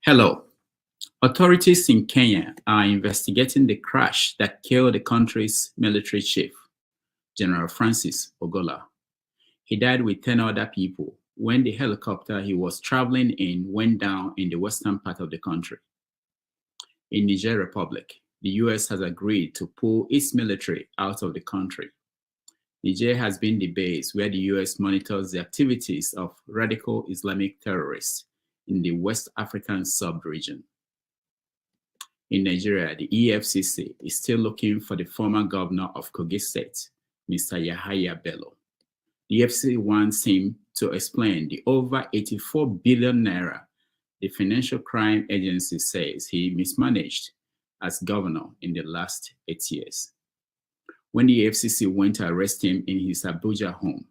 Hello. Authorities in Kenya are investigating the crash that killed the country's military chief, General Francis Ogola. He died with 10 other people when the helicopter he was traveling in went down in the western part of the country. In Niger Republic, the US has agreed to pull its military out of the country. Niger has been the base where the US monitors the activities of radical Islamic terrorists in the West African sub-region. In Nigeria, the EFCC is still looking for the former governor of Kogi State, Mr. Yahaya Bello. The EFCC wants him to explain the over 84 billion naira the Financial Crime Agency says he mismanaged as governor in the last 8 years. When the EFCC went to arrest him in his Abuja home,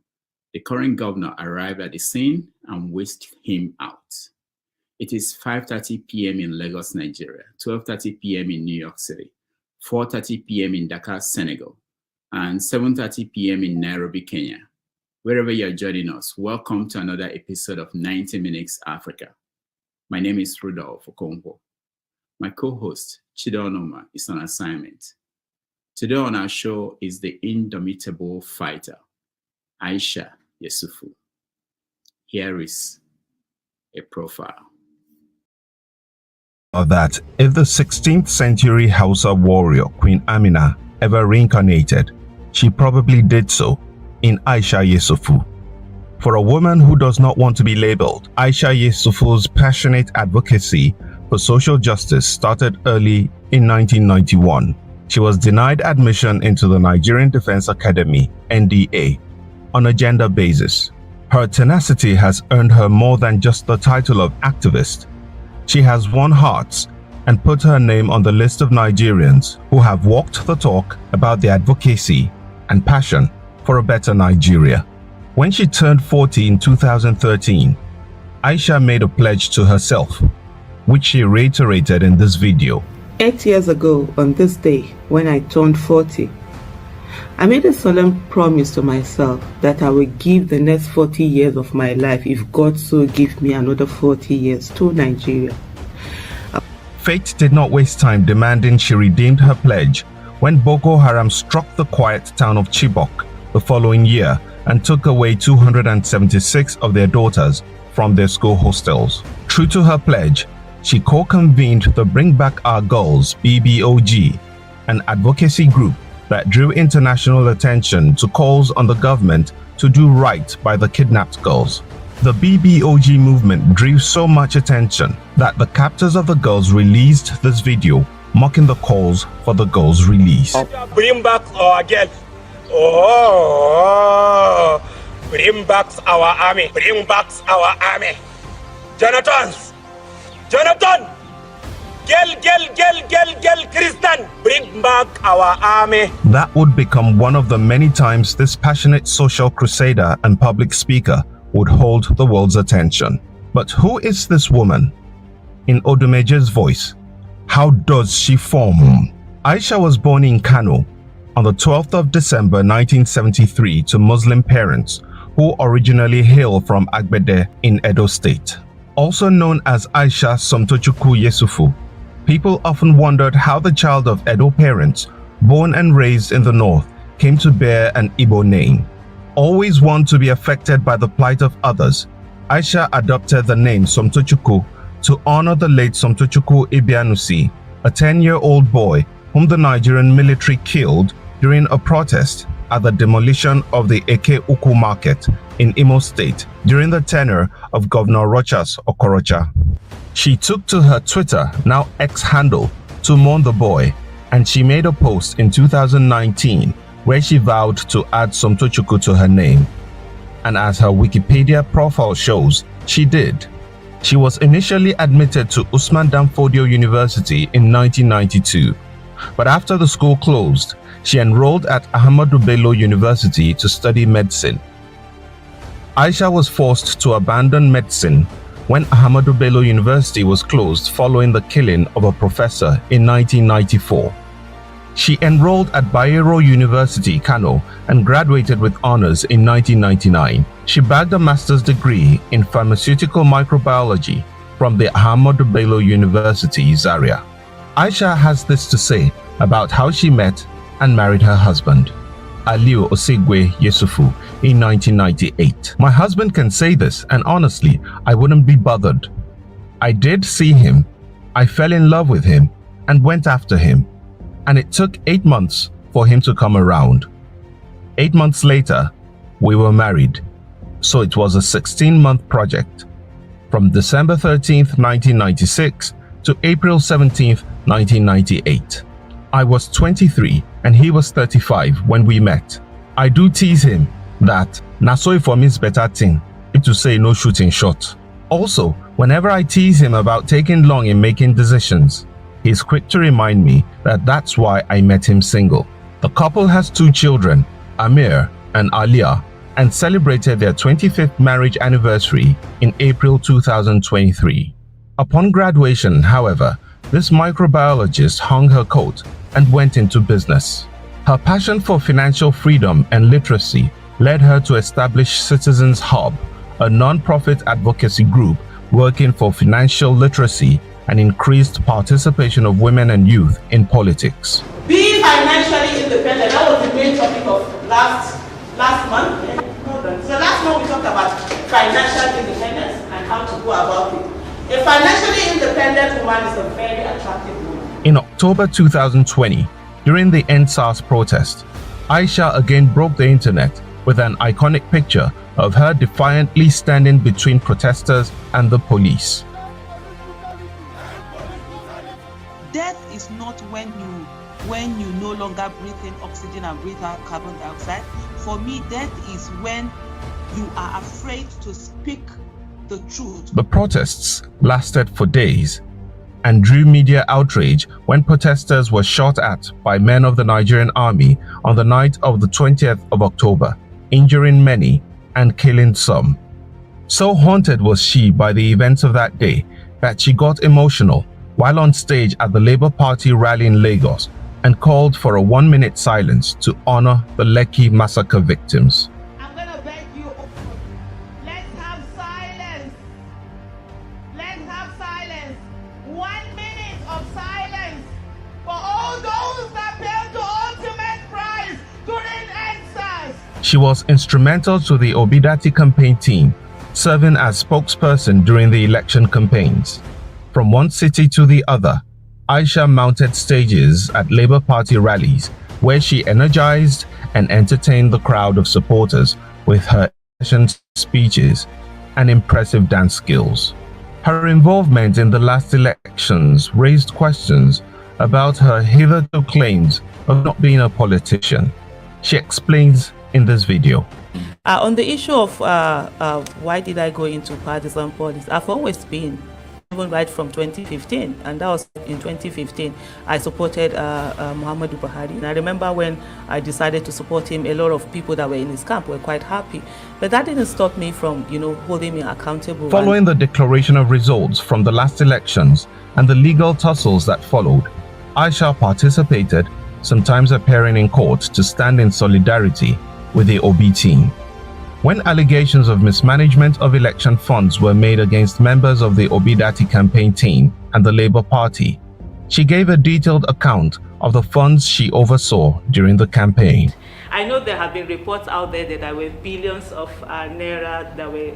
the current governor arrived at the scene and whisked him out. It is 5:30 p.m. in Lagos, Nigeria, 12:30 p.m. in New York City, 4:30 p.m. in Dakar, Senegal, and 7:30 p.m. in Nairobi, Kenya. Wherever you're joining us, welcome to another episode of 90 Minutes Africa. My name is Rudolph Okonkwo. My co-host, Chidonoma, is on assignment. Today on our show is the indomitable fighter, Aisha Yesufu. Here is a profile. That if the 16th century Hausa warrior Queen Amina ever reincarnated, she probably did so in Aisha Yesufu. For a woman who does not want to be labeled, Aisha Yesufu's passionate advocacy for social justice started early in 1991. She was denied admission into the Nigerian Defense Academy, NDA, on a gender basis. Her tenacity has earned her more than just the title of activist. She has won hearts and put her name on the list of Nigerians who have walked the talk about the advocacy and passion for a better Nigeria. When she turned 40 in 2013, Aisha made a pledge to herself, which she reiterated in this video. 8 years ago on this day, when I turned 40, I made a solemn promise to myself that I will give the next 40 years of my life, if God so give me another 40 years, to Nigeria. Fate did not waste time demanding she redeemed her pledge when Boko Haram struck the quiet town of Chibok the following year and took away 276 of their daughters from their school hostels. True to her pledge, she co-convened the Bring Back Our Girls BBOG, an advocacy group that drew international attention to calls on the government to do right by the kidnapped girls. The BBOG movement drew so much attention that the captors of the girls released this video mocking the calls for the girls' release. Bring back our girls. Oh, bring back our army. Bring back our army. Jonathan! Girl, Christian, bring back our army. That would become one of the many times this passionate social crusader and public speaker would hold the world's attention. But who is this woman? In Odumeje's voice, how does she form? Aisha was born in Kano on the 12th of December 1973 to Muslim parents who originally hail from Agbede in Edo State. Also known as Aisha Somtochukwu Yesufu, people often wondered how the child of Edo parents, born and raised in the north, came to bear an Igbo name. Always one to be affected by the plight of others, Aisha adopted the name Somtochukwu to honor the late Somtochukwu Ibianusi, a 10-year-old boy whom the Nigerian military killed during a protest at the demolition of the Eke Uku market in Imo State during the tenure of Governor Rochas Okorocha. She took to her Twitter, now X handle, to mourn the boy, and she made a post in 2019 where she vowed to add Somtochukwu to her name. And as her Wikipedia profile shows, she did. She was initially admitted to Usman Danfodio University in 1992, but after the school closed, she enrolled at Ahmadu Bello University to study medicine. Aisha was forced to abandon medicine when Ahmadu Bello University was closed following the killing of a professor in 1994. She enrolled at Bayero University, Kano, and graduated with honors in 1999. She bagged a master's degree in pharmaceutical microbiology from the Ahmadu Bello University, Zaria. Aisha has this to say about how she met and married her husband, Aliu Osigwe Yesufu, in 1998. My husband can say this, and honestly, I wouldn't be bothered. I did see him, I fell in love with him, and went after him. And it took 8 months for him to come around. 8 months later, we were married. So it was a 16-month project. From December 13th, 1996 to April 17th, 1998. I was 23 and he was 35 when we met. I do tease him that "Naso for me is better thing," to say no shooting shot. Also, whenever I tease him about taking long in making decisions, he's quick to remind me that that's why I met him single. The couple has 2 children, Amir and Alia, and celebrated their 25th marriage anniversary in April 2023. Upon graduation, however, this microbiologist hung her coat and went into business. Her passion for financial freedom and literacy led her to establish Citizens Hub, a non-profit advocacy group working for financial literacy and increased participation of women and youth in politics. Being financially independent, that was the main topic of last month. So last month we talked about financial independence and how to go about it. A financially independent woman is a very attractive woman. In October 2020, during the EndSARS protest, Aisha again broke the internet with an iconic picture of her defiantly standing between protesters and the police. Death is not when you no longer breathe in oxygen and breathe out carbon dioxide. For me, death is when you are afraid to speak the truth. The protests lasted for days and drew media outrage when protesters were shot at by men of the Nigerian army on the night of the 20th of October, injuring many and killing some. So haunted was she by the events of that day that she got emotional while on stage at the Labour Party rally in Lagos and called for a 1-minute silence to honor the Lekki massacre victims. I'm gonna beg you, let's have silence. Let's have silence. 1 minute of silence for all those that paid the ultimate price during EndSARS. She was instrumental to the Obidients campaign team, serving as spokesperson during the election campaigns. From one city to the other, Aisha mounted stages at Labour Party rallies where she energized and entertained the crowd of supporters with her passionate speeches and impressive dance skills. Her involvement in the last elections raised questions about her hitherto claims of not being a politician. She explains in this video. On the issue of why did I go into partisan politics, I've always been, even right from 2015, and that was in 2015 I supported Muhammadu Buhari. And I remember when I decided to support him, a lot of people that were in his camp were quite happy, but that didn't stop me from, holding me accountable. Following the declaration of results from the last elections and the legal tussles that followed, Aisha participated, sometimes appearing in court to stand in solidarity with the Obi team. When allegations of mismanagement of election funds were made against members of the Obidients campaign team and the Labour Party, she gave a detailed account of the funds she oversaw during the campaign. I know there have been reports out there that there were billions of naira that were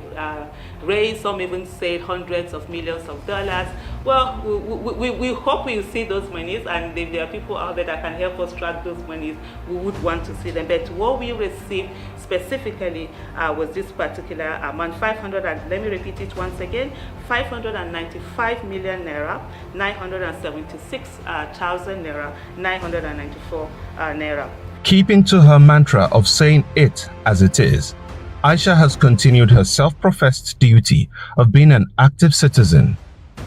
raised. Some even said hundreds of millions of dollars. Well, we hope we'll see those monies, and if there are people out there that can help us track those monies, we would want to see them. But what we received specifically was this particular amount, 500, and let me repeat it once again, 595 million naira, 976,000 naira, 994 naira. Keeping to her mantra of saying it as it is, Aisha has continued her self-professed duty of being an active citizen.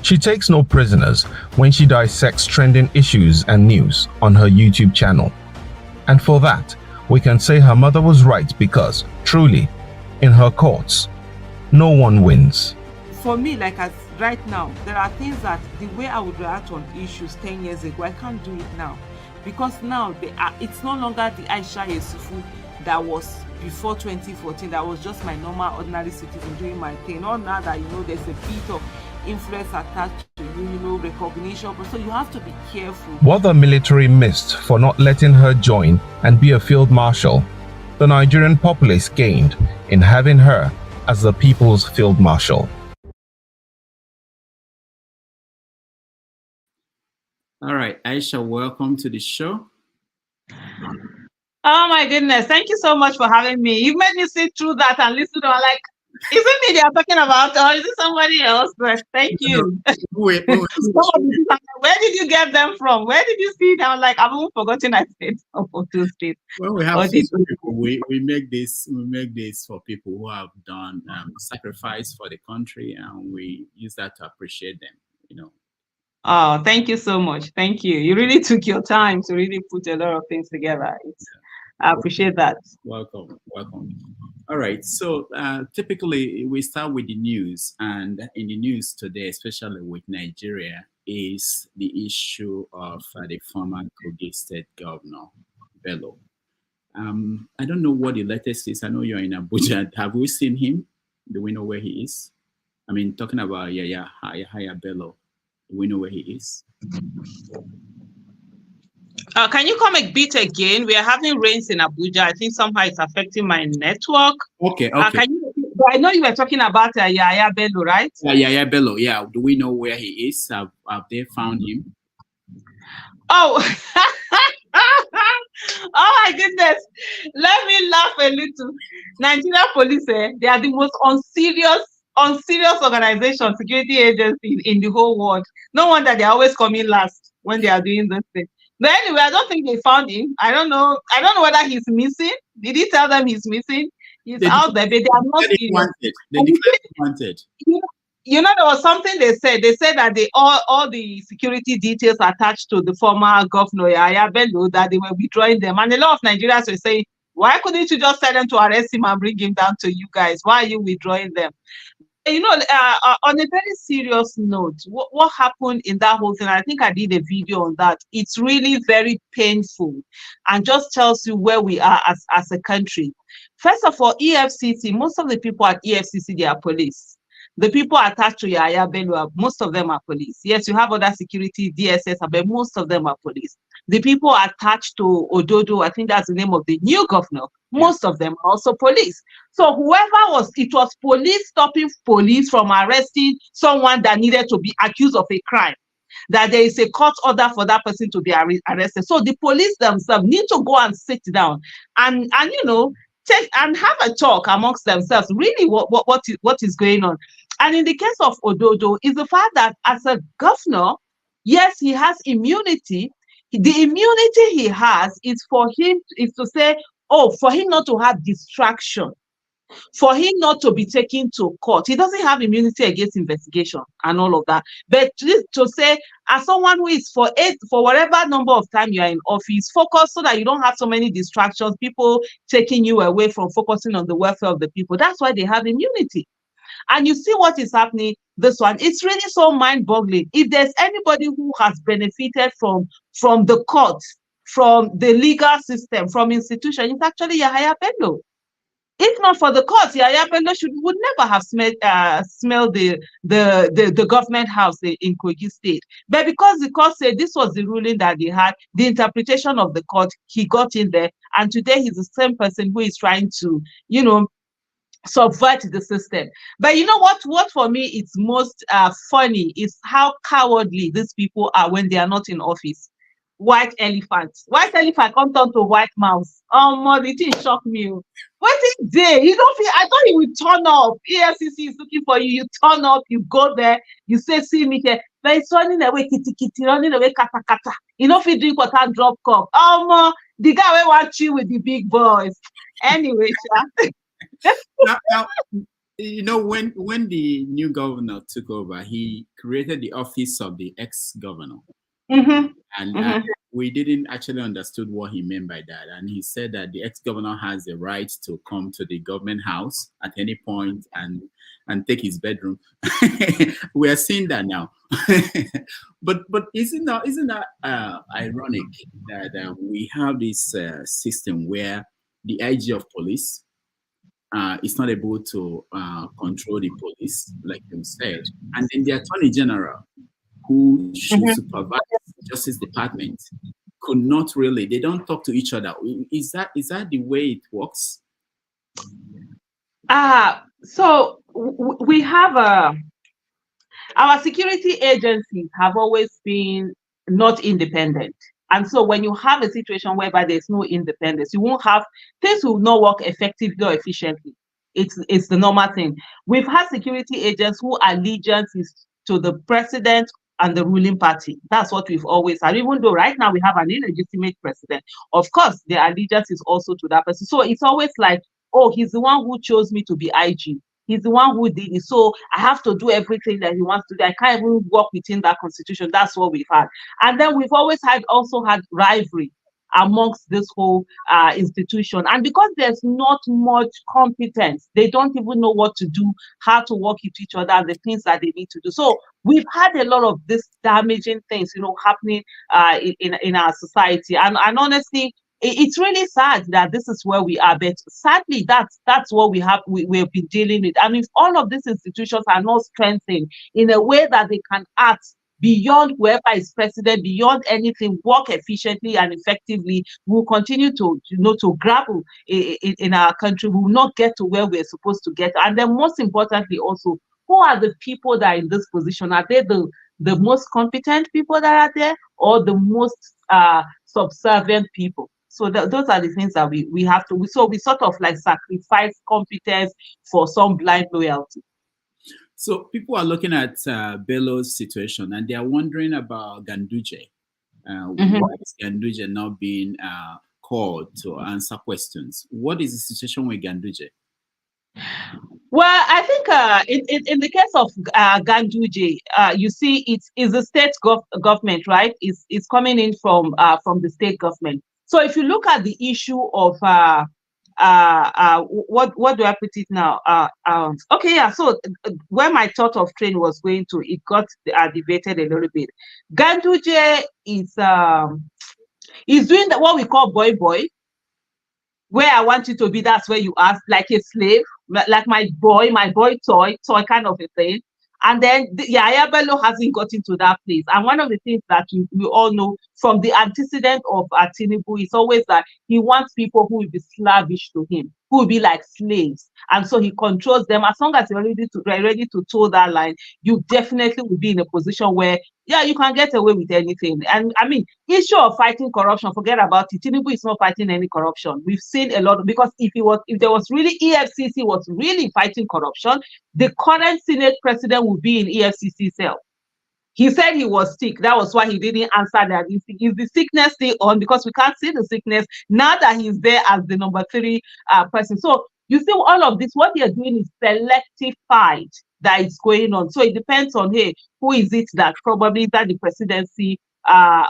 She takes no prisoners when she dissects trending issues and news on her YouTube channel. And for that, we can say her mother was right, because, truly, in her courts, no one wins. for me, like as right now, there are things that the way I would react on issues 10 years ago, I can't do it now. Because now it's no longer the Aisha Yesufu that was before 2014, that was just my normal, ordinary citizen doing my thing. Not now that, there's a bit of influence attached to you, recognition. So you have to be careful. What the military missed for not letting her join and be a field marshal, the Nigerian populace gained in having her as the people's field marshal. All right, Aisha, welcome to the show. Oh my goodness, thank you so much for having me. You've made me sit through that and listen to it. Like, is it me they are talking about, or is it somebody else? But thank you. Wait. Where did you get them from? Where did you see them? Like, I've even forgotten I said two states. Well, we have people. We make this for people who have done sacrifice for the country, and we use that to appreciate them. Oh, thank you so much. Thank you. You really took your time to really put a lot of things together. I appreciate that. Welcome. All right. So typically we start with the news, and in the news today, especially with Nigeria, is the issue of the former Kogi State Governor, Bello. I don't know what the latest is. I know you're in Abuja. Have we seen him? Do we know where he is? I mean, talking about Yahaya Bello. Do we know where he is? Can you come a bit again? We are having rains in Abuja. I think somehow it's affecting my network. Okay. I know you were talking about Yahaya Bello, right? Yahaya Bello. Yeah. Do we know where he is? Have they found him? Oh, oh my goodness. Let me laugh a little. Nigeria police, they are the most unserious organization, security agency in the whole world. No wonder they're always coming last when they are doing this thing. But anyway, I don't think they found him. I don't know whether he's missing. Did he tell them he's missing? He's out there, but they are not serious. They declared wanted. There was something they said. They said that all the security details attached to the former governor Yahaya Bello, that they were withdrawing them. And a lot of Nigerians were saying, why couldn't you just tell them to arrest him and bring him down to you guys? Why are you withdrawing them? On a very serious note, what happened in that whole thing, I think I did a video on that. It's really very painful and just tells you where we are as a country. First of all, EFCC, most of the people at EFCC, they are police. The people attached to Yahaya Bello, most of them are police. Yes, you have other security, DSS, but most of them are police. The people attached to Ododo, I think that's the name of the new governor, most of them are also police. So it was police stopping police from arresting someone that needed to be accused of a crime, that there is a court order for that person to be arrested. So the police themselves need to go and sit down and take and have a talk amongst themselves, really what is going on. And in the case of Ododo, is the fact that as a governor, yes, he has immunity. The immunity he has is for him not to have distraction, for him not to be taken to court. He doesn't have immunity against investigation and all of that. But to say, as someone who is for whatever number of time you are in office, focus so that you don't have so many distractions, people taking you away from focusing on the welfare of the people. That's why they have immunity. And you see what is happening, this one, it's really so mind-boggling. If there's anybody who has benefited from the courts, from the legal system, from institution, it's actually Yahaya Bello. If not for the courts, Yahaya Bello would never have smelled the government house in Kogi State. But because the court said this was the ruling that they had, the interpretation of the court, he got in there. And today he's the same person who is trying to, subvert the system. But you know what for me is most funny is how cowardly these people are when they are not in office. White elephant come down to white mouse. The thing shocked me. What is there? I thought he would turn up. EFCC is looking for you. You turn up, you go there, you say, see me here. But it's running away, kitty, running away, kata. If you drink water, drop cup. The guy will watch you with the big boys. Anyway, now, when the new governor took over, he created the office of the ex-governor. Mm-hmm. And we didn't actually understood what he meant by that. And he said that the ex-governor has the right to come to the government house at any point and and take his bedroom. We are seeing that now. but isn't that ironic that we have this system where the IG of police is not able to control the police, like you said, and then the Attorney General, who should supervise the Justice Department, could not really. They don't talk to each other. Is that the way it works? So we have our security agencies have always been not independent. And so when you have a situation whereby there's no independence, you won't have, things will not work effectively or efficiently. It's the normal thing. We've had security agents whose allegiance is to the president and the ruling party. That's what we've always had. Even though right now we have an illegitimate president, of course, their allegiance is also to that person. So it's always like, oh, he's the one who chose me to be IG. He's the one who did it. So I have to do everything that he wants to do. I can't even work within that constitution. That's what we've had. And then we've always also had rivalry amongst this whole institution. And because there's not much competence, they don't even know what to do, how to work with each other, the things that they need to do. So we've had a lot of these damaging things, happening in our society. And honestly, it's really sad that this is where we are, but sadly, that's what we've been dealing with. And if all of these institutions are not strengthened in a way that they can act beyond whoever is president, beyond anything, work efficiently and effectively, we'll continue to grapple in our country. We will not get to where we're supposed to get. And then most importantly also, who are the people that are in this position? Are they the most competent people that are there, or the most subservient people? So those are the things that we have to. So we sort of like sacrifice competence for some blind loyalty. So people are looking at Bello's situation and they are wondering about Ganduje. Why is Ganduje not being called to answer questions? What is the situation with Ganduje? Well, I think in the case of Ganduje, you see, it's the state government, right? It's coming in from the state government. So if you look at the issue of what do I put it now? Okay, yeah. So where my thought of train was going to, it got debated a little bit. Ganduje is doing what we call boy. Where I want you to be, that's where you ask, like a slave, like my boy toy kind of a thing. And then Yaya Bello hasn't gotten to that place. And one of the things that we all know from the antecedent of Tinubu is always that he wants people who will be slavish to him, who will be like slaves. And so he controls them. As long as you're ready to toe that line, you definitely will be in a position where, yeah, you can get away with anything. And I mean, issue of fighting corruption, forget about it. Tinubu is not fighting any corruption. We've seen a lot, because if there was really EFCC was really fighting corruption, the current Senate president would be in EFCC cell. He said he was sick. That was why he didn't answer that. Is the sickness still on? Because we can't see the sickness now that he's there as the number 3 person. So you see, all of this, what they're doing is selective fight that is going on. So it depends on, hey, who is it that probably that the presidency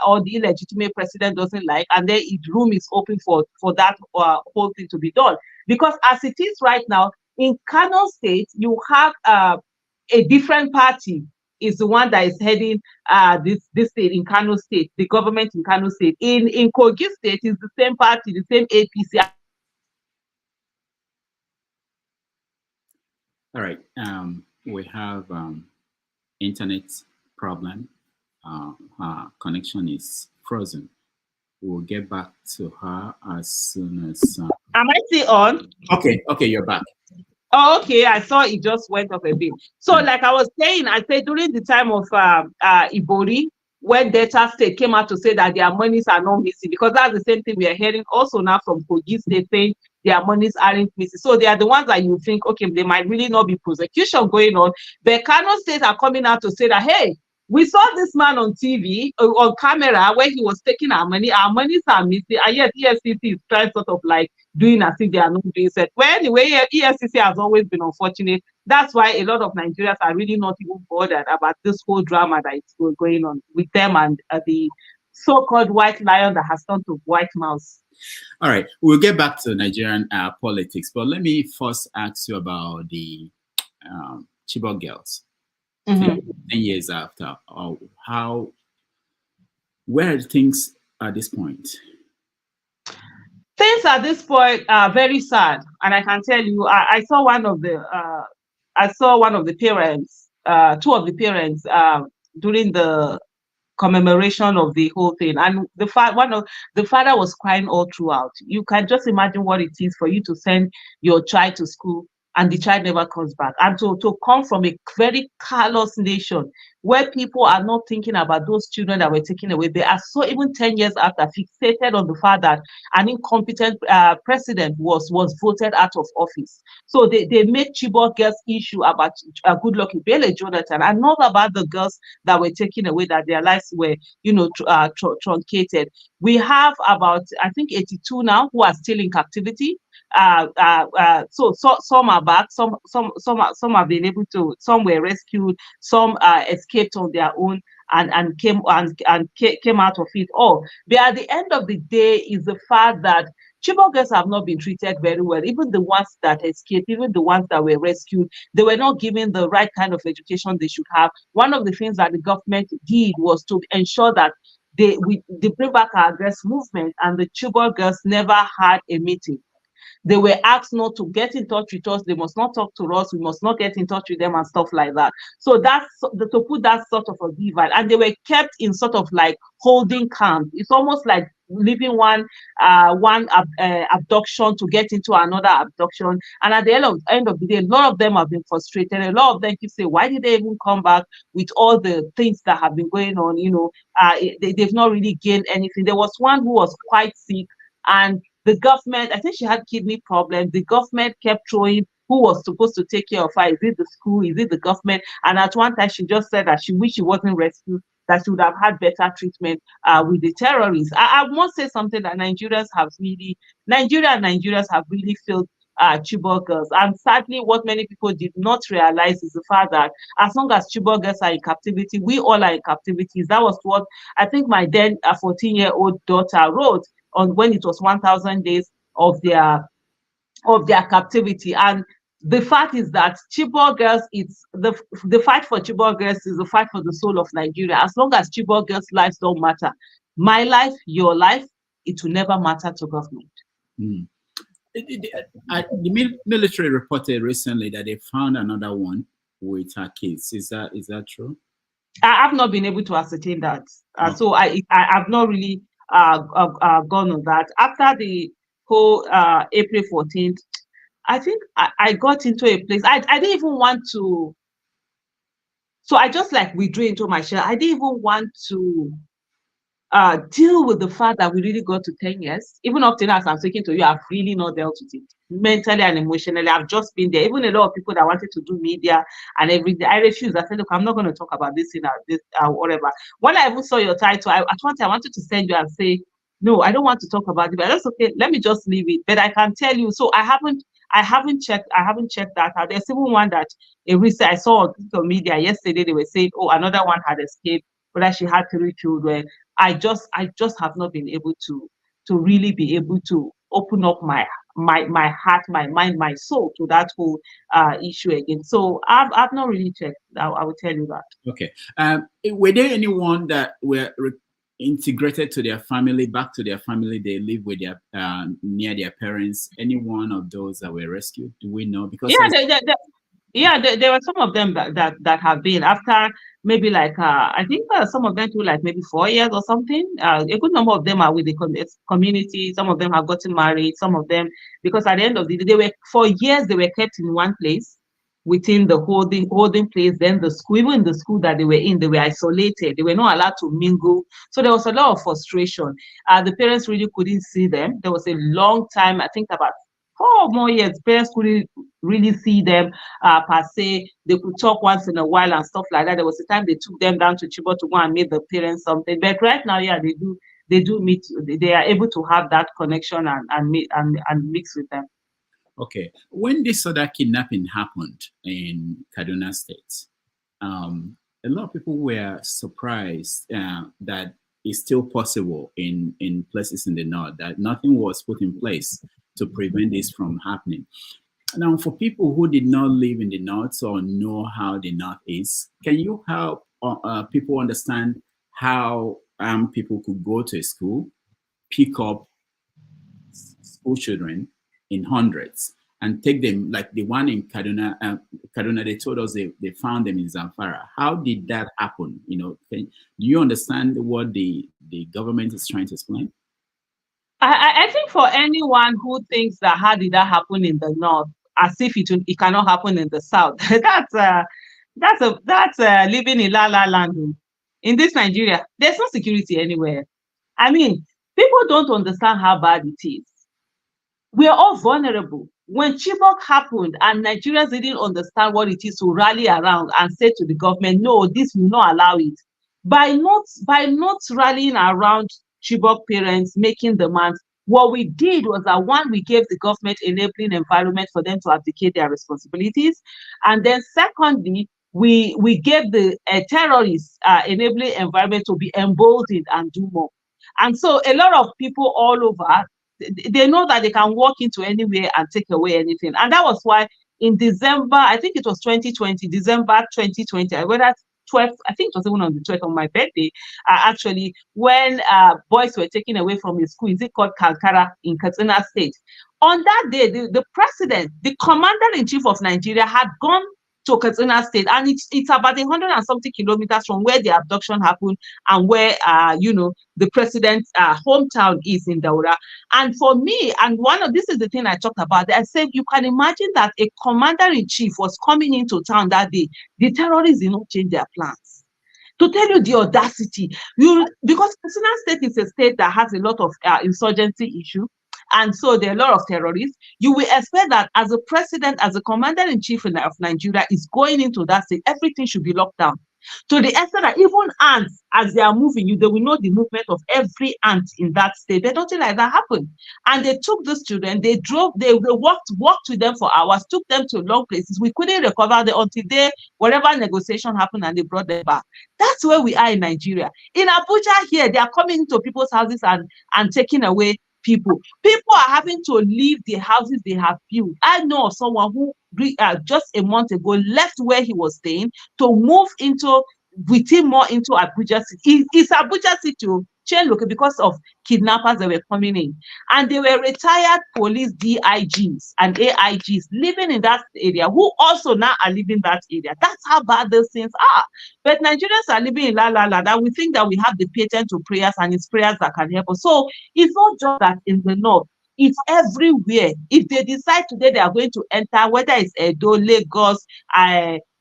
or the illegitimate president doesn't like, and then room is open for that whole thing to be done. Because as it is right now, in Kano State, you have a different party is the one that is heading this state in Kano State, the government in Kano State. In Kogi State is the same party, the same APC. All right, we have internet problem. Her connection is frozen. We'll get back to her as soon as. Am I still on? Okay, you're back. Oh, okay, I saw it just went up a bit. So, like I was saying, I said during the time of Ibori, when Delta State came out to say that their monies are not missing, because that's the same thing we are hearing also now from Kogi State saying their monies aren't missing. So they are the ones that you think, okay, they might really not be prosecution going on. But Kano State are coming out to say that, hey, we saw this man on TV, on camera, where he was taking our monies are missing, and yet EFCC is trying sort of like doing as if they are not doing it. Well, anyway, EFCC has always been unfortunate. That's why a lot of Nigerians are really not even bothered about this whole drama that is going on with them and the so-called white lion that has turned to white mouse. All right, we'll get back to Nigerian politics, but let me first ask you about the Chibok girls, Mhm. 10 years after. Where are things at this point? Things at this point are very sad, and I can tell you, I saw one of the parents, two of the parents, during the commemoration of the whole thing, and the father was crying all throughout. You can just imagine what it is for you to send your child to school and the child never comes back, and to come from a very callous nation where people are not thinking about those children that were taken away. They are so, even 10 years after, fixated on the fact that an incompetent president was voted out of office. So they made Chibok girls issue about good luck Ibele Jonathan, and not about the girls that were taken away, that their lives were, truncated. We have about, I think, 82 now who are still in captivity. So some are back, some have been able to, some were rescued, some escaped on their own and came out of it all. But at the end of the day is the fact that Chibok girls have not been treated very well. Even the ones that escaped, even the ones that were rescued, they were not given the right kind of education they should have. One of the things that the government did was to ensure that they Bring Back Our Girls movement, and the Chibok girls never had a meeting. They were asked not to get in touch with us. They must not talk to us. We must not get in touch with them and stuff like that. So that's to put that sort of a divide. And they were kept in sort of like holding camp. It's almost like leaving one abduction to get into another abduction. And at the end of the day, a lot of them have been frustrated. A lot of them keep saying, why did they even come back with all the things that have been going on? They've not really gained anything. There was one who was quite sick, and the government, I think she had kidney problems. The government kept throwing who was supposed to take care of her. Is it the school? Is it the government? And at one time, she just said that she wished she wasn't rescued, that she would have had better treatment with the terrorists. I must say something that Nigeria and Nigerians have really filled Chibok girls. And sadly, what many people did not realize is the fact that as long as Chibok girls are in captivity, we all are in captivity. That was what I think my then 14-year-old daughter wrote on when it was 1,000 days of their captivity. And the fact is that Chibok girls, it's the fight for Chibok girls is the fight for the soul of Nigeria. As long as Chibok girls' lives don't matter, my life, your life, it will never matter to government. Mm. The military reported recently that they found another one with her kids. Is that true? I have not been able to ascertain that. So I have not really gone on that. After the whole April 14th, I think I got into a place. I didn't even want to. So I just like withdrew into my shell. I didn't even want to deal with the fact that we really got to 10 years. Even up to now, as I'm speaking to you, I've really not dealt with it mentally and emotionally. I've just been there. Even a lot of people that wanted to do media and everything, I refused. I said, look, I'm not going to talk about this whatever. When I even saw your title, at one time I wanted to send you and say, no, I don't want to talk about it, but that's okay. Let me just leave it. But I can tell you, so I haven't checked that out. There's even one that I saw on media yesterday. They were saying, oh, another one had escaped, but that she had 3 children. I just have not been able to really be able to open up my heart, my mind, my soul to that whole issue again. So I've not really checked. I will tell you that. Okay. Were there anyone that were integrated to their family, back to their family? They live with their near their parents. Any one of those that were rescued? Do we know? Because there were some of them that have been after maybe like I think some of them took like maybe 4 years or something. A good number of them are with the community. Some of them have gotten married. Some of them, because at the end of the day, for years they were kept in one place within the holding place. Then the school, even the school that they were in, they were isolated. They were not allowed to mingle. So there was a lot of frustration. The parents really couldn't see them. There was a long time, I think about 4 more years, parents couldn't really see them per se. They could talk once in a while and stuff like that. There was a time they took them down to Chibok to go and meet the parents something. But right now, yeah, they do meet. They are able to have that connection and meet and mix with them. Okay. When this other kidnapping happened in Kaduna State, a lot of people were surprised that it's still possible in places in the north, that nothing was put in place to prevent this from happening. Now, for people who did not live in the North or know how the North is, can you help people understand how people could go to a school, pick up school children in hundreds, and take them, like the one in Kaduna? Kaduna, they told us they found them in Zamfara. How did that happen? Do you understand what the government is trying to explain? I think for anyone who thinks that how did that happen in the North, as if it cannot happen in the South, that's living in la la land. In this Nigeria, there's no security anywhere. I mean, people don't understand how bad it is. We are all vulnerable. When Chibok happened and Nigerians didn't understand what it is to rally around and say to the government, no, this will not allow it. By not rallying around Chibok parents, making demands, what we did was that, one, we gave the government enabling environment for them to abdicate their responsibilities. And then secondly, we gave the terrorists enabling environment to be emboldened and do more. And so a lot of people all over, they know that they can walk into anywhere and take away anything. And that was why in December, I think it was 2020, December 2020, I went at 12th, I think it was even on the 12th of my birthday, actually, when boys were taken away from a school, is it called Kalkara in Katsina State? On that day, the president, the commander-in-chief of Nigeria, had gone to Katsina State, and it's about 100 and something kilometers from where the abduction happened and where the president's hometown is in Daura. And for me, and this is the thing I talked about, I said you can imagine that a commander-in-chief was coming into town that day. The terrorists did not change their plans. To tell you the audacity, because Katsina State is a state that has a lot of insurgency issues, and so there are a lot of terrorists. You will expect that as a president, as a commander-in-chief of Nigeria is going into that state, everything should be locked down. To the extent that even ants, as they are moving, they will know the movement of every ant in that state. But nothing like that happened. And they took these children, they walked with them for hours, took them to long places. We couldn't recover them until whatever negotiation happened, and they brought them back. That's where we are in Nigeria. In Abuja here, they are coming into people's houses and taking away people. People are having to leave the houses they have built. I know of someone who just a month ago left where he was staying to move with him more into Abuja City. It's Abuja City because of kidnappers that were coming in. And they were retired police DIGs and AIGs living in that area, who also now are living that area. That's how bad those things are. But Nigerians are living in la la la, that we think that we have the patent to prayers, and it's prayers that can help us. So it's not just that in the North. It's everywhere. If they decide today they are going to enter, whether it's Edo, Lagos,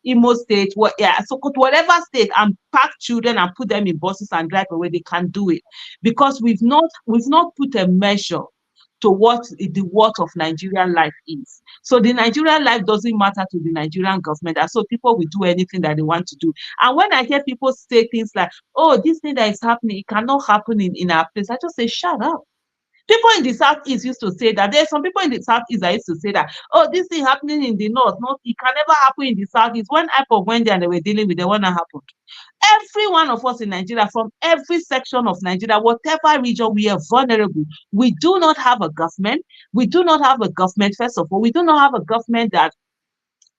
Imo State, Sokoto, whatever state, and pack children and put them in buses and drive away, they can do it, because we've not put a measure to what the worth of Nigerian life is. So the Nigerian life doesn't matter to the Nigerian government, and so people will do anything that they want to do. And when I hear people say things like, "Oh, this thing that is happening, it cannot happen in our place," I just say, "Shut up." People in the Southeast used to say that. There's some people in the Southeast that used to say that, "Oh, this thing happening in the North, it can never happen in the Southeast." When IPOB went there and they were dealing with it, what happened? Every one of us in Nigeria, from every section of Nigeria, whatever region, we are vulnerable. We do not have a government. We do not have a government, first of all. We do not have a government that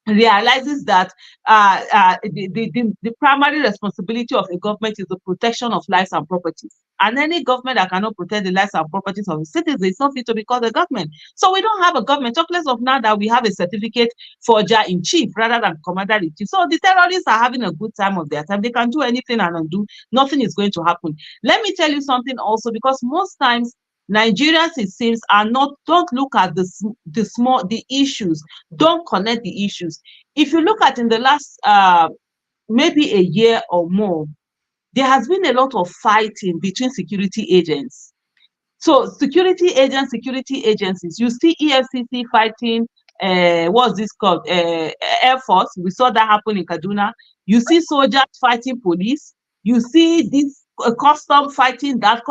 realizes that the primary responsibility of a government is the protection of lives and properties. And any government that cannot protect the lives and properties of the citizens is not fit to be called a government. So we don't have a government. Talk less of now that we have a certificate forger in chief rather than commander in chief. So the terrorists are having a good time of their time. They can do anything and undo. Nothing is going to happen. Let me tell you something also, because most times Nigerians, it seems, don't look at the issues, don't connect the issues. If you look at in the last maybe a year or more, there has been a lot of fighting between security agents. So security agencies, you see EFCC fighting, what's this called? Air Force. We saw that happen in Kaduna. You see soldiers fighting police. You see this custom fighting that.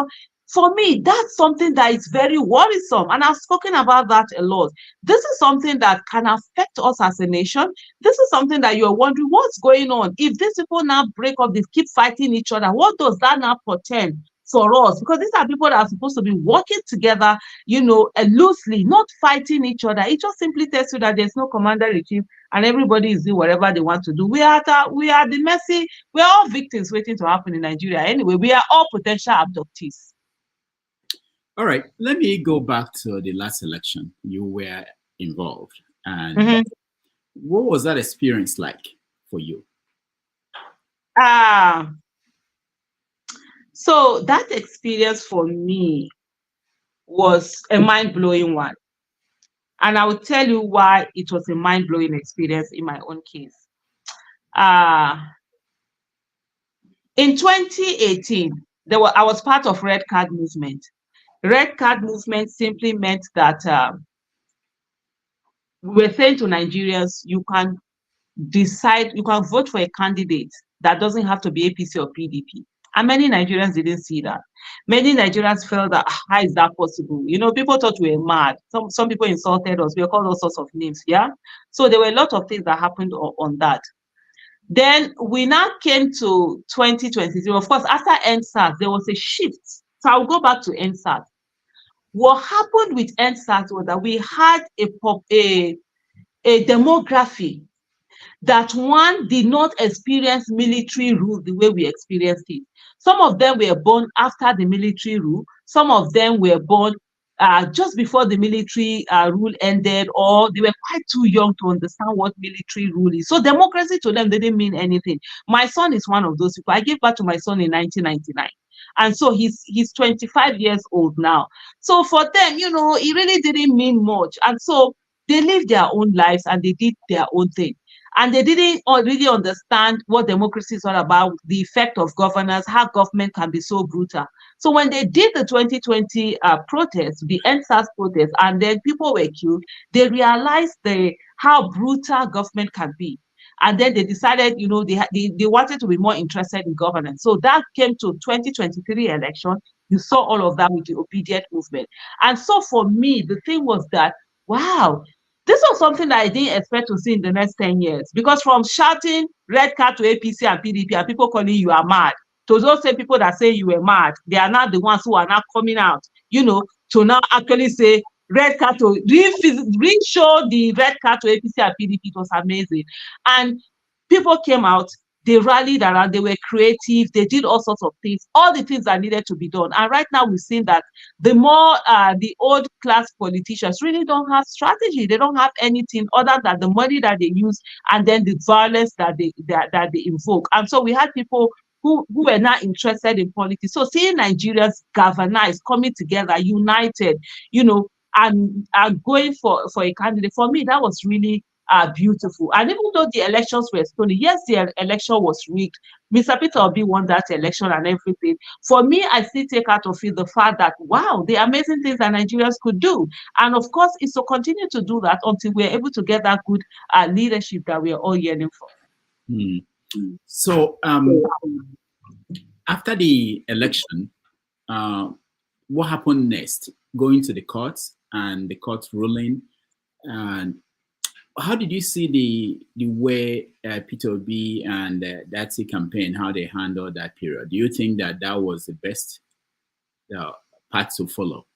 For me, that's something that is very worrisome. And I've spoken about that a lot. This is something that can affect us as a nation. This is something that you're wondering, what's going on? If these people now break up, they keep fighting each other, what does that now portend for us, because these are people that are supposed to be working together, you know, loosely, not fighting each other. It just simply tells you that there's no commander-in-chief and everybody is doing whatever they want to do. We are the mercy. We are all victims waiting to happen in Nigeria. Anyway, we are all potential abductees. All right, let me go back to the last election. You were involved. And what was that experience like for you? So that experience for me was a mind-blowing one. And I will tell you why it was a mind-blowing experience in my own case. In 2018, I was part of Red Card movement. Red Card movement simply meant that we were saying to Nigerians, you can decide, you can vote for a candidate that doesn't have to be APC or PDP. And many Nigerians didn't see that. Many Nigerians felt that, how is that possible? You know, people thought we were mad. Some people insulted us. We were called all sorts of names, yeah? So there were a lot of things that happened on that. Then we now came to 2023. Of course, after NSAS, there was a shift. So I'll go back to NSAS. What happened with NSAS was that we had a demography that one did not experience military rule the way we experienced it. Some of them were born after the military rule. Some of them were born just before the military rule ended, or they were quite too young to understand what military rule is. So democracy to them didn't mean anything. My son is one of those people. I gave birth to my son in 1999. And so he's 25 years old now. So for them, you know, it really didn't mean much. And so they lived their own lives and they did their own thing. And they didn't really understand what democracy is all about, the effect of governance, how government can be so brutal. So when they did the 2020 protest, the NSAS protest, and then people were killed, they realized how brutal government can be. And then they decided, you know, they wanted to be more interested in governance. So that came to 2023 election. You saw all of that with the Obedient movement. And so for me, the thing was that, wow, this was something that I didn't expect to see in the next 10 years. Because from shouting red card to APC and PDP and people calling you are mad, to those same people that say you were mad, they are not the ones who are now coming out, you know, to now actually say red card to re-show the red card to APC and PDP. It was amazing. And people came out, they rallied around, they were creative, they did all sorts of things, all the things that needed to be done. And right now we've seen that the more the old class politicians really don't have strategy. They don't have anything other than the money that they use and then the violence that they invoke. And so we had people who were not interested in politics. So seeing Nigerians galvanized, coming together, united, you know, and going for a candidate, for me, that was really beautiful. And even though the elections were stolen, yes, the election was rigged. Mr. Peter Obi won that election and everything. For me, I still take out of it the fact that, wow, the amazing things that Nigerians could do. And of course, it's to continue to do that until we're able to get that good leadership that we're all yearning for. So after the election, what happened next? Going to the courts and the court ruling, and how did you see the way Peter Obi and that's the campaign, how they handled that period? Do you think that was the best path to follow?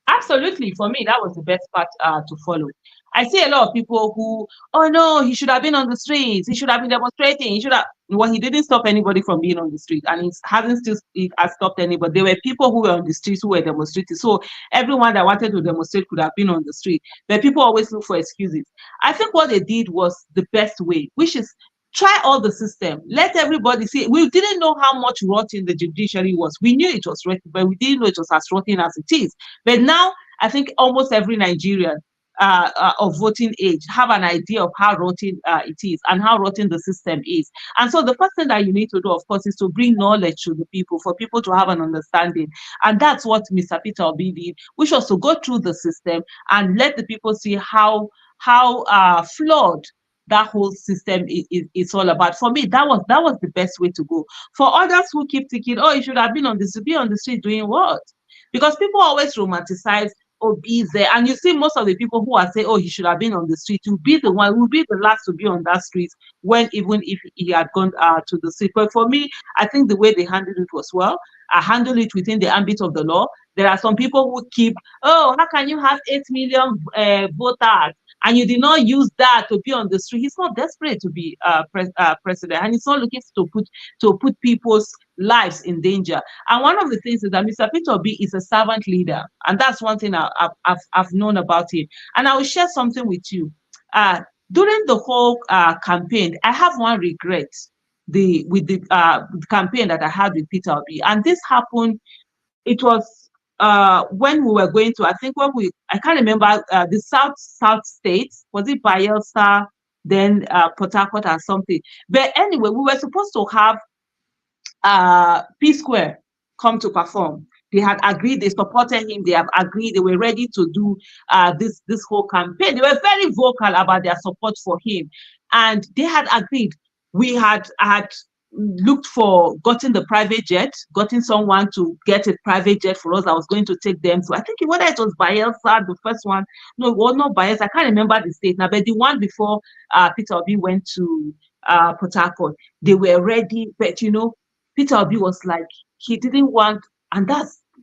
Absolutely. For me, that was the best part to follow. I see a lot of people who, oh no, he should have been on the streets. He should have been demonstrating. He should have. Well, he didn't stop anybody from being on the street, and it has stopped anybody. There were people who were on the streets who were demonstrating. So everyone that wanted to demonstrate could have been on the street. But people always look for excuses. I think what they did was the best way, which is try all the system. Let everybody see. We didn't know how much rotten the judiciary was. We knew it was rotten, but we didn't know it was as rotten as it is. But now, I think almost every Nigerian of voting age have an idea of how rotten it is and how rotten the system is. And so the first thing that you need to do, of course, is to bring knowledge to the people, for people to have an understanding. And that's what Mr. Peter Obi did, which was to go through the system and let the people see how flawed that whole system is all about. For me, that was the best way to go. For others who keep thinking, oh, you should have been on the street doing what? Because people always romanticize Obi there, and you see most of the people who are saying, "Oh, he should have been on the street," will be the one, will be the last to be on that street when even if he had gone to the street. But for me, I think the way they handled it was well. I handle it within the ambit of the law. There are some people who keep, "Oh, how can you have 8 million voters and you did not use that to be on the street?" He's not desperate to be president, and he's not looking to put people's lives in danger. And one of the things is that Mr. Peter Obi is a servant leader, and that's one thing I've known about him. And I will share something with you. During the whole campaign, I have one regret with the campaign that I had with Peter Obi, and this happened. It was when we were going to, I think I can't remember the south states, was it Bayelsa, then Port Harcourt or something. But anyway, we were supposed to have P Square come to perform. They had agreed, they supported him, they have agreed, they were ready to do this whole campaign. They were very vocal about their support for him, and they had agreed. We had gotten the private jet, gotten someone to get a private jet for us. I was going to take them to, I think whether it was Bayelsa, the first one. No, it was not Bayelsa. I can't remember the state now, but the one before Peter Obi went to Port Harcourt, they were ready. But Peter Obi was like, he didn't want, and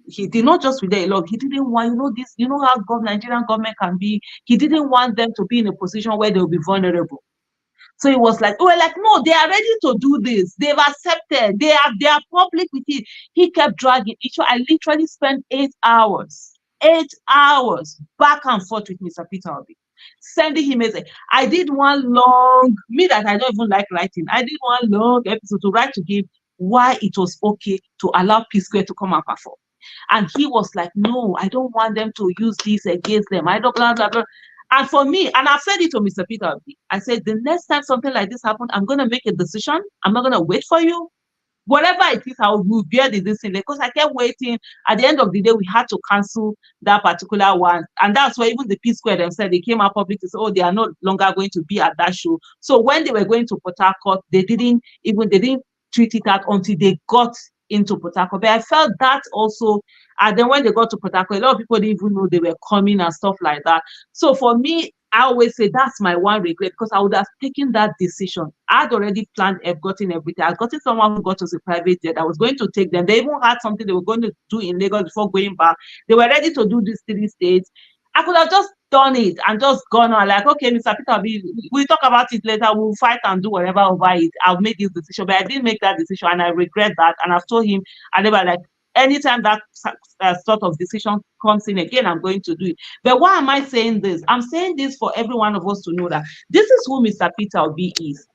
he did not just with the law, he didn't want, how Nigerian government can be. He didn't want them to be in a position where they'll be vulnerable. So it was like, no, they are ready to do this. They've accepted. They are public with it. He kept dragging. I literally spent 8 hours back and forth with Mr. Peter Obi, sending him message. I did one long, me that I don't even like writing. I did one long episode to write to him why it was okay to allow P Square to come and perform. And he was like, no, I don't want them to use this against them. I don't, blah, blah, blah. And for me, and I've said it to Mr. Peter Obi, I said, the next time something like this happens, I'm going to make a decision. I'm not going to wait for you. Whatever it is, I will bear the decision, because I kept waiting. At the end of the day, we had to cancel that particular one. And that's why even the P Square themselves, they came out public to say, oh, they are no longer going to be at that show. So when they were going to Port Harcourt, they didn't tweet it out until they got into Port Harcourt. But I felt that also, and then when they got to Port Harcourt, a lot of people didn't even know they were coming and stuff like that. So for me, I always say that's my one regret, because I would have taken that decision. I'd already planned, I've gotten everything. I'd gotten someone who got us a private jet. I was going to take them. They even had something they were going to do in Lagos before going back. They were ready to do these 3 states. I could have just done it and just gone on like, okay, Mr. Peter, we'll talk about it later. We'll fight and do whatever over it. I'll make this decision. But I didn't make that decision, and I regret that. And I've told him, and they were like, anytime that sort of decision comes in again, I'm going to do it. But why am I saying this? I'm saying this for every one of us to know that this is who Mr. Peter Obi is.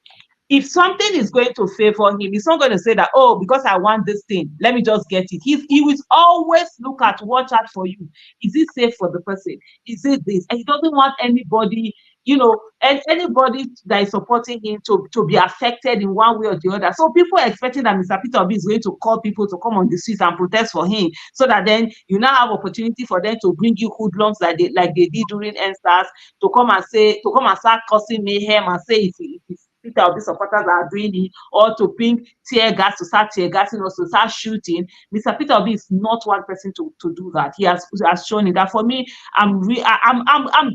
If something is going to favor him, he's not going to say that, oh, because I want this thing, let me just get it. He will always look at, watch out for you. Is it safe for the person? Is it this? And he doesn't want anybody, and anybody that is supporting him to be affected in one way or the other. So people are expecting that Mr. Peter Obi is going to call people to come on the streets and protest for him, so that then you now have opportunity for them to bring you hoodlums like they did during NSAS, to come and start causing mayhem and say it's Peter Obi supporters are doing it, or to bring tear gas, to start tear gassing us, to start shooting. Mr. Peter Obi is not one person to do that. He has shown it. That for me, I'm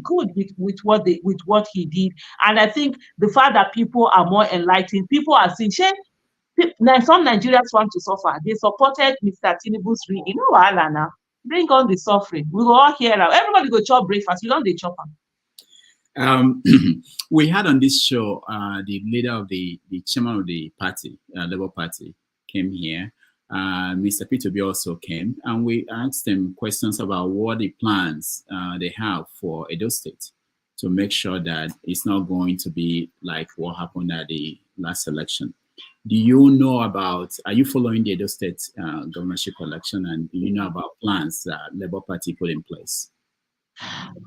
good with what he did, and I think the fact that people are more enlightened, people are seeing. Some Nigerians want to suffer. They supported Mr. Tinubu's reading. Now bring on the suffering. We will all hear out. Everybody go chop breakfast. We don't dey chop am. We had on this show the leader of the chairman of the party, Labour Party, came here. Mr. Peter Obi also came, and we asked them questions about what the plans they have for Edo State to make sure that it's not going to be like what happened at the last election. Do you know about, are you following the Edo State governorship election, and do you know about plans that Labour Party put in place?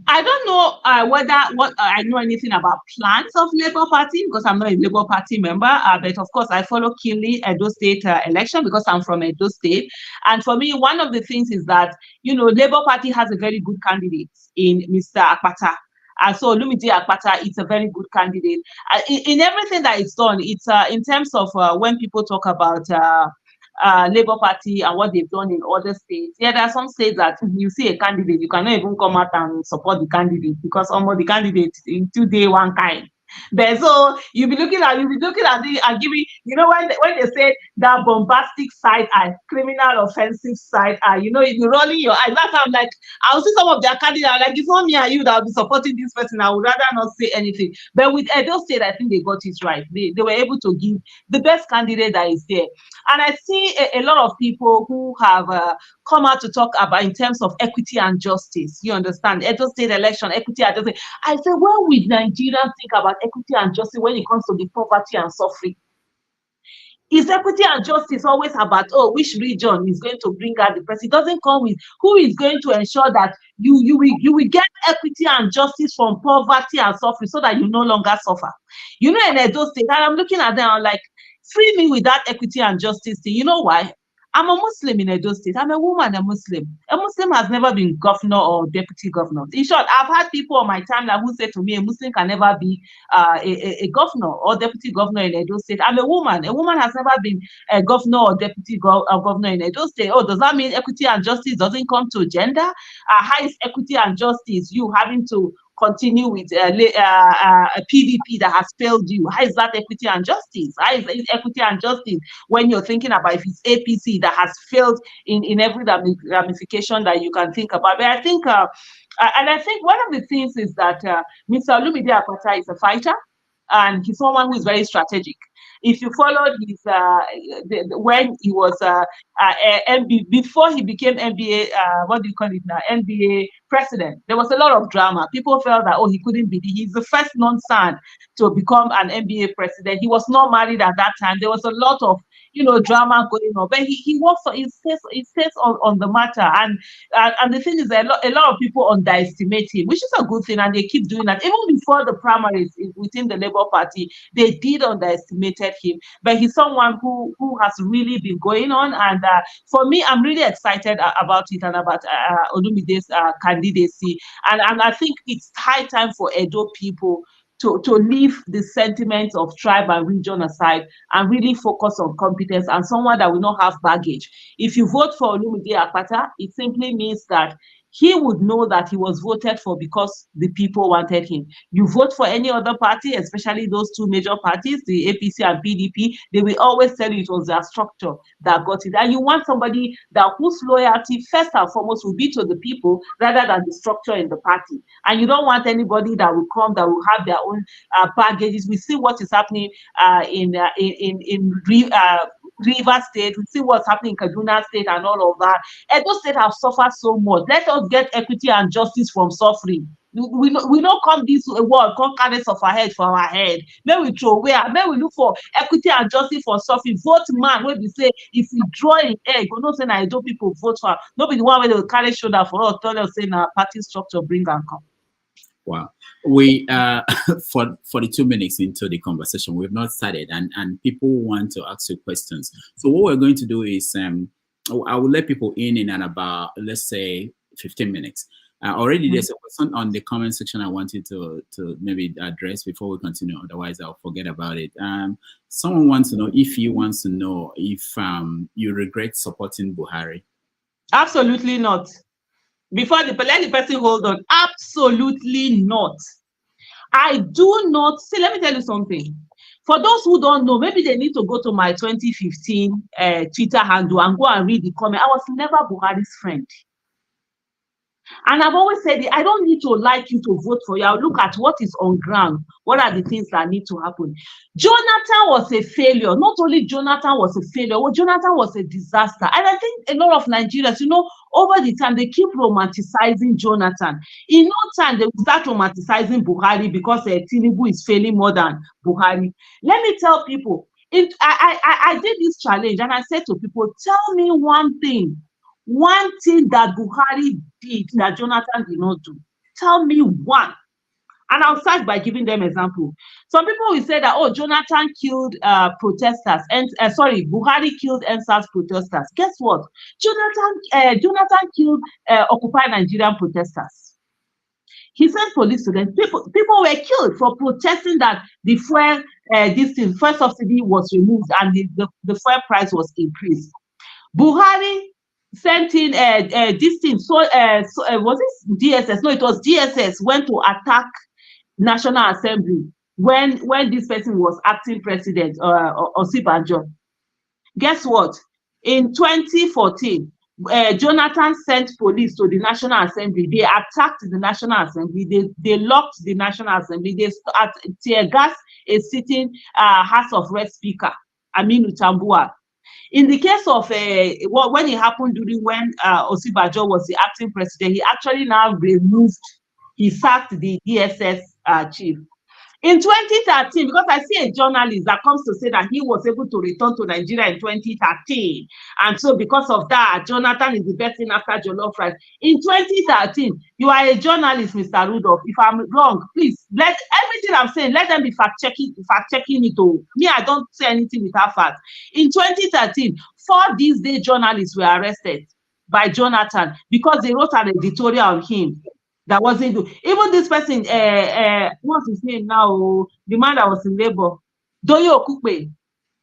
I don't know whether I know anything about plans of Labour Party, because I'm not a Labour Party member. But of course, I follow keenly Edo State election, because I'm from Edo State. And for me, one of the things is that Labour Party has a very good candidate in Mr. Akpata. And so Lumidi Akpata, it's a very good candidate. In everything that it's done, it's in terms of when people talk about Labour Party and what they've done in other states. Yeah, there are some states that you see a candidate, you cannot even come out and support the candidate because almost the candidate in 2 day one kind. But so you'll be looking at the and giving, you know, when they say that bombastic side eye, criminal offensive side eye, you know, you're rolling your eyes. That's how I'm like, I'll see some of their candidates, I'm like, it's not me and you that will be supporting this person. I would rather not say anything. But with Edo State, I think they got it right. They were able to give the best candidate that is there. And I see a lot of people who have come out to talk about in terms of equity and justice. You understand? Edo State election, equity and justice. I say, when will Nigerians think about equity and justice when it comes to the poverty and suffering? Is equity and justice always about, oh, which region is going to bring out the person? It doesn't come with who is going to ensure that you will get equity and justice from poverty and suffering so that you no longer suffer. You know, in Edo State, and I'm looking at them, I'm like, free me with that equity and justice thing. You know why? I'm a Muslim in Edo State. I'm a woman, a Muslim. A Muslim has never been governor or deputy governor. In short, I've had people on my timeline who say to me, a Muslim can never be a governor or deputy governor in Edo State. I'm a woman. A woman has never been a governor or deputy governor in Edo State. Oh, does that mean equity and justice doesn't come to gender? How is equity and justice you having to continue with a PDP that has failed you? How is that equity and justice? How is equity and justice when you're thinking about if it's APC that has failed in every ramification that you can think about? But I think, and I think one of the things is that Mr. Olumide Akpata is a fighter, and he's someone who is very strategic. If you followed his when he was MB before he became NBA, what do you call it now? NBA president, there was a lot of drama. People felt that, oh, he couldn't be. He's the first non-son to become an NBA president. He was not married at that time. There was a lot of, you know, drama going on. But he works. He says on the matter, and the thing is, a lot of people underestimate him, which is a good thing, and they keep doing that. Even before the primaries within the Labour Party, they did underestimate him. But he's someone who has really been going on, and for me, I'm really excited about it and about Olumide's candidacy, and I think it's high time for Edo people to leave the sentiments of tribe and region aside and really focus on competence and someone that will not have baggage. If you vote for Olumide Akpata, it simply means that he would know that he was voted for because the people wanted him. You vote for any other party, especially those two major parties, the APC and PDP, they will always tell you it was their structure that got it. And you want somebody that whose loyalty first and foremost will be to the people rather than the structure in the party. And you don't want anybody that will come that will have their own baggages. We see what is happening in Rivers State, we see what's happening in Kaduna State and all of that. Edo State have suffered so much. Let us get equity and justice from suffering. We don't come this world, come carry suffer head for our head. Then we throw away, then we look for equity and justice for suffering. Vote man, when we say if we draw in egg, we don't say I do people vote for. Nobody one way they will carry shoulder for us, tell us saying party structure bring and come. Wow. We 42 minutes into the conversation, we've not started, and people want to ask you questions. So what we're going to do is I will let people in about, let's say, 15 minutes. Already there's a question on the comment section I wanted to maybe address before we continue, otherwise I'll forget about it. Someone wants to know if you regret supporting Buhari. Absolutely not. Before let the person hold on. Absolutely not. I do not. See, let me tell you something. For those who don't know, maybe they need to go to my 2015 Twitter handle and go and read the comment. I was never Buhari's friend. And I've always said it, I don't need to like you to vote for you. I'll look at what is on ground. What are the things that need to happen? Jonathan was a failure. Not only Jonathan was a failure, well, Jonathan was a disaster. And I think a lot of Nigerians, over the time, they keep romanticizing Jonathan. In no time, they will start romanticizing Buhari because Tinubu is failing more than Buhari. Let me tell people, I did this challenge and I said to people, tell me one thing that Buhari did that Jonathan did not do. Tell me one. And I'll start by giving them example. Some people will say that, oh, Jonathan killed protesters. And Buhari killed NSAS protesters. Guess what? Jonathan killed Occupy Nigerian protesters. He sent police to them. People were killed for protesting that the fuel subsidy was removed and the fuel price was increased. Buhari sent in this thing. So was it DSS? No, it was DSS went to attack National Assembly when this person was acting president, Osibanjo. Guess what? In 2014, Jonathan sent police to the National Assembly. They attacked the National Assembly. They locked the National Assembly. They tear gas a sitting House of Rep Speaker, Aminu Tambua. In the case of when it happened during when Osibanjo was the acting president, he actually now he sacked the DSS chief. In 2013, because I see a journalist that comes to say that he was able to return to Nigeria in 2013. And so because of that, Jonathan is the best thing after jollof rice. In 2013, you are a journalist, Mr. Rudolph. If I'm wrong, please, let everything I'm saying, let them be fact-checking it. Me, I don't say anything without facts. In 2013, 4 these day journalists were arrested by Jonathan because they wrote an editorial on him. That wasn't good. Even this person, what's his name now? The man that was in labor, Doyo Okupe,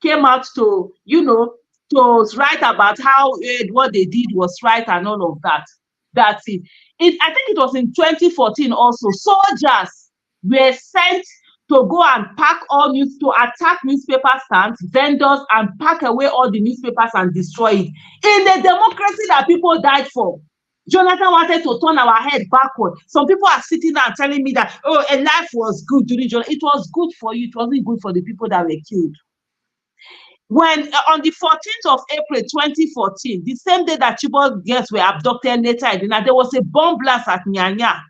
came out to, to write about how what they did was right and all of that. That's it. I think it was in 2014 also. Soldiers were sent to go and pack to attack newspaper stands, vendors, and pack away all the newspapers and destroy it. In the democracy that people died for. Jonathan wanted to turn our head backward. Some people are sitting there telling me that, a life was good during Jonathan. It was good for you. It wasn't good for the people that were killed. When on the 14th of April 2014, the same day that Chibok girls were abducted later, there was a bomb blast at Nyanya.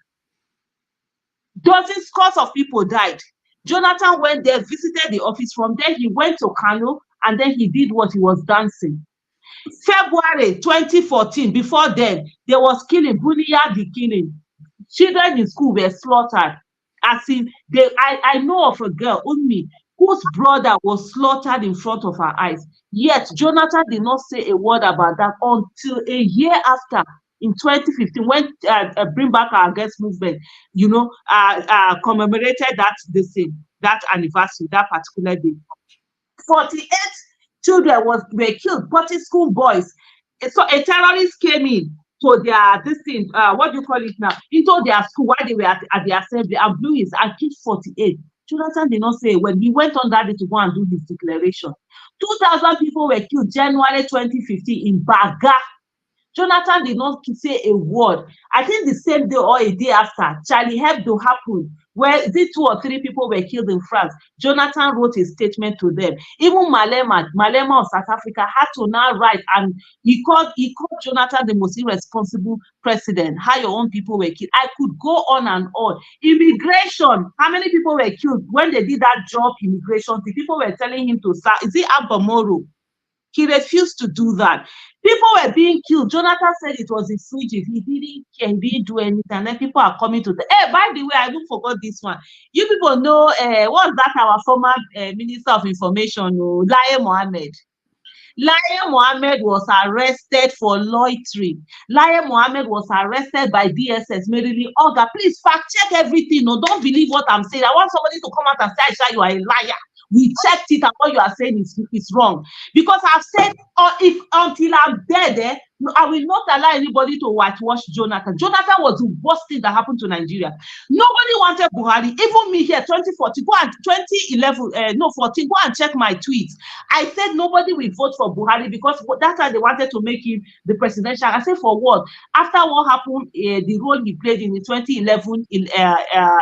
Dozens, scores of people died. Jonathan went there, visited the office. From there, he went to Kano, and then he did what he was dancing. February 2014, before then, there was killing, Buniyadi killing. Children in school were slaughtered. As in, I know of a girl, Ummi, whose brother was slaughtered in front of her eyes. Yet, Jonathan did not say a word about that until a year after, in 2015, when Bring Back Our Girls movement, commemorated that anniversary, that particular day. 48 children were killed, 40 school boys. So a terrorist came in to their what do you call it now? Into their school while they were at the assembly and blew his and killed 48. Jonathan did not say when he went on that day to go and do his declaration. 2,000 people were killed January 2015 in Baga. Jonathan did not say a word. I think the same day or a day after, Charlie Hebdo happened, where the 2 or 3 people were killed in France. Jonathan wrote a statement to them. Even Malema of South Africa had to now write, and he called Jonathan the most irresponsible president. How your own people were killed. I could go on and on. Immigration. How many people were killed when they did that job? Immigration. The people were telling him to start. Is it Abamoro? He refused to do that. People were being killed. Jonathan said it was a fugitive. He didn't care. He didn't do anything. And then people are coming to the. Hey, by the way, I even forgot this one. You people know what's that? Our former Minister of Information, Laye Mohammed. Laye Mohammed was arrested for loitering. Laye Mohammed was arrested by DSS. Merely Olga, please fact check everything. No, don't believe what I'm saying. I want somebody to come out and say, Aisha, you are a liar. We checked it and what you are saying is wrong. Because I've said, until I'm dead, I will not allow anybody to whitewash Jonathan. Jonathan was the worst thing that happened to Nigeria. Nobody wanted Buhari. Even me here, 2014, 14, go and check my tweets. I said nobody will vote for Buhari because that's why they wanted to make him the presidential. I said for what? After what happened, the role he played in the 2011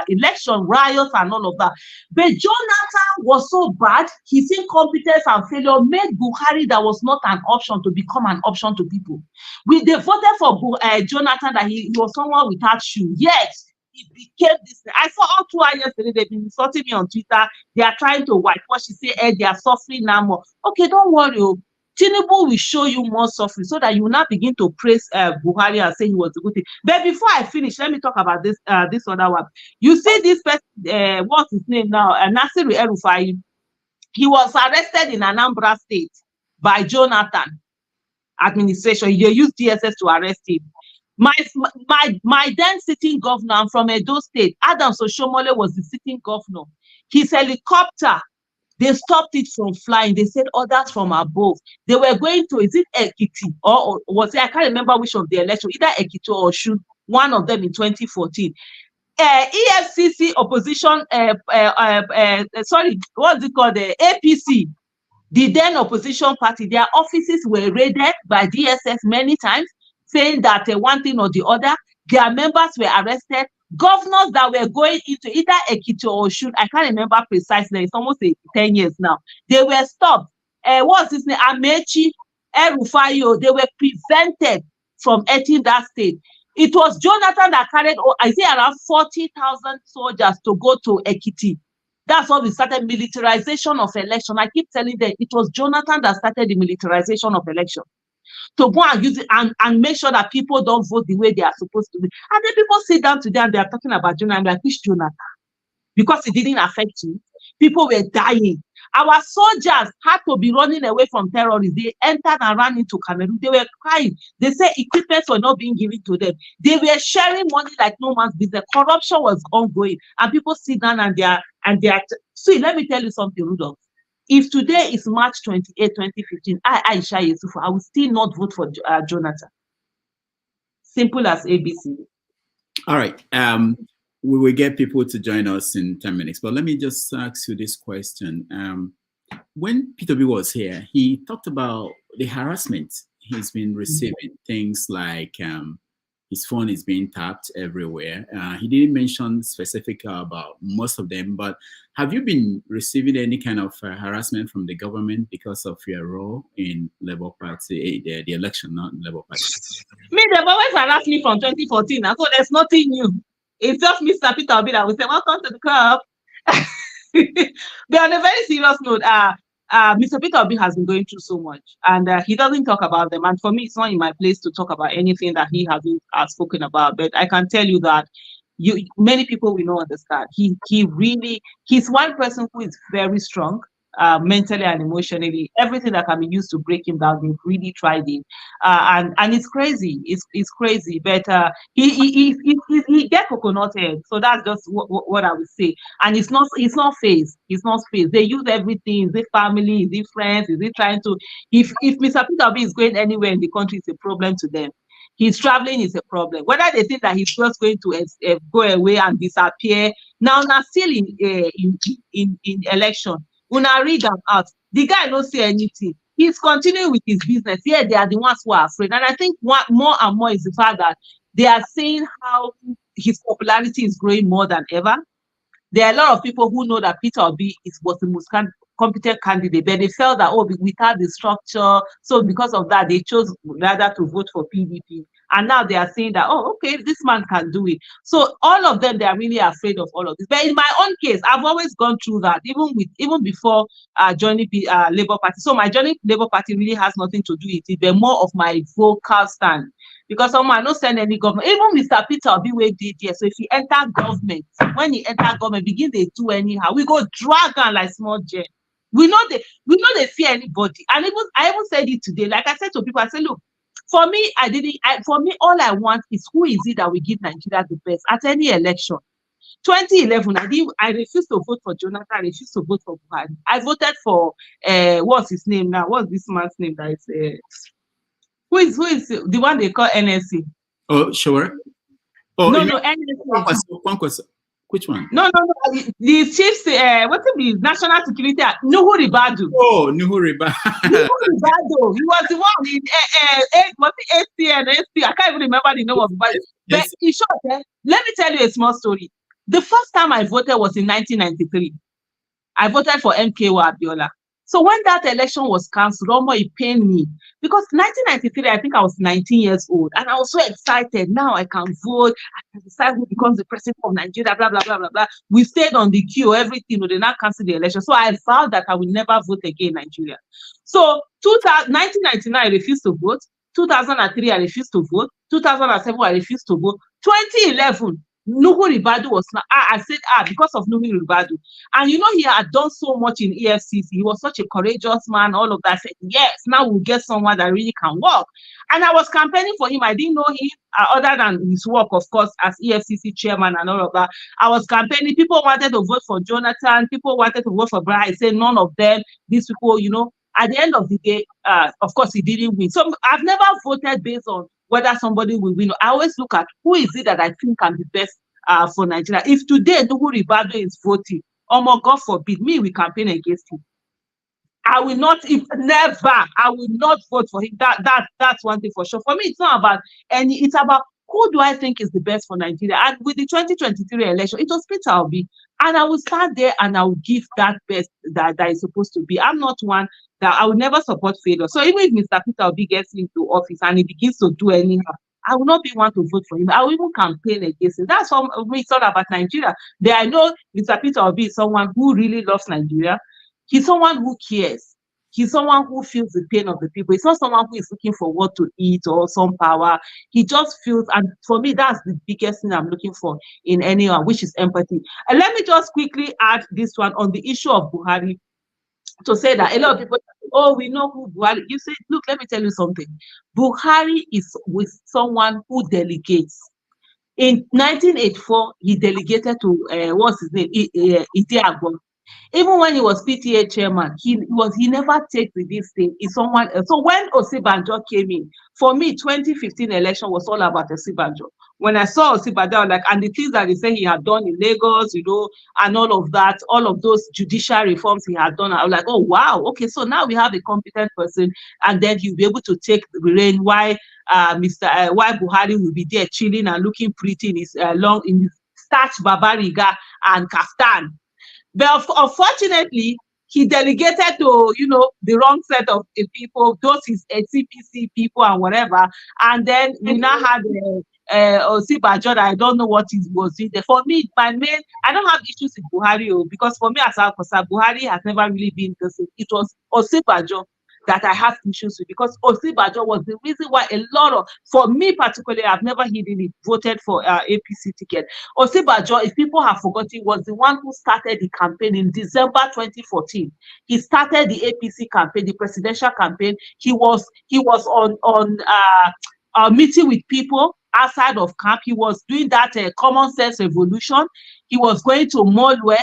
election, riots and all of that. But Jonathan was so bad, his incompetence and failure made Buhari that was not an option to become an option to people. They voted for Jonathan that he was someone without shoes. Yes, he became this. I saw all 2 hours yesterday. They've been insulting me on Twitter. They are trying to whitewash. They say, they are suffering now more. Okay, don't worry. Tinubu will show you more suffering so that you will not begin to praise Buhari and say he was a good thing. But before I finish, let me talk about this other one. You see this person, what's his name now? Nasir El-Rufai. He was arrested in Anambra State by Jonathan administration. They used DSS to arrest him. My then sitting governor, I'm from Edo State, Adams Oshomole was the sitting governor. His helicopter, They stopped it from flying. They said orders from above. They were going to, is it Ekiti or was it, I can't remember which of the election, either Ekiti or Osun, one of them in 2014. EFCC opposition, sorry, what's it called? The APC, the then opposition party, their offices were raided by DSS many times, saying that one thing or the other. Their members were arrested. Governors that were going into either Ekiti or Osun, I can't remember precisely, it's almost 10 years now, they were stopped. What's his name? Amechi, Erufayo, they were prevented from entering that state. It was Jonathan that carried, I say, around 40,000 soldiers to go to Ekiti. That's how we started militarization of election. I keep telling them it was Jonathan that started the militarization of election. To go and use it and make sure that people don't vote the way they are supposed to be. And then people sit down today and they are talking about Jonathan. I'm like, which Jonathan? Because it didn't affect you. People were dying. Our soldiers had to be running away from terrorists. They entered and ran into Cameroon. They were crying. They said equipment were not being given to them. They were sharing money like no man's business. Corruption was ongoing. And people sit down and they are. See, let me tell you something, Rudolph. If today is March 28, 2015, Aisha Yesufu, I will still not vote for Jonathan. Simple as ABC. All right. We will get people to join us in 10 minutes, but let me just ask you this question. When Peter B was here, he talked about the harassment he's been receiving, things like his phone is being tapped everywhere. He didn't mention specific about most of them, but have you been receiving any kind of harassment from the government because of your role in Labour Party, the election, not Labour Party? Me, they've always harassed me from 2014, so there's nothing new. It's just Mr. Peter Obi that will say, welcome to the club. But on a very serious note, Mr. Peter Obi has been going through so much, and he doesn't talk about them. And for me, it's not in my place to talk about anything that he hasn't spoken about. But I can tell you that many people will not understand. He's one person who is very strong, mentally and emotionally. Everything that can be used to break him down, they've really tried it, and it's crazy. It's crazy, but he get coconut head. So that's just what I would say. And it's not phased. It's not phased. They use everything. Is it family? Is it friends? Is it trying to? If Mr. Peter Obi is going anywhere in the country, it's a problem to them. He's traveling is a problem. Whether they think that he's just going to go away and disappear, now still in election. When I read them out, the guy don't say anything. He's continuing with his business. Yeah, they are the ones who are afraid. And I think more and more is the fact that they are seeing how his popularity is growing more than ever. There are a lot of people who know that Peter Obi was the most competent candidate, but they felt that, without the structure, so because of that, they chose rather to vote for PDP. And now they are saying that, okay, this man can do it. So all of them, they are really afraid of all of this. But in my own case, I've always gone through that, even before joining Labour Party. So my joining Labour Party really has nothing to do with it, but more of my vocal stand. Because I don't send any government. Even Mr. Peter Obi we did here. So if he enter government, when he enter government, begin they do anyhow. We go drag on like small jet. We know they fear anybody. And I even said it today. Like I said to people, I said, look, for me, all I want is who is it that will give Nigeria the best at any election. 2011, I refused to vote for Jonathan. I refused to vote for Buhari. I voted for what's his name now? What's this man's name? That is who is the one they call NSC? Oh, sure. Oh, no, NSC. One question. Which one? No. The chief's what's the national security? Nuhu Ribadu. Oh, Nuhu Ribadu. Nuhu Ribadu. He was the one in ACN, I can't even remember the name of it. But yes. In short, let me tell you a small story. The first time I voted was in 1993. I voted for MKO Abiola. So when that election was cancelled, it pained me. Because 1993, I think I was 19 years old. And I was so excited. Now I can vote. I can decide who becomes the president of Nigeria, blah, blah, blah, blah, blah. We stayed on the queue, everything. They now cancelled the election. So I vowed that I will never vote again in Nigeria. So 1999, I refused to vote. 2003, I refused to vote. 2007, I refused to vote. 2011, Nuhu Ribadu was not, I said, because of Nuhu Ribadu. And you know, he had done so much in EFCC. He was such a courageous man, all of that. I said, yes, now we'll get someone that really can work. And I was campaigning for him. I didn't know him other than his work, of course, as EFCC chairman and all of that. I was campaigning. People wanted to vote for Jonathan. People wanted to vote for Brian. I said, none of them. These people, you know, at the end of the day, of course, he didn't win. So I've never voted based on whether somebody will win. I always look at who is it that I think can be best for Nigeria. If today Nuhu Ribadu is voting, oh my God forbid, me we campaign against him. I will not, I will not vote for him. That's one thing for sure. For me, it's not about any, it's about who do I think is the best for Nigeria. And with the 2023 election, it was Peter Obi. And I will start there and I will give that best that is supposed to be. I'm not one that I will never support failure. So even if Mr. Peter Obi gets into office and he begins to do anyhow, I will not be one to vote for him. I will even campaign against him. That's what it's all about Nigeria. I know Mr. Peter Obi is someone who really loves Nigeria. He's someone who cares. He's someone who feels the pain of the people. He's not someone who is looking for what to eat or some power. He just feels, and for me, that's the biggest thing I'm looking for in anyone, which is empathy. And let me just quickly add this one on the issue of Buhari, to say that a lot of people, oh, we know who Buhari. You say, look, let me tell you something. Buhari is with someone who delegates. In 1984, he delegated to what's his name, Idiagbon. Even when he was PTA chairman, he never takes this thing. It's someone else. So when Osibanjo came in, for me, 2015 election was all about Osibanjo. When I saw Osibanjo, I was like, and the things that they say he had done in Lagos, you know, and all of that, all of those judicial reforms he had done, I was like, oh wow, okay, so now we have a competent person, and then he'll be able to take the reign. Why Buhari will be there chilling and looking pretty in his in his starch babariga and kaftan. But unfortunately, he delegated to, you know, the wrong set of people, those his CPC people and whatever. And then we now had Osibanjo. I don't know what he was doing there. For me, I don't have issues with Buhari, because for me, as Alkosa, Buhari has never really been the same. It was Osibanjo that I have issues with, because Osibanjo was the reason why a lot of, for me particularly, I've never hidden it, voted for APC ticket. Osibanjo, if people have forgotten, was the one who started the campaign in December 2014. He started the APC campaign, the presidential campaign. He was on a meeting with people outside of camp. He was doing that common sense revolution. He was going to Molwe.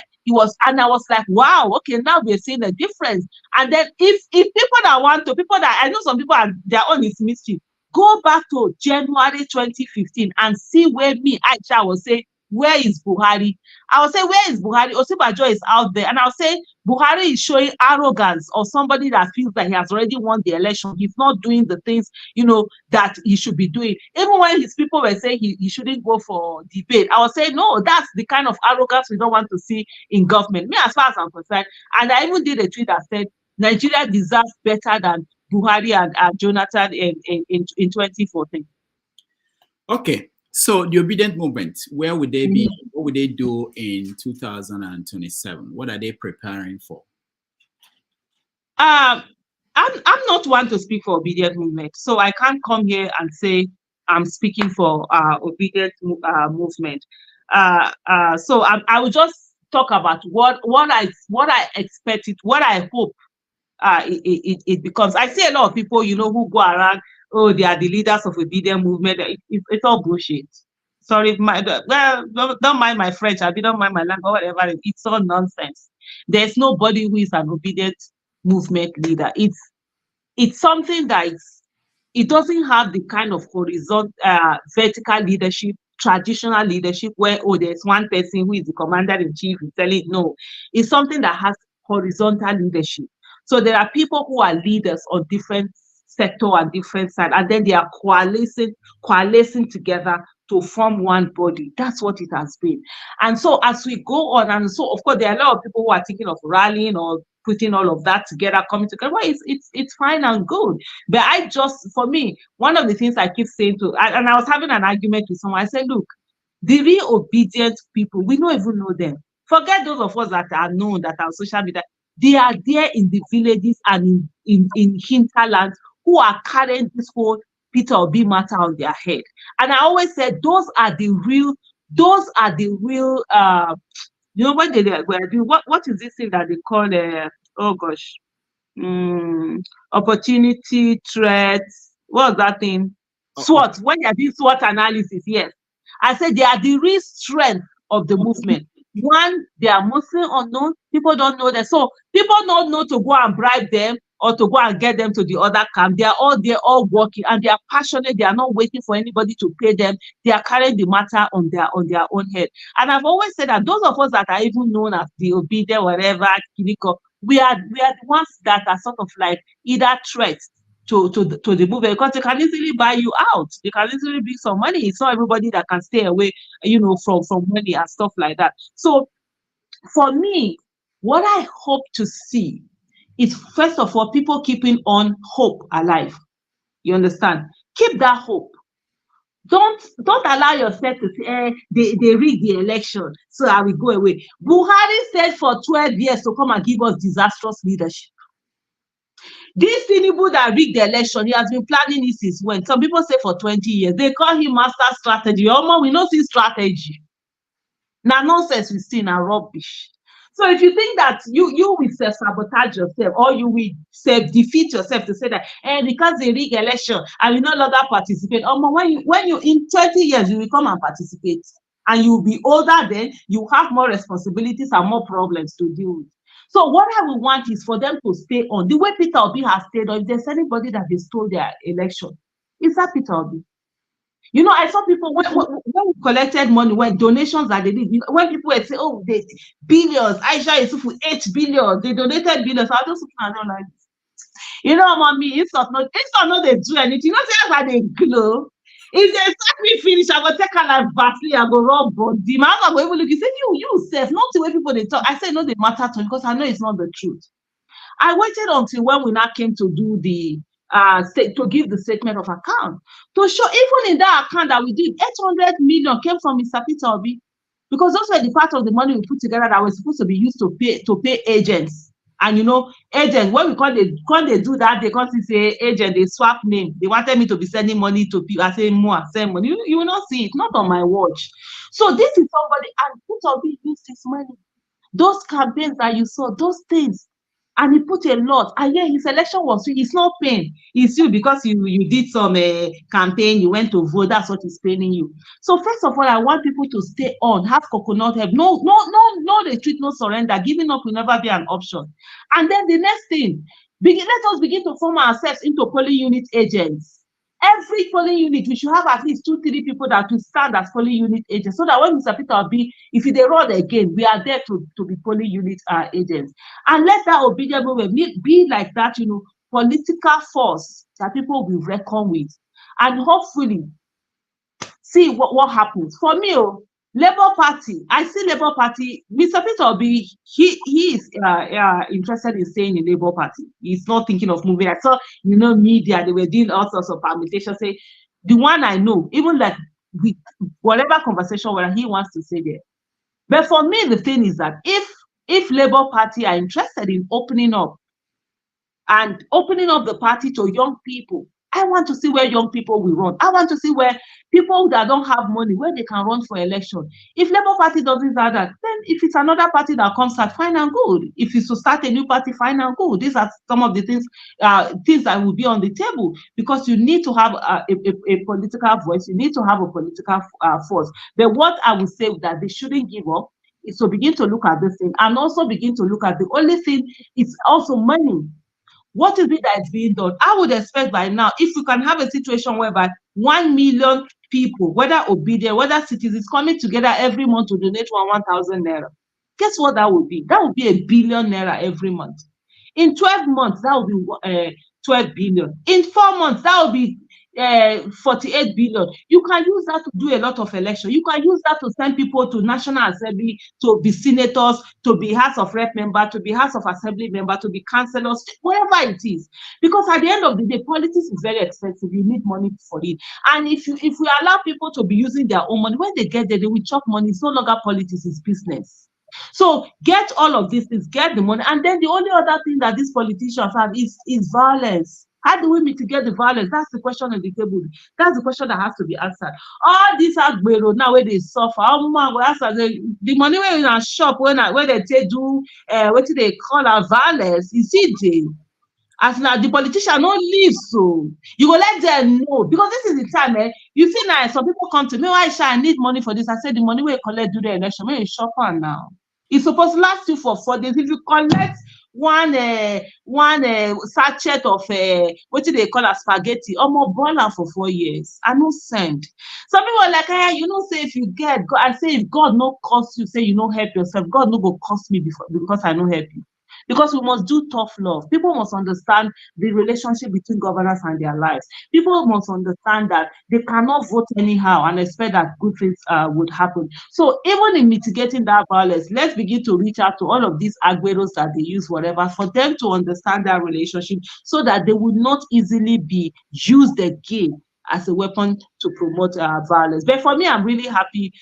And I was like, wow, okay, now we're seeing a difference. And then if people that I know some people are their own is mischief, go back to January 2015 and see where me, Aisha, will say, where is Buhari? I will say, where is Buhari? Osibanjo is out there. And I'll say, Buhari is showing arrogance of somebody that feels that he has already won the election. He's not doing the things, you know, that he should be doing. Even when his people were saying he shouldn't go for debate, I was saying, no, that's the kind of arrogance we don't want to see in government. Me, as far as I'm concerned, and I even did a tweet that said, Nigeria deserves better than Buhari and Jonathan in 2014. Okay. So the Obidient movement, where would they be? What would they do in 2027? What are they preparing for? I'm not one to speak for Obidient movement, so I can't come here and say I'm speaking for Obidient movement. So I will just talk about what I expected, what I hope it becomes. I see a lot of people, you know, who go around, oh, they are the leaders of Obidient movement. It's all bullshit. Sorry, don't mind my French. I don't mind my language, whatever. It's all nonsense. There's nobody who is an Obidient movement leader. It's something that it doesn't have the kind of horizontal, vertical leadership, traditional leadership where, oh, there's one person who is the commander-in-chief is telling. No, it's something that has horizontal leadership. So there are people who are leaders on different sector and different side, and then they are coalescing together to form one body. That's what it has been. And so as we go on, and so of course there are a lot of people who are thinking of rallying or putting all of that together, coming together. Well, it's fine and good. But for me, one of the things I keep saying and I was having an argument with someone. I said, look, the real Obidient people, we don't even know them. Forget those of us that are known, that are on social media. They are there in the villages and in hinterlands, who are carrying this whole Peter Obi matter on their head. And I always said, those are the real Those are the real, when they were doing, what is this thing that they call, oh gosh, opportunity, threats, what's that thing? SWOT, when you're doing SWOT analysis, yes. I said they are the real strength of the movement. One, they are mostly unknown. People don't know them. So people don't know to go and bribe them or to go and get them to the other camp. They are all there, all working, and they are passionate. They are not waiting for anybody to pay them. They are carrying the matter on their own head. And I've always said that those of us that are even known as the Obidients, whatever, Kiriko, we are the ones that are sort of like either threats to the movement, because they can easily buy you out. They can easily bring some money. It's not everybody that can stay away, from money and stuff like that. So for me, what I hope to see is, first of all, people keeping on hope alive. You understand? Keep that hope. Don't allow yourself to say, they rigged the election, so I will go away. Buhari said for 12 years to come and give us disastrous leadership. This Tinubu that rigged the election, he has been planning it since when? Some people say for 20 years. They call him master strategy. We don't see strategy. Now nonsense we see now rubbish. So if you think that you will self-sabotage yourself, or you will self-defeat yourself to say that, because they rig election, I will no longer participate. When you in 20 years, you will come and participate. And you will be older then, you have more responsibilities and more problems to deal with. So what I would want is for them to stay on. The way Peter Obi has stayed on, if there's anybody that they stole their election, is that Peter Obi. I saw people when we collected money, when donations that they did, when people would say, oh, they billions, Aisha Yesufu 8 billion, they donated billions. I just don't like this. Mommy, it's not they do anything. Say they glow. If they start me finish, I go take a like battery, I go rub body. I'm not going to look. You say you self, not the way people they talk. I say no, they matter to me because I know it's not the truth. I waited until when we now came to do the to give the statement of account to show even in that account that we did 800 million came from Mr. Peter Obi, because those were the part of the money we put together that was supposed to be used to pay agents. And agents, when they do that, they can't say agent, they swap name. They wanted me to be sending money to people. I say more, send money. You will not see it, not on my watch. So this is somebody, and Peter Obi used his money. Those campaigns that you saw, those things, and he put a lot. And yeah, his election was free. It's not paying. It's you because you did some campaign, you went to vote. That's what is paying you. So first of all, I want people to stay on, have coconut head. No retreat, no surrender. Giving up will never be an option. And then the next thing, let us begin to form ourselves into polling unit agents. Every polling unit, we should have at least 2-3 people that will stand as polling unit agents, so that when Mr. Peter Obi, if they run again, we are there to be polling unit agents. And let that Obedient movement be like that, political force that people will reckon with. And hopefully, see what happens. For me, Labour Party, I see Labour Party, Mr. Peter Obi, he is interested in staying in Labour Party. He's not thinking of moving. I saw, media, they were doing all sorts of permutations. Say, the one I know, even like with whatever conversation where he wants to say there. But for me, the thing is that if Labour Party are interested in opening up the party to young people, I want to see where young people will run. I want to see where people that don't have money, where they can run for election. If Labour Party doesn't have that, then if it's another party that comes out, fine and good. If it's to start a new party, fine and good. These are some of the things that will be on the table, because you need to have a political voice. You need to have a political force. But what I would say that they shouldn't give up is to begin to look at this thing, and also begin to look at the only thing is also money. What is it that is being done? I would expect by now, if we can have a situation whereby 1 million people, whether obedient, whether citizens, coming together every month to donate 1,000 naira, guess what that would be? That would be 1 billion naira every month. In 12 months, that would be 12 billion. In 4 months, that would be 48 billion. You can use that to do a lot of elections. You can use that to send people to National Assembly, to be senators, to be House of Rep member, to be House of Assembly member, to be councillors, whatever it is. Because at the end of the day, politics is very expensive. You need money for it. And if we allow people to be using their own money, when they get there, they will chop money. It's no longer politics, it's business. So get all of these things, get the money. And then the only other thing that these politicians have is violence. How do we mitigate the violence? That's the question on the table. That's the question that has to be answered. All these agbero now where they suffer, the money where in a shop when they take do what do they call a violence, you see the as now the politician don't leave, so you go let them know, because this is the time. You see now some people come to me, why I need money for this? I said the money we collect do the election, when you shop on now. It's supposed to last you for 4 days. If you collect one sachet of what do they call a spaghetti, or more boiler for 4 years, I no send. Some people are like, you know, say if you get God, I say if God no cost you, say you no help yourself, God no go cost me because I no help you. Because we must do tough love. People must understand the relationship between governors and their lives. People must understand that they cannot vote anyhow and expect that good things would happen. So even in mitigating that violence, let's begin to reach out to all of these agueros that they use, whatever, for them to understand that relationship so that they would not easily be used again as a weapon to promote violence. But for me, I'm really happy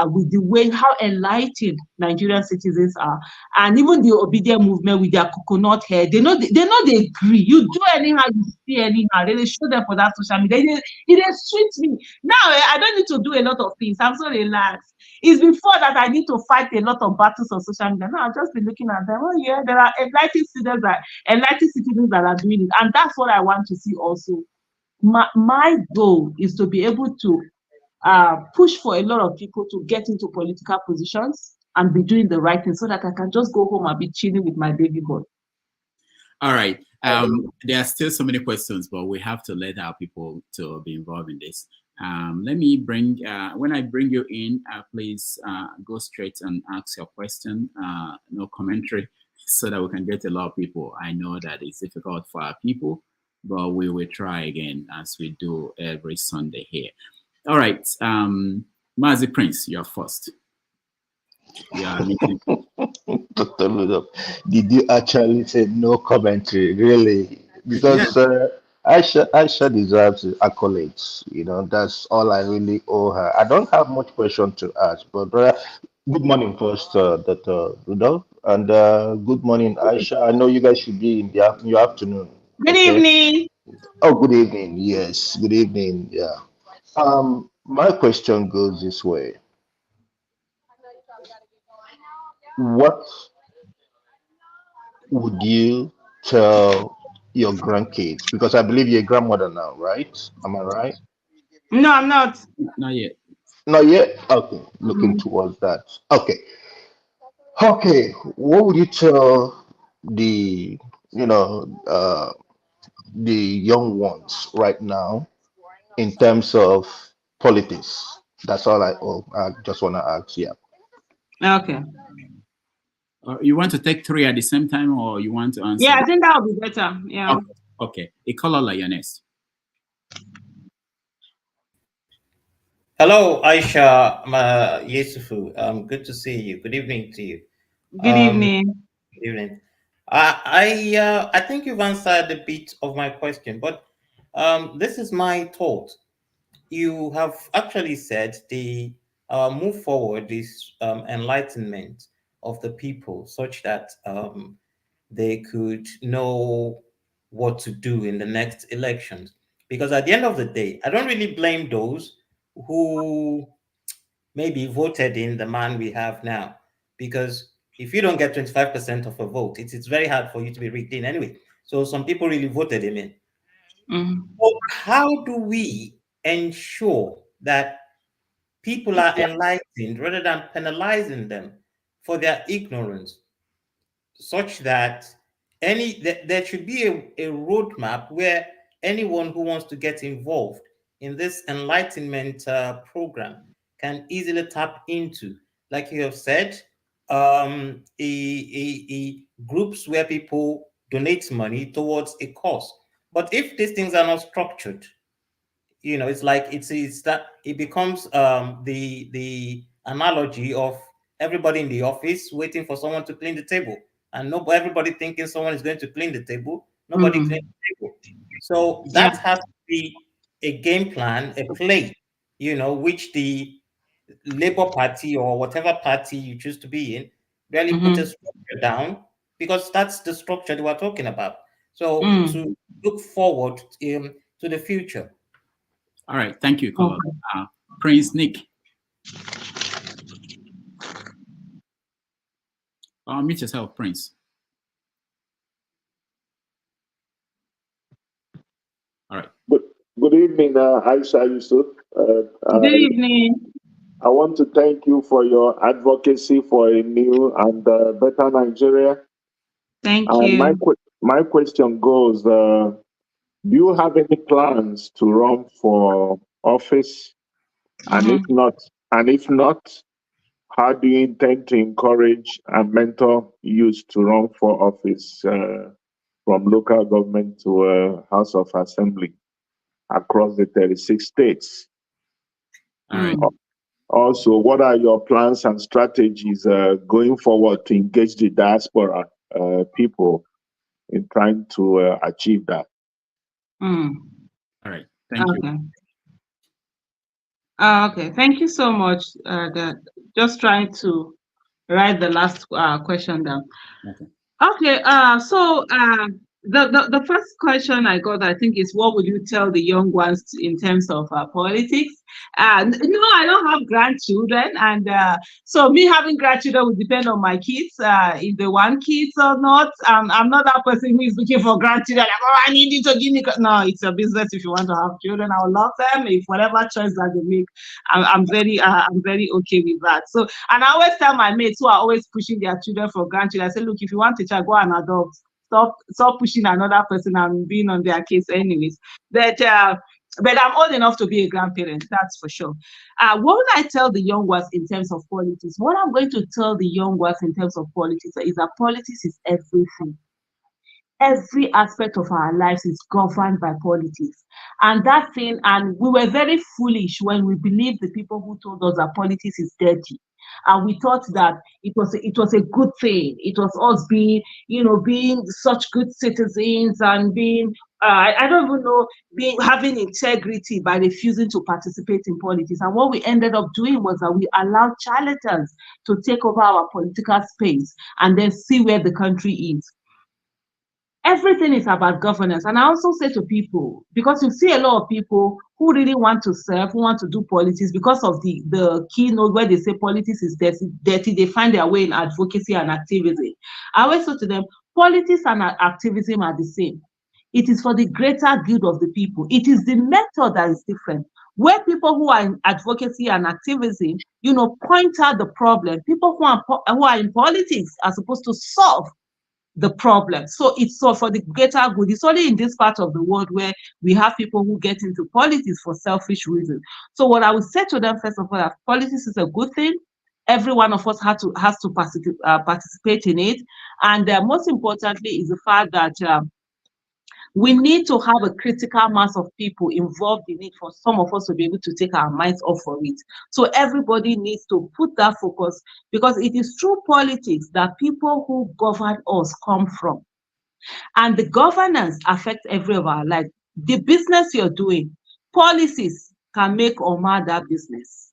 with the way how enlightened Nigerian citizens are, and even the Obidients movement with their coconut hair. They know they agree. You do anyhow, you see anyhow. They show them for that social media. It sweet me. Now I don't need to do a lot of things. I'm so relaxed. It's before that I need to fight a lot of battles on social media. Now I've just been looking at them. Oh yeah, there are enlightened citizens that are doing it, and that's what I want to see also. My goal is to be able to push for a lot of people to get into political positions and be doing the right thing so that I can just go home and be chilling with my baby boy. All right. There are still so many questions, but we have to let our people to be involved in this. Let me bring, when I bring you in, please go straight and ask your question, no commentary, so that we can get a lot of people. I know that it's difficult for our people, but we will try again as we do every Sunday here. All right. Mazi Prince, you're first. Yeah. Did you actually say no commentary? Really? Because Aisha deserves accolades. You know, that's all I really owe her. I don't have much question to ask, but brother, good morning first, Dr. Rudolph, and good morning, Aisha. I know you guys should be in your afternoon. Good evening. Oh, good evening. Yes, good evening. Yeah. My question goes this way. What would you tell your grandkids? Because I believe you're a grandmother now, right? Am I right? No, I'm not. Not yet. Not yet? Okay, looking towards that. Okay. Okay, what would you tell the, you know, the young ones right now in terms of politics? That's all I just want to ask. Yeah. Okay. You want to take three at the same time, or you want to answer? Yeah, I think that would be better. Yeah. Okay. Ikola Lioness. Hello, Aisha Yesufu. Good to see you. Good evening to you. Good evening. Good evening. I think you've answered a bit of my question, but this is my thought. You have actually said the move forward is enlightenment of the people, such that they could know what to do in the next elections. Because at the end of the day, I don't really blame those who maybe voted in the man we have now. Because if you don't get 25% of a vote, it's very hard for you to be rigged in anyway. So some people really voted him in. So how do we ensure that people are enlightened rather than penalizing them for their ignorance, such that there should be a roadmap where anyone who wants to get involved in this enlightenment program can easily tap into, like you have said, groups where people donate money towards a cause. But if these things are not structured, it's like it's that it becomes the analogy of everybody in the office waiting for someone to clean the table, and everybody thinking someone is going to clean the table, nobody cleans the table. So that has to be a game plan, a play, which the Labour Party or whatever party you choose to be in really put a structure down, because that's the structure that we're talking about. So to look forward to the future. All right, thank you, Colonel. Prince Nick. Meet yourself, Prince. All right. Good evening, Aisha Yesufu. Good evening. I want to thank you for your advocacy for a new and better Nigeria. Thank you. My question goes, do you have any plans to run for office? And if not, how do you intend to encourage and mentor youth to run for office from local government to House of Assembly across the 36 states? All right. Also, what are your plans and strategies going forward to engage the diaspora people in trying to achieve that? All right. Thank you. Okay. Thank you so much. Just trying to write the last question down. Okay. So the first question I got, I think, is what would you tell the young ones in terms of politics? And I don't have grandchildren, and so me having grandchildren would depend on my kids, if they want kids or not. I'm not that person who is looking for grandchildren. Like, oh, I need you to give me. No, it's your business. If you want to have children, I will love them. If whatever choice that they make, I'm very okay with that. So, and I always tell my mates who are always pushing their children for grandchildren, I say, look, if you want a child, go and adopt. Stop pushing another person and being on their case anyways. But I'm old enough to be a grandparent, that's for sure. What would I tell the young ones in terms of politics? What I'm going to tell the young ones in terms of politics is that politics is everything. Every aspect of our lives is governed by politics. And we were very foolish when we believed the people who told us that politics is dirty. And we thought that it was a good thing. It was us being such good citizens and being I don't even know, having integrity by refusing to participate in politics. And what we ended up doing was that we allowed charlatans to take over our political space and then see where the country is. Everything is about governance. And I also say to people, because you see a lot of people who really want to serve, who want to do politics, because of the keynote where they say politics is dirty, they find their way in advocacy and activism. I always say to them, politics and activism are the same. It is for the greater good of the people. It is the method that is different. Where people who are in advocacy and activism, point out the problem, people who are in politics are supposed to solve the problem. So it's for the greater good. It's only in this part of the world where we have people who get into politics for selfish reasons. So what I would say to them, first of all, that politics is a good thing. Every one of us has to participate in it. And most importantly is the fact that we need to have a critical mass of people involved in it for some of us to be able to take our minds off for it. So everybody needs to put that focus, because it is through politics that people who govern us come from. And the governance affects every of our life. The business you're doing, policies can make or mar that business.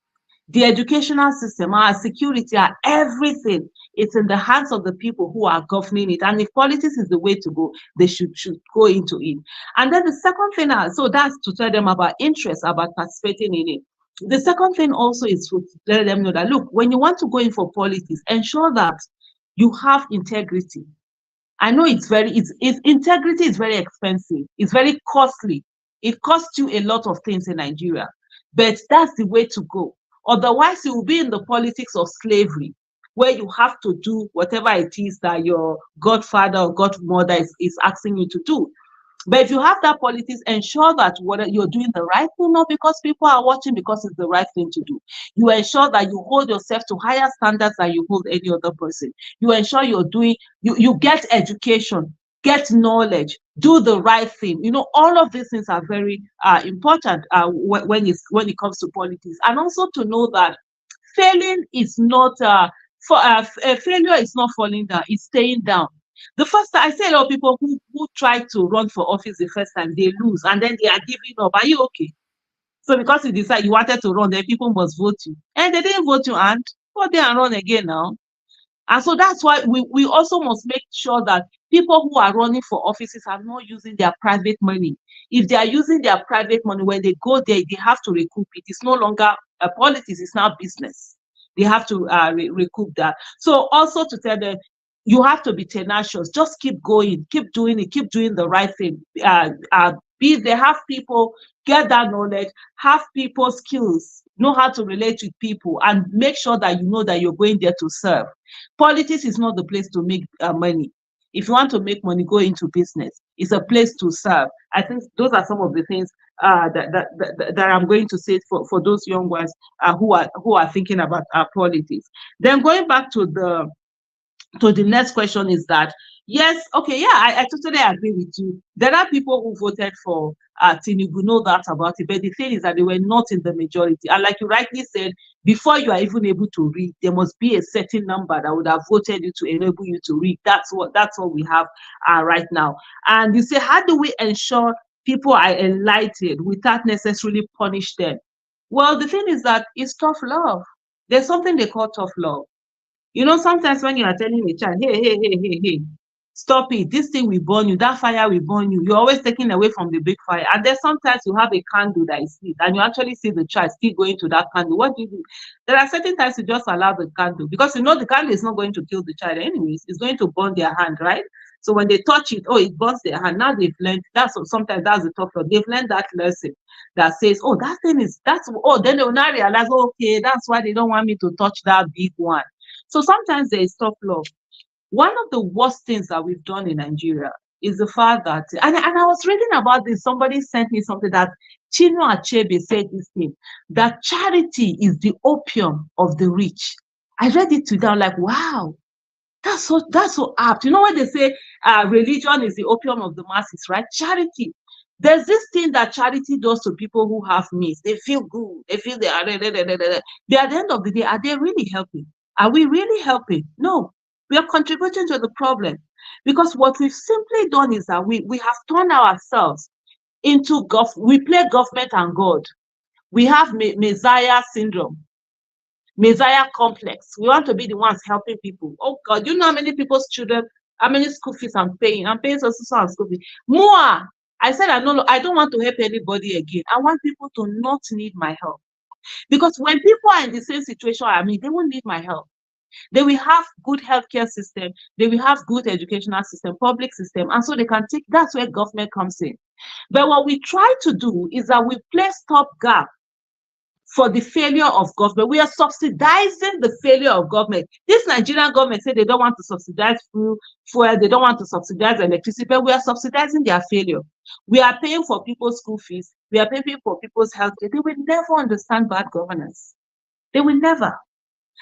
The educational system, our security, our everything, it's in the hands of the people who are governing it. And if politics is the way to go, they should go into it. And then the second thing, so that's to tell them about interest, about participating in it. The second thing also is to let them know that, look, when you want to go in for politics, ensure that you have integrity. I know integrity is very expensive. It's very costly. It costs you a lot of things in Nigeria, but that's the way to go. Otherwise, you will be in the politics of slavery, where you have to do whatever it is that your godfather or godmother is asking you to do. But if you have that politics, ensure that you're doing the right thing, not because people are watching, because it's the right thing to do. You ensure that you hold yourself to higher standards than you hold any other person. You ensure you get education, get knowledge, do the right thing. All of these things are very important when it comes to politics. And also to know that failing is not failure is not falling down, it's staying down. The first time, I say a lot of people who try to run for office the first time, they lose, and then they are giving up. Are you okay? So because you decide you wanted to run, then people must vote you. And they didn't vote you, and go there and run again now. And so that's why we also must make sure that people who are running for offices are not using their private money. If they are using their private money, when they go there, they have to recoup it. It's no longer politics, it's now business. They have to recoup that. So also to tell them, you have to be tenacious. Just keep going, keep doing it, keep doing the right thing. Be there, have people, get that knowledge, have people skills, know how to relate with people, and make sure that you know that you're going there to serve. Politics is not the place to make money. If you want to make money, go into business. It's a place to serve. I think those are some of the things that I'm going to say for those young ones who are thinking about politics. Then going back to the next question is that, yes, okay, yeah, I totally agree with you. There are people who voted for Tinubu, know that about it, but the thing is that they were not in the majority. And like you rightly said, before you are even able to read, there must be a certain number that would have voted you to enable you to read. That's what we have right now. And you say, how do we ensure people are enlightened without necessarily punish them? Well, the thing is that it's tough love. There's something they call tough love. You know, sometimes when you are telling a child, hey, stop it, this thing will burn you, that fire will burn you, you're always taking away from the big fire. And then sometimes you have a candle that is lit, and you actually see the child still going to that candle. What do you do? There are certain times you just allow the candle, because you know the candle is not going to kill the child anyways, it's going to burn their hand, right? So when they touch it, oh, it burns their hand. Now they've learned, sometimes that's the tough love. They've learned that lesson that says, oh, that thing is, then they will now realize, okay, that's why they don't want me to touch that big one. So sometimes there is tough love. One of the worst things that we've done in Nigeria is the fact that, and I was reading about this, somebody sent me something that Chinua Achebe said this thing, that charity is the opium of the rich. I read it today, I'm like, wow, that's so apt. You know when they say religion is the opium of the masses, right? Charity. There's this thing that charity does to people who have means. They feel good. They feel they are. But at the end of the day, are they really helping? Are we really helping? No, we are contributing to the problem, because what we've simply done is that we have turned ourselves into we play government and God. We have Messiah syndrome, Messiah complex. We want to be the ones helping people. Oh God, you know how many people's children, how many school fees I'm paying? I'm paying so school fees. More. I said I don't want to help anybody again. I want people to not need my help. Because when people are in the same situation, they won't need my help. They will have good healthcare system, they will have good educational system, public system, and so they can take, that's where government comes in. But what we try to do is that we play stopgap for the failure of government. We are subsidizing the failure of government. This Nigerian government say they don't want to subsidize fuel, they don't want to subsidize electricity, but we are subsidizing their failure. We are paying for people's school fees. We are paying for people's healthcare. They will never understand bad governance. They will never.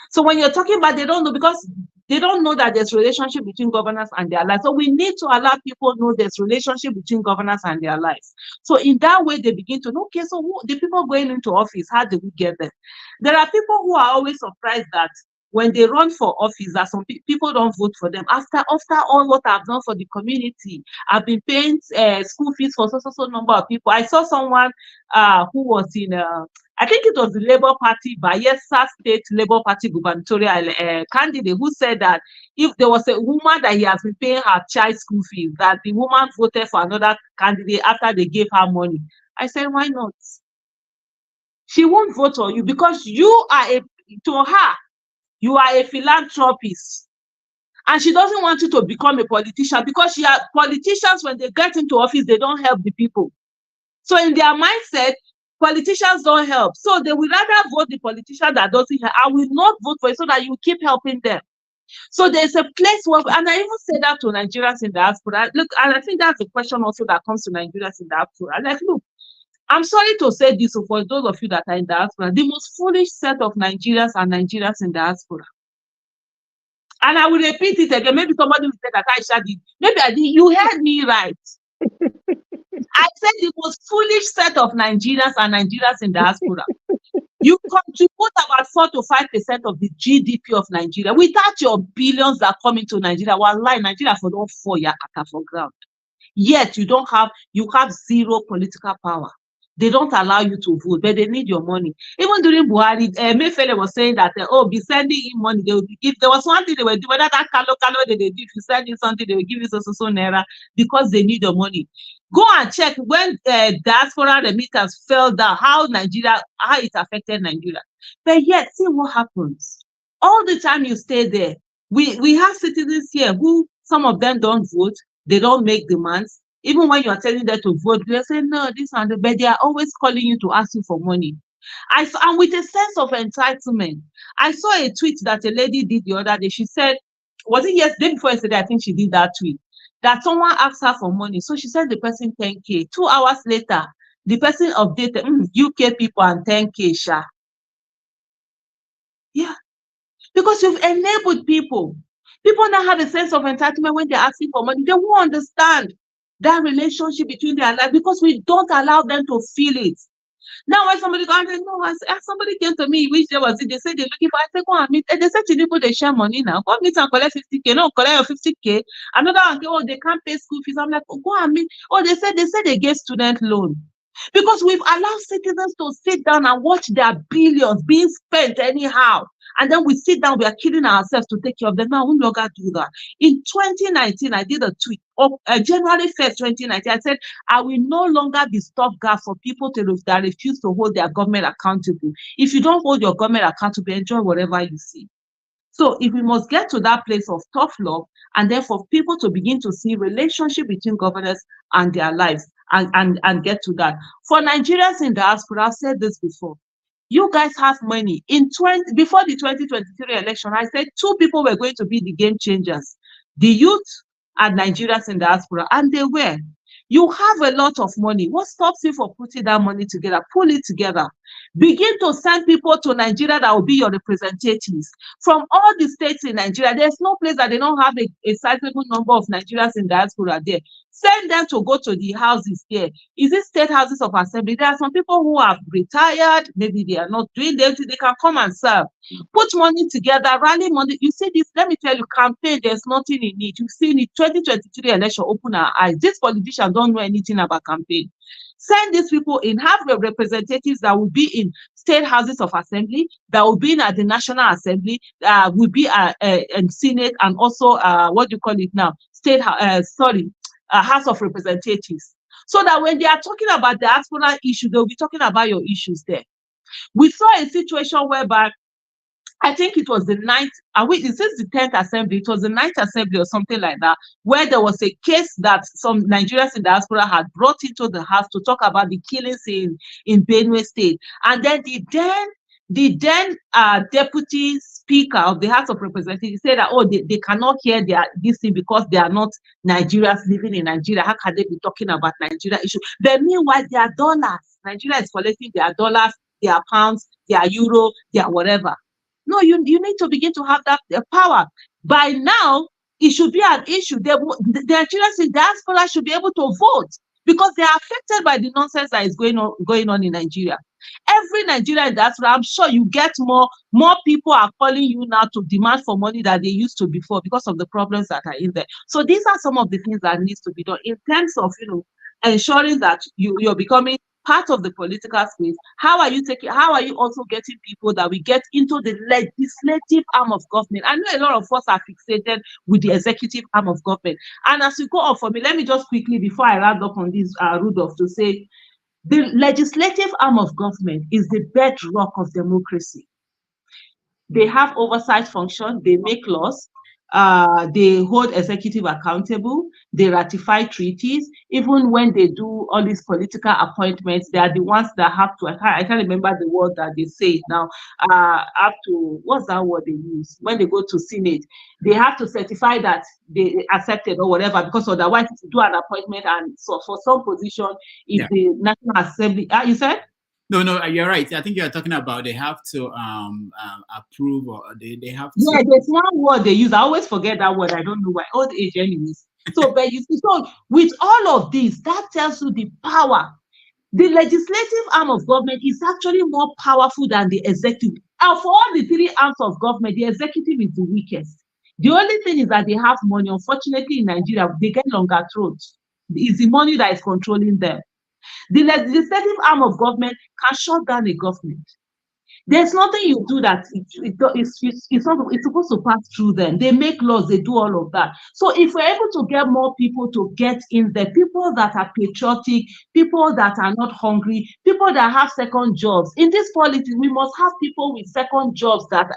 So when you're talking about, they don't know, because they don't know that there's relationship between governance and their life. So we need to allow people know there's relationship between governance and their lives. So in that way, they begin to know, okay, so the people going into office, how do we get them? There are people who are always surprised that when they run for office, that some people don't vote for them. After all what I've done for the community, I've been paying school fees for so number of people. I saw someone who was in I think it was the Labour Party, Bayelsa State Labour Party gubernatorial candidate, who said that if there was a woman that he has been paying her child school fees, that the woman voted for another candidate after they gave her money. I said, why not? She won't vote on you because you are to her, you are a philanthropist. And she doesn't want you to become a politician, because politicians, when they get into office, they don't help the people. So in their mindset, politicians don't help. So they will rather vote the politician that doesn't help. I will not vote for it, so that you keep helping them. So there's a place where, and I even say that to Nigerians in diaspora. Look, and I think that's the question also that comes to Nigerians in diaspora. Like, look, I'm sorry to say this, for those of you that are in diaspora, the most foolish set of Nigerians are Nigerians in diaspora. And I will repeat it again. Maybe somebody will say that Aisha did. Maybe I did. You heard me right. I said the most foolish set of Nigerians are Nigerians in diaspora. You contribute about 4 to 5% of the GDP of Nigeria. Without your billions that come into Nigeria, wallahi, Nigeria for don't fall yakaka for ground. Yet you have zero political power. They don't allow you to vote, but they need your money. Even during Buhari, Mayfele was saying that, be sending him money. They would give. There was one thing they were doing, whether that Kalo they did. If you send in something, they will give you so naira because they need your money. Go and check when diaspora remittance fell down, how it affected Nigeria. But yet, see what happens. All the time you stay there, we have citizens here who, some of them don't vote, they don't make demands. Even when you are telling them to vote, they say, no, this and that, but they are always calling you to ask you for money. And with a sense of entitlement. I saw a tweet that a lady did the other day. She said, was it yesterday before yesterday? I think she did that tweet, that someone asked her for money. So she sent the person 10K. 2 hours later, the person updated, UK people and 10K, sha. Yeah. Because you've enabled people. People now have a sense of entitlement when they're asking for money. They won't understand that relationship between their lives because we don't allow them to feel it. Now, when somebody goes, somebody came to me, which day was it? They said they're looking for, I said, go and meet. And they said to people, they share money now. Go meet and collect 50K. No, collect your 50K. Another one, they can't pay school fees. I'm like, go and meet. Oh, they said they gave student loan. Because we've allowed citizens to sit down and watch their billions being spent anyhow. And then we sit down, we are killing ourselves to take care of them. Now, we no longer do that. In 2019, I did a tweet. January 1st, 2019, I said, I will no longer be stopgap for people that refuse to hold their government accountable. If you don't hold your government accountable, enjoy whatever you see. So if we must get to that place of tough love, and then for people to begin to see relationship between governors and their lives, and get to that. For Nigerians in diaspora, I've said this before. You guys have money. Before the 2023 election, I said 2 people were going to be the game changers: the youth and Nigerians in diaspora, and they were. You have a lot of money. What stops you from putting that money together? Pull it together. Begin to send people to Nigeria that will be your representatives. From all the states in Nigeria, there's no place that they don't have a sizable number of Nigerians in diaspora there. Send them to go to the houses there. Is it state houses of assembly? There are some people who have retired. Maybe they are not doing them. They can come and serve. Put money together, rally money. You see this, let me tell you, campaign, there's nothing in it. You've seen the 2023 election open our eyes. These politicians don't know anything about campaign. Send these people in, have your representatives that will be in state houses of assembly, that will be in at the National Assembly, will be in Senate, and also, what do you call it now? House of Representatives. So that when they are talking about the diaspora issue, they'll be talking about your issues there. We saw a situation whereby, I think it was the 9th, is this the 10th assembly? It was the 9th assembly or something like that, where there was a case that some Nigerians in diaspora had brought into the house to talk about the killings in Benue State. And then the then deputy speaker of the House of Representatives said that, they cannot hear this thing because they are not Nigerians living in Nigeria. How can they be talking about Nigeria issue? But meanwhile, their dollars, Nigeria is collecting their dollars, their pounds, their euro, their whatever. No, you need to begin to have that power. By now, it should be an issue. The Nigerians in diaspora should be able to vote because they are affected by the nonsense that is going on in Nigeria. Every Nigerian in diaspora, I'm sure you get more people are calling you now to demand for money than they used to before because of the problems that are in there. So these are some of the things that needs to be done in terms of, ensuring that you're becoming part of the political space. How are you also getting people that we get into the legislative arm of government? I know a lot of us are fixated with the executive arm of government. And as we go on, for me, let me just quickly, before I round up on this, Rudolph, to say the legislative arm of government is the bedrock of democracy. They have oversight function, they make laws, they hold executive accountable, they ratify treaties. Even when they do all these political appointments, they are the ones that have to, I can't remember the word that they say now, have to, what's that word they use? When they go to Senate, they have to certify that they accepted or whatever, because otherwise to do an appointment, and so for some position, if the National Assembly, you said? No, you're right. I think you're talking about they have to approve, or they have to. Yeah, there's one word they use. I always forget that word. I don't know why. Old age anyways. So, but you see, so with all of this, that tells you the power. The legislative arm of government is actually more powerful than the executive. And for all the 3 arms of government, the executive is the weakest. The only thing is that they have money. Unfortunately, in Nigeria, they get longer throats. It's the money that is controlling them. The legislative arm of government can shut down a government. There's nothing you do that it's supposed to pass through them. They make laws, they do all of that. So if we're able to get more people to get in there, people that are patriotic, people that are not hungry, people that have second jobs. In this politics, we must have people with second jobs that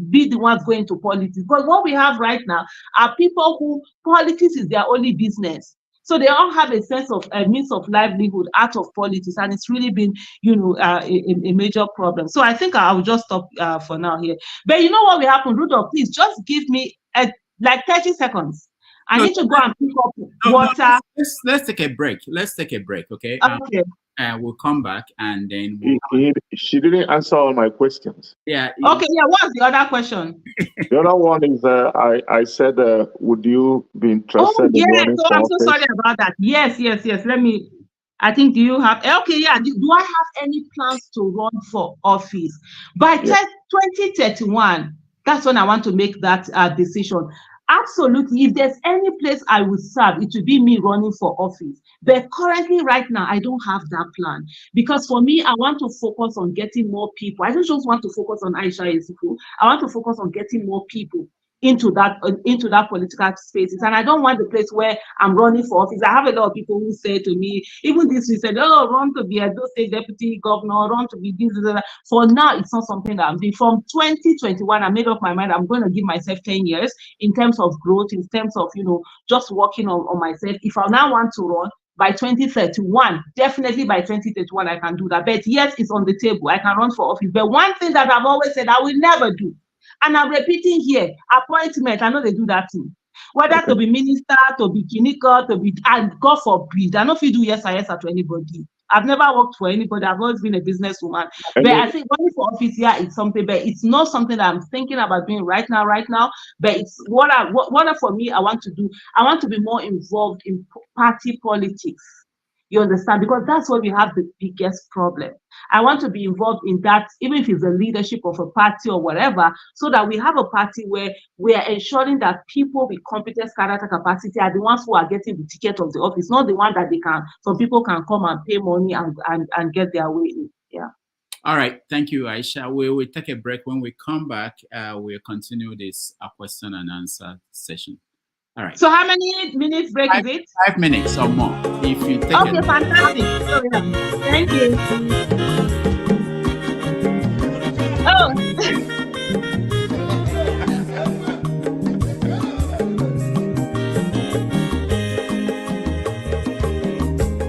be the ones going to politics. Because what we have right now are people who politics is their only business. So they all have a sense of a means of livelihood out of politics, and it's really been, a major problem. So I think I will just stop for now here. But you know what will happen, Rudolph? Please just give me like 30 seconds. I need to go and pick up water. Let's take a break. Let's take a break, okay? Okay. We'll come back and then she didn't answer all my questions. Yeah. Okay. Yeah. What's the other question? The other one is I said, would you be interested in running for I'm office? so sorry about that. Yes. Let me. I think, do you have? Okay. Yeah. Do I have any plans to run for office by 2031? That's when I want to make that decision. Absolutely. If there's any place I would serve, it would be me running for office. But currently, right now, I don't have that plan. Because for me, I want to focus on getting more people. I don't just want to focus on Aisha Yesufu. I want to focus on getting more people into that political spaces. And I don't want the place where I'm running for office. I have a lot of people who say to me, even this, we said, oh, run to be a state deputy governor, run to be this, that. For now, it's not something that I'm doing. From 2021, I made up my mind, I'm going to give myself 10 years in terms of growth, in terms of, just working on myself. If I now want to run, by 2031, definitely by 2031, I can do that. But yes, it's on the table. I can run for office. But one thing that I've always said I will never do, and I'm repeating here, appointment, I know they do that too. Whether to be minister, to be clinical, and God forbid, I know if you do yes to anybody. I've never worked for anybody. I've always been a businesswoman. But I think running for office, it's something, but it's not something that I'm thinking about doing right now. But it's what for me, I want to do. I want to be more involved in party politics. You understand? Because that's where we have the biggest problem. I want to be involved in that, even if it's the leadership of a party or whatever, so that we have a party where we are ensuring that people with competence, character, capacity are the ones who are getting the ticket of the office, not the one that some people can come and pay money and get their way in. Yeah. All right. Thank you, Aisha. We will take a break. When we come back, we'll continue this question and answer session. All right. So how many minutes break is it? 5 minutes or more. If you take okay, fantastic. Thank you. Oh.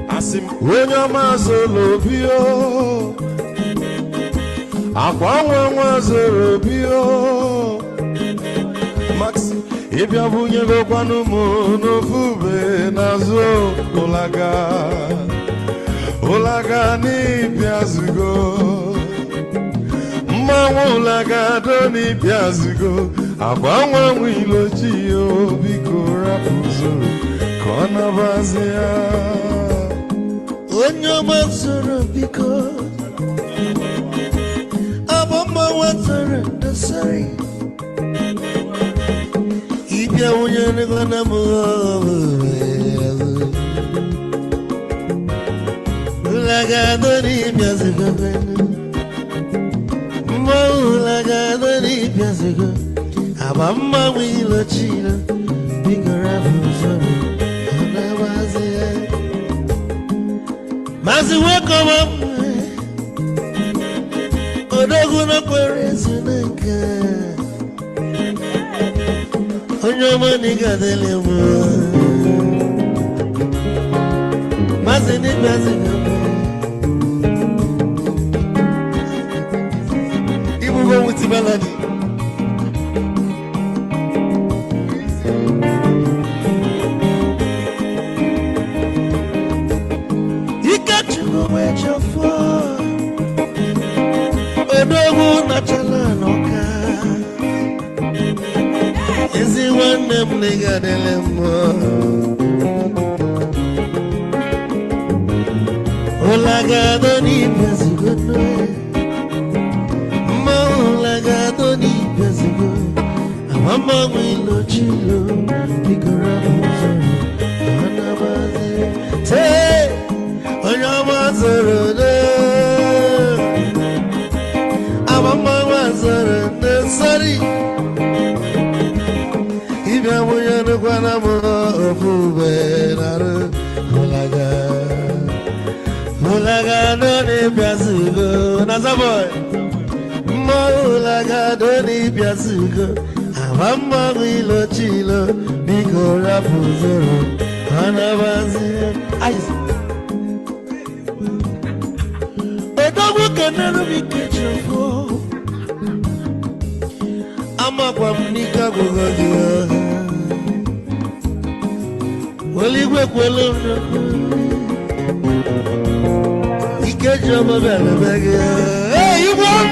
Asim wenye mazolo bio, akwa mazolo bio, Max. Ibia bunye go kwanu mo no fube nazo olaga ni biazugo mma olaga do ni biazugo akwa nwa wilo chi o biko rapuzo kona bazia onyo mazoro biko abamba watsara dasari Ibia unyane gana mo Ulaga ni biazigo Mo ulaga ni biazigo Abamba wilo chila Bigora fuzoro Ona wazi Mazi weko mamu Odogu no kwere sunaka Onyo maniga dele mo Mazini Ibu go with melody You got to know where you're for Odogu na chala noka Is it one them nigga delemo? Olaga doni biazigo no. Mo olaga doni biazigo. Amama wilo chilo. Bigora muzo. Anabaze. Say, Hey, if I were the one I'm a fool, Mulaga doni piasugo, nasa boy. Mulaga doni piasugo, amamba wilo chilo, biko rapuzoro, anabazi. Odogu kenero bikechofo, ama kwa mnika kugogia. Waligwe kwelo. Get your mobile back. Hey, you want?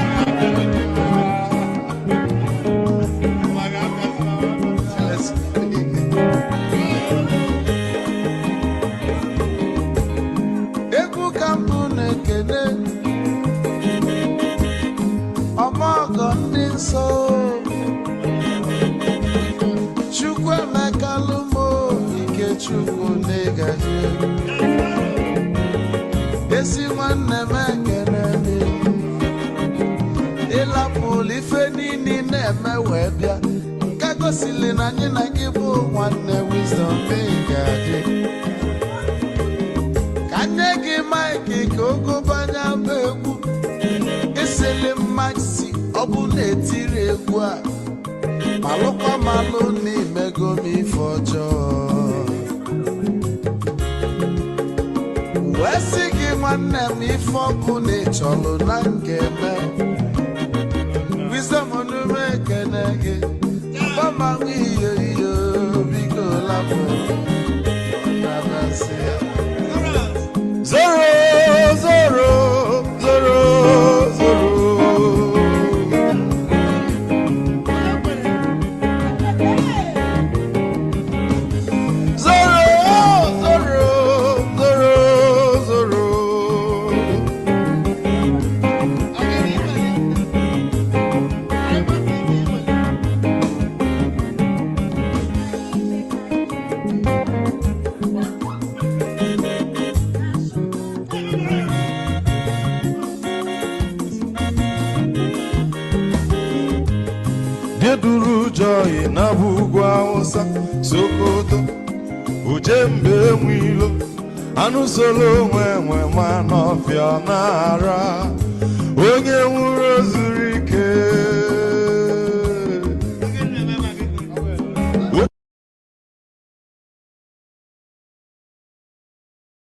Eku kampune kene, omogo ninso. Chukwe mekalumo, ike chukwu negaje. Esi nwanne m ekene ịla polife niile na-eme wee bịa nke gosili na anyị na gị bụ nwanne wisdom ga-adị ka nye gị maịkị ka ogobanya bụ egwu esili mmaksi ọ bụ na-etiri egwu a malụkwa malụ n'imego m ife ọjọọ wee sị gị nwanne m ife ọkụ na-echọlụ na nkeme wisdom onume ekene gị gbamanwụ iyo iyo biko lapụ nabasị ya zoro zoro zoro zoro Deduru joy na bugwa osa Sokoto Ujembe mwilo Anu solo mwe manofia nara Onye nwuro zurike.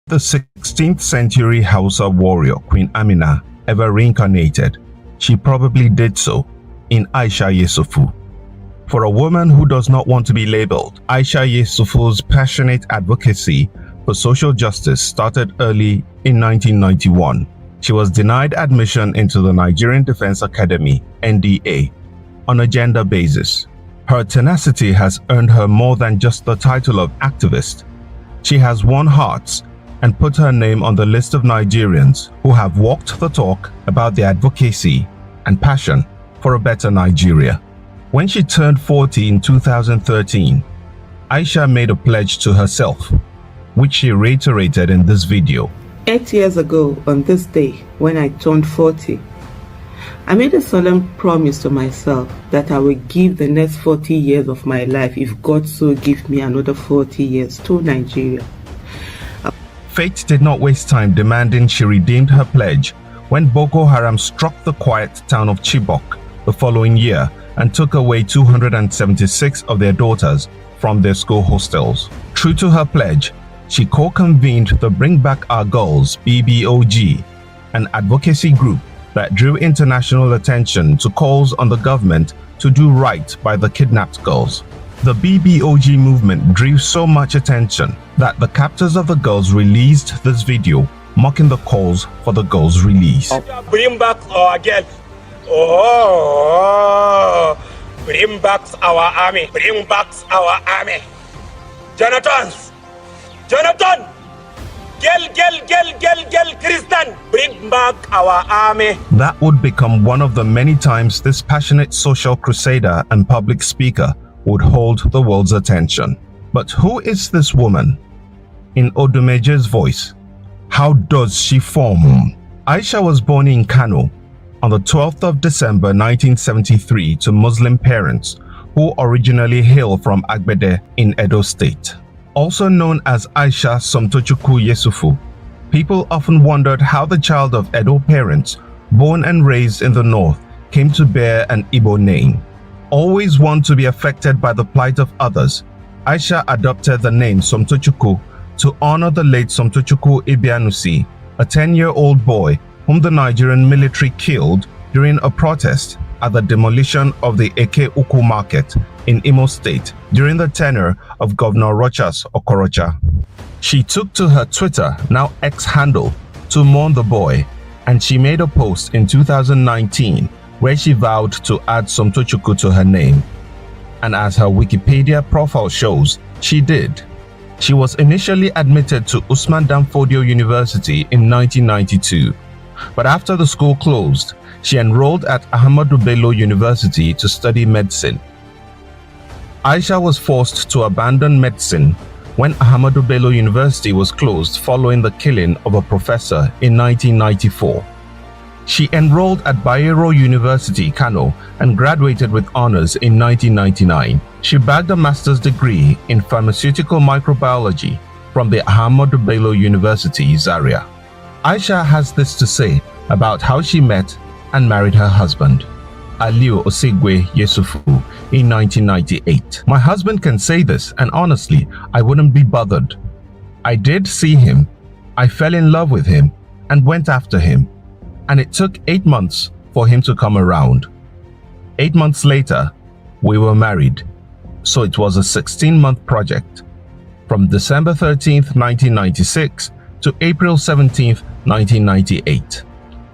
The 16th century Hausa warrior Queen Amina ever reincarnated, she probably did so in Aisha Yesufu. For a woman who does not want to be labeled, Aisha Yesufu's passionate advocacy for social justice started early in 1991. She was denied admission into the Nigerian Defense Academy, NDA, on a gender basis. Her tenacity has earned her more than just the title of activist. She has won hearts and put her name on the list of Nigerians who have walked the talk about the advocacy and passion for a better Nigeria. When she turned 40 in 2013, Aisha made a pledge to herself, which she reiterated in this video. 8 years ago on this day, when I turned 40, I made a solemn promise to myself that I will give the next 40 years of my life, if God so give me another 40 years, to Nigeria. Fate did not waste time demanding she redeemed her pledge when Boko Haram struck the quiet town of Chibok the following year and took away 276 of their daughters from their school hostels. True to her pledge, she co-convened the Bring Back Our Girls BBOG, an advocacy group that drew international attention to calls on the government to do right by the kidnapped girls. The BBOG movement drew so much attention that the captors of the girls released this video mocking the calls for the girls' release. Bring back our girls. Oh, bring back our army. Bring back our army. Jonathan, girl, Christian, bring back our army. That would become one of the many times this passionate social crusader and public speaker would hold the world's attention. But who is this woman? In Odumeje's voice, how does she form? Aisha was born in Kano on the 12th of December 1973 to Muslim parents who originally hail from Agbede in Edo State. Also known as Aisha Yesufu, people often wondered how the child of Edo parents, born and raised in the north, came to bear an Igbo name. Always one to be affected by the plight of others, Aisha adopted the name Somtochukwu to honor the late Somtochukwu Ibianusi, a 10-year-old boy whom the Nigerian military killed during a protest at the demolition of the Eke Uku market in Imo State during the tenure of Governor Rochas Okorocha. She took to her Twitter, now X handle, to mourn the boy, and she made a post in 2019 where she vowed to add Somtochukwu to her name. And as her Wikipedia profile shows, she did. She was initially admitted to Usman Danfodio University in 1992. But after the school closed, she enrolled at Ahmadu Bello University to study medicine. Aisha was forced to abandon medicine when Ahmadu Bello University was closed following the killing of a professor in 1994. She enrolled at Bayero University, Kano, and graduated with honors in 1999. She bagged a master's degree in pharmaceutical microbiology from the Ahmadu Bello University, Zaria. Aisha has this to say about how she met and married her husband, Aliu Osigwe Yesufu, in 1998. My husband can say this, and honestly, I wouldn't be bothered. I did see him, I fell in love with him, and went after him. And it took 8 months for him to come around. 8 months later, we were married. So it was a 16-month project. From December 13th, 1996 to April 17th, 1998.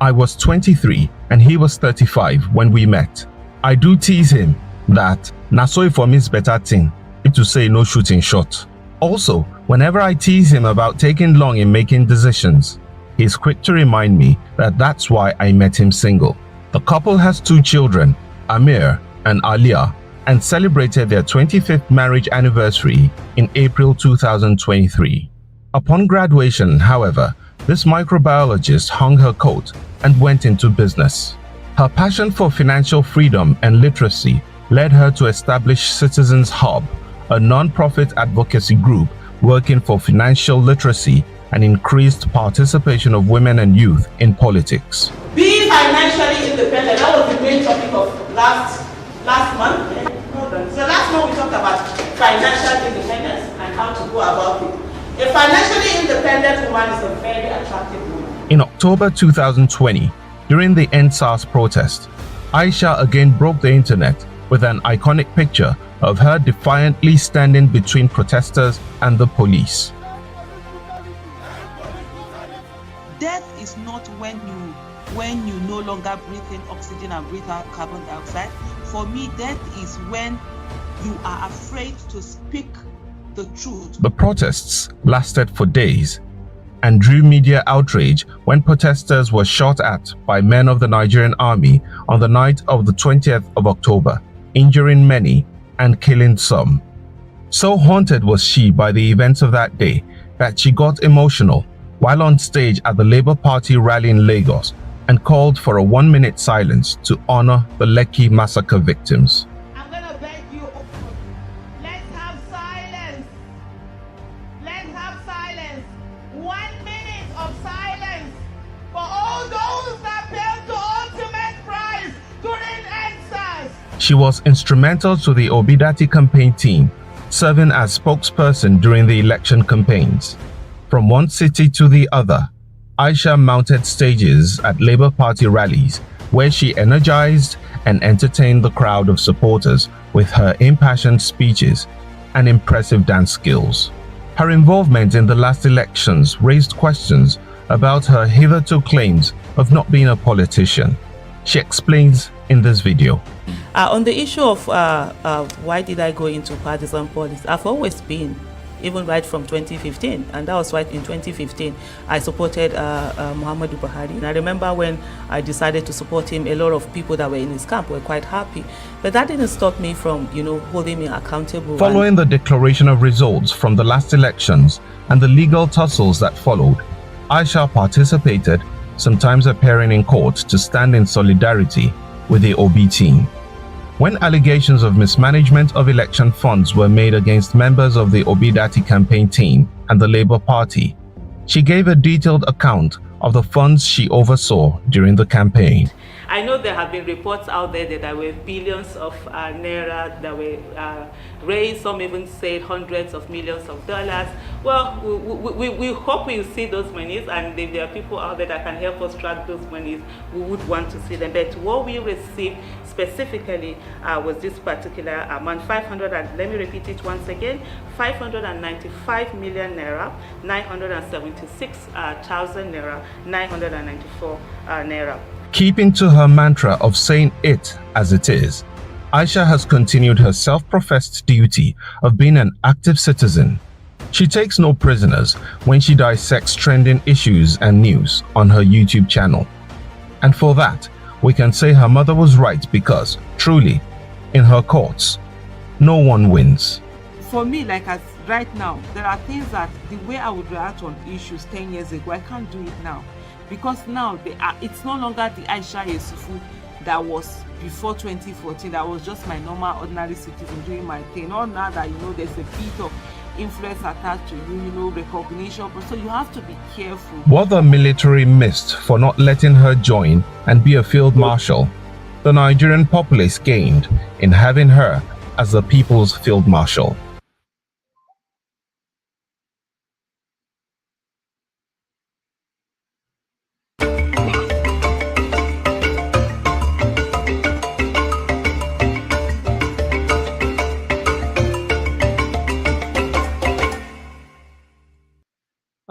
I was 23 and he was 35 when we met. I do tease him that "Naso for me is better thing," if to say no shooting shot. Also, whenever I tease him about taking long in making decisions, he's quick to remind me that that's why I met him single. The couple has 2 children, Amir and Alia, and celebrated their 25th marriage anniversary in April 2023. Upon graduation, however, this microbiologist hung her coat and went into business. Her passion for financial freedom and literacy led her to establish Citizens Hub, a non-profit advocacy group working for financial literacy and increased participation of women and youth in politics. Being financially independent, that was the main topic of last month. So last month we talked about financial independence and how to go about it. A financially independent woman is a very attractive woman. In October 2020, during the EndSARS protest, Aisha again broke the internet with an iconic picture of her defiantly standing between protesters and the police. Death is not when you no longer breathe in oxygen and breathe out carbon dioxide. For me, death is when you are afraid to speak the truth. The protests lasted for days and drew media outrage when protesters were shot at by men of the Nigerian army on the night of the 20th of October, injuring many and killing some. So haunted was she by the events of that day that she got emotional while on stage at the Labour Party rally in Lagos and called for a 1-minute silence to honor the Lekki massacre victims. I'm going to beg you, let's have silence. Let's have silence. 1 minute of silence for all those that paid the ultimate price during EndSARS. She was instrumental to the Obidients campaign team, serving as spokesperson during the election campaigns. From one city to the other, Aisha mounted stages at Labour Party rallies where she energized and entertained the crowd of supporters with her impassioned speeches and impressive dance skills. Her involvement in the last elections raised questions about her hitherto claims of not being a politician. She explains in this video. On the issue of why did I go into partisan politics, I've always been, even right from 2015, and that was right in 2015 I supported Muhammadu Buhari. And I remember when I decided to support him, a lot of people that were in his camp were quite happy, but that didn't stop me from holding me accountable. Following the declaration of results from the last elections and the legal tussles that followed, Aisha participated sometimes appearing in court to stand in solidarity with the Obi team. When allegations of mismanagement of election funds were made against members of the Obidati campaign team and the Labour Party, she gave a detailed account of the funds she oversaw during the campaign. I know there have been reports out there that there were billions of naira that were raised. Some even said hundreds of millions of dollars. Well, we hope we'll see those monies, and if there are people out there that can help us track those monies, we would want to see them. But what we received specifically was this particular amount, 500, and let me repeat it once again, 595 million naira, 976,000 naira, 994 naira. Keeping to her mantra of saying it as it is, Aisha has continued her self-professed duty of being an active citizen. She takes no prisoners when she dissects trending issues and news on her YouTube channel. And for that, we can say her mother was right because, truly, in her courts, no one wins. For me, like as right now, there are things that the way I would react on issues 10 years ago, I can't do it now. Because now it's no longer the Aisha Yesufu that was before 2014. That was just my normal, ordinary citizen doing my thing. All now that, there's a bit of influence attached to you, recognition. So you have to be careful. What the military missed for not letting her join and be a field marshal, the Nigerian populace gained in having her as the people's field marshal.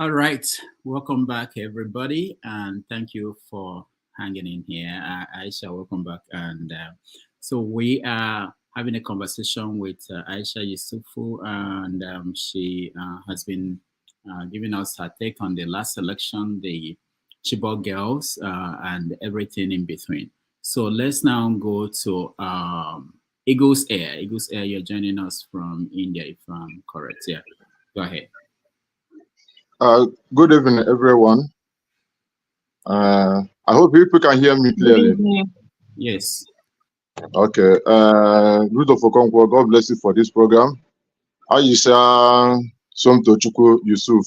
All right, welcome back, everybody, and thank you for hanging in here. Aisha, welcome back. And so we are having a conversation with Aisha Yesufu, and she has been giving us her take on the last election, the Chibok girls, and everything in between. So let's now go to Eagles Air. Eagles Air, you're joining us from India, if I'm correct. Yeah, go ahead. Good evening, everyone. I hope people can hear me clearly. Yes. Okay. Rudo Fokonkwo, God bless you for this program. Aisha Somtochukwu Yusuf,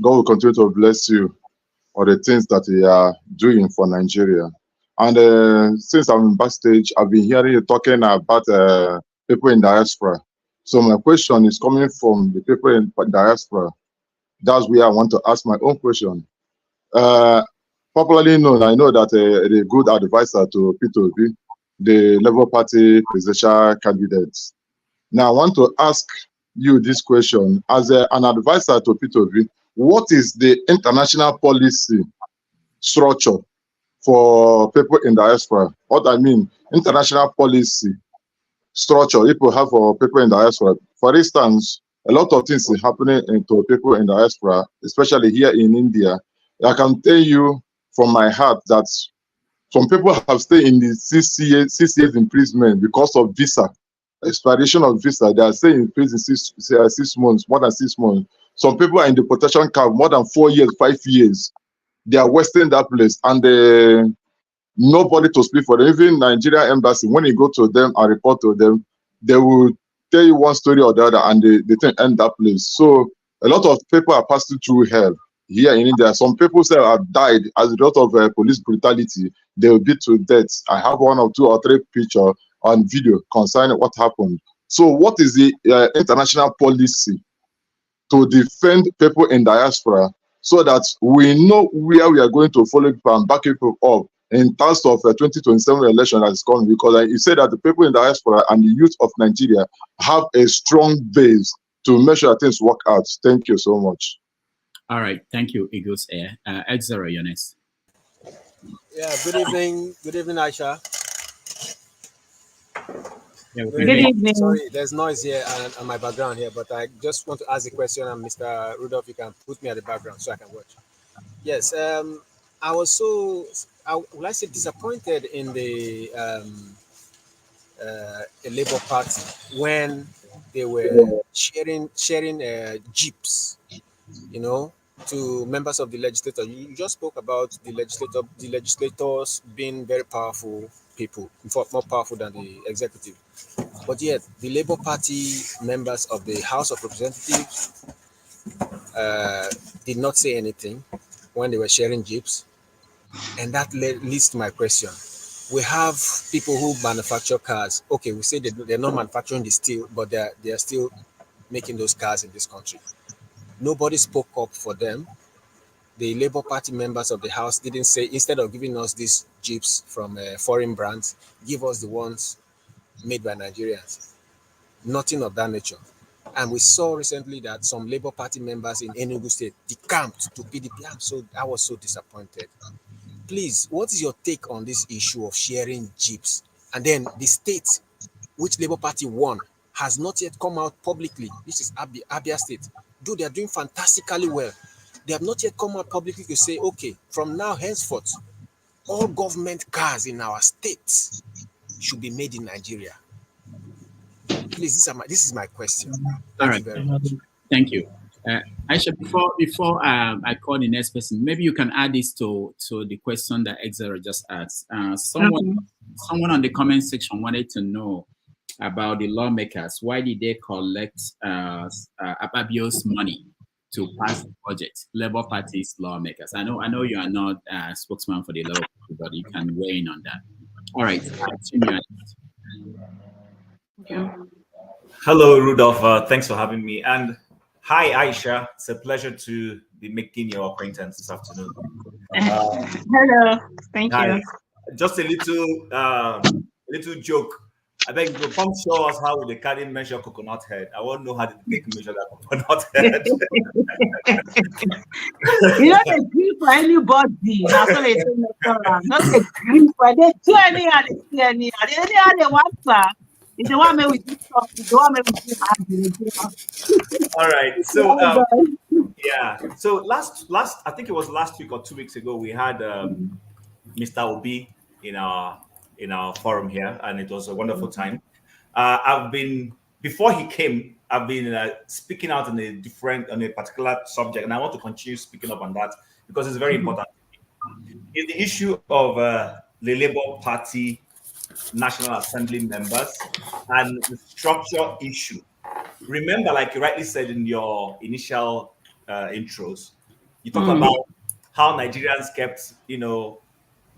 God will continue to bless you for the things that you are doing for Nigeria. And since I'm backstage, I've been hearing you talking about people in diaspora. So my question is coming from the people in diaspora. That's where I want to ask my own question. Popularly known, I know that a good advisor to P2V, the Labour Party presidential candidate. Now, I want to ask you this question. As an advisor to P2V, what is the international policy structure for people in diaspora? What I mean, international policy structure people have for people in diaspora. For instance, a lot of things are happening to people in diaspora, especially here in India. I can tell you from my heart that some people have stayed in the 6 years imprisonment because of visa, expiration of visa. They are staying in prison 6 months, more than 6 months. Some people are in the protection camp more than 4 years, 5 years. They are wasting that place, and nobody to speak for them. Even Nigerian embassy, when you go to them and report to them, they will tell you one story or the other, and they end that place. So a lot of people are passing through hell here in India. Some people say have died as a result of police brutality. They will beat to death. I have 1 or 2 or 3 pictures on video concerning what happened. So what is the international policy to defend people in diaspora so that we know where we are going to follow people and back people up in terms of 2027 election that is coming? Because you said that the people in diaspora and the youth of Nigeria have a strong base to make sure that things work out. Thank you so much. All right. Thank you, Eagles Air. X0, you're next. Yeah, good evening. Good evening, Aisha. Yeah, Good evening. Sorry, there's noise here on my background here, but I just want to ask the question, and Mr. Rudolph, you can put me at the background so I can watch. Yes, I was so, would I say, disappointed in the Labour Party when they were sharing jeeps, to members of the legislature. You just spoke about the legislators being very powerful people, more powerful than the executive. But yet, the Labour Party members of the House of Representatives did not say anything when they were sharing jeeps. And that leads to my question. We have people who manufacture cars. Okay, we say they're not manufacturing the steel, but they're still making those cars in this country. Nobody spoke up for them. The Labour Party members of the House didn't say, instead of giving us these jeeps from foreign brands, give us the ones made by Nigerians. Nothing of that nature. And we saw recently that some Labour Party members in Enugu State decamped to PDP. I was so disappointed. Please, what is your take on this issue of sharing jeeps? And then the state which Labour Party won has not yet come out publicly. This is Abia State. Though they are doing fantastically well, they have not yet come out publicly to say, okay, from now henceforth, all government cars in our states should be made in Nigeria. Please, this is my question. Thank you very much. Thank you. Aisha, before I call the next person, maybe you can add this to the question that Exera just asked. Someone on the comment section wanted to know about the lawmakers. Why did they collect Ababio's money to pass the budget? Labour Party's lawmakers. I know you are not a spokesman for the Labour Party, but you can weigh in on that. All right. Hello, Rudolph. Thanks for having me. And hi, Aisha. It's a pleasure to be making your acquaintance this afternoon. Hello. Thank you. Just a little joke. I beg you, come show us how they can measure coconut head. I want to know how they can measure that coconut head. You don't agree for anybody. That's what they not agree for. They do anyhow, they anyhow they want to. If they want me with this stuff, they want me with this. All right. So yeah. So last I think it was last week or 2 weeks ago, we had Mr. Obi in our forum here, and it was a wonderful time. Before he came, I've been speaking out on a particular subject, and I want to continue speaking up on that because it's very important. It's the issue of the Labour Party National Assembly members and the structure issue. Remember, like you rightly said in your initial intros, you talked about how Nigerians kept,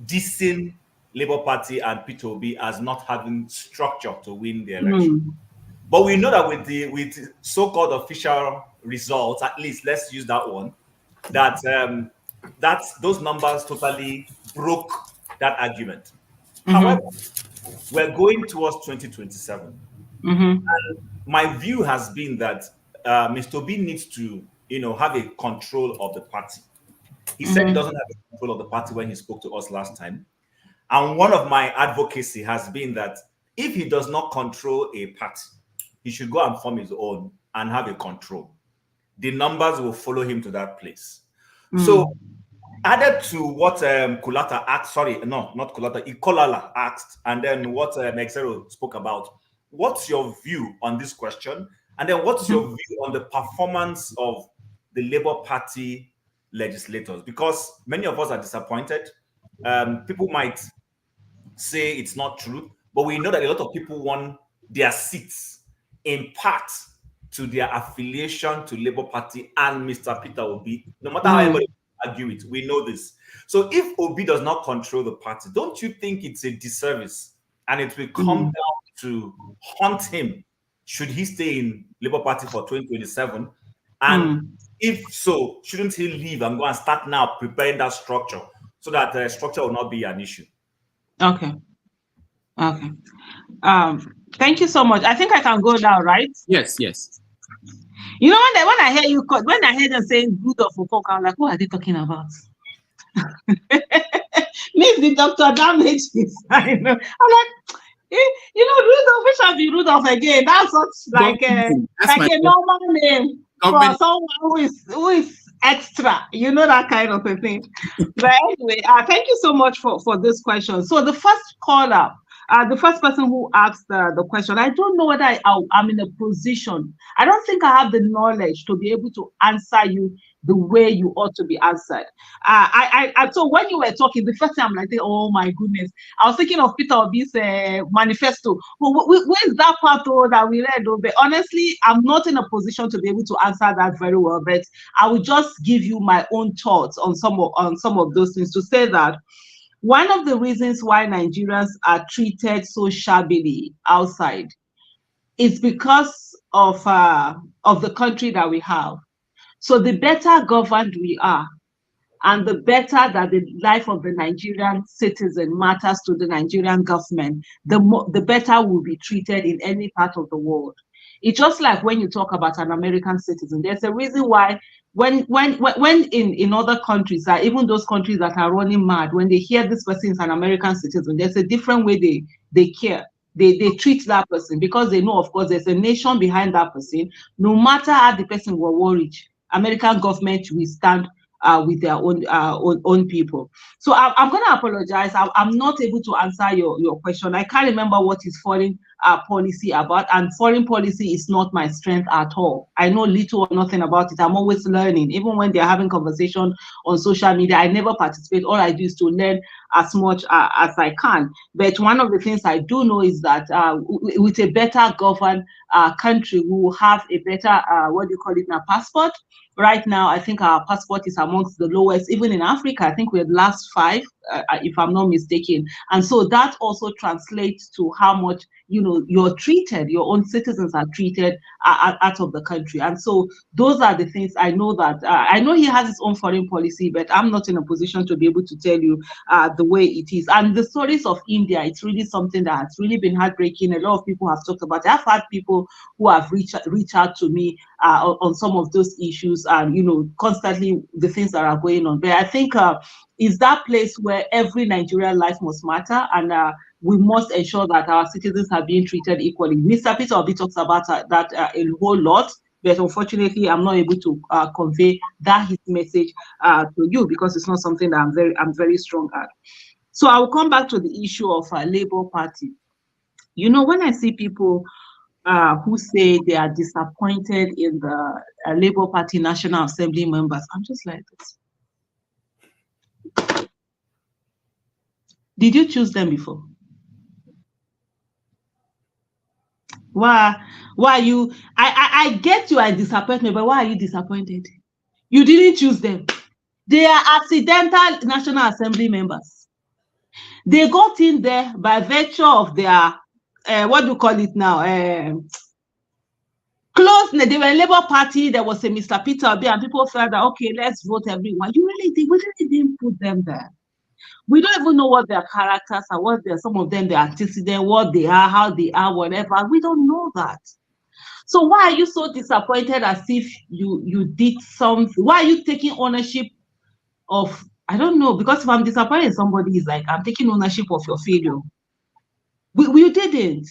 dissing Labour Party and Peter Obi as not having structure to win the election. But we know that with so-called official results, at least let's use that one, that those numbers totally broke that argument. However, we're going towards 2027. And my view has been that Mr. Obi needs to, have a control of the party. He said he doesn't have a control of the party when he spoke to us last time. And one of my advocacy has been that if he does not control a party, he should go and form his own and have a control. The numbers will follow him to that place. So added to what Kulata asked, Ikolala asked, and then what Mexero spoke about, what's your view on this question? And then what's your view on the performance of the Labour Party legislators? Because many of us are disappointed. People might say it's not true, but we know that a lot of people won their seats in part to their affiliation to Labour Party and Mr. Peter Obi. No matter how anybody argue it, we know this. So if Obi does not control the party, don't you think it's a disservice and it will come down to haunt him should he stay in Labour Party for 2027? And if so, shouldn't he leave and go and start now preparing that structure so that the structure will not be an issue? Okay. Thank you so much. I think I can go now, right? Yes. You know, when I hear them saying good of Foucault, I'm like, what are they talking about? Leave the doctor damages. I know. I'm like, Rudolph, we shall be Rudolph again. That's such a normal name for someone who is extra, that kind of a thing. But anyway, thank you so much for this question. So the first caller, the first person who asked the question, I don't know whether I'm in a position. I don't think I have the knowledge to be able to answer you the way you ought to be answered. So when you were talking, the first time I'm like, oh my goodness, I was thinking of Peter Obi's manifesto. Where is that part that we read? But honestly, I'm not in a position to be able to answer that very well. But I will just give you my own thoughts on some of those things to say that one of the reasons why Nigerians are treated so shabbily outside is because of the country that we have. So the better governed we are, and the better that the life of the Nigerian citizen matters to the Nigerian government, the better we'll be treated in any part of the world. It's just like when you talk about an American citizen. There's a reason why when in other countries, even those countries that are running mad, when they hear this person is an American citizen, there's a different way they care. They treat that person, because they know, of course, there's a nation behind that person. No matter how the person will worry, American government will stand with their own people. So I'm going to apologize. I'm not able to answer your question. I can't remember what is foreign policy about, and foreign policy is not my strength at all. I know little or nothing about it. I'm always learning. Even when they're having conversation on social media, I never participate. All I do is to learn as much as I can. But one of the things I do know is that with a better governed country, we will have a better, passport. Right now, I think our passport is amongst the lowest, even in Africa. I think we're the last 5, if I'm not mistaken. And so that also translates to how much, you're treated, your own citizens are treated out of the country. And so those are the things I know that, I know he has his own foreign policy, but I'm not in a position to be able to tell you the way it is. And the stories of India, it's really something that has really been heartbreaking. A lot of people have talked about it. I've had people who have reached out to me on some of those issues, and constantly the things that are going on. But I think is that place where every Nigerian life must matter, and we must ensure that our citizens are being treated equally. Mr. Peter Obi talks about that a whole lot, but unfortunately, I'm not able to convey his message to you, because it's not something that I'm very strong at. So I will come back to the issue of Labour Party. When I see people who say they are disappointed in the Labour Party National Assembly members, I'm just like this. Did you choose them before? Why you? I get you are disappointed, but why are you disappointed? You didn't choose them. They are accidental National Assembly members. They got in there by virtue of their what do you call it now? Closeness. They were a Labour Party. There was a Mr. Peter Obi, and people felt that, okay, let's vote everyone. We really didn't put them there. We don't even know what their characters are, what they're, some of them, their antecedents, what they are, how they are, whatever. We don't know that. So why are you so disappointed as if you did something? Why are you taking ownership of, I don't know, because if I'm disappointed in somebody, is like, I'm taking ownership of your failure. We didn't.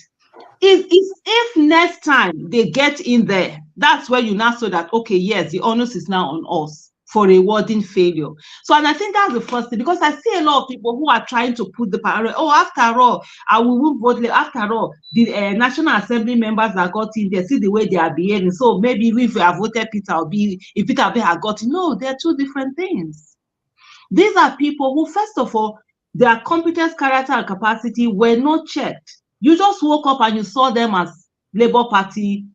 If next time they get in there, that's where you now say that, okay, yes, the onus is now on us for rewarding failure. So, and I think that's the first thing, because I see a lot of people who are trying to put the parallel, after all, I will vote. After all, the National Assembly members that got in there, see the way they are behaving. So maybe even if we have voted Peter Obi, if Peter Obi had got in, no, they're two different things. These are people who, first of all, their competence, character, and capacity were not checked. You just woke up and you saw them as Labour Party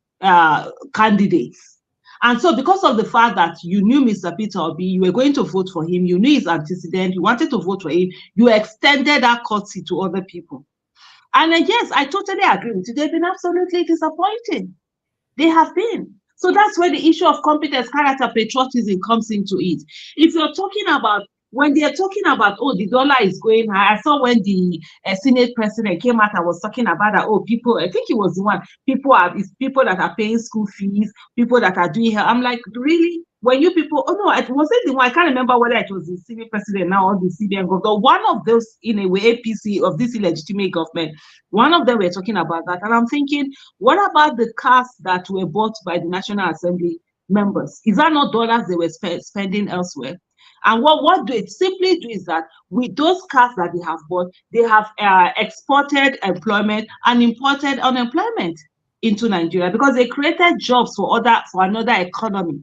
candidates. And so because of the fact that you knew Mr. Peter Obi, you were going to vote for him, you knew his antecedent, you wanted to vote for him, you extended that courtesy to other people. And yes, I totally agree with you. They've been absolutely disappointing. They have been. So that's where the issue of competence, character, patriotism comes into it. If you're talking about, when they're talking about, the dollar is going high. I saw when the Senate president came out and was talking about that, people, I think he was the one, people that are paying school fees, people that are doing I'm like, really? When you people, it wasn't the one, I can't remember whether it was the Senate president now or the CBN governor, one of those, in a way, APC of this illegitimate government, one of them were talking about that. And I'm thinking, what about the cars that were bought by the National Assembly members? Is that not dollars they were spending elsewhere? And what they simply do is that with those cars that they have bought, they have exported employment and imported unemployment into Nigeria, because they created jobs for another economy.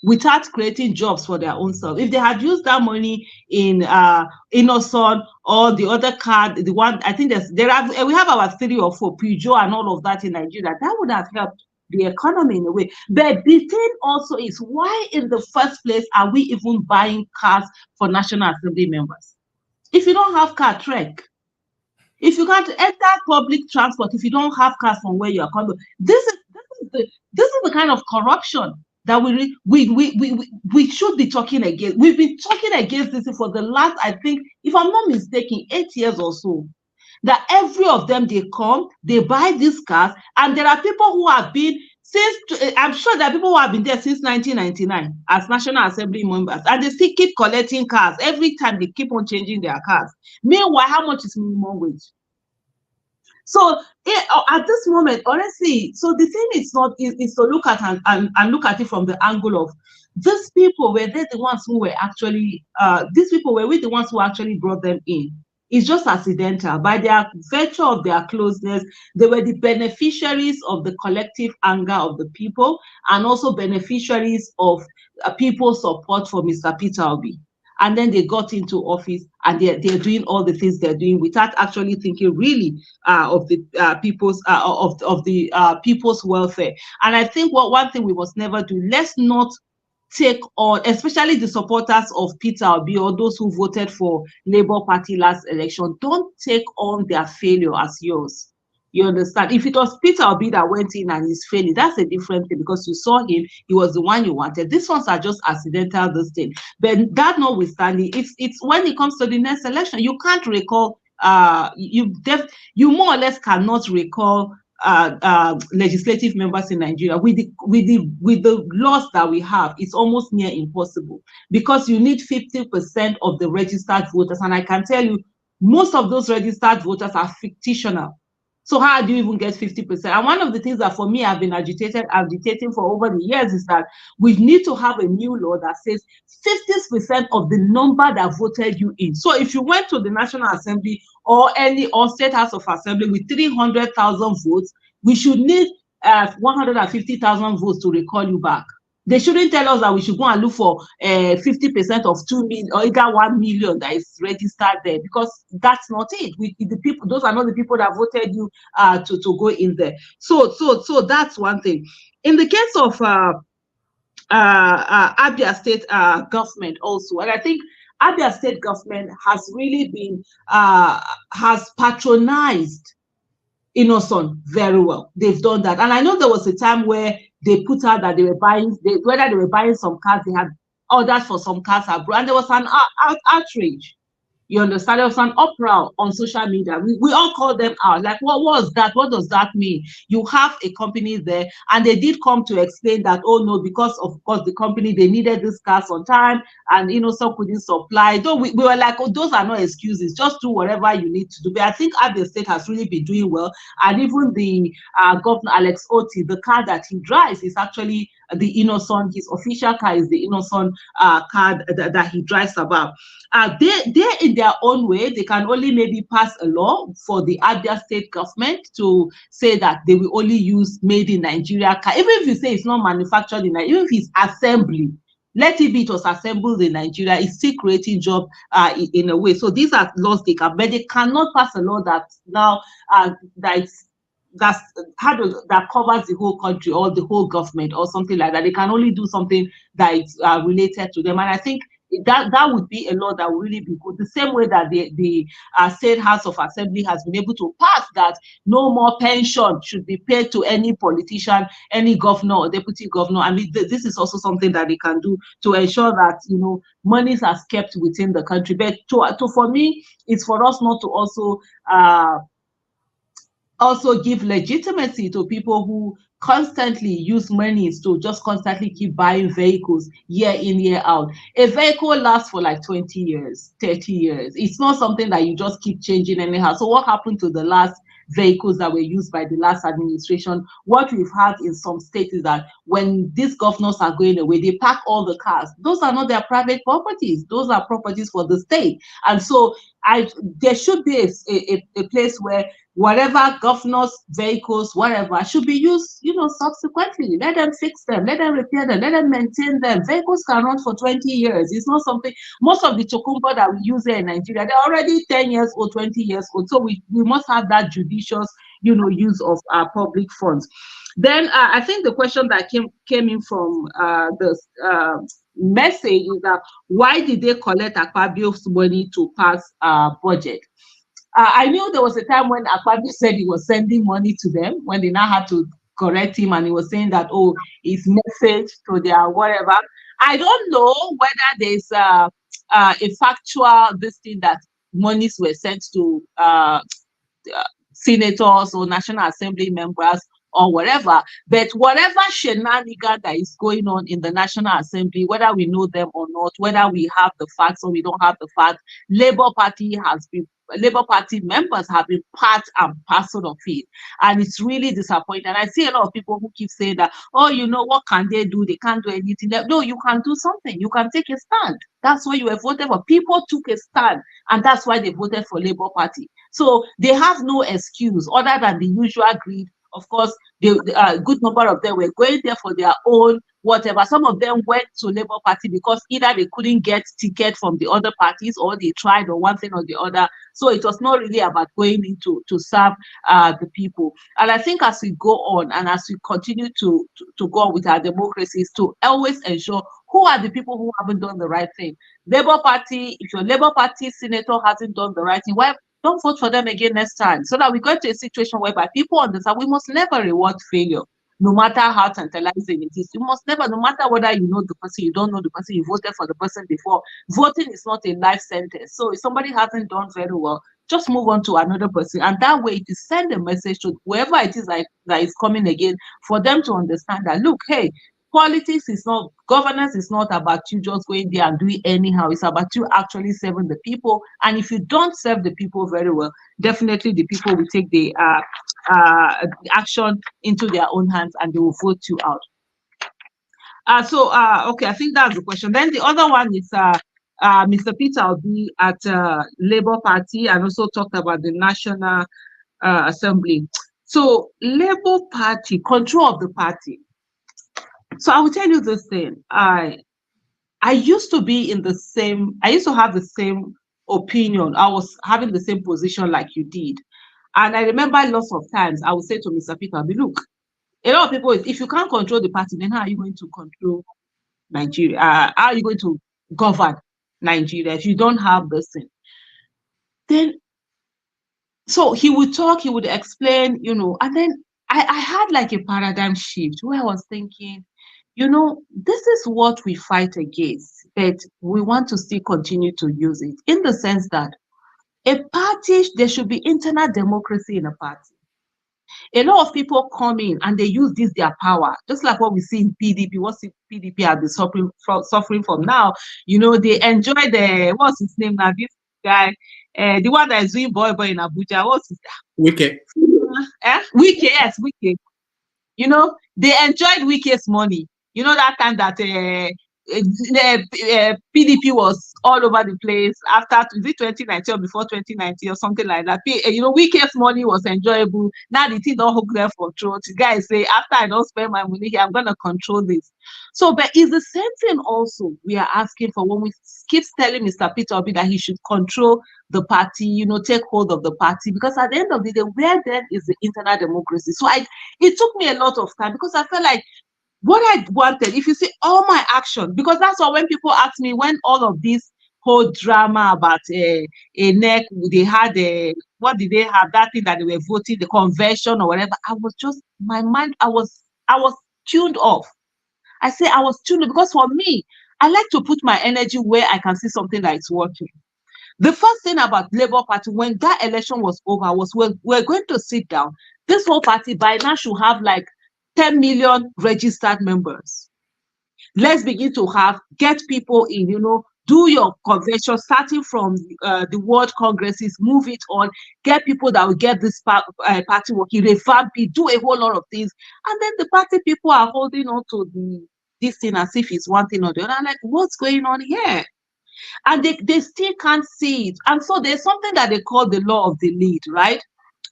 without creating jobs for their own self. If they had used that money in Innoson or the other card, the one, I think we have our 3 or 4 Peugeot and all of that in Nigeria, that would have helped the economy in a way. But the thing also is, why in the first place are we even buying cars for National Assembly members? If you don't have car, trek. If you can't enter public transport, if you don't have cars from where you are coming, this is the kind of corruption that we should be talking against. We've been talking against this for the last, I think, if I'm not mistaken, 8 years or so. That every of them, they come, they buy these cars, and there are people who have been I'm sure there are people who have been there since 1999 as National Assembly members, and they still keep collecting cars. Every time they keep on changing their cars. Meanwhile, how much is minimum wage? So at this moment, honestly, so the thing is to look at and look at it from the angle of these people, were they the ones who were actually these people, were we the ones who actually brought them in? It's just accidental. By their virtue of their closeness, they were the beneficiaries of the collective anger of the people, and also beneficiaries of people's support for Mr. Peter Obi. And then they got into office, and they're doing all the things they're doing without actually thinking really of the people's welfare. And I think one thing we must never do, let's not take on, especially the supporters of Peter Obi or those who voted for Labour Party last election, don't take on their failure as yours. You understand? If it was Peter Obi that went in and is failing, that's a different thing, because you saw him, he was the one you wanted. These ones are just accidental, this thing. But that notwithstanding, it's when it comes to the next election, you can't recall, you more or less cannot recall legislative members in Nigeria with the laws that we have. It's almost near impossible, because you need 50% of the registered voters, and I can tell you most of those registered voters are fictional. So how do you even get 50%? And one of the things that for me I've been agitating for over the years is that we need to have a new law that says 50% of the number that voted you in. So if you went to the National Assembly or State House of Assembly with 300,000 votes, we should need 150,000 votes to recall you back. They shouldn't tell us that we should go and look for 50% of 2 million or either 1 million that is registered there, because that's not it. The people, those are not the people that voted you to go in there. So that's one thing. In the case of Abia State government also, and I think Abia State government has really been has patronized Innoson very well. They've done that, and I know there was a time where they put out that they were buying, whether they were buying some cars, they had orders for some cars abroad, and there was an outrage. You understand? There was an uproar on social media. We all called them out. Like, what was that? What does that mean? You have a company there, and they did come to explain that, oh no, because of course the company, they needed this cars on time, and Innoson couldn't supply. Though we were like, oh, those are not excuses. Just do whatever you need to do. But I think Abia State has really been doing well, and even the Governor Alex Oti, the car that he drives is actually the Innoson. His official car is the Innoson car that he drives about. They're in their own way. They can only maybe pass a law for the Abia State government to say that they will only use made in Nigeria car. Even if you say it's not manufactured in Nigeria, even if it's assembly, let it be it was assembled in Nigeria, it's still creating job in a way. So these are laws they can, but they cannot pass a law that now that covers the whole country or the whole government or something like that. They can only do something that is related to them, and I think that would be a law that would really be good. The same way that the State House of Assembly has been able to pass that no more pension should be paid to any politician, any governor or deputy governor. I mean, this is also something that they can do to ensure that, you know, monies are kept within the country. But for me, it's for us not to also give legitimacy to people who constantly use monies to just constantly keep buying vehicles year in, year out. A vehicle lasts for like 20 years, 30 years. It's not something that you just keep changing anyhow. So what happened to the last vehicles that were used by the last administration? What we've had in some states is that when these governors are going away, they pack all the cars. Those are not their private properties. Those are properties for the state. And so there should be a place where whatever governors' vehicles, whatever, should be used, subsequently. Let them fix them, let them repair them, let them maintain them. Vehicles can run for 20 years. It's not something, most of the chokumba that we use here in Nigeria, they're already 10 years old, 20 years old. So we must have that judicious, use of our public funds. Then I think the question that came in from the message is that why did they collect Akpabio's money to pass budget? I knew there was a time when Akpabio said he was sending money to them, when they now had to correct him, and he was saying that, oh, it's message to their whatever. I don't know whether there's a factual this thing that monies were sent to senators or National Assembly members or whatever, but whatever shenanigan that is going on in the National Assembly, whether we know them or not, whether we have the facts or we don't have the facts, Labour Party members have been part and parcel of it, and it's really disappointing. And I see a lot of people who keep saying that, oh, what can they do? They can't do anything. No, you can do something. You can take a stand. That's why you were voted for. People took a stand, and that's why they voted for Labour Party. So they have no excuse other than the usual greed. Of course, a good number of them were going there for their own whatever. Some of them went to Labour Party because either they couldn't get ticket from the other parties, or they tried or one thing or the other. So it was not really about going into to serve the people. And I think as we go on and as we continue to go on with our democracies, to always ensure who are the people who haven't done the right thing. Labour Party, if your Labour Party senator hasn't done the right thing, why don't vote for them again next time, so that we go to a situation whereby people understand we must never reward failure, no matter how tantalizing it is. You must never, no matter whether you know the person, you don't know the person, you voted for the person before. Voting is not a life sentence. So if somebody hasn't done very well, just move on to another person. And that way, to send a message to whoever it is that is coming again, for them to understand that, look, hey, politics is not, governance is not about you just going there and doing anyhow. It's about you actually serving the people. And if you don't serve the people very well, definitely the people will take the action into their own hands and they will vote you out. Okay, I think that's the question. Then the other one is Mr. Peter Obi at Labour Party, and also talked about the National Assembly. So Labour Party, control of the party. So I will tell you this thing. I used to be in the same, I used to have the same opinion. I was having the same position like you did. And I remember lots of times I would say to Mr. Peter, look, a lot of people, if you can't control the party, then how are you going to control Nigeria? How are you going to govern Nigeria if you don't have this thing? Then, so he would talk, he would explain, and then I had like a paradigm shift where I was thinking, this is what we fight against, but we want to still continue to use it, in the sense that a party, there should be internal democracy in a party. A lot of people come in and they use their power, just like what we see in PDP. What PDP has been suffering from now. They enjoy what's his name now? This guy, the one that is doing boy in Abuja. What's his name? Wike. Wike, yes, Wike. They enjoyed Wike's money. That time that PDP was all over the place after, is it 2019 or before 2019 or something like that? Wike's money was enjoyable. Now the thing don't hook them for throat. The guys say, after I don't spend my money here, I'm going to control this. So, but it's the same thing also we are asking for when we keep telling Mr. Peter Obi that he should control the party, take hold of the party, because at the end of the day, where then is the internal democracy? So it took me a lot of time, because I felt like what I wanted, if you see all my action, because that's why when people ask me, when all of this whole drama about a neck, they had what did they have, that thing that they were voting, the convention or whatever, I was just, my mind, I was tuned off. I say I was tuned, because for me, I like to put my energy where I can see something that is working. The first thing about Labour Party, when that election was over, was we're going to sit down. This whole party by now should have like 10 million registered members. Let's begin to get people in, do your convention, starting from the World Congresses, move it on, get people that will get this party working, revamp it, do a whole lot of things. And then the party people are holding on to this thing as if it's one thing or the other. I'm like, what's going on here? And they still can't see it. And so there's something that they call the law of the lead, right?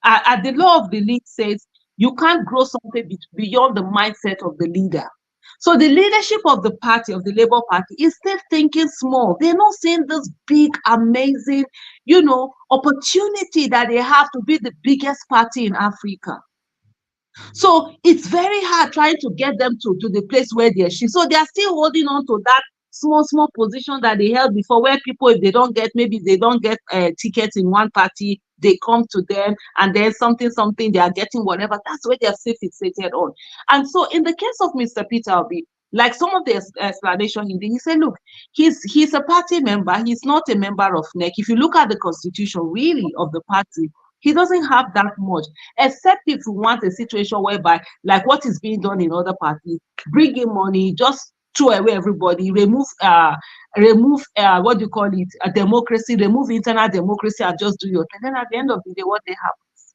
The law of the lead says you can't grow something beyond the mindset of the leader. So the leadership of the party, of the Labour Party, is still thinking small. They're not seeing this big, amazing, opportunity that they have to be the biggest party in Africa. So it's very hard trying to get them to the place where they're. So they are still holding on to that small position that they held before, where people, if they don't get, maybe they don't get tickets in one party, they come to them, and then something they are getting whatever. That's where they're still fixated on. And so in the case of Mr. Peter Obi, like some of the explanation he did, he said, look, he's a party member, he's not a member of NEC. If you look at the constitution really of the party, he doesn't have that much, except if you want a situation whereby, like what is being done in other parties, bring in money, just throw away everybody, remove what do you call it, a democracy, remove internal democracy, and just do your thing. Then at the end of the day, what they happens?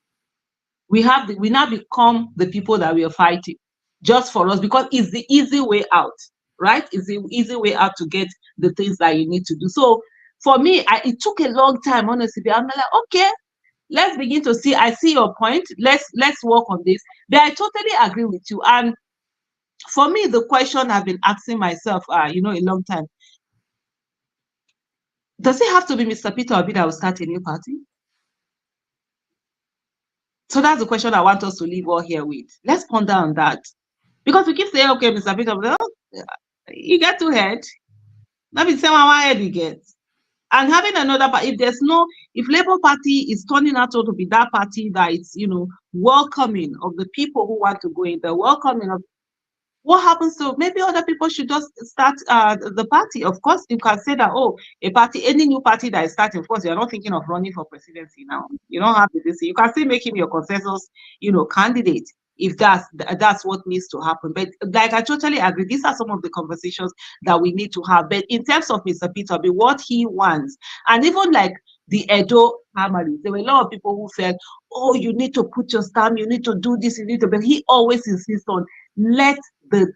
We now become the people that we are fighting, just for us, because it's the easy way out, right? It's the easy way out to get the things that you need to do. So for me, it took a long time, honestly. I'm like, okay, let's begin to see. I see your point. Let's work on this. But I totally agree with you. And for me, the question I've been asking myself, a long time, does it have to be Mr. Peter Obi that will start a new party? So that's the question I want us to leave all here with. Let's ponder on that. Because we keep saying, okay, Mr. Peter Obi, you get two heads. That means one head you get. And having another party, if Labour Party is turning out to be that party that is, welcoming of the people who want to go in, the welcoming of, what happens to, maybe other people should just start the party. Of course, you can say that, any new party that is starting, of course, you're not thinking of running for presidency now. You don't have to do so. You can still make him your consensus, candidate, if that's what needs to happen. But like, I totally agree. These are some of the conversations that we need to have. But in terms of Mr. Peter Obi, what he wants, and even like the Edo family, there were a lot of people who said, you need to put your stamp, you need to do this, but he always insists on, how do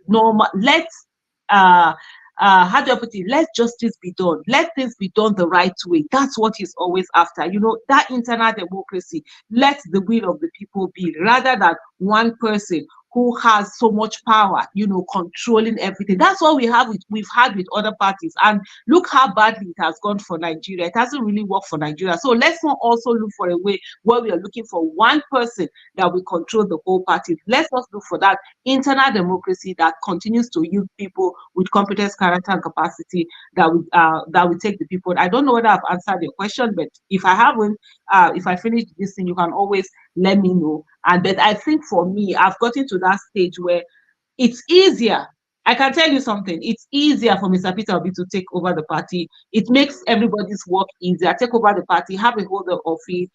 I put it? Let justice be done. Let things be done the right way. That's what he's always after. That internal democracy. Let the will of the people be, rather than one person who has so much power, controlling everything. That's what we've had with other parties. And look how badly it has gone for Nigeria. It hasn't really worked for Nigeria. So let's not also look for a way where we are looking for one person that will control the whole party. Let's not look for that internal democracy that continues to use people with competence, character, and capacity that will take the people. I don't know whether I've answered your question, but if I haven't, if I finish this thing, you can always let me know. And but I think for me, I've gotten to that stage where it's easier. I can tell you something. It's easier for Mr. Peter Obi to take over the party. It makes everybody's work easier. Take over the party, have a hold of it,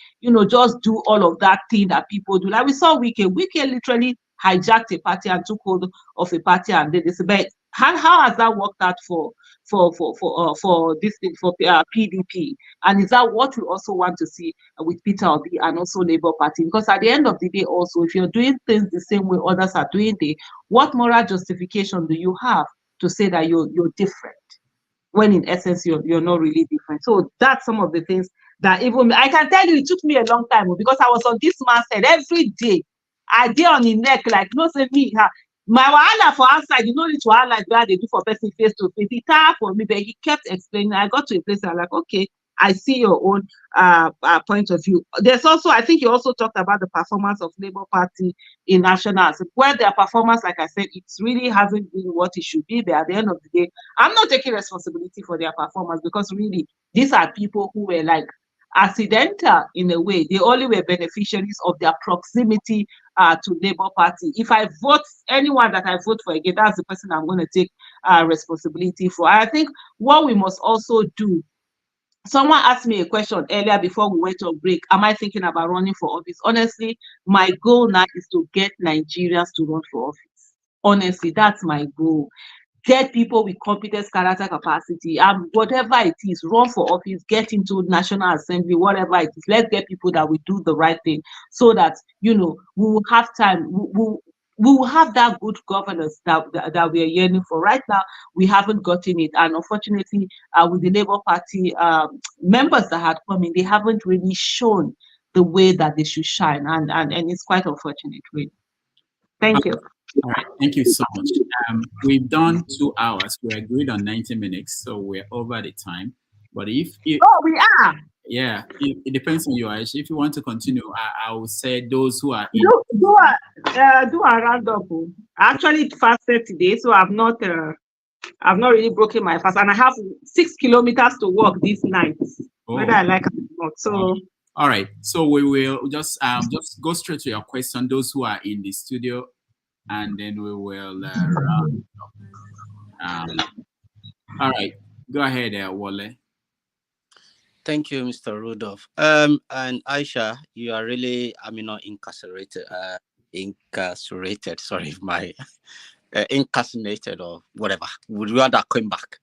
just do all of that thing that people do. Like we saw Wike literally hijacked a party and took hold of a party and did this. But how has that worked out for this thing, for PDP? And is that what we also want to see with Peter Obi and also Labour Party? Because at the end of the day, also, if you're doing things the same way others are doing it, what moral justification do you have to say that you're different, when in essence you're not really different? So that's some of the things that even I can tell you, it took me a long time, because I was on this man's head every day. I did on the neck, like, no, say me, my wahala for outside, you know, this wahala where they do for person face to face. It's hard for me, but he kept explaining. I got to a place, I'm like, okay, I see your own point of view. There's also, I think you also talked about the performance of Labour Party in nationals, where their performance, like I said, it really hasn't been what it should be. But at the end of the day, I'm not taking responsibility for their performance, because really, these are people who were like accidental in a way. They only were beneficiaries of their proximity to Labour Party. If I vote anyone that I vote for again, that's the person I'm going to take responsibility for. I think what we must also do, someone asked me a question earlier before we went on break, am I thinking about running for office? Honestly, my goal now is to get Nigerians to run for office. Honestly, that's my goal. Get people with competence, character, capacity, whatever it is, run for office, get into National Assembly, whatever it is. Let's get people that will do the right thing, so that, we will have time. we will have that good governance that we are yearning for. Right now, we haven't gotten it, and unfortunately, with the Labour Party members that had come in, they haven't really shown the way that they should shine, and it's quite unfortunate, really. Thank you. All right, thank you so much. We've done 2 hours. We agreed on 90 minutes, so we're over the time. But if we are. Yeah, it depends on you, Aisha. If you want to continue, I will say those who are in. Do a roundup. Actually, fasted today, so I've not really broken my fast, and I have 6 kilometers to walk this night, whether I like it or not. So. All right, so we will just go straight to your question. Those who are in the studio, and then we will round up. All right, go ahead, Wale. Thank you, Mr. Rudolph. And Aisha, you are really, not incarcerated. Sorry, my incarcerated or whatever. Would you rather come back?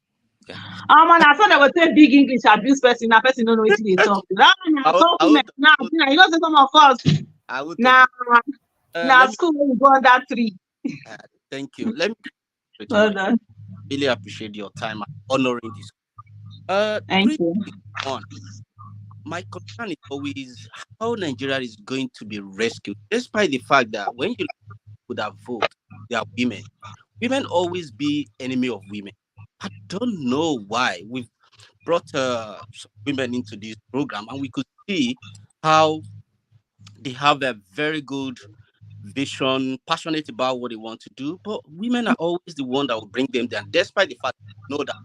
Yeah. Man, I thought I would say big English abuse person. A person don't know what they talk. Now, you know, some of us. Now, school we go on that tree. Thank you. Let me. Really appreciate your time honoring this. Thank you. My concern is always how Nigeria is going to be rescued, despite the fact that when you would have voted, they are women. Women always be enemy of women. I don't know why we've brought women into this program, and we could see how they have a very good vision, passionate about what they want to do, but women are always the one that will bring them down, despite the fact that they know that.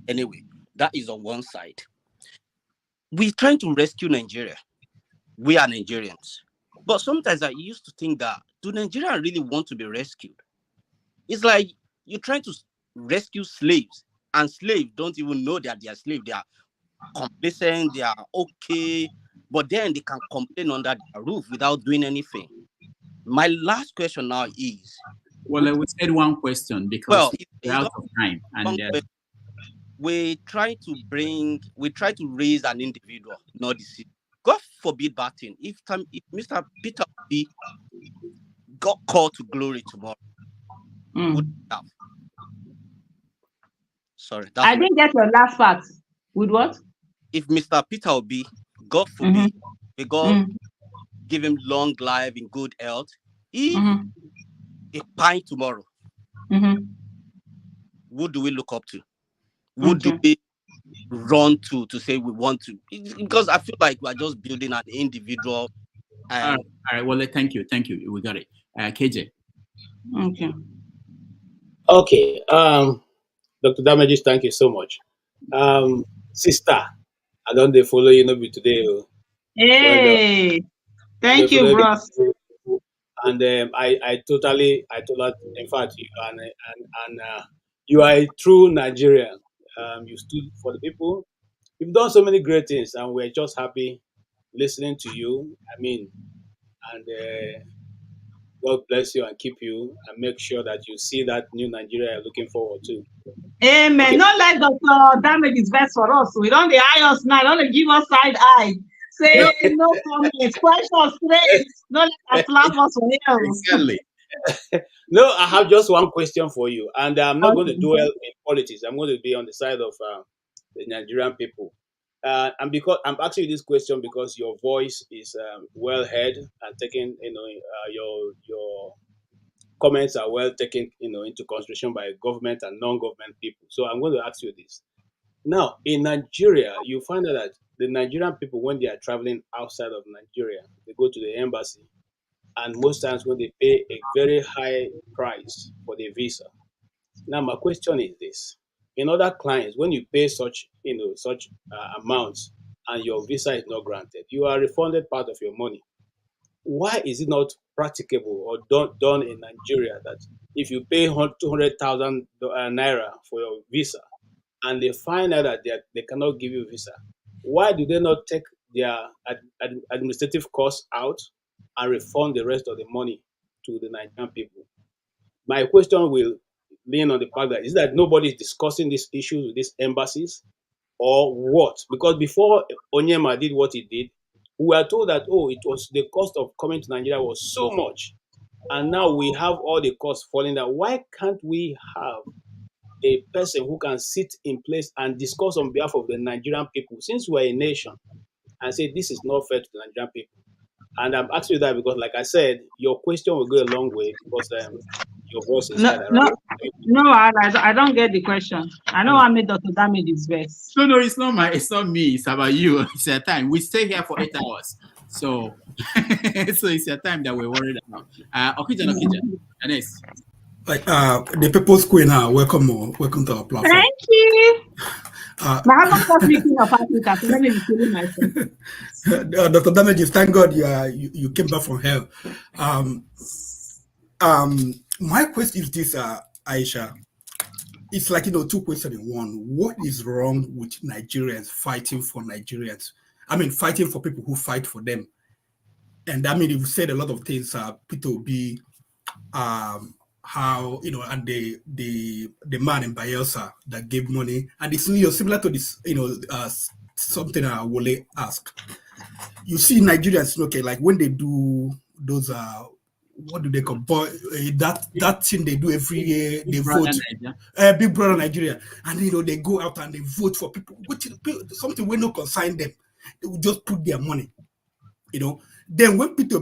Anyway, that is on one side. We're trying to rescue Nigeria. We are Nigerians. But sometimes I used to think that, do Nigerians really want to be rescued? It's like you're trying to rescue slaves, and slaves don't even know that they are slaves. They are complacent, they are okay, but then they can complain under their roof without doing anything. My last question now is... Well, I would say one question because we're out of time. And we try to raise an individual, not the city. God forbid bad thing. If Mr. Peter B got called to glory tomorrow, would have. Sorry, I didn't get your last part. With what? If Mr. Peter Obi, God forbid, may God give him long life in good health, if he pine tomorrow, who do we look up to? Who do we run to say we want to? Because I feel like we're just building an individual. All right. Well, thank you. We got it. KJ. Okay. Dr. Damages, thank you so much. Sister, I don't follow you maybe today. Hey, thank you, bro. And I totally, in fact, you are a true Nigerian. You stood for the people. You've done so many great things, and we're just happy listening to you. And God bless you and keep you, and make sure that you see that new Nigeria you're looking forward to. Amen. Okay. Not like Dr. Damage is best for us. We don't eye us now. Don't give us side eye. Say no comments, questions straight. Not like a slap us for hell. Exactly. No, I have just one question for you, and I'm not going to dwell in politics. I'm going to be on the side of the Nigerian people, and because I'm asking you this question because your voice is well heard and taken. Your comments are well taken, into consideration by government and non-government people. So I'm going to ask you this. Now, in Nigeria, you find out that the Nigerian people, when they are traveling outside of Nigeria, they go to the embassy, and most times when they pay a very high price for the visa. Now, my question is this: in other clients, when you pay such amounts and your visa is not granted, you are refunded part of your money. Why is it not practicable or done in Nigeria that if you pay 200,000 naira for your visa and they find out that they cannot give you a visa, why do they not take their administrative costs out and refund the rest of the money to the Nigerian people? My question will lean on the fact that is that nobody is discussing these issues with these embassies, or what? Because before Onyema did what he did, we were told that, it was the cost of coming to Nigeria was so much and now we have all the costs falling down. Why can't we have a person who can sit in place and discuss on behalf of the Nigerian people, since we're a nation, and say this is not fair to the Nigerian people? And I'm asking you that because, like I said, your question will go a long way because your voice is heard around. I don't get the question. I know I made Dr. Damage is best. No, it's not me. It's about you. It's your time. We stay here for 8 hours. So, so it's your time that we're worried about. Okija, Ernest. Like the People's Queen, welcome to our platform. Thank you. Speaking of Africa, so let me be feeling myself. Dr. Damages, thank God you came back from hell. My question is this, Aisha. It's like, two questions in one. What is wrong with Nigerians fighting for Nigerians? I mean, fighting for people who fight for them. And I mean, you've said a lot of things, Peter Obi, how, and the man in Bayelsa that gave money. And it's similar to this, something Wole asked. You see Nigerians, okay, like when they do those, what do they call that thing they do every year? They vote, Big Brother Nigeria, and they go out and they vote for people. Something will not consign them. They will just put their money. Then when people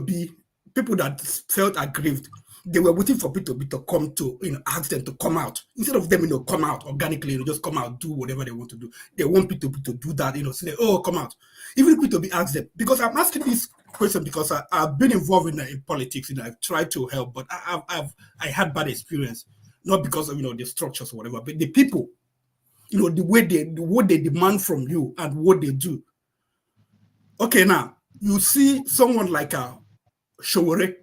that felt aggrieved, they were waiting for Peter B to come to, ask them to come out. Instead of them, come out organically, just come out, do whatever they want to do. They want Peter B to do that, say, oh, come out. Even if Peter B asks them, because I'm asking this question because I've been involved in politics, I've tried to help, but I had bad experience, not because of, the structures or whatever, but the people, what they demand from you and what they do. Okay, now, you see someone like Showore.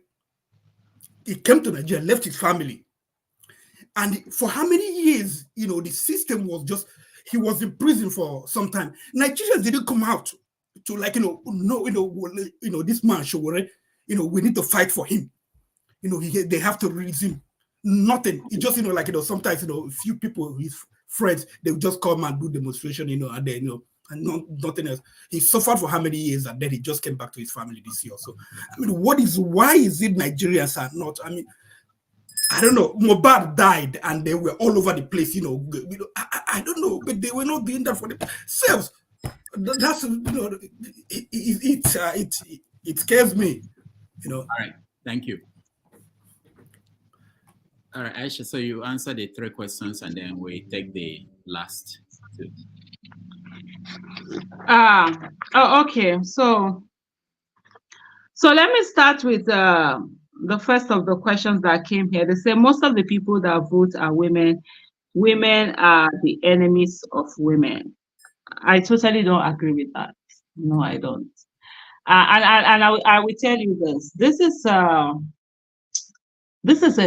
He came to Nigeria, left his family. And for how many years, the system was just, he was in prison for some time. Nigerians didn't come out to this man, Showore, we need to fight for him. They have to release him. Nothing. It just, sometimes, a few people, his friends, they would just come and do demonstration, and then, and nothing else. He suffered for how many years, and then he just came back to his family this year. So, I mean, why is it Nigerians are not? I mean, I don't know. Mohbad died, and they were all over the place. I don't know, but they were not doing that for themselves. That's it scares me. All right, thank you. All right, Aisha. So you answered the 3 questions, and then we take the last 2. Okay. So let me start with the first of the questions that came here. They say most of the people that vote are women. Women are the enemies of women. I totally don't agree with that. No, I don't. And I will tell you this. This is a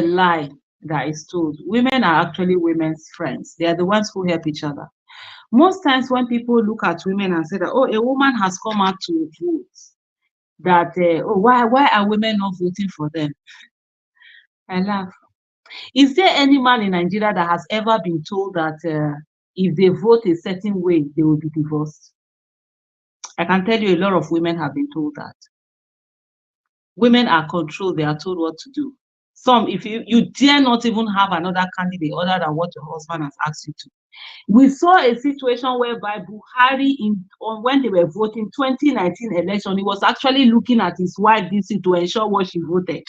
lie that is told. Women are actually women's friends. They are the ones who help each other. Most times when people look at women and say that, oh, a woman has come out to vote, that, why are women not voting for them? I laugh. Is there any man in Nigeria that has ever been told that if they vote a certain way, they will be divorced? I can tell you a lot of women have been told that. Women are controlled. They are told what to do. Some, if you dare not even have another candidate other than what your husband has asked you to. We saw a situation whereby Buhari, when they were voting 2019 election, he was actually looking at his wife DC to ensure what she voted.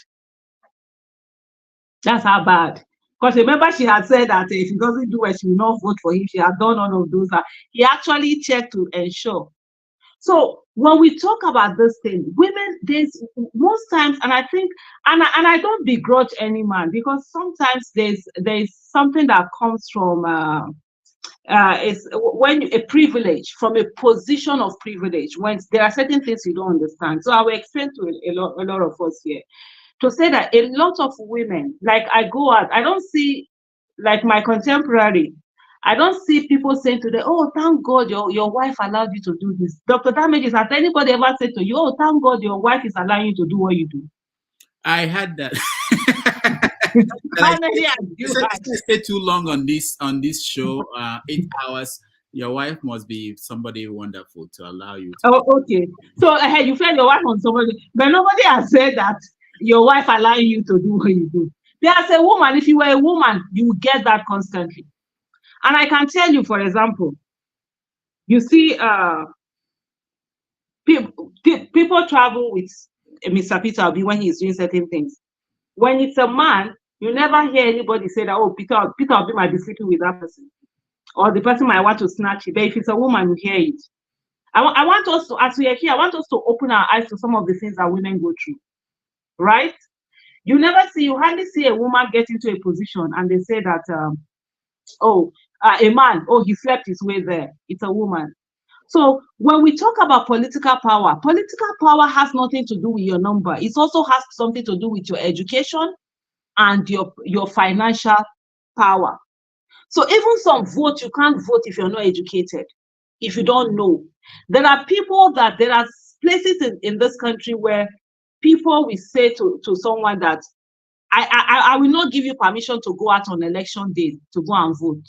That's how bad. Because remember, she had said that if he doesn't do it, she will not vote for him. She had done all of those. He actually checked to ensure. So when we talk about this thing, women, there's most times, and I think, and I don't begrudge any man, because sometimes there's something that comes from it's when a privilege, from a position of privilege, when there are certain things you don't understand. So I will explain to a lot of us here to say that a lot of women, like I go out, I don't see, like my contemporary, I don't see people saying to them, oh, thank God your wife allowed you to do this. Dr. Damages, has anybody ever said to you, oh, thank God your wife is allowing you to do what you do? I had that. I stay too long on this show, 8 hours. Your wife must be somebody wonderful to allow you to. Oh, okay. So you felt your wife on somebody, but nobody has said that your wife allowing you to do what you do. There's a woman, if you were a woman, you would get that constantly. And I can tell you, for example, you see, people travel with Mr. Peter Obi when he's doing certain things. When it's a man, you never hear anybody say that, oh, Peter Obi might be sleeping with that person, or the person might want to snatch it. But if it's a woman, you hear it. I want us to, as we are here, I want us to open our eyes to some of the things that women go through, right? You hardly see a woman get into a position and they say that, a man, he slept his way there. It's a woman. So when we talk about political power has nothing to do with your number. It also has something to do with your education and your financial power. So even some vote, you can't vote if you're not educated, if you don't know. There are places in this country where people will say to someone that, I will not give you permission to go out on election day to go and vote.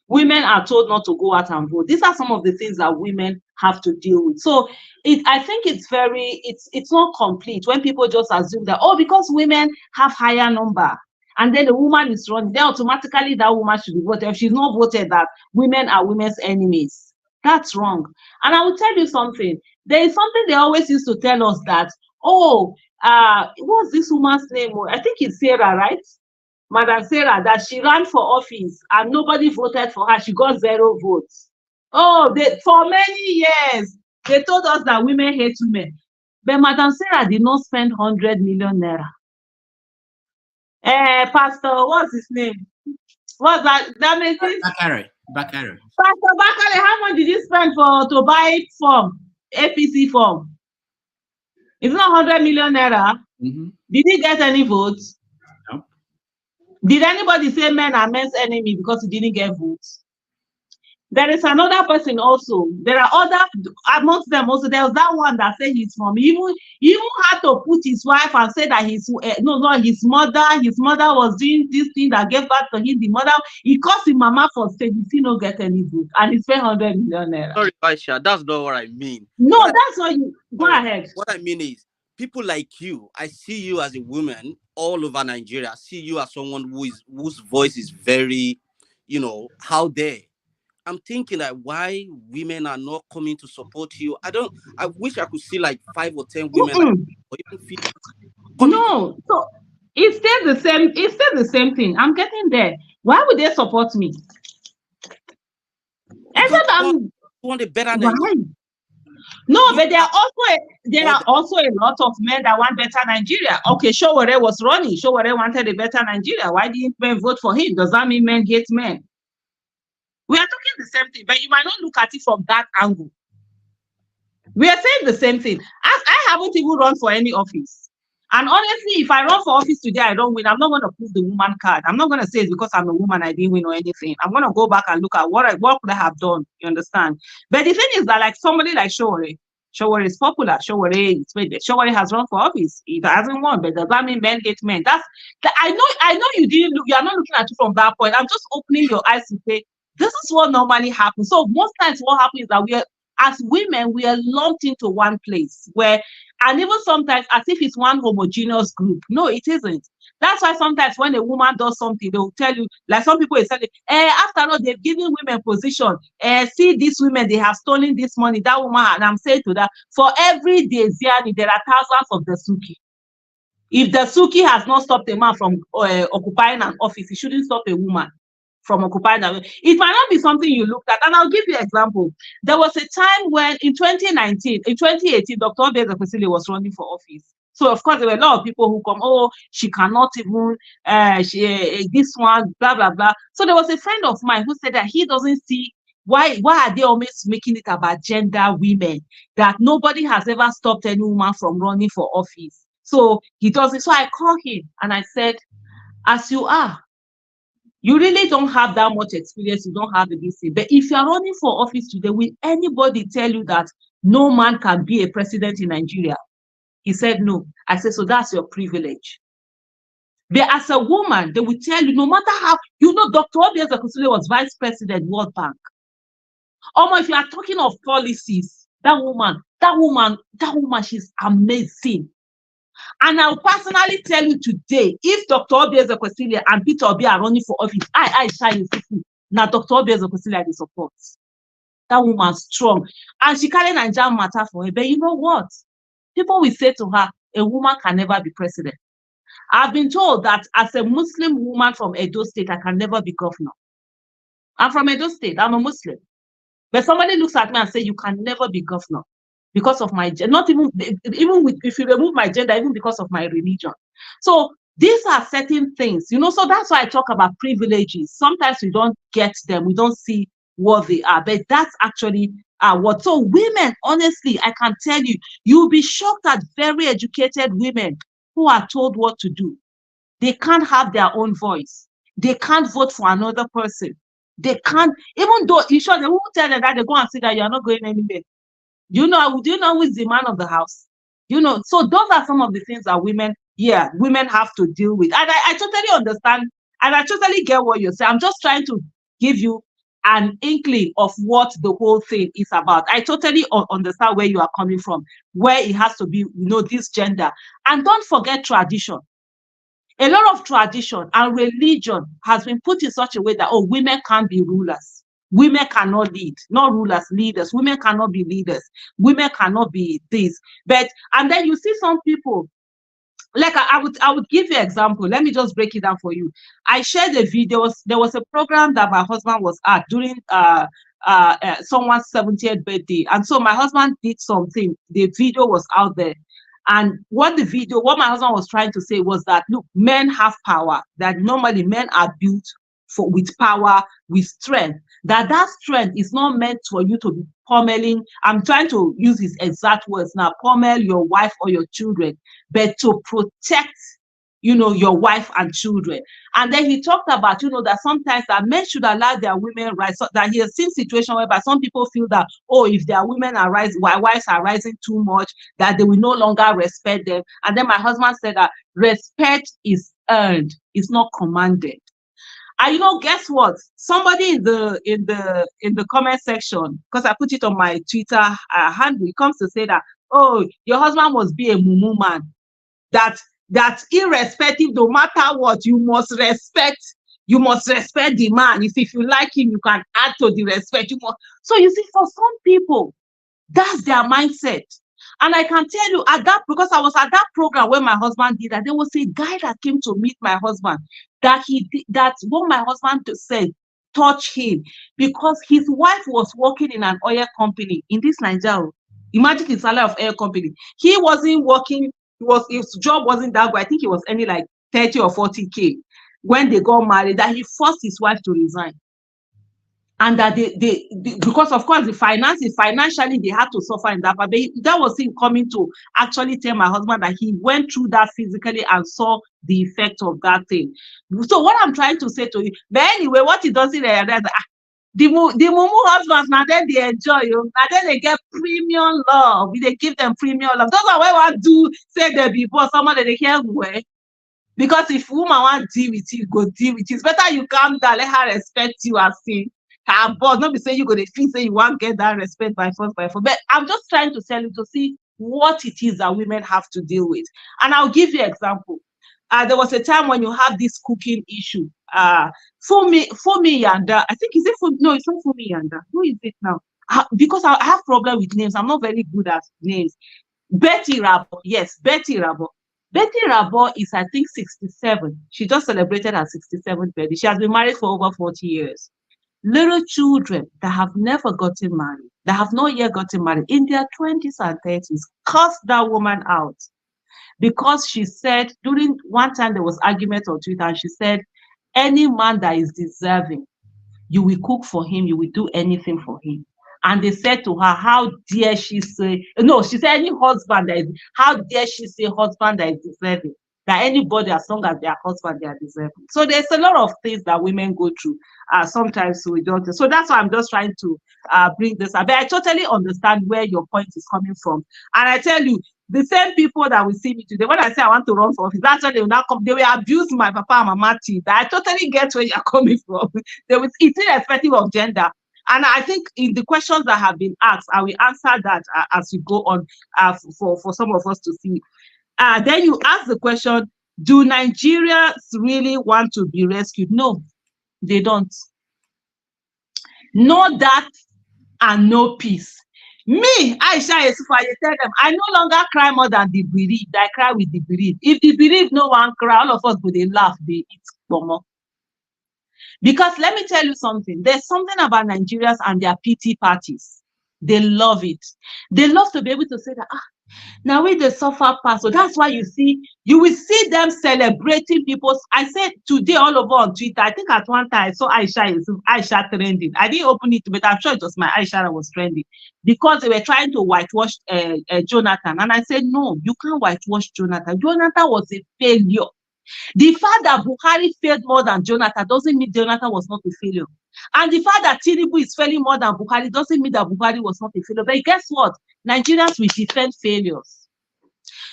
Women are told not to go out and vote. These are some of the things that women have to deal with. So I think it's not complete when people just assume that, because women have higher number and then the woman is running, then automatically that woman should be voted. If she's not voted, that women are women's enemies. That's wrong. And I will tell you something. There is something they always used to tell us that, what's this woman's name? I think it's Sarah, right? Madam Sarah, that she ran for office and nobody voted for her. She got 0 votes. For many years, they told us that women hate women. But Madam Sarah did not spend 100 million naira. Pastor, what's his name? What's that? That makes it? Bakare. Pastor Bakare, how much did you spend to buy form, APC form? It's not 100 million naira. Mm-hmm. Did he get any votes? No. Did anybody say men are men's enemy because he didn't get votes? There is another person also. There are other amongst them also. There was that one that said he's from. He even had to put his wife and say that his mother. His mother was doing this thing that gave birth to him. The mother, he caused his mama for state. He still not get any vote, and he spent 100 million naira. Sorry, Aisha, that's not what I mean. No, that's what you go ahead. What I mean is, people like you, I see you as a woman all over Nigeria. I see you as someone whose voice is very, how dare. I'm thinking that why women are not coming to support you. I wish I could see like 5 or 10 women. No, so it's still the same. It's still the same thing. I'm getting there. Why would they support me? Want a better Nigeria. No, but there are also a lot of men that want better Nigeria. Okay, Showore was running. Showore wanted a better Nigeria. Why didn't men vote for him? Does that mean men hate men? We are talking the same thing, but you might not look at it from that angle. We are saying the same thing. I haven't even run for any office. And honestly, if I run for office today, I don't win. I'm not going to prove the woman card. I'm not going to say it's because I'm a woman, I didn't win or anything. I'm going to go back and look at what could I have done. You understand? But the thing is that, like somebody like Showore is popular. Showore has run for office. He hasn't won, but does that mean men hate men? I know you didn't look. You are not looking at it from that point. I'm just opening your eyes to say this is what normally happens. So most times what happens is that as women, we are lumped into one place and even sometimes as if it's one homogeneous group. No, it isn't. That's why sometimes when a woman does something, they'll tell you, like some people will tell you, after all, they've given women position. See these women, they have stolen this money, that woman, and I'm saying to that, for every day, Ziani, there are thousands of the Suki. If the Suki has not stopped a man from occupying an office, it shouldn't stop a woman from occupying that. It might not be something you looked at. And I'll give you an example. There was a time when in 2018, Dr. Obidients was running for office. So of course there were a lot of people who come, she cannot even, this one, blah, blah, blah. So there was a friend of mine who said that he doesn't see why are they always making it about gender women, that nobody has ever stopped any woman from running for office. So he does it. So I called him and I said, as you are, you really don't have that much experience. You don't have the BC. But if you are running for office today, will anybody tell you that no man can be a president in Nigeria? He said no. I said, so that's your privilege. But as a woman, they will tell you, no matter how, Dr. Obidients was vice president, World Bank. If you are talking of policies, that woman, she's amazing. And I'll personally tell you today, if Dr. Obidients and Peter Obi are running for office, Aisha Yesufu, now Dr. Obidients they support. That woman's strong. And she carried Nigerian matter for her. But you know what? People will say to her, a woman can never be president. I've been told that as a Muslim woman from Edo State, I can never be governor. I'm from Edo State. I'm a Muslim. But somebody looks at me and says, you can never be governor because of my gender. Not even if you remove my gender, even because of my religion. So these are certain things, you know. So that's why I talk about privileges. Sometimes we don't get them. We don't see what they are. But that's actually what. So women, honestly, I can tell you, you'll be shocked at very educated women who are told what to do. They can't have their own voice. They can't vote for another person. They can't, even though you sure they won't tell them that they go and say that you're not going anywhere. Do you know who is the man of the house? You know, so those are some of the things that women have to deal with. And I totally understand, and I totally get what you're saying. I'm just trying to give you an inkling of what the whole thing is about. I totally understand where you are coming from, where it has to be, you know, this gender. And don't forget tradition. A lot of tradition and religion has been put in such a way that, oh, women can't be rulers. Women cannot lead, not rulers, leaders. Women cannot be leaders. Women cannot be this. And then you see some people, like I would give you an example. Let me just break it down for you. I shared a video. There was a program that my husband was at during someone's 70th birthday. And so my husband did something. The video was out there. And what my husband was trying to say was that, look, men have power, that normally men are built with power, with strength, that strength is not meant for you to be pummeling. I'm trying to use his exact words now, pummel your wife or your children, but to protect, you know, your wife and children. And then he talked about, you know, that sometimes that men should allow their women rights. So that he has seen situations whereby some people feel that, oh, if their women are rising, wives are rising too much, that they will no longer respect them. And then my husband said that respect is earned, it's not commanded. And you know, guess what? Somebody in the comment section, because I put it on my Twitter handle, he comes to say that, oh, your husband must be a mumu man. That irrespective, no matter what, you must respect the man. If you like him, you can add to the respect. So you see, for some people, that's their mindset. And I can tell you because I was at that program when my husband did that, there was a guy that came to meet my husband that what my husband said touched him, because his wife was working in an oil company in this Nigeria. Imagine the salary of oil company. He wasn't working. His job wasn't that good. I think he was earning like 30 or 40K when they got married, that he forced his wife to resign. And that they because of course financially they had to suffer in that, but that was him coming to actually tell my husband that he went through that physically and saw the effect of that thing. So what I'm trying to say to you, but anyway, what he doesn't realize, the mumu husbands, now then they enjoy you, now then they get premium love. They give them premium love. That's why I do say there before somebody they hear where. Because if woman want to deal with you, go deal with you. It's better you calm down, let her respect you as saying her boss, not be saying you go to feel say you won't get that respect by force. But I'm just trying to tell you to see what it is that women have to deal with. And I'll give you an example. There was a time when you have this cooking issue. Fumi Yanda, I think, it's not Fumi Yanda. Who is it now? Because I have problem with names. I'm not very good at names. Betty Rabo, yes, Betty Rabo. Betty Rabo is, I think, 67. She just celebrated her 67th birthday. She has been married for over 40 years. Little children that have never gotten married, that have not yet gotten married, in their 20s and 30s, cursed that woman out. Because she said, during one time there was argument on Twitter, and she said, any man that is deserving, you will cook for him, you will do anything for him. And they said to her, how dare she say, no, she said any husband that is, how dare she say husband that is deserving, that anybody, as long as they are husband, they are deserving. So there's a lot of things that women go through. Sometimes we don't. So that's why I'm just trying to bring this up. But I totally understand where your point is coming from. And I tell you, the same people that will see me today, when I say I want to run for office, that's when they will now come. They will abuse my papa and mama teeth. I totally get where you're coming from. It's irrespective of gender. And I think in the questions that have been asked, I will answer that as we go on for some of us to see. then you ask the question, do Nigerians really want to be rescued? No, they don't. No that and no peace. Me, Aisha Yesufu, I tell them, I no longer cry more than the bereaved. I cry with the bereaved. If the bereaved no one cry, all of us go, they laugh, they eat bomo. Because let me tell you something, there's something about Nigerians and their pity parties. They love it. They love to be able to say that, now we the suffer pass. So that's why you will see them celebrating people's. I said today all over on Twitter, I think at one time I saw Aisha trending. I didn't open it, but I'm sure it was my Aisha that was trending because they were trying to whitewash Jonathan. And I said, no, you can't whitewash Jonathan. Jonathan was a failure. The fact that Buhari failed more than Jonathan doesn't mean Jonathan was not a failure. And the fact that Tinubu is failing more than Buhari doesn't mean that Buhari was not a failure. But guess what? Nigerians will defend failures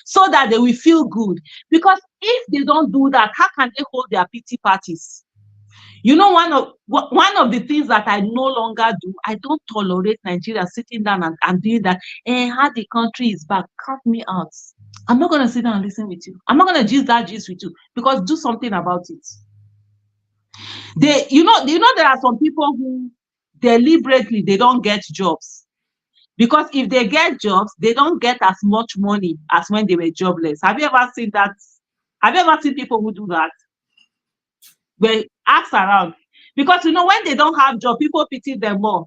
so that they will feel good. Because if they don't do that, how can they hold their pity parties? You know, one of the things that I no longer do, I don't tolerate Nigeria sitting down and doing that. How the country is back, cut me out. I'm not going to sit down and listen with you. I'm not going to gist with you because do something about it. You know, there are some people who deliberately, they don't get jobs. Because if they get jobs, they don't get as much money as when they were jobless. Have you ever seen that? Have you ever seen people who do that? Well, ask around. Because, you know, when they don't have job, people pity them more.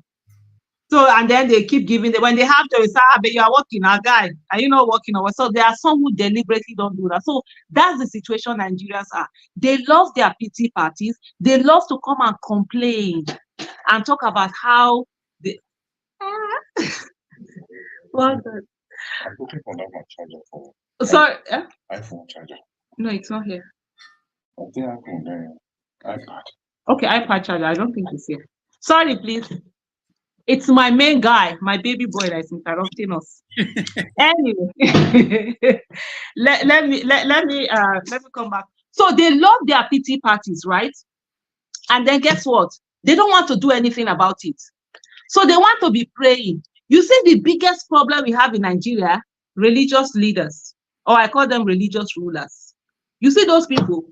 So, and then they keep giving them. When they have job, they say, but you are working, a guy. Are you not working? So there are some who deliberately don't do that. So that's the situation Nigerians are. They love their pity parties. They love to come and complain and talk about how they... Well, I'm looking for that my charger for. Sorry, iPhone charger. No, it's not here. I think I can iPad. Okay, iPad charger. I don't think it's here. Sorry, please. It's my main guy, my baby boy, that is interrupting us. Anyway, let me come back. So they love their pity parties, right? And then guess what? They don't want to do anything about it. So they want to be praying. You see, the biggest problem we have in Nigeria, religious leaders, or I call them religious rulers. You see those people,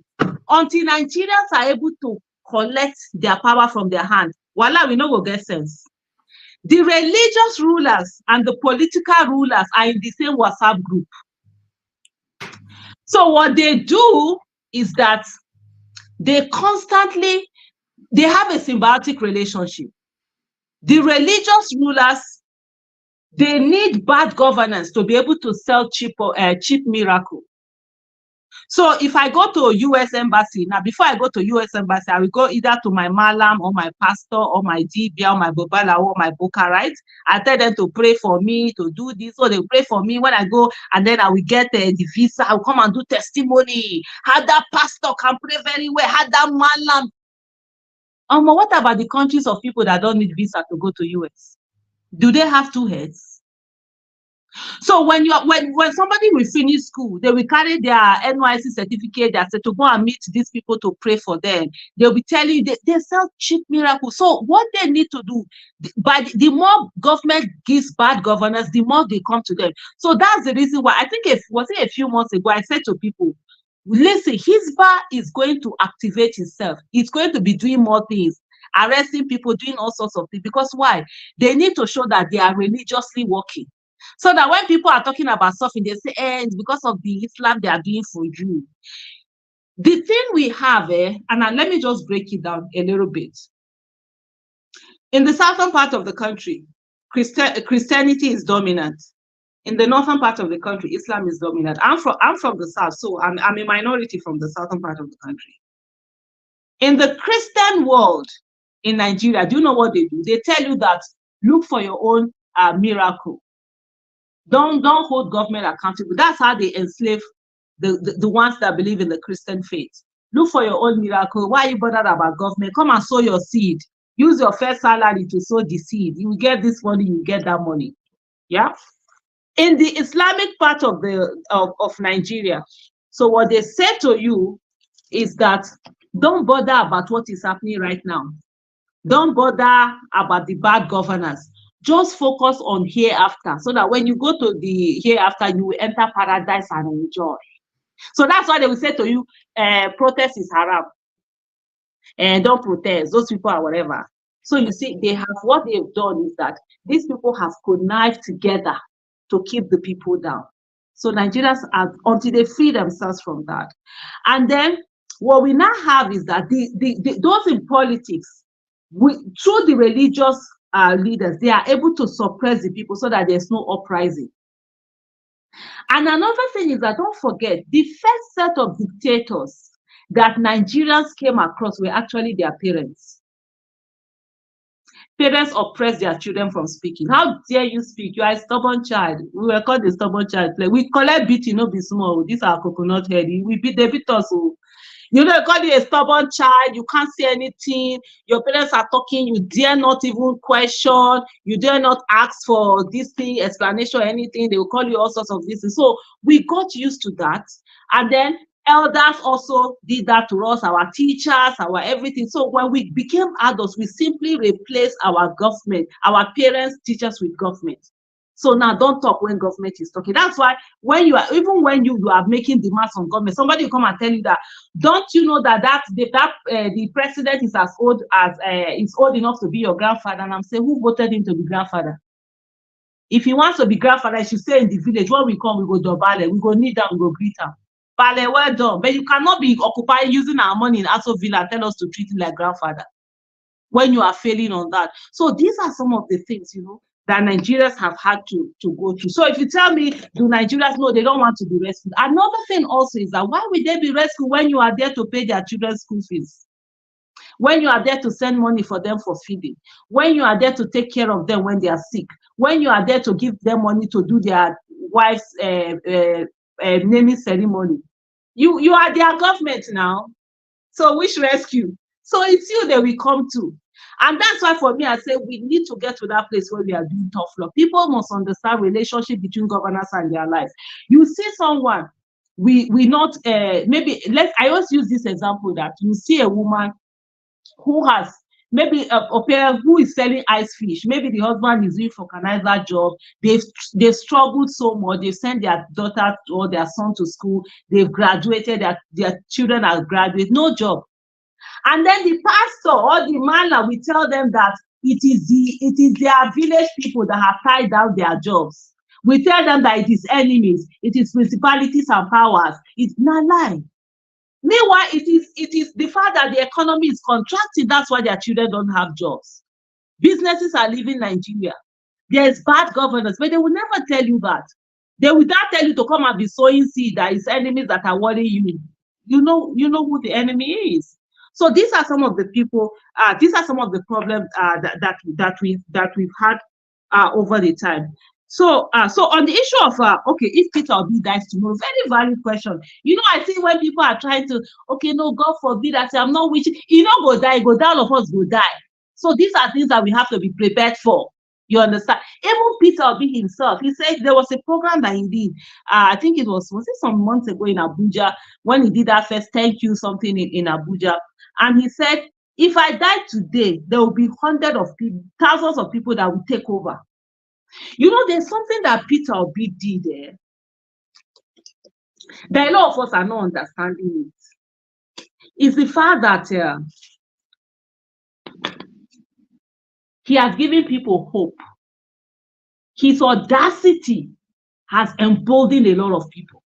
until Nigerians are able to collect their power from their hand, voila, we no go get sense. The religious rulers and the political rulers are in the same WhatsApp group. So what they do is that they have a symbiotic relationship. The religious rulers, they need bad governance to be able to sell cheap miracle. So if I go to a U.S. embassy, now before I go to U.S. embassy, I will go either to my malam or my pastor or my dibia or my babala or my boka, right? I tell them to pray for me, to do this, so they pray for me when I go, and then I will get the visa. I will come and do testimony. How that pastor can pray very well. How that malam. What about the countries of people that don't need visa to go to U.S.? Do they have two heads? So when somebody will finish school, they will carry their NYC certificate. They say to go and meet these people to pray for them. They'll be telling you they sell cheap miracles. So what they need to do, the more government gives bad governance, the more they come to them. So that's the reason why I think a few months ago I said to people, listen, Hisba is going to activate itself. It's going to be doing more things, arresting people, doing all sorts of things. Because why? They need to show that they are religiously working. So that when people are talking about suffering, they say, it's because of the Islam they are doing for you. The thing we have, and let me just break it down a little bit. In the southern part of the country, Christianity is dominant. In the northern part of the country, Islam is dominant. I'm from the south, so I'm a minority from the southern part of the country. In the Christian world in Nigeria, do you know what they do? They tell you that look for your own miracle. Don't hold government accountable. That's how they enslave the ones that believe in the Christian faith. Look for your own miracle. Why are you bothered about government? Come and sow your seed. Use your first salary to sow the seed. You will get this money, you get that money. Yeah. In the Islamic part of Nigeria, so what they say to you is that don't bother about what is happening right now. Don't bother about the bad governance. Just focus on hereafter, so that when you go to the hereafter, you will enter paradise and enjoy. So that's why they will say to you, protest is haram. And don't protest, those people are whatever. So you see, they have, what they've done is that these people have connived together to keep the people down. So Nigerians are, until they free themselves from that. And then what we now have is that those in politics, through the religious leaders, they are able to suppress the people so that there's no uprising. And another thing is that, don't forget, the first set of dictators that Nigerians came across were actually their parents. Parents oppress their children from speaking. How dare you speak? You are a stubborn child. We were called the stubborn child. We collect beating, no be small. These are coconut head. They beat us. You know, call you a stubborn child. You can't say anything. Your parents are talking. You dare not even question. You dare not ask for this thing, explanation, or anything. They will call you all sorts of this. So we got used to that. And then elders also did that to us, our teachers, our everything. So when we became adults, we simply replaced our government, our parents, teachers with government. So now don't talk when government is talking. That's why when you are, even when you are making demands on government, somebody will come and tell you that, don't you know that the president is as old as is old enough to be your grandfather? And I'm saying, who voted him to be grandfather? If he wants to be grandfather, he should stay in the village. When we come, we go dobale, we go kneel down, we go greet him. Bale, well done. But you cannot be occupying using our money in Aso Villa and tell us to treat him like grandfather when you are failing on that. So these are some of the things, you know, that Nigerians have had to go through. So if you tell me, do Nigerians know they don't want to be rescued? Another thing also is that, why would they be rescued when you are there to pay their children's school fees? When you are there to send money for them for feeding? When you are there to take care of them when they are sick? When you are there to give them money to do their wife's naming ceremony? You are their government now. So which rescue? So it's you that we come to. And that's why for me, I say we need to get to that place where we are doing tough love. People must understand relationship between governors and their lives. You see someone, we not, maybe, I always use this example that you see a woman who has maybe a parent who is selling ice fish. Maybe the husband is doing vulcanizer job. They've struggled so much. They've sent their daughter or their son to school. They've graduated. Their children are graduated. No job. And then the pastor or the man will tell them that it is their village people that have tied down their jobs. We tell them that it is enemies. It is principalities and powers. It's not lie. Meanwhile, it is the fact that the economy is contracting. That's why their children don't have jobs. Businesses are leaving Nigeria. There is bad governance, but they will never tell you that. They will not tell you to come and be sowing seed that is enemies that are worrying you. You know who the enemy is. So these are some of the people. These are some of the problems that we've had over the time. So on the issue of okay, if Peter Obi dies tomorrow, very valid question. You know, I see when people are trying to, okay, no, God forbid, I say I'm not wishing. You know, go die, all of us go die. So these are things that we have to be prepared for. You understand? Even Peter Obi himself, he said there was a program that he did. I think it was it some months ago in Abuja when he did that first thank you something in Abuja, and he said, if I die today, there will be hundreds of people, thousands of people that will take over. You know, there's something that Peter Obi did there. That a lot of us are not understanding it. It's the fact that he has given people hope. His audacity has emboldened a lot of people.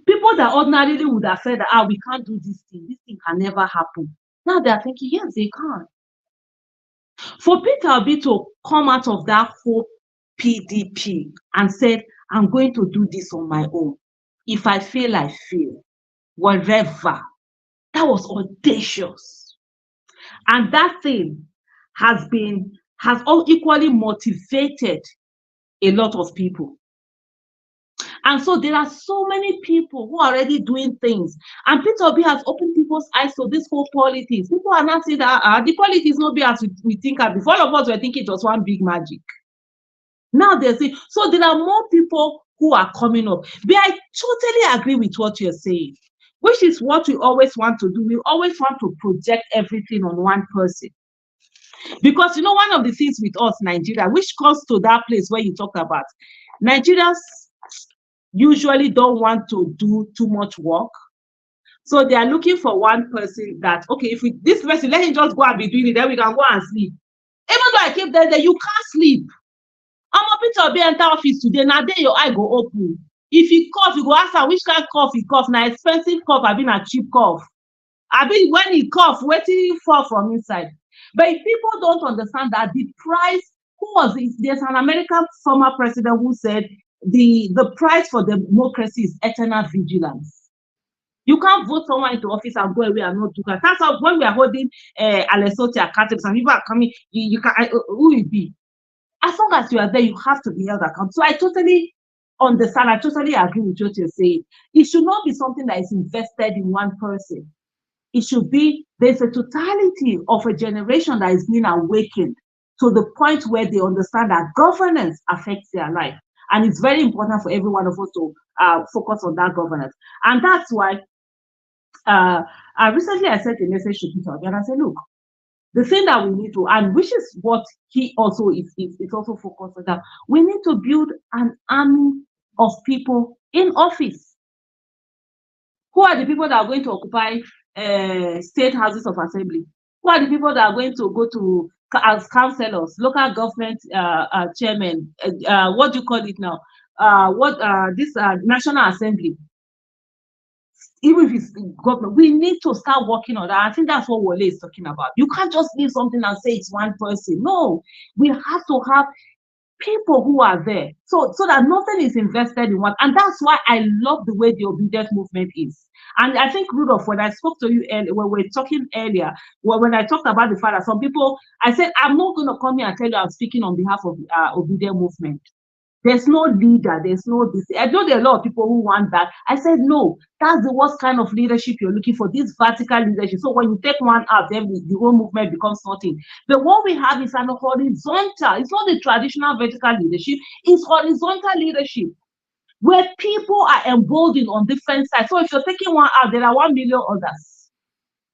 People that ordinarily would have said that, we can't do this thing can never happen. Now they are thinking, yes, they can. For Peter Obi to come out of that whole PDP and said, I'm going to do this on my own. If I fail, I fail. Whatever. That was audacious. And that thing has all equally motivated a lot of people. And so there are so many people who are already doing things. And Peter Obi has opened people's eyes to this whole politics. People are not saying that the politics not be as we think of. Before, all of us were thinking it was one big magic. Now they're saying, so there are more people who are coming up. But I totally agree with what you're saying, which is what we always want to do. We always want to project everything on one person. Because you know, one of the things with us, Nigeria, which comes to that place where you talk about, Nigerians usually don't want to do too much work. So they are looking for one person that, okay, if we this person, let him just go and be doing it, then we can go and sleep. Even though I keep there, you can't sleep. I'm a bit of be enter office today. Now then your eye go open. If he cough, you go ask her which kind of cough he cough. Now expensive cough, I been a cheap cough. I been when he cough, waiting fall from inside. But if people don't understand that the price, who was it? There's an American former president who said the price for democracy is eternal vigilance. You can't vote someone into office and go away and not do that. That's how when we are holding Alessandro accountable, some people are coming, you can who will be? As long as you are there, you have to be held accountable. So I totally understand, I totally agree with what you're saying. It should not be something that is invested in one person. It should be, there's a totality of a generation that is being awakened to the point where they understand that governance affects their life. And it's very important for every one of us to focus on that governance. And that's why recently I sent a message to Peter and I said, look, the thing that we need to, and which is what he also is also focused on, that we need to build an army of people in office. Who are the people that are going to occupy state houses of assembly? Who are the people that are going to go to as councillors, local government chairmen? What do you call it now? This National Assembly. Even if it's government, we need to start working on that. I think that's what Wole is talking about. You can't just leave something and say it's one person. No, we have to have people who are there, so that nothing is invested in one. And that's why I love the way the Obidients movement is. And I think, Rudolph, when I spoke to you earlier, when we were talking earlier, when I talked about the fact that some people, I said, I'm not going to come here and tell you I'm speaking on behalf of the Obidients movement. There's no leader, there's no this. I know there are a lot of people who want that. I said, no, that's the worst kind of leadership you're looking for, this vertical leadership. So when you take one out, then the whole movement becomes nothing. But what we have is an horizontal, it's not the traditional vertical leadership, it's horizontal leadership, where people are emboldened on different sides. So if you're taking one out, there are 1 million others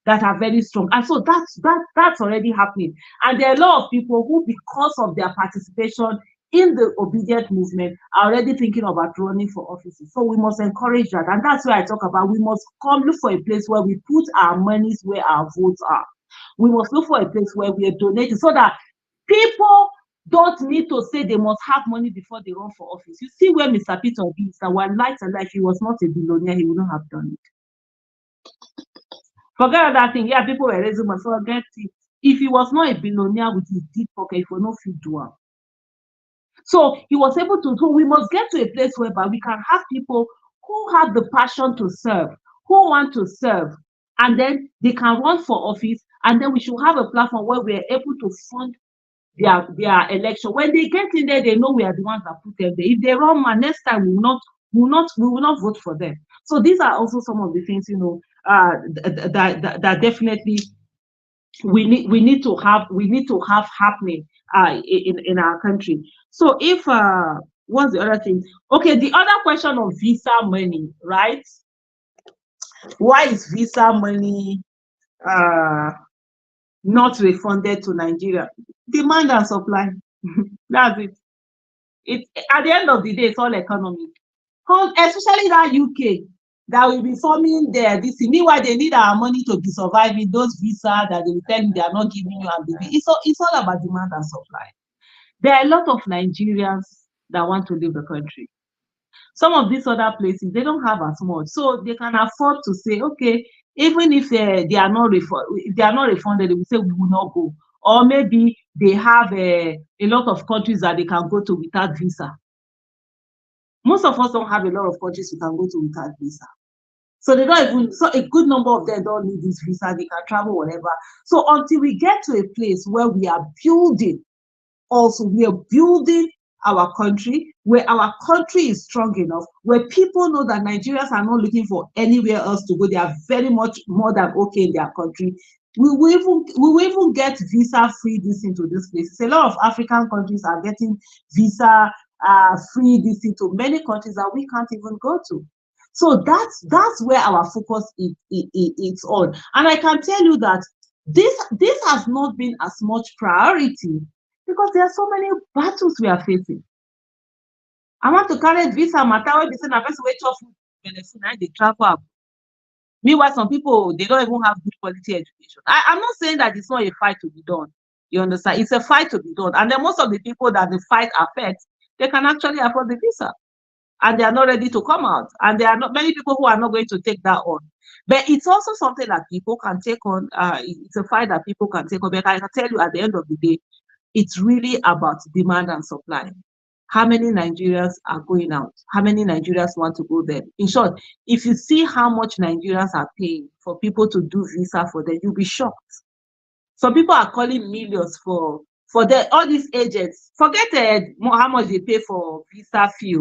that are very strong. And so that's already happening. And there are a lot of people who, because of their participation in the Obidients movement, are already thinking about running for offices. So we must encourage that. And that's why I talk about, we must come look for a place where we put our monies where our votes are. We must look for a place where we are donating, so that people don't need to say they must have money before they run for office. You see where Mr. Peter Obi is, that one light and life, he was not a billionaire, he wouldn't have done it. Forget that thing. Yeah, people were raising money, forget it. If he was not a billionaire with his deep pocket, he would not feel dual. So he was able to, so we must get to a place whereby we can have people who have the passion to serve, who want to serve, and then they can run for office, and then we should have a platform where we are able to fund their election. When they get in there, they know we are the ones that put them there. If they run, man, next time we will not vote for them. So these are also some of the things, you know, that definitely we need to have happening in our country. So if what's the other thing? Okay, the other question of visa money, right? Why is visa money not refunded to Nigeria? Demand and supply. That's it. It's at the end of the day, it's all economic. Especially that UK that will be forming there. This meanwhile they need our money to be surviving. Those visa that they will tell you they are not giving you, and it's all about demand and supply. There are a lot of Nigerians that want to leave the country. Some of these other places, they don't have as much, so they can afford to say, okay, even if they are not refunded, they will say we will not go. Or maybe they have a lot of countries that they can go to without visa. Most of us don't have a lot of countries we can go to without visa. So they don't even, so a good number of them don't need this visa, they can travel whatever. So until we get to a place where we are building, our country, where our country is strong enough, where people know that Nigerians are not looking for anywhere else to go, they are very much more than okay in their country, we will even get visa free this into this place. A lot of African countries are getting visa free this into many countries that we can't even go to. So that's where our focus is on. And I can tell you that This has not been as much priority because there are so many battles we are facing. I want to carry visa matter where they say na person wey chop food benefit na dey travel abroad. Meanwhile, some people they don't even have good quality education. I'm not saying that it's not a fight to be done. You understand? It's a fight to be done. And then most of the people that the fight affects, they can actually afford the visa. And they are not ready to come out. And there are not many people who are not going to take that on. But it's also something that people can take on. It's a fight that people can take on. But I can tell you at the end of the day, it's really about demand and supply. How many Nigerians are going out? How many Nigerians want to go there? In short, if you see how much Nigerians are paying for people to do visa for them, you'll be shocked. Some people are calling millions for all these agents. Forget how much they pay for visa fee.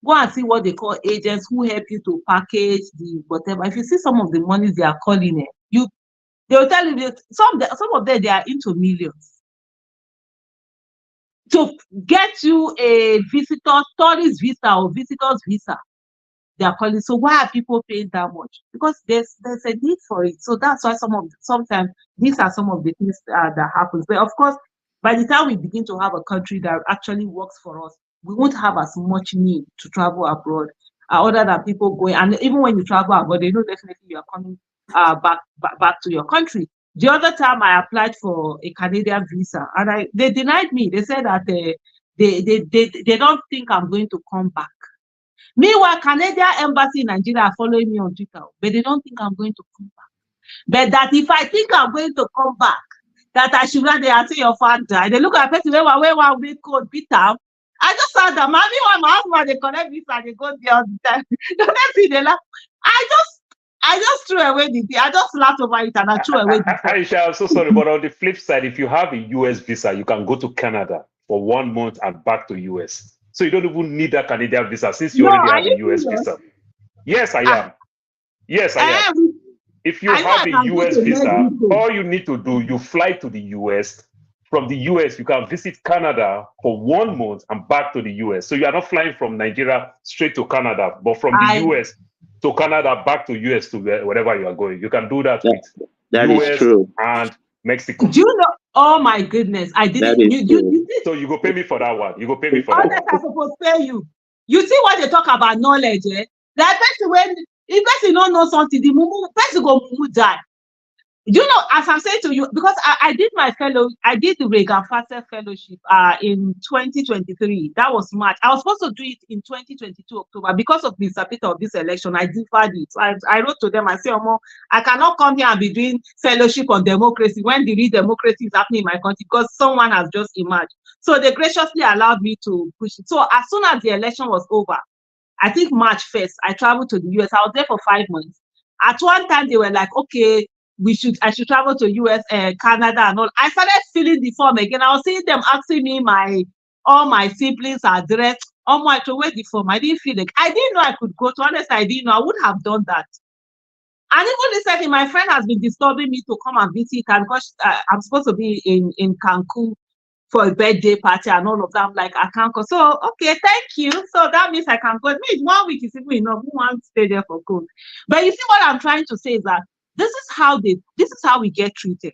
Go and see what they call agents who help you to package the whatever. If you see some of the monies they are calling it, they will tell you that some of them they are into millions. To get you a tourist visa or visitor's visa, they are calling. So why are people paying that much? Because there's a need for it. So that's why sometimes these are some of the things that happens. But of course, by the time we begin to have a country that actually works for us, we won't have as much need to travel abroad. Other than people going, and even when you travel abroad, they know definitely you are coming back to your country. The other time I applied for a Canadian visa, and they denied me. They said that they don't think I'm going to come back. Meanwhile, Canadian embassy in Nigeria are following me on Twitter, but they don't think I'm going to come back. But that if I think I'm going to come back, that I should rather say your father die. They look at a person where one week code beat up. I just saw that mommy when my husband they connect visa, they go there all the time. The next thing they laugh. I just threw away the thing. I just laughed over it and I threw away the thing. Aisha, I'm so sorry, but on the flip side, if you have a US visa, you can go to Canada for 1 month and back to US. So you don't even need that Canadian visa since you already have a US visa. Yes, I am. Yes, I am. If you have a US visa, all you need to do, you fly to the US. From the US, you can visit Canada for 1 month and back to the US. So you are not flying from Nigeria straight to Canada, but from the US to Canada, back to US to wherever you are going. You can do that with US and Mexico. Do you know? Oh my goodness, I didn't. So you go pay me for that one. You go pay me for that one. I'm supposed to pay you. You see what they talk about knowledge, eh? That person if person don't know something, the person go die. You know, as I'm saying to you, because I did the Reagan Faster Fellowship in 2023. That was March. I was supposed to do it in 2022 October. Because of the disappointment of this election, I deferred it. So I wrote to them, I said, I cannot come here and be doing fellowship on democracy when the real democracy is happening in my country because someone has just emerged. So they graciously allowed me to push it. So as soon as the election was over, I think March 1st, I traveled to the US. I was there for 5 months. At one time, they were like, okay, I should travel to US, Canada and all. I started filling the form again. I was seeing them asking me all my siblings' address. Oh my, to wait the form. I didn't feel like I didn't know I could go. To honest, I didn't know I would have done that. And even recently, my friend has been disturbing me to come and visit her because I'm supposed to be in Cancun for a birthday party and all of that. I'm like, I can't go. So okay, thank you. So that means I can go. It means 1 week is even enough. Who wants to stay there for good? But you see what I'm trying to say is that this is how we get treated.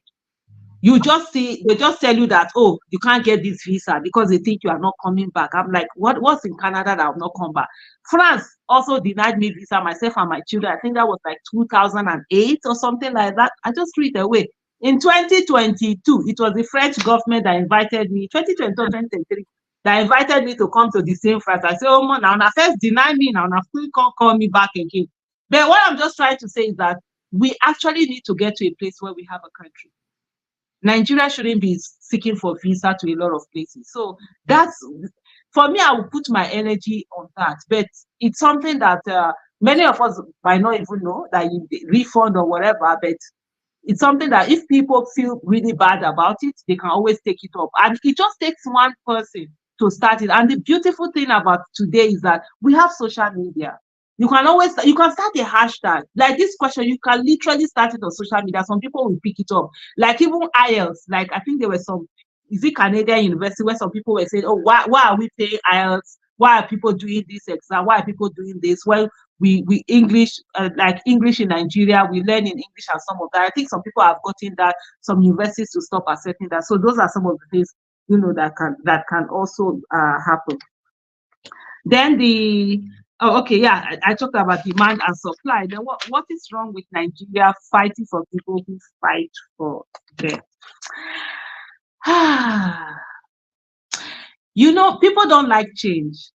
They just tell you that, oh, you can't get this visa because they think you are not coming back. I'm like, what's in Canada that I'll not come back? France also denied me visa, myself and my children. I think that was like 2008 or something like that. I just threw it away. In 2022, it was the French government that invited me, 2022, 2023, that invited me to come to the same France. I said, oh, now first deny me, now still can't call me back again. But what I'm just trying to say is that we actually need to get to a place where we have a country. Nigeria shouldn't be seeking for visa to a lot of places. So that's, for me, I will put my energy on that. But it's something that many of us might not even know, that you refund or whatever, but it's something that if people feel really bad about it, they can always take it up. And it just takes one person to start it. And the beautiful thing about today is that we have social media. You can start a hashtag. Like this question, you can literally start it on social media. Some people will pick it up. Like even IELTS, like I think there were some, is it Canadian University, where some people were saying, oh, why are we paying IELTS? Why are people doing this exam? Why are people doing this? Well, we English, like English in Nigeria, we learn in English and some of that. I think some people have gotten that, some universities to stop accepting that. So those are some of the things, you know, that can also happen. Then I talked about demand and supply. Then what is wrong with Nigeria fighting for people who fight for them? You know, people don't like change.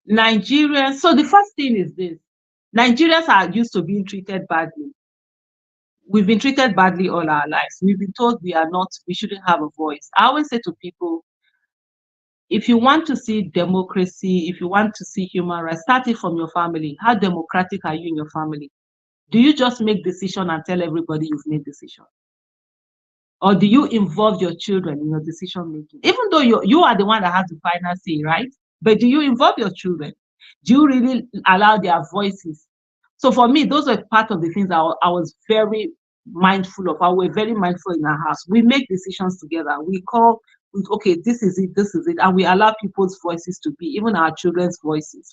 Nigerians, so the first thing is this: Nigerians are used to being treated badly. We've been treated badly all our lives. We've been told we shouldn't have a voice. I always say to people, if you want to see democracy, if you want to see human rights, start it from your family. How democratic are you in your family? Do you just make decision and tell everybody you've made decision? Or do you involve your children in your decision making? Even though you are the one that has the final say, right? But do you involve your children? Do you really allow their voices? So for me, those were part of the things I was very mindful of. We're very mindful in our house. We make decisions together. We call, okay, this is it, and we allow people's voices to be, even our children's voices.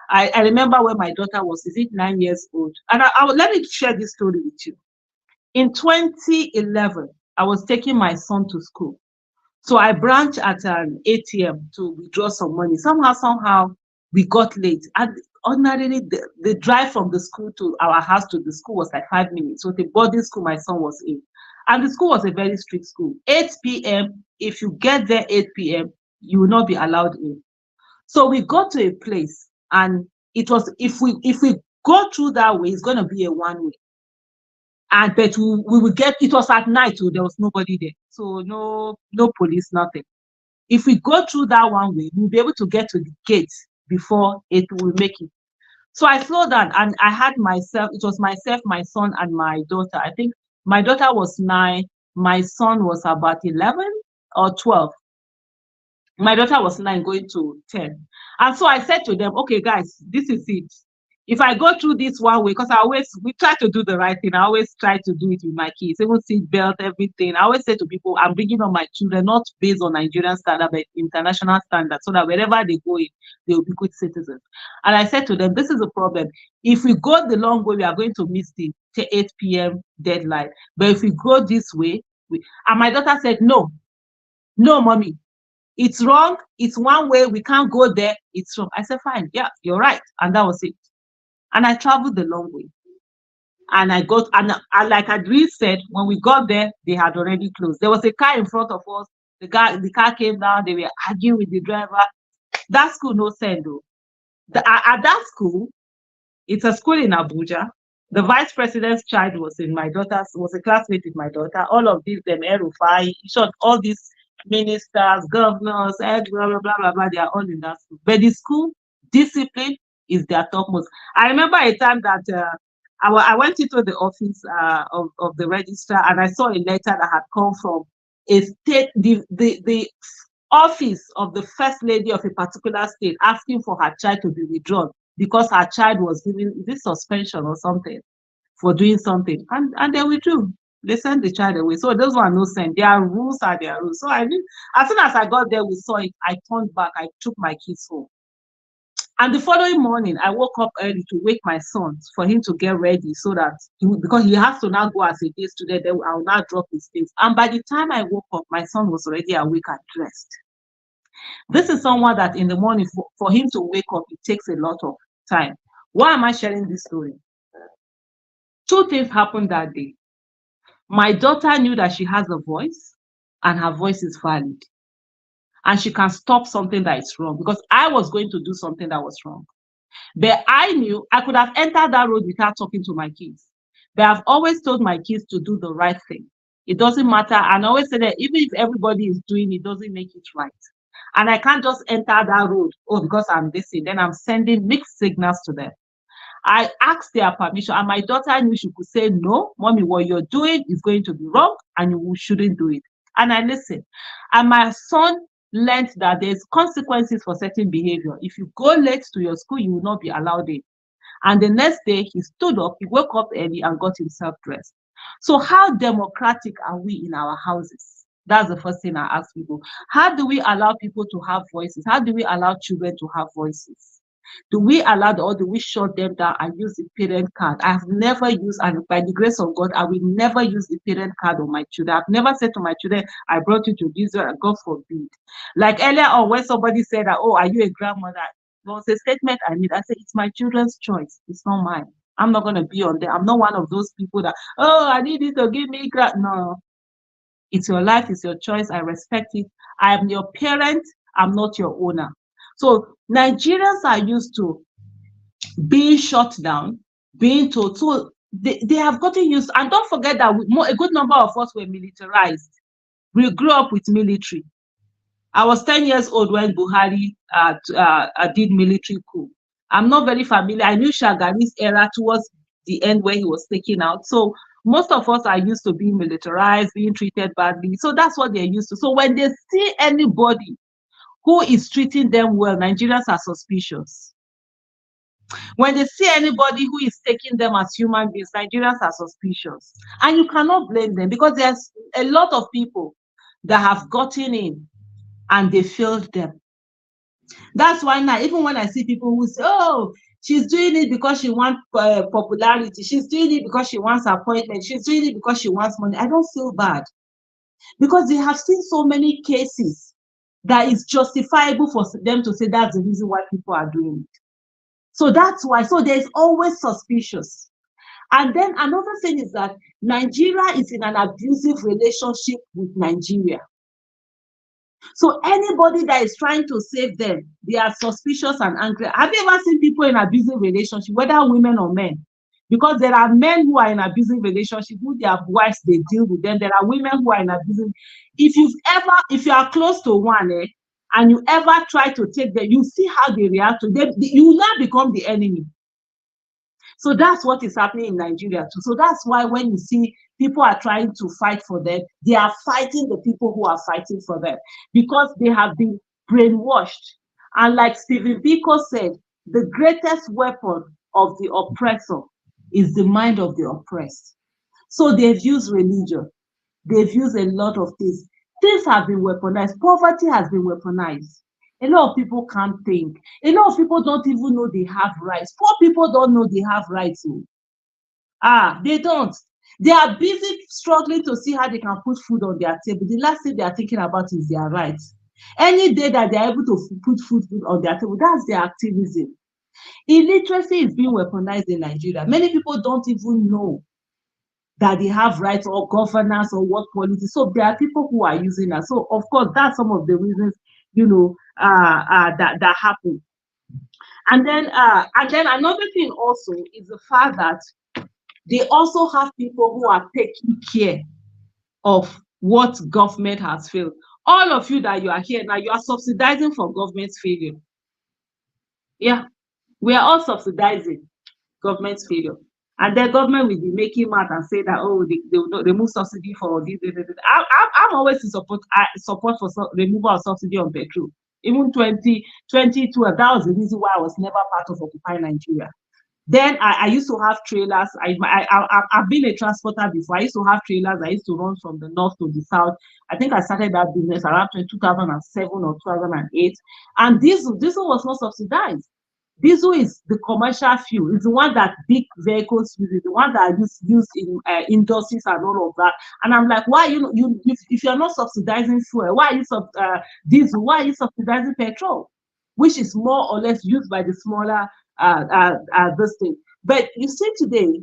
I remember when my daughter was, 9 years old? And let me share this story with you. In 2011, I was taking my son to school. So I branched at an ATM to withdraw some money. Somehow we got late. And ordinarily, the drive from the school to our house to the school was like 5 minutes. So the boarding school my son was in. And the school was a very strict school. 8 p.m., if you get there 8 p.m., you will not be allowed in. So we got to a place, and it was, if we go through that way, it's going to be a one-way. And but we will get, it was at night, so there was nobody there. So no police, nothing. If we go through that one way, we'll be able to get to the gate before it will make it. So I slowed down, and I had myself, it was myself, my son, and my daughter. I think my daughter was 9, my son was about 11 or 12. My daughter was 9 going to 10. And so I said to them, okay, guys, this is it. If I go through this one way, because we try to do the right thing. I always try to do it with my kids, even seat belt, everything. I always say to people, I'm bringing on my children, not based on Nigerian standard, but international standard, so that wherever they go in, they will be good citizens. And I said to them, this is a problem. If we go the long way, we are going to miss the 8 p.m. deadline. But if we go this way, and my daughter said, no, mommy, it's wrong. It's one way. We can't go there. It's wrong. I said, fine. Yeah, you're right. And that was it. And I traveled the long way. And I got, and like Adri said, when we got there, they had already closed. There was a car in front of us. The car came down. They were arguing with the driver. That school, no send though. At that school, it's a school in Abuja. The vice president's child was a classmate with my daughter. All of these, them, Erufai, all these ministers, governors, blah, blah, blah, blah, they are all in that school. But the school discipline is their topmost. I remember a time that I went into the office of the registrar, and I saw a letter that had come from a state, the office of the first lady of a particular state, asking for her child to be withdrawn because her child was given this suspension or something for doing something, and they withdrew. They sent the child away. So those were no sense. Their rules are their rules. So I knew, as soon as I got there, we saw it. I turned back. I took my kids home. And the following morning, I woke up early to wake my son for him to get ready, so that because he has to now go as a day student, then I'll now drop his things. And by the time I woke up, my son was already awake and dressed. This is someone that in the morning, for him to wake up, it takes a lot of time. Why am I sharing this story? 2 things happened that day. My daughter knew that she has a voice, and her voice is valid. And she can stop something that is wrong, because I was going to do something that was wrong. But I knew I could have entered that road without talking to my kids. But I've always told my kids to do the right thing. It doesn't matter. And I always say that even if everybody is doing it, doesn't make it right. And I can't just enter that road, because I'm this, then I'm sending mixed signals to them. I asked their permission, and my daughter knew she could say, no, mommy, what you're doing is going to be wrong, and you shouldn't do it. And I listened. And my son learned that there's consequences for certain behavior. If you go late to your school, you will not be allowed in. And the next day, he stood up, he woke up early and got himself dressed. So how democratic are we in our houses? That's the first thing I ask people. How do we allow people to have voices? How do we allow children to have voices? Do we allow or do we shut them down and use the parent card? I've never used, and by the grace of God, I will never use the parent card on my children. I've never said to my children, I brought you to Israel, God forbid. Like earlier on, when somebody said that, oh, are you a grandmother? There was a statement I made. I said, it's my children's choice. It's not mine. I'm not going to be on there. I'm not one of those people that, oh, I need you to give me no. It's your life, it's your choice. I respect it. I am your parent. I'm not your owner. So Nigerians are used to being shut down, being told. So they have gotten used. And don't forget that a good number of us were militarized. We grew up with military. I was 10 years old when Buhari did military coup. I'm not very familiar. I knew Shagari's era towards the end where he was taken out. So most of us are used to being militarized, being treated badly. So that's what they're used to. So when they see anybody who is treating them well, Nigerians are suspicious. When they see anybody who is taking them as human beings, Nigerians are suspicious. And you cannot blame them because there's a lot of people that have gotten in and they failed them. That's why now, even when I see people who say, oh, she's doing it because she wants popularity, she's doing it because she wants appointment, she's doing it because she wants money, I don't feel bad. Because they have seen so many cases that it's justifiable for them to say that's the reason why people are doing it. So that's why. So there's always suspicious. And then another thing is that Nigeria is in an abusive relationship with Nigeria. So anybody that is trying to save them, they are suspicious and angry. Have you ever seen people in abusive relationship, whether women or men? Because there are men who are in abusive relationship, who their wives, they deal with them. There are women who are in abusive. If you are close to one, and you ever try to take them, you see how they react to them. You will not become the enemy. So that's what is happening in Nigeria too. So that's why when you see people are trying to fight for them, they are fighting the people who are fighting for them because they have been brainwashed. And like Stephen Biko said, the greatest weapon of the oppressor is the mind of the oppressed. So they've used religion. They've used a lot of things. Things have been weaponized. Poverty has been weaponized. A lot of people can't think. A lot of people don't even know they have rights. Poor people don't know they have rights. They don't. They are busy struggling to see how they can put food on their table. The last thing they are thinking about is their rights. Any day that they are able to put food on their table, that's their activism. Illiteracy is being weaponized in Nigeria. Many people don't even know that they have rights or governance or what policy. So there are people who are using that. So of course, that's some of the reasons, that happen. And then another thing also is the fact that they also have people who are taking care of what government has failed. All of you that you are here now, you are subsidizing for government's failure. Yeah, we are all subsidizing government's failure. And the government will be making math and say that, oh, they remove subsidy for this. I'm always in support for removal of subsidy on petrol. Even 2012, that was the reason why I was never part of Occupy Nigeria. Then I used to have trailers. I've been a transporter before. I used to have trailers. I used to run from the north to the south. I think I started that business around 2007 or 2008. And diesel was not subsidized. Diesel is the commercial fuel. It's the one that big vehicles use. The one that is used in industries and all of that. And I'm like, why if you're not subsidizing fuel, why are you diesel? Why are you subsidizing petrol, which is more or less used by the smaller this thing? But you see today,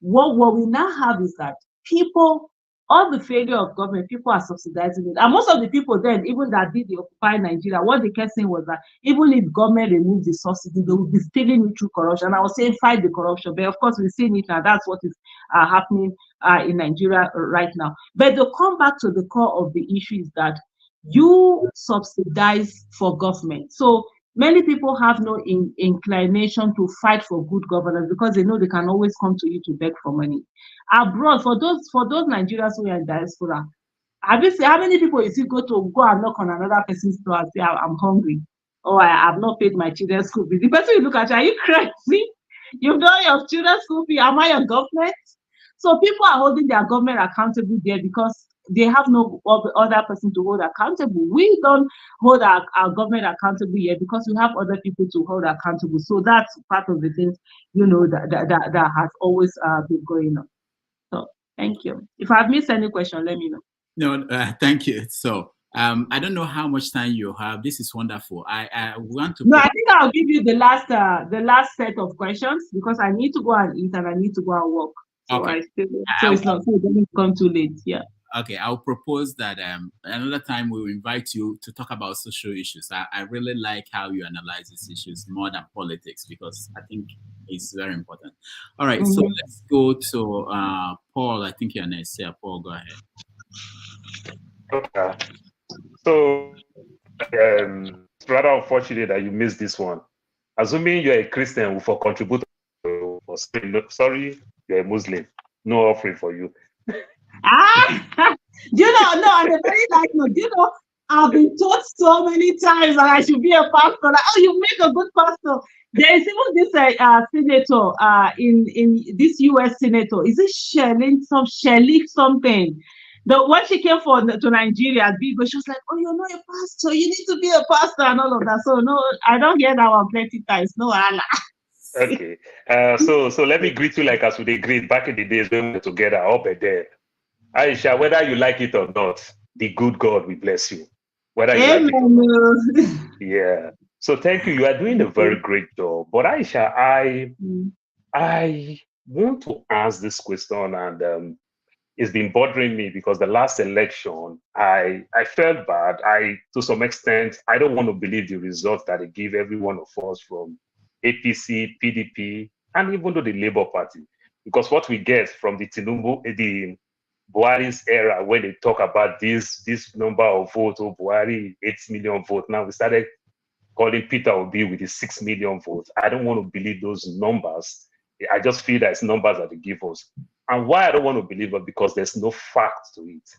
what we now have is that people, all the failure of government, people are subsidizing it. And most of the people then, even that did the Occupy Nigeria, what they kept saying was that even if government removes the subsidy, they will be stealing it through corruption. And I was saying fight the corruption, but of course we're seeing it now. That's what is happening in Nigeria right now. But to come back to the core of the issue is that you subsidize for government. So many people have no inclination to fight for good governance because they know they can always come to you to beg for money. Abroad, for those Nigerians who are in diaspora, have you seen how many people you see go and knock on another person's door and say, I'm hungry, or I have not paid my children's school fees? The person you look at, are you crazy? You've done your children's school fee. Am I your government? So people are holding their government accountable there because they have no other person to hold accountable. We don't hold our government accountable yet because we have other people to hold accountable. So that's part of the things, you know, that has always been going on. So thank you. If I've missed any question, let me know. No, thank you. So I don't know how much time you have. This is wonderful. I want to. No, I think I'll give you the last set of questions because I need to go and eat and I need to go and work. So Okay. So it doesn't come too late. Yeah. Okay, I'll propose that another time we'll invite you to talk about social issues. I really like how you analyze these issues more than politics because I think it's very important. All right, so let's go to Paul. I think you're next. Yeah, Paul, go ahead. Okay. So it's rather unfortunate that you missed this one. Assuming you're a Christian who for contribute for sorry, you're a Muslim. No offering for you. Do you know, no, on a very light note, do you know, I've been taught so many times that I should be a pastor. Like, oh, you make a good pastor. There is even this senator in this U.S. senator. Is it Shirley something? When she came to Nigeria, she was like, oh, you're not a pastor. You need to be a pastor and all of that. So no, I don't hear that one plenty times. No, Allah. Okay. So let me greet you like as we greet back in the days when we were together up there. Aisha, whether you like it or not, the good God will bless you. Whether you like it or not. Yeah. So thank you. You are doing a very great job. But Aisha, I want to ask this question, and it's been bothering me because the last election, I felt bad. To some extent, I don't want to believe the results that they give every one of us from APC, PDP, and even though the Labour Party. Because what we get from the Buhari's era, when they talk about this number of votes, oh, Buhari, 8 million votes. Now we started calling Peter Obi with his 6 million votes. I don't want to believe those numbers. I just feel that it's numbers that they give us. And why I don't want to believe it, because there's no fact to it.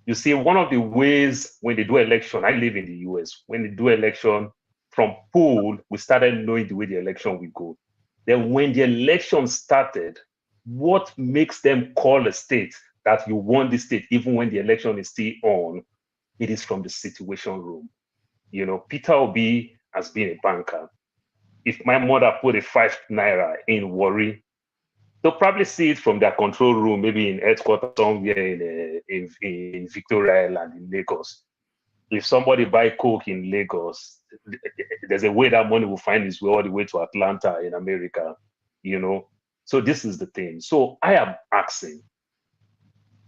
You see, one of the ways when they do election, I live in the US, when they do election from poll, we started knowing the way the election will go. Then when the election started, what makes them call a state that you won the state, even when the election is still on, it is from the situation room. You know, Peter Obi has been a banker. If my mother put a 5 naira in Warri, they'll probably see it from their control room, maybe in headquarters somewhere in Victoria Island in Lagos. If somebody buy Coke in Lagos, there's a way that money will find its way all the way to Atlanta in America, you know. So this is the thing. So I am asking,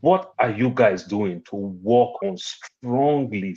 what are you guys doing to work on strongly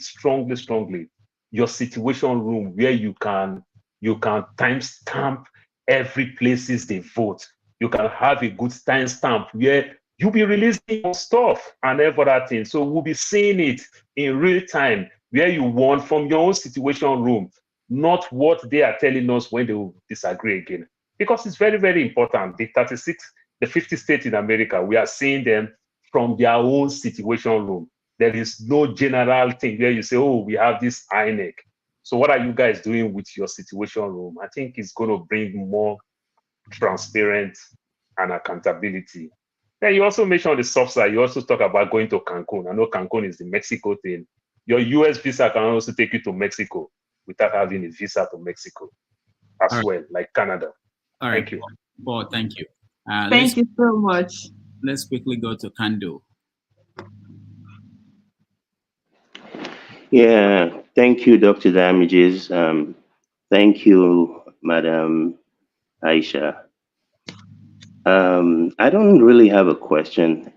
your situation room where you can timestamp every places they vote? You can have a good timestamp where you'll be releasing your stuff and every other thing. So we'll be seeing it in real time where you won from your own situation room, not what they are telling us when they will disagree again. Because it's very, very important. The 50 states in America, we are seeing them from their own situation room. There is no general thing where you say, oh, we have this INEC. So what are you guys doing with your situation room? I think it's going to bring more transparent and accountability. Then you also mentioned on the soft side, you also talk about going to Cancun. I know Cancun is the Mexico thing. Your US visa can also take you to Mexico without having a visa to Mexico as well, like Canada. All right. Thank you. Paul, thank you. Thank you so much. Let's quickly go to Kando. Yeah, thank you, Dr. Damages. Thank you, Madam Aisha. I don't really have a question.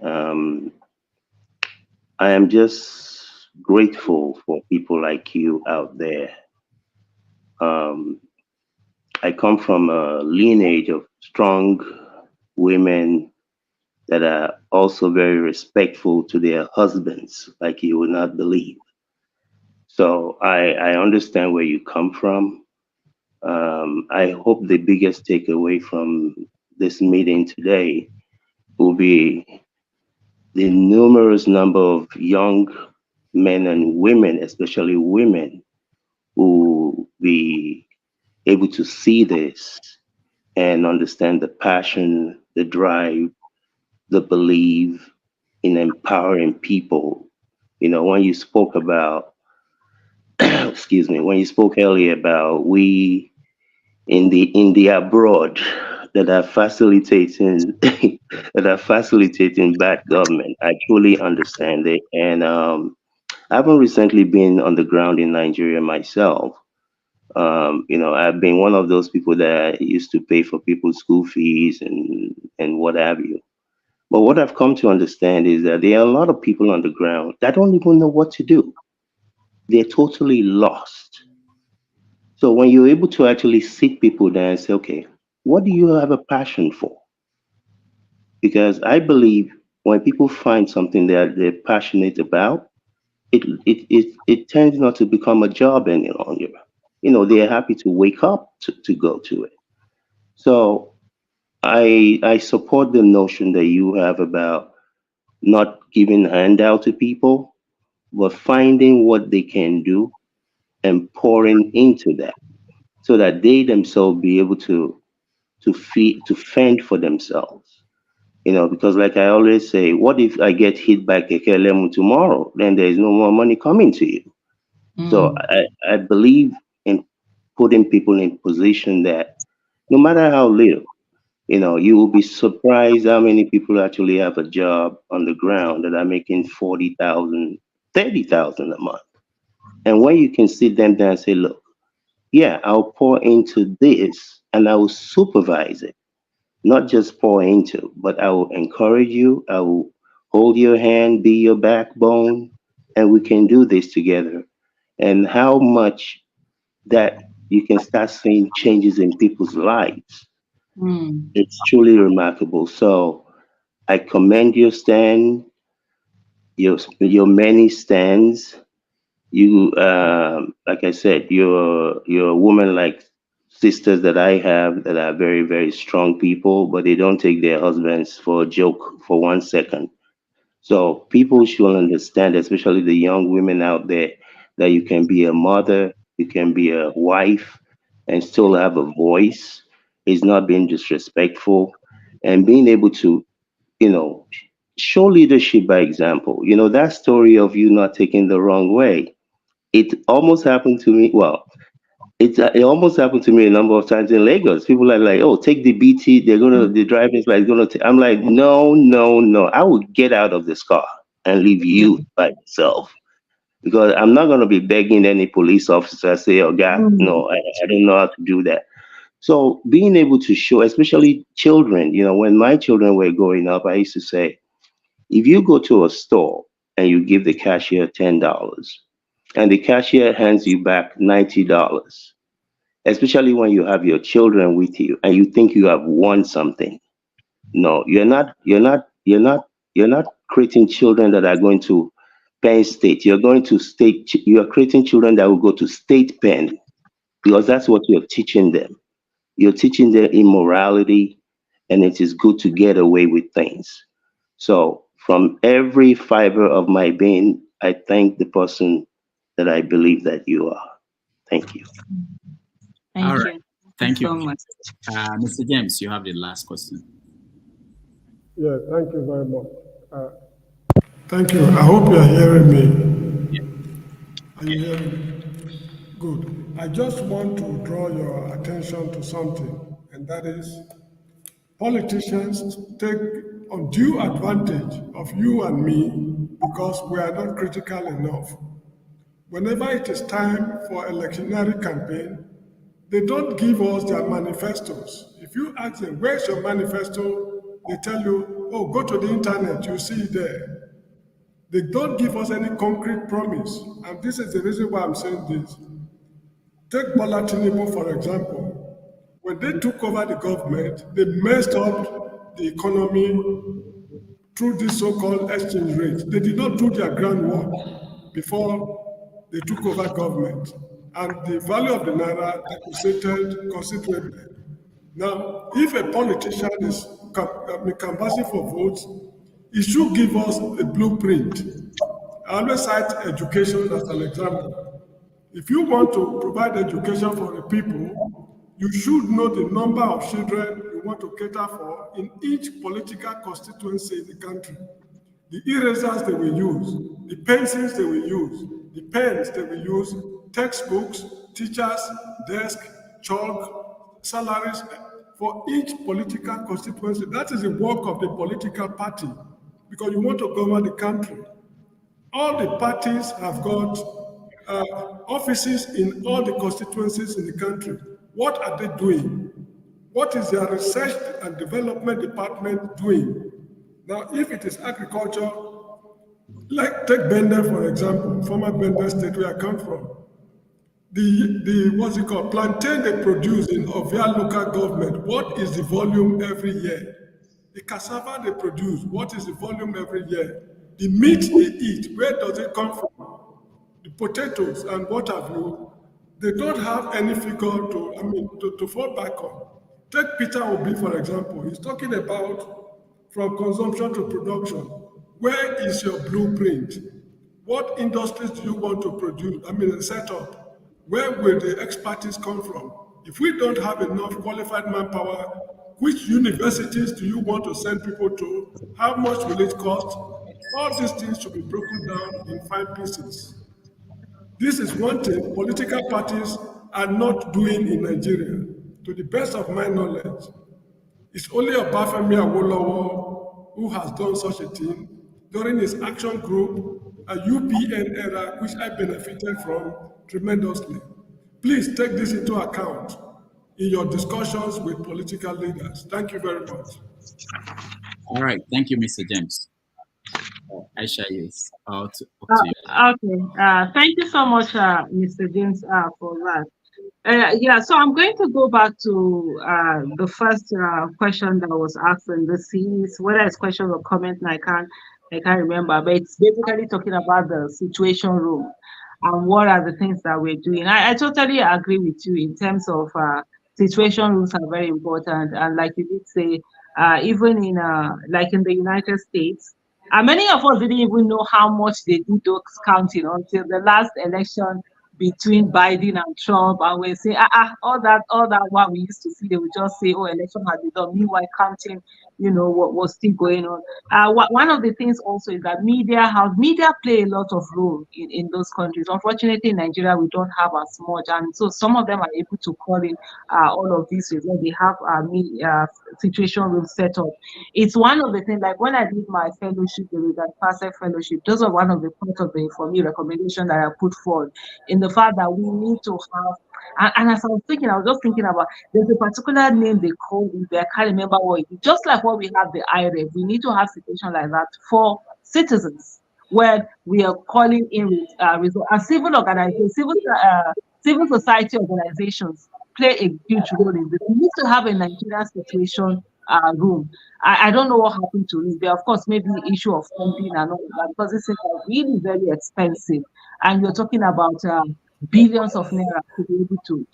I am just grateful for people like you out there. I come from a lineage of strong women that are also very respectful to their husbands, like you would not believe. So I understand where you come from. I hope the biggest takeaway from this meeting today will be the numerous number of young men and women, especially women, who will be able to see this and understand the passion, the drive, the belief in empowering people. You know, when you spoke about, excuse me, when you spoke earlier about we in the abroad that are facilitating that are facilitating bad government, I truly understand it. And I haven't recently been on the ground in Nigeria myself. You know, I've been one of those people that used to pay for people's school fees and what have you. But what I've come to understand is that there are a lot of people on the ground that don't even know what to do. They're totally lost. So when you're able to actually sit people down and say, okay, what do you have a passion for? Because I believe when people find something that they're passionate about, it tends not to become a job any longer. You know, they're happy to wake up to go to it. So I support the notion that you have about not giving handout to people, but finding what they can do and pouring into that so that they themselves be able to fend for themselves. You know, because like I always say, what if I get hit by KKLM tomorrow? Then there is no more money coming to you. So I believe in putting people in position that no matter how little, you know, you will be surprised how many people actually have a job on the ground that are making 40,000, 30,000 a month. And when you can sit them down and say, look, yeah, I'll pour into this and I will supervise it, not just pour into, but I will encourage you, I will hold your hand, be your backbone, and we can do this together. And how much that you can start seeing changes in people's lives. It's truly remarkable. So I commend your stand, your many stands. You, like I said, you're a woman like sisters that I have that are very, very strong people, but they don't take their husbands for a joke for 1 second. So people should understand, especially the young women out there, that you can be a mother, you can be a wife, and still have a voice. Is not being disrespectful, and being able to, you know, show leadership by example. You know, that story of you not taking the wrong way. It almost happened to me. Well, it almost happened to me a number of times in Lagos. People are like, "Oh, take the BT. They're gonna the driving is like gonna." I'm like, "No, no, no. I will get out of this car and leave you by yourself because I'm not gonna be begging any police officer to say, oh God, no, I don't know how to do that." So being able to show, especially children, you know, when my children were growing up, I used to say, if you go to a store and you give the cashier $10 and the cashier hands you back $90, especially when you have your children with you and you think you have won something. No, you're not creating children that are going to Penn State. You're going to state, you are creating children that will go to state Penn because that's what you're teaching them. You're teaching them immorality, and it is good to get away with things. So, from every fiber of my being, I thank the person that I believe that you are. Thank you. All right. Thank you so much. Mr. James, you have the last question. Yeah, thank you very much. Thank you. I hope you are hearing me. Yeah. Are you hearing me? Good. I just want to draw your attention to something, and that is politicians take undue advantage of you and me because we are not critical enough. Whenever it is time for electionary campaign, they don't give us their manifestos. If you ask them, where's your manifesto? They tell you, oh, go to the internet, you see it there. They don't give us any concrete promise. And this is the reason why I'm saying this. Take Bola Tinubu, for example. When they took over the government, they messed up the economy through this so-called exchange rate. They did not do their groundwork before they took over government. And the value of the naira depreciated considerably. Now, if a politician is canvassing for votes, he should give us a blueprint. I always cite education as an example. If you want to provide education for the people, you should know the number of children you want to cater for in each political constituency in the country. the erasers they will use, the pencils they will use, the pens they will use, textbooks, teachers, desk, chalk, salaries for each political constituency. That is the work of the political party because you want to govern the country. All the parties have got offices in all the constituencies in the country. What are they doing? What is their research and development department doing? Now, if it is agriculture, like take Bender, for example, former Bender state where I come from. The what's it called? Plantain they produce in Ovia local government, what is the volume every year? The cassava they produce, what is the volume every year? The meat they eat, where does it come from? The potatoes and what have you, they don't have any figure to fall back on. Take Peter Obi, for example. He's talking about from consumption to production. Where is your blueprint? What industries do you want to produce? Set up. Where will the expertise come from? If we don't have enough qualified manpower, which universities do you want to send people to? How much will it cost? All these things should be broken down in 5 pieces. This is one thing political parties are not doing in Nigeria. To the best of my knowledge, it's only Obafemi Awolowo who has done such a thing during his action group, a UPN era, which I benefited from tremendously. Please take this into account in your discussions with political leaders. Thank you very much. All right. Thank you, Mr. James. Aisha is out to you. Okay. Thank you so much, Mr. James, for that. So I'm going to go back to the first question that was asked in the series, whether it's question or comment, I can't remember, but it's basically talking about the situation room and what are the things that we're doing. I totally agree with you in terms of situation rooms are very important, and like you did say, even in like in the United States, many of us didn't even know how much they did those counting until the last election between Biden and Trump, and we say, all that what we used to see, they would just say, oh, election has been done. Meanwhile, counting, what was still going on. One of the things also is that media play a lot of role in those countries. Unfortunately, in Nigeria, we don't have as much, and so some of them are able to call in all of these results. They have situation room set up. It's one of the things, like when I did my fellowship, that PASEC fellowship, those are one of the parts of the, for me, recommendation that I put forward, in the fact that we need to have, and as I was thinking, I was just thinking about, there's a particular name they call it, I can't remember what it is. Just like what we have the IREF, we need to have situation like that for citizens, where we are calling in results. And civil organizations, civil society organizations play a huge role in this. We need to have a Nigerian situation room. I don't know what happened to it. There, of course, maybe the issue of funding and all that, because this is really very expensive. And you're talking about billions of naira to be able to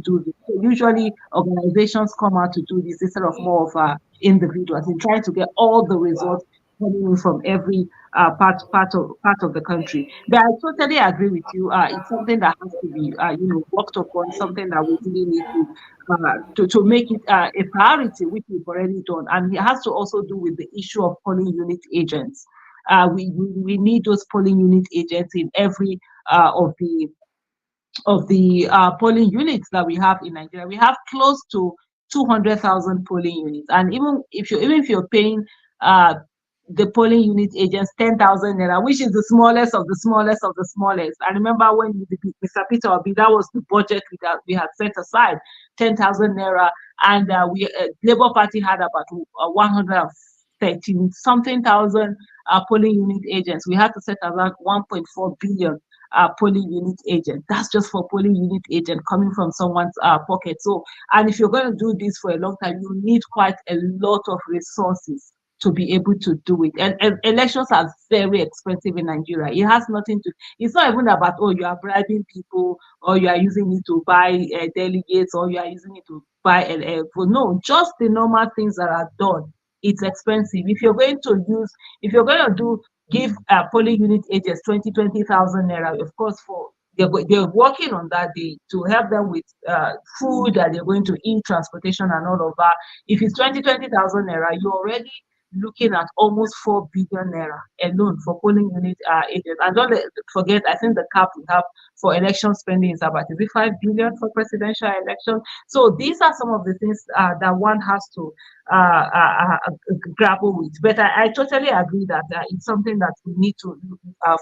do this. So usually, organizations come out to do this instead of more of individuals in trying to get all the results coming in from every part of the country. But I totally agree with you. It's something that has to be worked upon. Something that we really need to make it a priority, which we've already done. And it has to also do with the issue of polling unit agents. We need those polling unit agents in every of the polling units that we have in Nigeria. We have close to 200,000 polling units, and even if you're paying the polling unit agents 10,000 naira, which is the smallest of the smallest of the smallest. I remember when Mr. Peter Obi, that was the budget we had set aside, 10,000 naira, and Labour Party had about 113 something thousand polling unit agents. We had to set around 1.4 billion polling unit agent. That's just for polling unit agent coming from someone's pocket. So, and if you're going to do this for a long time, you need quite a lot of resources to be able to do it. And elections are very expensive in Nigeria. It has nothing to, it's not even about, oh, you are bribing people, or you are using it to buy delegates, or you are using it to buy no, just the normal things that are done. It's expensive. If you're going to give polling unit agents 20,000 naira, of course, they're working on that day to help them with food that they're going to eat, transportation, and all of that. If it's 20,000 naira, you already looking at almost 4 billion naira alone for polling unit agents. And don't forget, I think the cap we have for election spending is about 5 billion for presidential election. So these are some of the things that one has to grapple with. But I totally agree that it's something that we need to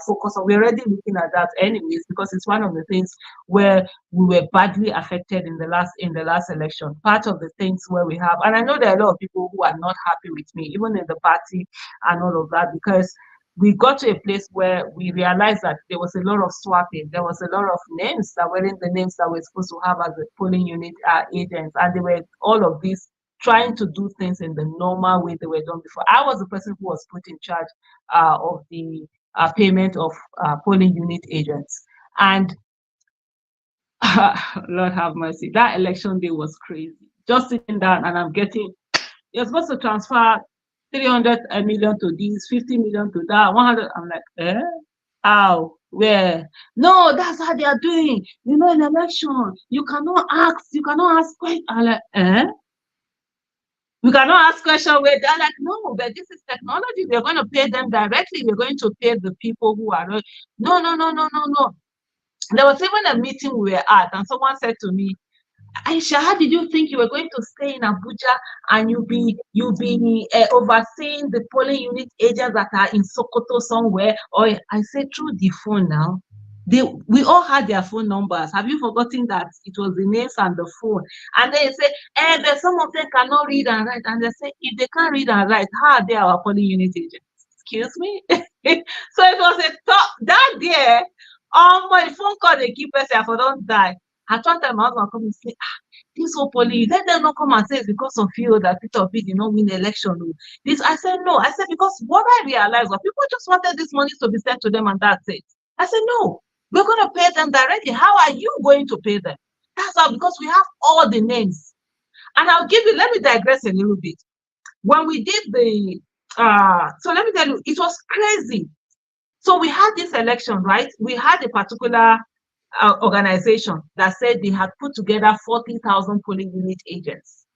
focus on. We're already looking at that anyways, because it's one of the things where we were badly affected in the last election. Part of the things where we have, and I know there are a lot of people who are not happy with me, even in the party and all of that, because we got to a place where we realized that there was a lot of swapping. There was a lot of names that weren't the names that we're supposed to have as a polling unit agents, and they were all of these trying to do things in the normal way they were done before. I was the person who was put in charge of the payment of polling unit agents, and Lord have mercy, that election day was crazy. Just sitting down and I'm getting, you're supposed to transfer 300 million to this, 50 million to that, 100. I'm like, how? Where? No, that's how they are doing. You know, in election, you cannot ask questions. I'm like, You cannot ask questions where they're like, no, but this is technology. We're going to pay them directly. We're going to pay the people who are no. There was even a meeting we were at, and someone said to me, Aisha, how did you think you were going to stay in Abuja and you'll be overseeing the polling unit agents that are in Sokoto somewhere? Or I said, through the phone now. We all had their phone numbers. Have you forgotten that it was the names and the phone? And they say, but some of them cannot read and write. And they say, if they can't read and write, how are they our polling unit agents? Excuse me? So it was a talk that day. My phone call they keep us if I don't die. I thought my husband come and say, this whole police, let them not come and say it's because of you that Peter Obi did not win the election. This I said no. I said because what I realized was people just wanted this money to be sent to them and that's it. I said no, we're gonna pay them directly. How are you going to pay them? That's how, because we have all the names. And I'll give you, let me digress a little bit. When we did the so let me tell you, it was crazy. So we had this election, right? We had a particular organization that said they had put together 40,000 polling unit agents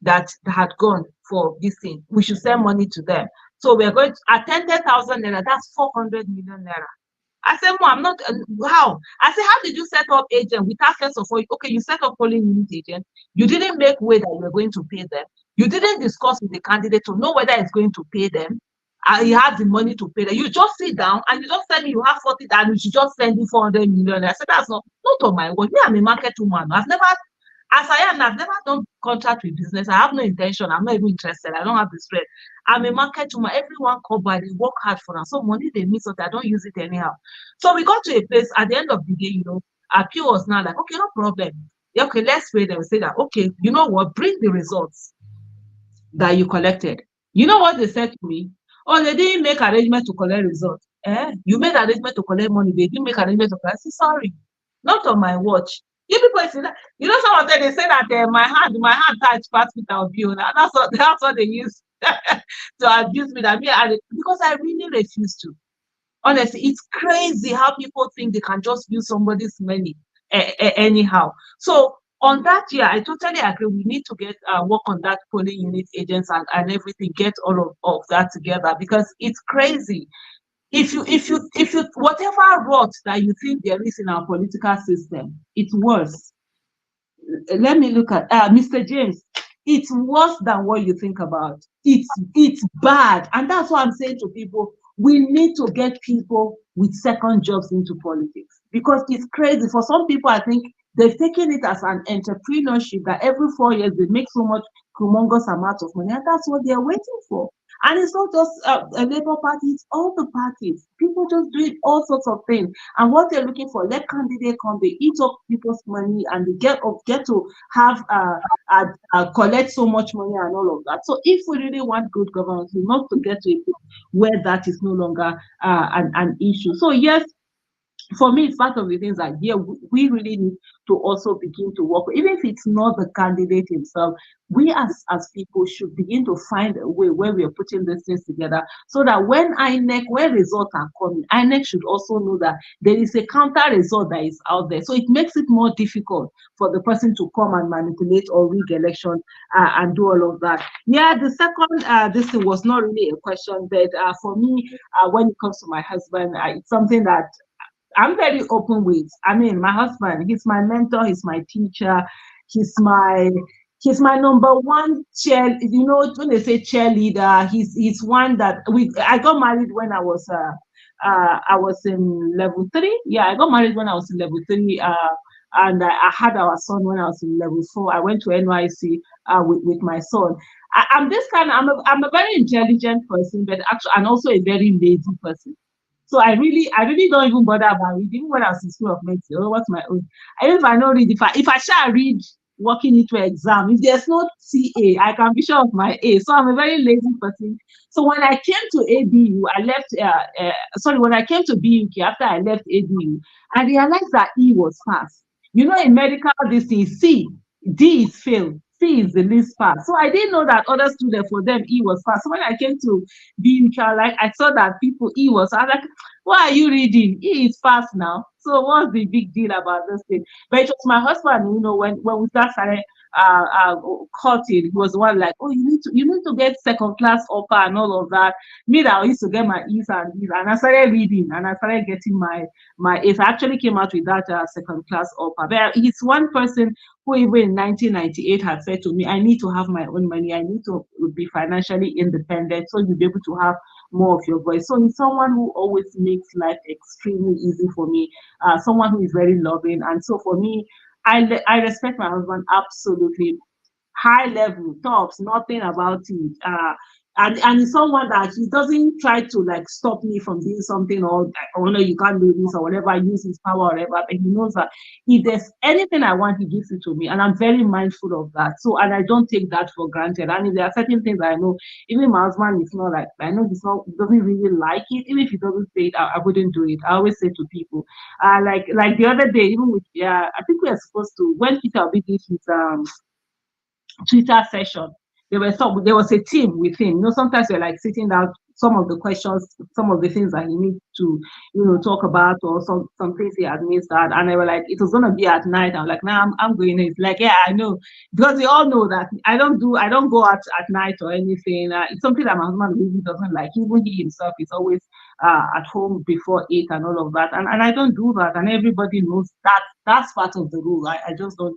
that had gone for this thing. We should send money to them. So we're going to attend 10,000 naira. That's 400 million naira. I said, Mom, I'm not, how? I said, how did you set up agent without first of all, okay, you set up polling unit agent. You didn't make way that you were going to pay them. You didn't discuss with the candidate to know whether it's going to pay them. You have the money to pay them. You just sit down and you just tell me you have 40 and you should just send me 400 million. I said, that's not on my word. Me, I'm a market woman. I've never done contract with business. I have no intention. I'm not even interested. I don't have the spread. I'm a market woman. Everyone covered. They work hard for them. So money they miss, so I don't use it anyhow. So we got to a place at the end of the day, Appeal was now like, okay, no problem. Okay, let's wait and say that, okay, you know what? Bring the results that you collected. You know what they said to me? Oh, they didn't make arrangement to collect results. You made arrangement to collect money. They didn't make arrangement to collect. I said, sorry, not on my watch. You people say that. You know, some of them they say that my hand touched past Peter Obi. That's what they use to abuse me. Because I really refuse to. Honestly, it's crazy how people think they can just use somebody's money anyhow. So on that year, I totally agree. We need to get work on that polling unit agents and everything. Get all of that together because it's crazy. If you whatever rot that you think there is in our political system, it's worse. Let me look at Mr. James. It's worse than what you think about. It's bad, and that's what I'm saying to people. We need to get people with second jobs into politics because it's crazy. For some people, I think they've taken it as an entrepreneurship that every 4 years they make so much humongous amount of money, and that's what they're waiting for. And it's not just a Labour Party, it's all the parties. People just do all sorts of things. And what they're looking for, let candidate come, they eat up people's money and they get to have collect so much money and all of that. So if we really want good governance, we must to get to a place where that is no longer an issue. So yes, for me, it's part of the things that we really need to also begin to work with. Even if it's not the candidate himself, we as people should begin to find a way where we are putting these things together, so that when results are coming, INEC should also know that there is a counter result that is out there. So it makes it more difficult for the person to come and manipulate or rig election and do all of that. Yeah, the second, this was not really a question, but for me, when it comes to my husband, it's something that I'm very open with. I mean, my husband, he's my mentor, he's my teacher, he's my number one cheer. You know, when they say cheerleader, he's one that I got married when I was in level 3. Yeah, I got married when I was in level 3. And I had our son when I was in level 4. I went to NYC with my son. I'm a very intelligent person, but actually, and also a very lazy person. So I really don't even bother about it. Even when I was in school of medicine, what's my own? If I don't read, if I shall read walking into an exam, if there's no CA, I can be sure of my A. So I'm a very lazy person. So when I came to ABU, I left. When I came to BUK after I left ABU, I realized that E was fast. You know, in medical, this is C, D is fail. C is the least fast. So I didn't know that other students, for them, E was fast. So when I came to BUK, I saw that people, E was, I was like, why are you reading? E is fast now. So what's the big deal about this thing? But it was my husband, you know, when we started courting, he was the one like, oh, you need to get second class upper and all of that. Me, that I used to get my E's and D's, and I started reading and I started getting my A's. I actually came out with that second class upper. But he's one person who even in 1998 had said to me, I need to have my own money. I need to be financially independent, so you'll be able to have more of your voice. So he's someone who always makes life extremely easy for me, someone who is very loving. And so for me, I respect my husband absolutely. High level, tops, nothing about it. And he's someone that he doesn't try to like stop me from doing something, or no, you can't do this or whatever, use his power or whatever. But he knows that if there's anything I want, he gives it to me, and I'm very mindful of that. So, and I don't take that for granted. And if there are certain things I know, even my husband is not like, I know he doesn't really like it. Even if he doesn't say it, I wouldn't do it. I always say to people, like the other day, even with I think we are supposed to, when Peter Obi did his Twitter session, there was a team with him. You know, sometimes we're like sitting down, some of the questions, some of the things that he needs to, you know, talk about, or some things he had missed out. And they were like, it was gonna be at night. I'm like, nah, I'm going in. It's like, yeah, I know, because we all know that I don't go out at night or anything. It's something that my husband really doesn't like. Even he himself is always at home before 8 and all of that. And I don't do that. And everybody knows that that's part of the rule. I just don't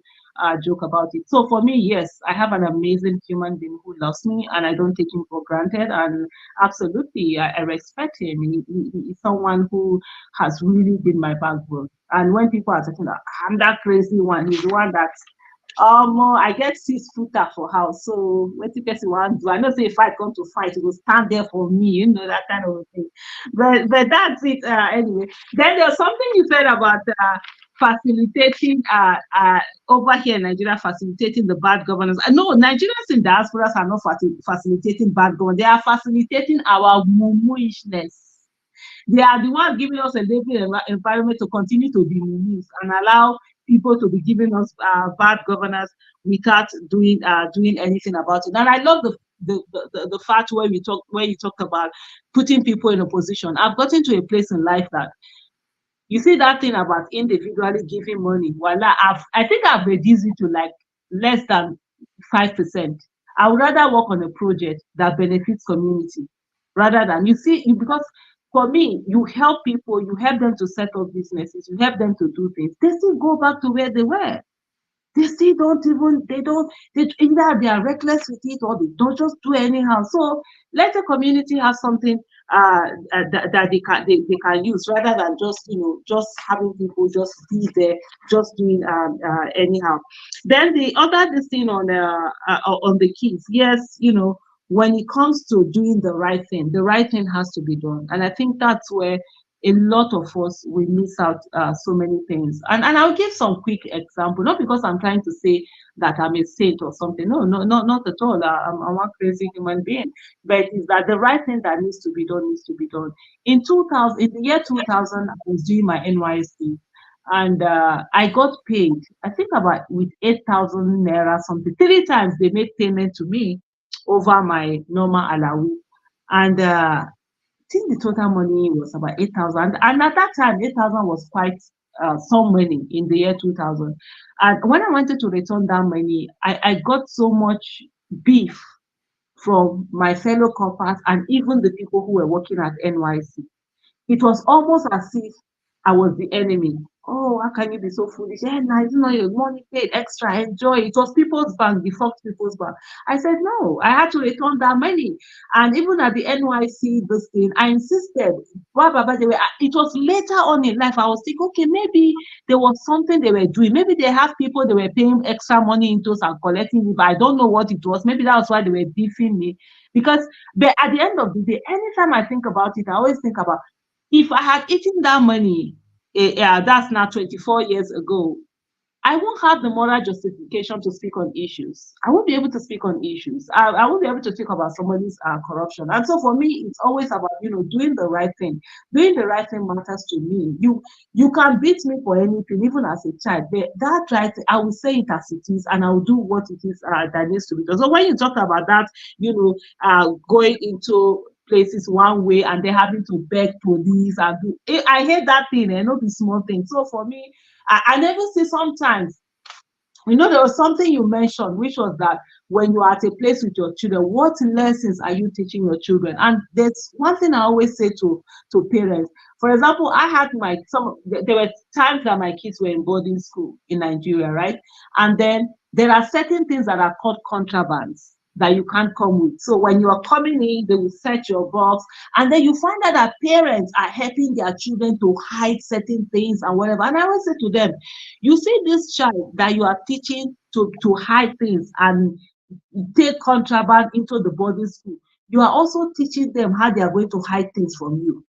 joke about it. So for me, yes, I have an amazing human being who loves me, and I don't take him for granted. And absolutely, I respect him. He's someone who has really been my backbone. And when people are talking about, I'm that crazy one, he's the one that I get 6 footer for house. So what the person want to do? I know say if I come to fight, he will stand there for me, you know, that kind of thing. But that's it anyway. Then there's something you said about facilitating over here in Nigeria, facilitating the bad governance. No, Nigerians in diasporas are not facilitating bad governance. They are facilitating our mumu-ishness. They are the ones giving us a living environment to continue to be mumus and allow people to be giving us bad governance without doing anything about it. And I love the fact where you talk about putting people in a position. I've gotten to a place in life that, you see, that thing about individually giving money, voila, I think I've reduced it to like less than 5%. I would rather work on a project that benefits community rather than, because for me, you help people, you help them to set up businesses, you help them to do things. They still go back to where they were. They still either they are reckless with it or they don't just do anyhow. So let the community have something that they can use, rather than just having people just be there, just doing anyhow. Then the other thing on the kids, yes, when it comes to doing the right thing has to be done. And I think that's where a lot of us we miss out so many things. And I'll give some quick example, not because I'm trying to say that I'm a saint or something. No, not at all. I'm a crazy human being. But it's that the right thing that needs to be done needs to be done. In the year 2000, I was doing my NYC, and I got paid, I think about with 8,000 naira something. 3 times they made payment to me over my normal allowance. And I think the total money was about 8,000. And at that time, 8,000 was quite some money in the year 2000. And when I wanted to return that money, I got so much beef from my fellow coppers and even the people who were working at NYC. It was almost as if I was the enemy. Oh, how can you be so foolish? Yeah, no, it's not your money paid extra. Enjoy. It was People's Bank, the Fox People's Bank. I said, no, I had to return that money. And even at the NYC, this thing, I insisted. It was later on in life, I was thinking, okay, maybe there was something they were doing. Maybe they have people they were paying extra money into and collecting it, but I don't know what it was. Maybe that was why they were beefing me. But at the end of the day, anytime I think about it, I always think about, if I had eaten that money, that's now 24 years ago, I won't have the moral justification to speak on issues. I won't be able to speak on issues. I won't be able to speak about somebody's corruption. And so for me, it's always about, doing the right thing. Doing the right thing matters to me. You can beat me for anything, even as a child. But that right, I will say it as it is, and I will do what it is that needs to be done. So when you talk about that, going into places one way and they're having to beg police and I hate that thing, and not the small thing. So for me, I never see sometimes, there was something you mentioned, which was that when you're at a place with your children, what lessons are you teaching your children? And there's one thing I always say to parents. For example, there were times that my kids were in boarding school in Nigeria, right? And then there are certain things that are called contrabands that you can't come with. So when you are coming in, they will search your box, and then you find out that parents are helping their children to hide certain things and whatever. And I always say to them, you see this child that you are teaching to hide things and take contraband into the boarding school, you are also teaching them how they are going to hide things from you.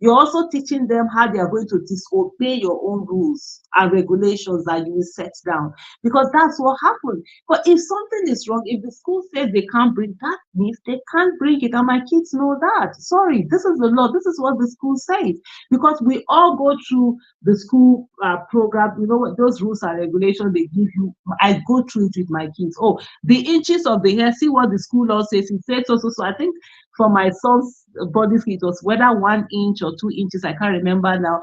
You're also teaching them how they are going to disobey your own rules and regulations that you will set down, because that's what happened. But if something is wrong, if the school says they can't bring, that means they can't bring it, and my kids know that. Sorry, this is the law. This is what the school says, because we all go through the school program. Those rules and regulations they give you. I go through it with my kids. Oh, the inches of the hair. See what the school law says. It says so. I think for my son's body, it was whether 1 inch or 2 inches, I can't remember now.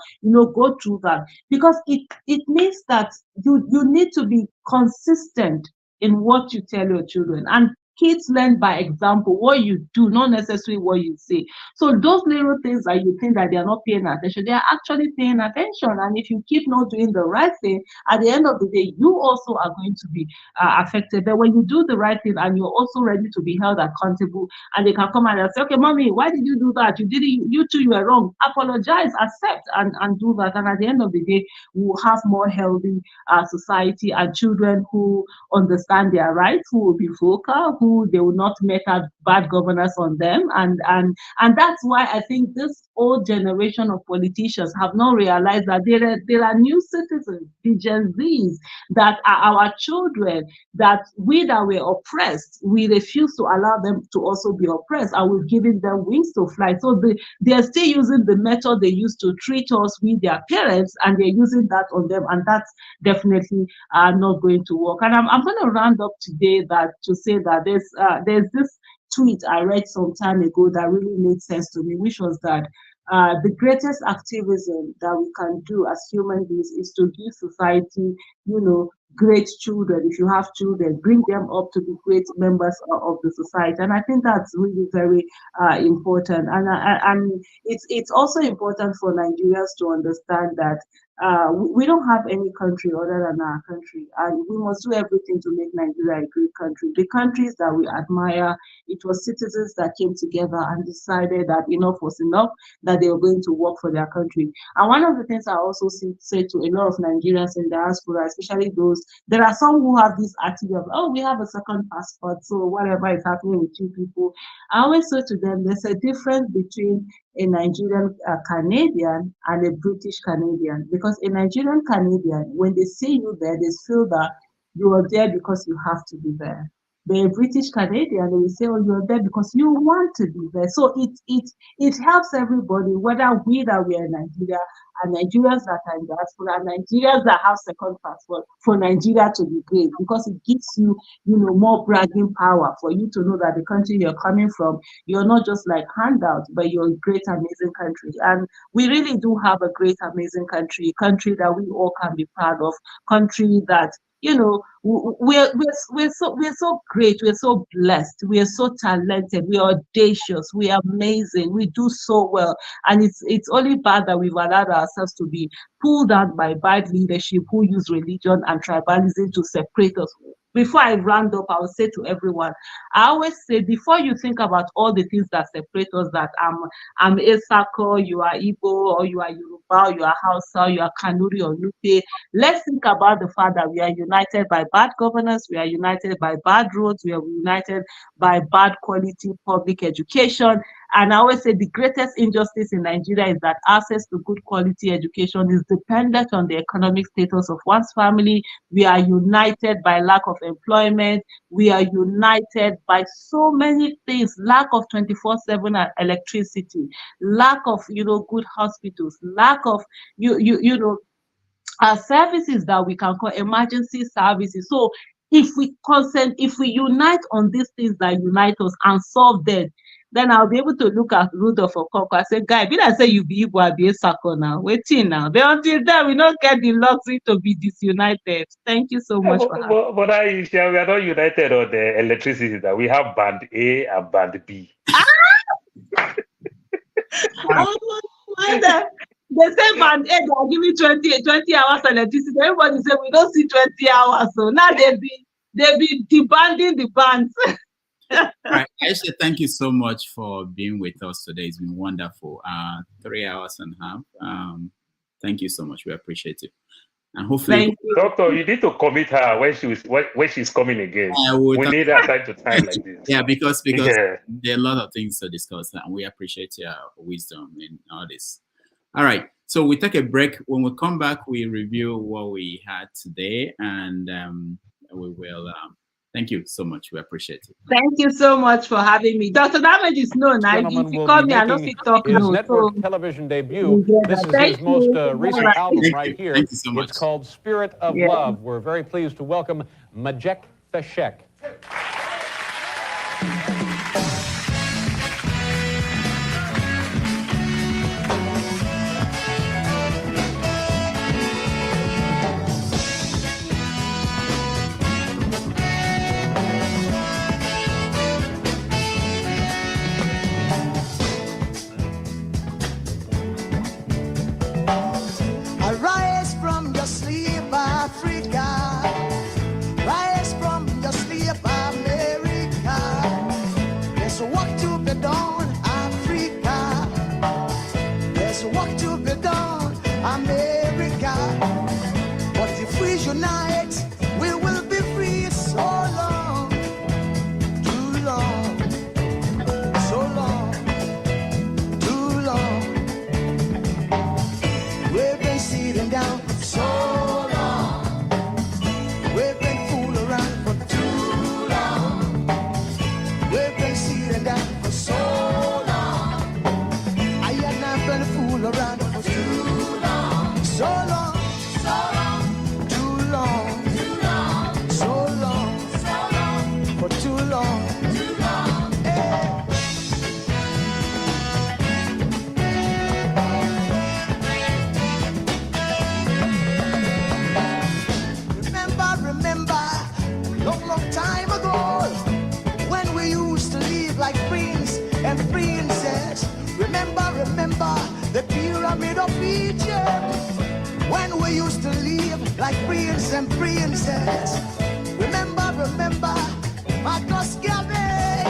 Go through that, because it means that you need to be consistent in what you tell your children. And kids learn by example, what you do, not necessarily what you say. So those little things that you think that they are not paying attention, they are actually paying attention. And if you keep not doing the right thing, at the end of the day, you also are going to be affected. But when you do the right thing and you're also ready to be held accountable, and they can come and say, okay, mommy, why did you do that? You didn't, you too, you were wrong. Apologize, accept, and do that. And at the end of the day, we'll have more healthy society, and children who understand their rights, who will be vocal, who they will not make a bad governance on them. And that's why I think this old generation of politicians have not realized that there are new citizens, the Gen Zs, that are our children, that we that were oppressed, we refuse to allow them to also be oppressed, and we've given them wings to fly. So they're still using the method they used to treat us with their parents, and they're using that on them, and that's definitely not going to work. And I'm going to round up today to say that there's this tweet I read some time ago that really made sense to me, which was that the greatest activism that we can do as human beings is to give society, great children. If you have children, bring them up to be great members of the society. And I think that's really very important. And it's also important for Nigerians to understand that we don't have any country other than our country, and we must do everything to make Nigeria a great country. The countries that we admire, it was citizens that came together and decided that enough was enough, that they were going to work for their country. And one of the things I also say to a lot of Nigerians in diaspora, especially those, there are some who have this attitude of, oh, we have a second passport, so whatever is happening with you people. I always say to them, there's a difference between a Nigerian Canadian and a British Canadian, because a Nigerian Canadian, when they see you there, they feel that you are there because you have to be there. The British Canadian, they will say, oh, you're there because you want to be there. So it helps everybody, whether we that we are in Nigeria, and Nigerians that are in diaspora, and Nigerians that have second passport, for Nigeria to be great, because it gives you, more bragging power for you to know that the country you're coming from, you're not just like handouts, but you're a great, amazing country. And we really do have a great, amazing country that we all can be proud of, country that, we're so great, we're so blessed, we're so talented, we're audacious, we're amazing, we do so well. And it's only bad that we've allowed ourselves to be pulled down by bad leadership who use religion and tribalism to separate us. Before I round up, I will say to everyone, I always say, before you think about all the things that separate us, that I'm Esako, you are Igbo, or you are Yoruba, you are Hausa, you are Kanuri or Nupe, let's think about the fact that we are united by bad governance, we are united by bad roads, we are united by bad quality public education. And I always say the greatest injustice in Nigeria is that access to good quality education is dependent on the economic status of one's family. We are united by lack of employment. We are united by so many things, lack of 24/7 electricity, lack of, good hospitals, lack of, services that we can call emergency services. So if we unite on these things that unite us and solve them, then I'll be able to look at Rudolph Okonkwo and say, guy, be that say you be Igbo, I be Esako now. Waiting now. But until then, we don't get the luxury to be disunited. Thank you so much for having me. But Aisha, we are not united on the electricity. That we have band A and band B. They say band A, they are giving 20 hours electricity. Everybody say we don't see 20 hours. So now they be debanding the bands. All right, Aisha, thank you so much for being with us today. It's been wonderful. 3 hours and a half. Thank you so much. We appreciate it. And hopefully, Doctor, you need to commit her when she's coming again. We need her time to time like this. Yeah, because there are a lot of things to discuss, and we appreciate your wisdom in all this. All right, so we take a break. When we come back, we review what we had today, and we will. Thank you so much. We appreciate it. Thank you so much for having me. Dr. Damage is known. If you call me, I know if you talk his network television debut. This is his most recent album right here. Thank you so much. It's called Spirit of Love. We're very pleased to welcome Majek Feshek. Arise from your sleep, Africa. Rise from your sleep, America. There's work to be done, Africa. There's work to be done, America. But if we unite, we will be free. So long, too long, so long, too long. We've been sitting down for so long. We've been fooling around for too long. We've been sitting down for so long. I have not been fooling around for too long. So long, so long, too long, too long, so long, for too long, too long. Hey. Remember, long time ago, when we used to live like prince and princess. Remember, the pyramid of Egypt, when we used to live like prince and princess. Remember, Marcus Garvey,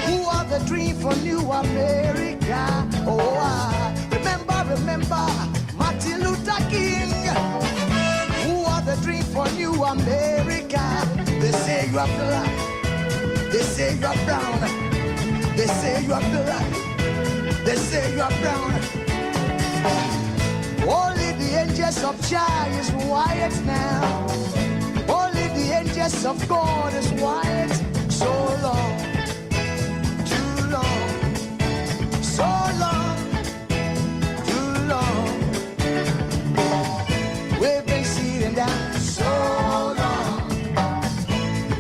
who are the dream for New America. Oh, remember, Martin Luther King, the dream for New America. They say you are black, they say you are brown, they say you are black, they say say you are brown. Only the angels of Jah is white now. Only the angels of God is white. So long, too long, so long, too long. We've been sitting down so long.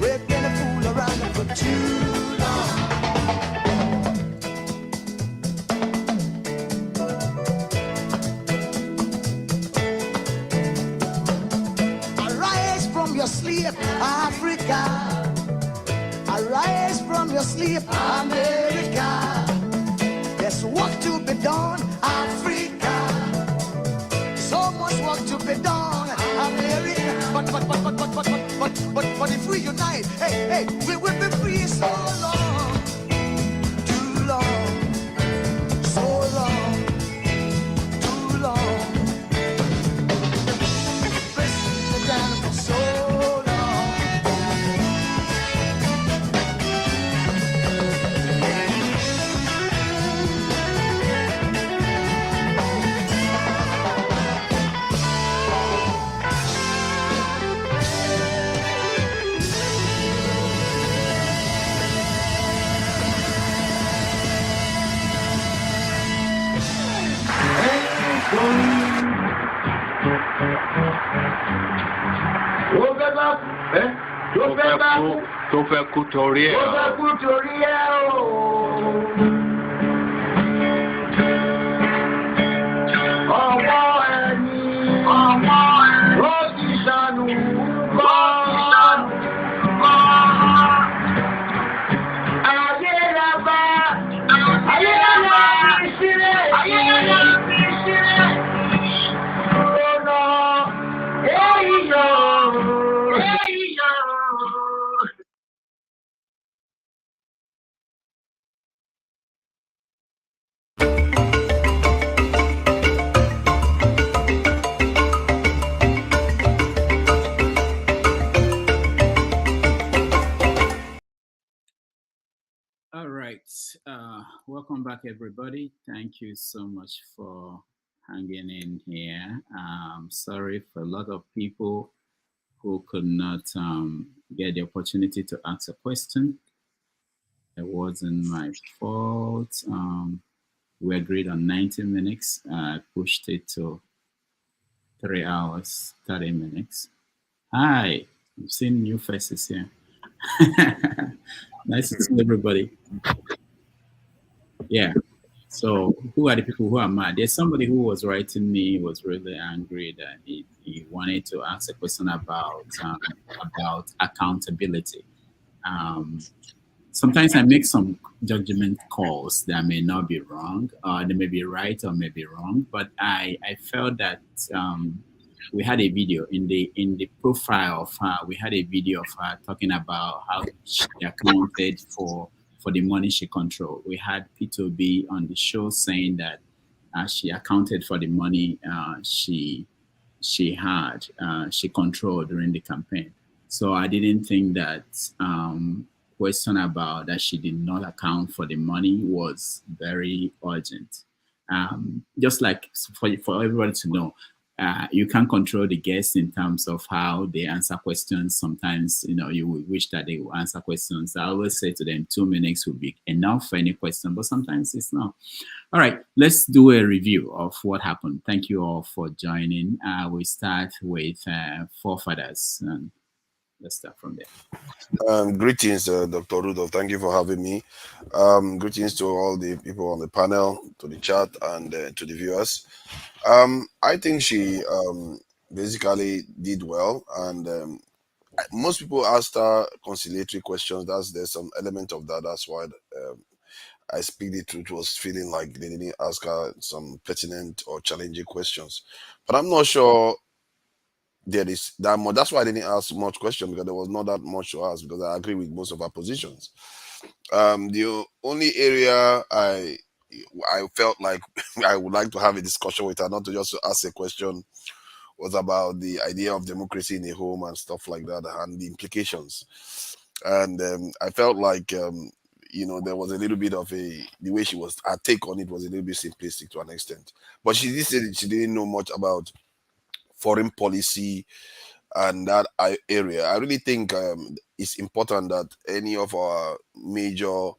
We've been a fool around for too long. Arise from your sleep, Africa. Arise from your sleep, America. There's work to be done, Africa. So much work to be done, America. But if we unite, hey, we will be free so long, too long, so long, too long. Pressing down for so long. Tó fẹ́ kú torí ẹ̀. Ọwọ́ ẹni ó ti ṣànù kọ́. Ayé la bá fi sílẹ̀. Ọ̀nà èyí yọ. All right. Welcome back, everybody. Thank you so much for hanging in here. Sorry for a lot of people who could not get the opportunity to ask a question. It wasn't my fault. We agreed on 90 minutes. I pushed it to 3 hours, 30 minutes. Hi, I've seen new faces here. Nice to see everybody. Yeah. So who are the people who are mad? There's somebody who was writing me, was really angry that he wanted to ask a question about accountability. Sometimes I make some judgment calls that may not be wrong, they may be right or may be wrong, but I felt that we had a video in the profile of her. We had a video of her talking about how she accounted for the money she controlled. We had P2B on the show saying that she accounted for the money she controlled during the campaign. So I didn't think that question about that she did not account for the money was very urgent. Just like for everybody to know, you can't control the guests in terms of how they answer questions. Sometimes, you will wish that they will answer questions. I always say to them, 2 minutes will be enough for any question, but sometimes it's not. All right, let's do a review of what happened. Thank you all for joining. We start with forefathers. And let's start from there. Greetings, Dr. Rudolph. Thank you for having me. Greetings to all the people on the panel, to the chat, and to the viewers. I think she basically did well, and most people asked her conciliatory questions. There's some element of that. That's why I speak the truth, was feeling like they didn't ask her some pertinent or challenging questions. But I'm not sure there is that much. That's why I didn't ask much question, because there was not that much to ask, because I agree with most of her positions. The only area I felt like I would like to have a discussion with her, not to just ask a question, was about the idea of democracy in the home and stuff like that, and the implications. And I felt like there was a little bit of the way her take on it was a little bit simplistic to an extent. But she did say that she didn't know much about foreign policy and that area. I really think it's important that any of our major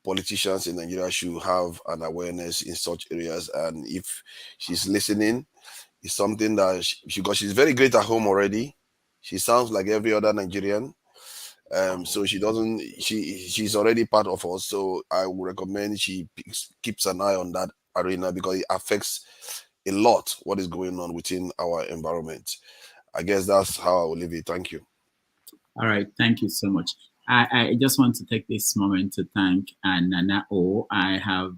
politicians in Nigeria should have an awareness in such areas. And if she's listening, it's something that because she's very great at home already. She sounds like every other Nigerian. So she's already part of us. So I would recommend she keeps an eye on that arena because it affects a lot what is going on within our environment. I guess that's how I will leave it. Thank you. All right, thank you so much. I just want to take this moment to thank Nana O. I've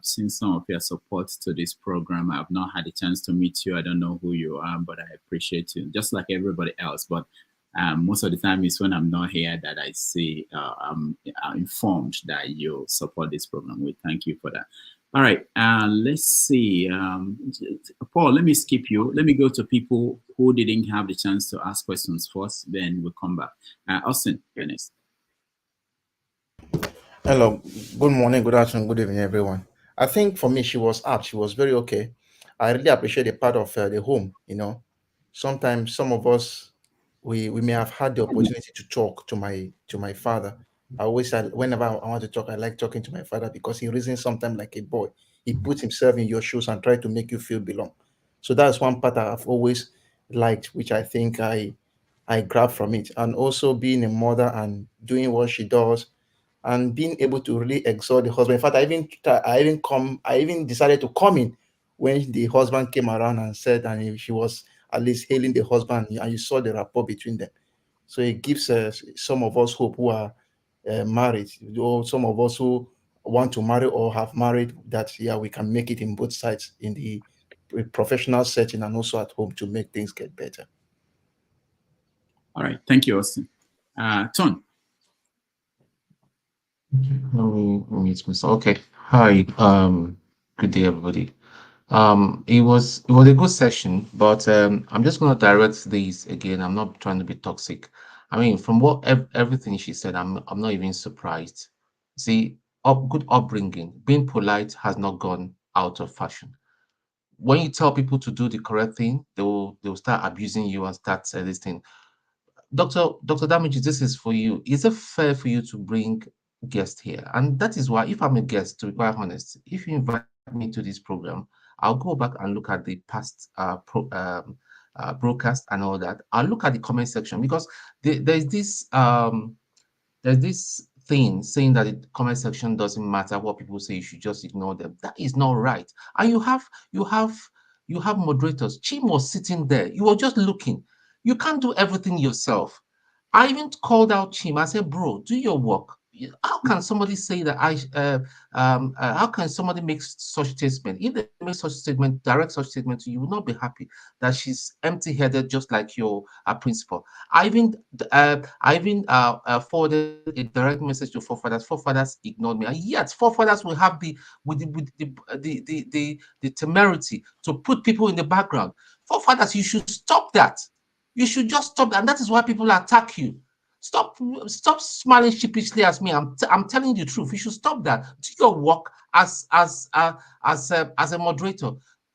seen some of your support to this program. I've not had a chance to meet you. I don't know who you are, but I appreciate you, just like everybody else. But most of the time is when I'm not here that I see I'm informed that you support this program. We thank you for that. All right, let's see. Paul, let me skip you. Let me go to people who didn't have the chance to ask questions first, then we'll come back. Austin, you're next. Hello, good morning, good afternoon, good evening, everyone. I think for me, she was apt. She was very okay. I really appreciate the part of the home, Sometimes some of us, we may have had the opportunity to talk to my father. I always said, whenever I want to talk, I like talking to my father because he reasons sometimes like a boy. He puts himself in your shoes and try to make you feel belong. So that's one part I've always liked, which I think I grabbed from it. And also being a mother and doing what she does and being able to really exhort the husband. In fact, I even decided to come in when the husband came around and said, and she was at least hailing the husband, and you saw the rapport between them. So it gives some of us hope who are married, or some of us who want to marry or have married, that we can make it in both sides, in the professional setting and also at home, to make things get better. All right, thank you, Austin. Ton. Let me mute myself. Okay. Hi. Good day, everybody. It was a good session, but I'm just going to direct these again. I'm not trying to be toxic. I mean, from what everything she said, I'm not even surprised. See, good upbringing, being polite has not gone out of fashion. When you tell people to do the correct thing, they will start abusing you and start this thing. Dr. Damages, this is for you. Is it fair for you to bring guests here? And that is why, if I'm a guest, to be quite honest, if you invite me to this program, I'll go back and look at the past broadcast and all that. I'll look at the comment section because there's this thing saying that the comment section doesn't matter what people say, you should just ignore them. That is not right. And you have moderators. Chim was sitting there. You were just looking. You can't do everything yourself. I even called out Chim. I said, bro, do your work. How can somebody say that how can somebody make such statement? If they make such statement, direct such statement to you, will not be happy that she's empty-headed, just like your principal. I even forwarded a direct message to forefathers. Forefathers ignored me, and yet forefathers will have the temerity to put people in the background. Forefathers, you should stop that. You should just stop that, and that is why people attack you. Stop smiling sheepishly at me. I'm telling you the truth. You should stop that. Do your work as a moderator.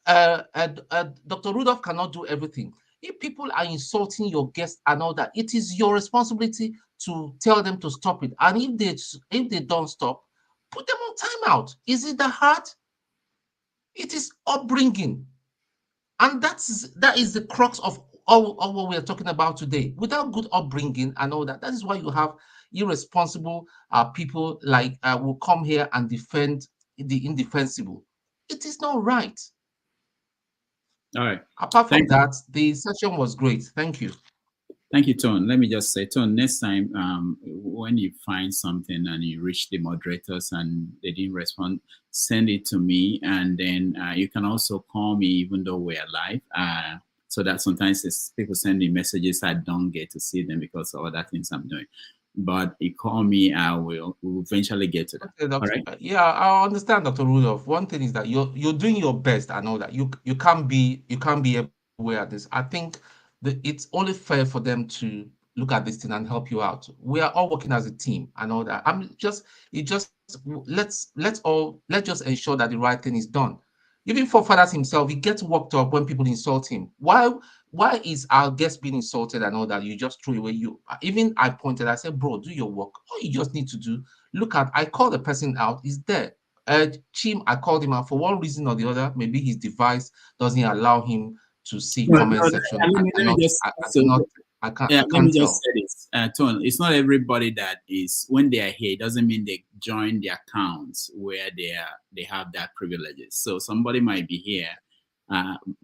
Dr. Rudolph cannot do everything. If people are insulting your guests and all that, it is your responsibility to tell them to stop it. And if they don't stop, put them on timeout. Is it that hard? It is upbringing, and that is the crux of all what we are talking about today. Without good upbringing and all that, that is why you have irresponsible people like will come here and defend the indefensible. It is not right. All right. Apart from that, the session was great. Thank you. Thank you, Tone. Let me just say, Tone, next time when you find something and you reach the moderators and they didn't respond, send it to me, and then you can also call me even though we're live. So that sometimes people send me messages, I don't get to see them because of other things I'm doing. But you call me, we'll eventually get to that. Okay, all right? Yeah, I understand, Dr. Rudolph. One thing is that you're doing your best. I know that you can't be everywhere at this. I think that it's only fair for them to look at this thing and help you out. We are all working as a team and all that. Let's just ensure that the right thing is done. Even for fathers himself, he gets worked up when people insult him. Why is our guest being insulted and all that? You just throw away. Even I pointed, I said, bro, do your work. All you just need to do, I called the person out, he's there. Chim, I called him out for one reason or the other. Maybe his device doesn't allow him to see comment section. I can't tell. Say this, Tone. It's not everybody that is, when they are here, it doesn't mean they join the accounts where they have that privileges. So somebody might be here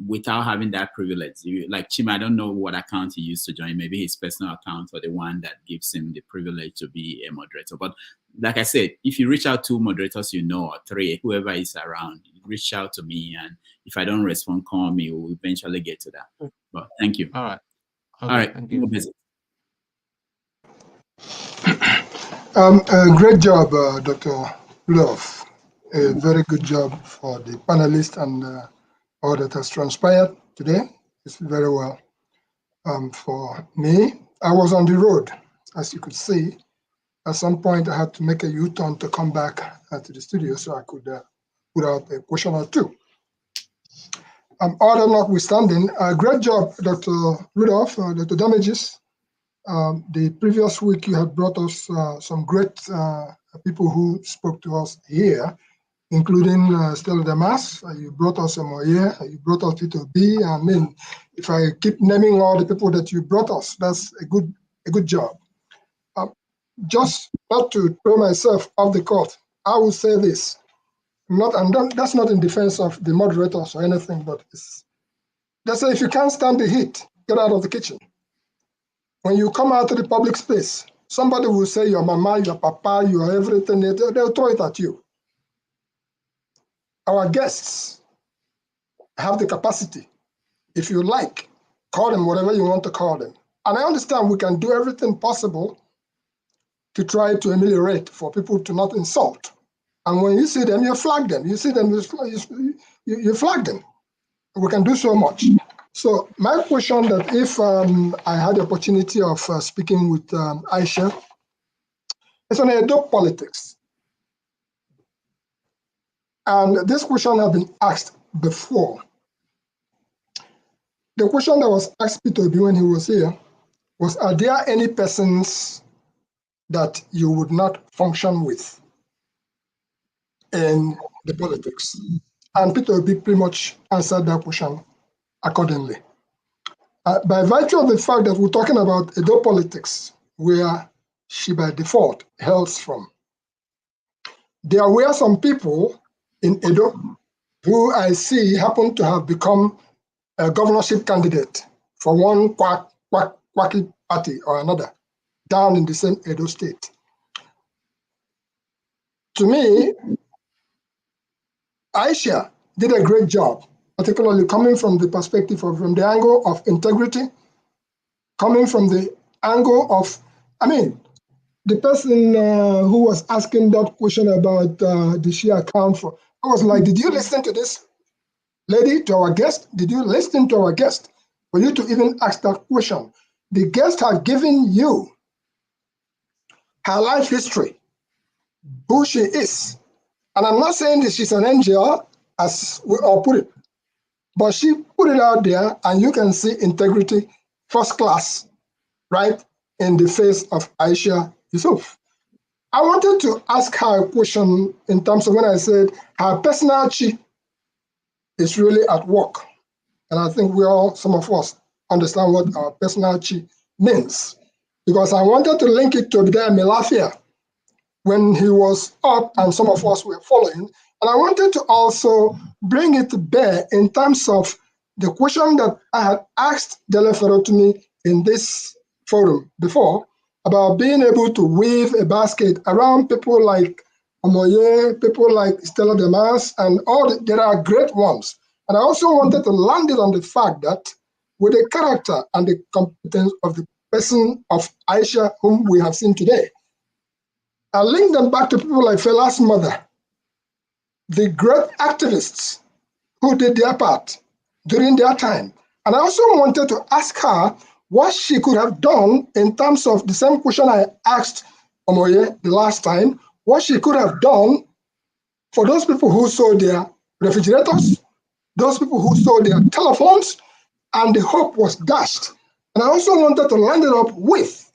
without having that privilege. Like Chima, I don't know what account he used to join, maybe his personal account or the one that gives him the privilege to be a moderator. But like I said, if you reach out to moderators, or three, whoever is around, reach out to me, and if I don't respond, call me. We'll eventually get to that. But thank you. All right. Okay, all right. Thank you. Great job, Dr. Love. A very good job for the panelists and all that has transpired today. It's very well. For me, I was on the road, as you could see. At some point, I had to make a U-turn to come back to the studio so I could put out a question or two. Order notwithstanding, great job, Dr. Rudolph, Dr. Damages. The previous week, you had brought us some great people who spoke to us here, including Stella Damas. You brought us Moye, you brought us Tito B. I mean, if I keep naming all the people that you brought us, that's a good job. Just not to throw myself off the court, I will say this. That's not in defense of the moderators or anything, but they say if you can't stand the heat, get out of the kitchen. When you come out to the public space, somebody will say your mama, your papa, your everything, they'll throw it at you. Our guests have the capacity. If you like, call them whatever you want to call them. And I understand we can do everything possible to try to ameliorate for people to not insult. And when you see them, you flag them. You see them, you flag them. We can do so much. So my question that if I had the opportunity of speaking with Aisha, is on Edo politics. And this question has been asked before. The question that was asked Peter Obi when he was here was, are there any persons that you would not function with in the politics? And Peter Obi pretty much answered that question accordingly. By virtue of the fact that we're talking about Edo politics, where she by default hails from, there were some people in Edo who I see happen to have become a governorship candidate for one quacky party or another down in the same Edo state. To me, Aisha did a great job, particularly coming from the perspective of, from the angle of integrity, coming from the angle of, the person who was asking that question about did she account for, I was like, did you listen to this lady, to our guest? Did you listen to our guest for you to even ask that question? The guest has given you her life history, who she is. And I'm not saying that she's an angel, as we all put it, but she put it out there, and you can see integrity, first class, right in the face of Aisha Yesufu. I wanted to ask her a question in terms of when I said her personal chi is really at work. And I think some of us understand what our personal chi means. Because I wanted to link it to Obidients Melafia when he was up and some of us were following. And I wanted to also bring it to bear in terms of the question that I had asked Dele Ferrotumi in this forum before about being able to weave a basket around people like Omoye, people like Stella Damas, and there are great ones. And I also wanted to land it on the fact that with the character and the competence of the person of Aisha, whom we have seen today, I link them back to people like Fela's mother, the great activists who did their part during their time. And I also wanted to ask her what she could have done in terms of the same question I asked Omoye the last time, what she could have done for those people who sold their refrigerators, those people who sold their telephones, and the hope was dashed. And I also wanted to land it up with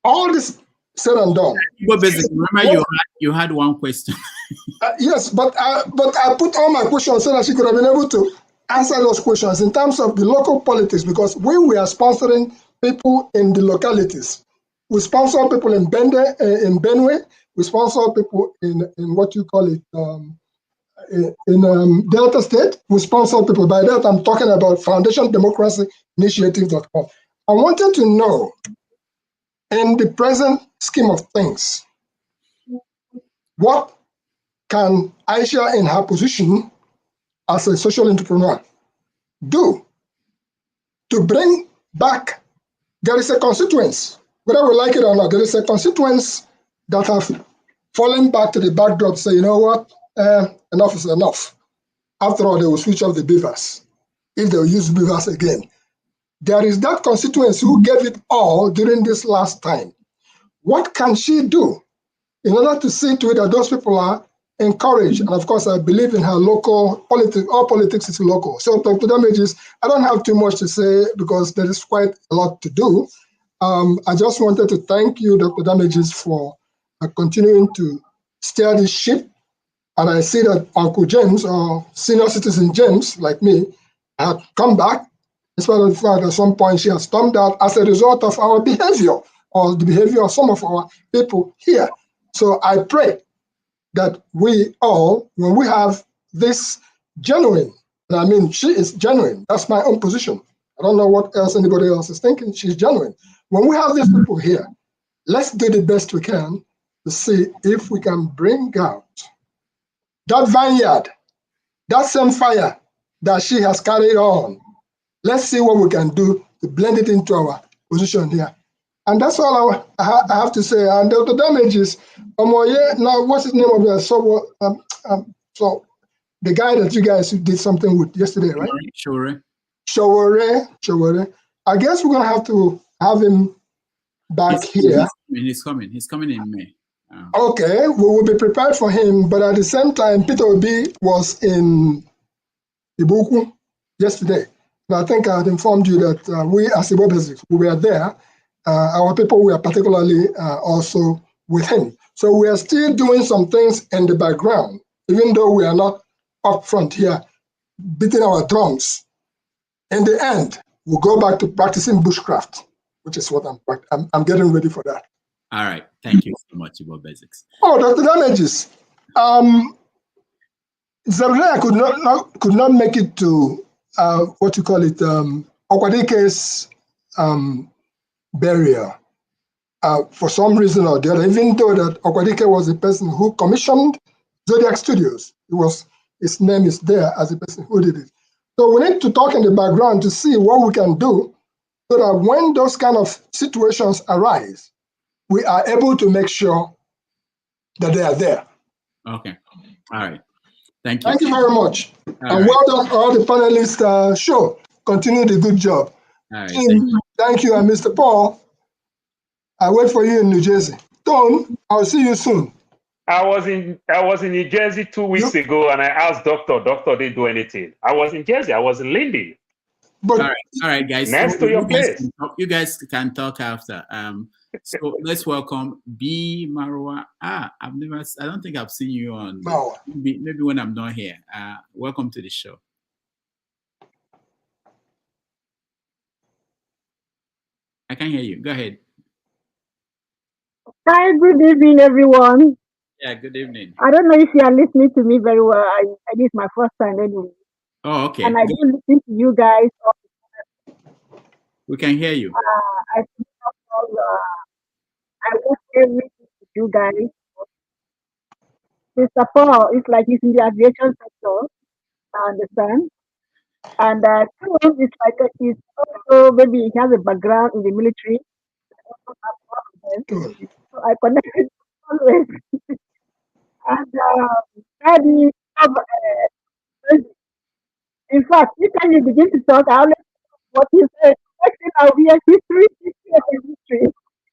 all this said and done. But basically, remember you had one question. Yes, but I put all my questions so that she could have been able to answer those questions in terms of the local politics, because we are sponsoring people in the localities. We sponsor people in Benue. We sponsor people in what you call it, in Delta State. We sponsor people. By that, I'm talking about Foundation Democracy Initiative.com. I wanted to know, in the present scheme of things, what can Aisha, in her position as a social entrepreneur, do to bring back? There is a constituency, whether we like it or not, there is a constituency that have fallen back to the backdrop, say, you know what, enough is enough. After all, they will switch off the beavers if they will use beavers again. There is that constituency who gave it all during this last time. What can she do in order to see to it that those people are encouraged? And of course, I believe in her local politics. All politics is local. So, Dr. Damages, I don't have too much to say because there is quite a lot to do. I just wanted to thank you, Dr. Damages, for continuing to steer this ship. And I see that Uncle James, or senior citizen James, like me, had come back, despite the fact at some point she has stormed out as a result of our behavior, or the behavior of some of our people here. So I pray that we all, when we have this genuine, and I mean, she is genuine, that's my own position. I don't know what else anybody else is thinking, she's genuine. When we have these people here, let's do the best we can to see if we can bring out that vineyard, that same fire that she has carried on. Let's see what we can do to blend it into our position here. And that's all I have to say. And the Damages, now what's his name of the so the guy that you guys did something with yesterday, right? Showore. I guess we're gonna have to have him back here. He's coming in May. Okay, we will be prepared for him, but at the same time, Peter Obi was in Ibuku yesterday. And I think I had informed you that we as Igbo Basics, we were there. Our people were particularly also with him. So we are still doing some things in the background, even though we are not up front here beating our drums. In the end, we'll go back to practicing bushcraft, which is what I'm getting ready for that. All right. Thank you so much, Igbo Basics. Oh, Dr. Damages. Zarulea could not make it to what you call it, Okwadike's burial for some reason or the other, even though that Okwadike was the person who commissioned Zodiac Studios. His name is there as the person who did it. So we need to talk in the background to see what we can do so that when those kind of situations arise, we are able to make sure that they are there. Okay. All right. Thank you. Thank you very much. And well done, all the panelists. Sure. Continue the good job. All right. Thank you. And Mr. Paul, I wait for you in New Jersey. Tom, I'll see you soon. I was in New Jersey 2 weeks ago, and I asked doctor didn't do anything. I was in Jersey. I was in Lindy. But all right, guys. Next to your place. You guys can talk after. So let's welcome B Marwa. I don't think I've seen you on. Maybe when I'm not here. Welcome to the show. I can hear you. Go ahead. Hi, good evening, everyone. Yeah, good evening. I don't know if you are listening to me very well. This is my first time anyway. Oh, okay. And I do listen to you guys. We can hear you. I watch everything with you guys. Mr. Paul, it's like he's in the aviation sector. I understand. And it's like he's also, maybe he has a background in the military. So I connected always. And in fact, anytime you begin to talk, I always what you say. we are history.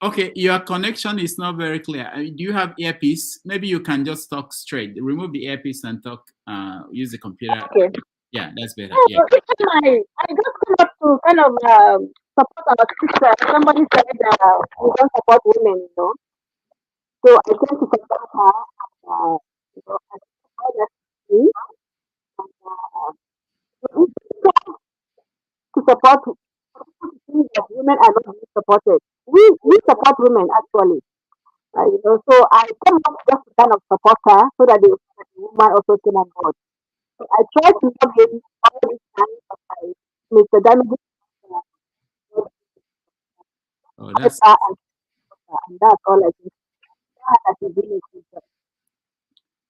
Okay, your connection is not very clear. Do you have earpiece? Maybe you can just talk straight. Remove the earpiece and talk. Use the computer. Okay. Yeah, that's better. Oh, Yeah. I just come up to kind of support our sister. Somebody said we don't support women, you know. So I tend to support her. You know, and all that she is. To support things that women are not being supported. We support women actually. You know, so I come up just to kind of support her so that the woman also came on board. So I try to love him all the time, but Mr. Damage, Oh, that's and that's all I can say.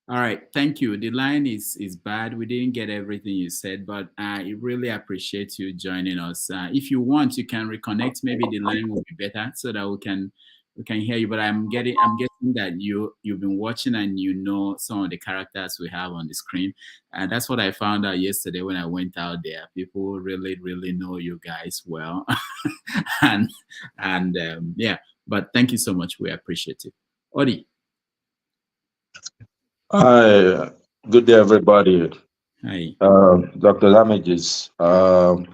all right. Thank you. The line is bad. We didn't get everything you said, but I really appreciate you joining us. If you want, you can reconnect. Maybe the line will be better so that we can hear you. But I'm guessing that you've been watching and you know some of the characters we have on the screen. And that's what I found out yesterday when I went out there. People really, really know you guys well. and yeah. But thank you so much. We appreciate it. Odi. Hi, good day, everybody. Hi. Dr. Damages. Well,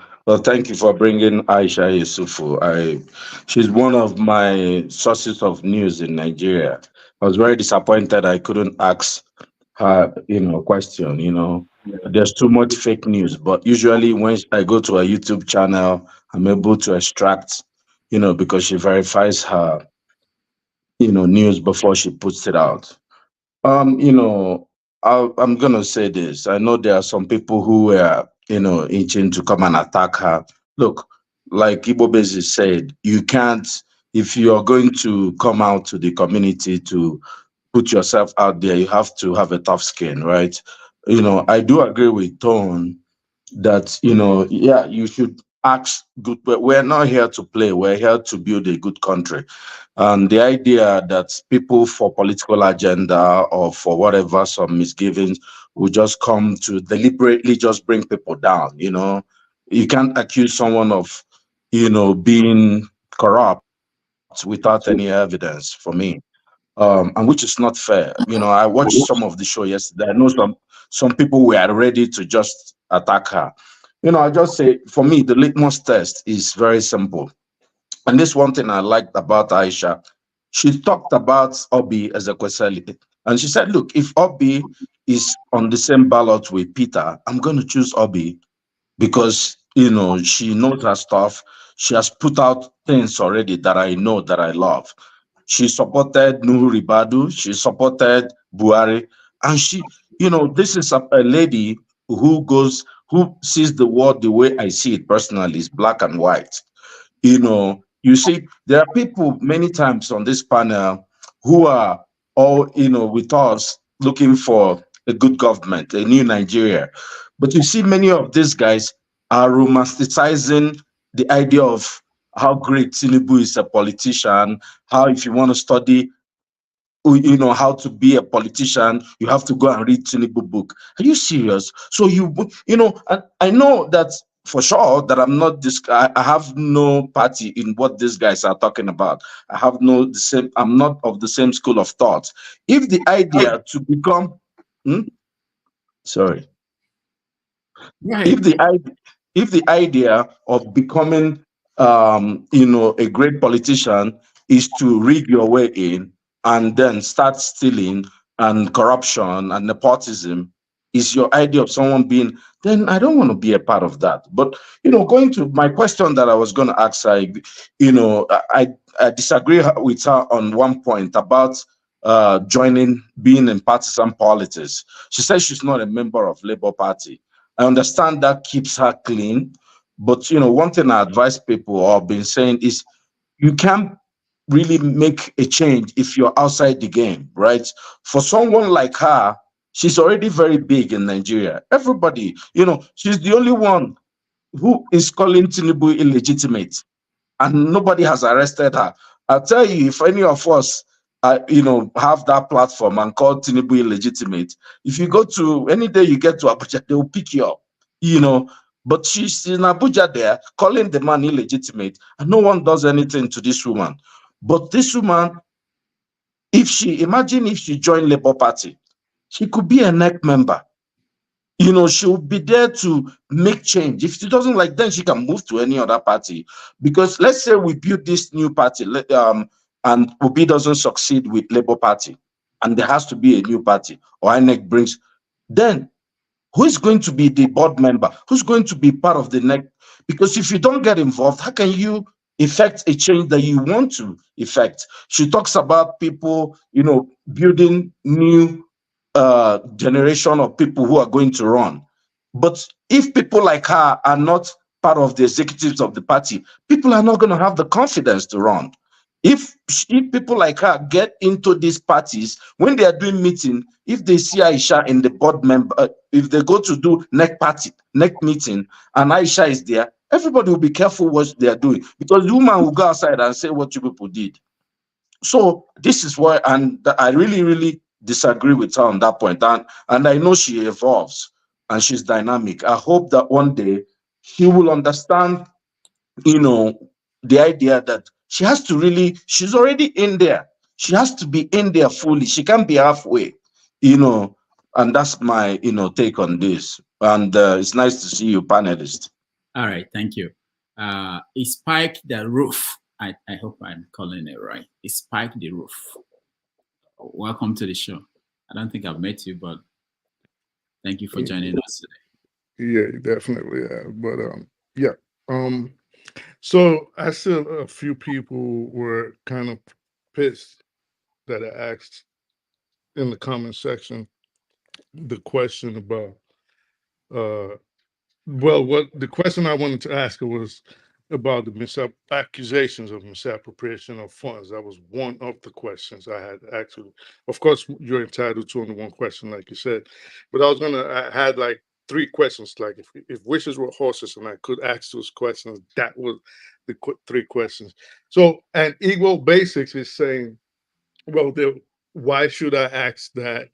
thank you for bringing Aisha Yesufu. She's one of my sources of news in Nigeria. I was very disappointed I couldn't ask her, question. There's too much fake news, but usually when I go to a YouTube channel, I'm able to extract, because she verifies her, news before she puts it out. I'm gonna say this. I know there are some people who were, itching to come and attack her. Look, like Igbo Bezi said, you can't, if you're going to come out to the community to put yourself out there, you have to have a tough skin, right? I do agree with Tone that, yeah, you should ask good, but we're not here to play. We're here to build a good country. And the idea that people for political agenda or for whatever, some misgivings, will just come to deliberately just bring people down, you can't accuse someone of, being corrupt without any evidence for me. And which is not fair. I watched some of the show yesterday. I know some people were ready to just attack her. I just say, for me, the litmus test is very simple. And this one thing I liked about Aisha, she talked about Obi as a Kweseli. And she said, look, if Obi is on the same ballot with Peter, I'm going to choose Obi because, she knows her stuff. She has put out things already that I know that I love. She supported Nuhu Ribadu. She supported Buhari. And she, this is a lady who sees the world the way I see it personally, is black and white. You see, there are people many times on this panel who are all, with us looking for a good government, a new Nigeria. But you see, many of these guys are romanticizing the idea of how great Tinubu is a politician, how if you want to study, how to be a politician, you have to go and read Tinubu book. Are you serious? So I know that for sure that I'm not this. I have no party in what these guys are talking about. I'm not of the same school of thought. If the idea to become, sorry, if the idea of becoming, a great politician is to rig your way in and then start stealing and corruption and nepotism is your idea of someone being, then I don't want to be a part of that. But, going to my question that I was going to ask, I disagree with her on one point about being in partisan politics. She says she's not a member of Labour Party. I understand that keeps her clean. But, one thing I advise people or have been saying is you can't really make a change if you're outside the game, right? For someone like her, she's already very big in Nigeria. Everybody, she's the only one who is calling Tinubu illegitimate, and nobody has arrested her. I'll tell you, if any of us, have that platform and call Tinubu illegitimate, if you go to any day you get to Abuja, they will pick you up. But she's in Abuja there, calling the man illegitimate, and no one does anything to this woman. But this woman, imagine if she joined Labour Party, she could be a NEC member. You know, she'll be there to make change. If she doesn't like, then she can move to any other party. Because let's say we build this new party, and Obi doesn't succeed with Labour Party, and there has to be a new party, or INEC brings, then who is going to be the board member? Who's going to be part of the NEC? Because if you don't get involved, how can you effect a change that you want to effect? She talks about people, you know, building new generation of people who are going to run. But if people like her are not part of the executives of the party, people are not going to have the confidence to run. If people like her get into these parties, when they are doing meeting, if they see Aisha in the board member, if they go to do NEC meeting, and Aisha is there, everybody will be careful what they are doing, because the woman will go outside and say what you people did. So this is why, and I really, really disagree with her on that point. And I know she evolves and she's dynamic. I hope that one day she will understand, you know, the idea that she has to really, she's already in there. She has to be in there fully. She can't be halfway, you know, and that's my, you know, take on this. And it's nice to see you, panelists. All right, thank you. Is Spike the Roof? I hope I'm calling it right. Is Spike the Roof? Welcome to the show. I don't think I've met you, but thank you for joining us today. Yeah, definitely. But yeah. So I said a few people were kind of pissed that I asked in the comment section the question about what the question I wanted to ask her was about the accusations of misappropriation of funds. That was one of the questions I had actually. Of course, you're entitled to only one question, like you said, but I had like three questions. Like if wishes were horses and I could ask those questions, that was the three questions. So, and Igbo Basics is saying, well, why should I ask that?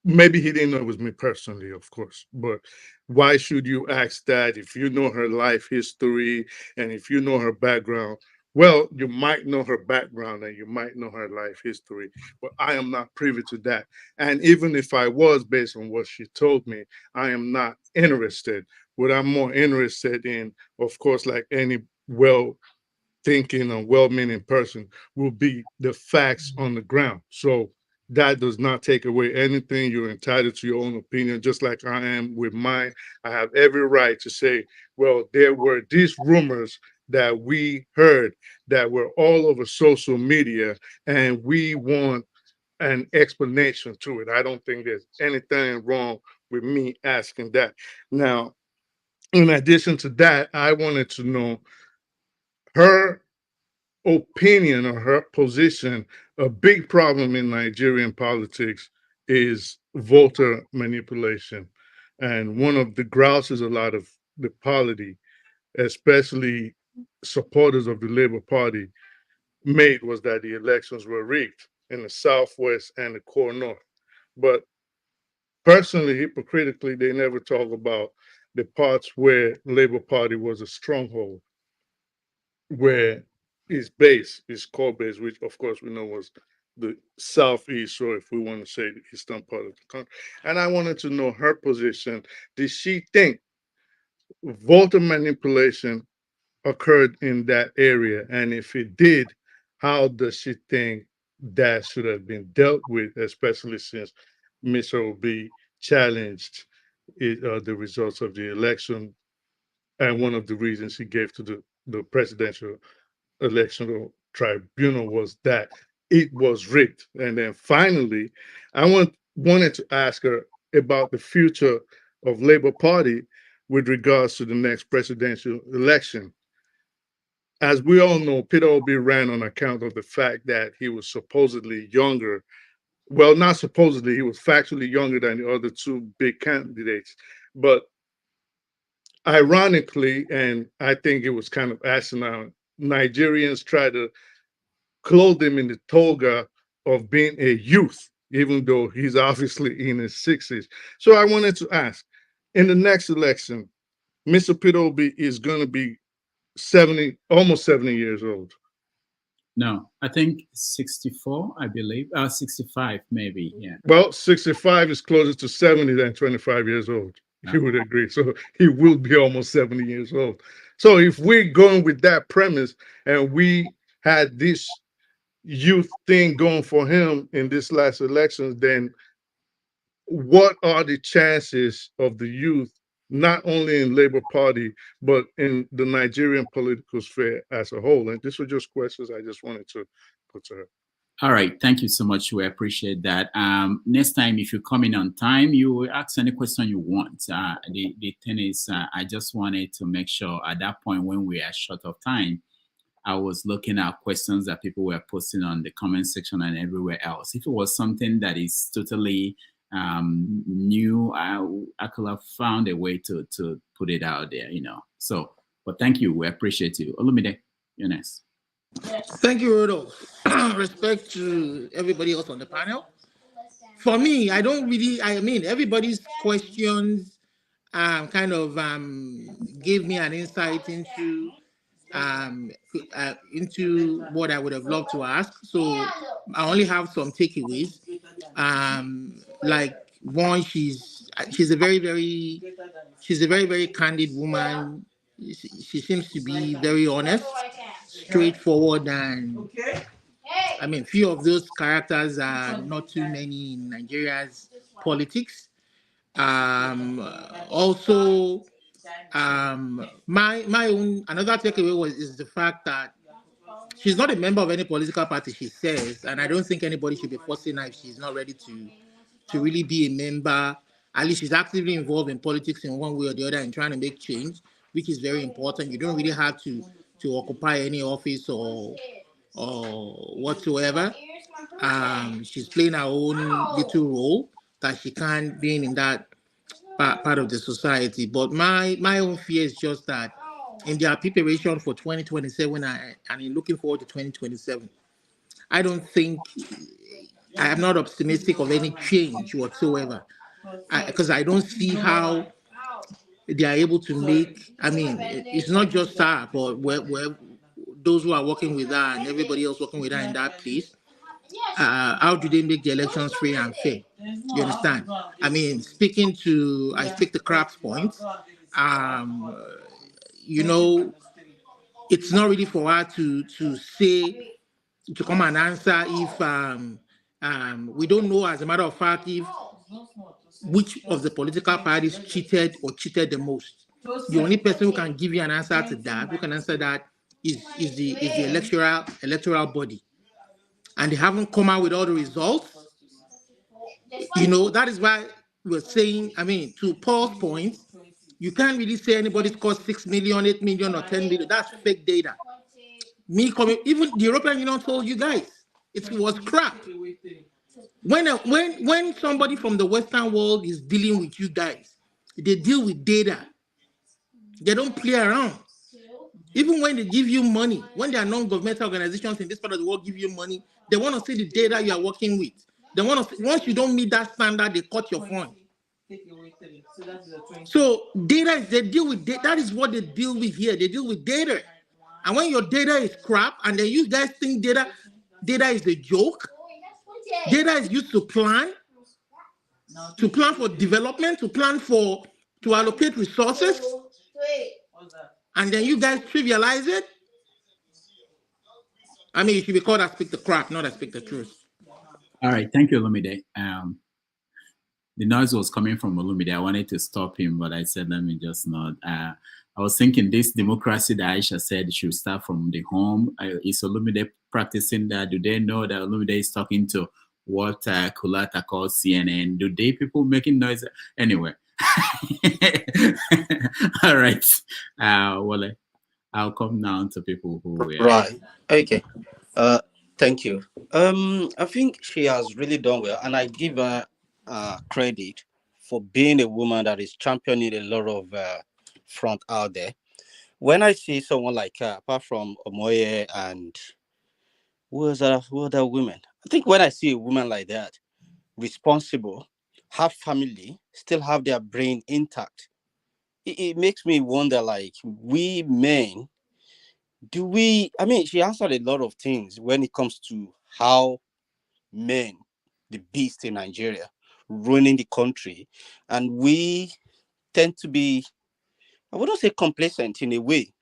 Maybe he didn't know it was me personally, of course, but why should you ask that if you know her life history and if you know her background? Well, you might know her background and you might know her life history, but I am not privy to that. And even if I was, based on what she told me, I am not interested. What I'm more interested in, of course, like any well-thinking and well-meaning person, will be the facts on the ground. So that does not take away anything. You're entitled to your own opinion, just like I am with mine. I have every right to say, well, there were these rumors that we heard that were all over social media, and we want an explanation to it. I don't think there's anything wrong with me asking that. Now, in addition to that, I wanted to know her opinion or her position. A big problem in Nigerian politics is voter manipulation. And one of the grouses a lot of the polity, especially supporters of the Labour Party, made was that the elections were rigged in the Southwest and the core North. But personally, hypocritically, they never talk about the parts where Labour Party was a stronghold, where his base, his core base, which of course we know was the southeast, or if we want to say the eastern part of the country. And I wanted to know her position. Did she think voter manipulation occurred in that area? And if it did, how does she think that should have been dealt with, especially since Mr. Obi challenged the results of the election? And one of the reasons he gave to the presidential electoral tribunal was that it was rigged. And then finally, I wanted to ask her about the future of Labour Party with regards to the next presidential election. As we all know, Peter Obi ran on account of the fact that he was supposedly younger. Well, not supposedly, he was factually younger than the other two big candidates. But ironically, and I think it was kind of asinine, Nigerians try to clothe him in the toga of being a youth, even though he's obviously in his 60s. So I wanted to ask, in the next election, Mr. Peter Obi is going to be 70, almost 70 years old. No, I think 64, I believe. 65, maybe. Yeah. Well, 65 is closer to 70 than 25 years old. You would agree. So he will be almost 70 years old. So if we're going with that premise and we had this youth thing going for him in this last elections, then what are the chances of the youth, not only in Labour Party, but in the Nigerian political sphere as a whole? And these were just questions I just wanted to put to her. All right. Thank you so much. We appreciate that. Next time, if you come in on time, you will ask any question you want. The thing is, I just wanted to make sure at that point when we are short of time, I was looking at questions that people were posting on the comment section and everywhere else. If it was something that is totally new, I could have found a way to put it out there, you know. So, but thank you. We appreciate you. Olumide, you're next. Thank you, Rodolph. Respect to everybody else on the panel. For me, I don't really, I mean, everybody's questions kind of gave me an insight into what I would have loved to ask. So I only have some takeaways. Like one, she's a very, very candid woman. She seems to be very honest, straightforward, and I mean, few of those characters are not too many in Nigeria's politics. Also, my own another takeaway is the fact that she's not a member of any political party, she says, and I don't think anybody should be forcing her if she's not ready to really be a member. At least she's actively involved in politics in one way or the other and trying to make change, which is very important. You don't really have to occupy any office or whatsoever. She's playing her own little role that she can be in that part of the society. But my own fear is just that in their preparation for 2027 and in looking forward to 2027, I don't think, I am not optimistic of any change whatsoever, because I don't see how they are able to make, I mean, it's not just her, but where those who are working with her and everybody else working with her in that place, how do they make the elections free and fair? You understand? I mean, I speak to Craft's point, you know, it's not really for her to say, to come and answer if we don't know, as a matter of fact, if which of the political parties cheated the most. The only person who can give you an answer to that, who can answer that, is the electoral body. And they haven't come out with all the results. You know, that is why we're saying, I mean, to Paul's point, you can't really say anybody's cost 6 million, 8 million, or 10 million. That's fake data. Even the European Union told you guys it was crap. When somebody from the Western world is dealing with you guys, they deal with data. They don't play around. Even when they give you money, when there are non-governmental organizations in this part of the world give you money, they want to see the data you are working with. They want to see, once you don't meet that standard, they cut your fund. So data, they deal with data. That is what they deal with here. They deal with data. And when your data is crap, and then you guys think data is a joke, data is used to plan for development, to allocate resources, and then you guys trivialize it. I mean, you should be called I speak the crap, not I speak the truth. All right, thank you, Olumide. The noise was coming from Olumide. I wanted to stop him, but I said, let me just not. I was thinking this democracy that Aisha said should start from the home. Is Olumide practicing that? Do they know that Olumide is talking to what Kulata calls CNN? Do they people making noise? Anyway. All right. Well, I'll come now to people who... Right. Okay. Thank you. I think she has really done well, and I give her credit for being a woman that is championing a lot of front out there. When I see someone like her, apart from Omoye and who are the women? I think when I see a woman like that, responsible, have family, still have their brain intact, it makes me wonder, like, we men, I mean, she answered a lot of things when it comes to how men, the beast in Nigeria, ruining the country. And we tend to be, I wouldn't say complacent in a way,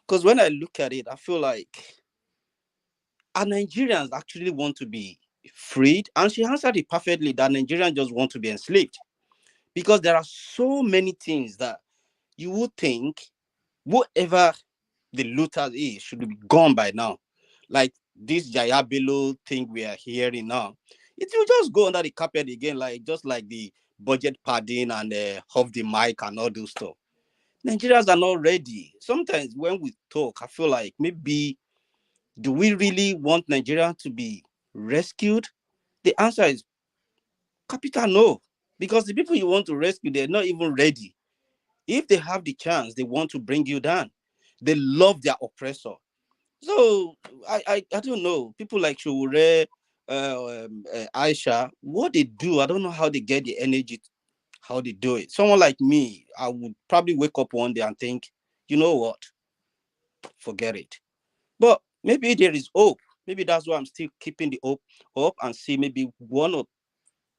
because when I look at it, I feel like our Nigerians actually want to be freed. And she answered it perfectly, that Nigerians just want to be enslaved. Because there are so many things that you would think whatever the looters is should be gone by now. Like this Jayabelo thing we are hearing now. It will just go under the carpet again, like just like the budget padding and off the mic and all those stuff. Nigerians are not ready. Sometimes when we talk, I feel like maybe, do we really want Nigeria to be rescued? The answer is capital no. Because the people you want to rescue, they're not even ready. If they have the chance, they want to bring you down. They love their oppressor. So I don't know. People like Shure, Aisha, what they do, I don't know how they get the energy, how they do it. Someone like me, I would probably wake up one day and think, you know what? Forget it. But maybe there is hope. Maybe that's why I'm still keeping the hope up and see maybe one or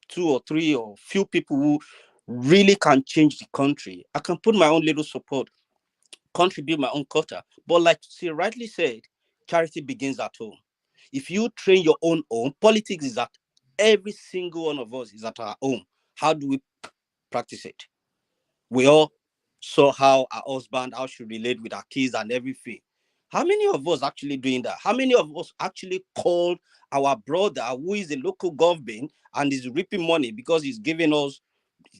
two or three or few people who really can change the country. I can put my own little support, contribute my own quota. But like she rightly said, charity begins at home. If you train your own home, politics is at every single one of us is at our home. How do we practice it? We all saw how our husband, how she relate with our kids and everything. How many of us actually doing that? How many of us actually called our brother who is a local government and is reaping money because he's giving us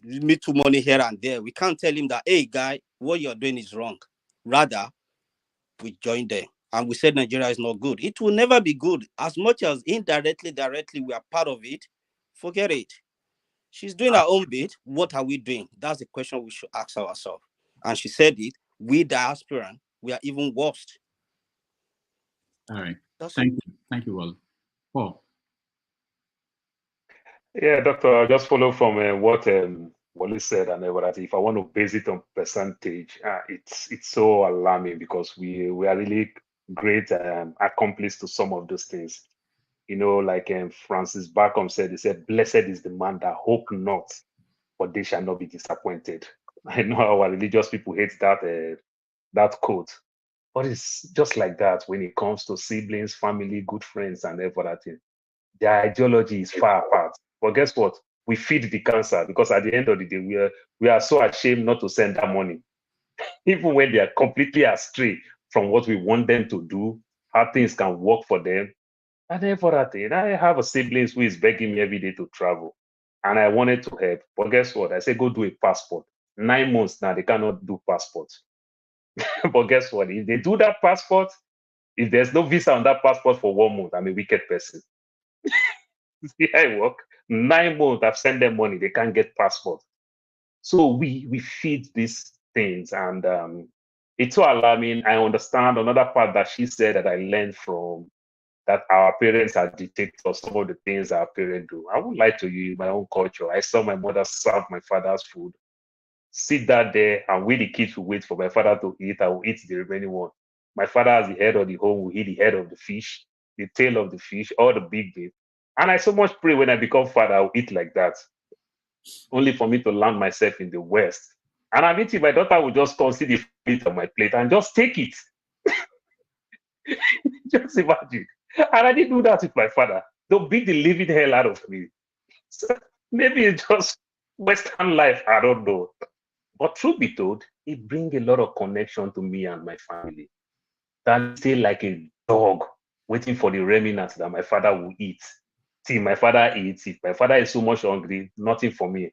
me too money here and there? We can't tell him that, hey guy, what you're doing is wrong. Rather, we join them and we said Nigeria is not good. It will never be good. As much as indirectly, directly, we are part of it, forget it. She's doing her own bit. What are we doing? That's the question we should ask ourselves. And she said it. We diaspora, we are even worse. All right. Thank you. Thank you, Wally. Paul. Yeah, Doctor, I'll just follow from what Wally said and everything. If I want to base it on percentage, it's so alarming because we are really great accomplice to some of those things. You know, like Francis Bacon said, he said, "Blessed is the man that hope not, for they shall not be disappointed." I know our religious people hate that quote, but it's just like that when it comes to siblings, family, good friends, and everything. Their ideology is far apart. But guess what? We feed the cancer because at the end of the day, we are so ashamed not to send that money, even when they are completely astray from what we want them to do, how things can work for them. And everything. I have a sibling who is begging me every day to travel, and I wanted to help. But guess what? I said, go do a passport. 9 months now, they cannot do passport. But guess what? If they do that passport, if there's no visa on that passport for 1 month, I'm a wicked person. See how I work? 9 months, I've sent them money, they can't get passport. So we feed these things, and it's so alarming. I understand another part that she said that I learned from, that our parents are dictators, some of the things our parents do. I won't lie to you, in my own culture, I saw my mother serve my father's food, sit that there, and we the kids will wait for my father to eat. I will eat the remaining one. My father, as the head of the home, will eat the head of the fish, the tail of the fish, all the big bit. And I so much pray when I become father, I'll eat like that, only for me to land myself in the West. And I'm eating, my daughter will just come see the meat on my plate and just take it. Just imagine. And I didn't do that with my father. They'll beat the living hell out of me. So maybe it's just Western life, I don't know. But truth be told, it brings a lot of connection to me and my family. That stay like a dog waiting for the remnants that my father will eat. See, my father eats. If my father is so much hungry, nothing for me.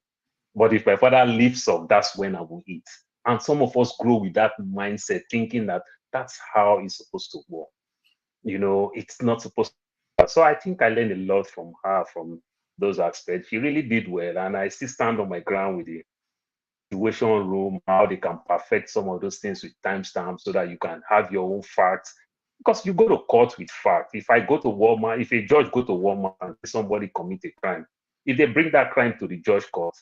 But if my father leaves up, that's when I will eat. And some of us grow with that mindset, thinking that that's how it's supposed to work. You know, it's not supposed to. So I think I learned a lot from her, from those aspects. She really did well. And I still stand on my ground with the situation room, how they can perfect some of those things with timestamps so that you can have your own facts. Because you go to court with facts. If I go to Walmart, if a judge go to Walmart and somebody commit a crime, if they bring that crime to the judge court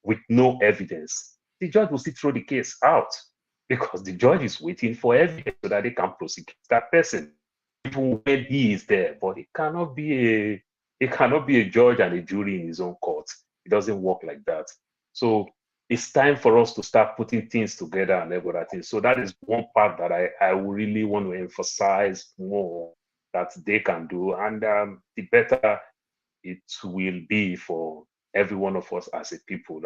with no evidence, the judge will still throw the case out because the judge is waiting for evidence so that they can prosecute that person even when he is there. But it cannot be a judge and a jury in his own court. It doesn't work like that. So it's time for us to start putting things together and everything. So that is one part that I really want to emphasize more that they can do, and the better it will be for every one of us as a people.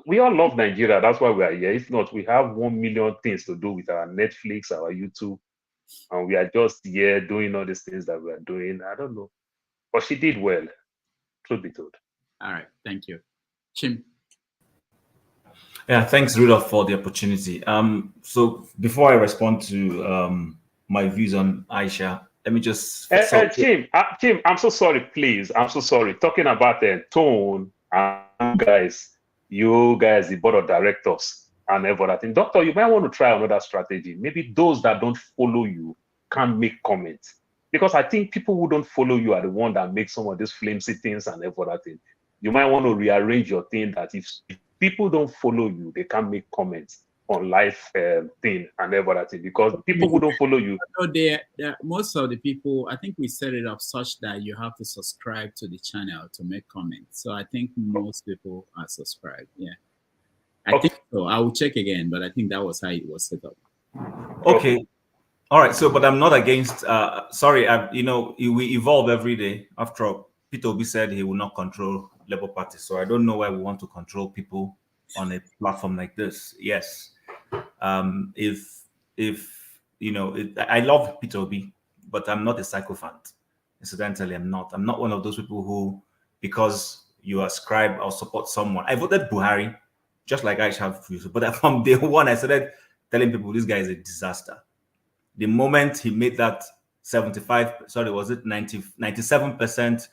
We all love Nigeria. That's why we are here. If not, we have 1 million things to do with our Netflix, our YouTube, and we are just here doing all these things that we are doing. I don't know, but she did well, truth be told. All right, thank you. Chim. Yeah, thanks, Rudolph, for the opportunity. So before I respond to my views on Aisha, let me just... Chim, I'm so sorry, please. I'm so sorry. Talking about the tone, you guys, the board of directors and everything. Doctor, you might want to try another strategy. Maybe those that don't follow you can make comments. Because I think people who don't follow you are the one that make some of these flimsy things and everything. You might want to rearrange your thing that if people don't follow you, they can make comments on life thing and everything, because people who don't follow you. Most of the people, I think we set it up such that you have to subscribe to the channel to make comments. So I think most people are subscribed. Yeah, I think so. I will check again, but I think that was how it was set up. Okay. All right. So, but I'm not against. Sorry, we evolve every day. After all, Peter Obi said he will not control Labour Party, so I don't know why we want to control people on a platform like this. Yes. I love Peter Obi, but I'm not a sycophant. Incidentally, I'm not. I'm not one of those people who, because you ascribe or support someone. I voted Buhari, just like I have. But from day one, I started telling people this guy is a disaster. The moment he made that 97%,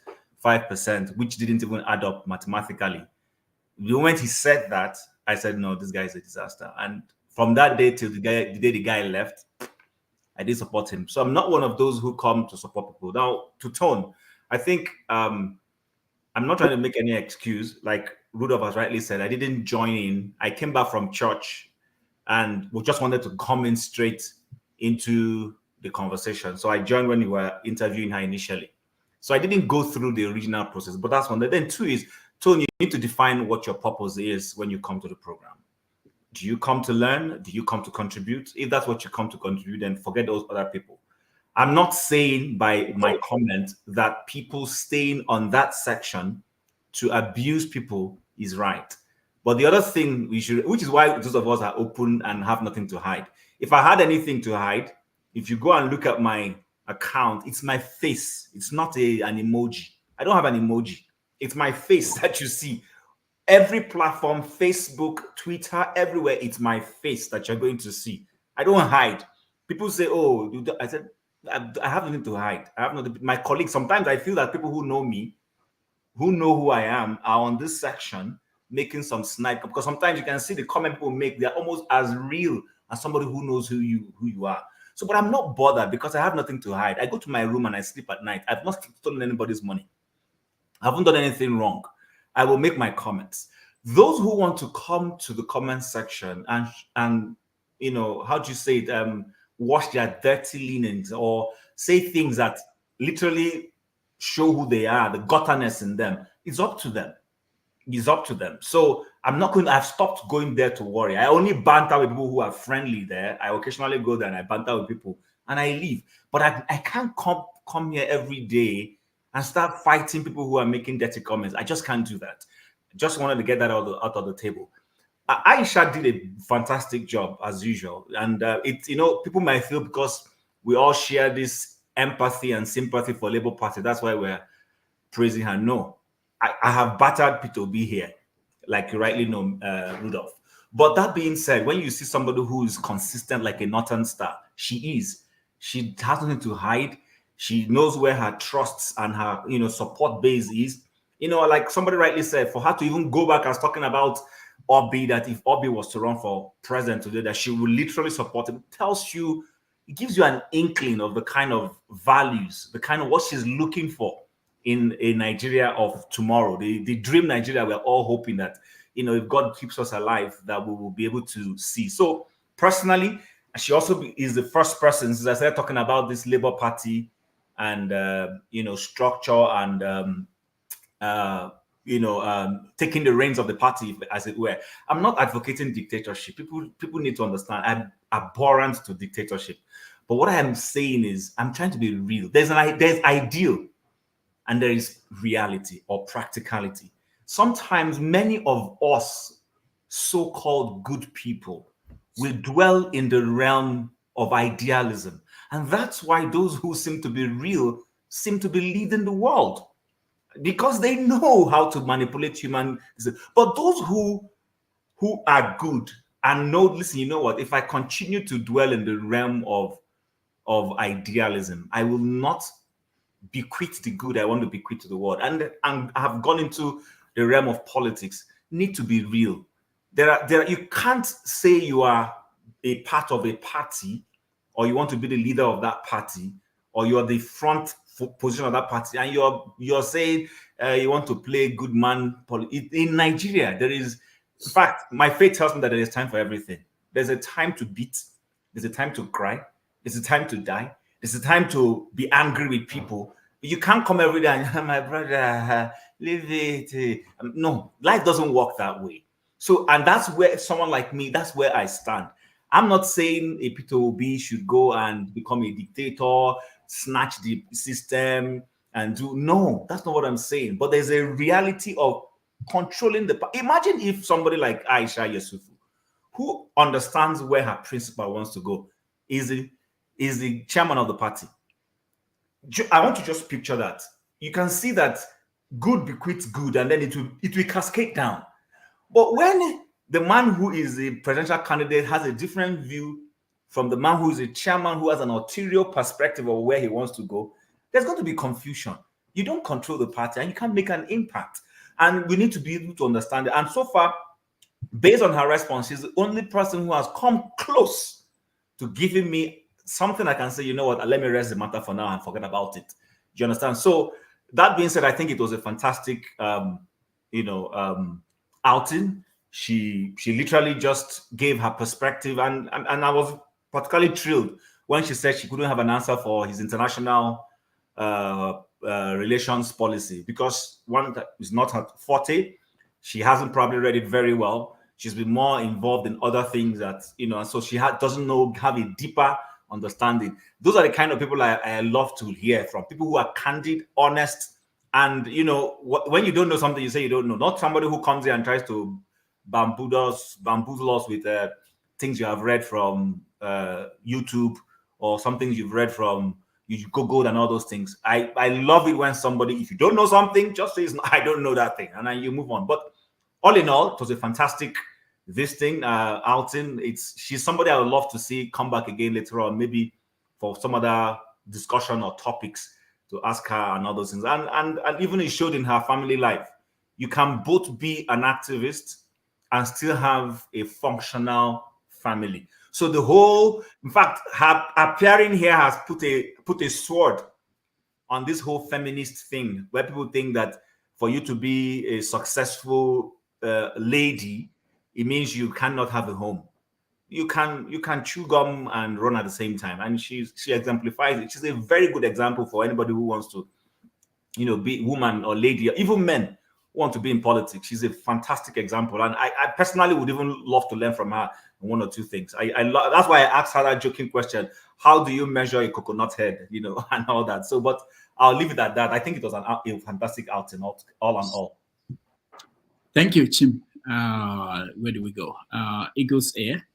5%, which didn't even add up mathematically. The moment he said that, I said, no, this guy is a disaster. And from that day till the day the guy left, I did support him. So I'm not one of those who come to support people. Now, to Tone, I think I'm not trying to make any excuse. Like Rudolph has rightly said, I didn't join in. I came back from church and we just wanted to come in straight into the conversation. So I joined when you were interviewing her initially. So I didn't go through the original process, but that's one. Then two is, Tone, you need to define what your purpose is when you come to the program. Do you come to learn? Do you come to contribute? If that's what you come to contribute, then forget those other people. I'm not saying by my comment that people staying on that section to abuse people is right. But the other thing we should, which is why those of us are open and have nothing to hide. If I had anything to hide, if you go and look at my account, it's my face. It's not an emoji. I don't have an emoji. It's my face that you see. Every platform, Facebook, Twitter, everywhere, it's my face that you're going to see. I don't hide. People say, oh, I said, I have nothing to hide. I have nothing. My colleagues, sometimes I feel that people who know me, who know who I am, are on this section making some snipe, because sometimes you can see the comment people make, they're almost as real as somebody who knows who you are. So, but I'm not bothered because I have nothing to hide. I go to my room and I sleep at night. I've not stolen anybody's money. I haven't done anything wrong. I will make my comments. Those who want to come to the comment section and you know, how do you say it, wash their dirty linens or say things that literally show who they are, the gutterness in them, it's up to them. It's up to them. So I've stopped going there to worry. I only banter with people who are friendly there. I occasionally go there and I banter with people and I leave. But I can't come here every day and start fighting people who are making dirty comments. I just can't do that. I just wanted to get that out of the table. Aisha did a fantastic job as usual. And people might feel because we all share this empathy and sympathy for Labour Party, that's why we're praising her. No, I have battered Peter Obi here, like you rightly know, Rudolph. But that being said, when you see somebody who is consistent like a Northern Star, she is. She has nothing to hide. She knows where her trusts and her, support base is. Like somebody rightly said, for her to even go back as talking about Obi, that if Obi was to run for president today, that she will literally support him, it gives you an inkling of the kind of values, the kind of what she's looking for in a Nigeria of tomorrow, the dream Nigeria we're all hoping that, you know, if God keeps us alive, that we will be able to see. So personally, she also is the first person since I started talking about this Labour Party and you know, structure and taking the reins of the party, as it were. I'm not advocating dictatorship. People need to understand I'm abhorrent to dictatorship. But what I am saying is I'm trying to be real. There's ideal and there is reality or practicality. Sometimes many of us so-called good people will dwell in the realm of idealism. And that's why those who seem to be real seem to be leading the world, because they know how to manipulate human. But those who are good and know, listen, you know what, if I continue to dwell in the realm of idealism, I will not bequeath the good I want to bequeath to the world. And I have gone into the realm of politics. Need to be real. You can't say you are a part of a party, or you want to be the leader of that party, or you're the front position of that party, and you're saying you want to play good man. In Nigeria, there is, in fact, my faith tells me that there is time for everything. There's a time to beat, there's a time to cry, there's a time to die, there's a time to be angry with people. You can't come every day and, my brother, leave it. No, life doesn't work that way. So, and that's where someone like me, that's where I stand. I'm not saying a Peter Obi should go and become a dictator, snatch the system and do. No, that's not what I'm saying. But there's a reality of controlling the. Imagine if somebody like Aisha Yesufu, who understands where her principal wants to go, is the chairman of the party. I want to just picture that. You can see that good bequeaths good, and then it will cascade down. But when the man who is a presidential candidate has a different view from the man who is a chairman who has an ulterior perspective of where he wants to go, there's going to be confusion. You don't control the party and you can't make an impact. And we need to be able to understand it. And so far, based on her response, she's the only person who has come close to giving me something I can say, you know what, let me rest the matter for now and forget about it. Do you understand? So that being said, I think it was a fantastic, outing. She literally just gave her perspective, and I was particularly thrilled when she said she couldn't have an answer for his international relations policy, because one, that is not her forte. She hasn't probably read it very well. She's been more involved in other things that, and so she doesn't have a deeper understanding. Those are the kind of people I love to hear from, people who are candid, honest, and when you don't know something, you say you don't know. Not somebody who comes here and tries to bamboozle us with things you have read from YouTube, or something you've read from Google and all those things. I love it when somebody, if you don't know something, just say, I don't know that thing, and then you move on. But all in all, it was a fantastic outing. She's somebody I would love to see come back again later on, maybe for some other discussion or topics to ask her and all those things. And even it showed in her family life. You can both be an activist and still have a functional family. So the whole, in fact, her appearing here has put a sword on this whole feminist thing, where people think that for you to be a successful lady, it means you cannot have a home. You can chew gum and run at the same time, and she exemplifies it. She's a very good example for anybody who wants to, be woman or lady, or even men who want to be in politics. She's a fantastic example, and I personally would even love to learn from her one or two things. That's why I asked her that joking question: how do you measure a coconut head, and all that. So, but I'll leave it at that. I think it was a fantastic outing, all in all. Thank you, Chim. Where do we go? Eagles Air.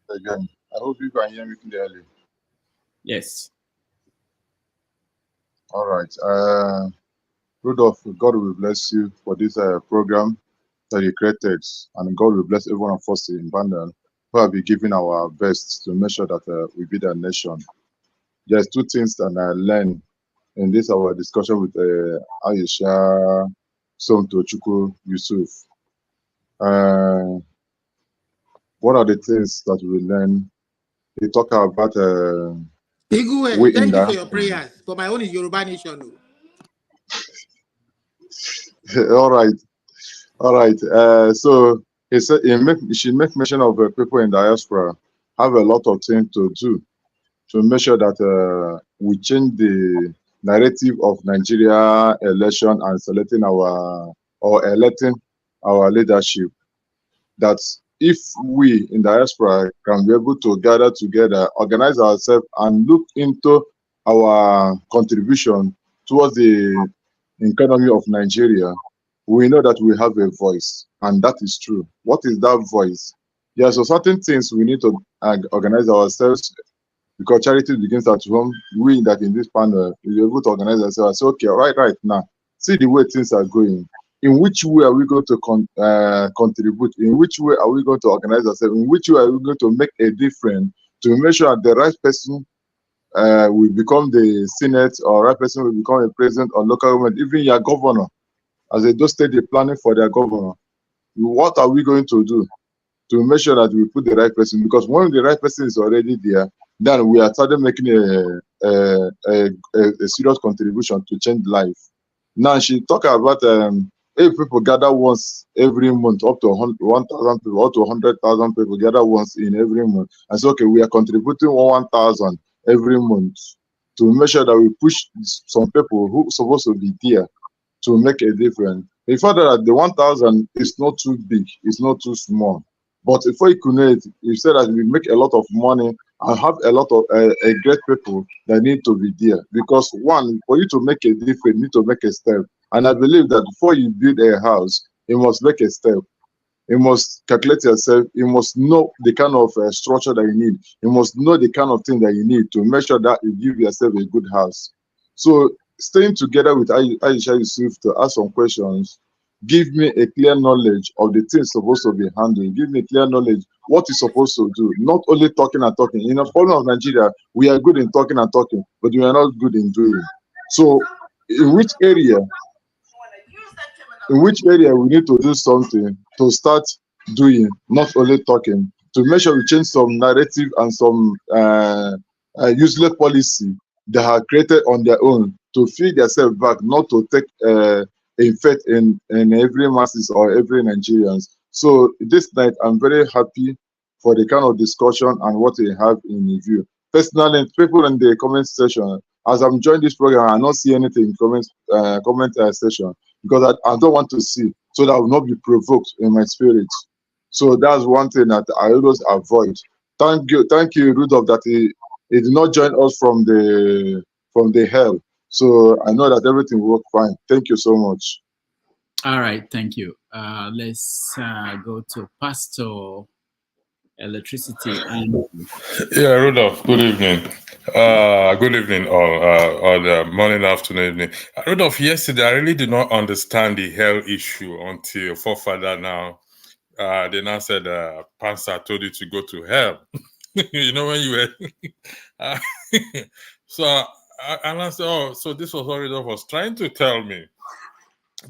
Again, I hope you can hear me clearly. Yes. All right. Rudolph, God will bless you for this program that you created, and God will bless every one of us in Bandel who have been giving our best to make sure that we build a nation. There's two things that I learned in this our discussion with Aisha Yesufu. What are the things that we learn? We talk about We thank you for diaspora. your prayers. For my own is Yoruba Nation. All right. So he said she make mention of people in diaspora have a lot of things to do to make sure that we change the narrative of Nigeria election and electing our leadership. That if we in diaspora can be able to gather together, organize ourselves, and look into our contribution towards the economy of Nigeria, we know that we have a voice, and that is true. What is that voice? There are certain things we need to organize ourselves, because charity begins at home. We that in this panel will be able to organize ourselves. So, okay, right now, see the way things are going. In which way are we going to contribute? In which way are we going to organize ourselves? In which way are we going to make a difference to make sure that the right person will become the Senate, or right person will become a president or local government, even your governor, as they do state the planning for their governor? What are we going to do to make sure that we put the right person? Because when the right person is already there, then we are started making a serious contribution to change life. Now she talk about if people gather once every month, up to 1,000 people, up to 100,000 people gather once in every month, and so okay, we are contributing 1,000 every month to make sure that we push some people who are supposed to be there to make a difference. We found that the 1,000 is not too big, it's not too small. But if we connect, you said that we make a lot of money and have a lot of great people that need to be there. Because one, for you to make a difference, you need to make a step. And I believe that before you build a house, you must make a step. You must calculate yourself. You must know the kind of structure that you need. You must know the kind of thing that you need to make sure that you give yourself a good house. So staying together with Aisha Yesufu to ask some questions, give me a clear knowledge of the things supposed to be handled. Give me clear knowledge what is supposed to do. Not only talking and talking. In the problem of Nigeria, we are good in talking and talking, but we are not good in doing. So in which area we need to do something to start doing, not only talking, to make sure we change some narrative and some useless policy that are created on their own to feed themselves back, not to take effect in every masses or every Nigerians. So this night, I'm very happy for the kind of discussion and what we have in view. Personally, people in the comment section, as I'm joining this program, I don't see anything in comment section, because I don't want to see, so that I will not be provoked in my spirit. So that's one thing that I always avoid. Thank you, Rudolph, that he did not join us from the hell. So I know that everything will work fine. Thank you so much. All right, thank you. Let's go to Pastor Electricity. Yeah, Rudolph, good evening. Good evening, or the morning, afternoon, evening. Rudolph, yesterday I really did not understand the hell issue until Forefather now. They now said, Pastor told you to go to hell. You know, when you were. So I said, oh, so this was what Rudolph was trying to tell me.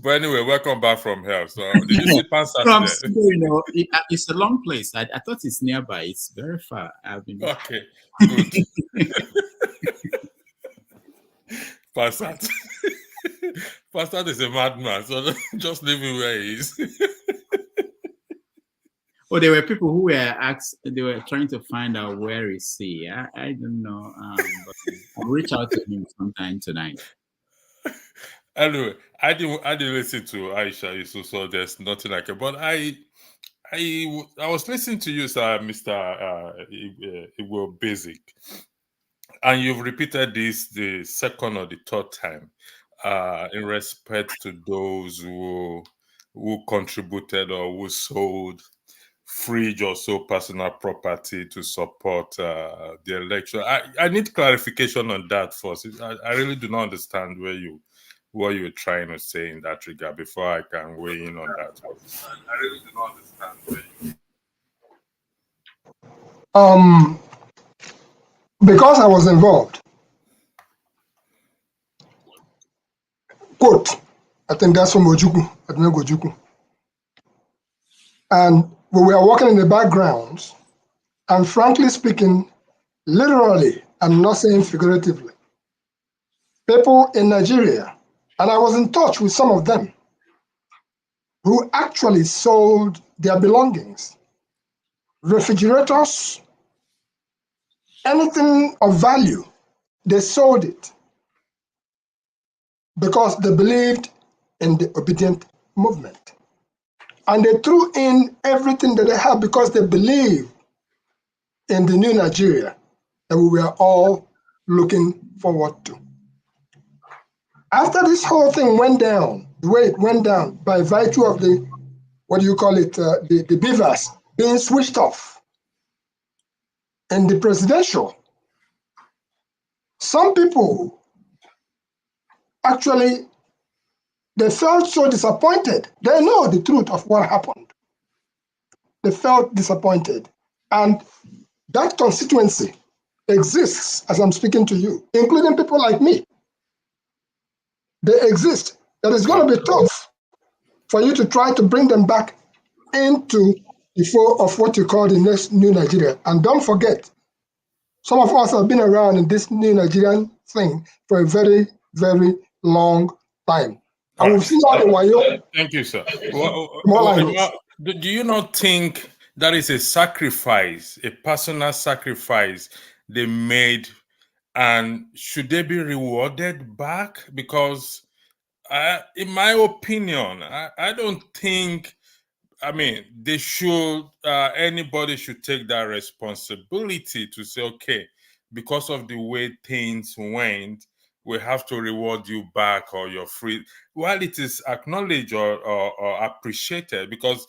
But anyway, welcome back from hell. So did you see Pastor today? You know, it's a long place. I thought it's nearby. It's very far. Okay, good. Pastor is a madman, so just leave him where he is. Oh, there were people who were they were trying to find out where is he. I don't know. But I'll reach out to him sometime tonight. Anyway, I didn't listen to Aisha Yesufu, so there's nothing like it. But I was listening to you, sir, Mr. Igbo Basic, and you've repeated this the second or the third time in respect to those who contributed or who sold fridge or so personal property to support the election. I need clarification on that first. I really do not understand what you're trying to say in that regard before I can weigh in on that. I really do not understand where because I was involved. Quote, I think that's from Ojukwu, Admiral Ojukwu. And we were working in the background, and frankly speaking, literally, I'm not saying figuratively, people in Nigeria, and I was in touch with some of them, who actually sold their belongings, refrigerators, anything of value, they sold it because they believed in the Obidient movement. And they threw in everything that they had because they believed in the new Nigeria that we were all looking forward to. After this whole thing went down, the way it went down by virtue of the, what do you call it, the beavers being switched off, and the presidential, some people actually, they felt so disappointed. They know the truth of what happened. They felt disappointed. And that constituency exists as I'm speaking to you, including people like me. They exist. That is going to be tough for you to try to bring them back into the flow of what you call the next new Nigeria. And don't forget, some of us have been around in this new Nigerian thing for a very, very long time. And we've seen all the wayo. Thank you, sir. Do you not think that is a sacrifice, a personal sacrifice they made, and should they be rewarded back? Because in my opinion, I don't think, I mean, they should, anybody should take that responsibility to say, okay, because of the way things went, we have to reward you back, or you're free. While it is acknowledged or appreciated, because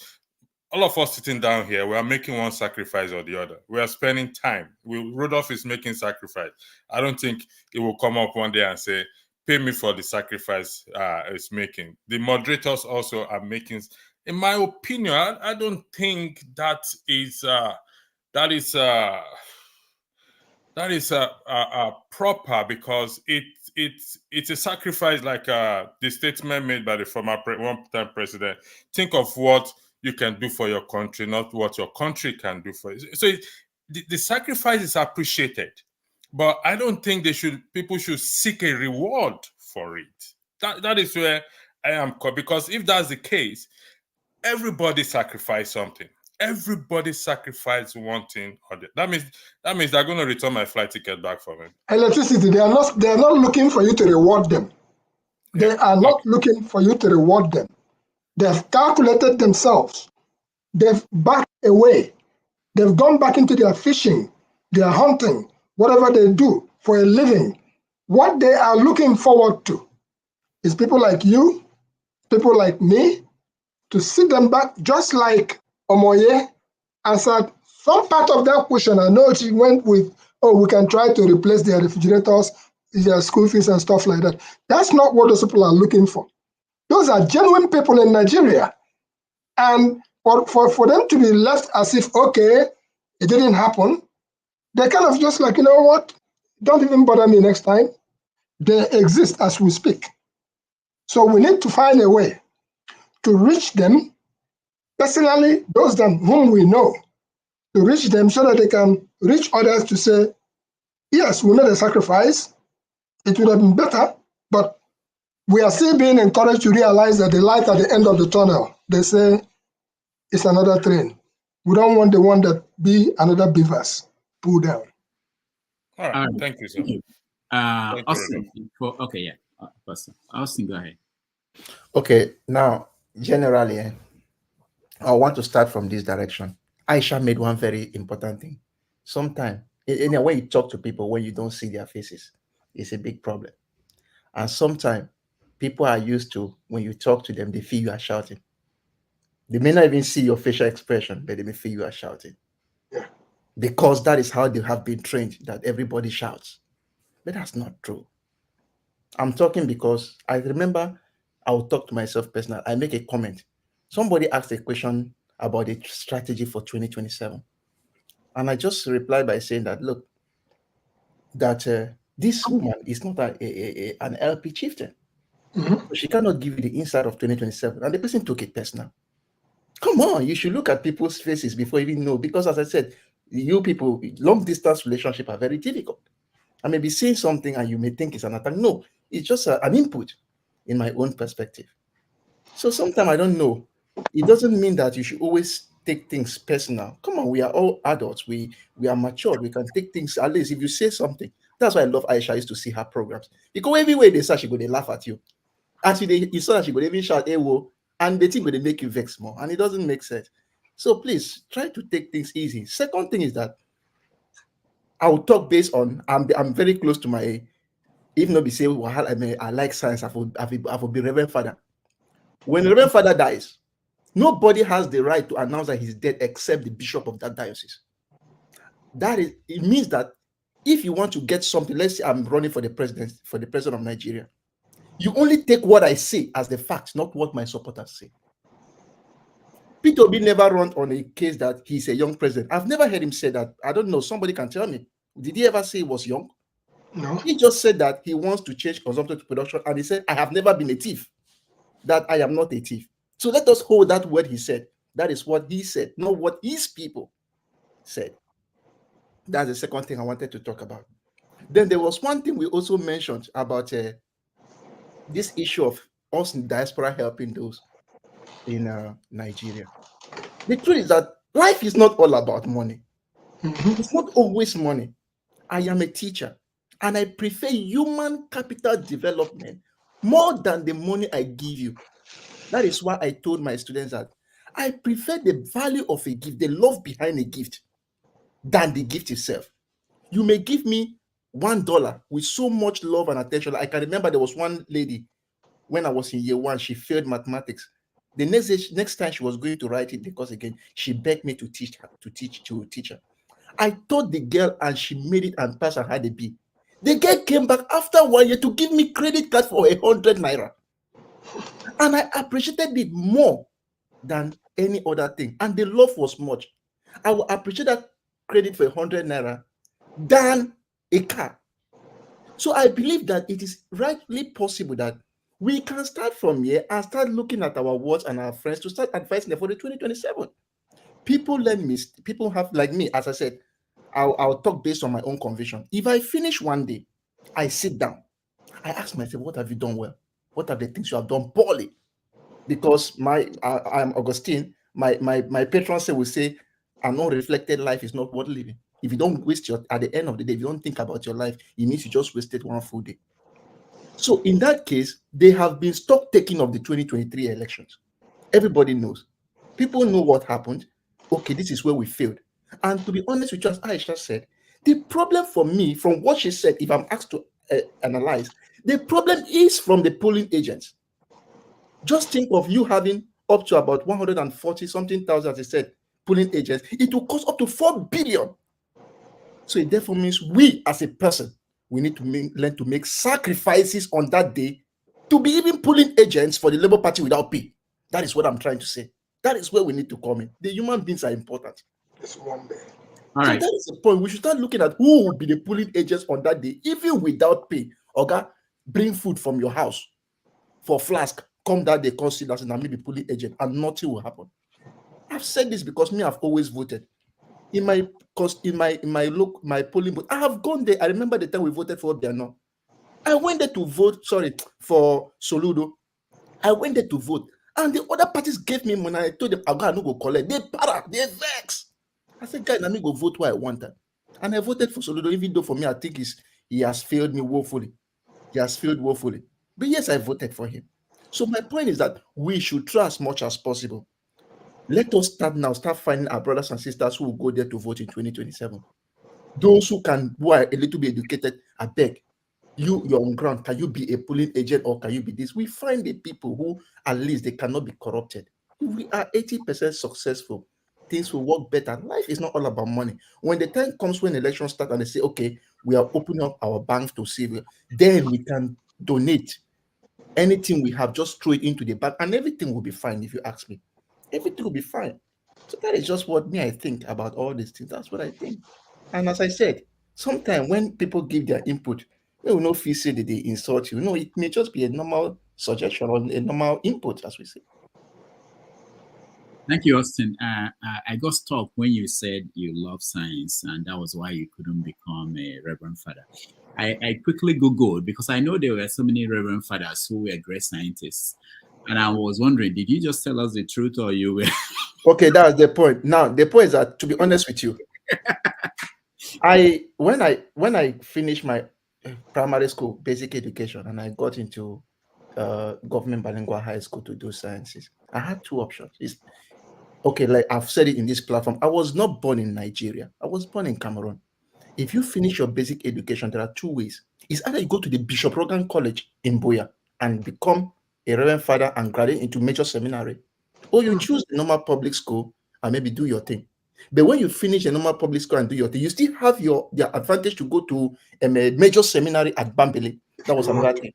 all of us sitting down here, we are making one sacrifice or the other. We are spending time. Rudolph is making sacrifice. I don't think it will come up one day and say, pay me for the sacrifice it's making. The moderators also are making. In my opinion, I don't think that is proper, because it's a sacrifice, like the statement made by the former one-time president. Think of what you can do for your country, not what your country can do for you. So the sacrifice is appreciated, but I don't think people should seek a reward for it. That is where I am, because if that's the case, everybody sacrifice something. Everybody sacrifice one thing or the, that means they're going to return my flight ticket back for me. Electricity, they are not looking for you to reward them. They are not looking for you to reward them. They've calculated themselves. They've backed away. They've gone back into their fishing, their hunting, whatever they do for a living. What they are looking forward to is people like you, people like me, to sit them back, just like Omoye answered some part of that question. I know she went with, oh, we can try to replace their refrigerators, their school fees and stuff like that. That's not what those people are looking for. Those are genuine people in Nigeria. And for them to be left as if, okay, it didn't happen, they're kind of just like, you know what, don't even bother me next time. They exist as we speak. So we need to find a way to reach them, personally, those whom we know, to reach them so that they can reach others to say, yes, we made a sacrifice, it would have been better, but we are still being encouraged to realize that the light at the end of the tunnel, they say, it's another train. We don't want the one that be another beavers pulled down. All right, thank you, sir. Austin, Austin, go ahead. Okay, now, generally, I want to start from this direction. Aisha made one very important thing. Sometimes, in a way, you talk to people when you don't see their faces, it's a big problem. And sometimes, people are used to, when you talk to them, they feel you are shouting. They may not even see your facial expression, but they may feel you are shouting. Yeah. Because that is how they have been trained, that everybody shouts. But that's not true. I'm talking because I remember I will talk to myself personally. I make a comment. Somebody asked a question about the strategy for 2027. And I just replied by saying that, look, that this woman is not an LP chieftain. Mm-hmm. So she cannot give you the insight of 2027. And the person took it personal. Come on, you should look at people's faces before you even know. Because as I said, You people, long distance relationship are very difficult. I may be saying something and you may think it's an attack. No, it's just an input in my own perspective. So sometimes I don't know. It doesn't mean that you should always take things personal. Come on, we are all adults. We are matured. We can take things, at least if you say something. That's why I love Aisha. I used to see her programs. You go everywhere they say she go, they laugh at you. Actually, you saw that she could even shout, "Hey, whoa," and they think they make you vex more, and it doesn't make sense. So please try to take things easy. Second thing is that I will talk based on I'm very close to my, even though be say, well, I like science, I will be Reverend Father. When the Reverend Father dies, nobody has the right to announce that he's dead except the bishop of that diocese. That is, it means that if you want to get something, let's say I'm running for the president of Nigeria, you only take what I say as the fact, not what my supporters say. Peter Obi never run on a case that he's a young president. I've never heard him say that. I don't know. Somebody can tell me. Did he ever say he was young? No. He just said that he wants to change consumption to production, and he said, I have never been a thief. That I am not a thief. So let us hold that word he said. That is what he said, not what his people said. That's the second thing I wanted to talk about. Then there was one thing we also mentioned about this issue of us in diaspora helping those in Nigeria. The truth is that life is not all about money. It's not always money. I am a teacher and I prefer human capital development more than the money I give you. That is why I told my students that I prefer the value of a gift, the love behind a gift, than the gift itself. You may give me $1 with so much love and attention. I can remember there was one lady when I was in year 1, she failed mathematics. The next time she was going to write it, because again, she begged me to teach her. I taught the girl and she made it and passed and had a B. The girl came back after 1 year to give me credit card for 100 naira. And I appreciated it more than any other thing. And the love was much. I will appreciate that credit for 100 naira than a car. So I believe that it is rightly possible that we can start from here and start looking at our words and our friends to start advising them for the 2027. People learn me. People have, like me, as I said, I'll talk based on my own conviction. If I finish one day, I sit down, I ask myself, what have you done well? What are the things you have done poorly? Because I'm Augustine, my patron will say, an unreflected life is not worth living. If you don't waste at the end of the day, if you don't think about your life, it means you just wasted one full day. So in that case, they have been stock taking of the 2023 elections. Everybody knows. People know what happened. Okay, this is where we failed. And to be honest with you, as Aisha said, the problem for me, from what she said, if I'm asked to analyze, the problem is from the polling agents. Just think of you having up to about 140 something thousand, as I said, polling agents. It will cost up to 4 billion. So it therefore means we as a person, we need to learn to make sacrifices on that day to be even polling agents for the Labour Party without pay. That is what I'm trying to say. That is where we need to come in. The human beings are important. It's one day. So that is the point. We should start looking at who will be the polling agents on that day, even without pay. Okay, bring food from your house for flask. Come that day, consider as and maybe polling agent, and nothing will happen. I've said this because me, I've always voted. In my polling booth, I have gone there. I remember the time we voted for Obidients. I went there to vote, for Soludo. I went there to vote. And the other parties gave me money. I told them, I'm going to go collect. They vex. I said, guys, let me go vote where I wanted. And I voted for Soludo, even though for me, I think he has failed me woefully. He has failed woefully. But yes, I voted for him. So my point is that we should try as much as possible. Let us start finding our brothers and sisters who will go there to vote in 2027. Those who are a little bit educated, I beg, you're on ground. Can you be a polling agent or can you be this? We find the people who at least they cannot be corrupted. If we are 80% successful, things will work better. Life is not all about money. When the time comes when elections start and they say, okay, we are opening up our bank to save, then we can donate anything we have, just throw it into the bank and everything will be fine. If you ask me, everything will be fine. So that is just what I think about all these things. That's what I think. And as I said, sometimes when people give their input, they will not feel say that they insult you. No, it may just be a normal suggestion or a normal input, as we say. Thank you, Austin. I got stuck when you said you love science, and that was why you couldn't become a Reverend Father. I quickly Googled because I know there were so many Reverend Fathers who were great scientists. And I was wondering, did you just tell us the truth or you were? Okay, that's the point. Now, the point is that, to be honest with you, when I finished my primary school basic education and I got into government bilingual high school to do sciences, I had two options. Okay, like I've said it in this platform, I was not born in Nigeria. I was born in Cameroon. If you finish your basic education, there are two ways. It's either you go to the Bishop Rogan College in Boya and become a Reverend Father and graduate into major seminary, or you choose the normal public school and maybe do your thing. But when you finish a normal public school and do your thing, you still have the advantage to go to a major seminary at Bambili. That was another thing.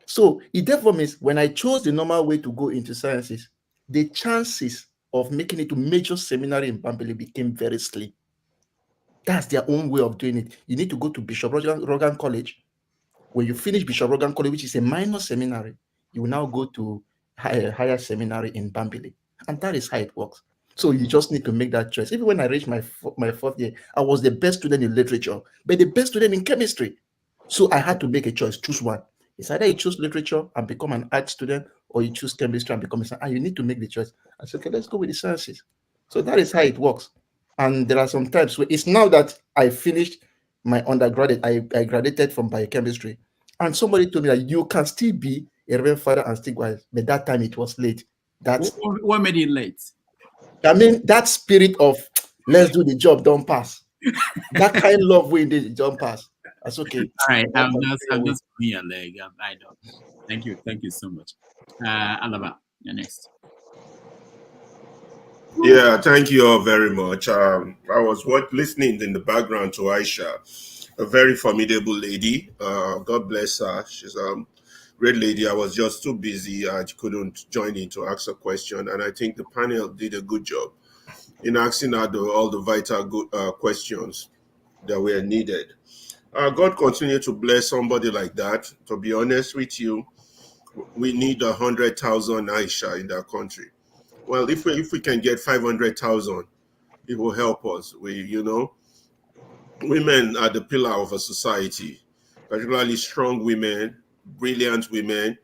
So it therefore means when I chose the normal way to go into sciences, the chances of making it to major seminary in Bambili became very slim. That's their own way of doing it. You need to go to Bishop Rogan College. When you finish Bishop Rogan College, which is a minor seminary, you will now go to higher seminary in Bambili. And that is how it works. So you just need to make that choice. Even when I reached my fourth year, I was the best student in literature, but the best student in chemistry. So I had to make a choice, choose one. It's either you choose literature and become an art student, or you choose chemistry and become a science. And you need to make the choice. I said, okay, let's go with the sciences. So that is how it works. And there are some times where it's now that I finished my undergraduate, I graduated from biochemistry. And somebody told me that you can still be a Reverend Father and still go. But that time it was late. What made it late? I mean, that spirit of let's do the job, don't pass. That kind of love we did, don't pass. That's okay. All right, I'm just pulling your leg. I know. Thank you so much. Alaba, you're next. Yeah, thank you all very much. I was listening in the background to Aisha, a very formidable lady. God bless her. She's a great lady. I was just too busy. I couldn't join in to ask a question. And I think the panel did a good job in asking her all the vital good questions that were needed. God continue to bless somebody like that. To be honest with you, we need 100,000 Aisha in that country. Well, if we can get 500,000, it will help us. Women are the pillar of a society, particularly strong women, brilliant women,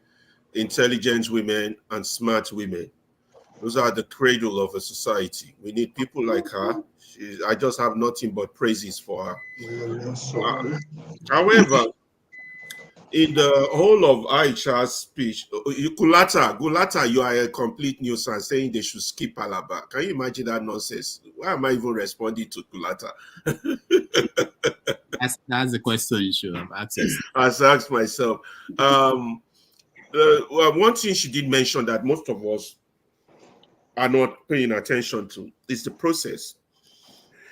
intelligent women, and smart women. Those are the cradle of a society. We need people like her. I just have nothing but praises for her. However, in the whole of Aisha's speech, Gulata, you are a complete nuisance saying they should skip Alaba. Can you imagine that nonsense? Why am I even responding to Gulata? That's the question you should have asked yourself. I asked myself. One thing she did mention that most of us are not paying attention to is the process.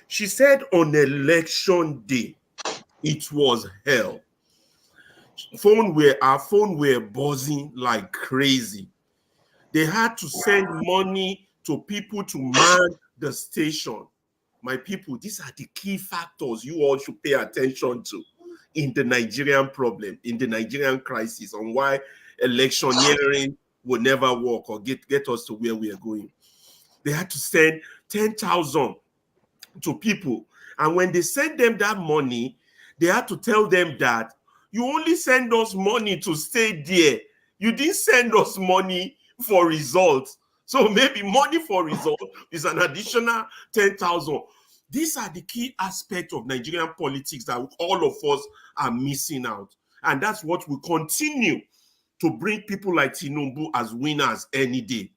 She said on election day, it was hell. Our phone were buzzing like crazy. They had to send money to people to man the station. My people, these are the key factors you all should pay attention to in the Nigerian problem, in the Nigerian crisis, on why electioneering will never work or get us to where we are going. They had to send 10,000 to people. And when they sent them that money, they had to tell them that you only send us money to stay there. You didn't send us money for results. So maybe money for results is an additional 10,000. These are the key aspects of Nigerian politics that all of us are missing out. And that's what will continue to bring people like Tinubu as winners any day.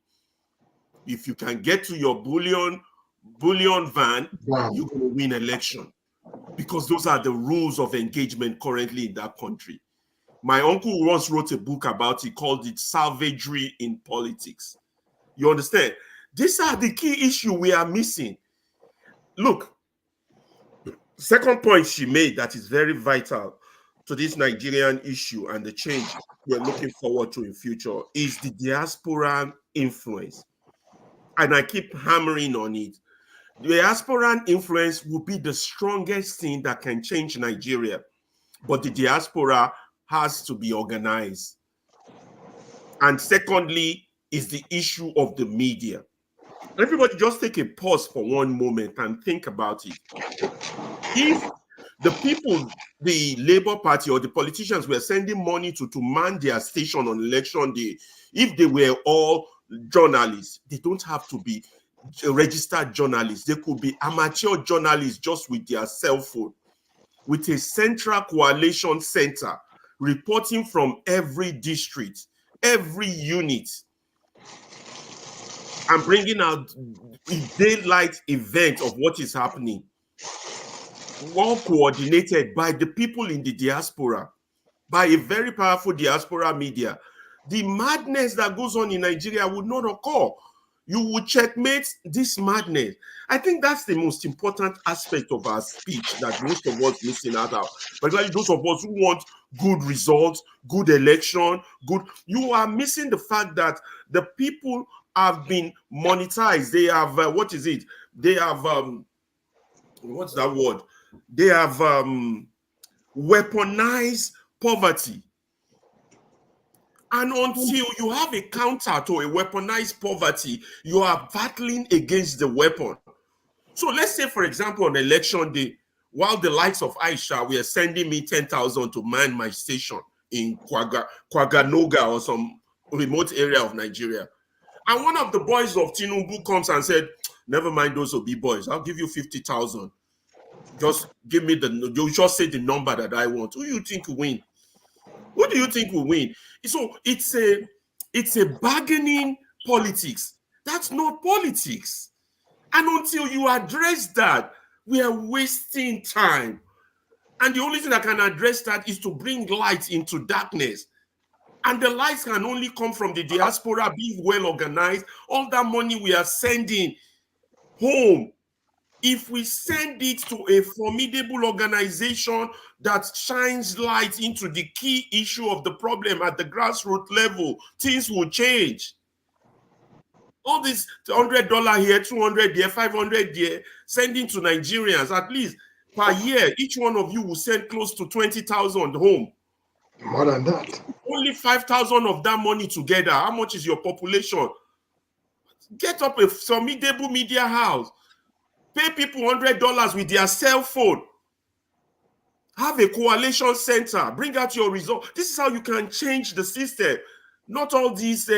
If you can get to your bullion van, you're going to win election. Because those are the rules of engagement currently in that country. My uncle once wrote a book about it, called it Savagery in Politics. You understand? These are the key issue we are missing. Look, second point she made that is very vital to this Nigerian issue and the change we're looking forward to in future is the diaspora influence. And I keep hammering on it. The diaspora influence will be the strongest thing that can change Nigeria. But the diaspora has to be organized. And secondly, is the issue of the media. Everybody just take a pause for one moment and think about it. If the people, the Labour Party or the politicians were sending money to man their station on election day, if they were all journalists, they don't have to be registered journalists. They could be amateur journalists just with their cell phone, with a central coalition center reporting from every district, every unit, and bringing out a daylight event of what is happening, all coordinated by the people in the diaspora, by a very powerful diaspora media. The madness that goes on in Nigeria would not occur. You would checkmate this madness. I think that's the most important aspect of our speech that most of us missing out on. Particularly those of us who want good results, good election, good. You are missing the fact that the people have been monetized. They have, what is it? They have, what's that word? They have weaponized poverty. And until you have a counter to a weaponized poverty, you are battling against the weapon. So let's say, for example, on election day, while the likes of Aisha were sending me 10,000 to man my station in Kwaganoga or some remote area of Nigeria. And one of the boys of Tinubu comes and said, never mind those Obi boys, I'll give you 50,000. Just give me you just say the number that I want. Who do you think will win? Who do you think will win? So it's a bargaining politics. That's not politics. And until you address that, we are wasting time. And the only thing that can address that is to bring light into darkness. And the lights can only come from the diaspora being well organized. All that money we are sending home, if we send it to a formidable organization that shines light into the key issue of the problem at the grassroots level, things will change. All this $100 here, 200 there, 500 there, sending to Nigerians, at least per year, each one of you will send close to 20,000 home. More than that. Only 5,000 of that money together. How much is your population? Get up a formidable media house. Pay people $100 with their cell phone. Have a coalition center. Bring out your result. This is how you can change the system. Not all these,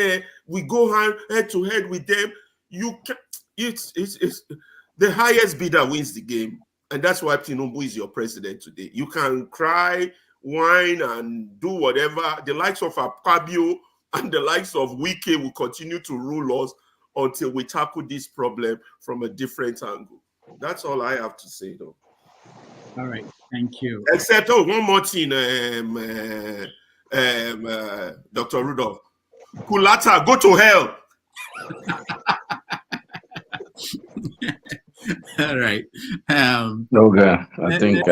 we go head to head with them. You can, it's the highest bidder wins the game. And that's why Tinubu is your president today. You can cry, whine, and do whatever. The likes of Akpabio and the likes of Wike will continue to rule us until we tackle this problem from a different angle. That's all I have to say, though. All right, thank you. Except, one more thing, Dr. Rudolph. Kulata, go to hell. All right. Okay, I think.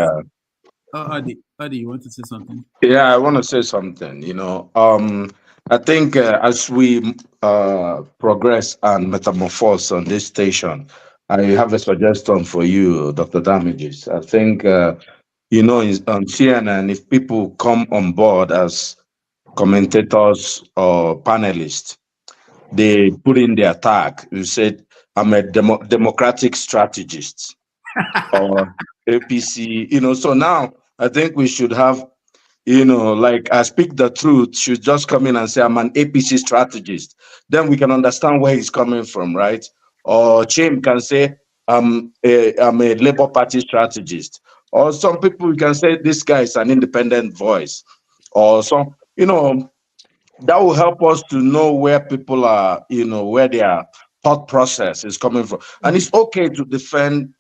Adi, you want to say something? Yeah, I want to say something. I think as we progress and metamorphose on this station, I have a suggestion for you, Dr. Damages. I think, on CNN, if people come on board as commentators or panelists, they put in their tag. You said, I'm a democratic strategist or APC, so now I think we should have, like I speak the truth, should just come in and say, I'm an APC strategist. Then we can understand where he's coming from, right? Or Chim can say, I'm a Labour Party strategist. Or some people can say, this guy is an independent voice. Or some, that will help us to know where people are, where their thought process is coming from. And it's okay to defend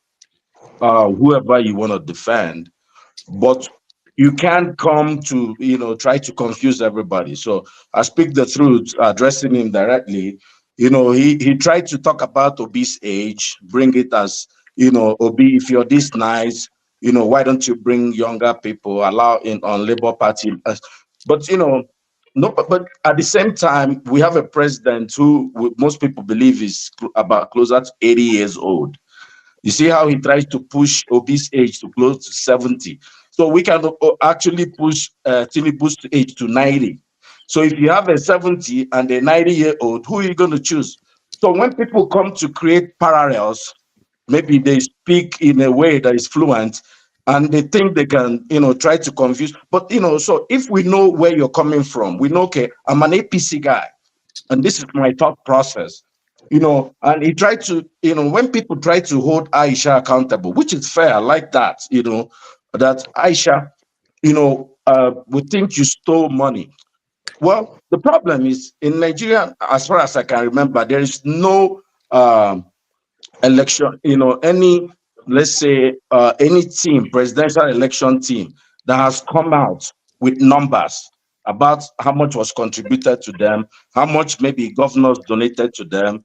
whoever you want to defend, but you can't come to, try to confuse everybody. So I speak the truth, addressing him directly. He tried to talk about Obi's age, bring it as, Obi, if you're this nice, why don't you bring younger people, allow in on Labour Party? But, no, but at the same time, we have a president who most people believe is about closer to 80 years old. You see how he tries to push Obi's age to close to 70. So we can actually push Tinubu's age to 90. So if you have a 70 and a 90-year-old, who are you going to choose? So when people come to create parallels, maybe they speak in a way that is fluent and they think they can, try to confuse. But, so if we know where you're coming from, we know, okay, I'm an APC guy and this is my thought process, and he tried to, when people try to hold Aisha accountable, which is fair, I like that, that Aisha, we think you stole money. Well, the problem is in Nigeria, as far as I can remember, there is no election, any, let's say, any team, presidential election team that has come out with numbers about how much was contributed to them, how much maybe governors donated to them.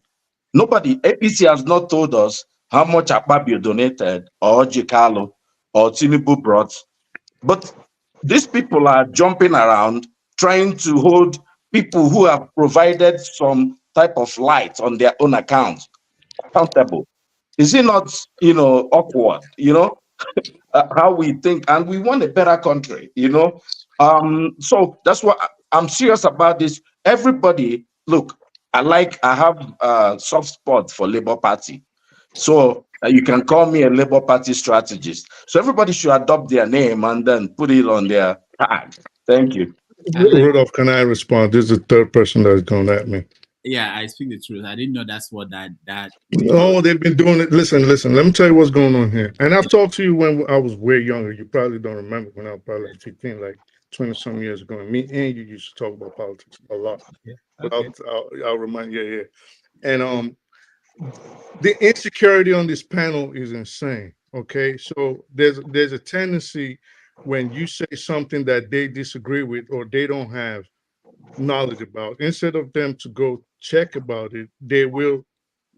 Nobody, APC has not told us how much Akpabio donated or Jikalo or Tinubu brought. But these people are jumping around trying to hold people who have provided some type of light on their own account accountable. Is it not, awkward, how we think, and we want a better country, so that's what I'm serious about this. Everybody, look, I have a soft spot for Labour Party. So you can call me a Labour Party strategist. So everybody should adopt their name and then put it on their tag. Thank you. Rudolph, can I respond? This is the third person that's going at me. Yeah, I speak the truth. I didn't know that's what that. Oh, they've been doing it. Listen. Let me tell you what's going on here. And I've talked to you when I was way younger. You probably don't remember when I was probably 15, like 20 some years ago. And me and you used to talk about politics a lot. Yeah. But Okay. I'll remind you. Yeah. And the insecurity on this panel is insane. Okay, so there's a tendency when you say something that they disagree with or they don't have knowledge about, instead of them to go check about it, they will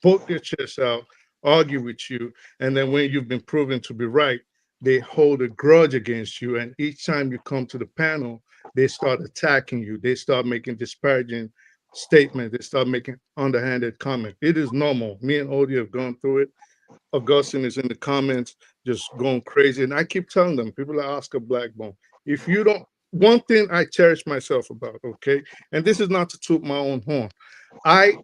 poke their chest out, argue with you, and then when you've been proven to be right, they hold a grudge against you. And each time you come to the panel, they start attacking you. They start making disparaging statements. They start making underhanded comments. It is normal. Me and Odie have gone through it. Augustine is in the comments just going crazy. And I keep telling them, people are Oscar Blackbone. If you don't, one thing I cherish myself about, okay, and this is not to toot my own horn, I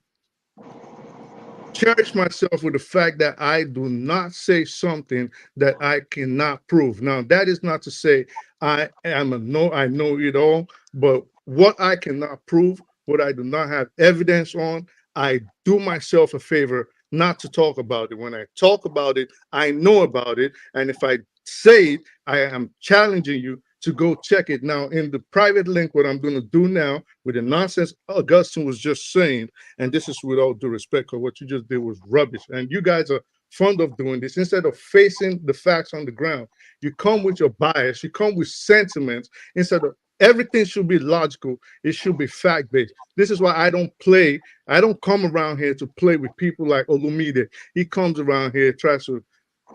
cherish myself with the fact that I do not say something that I cannot prove. Now, that is not to say I know it all, but what I cannot prove, what I do not have evidence on, I do myself a favor not to talk about it. When I talk about it, I know about it. And if I say it, I am challenging you to go check it. Now, in the private link, what I'm going to do now with the nonsense Augustine was just saying, and this is with all due respect, because what you just did was rubbish. And you guys are fond of doing this. Instead of facing the facts on the ground, you come with your bias, you come with sentiments. Instead of everything should be logical, it should be fact-based. This is why I don't come around here to play with people like Olumide. He comes around here, tries to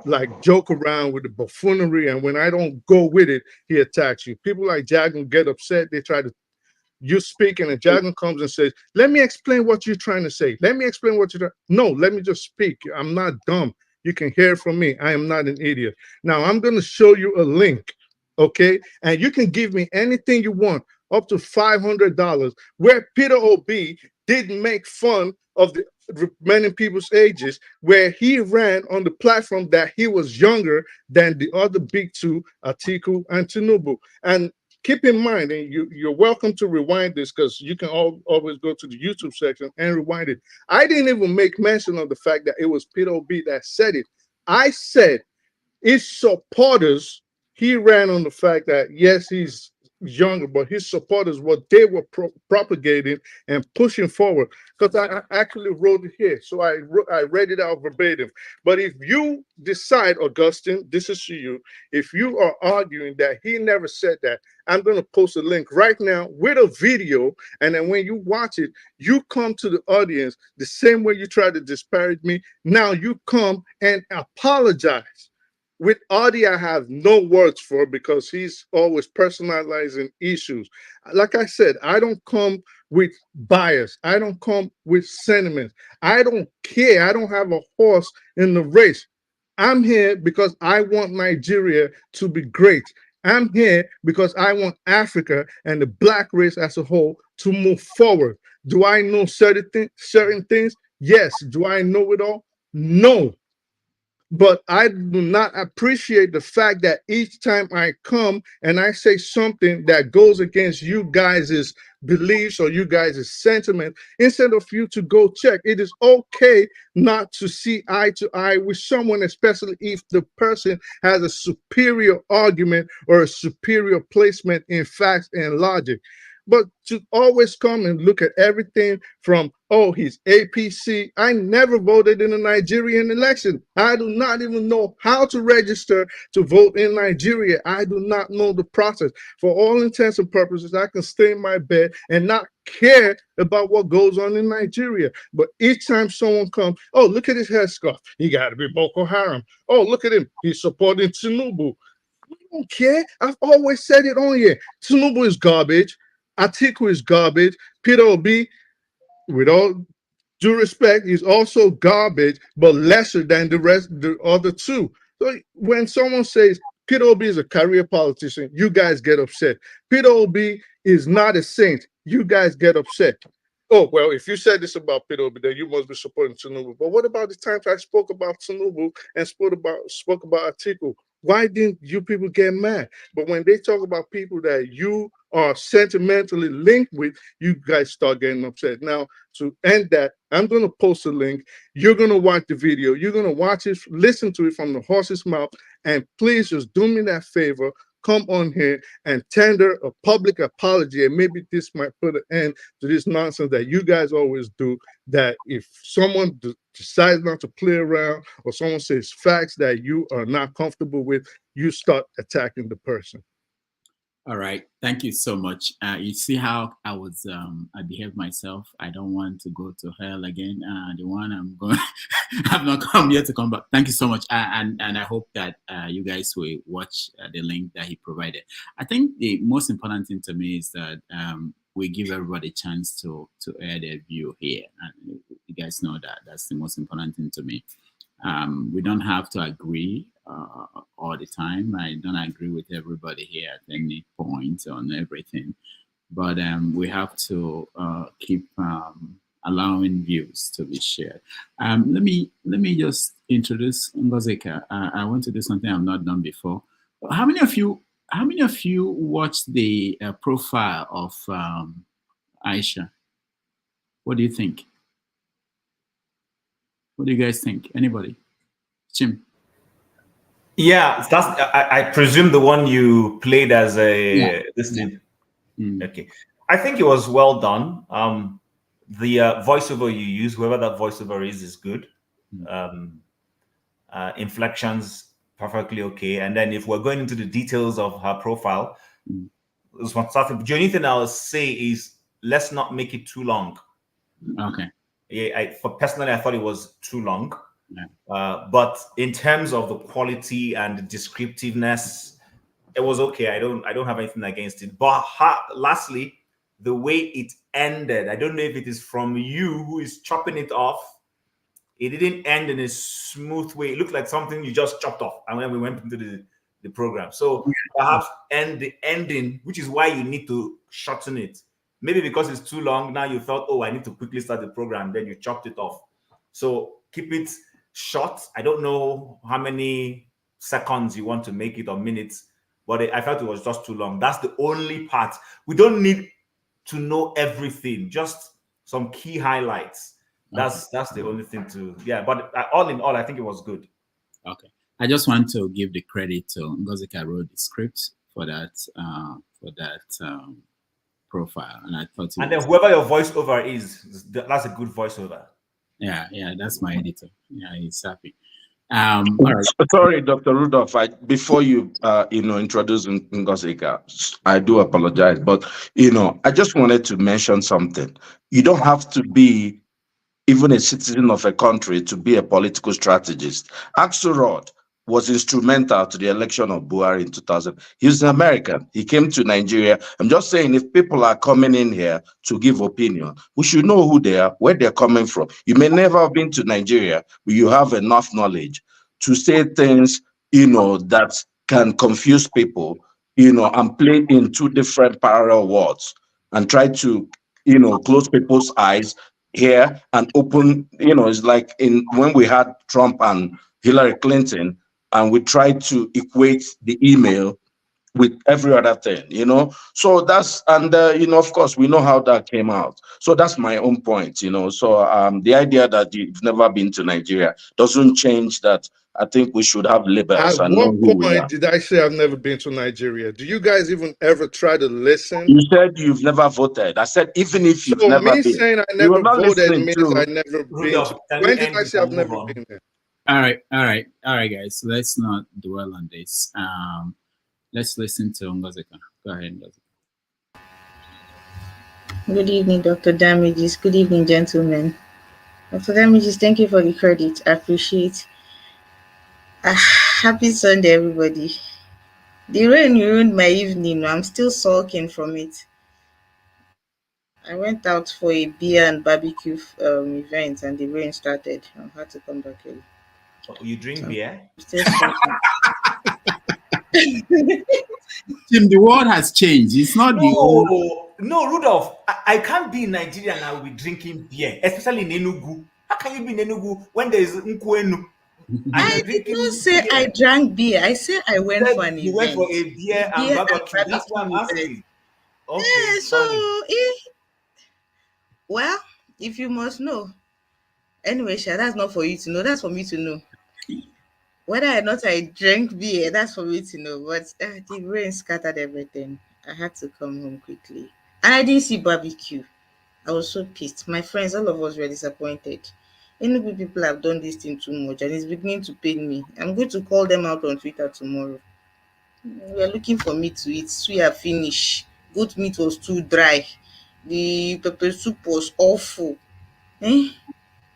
like joke around with the buffoonery, and when I don't go with it, he attacks you. People like Jagan get upset. They try to, you speaking, and Jagan comes and says, let me explain what you're trying to say. Let me explain what you're trying. No, let me just speak. I'm not dumb. You can hear from me. I am not an idiot. Now I'm going to show you a link, okay? And you can give me anything you want, up to $500, where Peter Obi didn't make fun of the many people's ages, where he ran on the platform that he was younger than the other big two, Atiku and Tinubu. And keep in mind, and you're welcome to rewind this, because you can always go to the YouTube section and rewind it. I didn't even make mention of the fact that it was Peter Obi that said it. I said his supporters, he ran on the fact that, yes, he's younger, but his supporters, what they were propagating and pushing forward, because I actually wrote it here, so I read it out verbatim. But if you decide, Augustine, this is to you, if you are arguing that he never said that, I'm going to post a link right now with a video, and then when you watch it, you come to the audience the same way you try to disparage me. Now you come and apologize. With Audi, I have no words for, because he's always personalizing issues. Like I said, I don't come with bias. I don't come with sentiments. I don't care. I don't have a horse in the race. I'm here because I want Nigeria to be great. I'm here because I want Africa and the Black race as a whole to move forward. Do I know certain things? Yes. Do I know it all? No. But I do not appreciate the fact that each time I come and I say something that goes against you guys' beliefs or you guys' sentiment, instead of you to go check, it is okay not to see eye to eye with someone, especially if the person has a superior argument or a superior placement in facts and logic. But to always come and look at everything from, oh, he's APC. I never voted in a Nigerian election. I do not even know how to register to vote in Nigeria. I do not know the process. For all intents and purposes, I can stay in my bed and not care about what goes on in Nigeria. But each time someone comes, oh, look at his headscarf. He got to be Boko Haram. Oh, look at him. He's supporting Tinubu. I don't care. I've always said it on here. Tinubu is garbage. Atiku is garbage. Peter Obi, with all due respect, is also garbage, but lesser than the other two. So when someone says Peter Obi is a career politician, you guys get upset. Peter Obi is not a saint. You guys get upset. Oh, well, if you said this about Peter Obi, then you must be supporting Tinubu. But what about the times I spoke about Tinubu and spoke about Atiku? Why didn't you people get mad? But when they talk about people that you are sentimentally linked with, you guys start getting upset. Now, to end that, I'm going to post a link. You're going to watch the video. You're going to watch it, listen to it from the horse's mouth. And please just do me that favor. Come on here and tender a public apology. And maybe this might put an end to this nonsense that you guys always do, that if someone decides not to play around or someone says facts that you are not comfortable with, you start attacking the person. All right, thank you so much. You see how I behaved myself. I don't want to go to hell again. The one I'm going, I'm not come here to come back. Thank you so much, and I hope that you guys will watch the link that he provided. I think the most important thing to me is that we give everybody a chance to air their view here, and you guys know that that's the most important thing to me. We don't have to agree all the time. I don't agree with everybody here at any point on everything, but we have to keep allowing views to be shared. Let me just introduce Ngozika. I want to do something I've not done before. How many of you watched the profile of Aisha? What do you think? What do you guys think? Anybody? Jim? Yeah, that's. I presume the one you played as a this thing. Okay, I think it was well done. The voiceover you use, whoever that voiceover is good. Inflections perfectly okay. And then if we're going into the details of her profile, it's fantastic. The only thing I'll say is let's not make it too long. Okay. Yeah, personally, I thought it was too long. Yeah. But in terms of the quality and the descriptiveness, it was okay. I don't have anything against it. But lastly, the way it ended, I don't know if it is from you who is chopping it off. It didn't end in a smooth way. It looked like something you just chopped off, and when we went into the program. So perhaps the ending, which is why you need to shorten it. Maybe because it's too long, now you felt, oh, I need to quickly start the program, then you chopped it off. So keep it short. I don't know how many seconds you want to make it or minutes, but I felt it was just too long. That's the only part. We don't need to know everything, just some key highlights. That's the only thing to, but all in all, I think it was good. Okay. I just want to give the credit to Ngozika wrote the script for that profile, and I thought. And then whoever your voiceover is, that's a good voiceover. Yeah, that's my editor. Yeah, he's happy. Sorry, Dr. Rudolph. Before you introduce Ngozika, I do apologize, but I just wanted to mention something. You don't have to be even a citizen of a country to be a political strategist. Axelrod was instrumental to the election of Buhari in 2000. He's an American. He came to Nigeria. I'm just saying, if people are coming in here to give opinion, we should know who they are, where they're coming from. You may never have been to Nigeria, but you have enough knowledge to say things, that can confuse people, and play in two different parallel worlds and try to, close people's eyes, here and open, it's like when we had Trump and Hillary Clinton, and we tried to equate the email with every other thing, So that's, and of course, we know how that came out. So that's my own point, So the idea that you've never been to Nigeria doesn't change that. I think we should have labels At and know what who we point are. did I say I've never been to Nigeria? Do you guys even ever try to listen? You said you've never voted. I said even if you've So never me been, saying I you never were not voted listening means to. I never been to. When did I say I've never been there? All right, guys. Let's not dwell on this. Let's listen to Ngozika. Go ahead, Ngozika. Good evening, Dr. Damages. Good evening, gentlemen. Dr. Damages, thank you for the credit. I appreciate. Happy Sunday, everybody. The rain ruined my evening. I'm still sulking from it. I went out for a beer and barbecue event, and the rain started. I had to come back early. You drink beer? I'm still sulking. Tim, the world has changed. It's not the old. No, Rudolph. I can't be in Nigeria and I will be drinking beer, especially in Enugu. How can you be in Enugu when there is Nkwenu? I did not say beer. I drank beer. I said I went for an event. You went for a beer and barbecue. That's what I'm asking. Okay, yeah, so well, if you must know. Anyway, Sha, that's not for you to know. That's for me to know. Whether or not I drank beer, that's for me to know. But the rain scattered everything. I had to come home quickly. And I didn't see barbecue. I was so pissed. My friends, all of us were disappointed. Enugu people have done this thing too much and it's beginning to pain me. I'm going to call them out on Twitter tomorrow. We are looking for meat to eat. Suya finish. Goat meat was too dry. The pepper soup was awful. In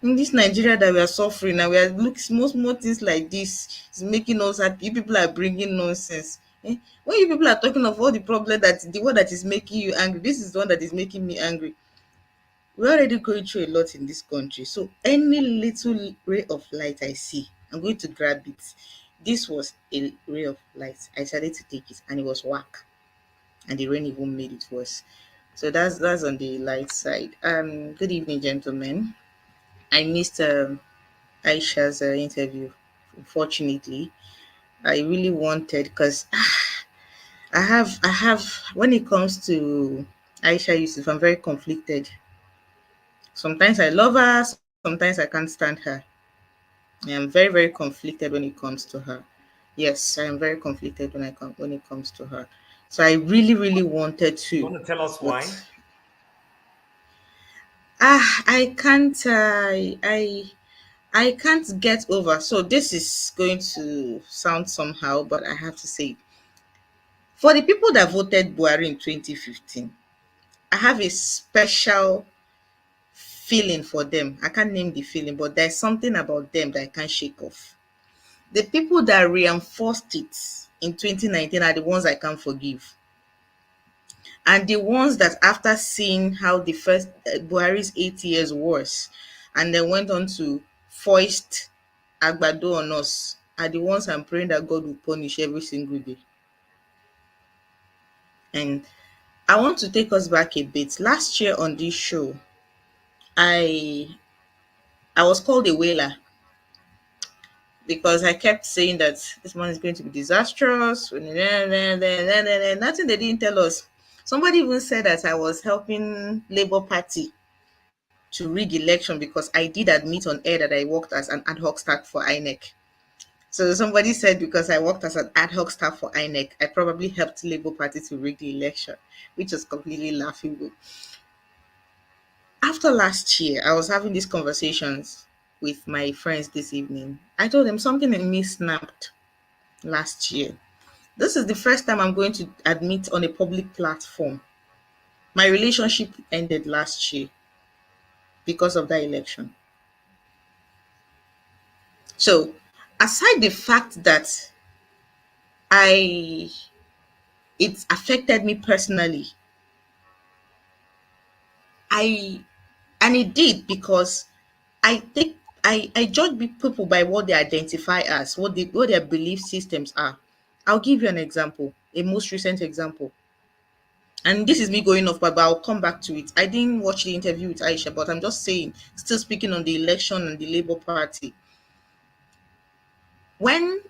this Nigeria that we are suffering and we are looking more things like this is making us happy. People are bringing nonsense. When you people are talking of all the problem that the one that is making you angry, this is the one that is making me angry. We're already going through a lot in this country. So any little ray of light I see, I'm going to grab it. This was a ray of light. I decided to take it and it was whack. And the rain even made it worse. So that's on the light side. Good evening, gentlemen. I missed Aisha's interview. Unfortunately, I really wanted because I have when it comes to Aisha Yesufu, I'm very conflicted. Sometimes I love her, sometimes I can't stand her. I am very, very conflicted when it comes to her. Yes, I am very conflicted when it comes to her. So I really, really wanted to. You want to tell us why? I can't. I can't get over. So this is going to sound somehow, but I have to say, for the people that voted Buhari in 2015, I have a special feeling for them. I can't name the feeling, but there's something about them that I can't shake off. The people that reinforced it in 2019 are the ones I can't forgive. And the ones that after seeing how the first Buhari's 8 years was, and then went on to foist Agbado on us, are the ones I'm praying that God will punish every single day. And I want to take us back a bit. Last year on this show, I was called a whaler because I kept saying that this man is going to be disastrous. Nothing they didn't tell us. Somebody even said that I was helping Labour Party to rig election because I did admit on air that I worked as an ad hoc staff for INEC. So somebody said because I worked as an ad hoc staff for INEC, I probably helped Labour Party to rig the election, which was completely laughable. After last year, I was having these conversations with my friends this evening. I told them something in me snapped last year. This is the first time I'm going to admit on a public platform. My relationship ended last year because of that election. So, aside the fact that it affected me personally, and it did because I judge people by what they identify as, what their belief systems are. I'll give you an example, a most recent example. And this is me going off, but I'll come back to it. I didn't watch the interview with Aisha, but I'm just saying, still speaking on the election and the Labour Party. When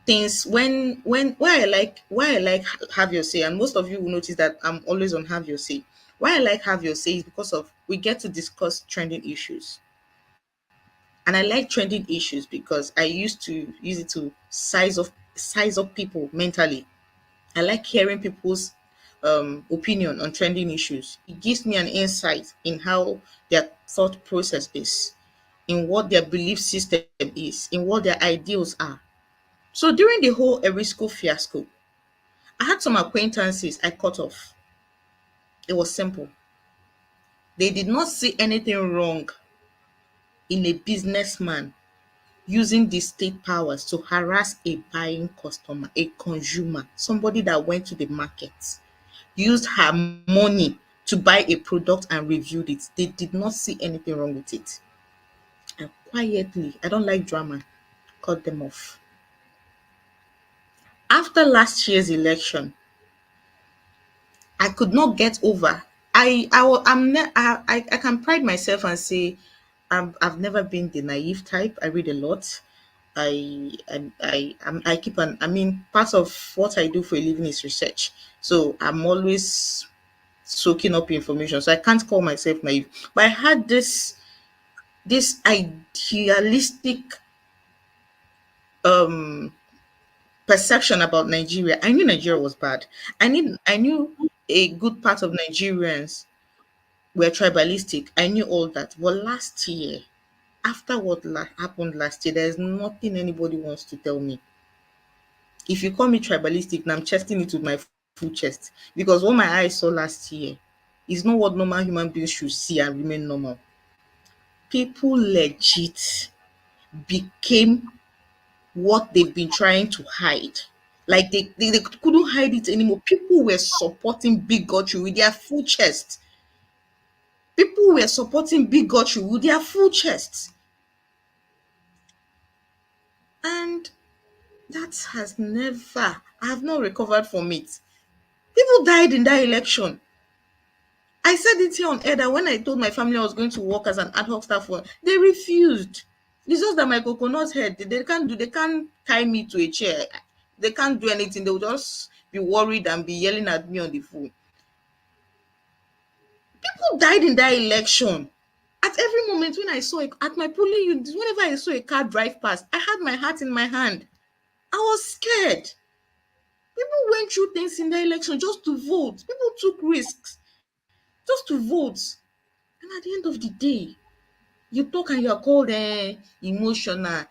things, when why I like have your say, and most of you will notice that I'm always on have your say. Why I like have your say is because of we get to discuss trending issues. And I like trending issues because I used to use it to size up people mentally. I like hearing people's opinion on trending issues. It gives me an insight in how their thought process is, in what their belief system is, in what their ideals are. So during the whole Erisco fiasco, I had some acquaintances I cut off. It was simple. They did not see anything wrong in a businessman using the state powers to harass a buying customer, a consumer, somebody that went to the market, used her money to buy a product and reviewed it. They did not see anything wrong with it. And quietly, I don't like drama, cut them off. After last year's election, I could not get over. I can pride myself and say I've never been the naive type. I read a lot. I keep an. I mean, part of what I do for a living is research. So I'm always soaking up information. So I can't call myself naive. But I had this idealistic um perception about Nigeria. I knew Nigeria was bad. I knew a good part of Nigerians were tribalistic. I knew all that. But last year, after what happened last year, there's nothing anybody wants to tell me. If you call me tribalistic, now I'm chesting it with my full chest. Because what my eyes saw last year is not what normal human beings should see and remain normal. People legit became what they've been trying to hide. Like they couldn't hide it anymore. People were supporting bigotry with their full chest. People were supporting bigotry with their full chests. And that has never, I have not recovered from it. People died in that election. I said it here on air that when I told my family I was going to work as an ad hoc staff, they refused. It's just that my coconut head, they can't tie me to a chair. They can't do anything. They'll just be worried and be yelling at me on the phone. People died in that election. At every moment when I saw it, at my polling unit, whenever I saw a car drive past, I had my heart in my hand. I was scared. People went through things in the election just to vote. People took risks just to vote. And at the end of the day, you talk and you are called emotional.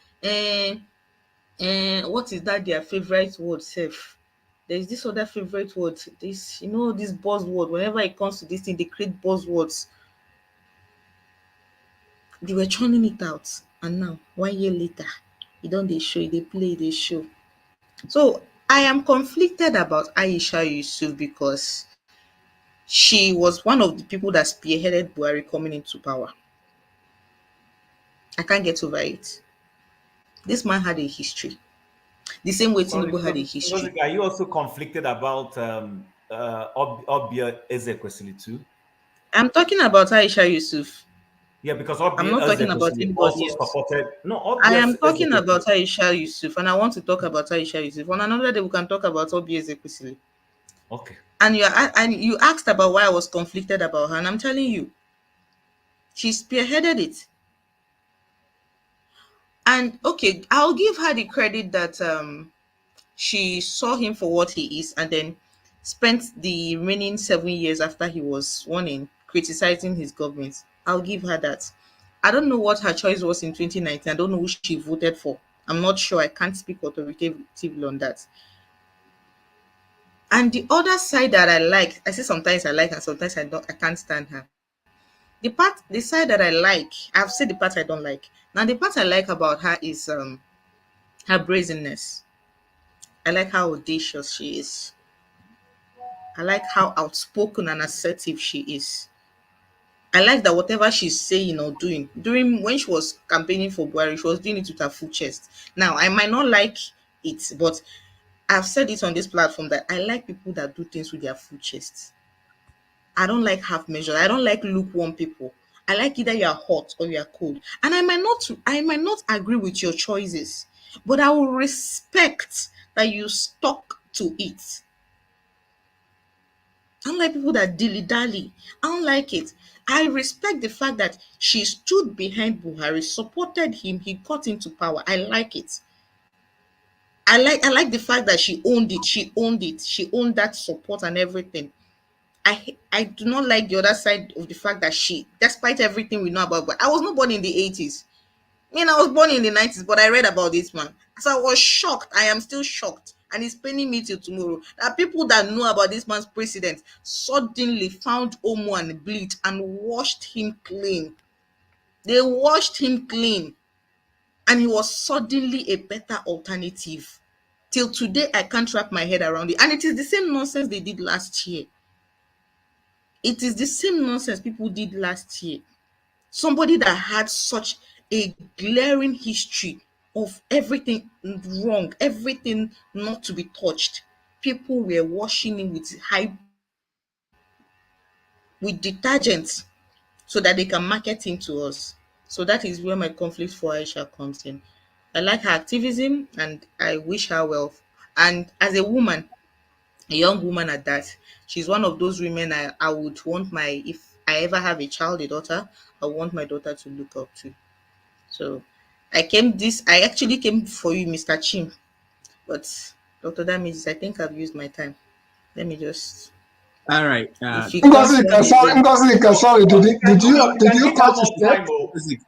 What is that their favorite word, Seth? There is this other favorite word. This, this buzzword. Whenever it comes to this thing, they create buzzwords. They were churning it out. And now, 1 year later, they show, they play, they show. So I am conflicted about Aisha Yusuf because she was one of the people that spearheaded Buhari coming into power. I can't get over it. This man had a history. The same way Tinubu had a history. Are you also conflicted about Obia Ezekwesili too? I'm talking about Aisha Yusuf. Yeah, because Obia I'm not talking about anybody else. I am talking about Aisha Yusuf, and I want to talk about Aisha Yusuf. On another day, we can talk about Obia Ezekwesili. Okay. And you asked about why I was conflicted about her, and I'm telling you, she spearheaded it. And okay, I'll give her the credit that she saw him for what he is, and then spent the remaining 7 years after he was sworn in criticizing his government. I'll give her that. I don't know what her choice was in 2019. I don't know who she voted for. I'm not sure. I can't speak authoritatively on that. And the other side that I like, I say sometimes I like and sometimes I can't stand her. The side that I like, I've said the part I don't like. Now the part I like about her is her brazenness. I like how audacious she is. I like how outspoken and assertive she is. I like that whatever she's saying or doing, during when she was campaigning for Buhari, she was doing it with her full chest. Now, I might not like it, but I've said it on this platform that I like people that do things with their full chest. I don't like half measures. I don't like lukewarm people. I like either you're hot or you're cold. And I might not agree with your choices, but I will respect that you stuck to it. I don't like people that dilly-dally. I don't like it. I respect the fact that she stood behind Buhari, supported him, he got into power. I like it. I like the fact that she owned it. She owned it. She owned that support and everything. I do not like the other side of the fact that she, despite everything we know about, but I was not born in the 80s. I mean, I was born in the 90s, but I read about this man. So I was shocked. I am still shocked. And it's paining me till tomorrow. That people that know about this man's precedent suddenly found Omo and bleach and washed him clean. They washed him clean. And he was suddenly a better alternative. Till today, I can't wrap my head around it. And it is the same nonsense they did last year. It is the same nonsense people did last year. Somebody that had such a glaring history of everything wrong, everything not to be touched. People were washing him with detergents so that they can market him to us. So that is where my conflict for Aisha comes in. I like her activism and I wish her well. And as a woman, a young woman at that, she's one of those women I would want if I ever have a child, a daughter, I want my daughter to look up to. So I actually came for you, Mr. Chim, but Dr. Damages, I think I've used my time. Let me just. All right. Ngozi, sorry. Did you cut his neck?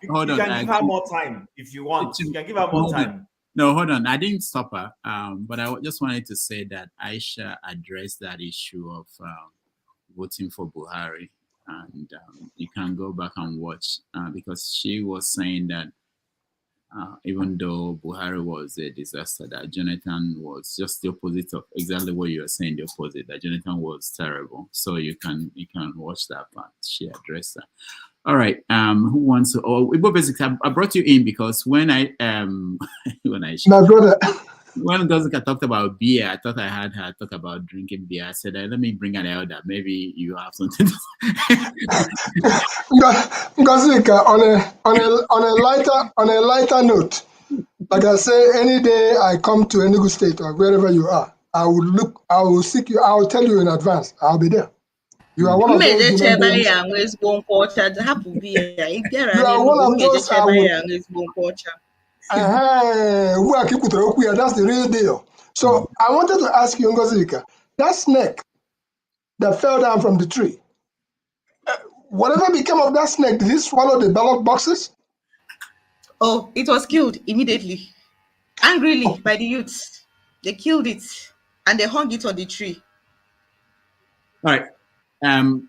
Hold on. You can give her more time if you want. You can give her more time. No, hold on. I didn't stop her. But I just wanted to say that Aisha addressed that issue of voting for Buhari, and you can go back and watch because she was saying that even though Buhari was a disaster, that Jonathan was just the opposite of exactly what you were saying, the opposite, that Jonathan was terrible. So you can watch that part. She addressed that. All right. Who wants to? Oh, basically, I brought you in because when I my brother. When Gazika talked about beer, I thought I had her talk about drinking beer. I said, let me bring an elder. Maybe you have something to say. Gazika, on a lighter note, like I say, any day I come to Enugu State or wherever you are, I will seek you. I will tell you in advance. I'll be there. You are one of those human beings. You are one of those. That's the real deal. So I wanted to ask you, Ngozika, that snake that fell down from the tree, whatever became of that snake, did it swallow the ballot boxes? Oh, it was killed immediately, angrily by the youths. They killed it and they hung it on the tree. All right.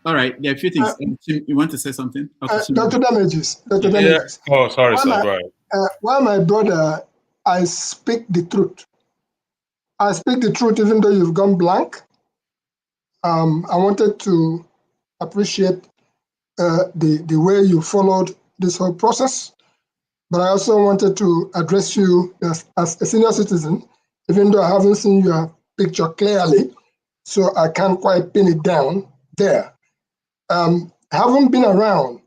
All right. There are a few things. You want to say something? Dr. Damages. Yeah. Oh, sorry, sir. Go ahead. Well, my brother, I speak the truth. I speak the truth even though you've gone blank. I wanted to appreciate the way you followed this whole process, but I also wanted to address you as a senior citizen, even though I haven't seen your picture clearly, so I can't quite pin it down there. Having been around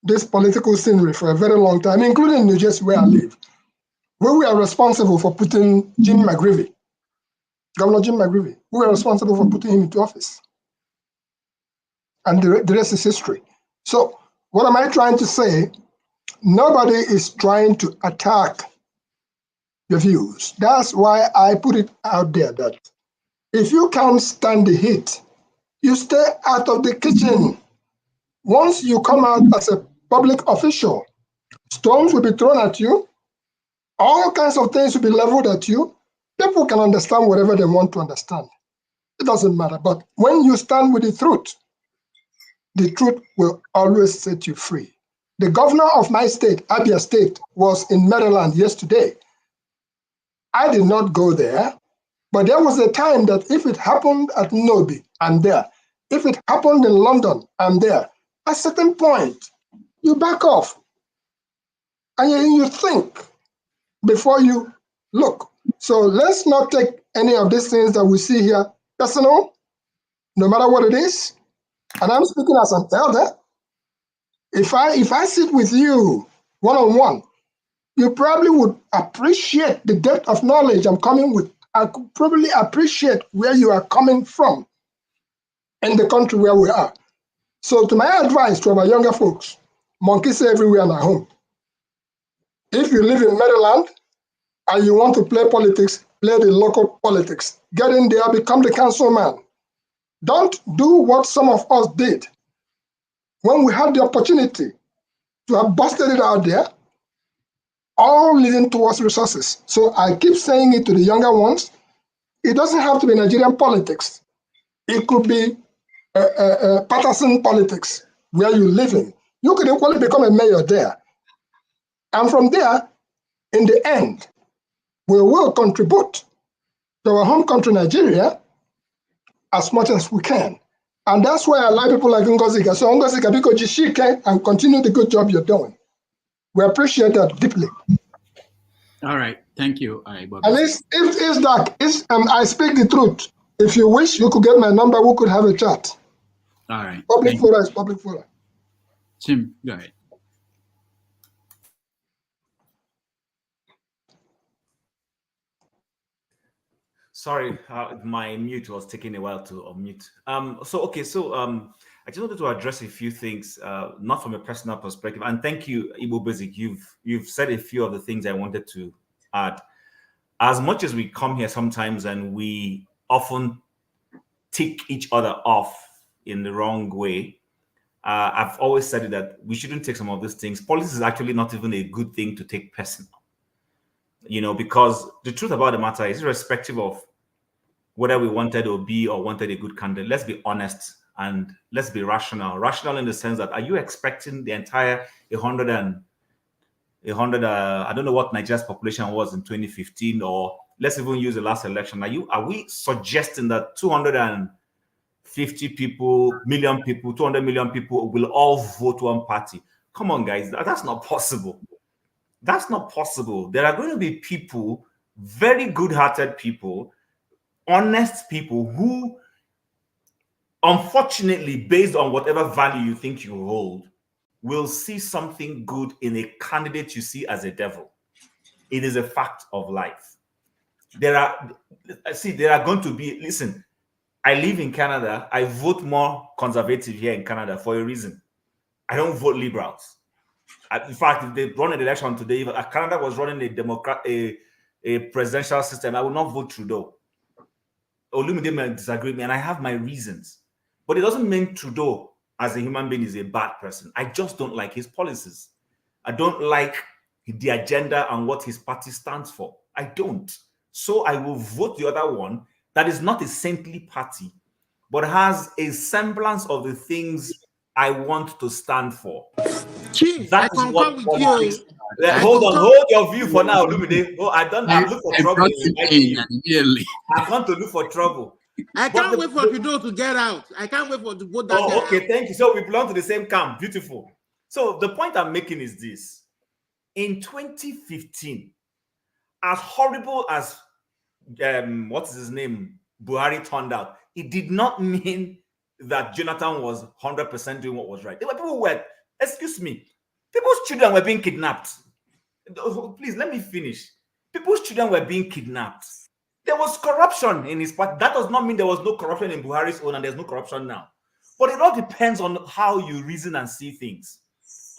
this political scenery for a very long time, including New Jersey where I live, where we are responsible for putting Jim McGreevey, Governor Jim McGreevey, we are responsible for putting him into office. And the rest is history. So what am I trying to say? Nobody is trying to attack your views. That's why I put it out there that if you can't stand the heat, you stay out of the kitchen. Once you come out as a public official, stones will be thrown at you. All kinds of things will be leveled at you. People can understand whatever they want to understand. It doesn't matter. But when you stand with the truth will always set you free. The governor of my state, Abia State, was in Maryland yesterday. I did not go there, but there was a time that if it happened at Nobi, I'm there. If it happened in London, I'm there. At a certain point, you back off. And you think before you look. So let's not take any of these things that we see here personal, no matter what it is. And I'm speaking as an elder. If I sit with you one-on-one, you probably would appreciate the depth of knowledge I'm coming with. I could probably appreciate where you are coming from in the country where we are. So to my advice to our younger folks, monkeys everywhere in our home. If you live in Maryland and you want to play politics, play the local politics. Get in there, become the councilman. Don't do what some of us did when we had the opportunity to have busted it out there, all leading towards resources. So I keep saying it to the younger ones. It doesn't have to be Nigerian politics. It could be partisan politics where you live in. You could equally become a mayor there. And from there, in the end, we will contribute to our home country, Nigeria, as much as we can. And that's why I like people like Ngozika. So Ngozika, because Jishike, and continue the good job you're doing. We appreciate that deeply. All right, thank you. And if I speak the truth, if you wish, you could get my number. We could have a chat. All right. Public forum is public forum. Tim, go ahead. Sorry, my mute was taking a while to unmute. I just wanted to address a few things, not from a personal perspective. And thank you, Igbo Basic. You've said a few of the things I wanted to add. As much as we come here sometimes and we often tick each other off in the wrong way, I've always said that we shouldn't take some of these things. Politics is actually not even a good thing to take personal. Because the truth about the matter is, irrespective of whether we wanted Obi or wanted a good candidate, let's be honest and let's be rational. Rational in the sense that, are you expecting the entire 100, I don't know what Nigeria's population was in 2015, or let's even use the last election. Are we suggesting that 250 people, million people, 200 million people will all vote one party? Come on, guys, that's not possible. That's not possible. There are going to be people, very good-hearted people, honest people who, unfortunately, based on whatever value you think you hold, will see something good in a candidate you see as a devil. It is a fact of life. There are going to be, listen, I live in Canada. I vote more conservative here in Canada for a reason. I don't vote liberals. In fact, if they run an election today, if Canada was running a presidential system, I would not vote Trudeau. Olumide may disagree with me, and I have my reasons. But it doesn't mean Trudeau, as a human being, is a bad person. I just don't like his policies. I don't like the agenda and what his party stands for. I don't. So I will vote the other one that is not a saintly party, but has a semblance of the things I want to stand for. Chief, I concur with you. Hold your view for now, Lumide. I've looked for trouble. I want to look for trouble. I can't wait for Trudeau to get out. I can't wait for to go down. Oh, okay, thank you. So we belong to the same camp. Beautiful. So the point I'm making is this. In 2015, as horrible as what is his name, Buhari turned out, it did not mean that Jonathan was 100% doing what was right. There were people who were, excuse me, people's children were being kidnapped. Please, let me finish. People's children were being kidnapped. There was corruption in his party. That does not mean there was no corruption in Buhari's own, and there's no corruption now. But it all depends on how you reason and see things.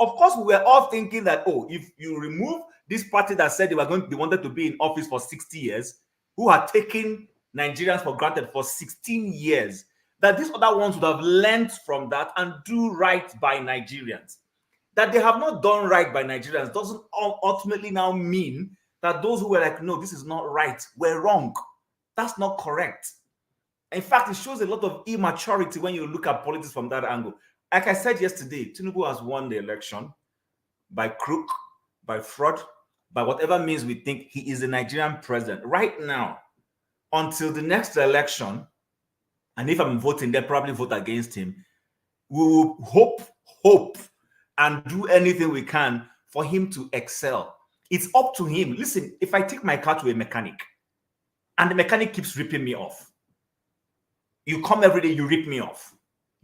Of course, we were all thinking that, if you remove this party that said they wanted to be in office for 60 years, who had taken Nigerians for granted for 16 years, that these other ones would have learned from that and do right by Nigerians. That they have not done right by Nigerians doesn't ultimately now mean that those who were like, no, this is not right, were wrong. That's not correct. In fact, it shows a lot of immaturity when you look at politics from that angle. Like I said yesterday, Tinubu has won the election by crook, by fraud, by whatever means we think he is the Nigerian president. Right now, until the next election, and if I'm voting, they'll probably vote against him, we will hope, and do anything we can for him to excel. It's up to him. Listen, if I take my car to a mechanic and the mechanic keeps ripping me off, you come every day, you rip me off.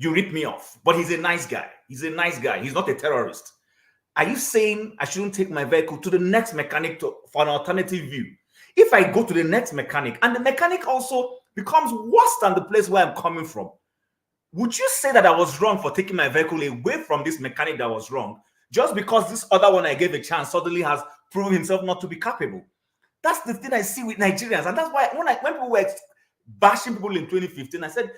you rip me off. But he's a nice guy. He's a nice guy. He's not a terrorist. Are you saying I shouldn't take my vehicle to the next mechanic for an alternative view? If I go to the next mechanic and the mechanic also becomes worse than the place where I'm coming from, would you say that I was wrong for taking my vehicle away from this mechanic that was wrong, just because this other one I gave a chance suddenly has proven himself not to be capable? That's the thing I see with Nigerians. And that's why when people were bashing people in 2015, I said,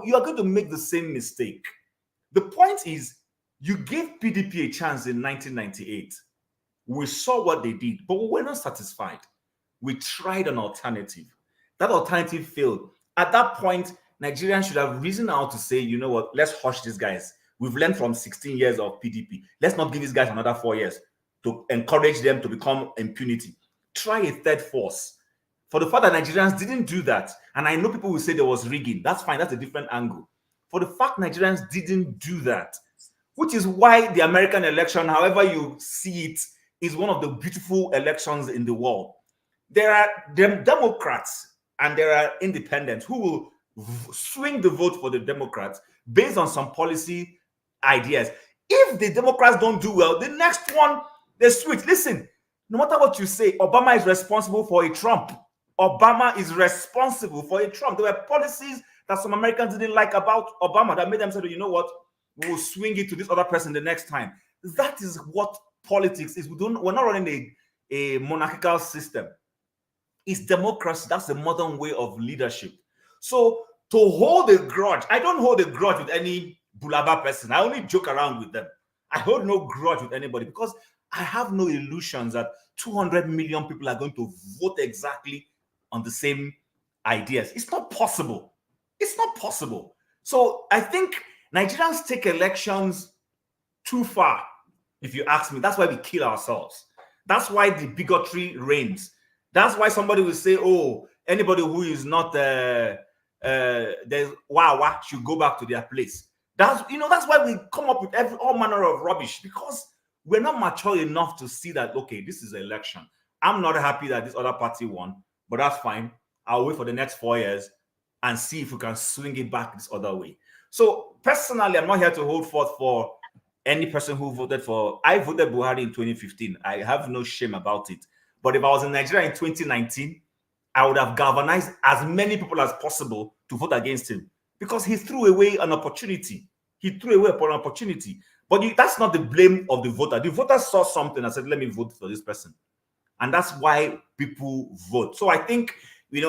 you are going to make the same mistake. The point is, you gave PDP a chance in 1998. We saw what they did, but we were not satisfied. We tried an alternative. That alternative failed. At that point, Nigerians should have risen out to say, you know what, let's hush these guys. We've learned from 16 years of PDP. Let's not give these guys another 4 years to encourage them to become impunity. Try a third force. For the fact that Nigerians didn't do that, and I know people will say there was rigging, that's fine, that's a different angle. For the fact Nigerians didn't do that, which is why the American election, however you see it, is one of the beautiful elections in the world. There are Democrats and there are independents who will swing the vote for the Democrats based on some policy ideas. If the Democrats don't do well, the next one, they switch. Listen, no matter what you say, Obama is responsible for a Trump. Obama is responsible for a Trump. There were policies that some Americans didn't like about Obama that made them say, you know what, we will swing it to this other person the next time. That is what politics is. We're not running a monarchical system. It's democracy. That's the modern way of leadership. So to hold a grudge, I don't hold a grudge with any Bulaba person. I only joke around with them. I hold no grudge with anybody because I have no illusions that 200 million people are going to vote exactly on the same ideas. It's not possible. It's not possible. So I think Nigerians take elections too far, if you ask me. That's why we kill ourselves. That's why the bigotry reigns. That's why somebody will say, oh, anybody who is not there's Wawa should go back to their place. That's why we come up with all manner of rubbish, because we're not mature enough to see that, okay, this is an election. I'm not happy that this other party won, but that's fine. I'll wait for the next 4 years and see if we can swing it back this other way. So personally, I'm not here to hold forth for any person who voted for. I voted Buhari in 2015. I have no shame about it. But if I was in Nigeria in 2019, I would have galvanized as many people as possible to vote against him, because he threw away an opportunity. He threw away an opportunity. But that's not the blame of the voter. The voter saw something and said, let me vote for this person. And that's why people vote. So I think, we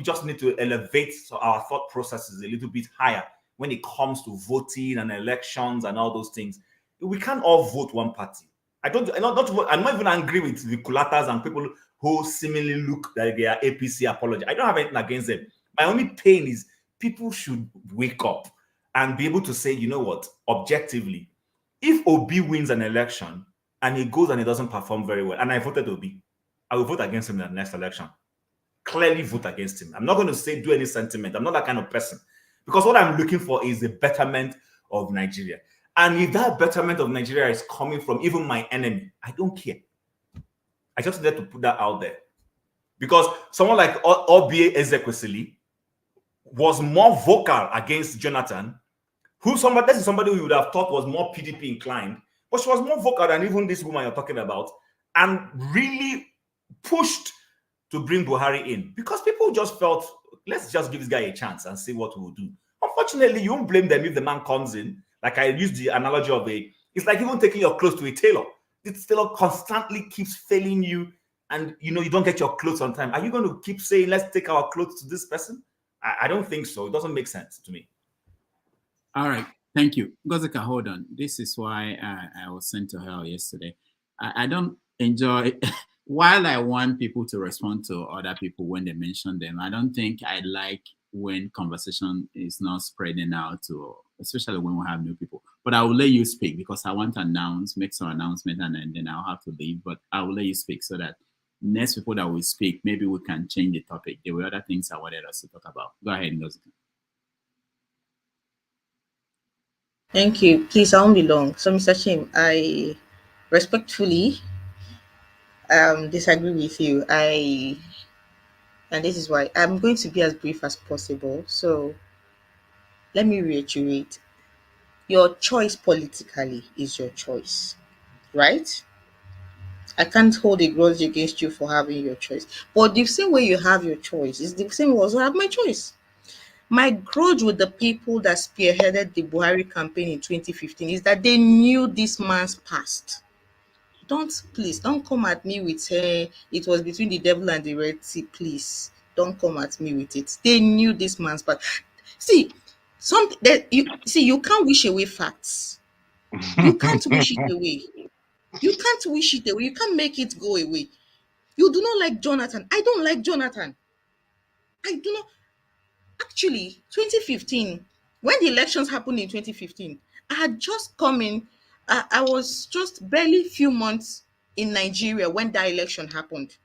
just need to elevate our thought processes a little bit higher when it comes to voting and elections and all those things. We can't all vote one party. I'm not even angry with the culators and people who seemingly look like they are APC apology. I don't have anything against them. My only pain is people should wake up and be able to say, you know what, objectively, if Obi wins an election and he goes and he doesn't perform very well, and I voted Obi, I will vote against him in the next election. Clearly vote against him. I'm not going to say do any sentiment. I'm not that kind of person. Because what I'm looking for is the betterment of Nigeria. And if that betterment of Nigeria is coming from even my enemy, I don't care. I just need to put that out there. Because someone like Obi Ezekwesili was more vocal against Jonathan, this is somebody who you would have thought was more PDP inclined, but she was more vocal than even this woman you're talking about, and really pushed to bring Buhari in, because people just felt, let's just give this guy a chance and see what we'll do. Unfortunately, you won't blame them if the man comes in. Like I used the analogy of it's like even taking your clothes to a tailor. The tailor constantly keeps failing you, and you don't get your clothes on time. Are you going to keep saying, let's take our clothes to this person? I don't think so. It doesn't make sense to me. All right. Thank you. Gozika, hold on. This is why I was sent to hell yesterday. I don't enjoy, while I want people to respond to other people when they mention them, I don't think I like when conversation is not spreading out, especially when we have new people. But I will let you speak because I want to make some announcement, and then I'll have to leave. But I will let you speak so that next people that will speak, maybe we can change the topic. There were other things I wanted us to talk about. Go ahead, Gozika. Thank you. Please, I won't be long. So, Mr. Chim, I respectfully disagree with you. And this is why I'm going to be as brief as possible. So, let me reiterate. Your choice politically is your choice, right? I can't hold a grudge against you for having your choice. But the same way you have your choice is the same way I also have my choice. My grudge with the people that spearheaded the Buhari campaign in 2015 is that they knew this man's past. Please don't come at me with it was between the devil and the Red Sea. Please don't come at me with it. They knew this man's past. See, something that you can't wish away facts. You can't wish it away. You can't wish it away. You can't make it go away. You do not like Jonathan. I don't like Jonathan. I do not. Actually, 2015, when the elections happened in 2015, I had just come in. I was just barely few months in Nigeria when that election happened.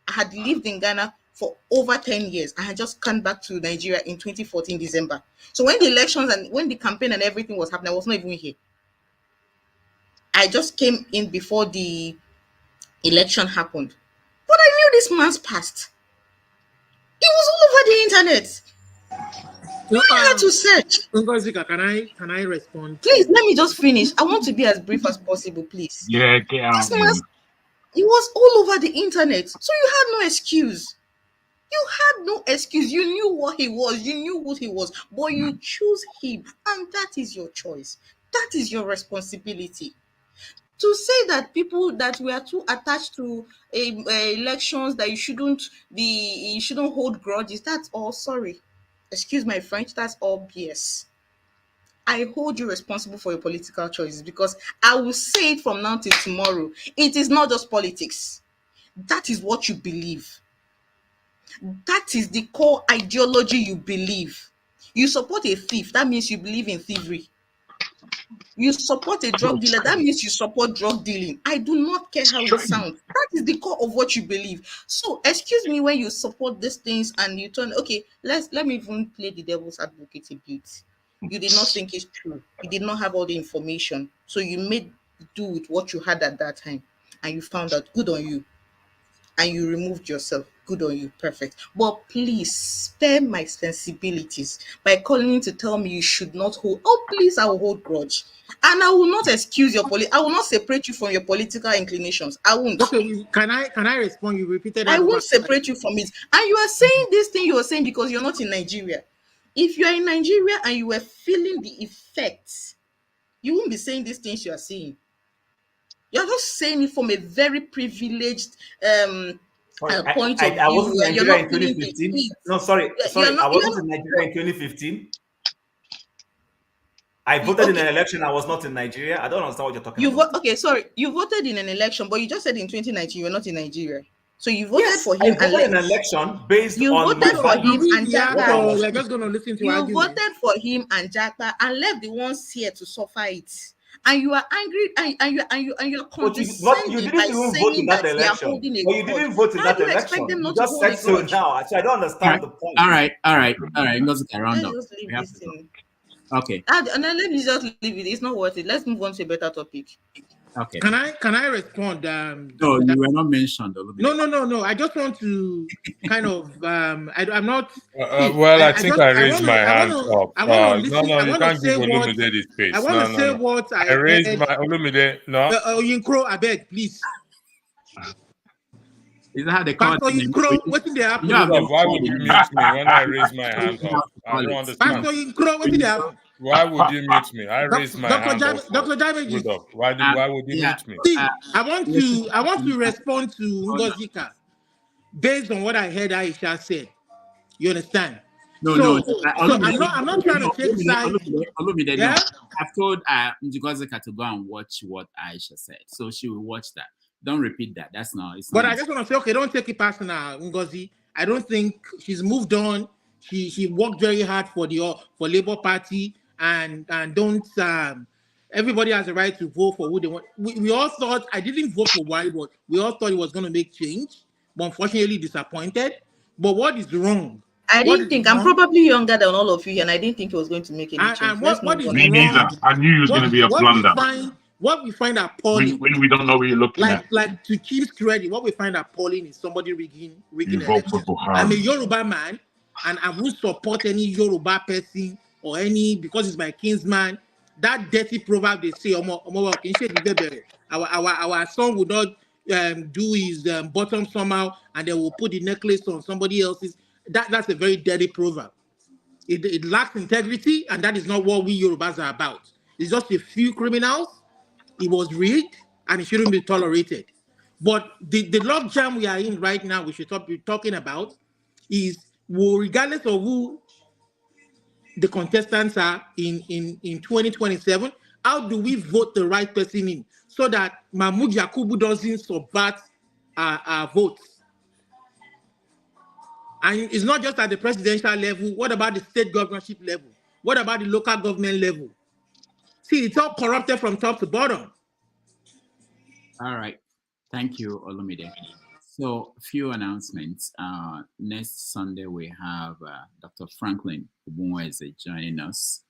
I had lived in Ghana for over 10 years. I had just come back to Nigeria in 2014 December. So when the elections and when the campaign and everything was happening, I was not even here. I just came in before the election happened. But I knew this man's past. It was all over the internet. I had to search. Ngozika, can I respond? Please, let me just finish. I want to be as brief as possible, please. Yeah, get out. It was all over the internet. So you had no excuse. You had no excuse. You knew what he was. You knew who he was. But you choose him. And that is your choice. That is your responsibility. To say that people that we are too attached to elections, that you shouldn't hold grudges, that's all, sorry. Excuse my French, that's all BS. I hold you responsible for your political choices because I will say it from now till tomorrow. It is not just politics. That is what you believe. That is the core ideology you believe. You support a thief, that means you believe in thievery. You support a drug dealer, that means you support drug dealing. I do not care how it sounds. That is the core of what you believe. So excuse me when you support these things and you turn, okay, let me even play the devil's advocate a bit. You did not think it's true. You did not have all the information. So you made do with what you had at that time and you found out, good on you. And you removed yourself, good on you, perfect. But please spare my sensibilities by calling to tell me you should not hold. Oh, please, I will hold grudge. And I will not excuse your I will not separate you from your political inclinations. I won't. Okay, can I respond? You repeated that. I won't separate you from it. And you are saying this thing you are saying because you're not in Nigeria. If you are in Nigeria and you were feeling the effects, you won't be saying these things you are saying. You're just saying it from a very privileged point of view. I wasn't in Nigeria in 2015. No, sorry. I wasn't in Nigeria in 2015. I voted in an election. I was not in Nigeria. I don't understand what you're talking about. Okay, sorry. You voted in an election, but you just said in 2019 you were not in Nigeria. So you voted for him. I voted in an election based on my values. We're just going to listen to you voted for him and Jata and left the ones here to suffer it. And you are angry and you're condescending. You didn't even vote in that election. You didn't vote in that election. You just said so now. So I don't understand the point. All right. Let's get around up. Okay. And then let me just leave it. It's not worth it. Let's move on to a better topic. Okay. Can I respond? No, you were not mentioned. No. I just want to kind of. I'm not. I think I raised my hand up. No, you can't give Olumide this space. I want to say what I raised my Olumide. No. Yinkro, I beg, please. Is that how they call it? What did they happen? Why would you mute me when I raise my hand up? I don't understand. Pastor Yinkro, what did they happen? Why would you mute me? I raised my hand up. Dr. David, why would you mute me? See, I want to respond to Ngozika based on what I heard Aisha said. You understand? No. I'm not trying to take sides. Yeah? I've told Ngozika to go and watch what Aisha said, so she will watch that. Don't repeat that. That's not. But I just want to say, okay, don't take it personal, Ngozi. I don't think she's moved on. She worked very hard for Labour Party, and don't. Everybody has a right to vote for who they want. We all thought, I didn't vote for Buhari, but we all thought it was going to make change. But unfortunately, disappointed. But what is wrong? I didn't think. I'm probably younger than all of you, and I didn't think it was going to make any change. And what is me neither. I knew it was going to be a blunder. What we find appalling, when we don't know what you're looking at. Like to Chief's credit, what we find appalling is somebody rigging vote for Buhari. I'm a Yoruba man, and I won't support any Yoruba person or any, because it's my kinsman, that dirty proverb they say, our son would not do his bottom somehow, and then we'll put the necklace on somebody else's. That's a very dirty proverb. It lacks integrity, and that is not what we Yorubas are about. It's just a few criminals. It was rigged, and it shouldn't be tolerated. But the logjam we are in right now, we should be talking about, is, well, regardless of who the contestants are in 2027, how do we vote the right person in so that Mahmoud Yakubu doesn't subvert our votes? And it's not just at the presidential level. What about the state governorship level? What about the local government level? See, it's all corrupted from top to bottom. All right. Thank you, Olumide. So, a few announcements. Next Sunday, we have Dr. Franklin Ubunweze joining us.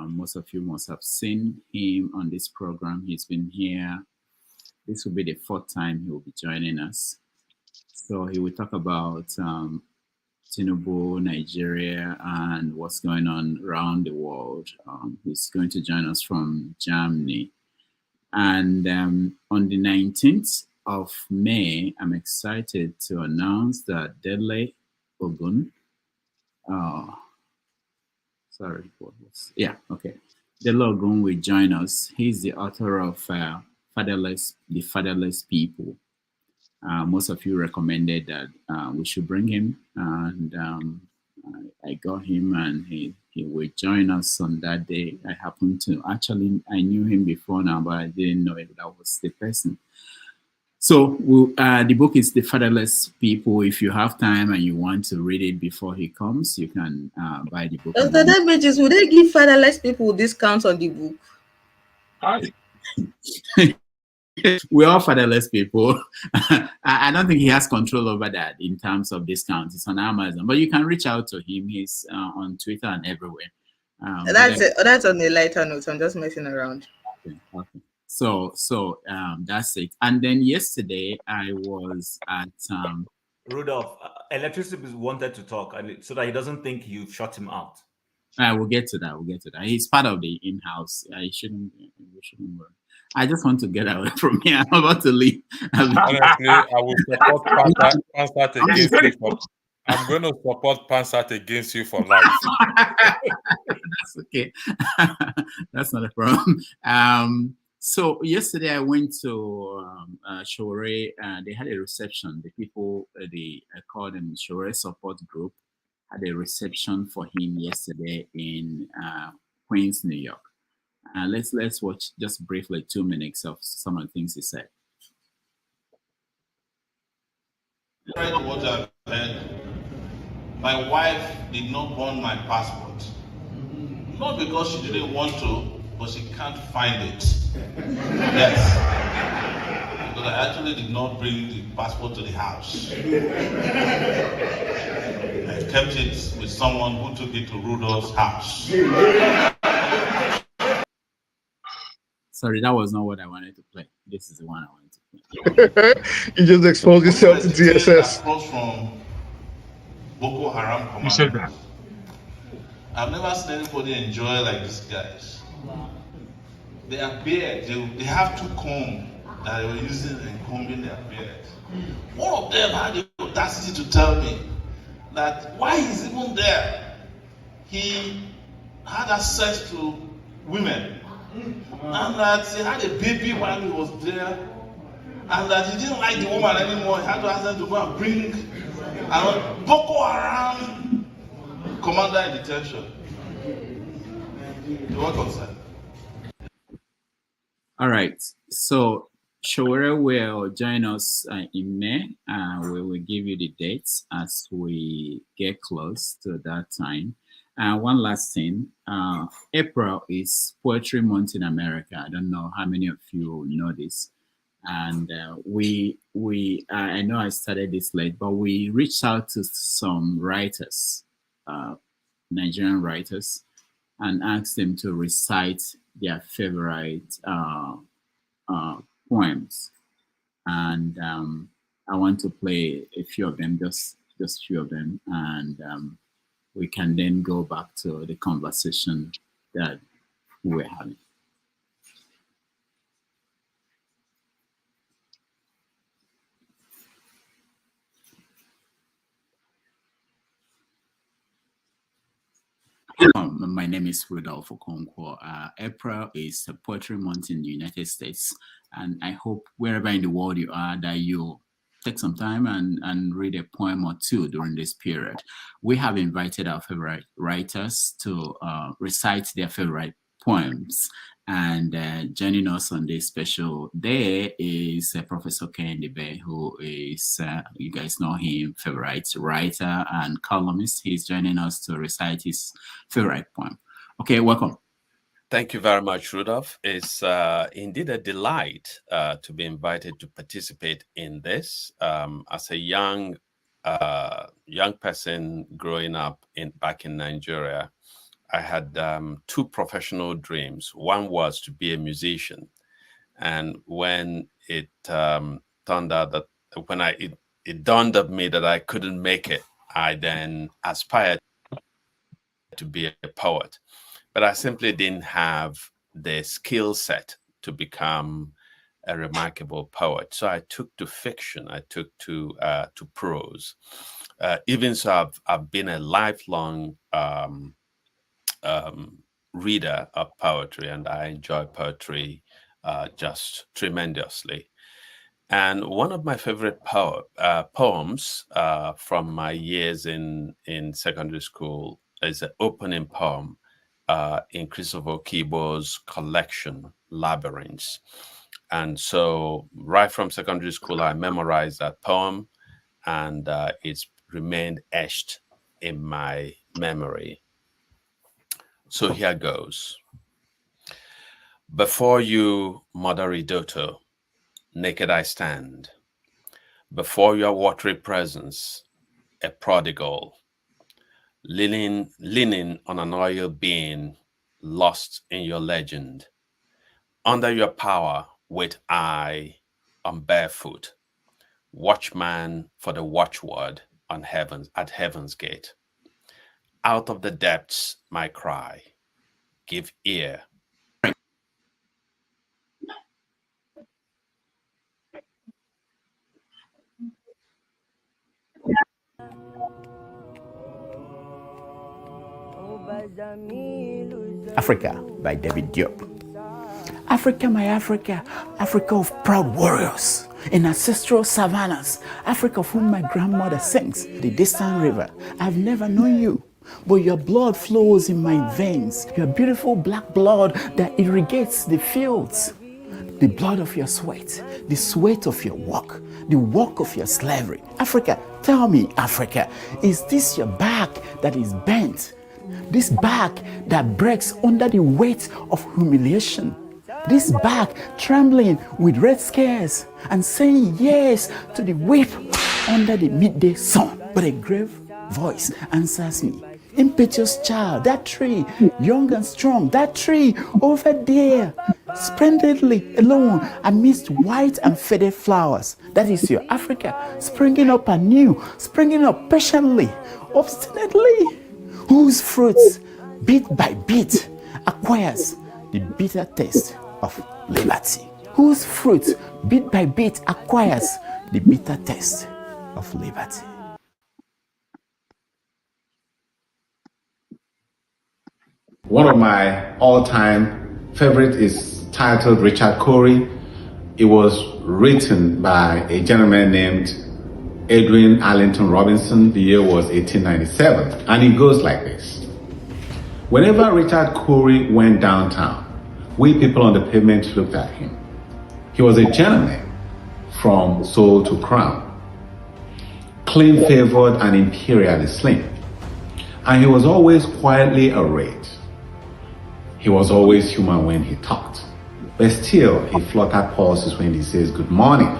Most of you must have seen him on this program. He's been here. This will be the 4th time he will be joining us. So he will talk about Tinubu, Nigeria, and what's going on around the world. He's going to join us from Germany. And on the 19th of May, I'm excited to announce that Dele Ogun, Dele Ogun will join us. He's the author of The Fatherless People. Most of you recommended that we should bring him, and I got him, and he will join us on that day. I knew him before now, but I didn't know if that was the person. So the book is The Fatherless People. If you have time and you want to read it before he comes, you can buy the book. Dr. Damages, would they give fatherless people discounts on the book? We're all fatherless people. I don't think he has control over that in terms of discounts. It's on Amazon, but you can reach out to him. He's on Twitter and everywhere. That's on a lighter note. I'm just messing around. Okay. So that's it. And then yesterday I was at Rudolph, electricity wanted to talk, and so that he doesn't think you've shut him out. We'll get to that. He's part of the in-house. We shouldn't worry. I just want to get away from here. I'm about to leave. Honestly, I will support Pansat against you. I'm going to support Pansat against you for life. That's okay. That's not a problem. So yesterday I went to Shore. They had a reception. The people, I called them Shore Support Group, had a reception for him yesterday in Queens, New York. Let's watch just briefly 2 minutes of some of the things he said. What I've heard, my wife did not want my passport. Not because she didn't want to, but she can't find it. Yes. Because I actually did not bring the passport to the house. I kept it with someone who took it to Rudolph's house. Sorry, that was not what I wanted to play. This is the one I wanted to play. You just exposed yourself to DSS. From Boko Haram commanders. You said that. I've never seen anybody enjoy like these guys. They are beard. They have 2 combs that they were using and combing their beard. One of them had the audacity to tell me that while he's even there, he had access to women. And that he had a baby while he was there, and that he didn't like the woman anymore. He had to ask them to go and bring a Boko Haram commander in detention. You what concern? All right. So Shore will join us in May. We will give you the dates as we get close to that time. One last thing, April is Poetry Month in America. I don't know how many of you know this. And I know I started this late, but we reached out to some writers, Nigerian writers, and asked them to recite their favorite poems. And I want to play a few of them, just a few of them. And we can then go back to the conversation that we were having. My name is Rudolph Okonkwo. April is a Poetry Month in the United States, and I hope wherever in the world you are that you'll take some time and read a poem or two during this period. We have invited our favorite writers to recite their favorite poems, and joining us on this special day is Professor Kehinde, who is, you guys know him, favorite writer and columnist. He's joining us to recite his favorite poem. Okay, welcome. Thank you very much, Rudolph. It's indeed a delight to be invited to participate in this. As a young person growing up back in Nigeria, I had two professional dreams. One was to be a musician, and when it turned out that it dawned on me that I couldn't make it, I then aspired to be a poet. But I simply didn't have the skill set to become a remarkable poet. So I took to fiction. I took to prose. Even so, I've been a lifelong reader of poetry, and I enjoy poetry just tremendously. And one of my favorite poems from my years in secondary school is an opening poem in Christopher Kibo's collection, Labyrinths. And so right from secondary school, I memorized that poem, and it's remained etched in my memory. So here goes. Before you, Mother Idoto, naked I stand. Before your watery presence, a prodigal, leaning on an oil being lost in your legend. Under your power wait I on barefoot, watchman for the watchword on at heaven's gate. Out of the depths my cry, give ear. Africa by David Diop. Africa, my Africa, Africa of proud warriors in ancestral savannas, Africa of whom my grandmother sings, the distant river. I've never known you, but your blood flows in my veins, your beautiful black blood that irrigates the fields. The blood of your sweat, the sweat of your work, the work of your slavery. Africa, tell me, Africa, is this your back that is bent? This back that breaks under the weight of humiliation? This back trembling with red scares and saying yes to the whip under the midday sun? But a grave voice answers me. Impetuous child, that tree, young and strong, that tree over there, splendidly alone amidst white and faded flowers. That is your Africa, springing up anew, springing up patiently, obstinately, whose fruits, bit by bit, acquires the bitter taste of liberty. Whose fruit, bit by bit, acquires the bitter taste of liberty. One of my all-time favorite is titled Richard Cory. It was written by a gentleman named Edwin Arlington Robinson. The year was 1897, and it goes like this. Whenever Richard Cory went downtown, we people on the pavement looked at him. He was a gentleman from soul to crown, clean-favored and imperially slim, and he was always quietly arrayed. He was always human when he talked, but still he fluttered pulses when he says good morning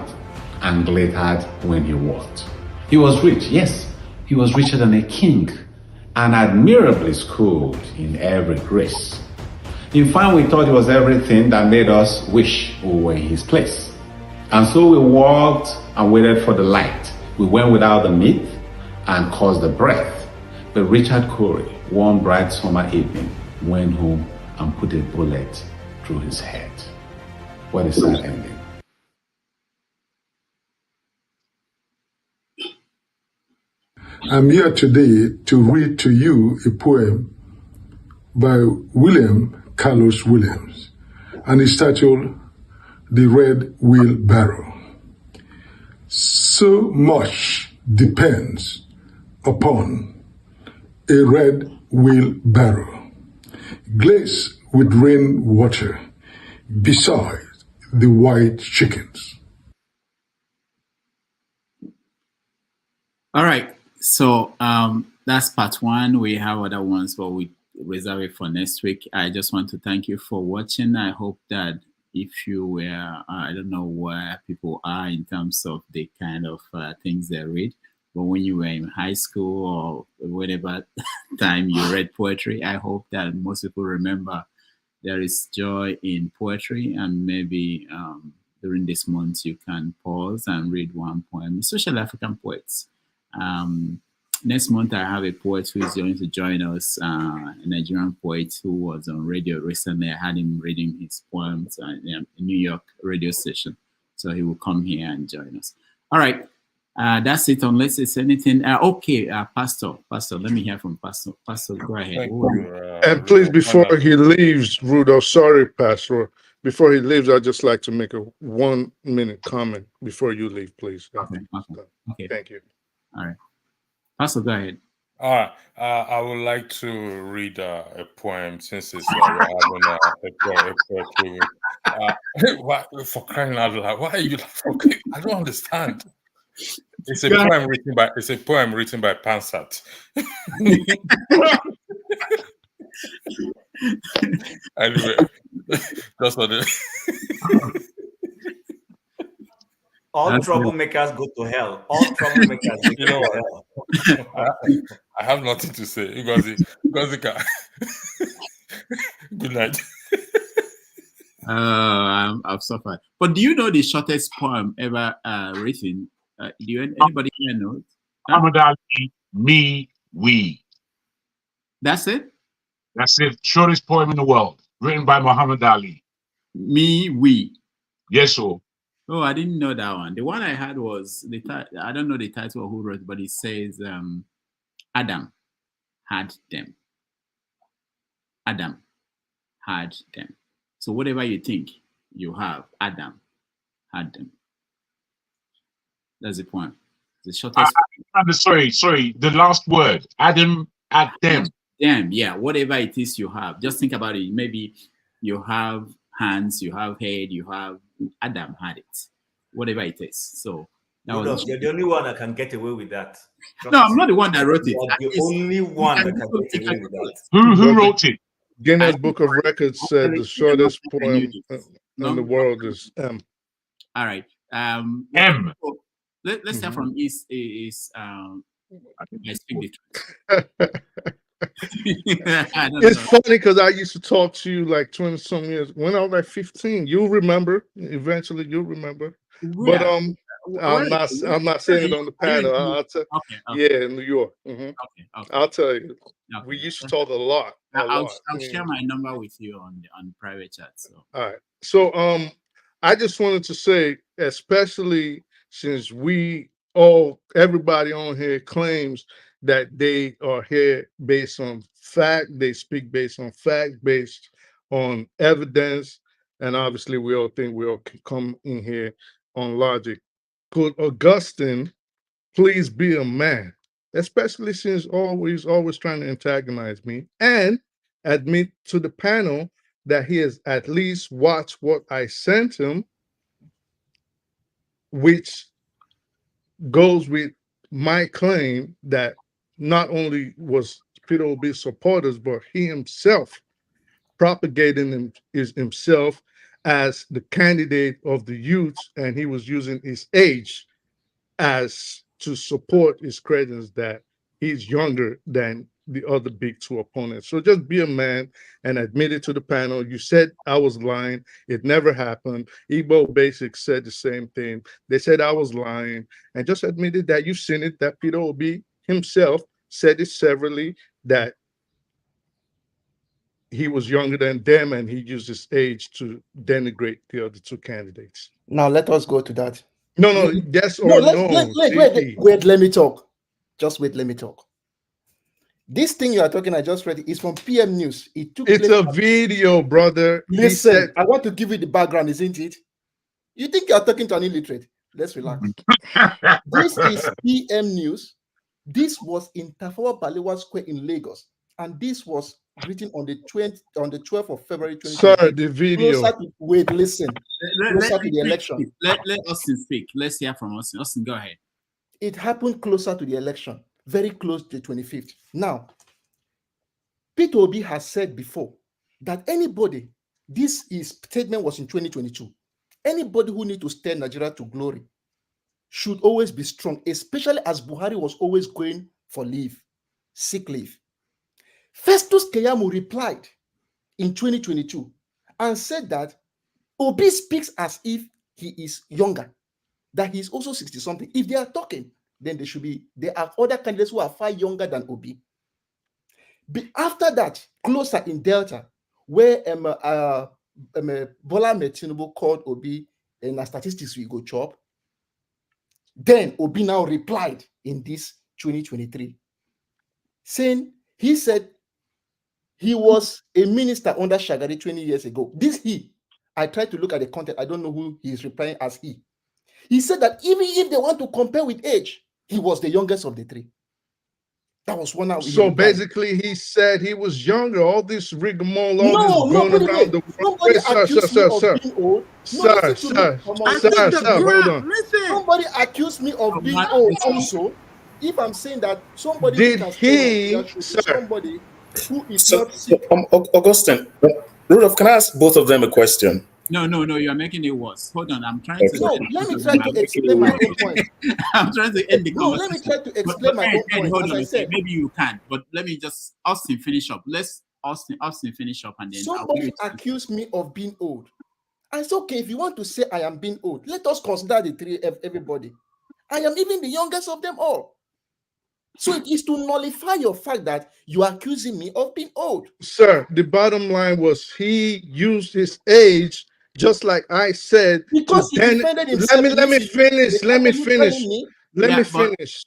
and glittered when he walked. He was rich, yes, he was richer than a king and admirably schooled in every grace. In fact, we thought he was everything that made us wish we were in his place. And so we walked and waited for the light. We went without the meat and caused the breath. But Richard Corey, one bright summer evening, went home and put a bullet through his head. What a sad ending. I'm here today to read to you a poem by William Carlos Williams, and it's titled The Red Wheelbarrow. So much depends upon a red wheelbarrow, glazed with rainwater beside the white chickens. All right. So that's part one. We have other ones, but we reserve it for next week. I just want to thank you for watching. I hope that if you were, I don't know where people are in terms of the kind of things they read, but when you were in high school or whatever time you read poetry, I hope that most people remember there is joy in poetry, and maybe during this month you can pause and read one poem, especially African poets. Next month I have a poet who is going to join us, a Nigerian poet who was on radio recently. I had him reading his poems in a New York radio station, so he will come here and join us. All right, that's it, unless it's anything. Okay, Pastor, let me hear from Pastor. Pastor, go ahead. Thank you. And please, before he leaves, Rudolph, sorry, Pastor, before he leaves, I'd just like to make a 1 minute comment before you leave, please. Okay. Thank you. All right. Pastor, go ahead. All right. I would like to read a poem, since it's we're having a poetry. Why, for crying out loud, why are you laughing? Okay, I don't understand. It's a poem written by Pansat. Anyway, that's what it is. All troublemakers go to hell. All troublemakers go to hell. I have nothing to say. Good night. I've suffered. But do you know the shortest poem ever written? Anybody here know? Muhammad Ali, me, we. That's it? That's it. Shortest poem in the world, written by Muhammad Ali. Me, we. Yes, sir. Oh, I didn't know that one. The one I had was I don't know the title or who wrote, but it says Adam had them. Adam had them. So whatever you think you have, Adam had them. That's the point. The shortest. Sorry. The last word. Adam had them. Them, yeah. Whatever it is you have, just think about it. Maybe you have hands, you have head, you have. Adam had it, whatever it is. So Rudolph, you're the only one that can get away with that. No, I'm not the one that wrote it. You're the only one that can get away with that. Who wrote it? Guinness Book of Records said the shortest poem in the world is M. All right. M. Let's start from is I speak the truth. It's funny because I used to talk to you like 20-some years when I was like 15. You'll remember. Eventually, you'll remember. But I'm not saying it on the panel. I'll tell. Yeah, in New York. Okay. I'll tell you. We used to talk a lot. I'll share my number with you on private chat. So. All right. So I just wanted to say, especially since everybody on here claims that they are here based on fact, they speak based on fact, based on evidence, and obviously we all think we all can come in here on logic. Could Augustine please be a man, especially since always trying to antagonize me, and admit to the panel that he has at least watched what I sent him, which goes with my claim that not only was Peter Obi supporters, but he himself propagating himself as the candidate of the youth, and he was using his age as to support his credence that he's younger than the other big two opponents. So just be a man and admit it to the panel. You said I was lying. It never happened. Igbo Basics said the same thing. They said I was lying, and just admitted that you've seen it, that Peter Obi himself said it severally that he was younger than them and he used his age to denigrate the other two candidates. Now let us go to that. No, yes or no. Wait, let me talk. Just wait, let me talk. This thing you are talking, I just read it, is from PM News. It's a video, brother. Listen, I want to give you the background, isn't it? You think you are talking to an illiterate? Let's relax. This is PM News. This was in Tafawa Balewa Square in Lagos, and this was written on the 12th of February 2020. Sir, the video. Wait, listen. Closer to the election. Let Austin speak. Let's hear from Austin. Austin, go ahead. It happened closer to the election, very close to the 25th. Now, Peter Obi has said before that anybody, this statement was in 2022, anybody who needs to steer Nigeria to glory should always be strong, especially as Buhari was always going for leave, sick leave. Festus Keyamo replied in 2022 and said that Obi speaks as if he is younger, that he's also 60-something. If they are talking, then there are other candidates who are far younger than Obi. After that, closer in Delta, where Bola Tinubu called Obi, and statistics we go chop, then Obi now replied in this 2023, saying, he said he was a minister under Shagari 20 years ago. I tried to look at the content. I don't know who he is replying as he. He said that even if they want to compare with age, he was the youngest of the three. That was one. So basically, he said he was younger. All this rigmarole, all this going around the world. Wait, sir, hold on. Somebody accused me of being old. Also, if I'm saying that somebody somebody who is not sick. Augustine, Rudolph, can I ask both of them a question? No, you are making it worse. Hold on, I'm trying to. No, let me try to explain my own point. I'm trying to end the conversation. No, let me try to explain my own point. Hold on, maybe you can, but let me just Austin finish up. Let's Austin finish up, and then somebody accused me of being old. And it's okay if you want to say I am being old. Let us consider the three of everybody. I am even the youngest of them all. So it is to nullify your fact that you are accusing me of being old. Sir, the bottom line was he used his age, just like I said. Because he defended himself. Let me finish.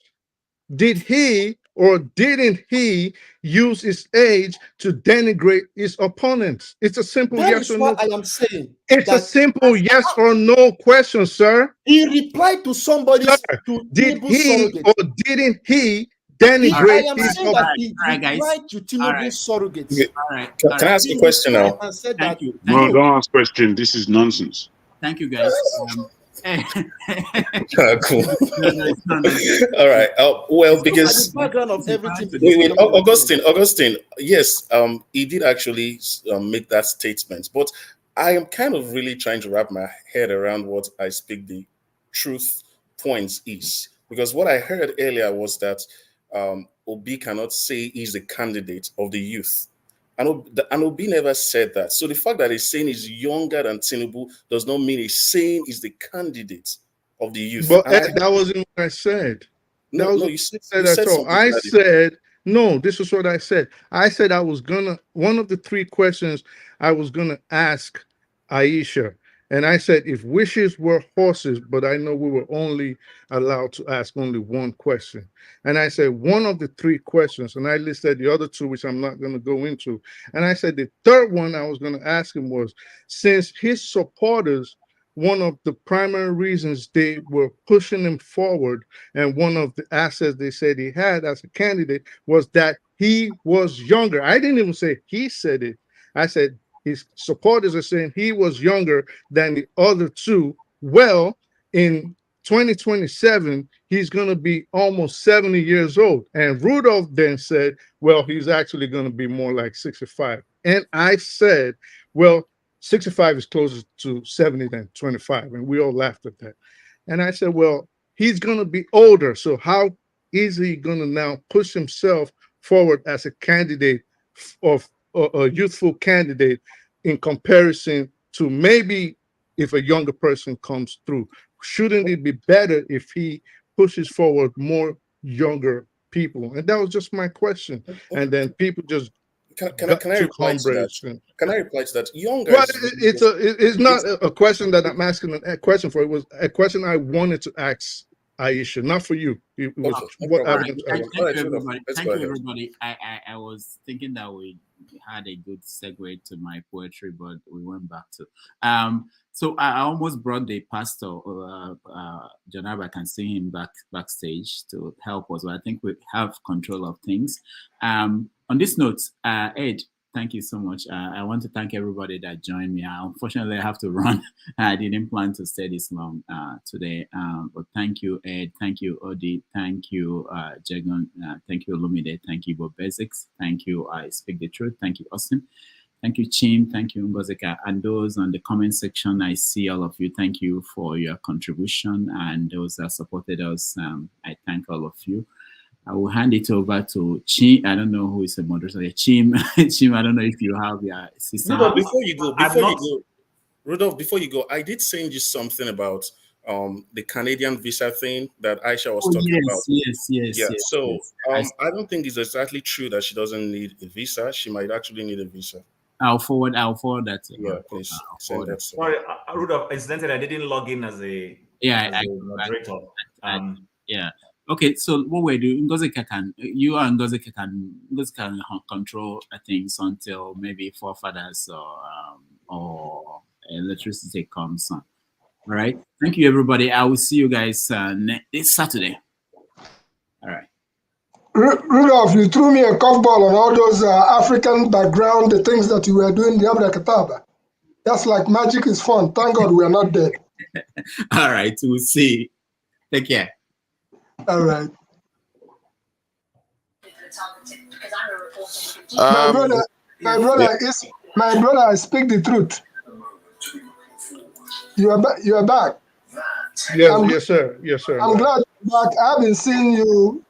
Did he or didn't he use his age to denigrate his opponents? It's a simple yes or no. I am saying. It's a simple yes or no question, sir. He replied to somebody. Did he or didn't he denigrate his surrogates? Can I ask a question now? Thank you. No, don't ask question. This is nonsense. Thank you, guys. Cool. All right. Well, because the background of everything. Wait, Augustine. Yes, he did actually make that statement, but I am kind of really trying to wrap my head around what I speak the truth points is, because what I heard earlier was that Obi cannot say he's the candidate of the youth. And Obi never said that. So the fact that he's saying he's younger than Tinubu does not mean he's saying he's the candidate of the youth. But that wasn't what I said. You said at all. I said, no, this is what I said. I said one of the three questions I was gonna ask Aisha. And I said, if wishes were horses, but I know we were only allowed to ask only one question. And I said, one of the three questions, and I listed the other two, which I'm not going to go into. And I said, the third one I was going to ask him was, since his supporters, one of the primary reasons they were pushing him forward, and one of the assets they said he had as a candidate was that he was younger. I didn't even say he said it. I said, his supporters are saying he was younger than the other two. Well, in 2027, he's going to be almost 70 years old. And Rudolph then said, well, he's actually going to be more like 65. And I said, well, 65 is closer to 70 than 25. And we all laughed at that. And I said, well, he's going to be older. So how is he going to now push himself forward as a candidate of a youthful candidate in comparison to maybe if a younger person comes through? Shouldn't it be better if he pushes forward more younger people? And that was just my question. And then people just Can I reply to that? Can I reply to that? Young Well, guys. it's not a question that I'm asking a question for. It was a question I wanted to ask Aisha, not for you. It was what I wanted to ask. Thank you, everybody. Thank you, everybody. I was thinking that we had a good segue to my poetry, but we went back to. So I almost brought the pastor, Janab. I can see him backstage to help us, but I think we have control of things. On this note, Ed, thank you so much. I want to thank everybody that joined me. Unfortunately, I have to run. I didn't plan to stay this long today. But thank you, Ed. Thank you, Odi. Thank you, Jagon. Thank you, Olumide. Thank you, Bob Basics. Thank you, I Speak the Truth. Thank you, Austin. Thank you, Chim. Thank you, Ngozeka. And those on the comment section, I see all of you. Thank you for your contribution. And those that supported us, I thank all of you. I will hand it over to Chim. I don't know who is the moderator. Chim, Chim, I don't know if you have your system. Rudolph, before you go, I did send you something about the Canadian visa thing that Aisha was talking about. Yes. I don't think it's exactly true that she doesn't need a visa. She might actually need a visa. I'll forward that. Please send that. Sorry, Rudolph, incidentally, I didn't log in as a moderator. Okay, so what we're doing, Ngozeka can control things until maybe forefathers or electricity comes on. All right. Thank you, everybody. I will see you guys this Saturday. All right. Rudolph, you threw me a curveball on all those African background, the things that you were doing in the Abrakataba. That's like magic is fun. Thank God we are not dead. All right. We'll see. Take care. All right. My brother, I speak the truth. You are back. Yes, sir. I'm glad you're back. I've been seeing you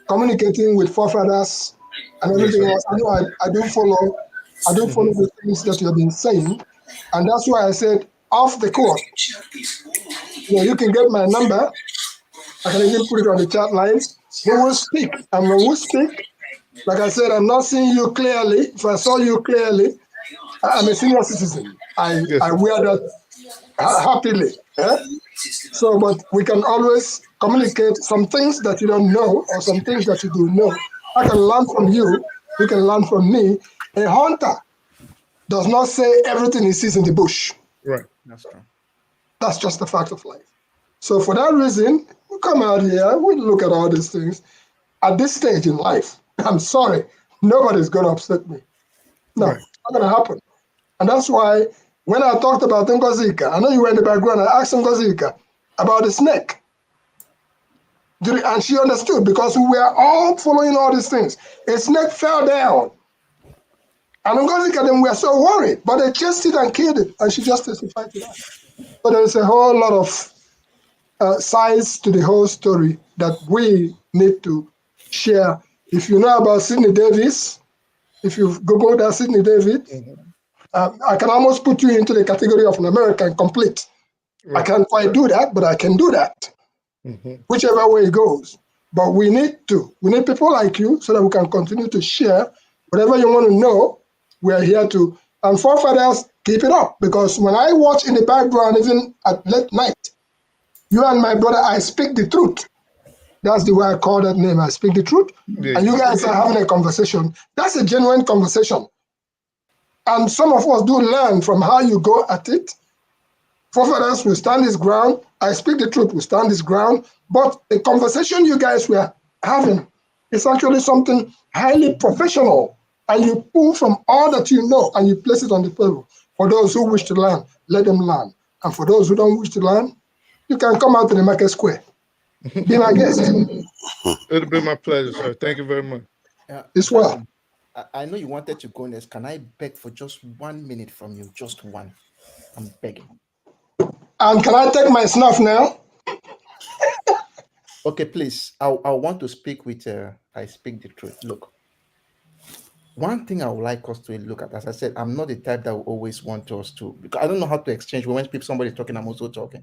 communicating with forefathers and everything else. I know I do follow the things that you have been saying, and that's why I said off the court. You can get my number. I can even put it on the chat line. We will speak, and when we speak, like I said, I'm not seeing you clearly. If I saw you clearly, I'm a senior citizen. I wear that happily. So, but we can always communicate some things that you don't know or some things that you do know. I can learn from you. You can learn from me. A hunter does not say everything he sees in the bush. Right. That's true. That's just the fact of life. So for that reason, we come out here, we look at all these things. At this stage in life, I'm sorry, nobody's going to upset me. No, It's not going to happen. And that's why when I talked about Ngozika, I know you were in the background, I asked Ngozika about the snake. And she understood because we were all following all these things. A snake fell down. And Ngozika, then we were so worried, but they chased it and killed it. And she just testified to that. So there's a whole lot of sides to the whole story that we need to share. If you know about Sidney Davis, if you Google that Sidney Davis, I can almost put you into the category of an American complete. I can't quite do that, but I can do that. Whichever way it goes. But we need people like you so that we can continue to share whatever you want to know. We are here to, and forefathers, keep it up. Because when I watch in the background, even at late night, you and my brother, I speak the truth. That's the way I call that name. I speak the truth. And you guys are having a conversation. That's a genuine conversation. And some of us do learn from how you go at it. Forefathers will stand his ground. I speak the truth, will stand his ground. But the conversation you guys were having is actually something highly professional. And you pull from all that you know and you place it on the table. For those who wish to learn, let them learn. And for those who don't wish to learn, you can come out to the market square. Be my guest. It'll be my pleasure, sir. Thank you very much. It's well. I know you wanted to go next. Can I beg for just 1 minute from you? Just one. I'm begging. And can I take my snuff now? Okay, please. I want to speak with I speak the truth. Look, one thing I would like us to look at, as I said, I'm not the type that will always want us to, because I don't know how to exchange. When somebody's talking, I'm also talking.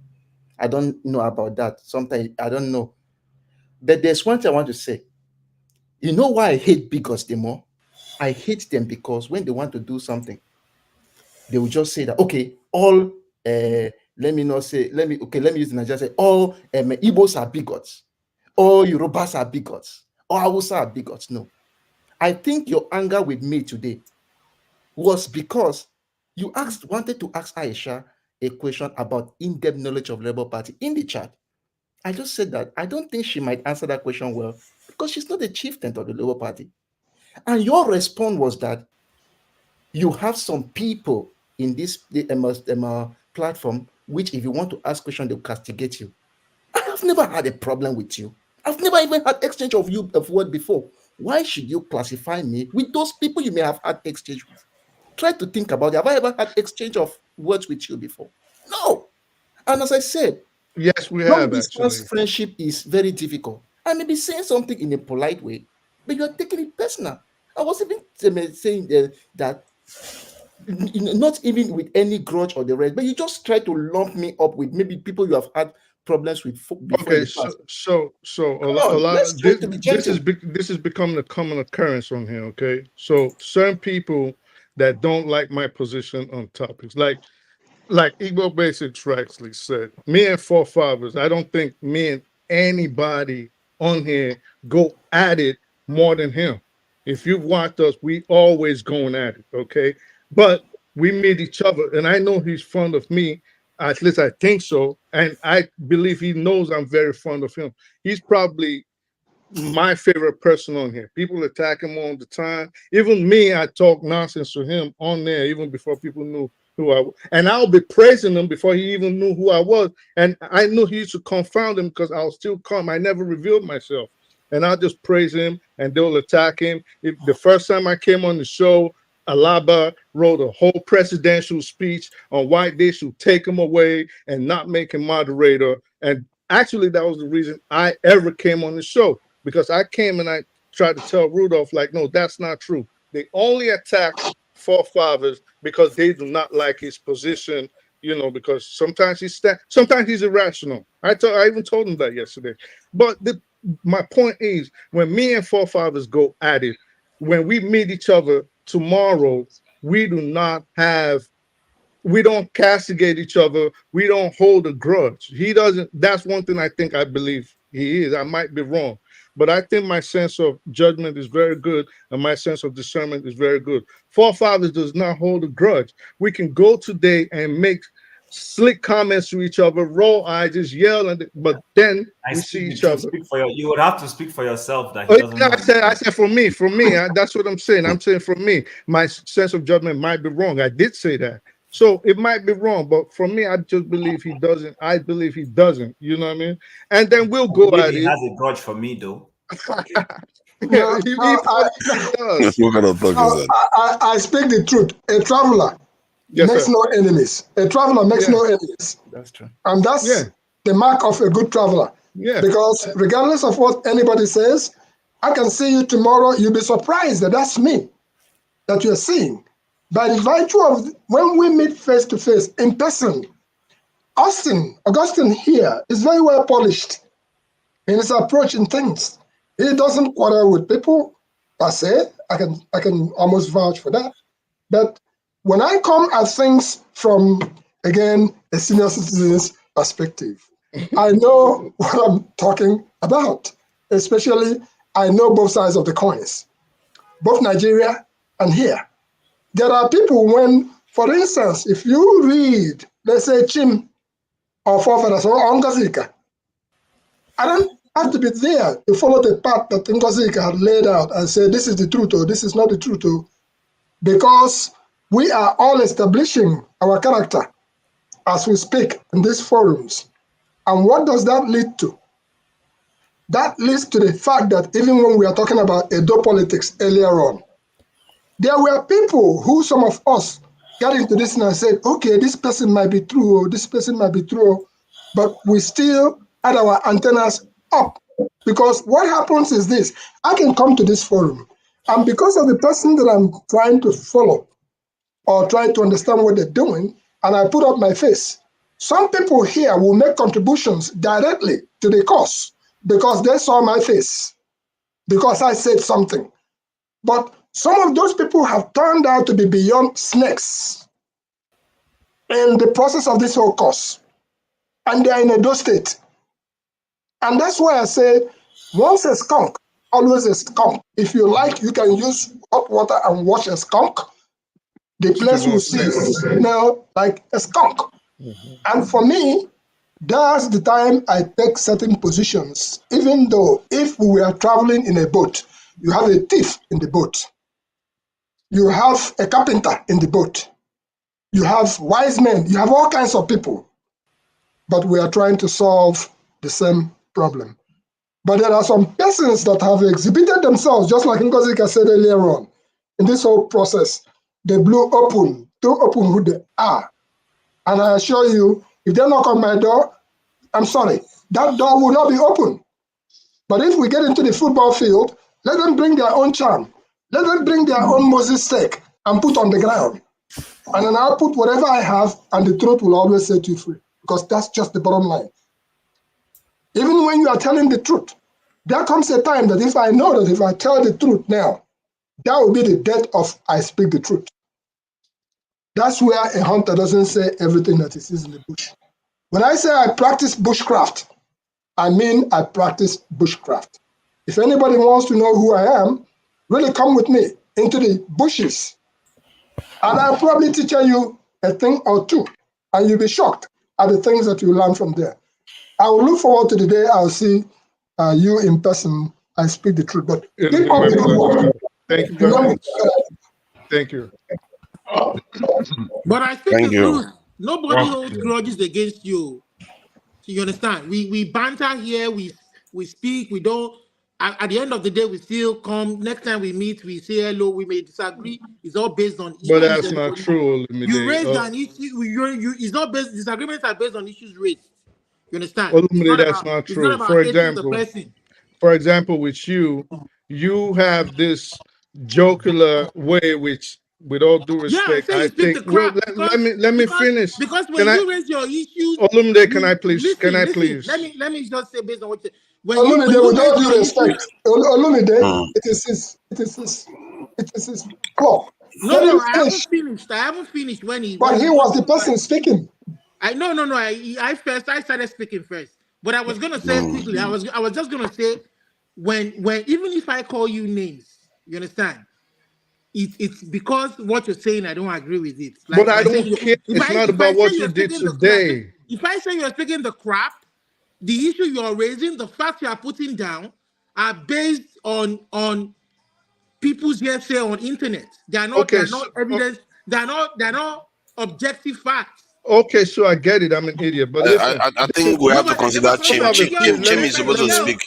I don't know about that. Sometimes I don't know. But there's one thing I want to say. You know why I hate bigots the more? I hate them because when they want to do something, they will just say that, okay, all let me use the Nigerian say all Igbos are bigots, all Yorubas are bigots, all Hausa are bigots. No. I think your anger with me today was because you wanted to ask Aisha a question about in-depth knowledge of Labour Party in the chat. I just said that I don't think she might answer that question well because she's not the chieftain of the Labour Party. And your response was that you have some people in this platform, which if you want to ask questions, they'll castigate you. I have never had a problem with you. I've never even had exchange of word before. Why should you classify me with those people you may have had exchange with? Try to think about it. Have I ever had exchange of words with you before? No. And as I said, yes, we have actually. Friendship is very difficult. I may be saying something in a polite way, but you're taking it personal. I was even saying that not even with any grudge or the rest, but you just try to lump me up with maybe people you have had problems with before. Okay, so a lot. This is becoming a common occurrence on here. Okay, so certain people that don't like my position on topics, like Igbo Basics rightly said, me and forefathers, I don't think me and anybody on here go at it more than him. If you've watched us, we always going at it, okay? But we meet each other, and I know he's fond of me, at least I think so, and I believe he knows I'm very fond of him. He's probably my favorite person on here. People attack him all the time. Even me, I talk nonsense to him on there, even before people knew who I was. And I'll be praising him before he even knew who I was. And I knew he used to confound him because I'll still come. I never revealed myself. And I'll just praise him and they'll attack him. The first time I came on the show, Alaba wrote a whole presidential speech on why they should take him away and not make him moderator. And actually, that was the reason I ever came on the show, because I came and I tried to tell Rudolph, like, no, that's not true. They only attack forefathers because they do not like his position, you know, because sometimes sometimes he's irrational. I even told him that yesterday. But my point is, when me and forefathers go at it, when we meet each other tomorrow, we don't castigate each other. We don't hold a grudge. He doesn't. That's one thing I believe he is. I might be wrong, but I think my sense of judgment is very good and my sense of discernment is very good. Forefathers does not hold a grudge. We can go today and make slick comments to each other, roll eyes, just yell, but then we see each other. You would have to speak for yourself. That he doesn't know. I said for me, that's what I'm saying. I'm saying for me, my sense of judgment might be wrong. I did say that. So it might be wrong, but for me, I just believe he doesn't. I believe he doesn't. You know what I mean? And then we'll go at it. He has a grudge for me, though. Yeah, he does. I speak the truth. A traveler makes no enemies. A traveler makes no enemies. That's true. And that's the mark of a good traveler. Yeah. Because regardless of what anybody says, I can see you tomorrow. You'll be surprised that that's me that you're seeing. By the virtue of when we meet face to face in person, Augustine here is very well polished in his approach in things. He doesn't quarrel with people per se. I can almost vouch for that. But when I come at things from, again, a senior citizen's perspective, I know what I'm talking about. Especially, I know both sides of the coins, both Nigeria and here. There are people when, for instance, if you read, let's say, Chim or Forefathers or Ngazika, I don't have to be there to follow the path that Ngazika had laid out and say, this is the truth or this is not the truth, because we are all establishing our character as we speak in these forums. And what does that lead to? That leads to the fact that even when we are talking about Edo politics earlier on, there were people who some of us got into this and said, okay, this person might be true, or this person might be true, but we still had our antennas up. Because what happens is this, I can come to this forum, and because of the person that I'm trying to follow or trying to understand what they're doing, and I put up my face, some people here will make contributions directly to the cause because they saw my face, because I said something. But some of those people have turned out to be beyond snakes in the process of this whole course. And they are in a Edo State. And that's why I say, once a skunk, always a skunk. If you like, you can use hot water and wash a skunk. The place will smell like a skunk. And for me, that's the time I take certain positions, even though if we were traveling in a boat, you have a thief in the boat. You have a carpenter in the boat. You have wise men. You have all kinds of people. But we are trying to solve the same problem. But there are some persons that have exhibited themselves, just like Ngozika said earlier on, in this whole process. They blew open, too open who they are. And I assure you, if they knock on my door, I'm sorry, that door will not be open. But if we get into the football field, let them bring their own charm. Let them bring their own Moses stake and put on the ground. And then I'll put whatever I have, and the truth will always set you free. Because that's just the bottom line. Even when you are telling the truth, there comes a time that if I know that if I tell the truth now, that will be the death of I speak the truth. That's where a hunter doesn't say everything that he sees in the bush. When I say I practice bushcraft, I mean I practice bushcraft. If anybody wants to know who I am, really come with me into the bushes. And I'll probably teach you a thing or two, and you'll be shocked at the things that you learn from there. I will look forward to the day I'll see you in person and speak the truth. But keep up the good work. Thank you very much. Thank you. But I think the truth, nobody holds grudges against you. You understand? We banter here, we speak, we don't. At the end of the day, we still come. Next time we meet, we say hello. We may disagree. It's all based on issues. But that's not true. You raised an issue. It's not based. Disagreements are based on issues raised. You understand? That's not true. For example, with you, you have this jocular way, which, with all due respect, I think. Well, let me finish. Because when you raise your issues, Olumide, can I please? Let me just say based on what you. Olumide, with all due respect, Olumide, it is his clock. No, I haven't finished when he. But he was the person speaking. No. I started speaking first. But I was gonna say quickly. I was just gonna say when even if I call you names, you understand? It's because what you're saying, I don't agree with it. Like, but I don't care. It's not about what you did today. If I say you're speaking the craft, the issue you're raising, the facts you are putting down, are based on people's hearsay on internet. They are not. They're not evidence. They're not objective facts. Okay, so I get it. I'm an idiot, but listen, I think we have to consider Chim. Chim is supposed to speak.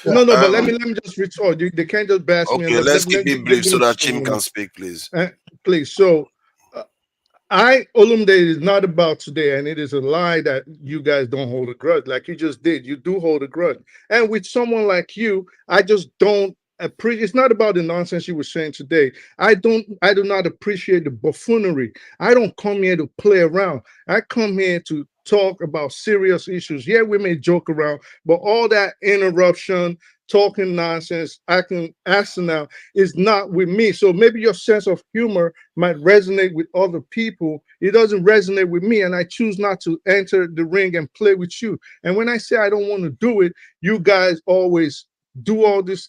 No, but let me just retort. They can't just bash me. Okay, let's keep it brief so that Chim can speak, please. Please. So, Olumide is not about today, and it is a lie that you guys don't hold a grudge like you just did. You do hold a grudge, and with someone like you, I just don't. It's not about the nonsense you were saying today. I do not appreciate the buffoonery. I don't come here to play around. I come here to talk about serious issues. Yeah, we may joke around, but all that interruption, talking nonsense, acting asinine is not with me. So maybe your sense of humor might resonate with other people. It doesn't resonate with me, and I choose not to enter the ring and play with you. And when I say I don't want to do it, you guys always do all this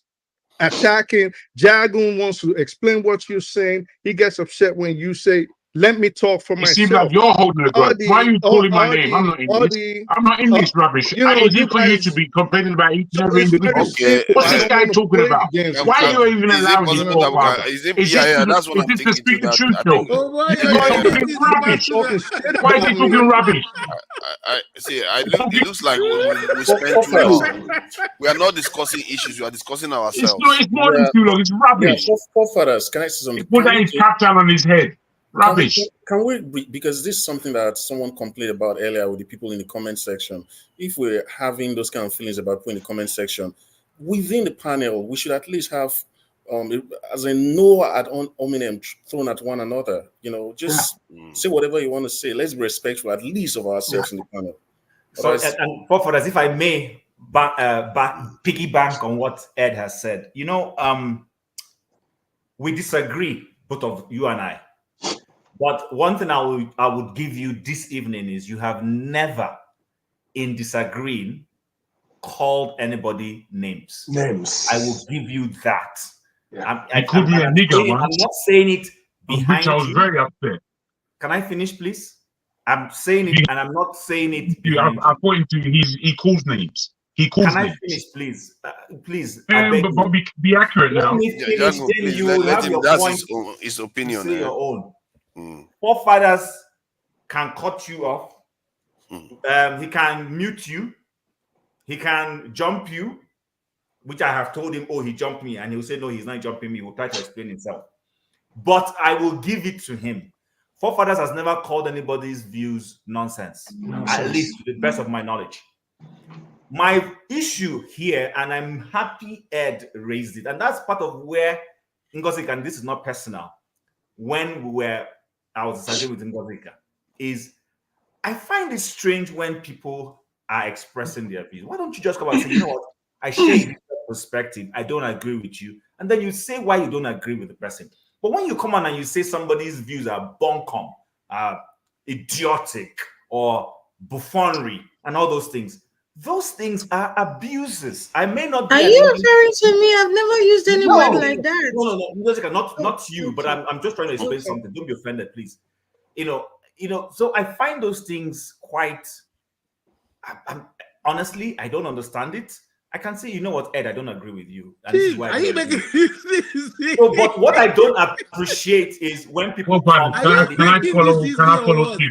attacking. Jagun wants to explain what you're saying. He gets upset when you say, let me talk for myself. It seems like you're holding a grudge. Why are you calling my name? I'm not in this. I'm not in this rubbish. Is it for you to be complaining about each and every individual? Okay. What's this guy talking about? Why are you even allowing this for father? Is that's what I'm thinking. To speak the truth, though? Why is he talking rubbish? It looks like we spent too long. We are not discussing issues. We are discussing ourselves. It's more than too long. It's rubbish. Forefathers, can I say something? He put that his cap down on his head. Rubbish. Can we, because this is something that someone complained about earlier with the people in the comment section. If we're having those kind of feelings about people in the comment section, within the panel, we should at least have, as a no ad hominem thrown at one another. Just say whatever you want to say. Let's be respectful, at least of ourselves in the panel. So, and for us, if I may, piggyback on what Ed has said. You know, we disagree, both of you and I. But one thing I would give you this evening is you have never, in disagreeing, called anybody names. I will give you that. Yeah. He called me a nigger once. I'm not saying it behind I was you. very upset. Can I finish, please? I'm saying it, and I'm not saying it behind you. According to he calls names. He calls Can names. I finish, please? Please. I beg But be accurate now. Let me finish, then you will have your point. That's his opinion. Say your own. Forefathers can cut you off. He can mute you. He can jump you, which I have told him, oh, he jumped me. And he'll say, no, he's not jumping me. He will try to explain himself. But I will give it to him. Forefathers has never called anybody's views nonsense, at least to the best of my knowledge. My issue here, and I'm happy Ed raised it, and that's part of where Ngozika, and this is not personal, when I was disagreeing with Ngozika, is I find it strange when people are expressing their views. Why don't you just come out and say, you know what, I share your perspective, I don't agree with you, and then you say why you don't agree with the person. But when you come on and you say somebody's views are bunkum, idiotic, or buffoonery, and all those things are abuses. I may not be. Are you referring to me? I've never used any word like that. No, not you. But I'm just trying to explain something. Don't be offended, please. You know. So I find those things quite. Honestly, I don't understand it. I can say, you know what, Ed, I don't agree with you. And this is why so, but what I don't appreciate is when people come. Can I follow you?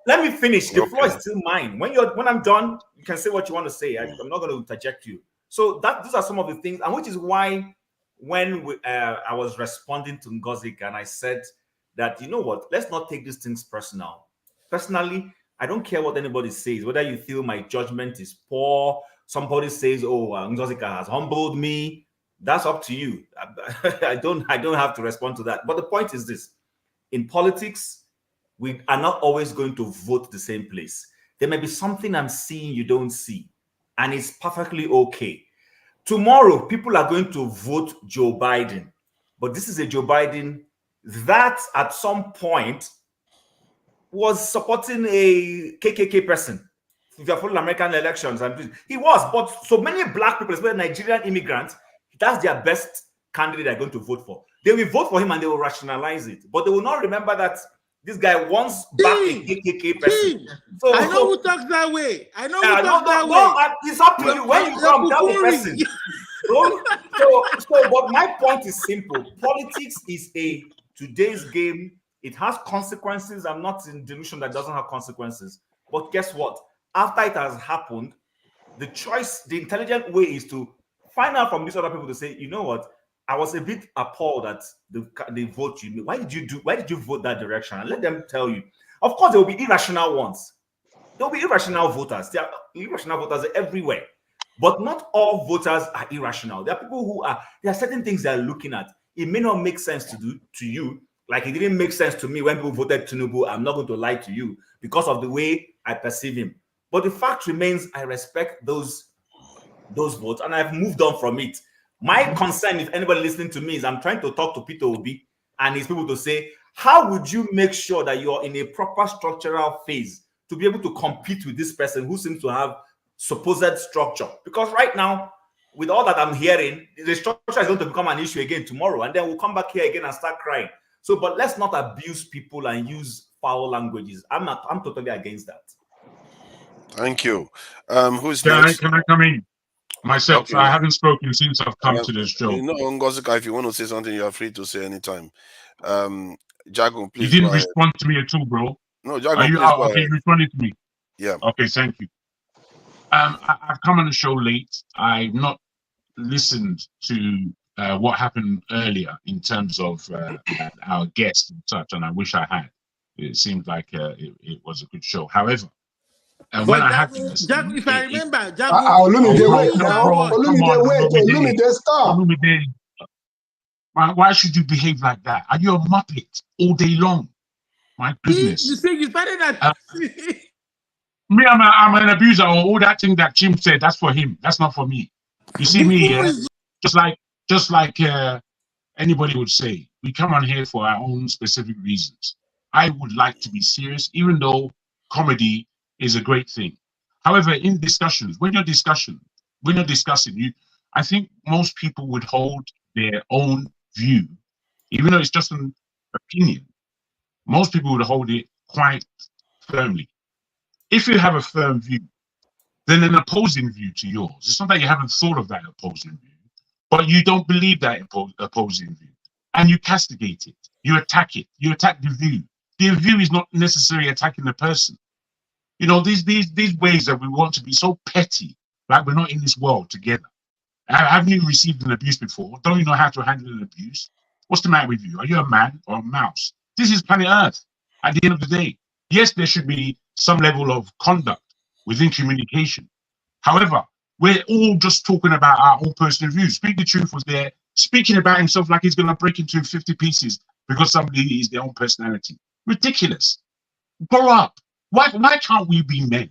Let me finish. The floor is still mine. When I'm done, you can say what you want to say. I'm not going to interject you. So these are some of the things, and which is why when I was responding to Ngozik and I said that, you know what, let's not take these things personal. Personally, I don't care what anybody says, whether you feel my judgment is poor. Somebody says, "Oh, Ngozika has humbled me." That's up to you. I don't have to respond to that. But the point is this: in politics, we are not always going to vote the same place. There may be something I'm seeing you don't see, and it's perfectly okay. Tomorrow, people are going to vote Joe Biden, but this is a Joe Biden that at some point was supporting a KKK person. If you're following American elections, and he was, but so many black people, especially Nigerian immigrants, that's their best candidate they're going to vote for. They will vote for him and they will rationalize it, but they will not remember that this guy once back a KKK person. So I know who talks that way. I know who talks that way. It's up to you. When you come, tell the person. But my point is simple. Politics is today's game. It has consequences. I'm not in delusion that doesn't have consequences. But guess what? After it has happened, the intelligent way is to find out from these other people to say, you know what, I was a bit appalled at the vote you made. Why did you vote that direction? And let them tell you. Of course, there will be irrational ones. There will be irrational voters. There are irrational voters everywhere. But not all voters are irrational. There are people there are certain things they're looking at. It may not make sense to you. Like it didn't make sense to me when people voted Tinubu. I'm not going to lie to you because of the way I perceive him. But the fact remains, I respect those votes, and I've moved on from it. My concern, if anybody listening to me, is I'm trying to talk to Peter Obi and his people to say, how would you make sure that you're in a proper structural phase to be able to compete with this person who seems to have supposed structure? Because right now, with all that I'm hearing, the structure is going to become an issue again tomorrow, and then we'll come back here again and start crying. So, but let's not abuse people and use foul languages. I'm totally against that. Thank you. Who's next? Can I come in? Myself, okay. I haven't spoken since I've come to this show. You know, Ngozika, if you want to say something, you are free to say anytime. Jago, please. You didn't respond to me at all, bro. No, Jago, please go ahead. You responded to me. Yeah. Okay, thank you. I've come on the show late. I've not listened to what happened earlier in terms of our guests and such, and I wish I had. It seemed like it was a good show. However, when I had Jack, if I remember, why should you behave like that? Are you a muppet all day long? My goodness. You say you started that. Me, I'm an abuser, or all that thing that Jim said, that's for him. That's not for me. You see me, yeah? Just like anybody would say, we come on here for our own specific reasons. I would like to be serious, even though comedy is a great thing. However, in discussions, when you're discussing, I think most people would hold their own view, even though it's just an opinion. Most people would hold it quite firmly. If you have a firm view, then an opposing view to yours, it's not that you haven't thought of that opposing view, but you don't believe that opposing view, and you castigate it, you attack it, you attack the view. The view is not necessarily attacking the person. You know, these ways that we want to be so petty, like we're not in this world together. Haven't you received an abuse before? Don't you know how to handle an abuse? What's the matter with you? Are you a man or a mouse? This is planet Earth. At the end of the day, yes, there should be some level of conduct within communication. However, we're all just talking about our own personal views. Speak the Truth was there speaking about himself like he's going to break into 50 pieces because somebody is their own personality. Ridiculous. Grow up. Why can't we be men?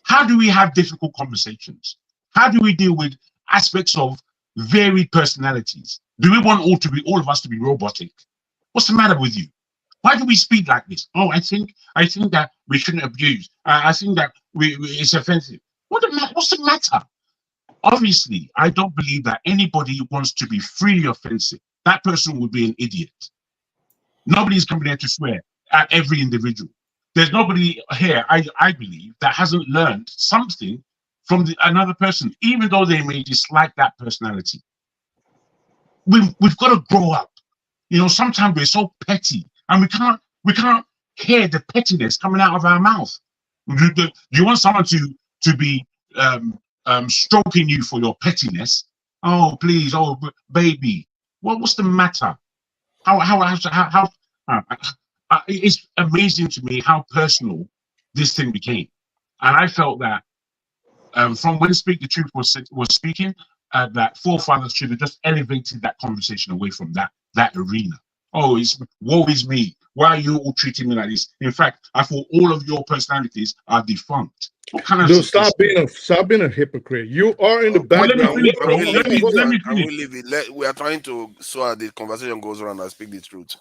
How do we have difficult conversations? How do we deal with aspects of varied personalities? Do we want all of us to be robotic? What's the matter with you? Why do we speak like this? Oh, I think that we shouldn't abuse. I think that it's offensive. What's the matter? Obviously, I don't believe that anybody wants to be freely offensive. That person would be an idiot. Nobody's coming here to swear at every individual. There's nobody here, I believe, that hasn't learned something from another person, even though they may dislike that personality. We've got to grow up. You know, sometimes we're so petty, and we can't hear the pettiness coming out of our mouth. Do you want someone to be stroking you for your pettiness? Oh, please, oh, baby. What's the matter? It's amazing to me how personal this thing became, and I felt that from when Speak the Truth was speaking, that forefathers should have just elevated that conversation away from that arena. Oh, woe is me. Why are you all treating me like this? In fact, I thought all of your personalities are defunct. What kind of Dude, stop being a hypocrite. You are in the background. We are trying to so that the conversation goes around and speak the truth.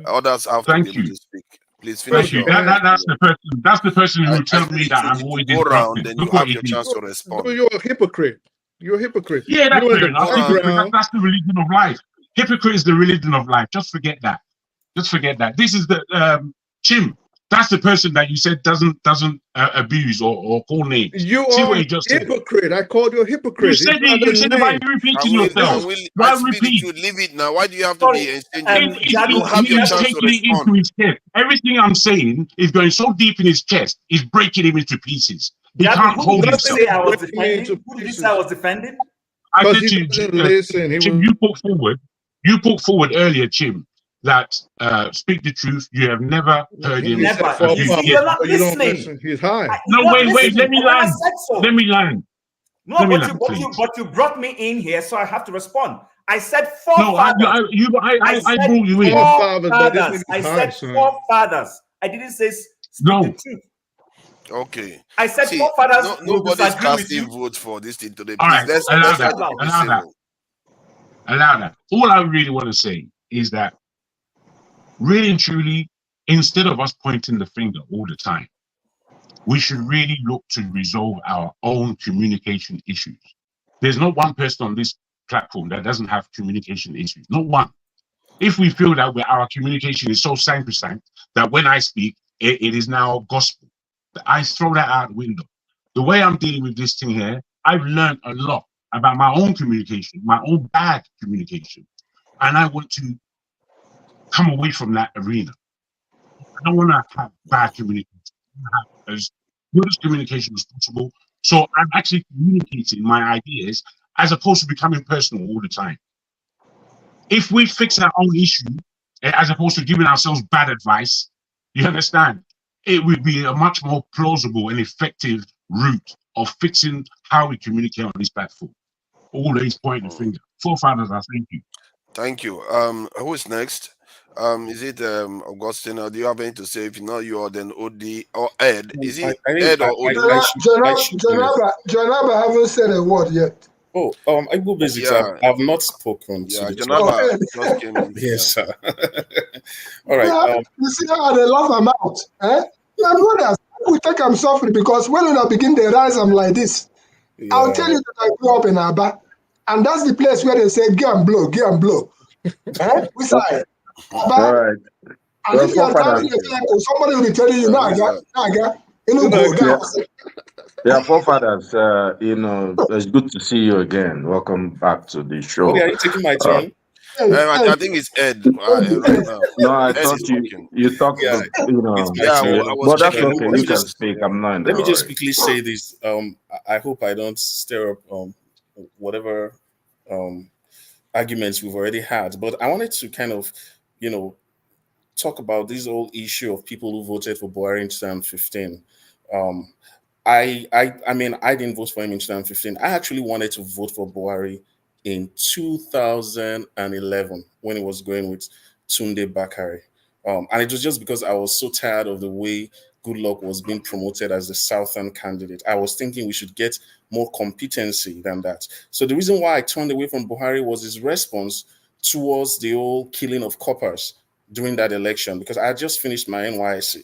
Others have to be able to speak. Please finish. That's the person who tells me that I'm always go around, then you have your chance to respond. You're a hypocrite. You're a hypocrite. Yeah, that's fair enough. That's the religion of life. Hypocrite is the religion of life. Just forget that. This is the Chim. That's the person that you said doesn't abuse or call names. You are a hypocrite. I called you a hypocrite. You said it. Why are you repeating yourself? Why repeat? Leave it now. Why do you have to be exchanging? You have your chance to respond. Into his chest. Everything I'm saying is going so deep in his chest. He's breaking him into pieces. He can't hold himself. Who did you say I was defending? I said to Chim, you put forward earlier, Chim, that Speak the Truth, you have never heard him. You're not listening. He's high. No, wait, let me land. No, but you brought me in here, so I have to respond. I said forefathers. No, I brought you in. I said forefathers. I didn't say Speak the Truth. Okay. I said forefathers. Nobody's casting votes for this thing today. All right, allow that. All I really want to say is that really and truly, instead of us pointing the finger all the time, we should really look to resolve our own communication issues. There's not one person on this platform that doesn't have communication issues. Not one. If we feel that our communication is so sacrosanct that when I speak, it is now gospel, I throw that out the window. The way I'm dealing with this thing here, I've learned a lot about my own communication, my own bad communication. And I want to come away from that arena. I don't want to have bad communication. I want to have as good as communication as possible. So I'm actually communicating my ideas as opposed to becoming personal all the time. If we fix our own issue, as opposed to giving ourselves bad advice, you understand, it would be a much more plausible and effective route of fixing how we communicate on this platform. Always pointing the finger. Forefathers, I thank you. Thank you. Who is next? Is it Augustine, or do you have anything to say? If not you, or then OD or Ed? Is I, it I think Ed or Odu? Janaba haven't said a word yet. Oh, Igbo Basics, Yeah, I've not spoken to yeah. the Janaba topic. just came in. Yes, Yeah. sir. All right. Yeah, you see how they laugh am out. Eh? My brothers, we take I'm suffering because when I begin the rise, I'm like this. I'll Yeah. tell you that I grew up in Aba, and that's the place where they say, "Get and blow, get and blow." Eh? We say, All Aba, right. and Well, if you are forefathers, driving a vehicle, somebody will be telling you, Who's Naga, that? Naga, you know, go yeah, down. yeah, forefathers, it's good to see you again. Welcome back to the Okay, show. are you taking my Uh, turn? I think it's Ed right now. no, I Ed is thought you talking. you talked, Yeah, you it's my Yeah, turn. yeah, I was but that's Okay, checking okay. who let You was me can just first. speak. Yeah. I'm not in a let me just hurry. quickly say this. I hope I don't stir up whatever arguments we've already had, but I wanted to kind of, you know, talk about this whole issue of people who voted for Buhari in 2015. Um, I mean, I didn't vote for him in 2015. I actually wanted to vote for Buhari in 2011 when he was going with Tunde Bakari. And it was just because I was so tired of the way Goodluck was being promoted as the Southern candidate. I was thinking we should get more competency than that. So the reason why I turned away from Buhari was his response towards the whole killing of coppers during that election, because I had just finished my NYSC.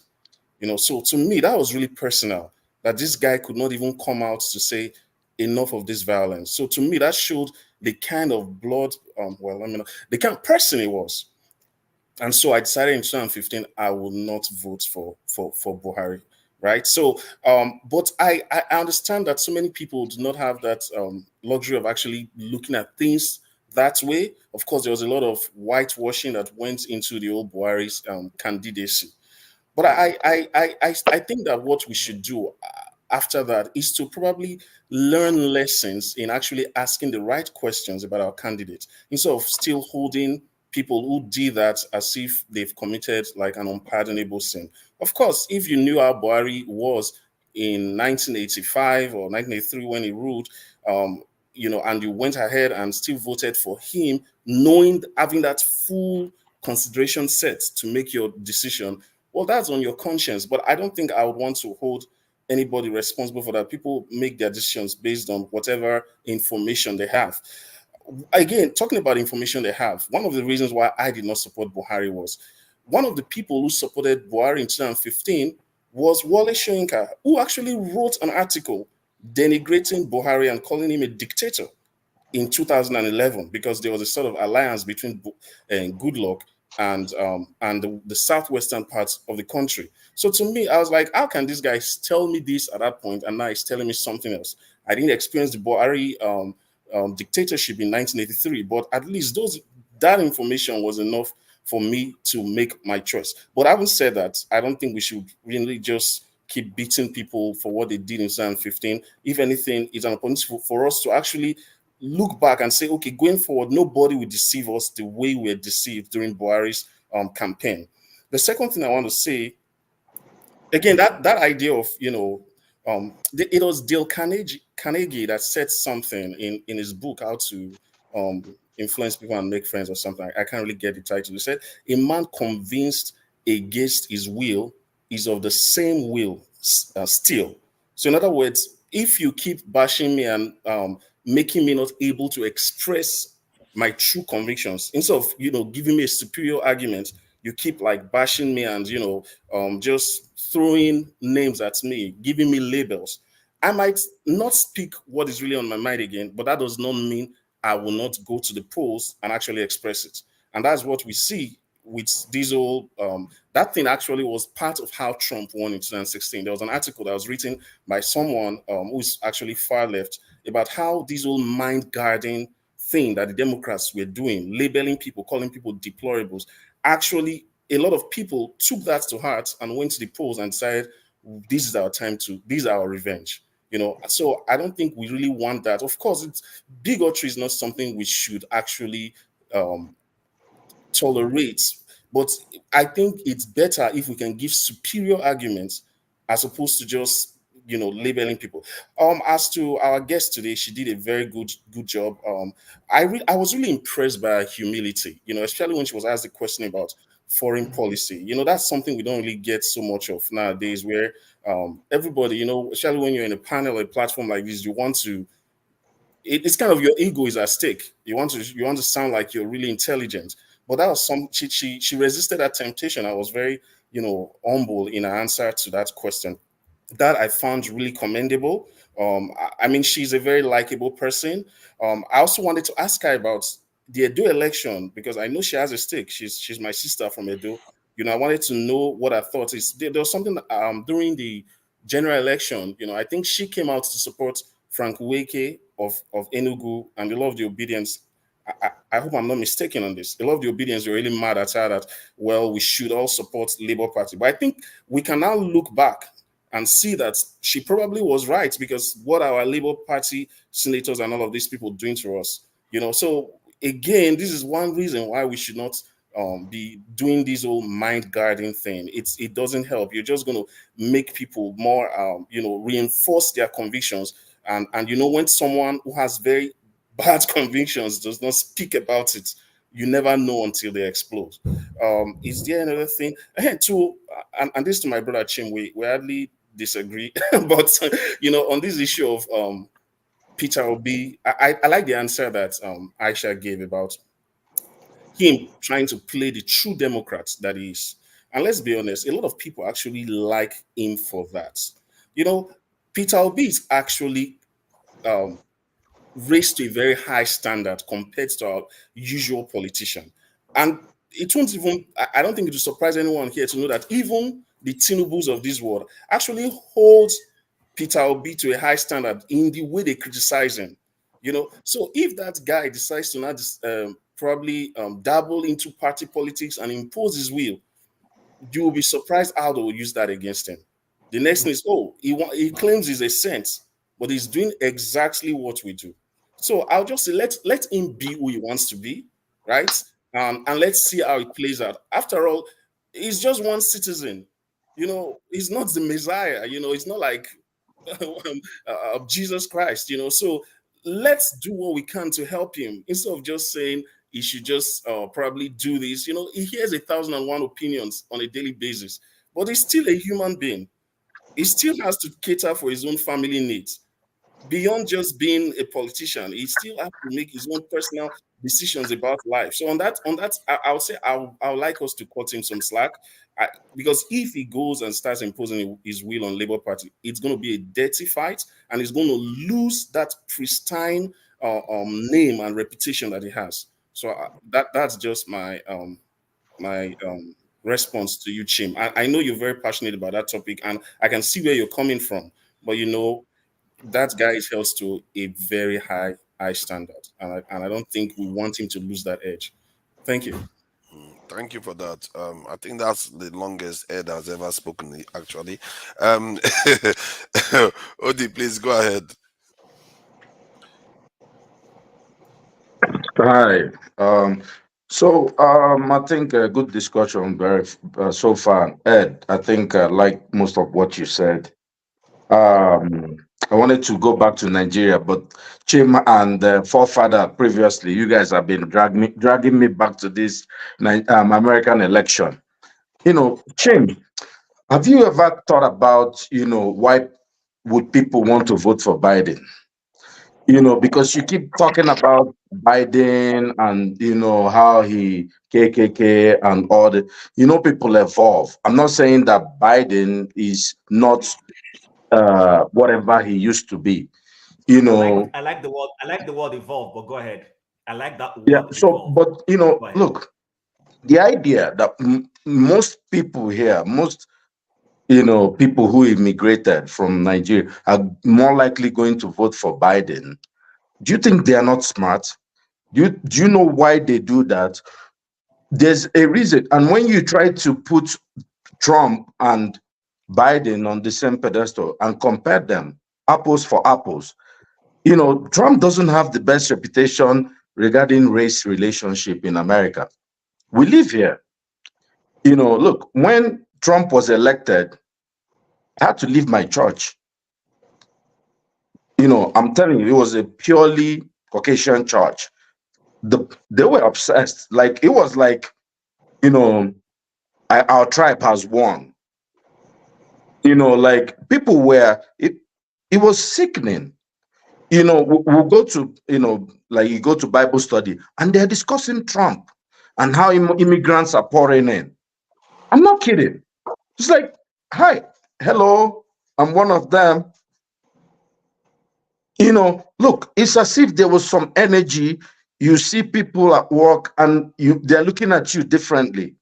So to me, that was really personal, that this guy could not even come out to say enough of this violence. So to me, that showed the kind of blood, the kind of person he was. And so I decided in 2015 I would not vote for Buhari, right? So, but I understand that so many people do not have that luxury of actually looking at things that way. Of course, there was a lot of whitewashing that went into the old Buhari's candidacy. But I think that what we should do after that is to probably learn lessons in actually asking the right questions about our candidates instead of still holding people who did that as if they've committed like an unpardonable sin. Of course, if you knew how Buhari was in 1985 or 1983 when he ruled, and you went ahead and still voted for him, knowing, having that full consideration set to make your decision, well, that's on your conscience. But I don't think I would want to hold anybody responsible for that. People make their decisions based on whatever information they have. Again, talking about information they have, one of the reasons why I did not support Buhari was one of the people who supported Buhari in 2015 was Wale Soyinka, who actually wrote an article denigrating Buhari and calling him a dictator in 2011, because there was a sort of alliance between Goodluck and the southwestern parts of the country. So to me, I was like, how can this guy tell me this at that point, and now he's telling me something else? I didn't experience the Buhari dictatorship in 1983, but at least that information was enough for me to make my choice. But having said that, I don't think we should really just keep beating people for what they did in 2015. If anything, it's an opportunity for us to actually look back and say, okay, going forward, nobody will deceive us the way we were deceived during Buhari's campaign. The second thing I want to say, again, that idea of, it was Dale Carnegie that said something in his book, How to Influence People and Make Friends or something. I can't really get the title. He said, a man convinced against his will is of the same will still. So in other words, if you keep bashing me and making me not able to express my true convictions, instead of giving me a superior argument, you keep like bashing me and just throwing names at me, giving me labels. I might not speak what is really on my mind again, but that does not mean I will not go to the polls and actually express it. And that's what we see with these old that thing actually was part of how Trump won in 2016. There was an article that was written by someone who's actually far left about how this old mind guarding thing that the Democrats were doing, labeling people, calling people deplorables, actually a lot of people took that to heart and went to the polls and decided, this is our time this is our revenge. So I don't think we really want that. Of course, bigotry is not something we should actually tolerate, but I think it's better if we can give superior arguments as opposed to just labeling people. As to our guest today, she did a very good job. I was really impressed by her humility, especially when she was asked the question about foreign policy. You know, that's something we don't really get so much of nowadays, where everybody, you know, especially when you're in a panel or a platform like this, you want to, it's kind of your ego is at stake. You want to sound like you're really intelligent. But that was she resisted that temptation. I was very, you know, humble in her answer to that question. That I found really commendable. I mean, she's a very likable person. I also wanted to ask her about the Edo election, because I know she has a stake. She's my sister from Edo. You know, I wanted to know what her thought is. There was something during the general election. You know, I think she came out to support Frank Weke of Enugu, and a lot of the Obidients. I hope I'm not mistaken on this. A lot of the Obidients were really mad at her that, well, we should all support Labour Party. But I think we can now look back and see that she probably was right, because what our Labour Party senators and all of these people doing to us, you know. So again, this is one reason why we should not be doing this whole mind guarding thing. It doesn't help. You're just going to make people more, you know, reinforce their convictions. And you know, when someone who has very bad convictions does not speak about it, you never know until they explode. Is there another thing? And this to my brother Chim, we hardly disagree, but you know, on this issue of Peter Obi, I like the answer that Aisha gave about him trying to play the true Democrat that he is. And let's be honest, a lot of people actually like him for that. You know, Peter Obi is actually raised to a very high standard compared to our usual politician. And it won't even, I don't think it will surprise anyone here to know that even the Tinubus of this world actually hold Peter Obi to a high standard in the way they criticize him. You know, so if that guy decides to not probably dabble into party politics and impose his will, you will be surprised how they will use that against him. The next thing is, oh, he claims he's a saint, but he's doing exactly what we do. So I'll just say, let him be who he wants to be, right? And let's see how it plays out. After all, he's just one citizen. You know, he's not the Messiah. You know, it's not like Jesus Christ. You know, so let's do what we can to help him instead of just saying he should just probably do this. You know, he hears 1,001 opinions on a daily basis, but he's still a human being. He still has to cater for his own family needs. Beyond just being a politician, he still has to make his own personal decisions about life. So on that, I would say I would like us to cut him some slack, because if he goes and starts imposing his will on Labour Party, it's going to be a dirty fight, and he's going to lose that pristine name and reputation that he has. So that's just my response to you, Chim. I know you're very passionate about that topic, and I can see where you're coming from, but you know, that guy is held to a very high standard, and I don't think we want him to lose that edge. Thank you. Thank you for that. I think that's the longest Ed has ever spoken, actually. Odi, please go ahead. Hi. I think a good discussion very so far. Ed, I think like most of what you said. I wanted to go back to Nigeria, but Chim and forefather previously, you guys have been dragging me back to this American election. You know, Chim, have you ever thought about, you know, why would people want to vote for Biden? You know, because you keep talking about Biden and, you know, how he KKK and all the, you know, people evolve. I'm not saying that Biden is not whatever he used to be. You know, I like the word evolve, but go ahead. I like that word. Yeah. So, but you know, look, the idea that most people here, most people who immigrated from Nigeria are more likely going to vote for Biden. Do you think they are not smart? Do you know why they do that? There's a reason. And when you try to put Trump and Biden on the same pedestal and compare them, apples for apples, Trump doesn't have the best reputation regarding race relationship in America. We live here. Look, when Trump was elected, I had to leave my church. I'm telling you, it was a purely Caucasian church. They were obsessed. Like, it was like, our tribe has won. You know, like people were, it was sickening. You know, we'll go to, you know, like you go to Bible study and they're discussing Trump and how immigrants are pouring in. I'm not kidding. It's like, hi, hello, I'm one of them. You know, look, it's as if there was some energy. You see people at work and they're looking at you differently.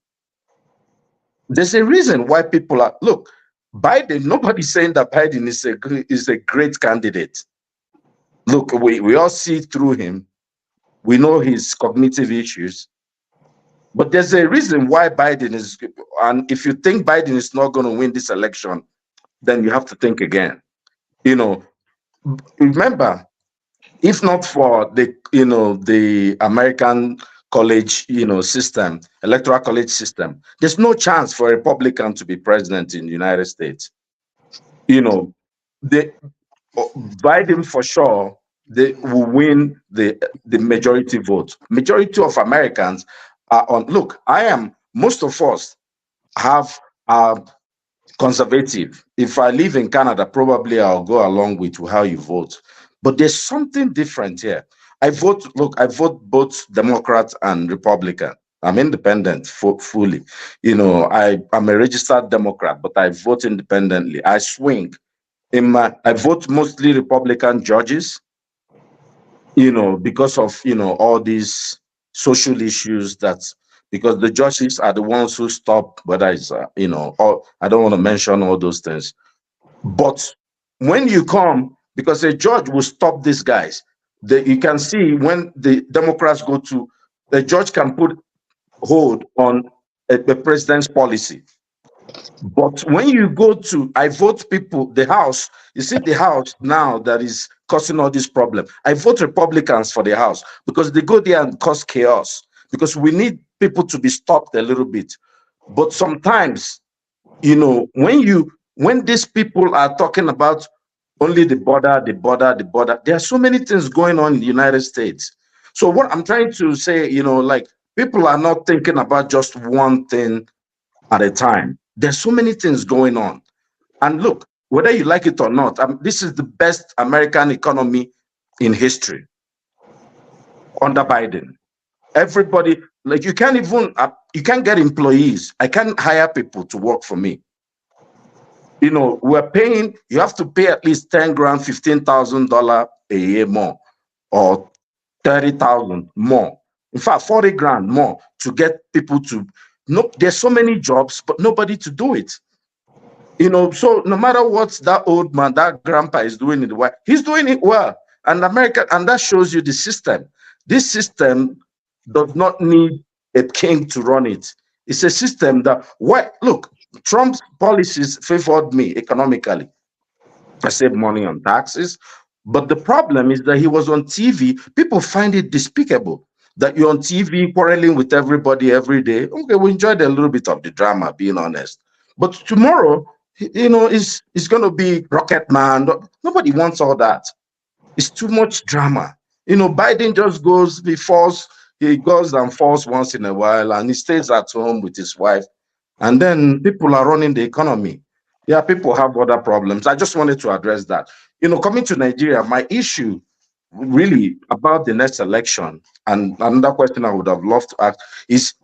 There's a reason why people are, look, Biden, nobody's saying that Biden is a great candidate. Look, we all see through him. We know his cognitive issues. But there's a reason why Biden is, and if you think Biden is not going to win this election, then you have to think again. You know, remember, if not for the, you know, the American college, you know, system, electoral college system, there's no chance for a Republican to be president in the United States. You know, Biden for sure, they will win the majority vote. Majority of Americans are on, look, most of us have conservative. If I live in Canada, probably I'll go along with how you vote. But there's something different here. I vote both Democrat and Republican. I'm independent fully. You know, I'm a registered Democrat, but I vote independently. I swing. I vote mostly Republican judges, you know, because of, you know, all these social issues because the judges are the ones who stop, whether it's, you know, I don't want to mention all those things. But when you come, because a judge will stop these guys, you can see when the Democrats go to, the judge can put hold on the president's policy. But when you go to, I vote people, the House, you see the House now that is causing all this problem. I vote Republicans for the House because they go there and cause chaos because we need people to be stopped a little bit. But sometimes, you know, when these people are talking about only the border, there are so many things going on in the United States. So what I'm trying to say, you know, like people are not thinking about just one thing at a time. There's so many things going on. And look, whether you like it or not, this is the best American economy in history under Biden. Everybody, like you can't get employees. I can't hire people to work for me. You know, we're paying, you have to pay at least 10 grand, $15,000 a year more, or 30,000 more. In fact, 40 grand more to get people to, no, there's so many jobs, but nobody to do it. You know, so no matter what that old man, that grandpa is doing in the White, he's doing it well. And America, and that shows you the system. This system does not need a king to run it. It's a system that, look, Trump's policies favored me economically. I saved money on taxes. But the problem is that he was on TV. People find it despicable that you're on TV quarreling with everybody every day. Okay, we enjoyed a little bit of the drama, being honest. But tomorrow, you know, it's going to be Rocket Man. Nobody wants all that. It's too much drama. You know, Biden just goes, he goes and falls once in a while, and he stays at home with his wife. And then people are running the economy. Yeah, people have other problems. I just wanted to address that. You know, coming to Nigeria, my issue really about the next election, and another question I would have loved to ask is,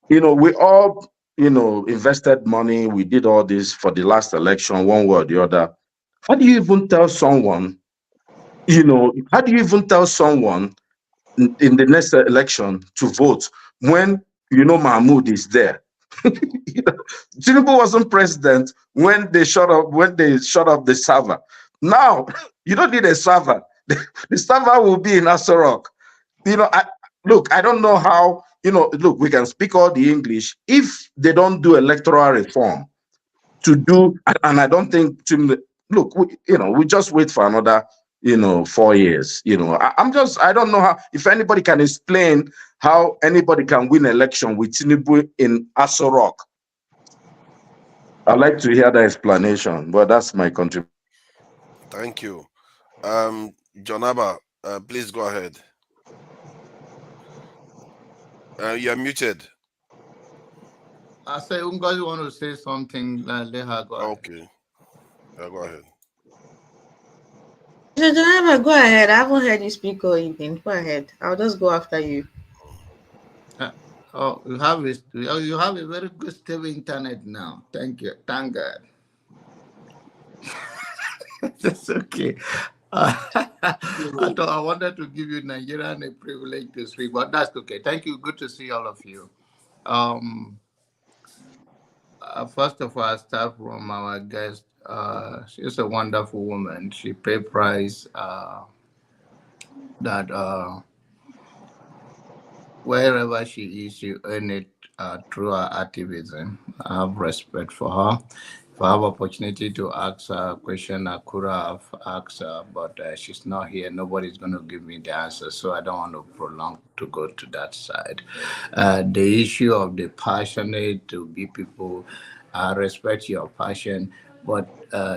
you know, we all, you know, invested money. We did all this for the last election, one way or the other. How do you even tell someone, you know, how do you even tell someone in the next election to vote when, you know, Mahmoud is there? You know, Tinubu wasn't president when they shut up the server. Now you don't need a server. The server will be in Asorok. You know, I don't know how, you know, look, we can speak all the English. If they don't do electoral reform and I don't think, look, we just wait for another, you know, 4 years. You know, I don't know how, if anybody can explain how anybody can win election with Tinubu in Asorok. I'd like to hear the explanation, but that's my contribution. Thank you. Jonaba, please go ahead. You're muted. I say, Ungozi want to say something. Let her go. Okay. Yeah, go ahead. So Geneva, go ahead. I haven't heard you speak or anything. Go ahead. I'll just go after you. Oh, you have a very good stable internet now. Thank you. Thank God. That's okay. I thought I wanted to give you Nigerian a privilege to speak, but that's okay. Thank you. Good to see all of you. First of all, I start from our guest. She's a wonderful woman. She paid price that wherever she is, she earn it through her activism. I have respect for her. If I have opportunity to ask her a question, I could have asked her, but she's not here. Nobody's going to give me the answer, so I don't want to prolong to go to that side. The issue of the passionate to be people, I respect your passion, but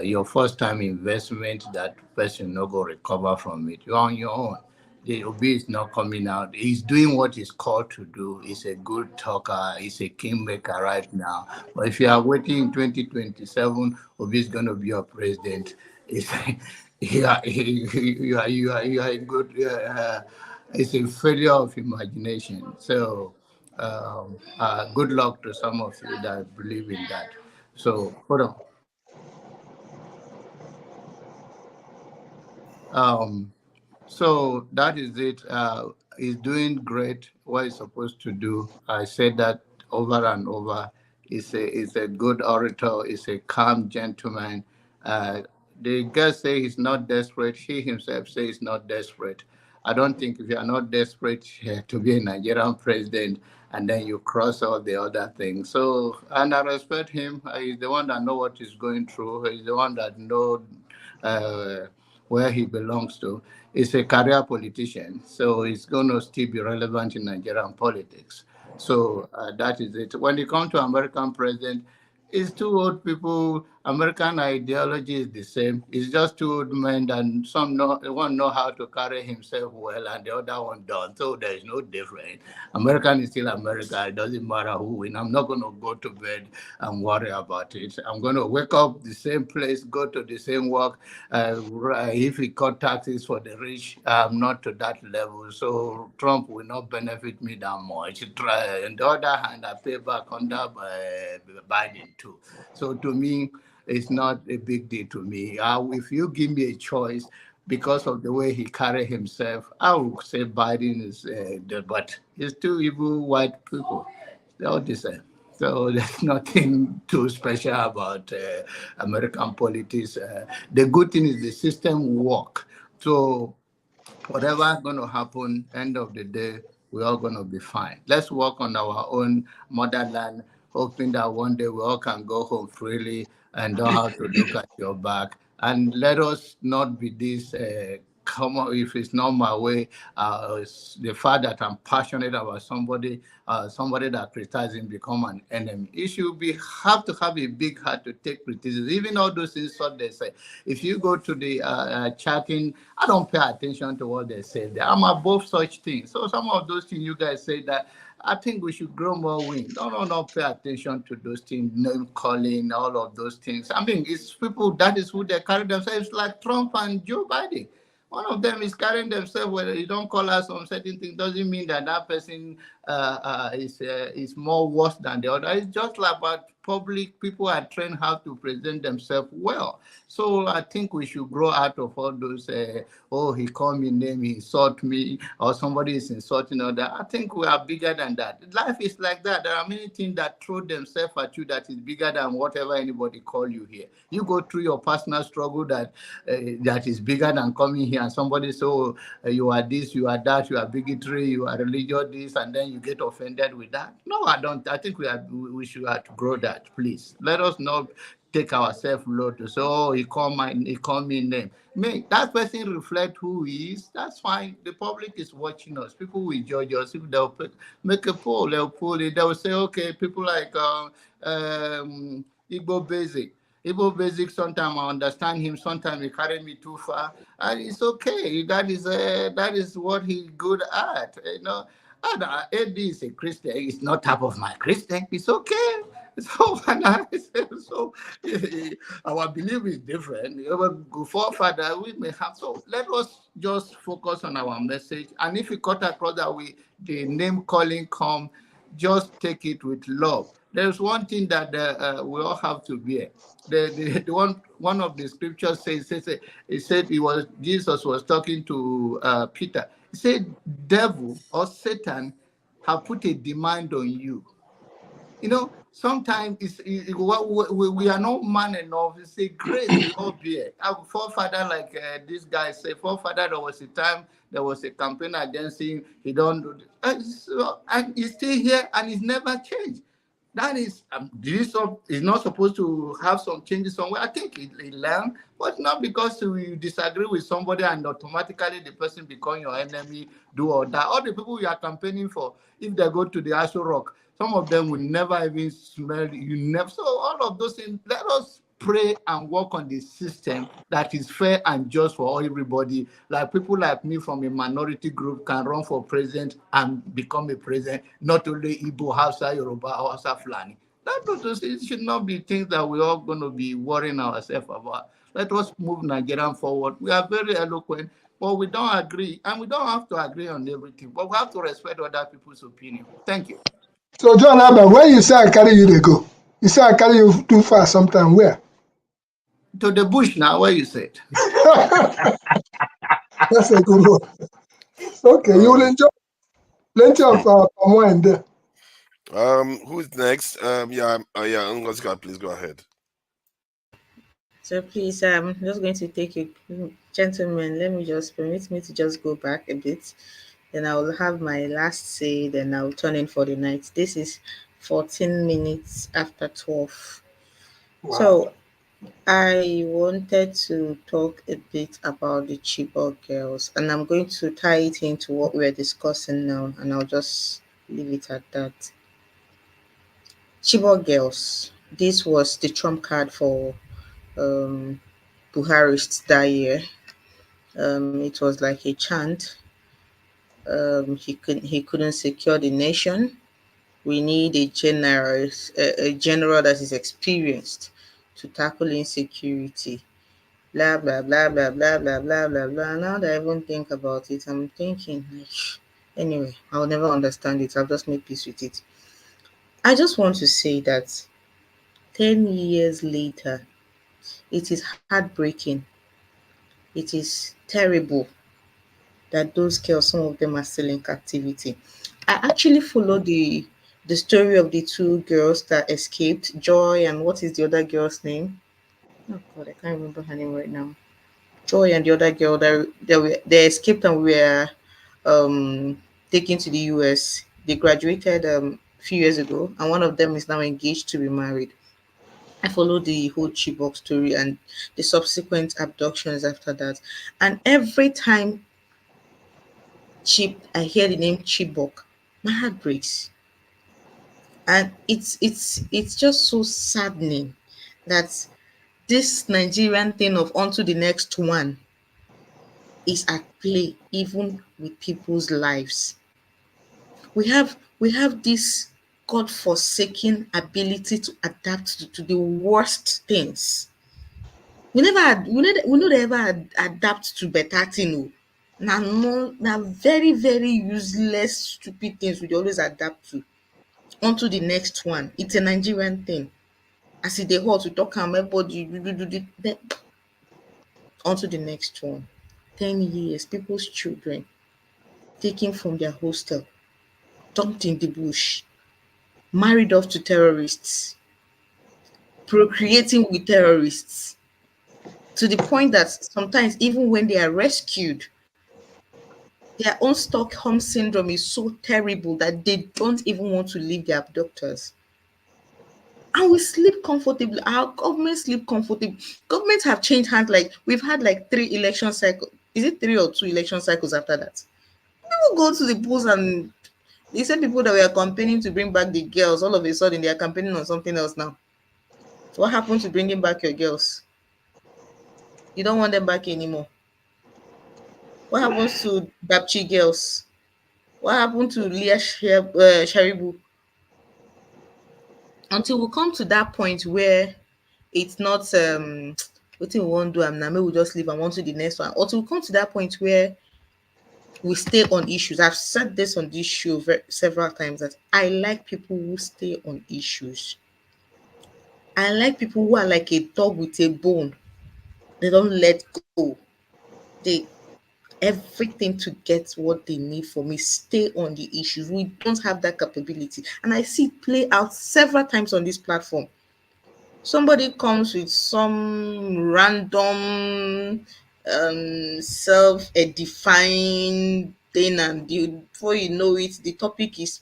your first time investment, that person no go recover from it. You're on your own. The Obi is not coming out. He's doing what he's called to do. He's a good talker. He's a kingmaker right now. But if you are waiting in 2027, Obi is going to be your president. It's, you are a good. It's a failure of imagination. So, good luck to some of you that believe in that. So, hold on. So that is it. He's doing great. What he's supposed to do. I said that over and over. He's a good orator. He's a calm gentleman. The guys say he's not desperate. He himself says he's not desperate. I don't think if you are not desperate to be a Nigerian president and then you cross all the other things. So, and I respect him. He's the one that know what he's going through. He's the one that know where he belongs to. He's a career politician, so he's going to still be relevant in Nigerian politics. So that is it. When it comes to American president, it's two old people. American ideology is the same. It's just two old men, and one know how to carry himself well, and the other one don't. So there is no difference. American is still America. It doesn't matter who wins. I'm not going to go to bed and worry about it. I'm going to wake up the same place, go to the same work. If he cut taxes for the rich, I'm not to that level. So Trump will not benefit me that much. On the other hand, I pay back under Biden too. So to me, it's not a big deal to me. If you give me a choice, because of the way he carry himself, I would say Biden is but it's two evil white people. They're all the same. So there's nothing too special about American politics. The good thing is the system work. So whatever going to happen, end of the day, we're all going to be fine. Let's work on our own motherland, hoping that one day we all can go home freely and don't have to look at your back. And let us not be this, come on, if it's not my way, the fact that I'm passionate about somebody that criticizes him become an enemy. It should have to have a big heart to take criticism. Even all those insults they say. If you go to the chatting, I don't pay attention to what they say there. I'm above such things. So some of those things you guys say that I think we should grow more wings. Don't pay attention to those things, name calling, all of those things. I mean, it's people, that is who they carry themselves, like Trump and Joe Biden. One of them is carrying themselves, whether you don't call us on certain things, doesn't mean that that person is more worse than the other. It's just like about public people are trained how to present themselves well. So I think we should grow out of all those, he called me name, he insult me, or somebody is insulting other. I think we are bigger than that. Life is like that. There are many things that throw themselves at you that is bigger than whatever anybody call you here. You go through your personal struggle that is bigger than coming here and somebody say, you are this, you are that, you are bigotry, you are religious this, and then you get offended with that. No, I don't. I think we should have to grow that. Please let us not take ourselves low to say, he called me name. That person reflect who he is. That's fine. The public is watching us. People will judge us. If they'll make a poll, they'll say, okay, people like Igbo Basic. Igbo Basic, sometimes I understand him, sometimes he carry me too far. And it's okay. That is what he's good at. And AD is a Christian. It's not type of my Christian. It's okay. So, so our belief is different. Our forefather, we may have. So let us just focus on our message. And if we cut across that the name calling come, just take it with love. There's one thing that we all have to bear. The one of the scriptures said Jesus was talking to Peter. He said, "Devil or Satan have put a demand on you." Sometimes we are not man enough. It's a grace we all bear. Our forefather, like this guy said, forefather, there was a time there was a campaign against him. He don't do this. And he's still here and he's never changed. That is, is not supposed to have some changes somewhere. I think he learned, but not because you disagree with somebody and automatically the person become your enemy, do or that. All the people you are campaigning for, if they go to the Asho Rock, some of them will never even smell you. Never. So all of those things, let us pray and work on the system that is fair and just for everybody. Like people like me from a minority group can run for president and become a president, not only Igbo, Hausa, Yoruba, or Hausa Fulani. It should not be things that we're all going to be worrying ourselves about. Let us move Nigeria forward. We are very eloquent, but we don't agree, and we don't have to agree on everything, but we have to respect other people's opinion. Thank you. So, John Abba, when you say I carry you, they go. You say I carry you too far sometime. Where? To the bush now, where you said. That's a good one. Okay, you will enjoy plenty of palm wine there. Who's next? Yeah, Ngozi, please go ahead. So please, I'm just going to take you, gentlemen. Let me just permit me to just go back a bit. Then I will have my last say. Then I'll turn in for the night. This is 14 minutes after 12. Wow. So I wanted to talk a bit about the Chibok girls, and I'm going to tie it into what we're discussing now, and I'll just leave it at that. Chibok girls. This was the trump card for Buharists that year. It was like a chant. He couldn't secure the nation. We need a general that is experienced to tackle insecurity. Blah blah blah blah blah blah blah blah blah. Now that I even think about it, I'm thinking, anyway, I'll never understand it. I'll just make peace with it. I just want to say that 10 years later, it is heartbreaking. It is terrible that those girls, some of them are still in captivity. I actually followed the story of the two girls that escaped, Joy and what is the other girl's name? Oh God, I can't remember her name right now. Joy and the other girl they escaped and were taken to the US. They graduated a few years ago, and one of them is now engaged to be married. I followed the whole Chibok story and the subsequent abductions after that. And every time I hear the name Chibok, my heart breaks. And it's just so saddening that this Nigerian thing of onto the next one is at play even with people's lives. We have this God-forsaken ability to adapt to the worst things. We never ever adapt to better thing. Now very, very useless, stupid things we always adapt to. Onto the next one. It's a Nigerian thing. As they hot to talk everybody onto the next one. 10 years, people's children taken from their hostel, dumped in the bush, married off to terrorists, procreating with terrorists, to the point that sometimes even when they are rescued, their own Stockholm syndrome is so terrible that they don't even want to leave their abductors. And we sleep comfortably. Our government sleep comfortably. Governments have changed hands. Like we've had like 3 election cycles. Is it 3 or 2 election cycles after that? People go to the polls and they said people that were campaigning to bring back the girls, all of a sudden they are campaigning on something else now. So what happened to bringing back your girls? You don't want them back anymore. What happens to Bapchi girls? What happened to Leah Sharibu? Until we come to that point where it's not what we want to do, and now maybe we just leave and want to the next one. Until we come to that point where we stay on issues. I've said this on this show several times that I like people who stay on issues. I like people who are like a dog with a bone. They don't let go. They everything to get what they need from me. Stay on the issues. We don't have that capability. And I see it play out several times on this platform. Somebody comes with some random self-edifying thing, and before you know it, the topic is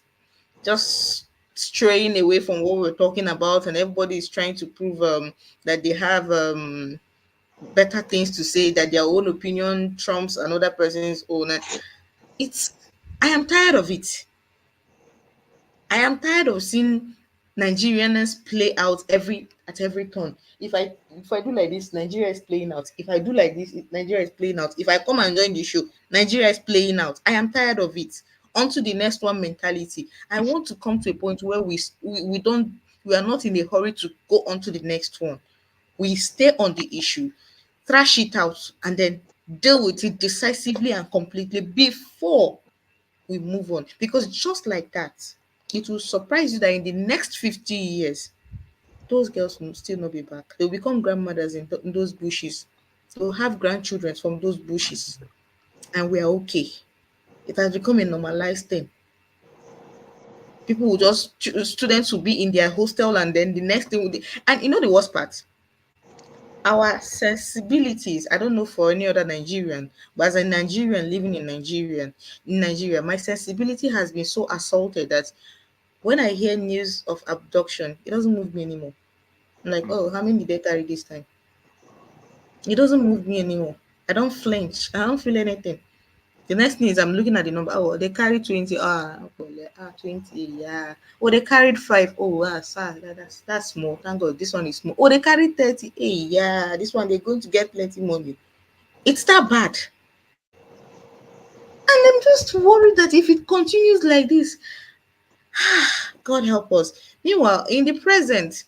just straying away from what we're talking about, and everybody is trying to prove that they have better things to say, that their own opinion trumps another person's own. I am tired of it. I am tired of seeing Nigerians play out at every turn. If I do like this, Nigeria is playing out. If I do like this, Nigeria is playing out. If I come and join the show, Nigeria is playing out. I am tired of it. On to the next one mentality. I want to come to a point where we are not in a hurry to go on to the next one. We stay on the issue, thrash it out, and then deal with it decisively and completely before we move on. Because just like that, it will surprise you that in the next 50 years, those girls will still not be back. They'll become grandmothers in those bushes. They'll have grandchildren from those bushes. And we are okay. It has become a normalized thing. People will just, students will be in their hostel, and then the next thing will be, and you know the worst part? Our sensibilities, I don't know for any other Nigerian, but as a Nigerian living in Nigeria, my sensibility has been so assaulted that when I hear news of abduction, it doesn't move me anymore. I'm like, oh, how many did they carry this time? It doesn't move me anymore. I don't flinch. I don't feel anything. The next thing is I'm looking at the number. Oh, they carried 20. 20. Yeah. Oh, they carried 5. Oh, sir, that's small. Thank God, this one is small. Oh, they carried 30. Hey, yeah, this one they're going to get plenty money. It's that bad. And I'm just worried that if it continues like this, God help us. Meanwhile, in the present,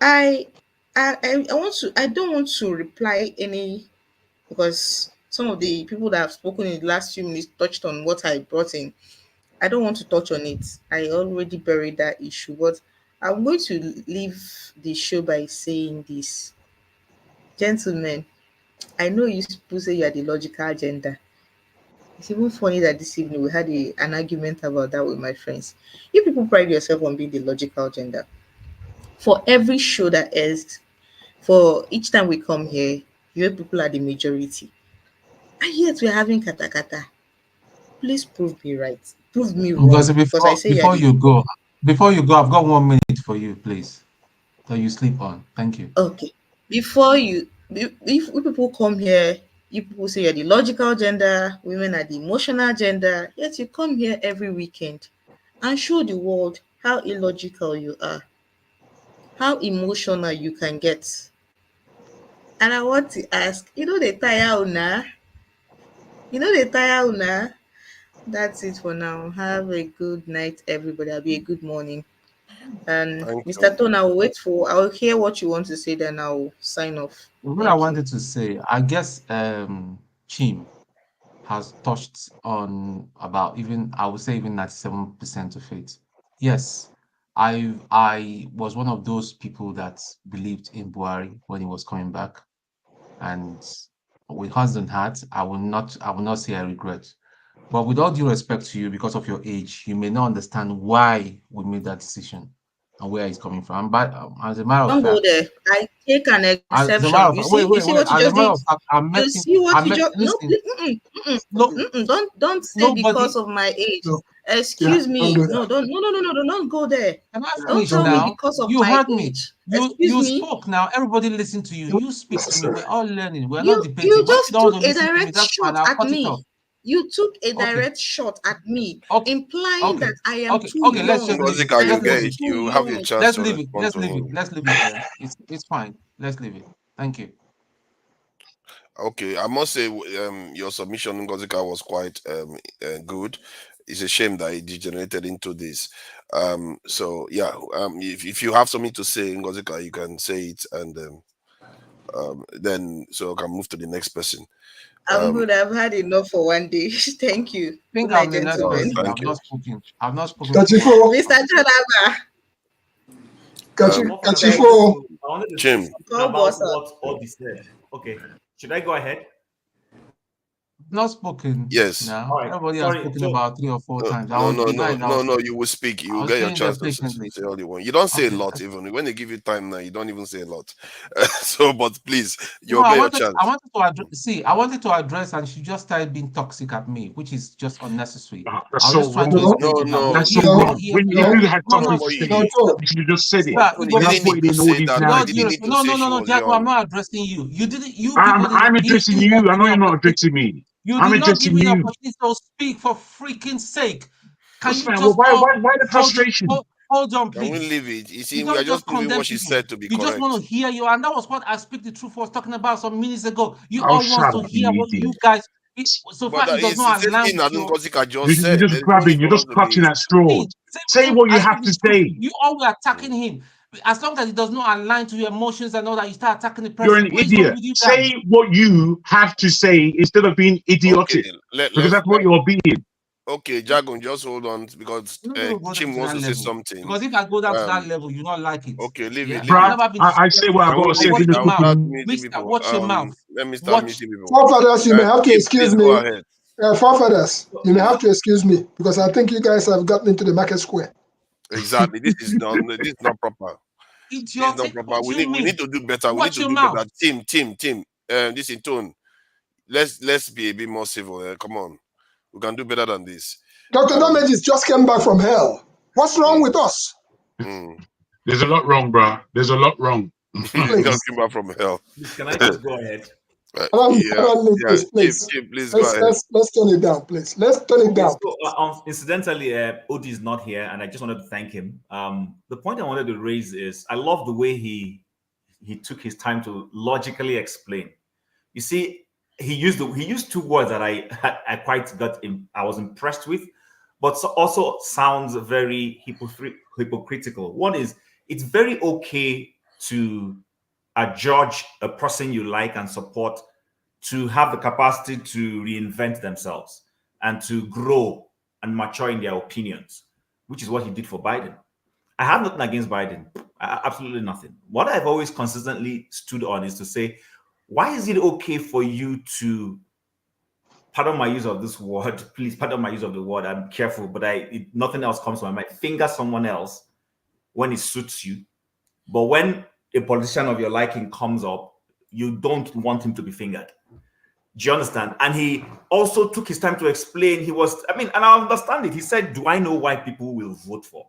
I don't want to reply any, because some of the people that have spoken in the last few minutes touched on what I brought in. I don't want to touch on it. I already buried that issue, but I'm going to leave the show by saying this. Gentlemen, I know you people say you are the logical agenda. It's even funny that this evening we had an argument about that with my friends. You people pride yourself on being the logical agenda. For every show that airs, for each time we come here, you people are the majority. And yet we're having kata kata. Please prove me right. Prove me wrong. Because Because I say before you go, I've got 1 minute for you, please. So you sleep on. Thank you. Okay. If people come here, you people say you're the logical gender, women are the emotional gender, yet you come here every weekend and show the world how illogical you are, how emotional you can get. And I want to ask, they tire una? They tire una? That's it for now. Have a good night, everybody. I'll be a good morning. And Thank Mr. you. Tone, I'll hear what you want to say, then I'll sign off. What I wanted to say, I guess Chim has touched on about I would say even 97% of it. Yes, I was one of those people that believed in Buhari when he was coming back. And with hands on heart, I will not say I regret. But with all due respect to you, because of your age, you may not understand why we made that decision and where it's coming from. But as a matter of Don't go fact, there. I take an as a matter exception. of You fact, see, wait. what you As a just matter did. of fact, I met You him. see what you just Listen, don't say nobody. because of my age. No. Excuse Yeah, me. don't do No, that. don't go there. Can I Don't finish tell me now? because of You my heard me. age. You Excuse me. spoke now. Everybody listen to you. You speak to me. Necessary. We're all learning. We're not You debating. When you just don't want took to a listen to me, direct that's fine. shot I'll at cut it off. me. You took a Okay. direct shot at me, Okay. implying that I am too Okay. Let's young. just leave it. Ngozika, I you am Let's leave get it. it. too You have your young. chance Let's to leave it. respond Let's to leave it. him. Let's leave it there. It's fine. Let's leave it. Thank you. Okay, I must say your submission, Ngozika, was quite good. it's a shame that it degenerated into this. So yeah, if you have something to say, Ngozika, you can say it, and then so I can move to the next person. I'm good. I've had enough for one day. Thank you. I think Good night, I'm the next gentlemen. person. Thank I've you. not spoken. I've not spoken. Mr. Chanaba. Kachifo. I wanted to say Jim. something Go about boss up. what Odi said. Okay, should I go ahead? Not spoken. Yes. Now All right. everybody has Sorry. spoken So, about 3 or 4 times. I No, was no, no, behind. no. You will speak. You I will was get your staying there chance to patiently. say all you want. You don't say a Okay. lot, even when they give you time now. You don't even say a lot. So, but please, No, you'll I get your wanted. chance. I wanted to address. See, I wanted to address, and she just started being toxic at me, which is just unnecessary. I That's was so just trying to wrong. explain to her. No, That's so You're wrong. here. When if you had something to say, you should have just said it. Sir, You're not putting in all these no, narratives. no, Jaco, I'm not addressing you. You didn't. You I'm people didn't give addressing me you. I know you're not opportunity. addressing me. You I'm did not give addressing me an you. opportunity to speak, for freaking sake. Can What's you that? just Well, why the frustration? hold on, Can we please? leave it? You see, You we are don't just just proving condemn what she people. said to be You just correct. want to hear you, and that was what I Speak the Truth was talking about some minutes ago. You Oh, all shut want to up, hear you what you idiot. guys. So But far, it does it's not the same align thing with that your. Ngozika just You're said. just There's no grabbing. need You're for us just to clutching be. at straws. Say what you have to say. You all were attacking him. As long as it does not align to your emotions and all that, you start attacking the You're person. an What is wrong idiot. with you guys? Say what you have to say instead of being idiotic. Because that's what you're being. Okay, Jagun, just hold on because I'm not going to go down Chim to wants that to say level. something. Because if I go down to that level, you not like it. Okay, leave it, Yeah? leave Bruh, it. I've never been I say what I Can got we to say. leave Watch it? I your will mouth. start muting Mister, people. watch your mouth. Let me start Watch. muting people. Forefathers, you may have to Chim, excuse please go me. ahead. Forefathers, you may have to excuse me because I think you guys have gotten into the market square. Exactly. This is not proper. This is not Idiotic? proper. What do you We mean? need to do better. We need Watch to your do mouth. better. Team. This in tone. Let's be a bit more civil. Come on. We can do better than this. Dr. Nomegis just came back from hell. What's wrong with us? There's a lot wrong, bruh. There's a lot wrong. Just came back from hell. Can I just go ahead? Please. Chim, please go ahead. Let's turn it down, please. Let's turn it down. So, incidentally, Odi is not here, and I just wanted to thank him. The point I wanted to raise is I love the way he took his time to logically explain. You see, he used 2 words that I quite I was impressed with, but also sounds very hypocritical. One is it's very okay to judge a person you like and support to have the capacity to reinvent themselves and to grow and mature in their opinions, which is what he did for Biden. I have nothing against Biden, absolutely nothing. What I've always consistently stood on is to say, why is it okay for you to, pardon my use of this word, please pardon my use of the word, I'm careful, but nothing else comes to my mind, finger someone else when it suits you, but when a politician of your liking comes up, you don't want him to be fingered. Do you understand? And he also took his time to explain. And I understand it. He said, do I know why people will vote for?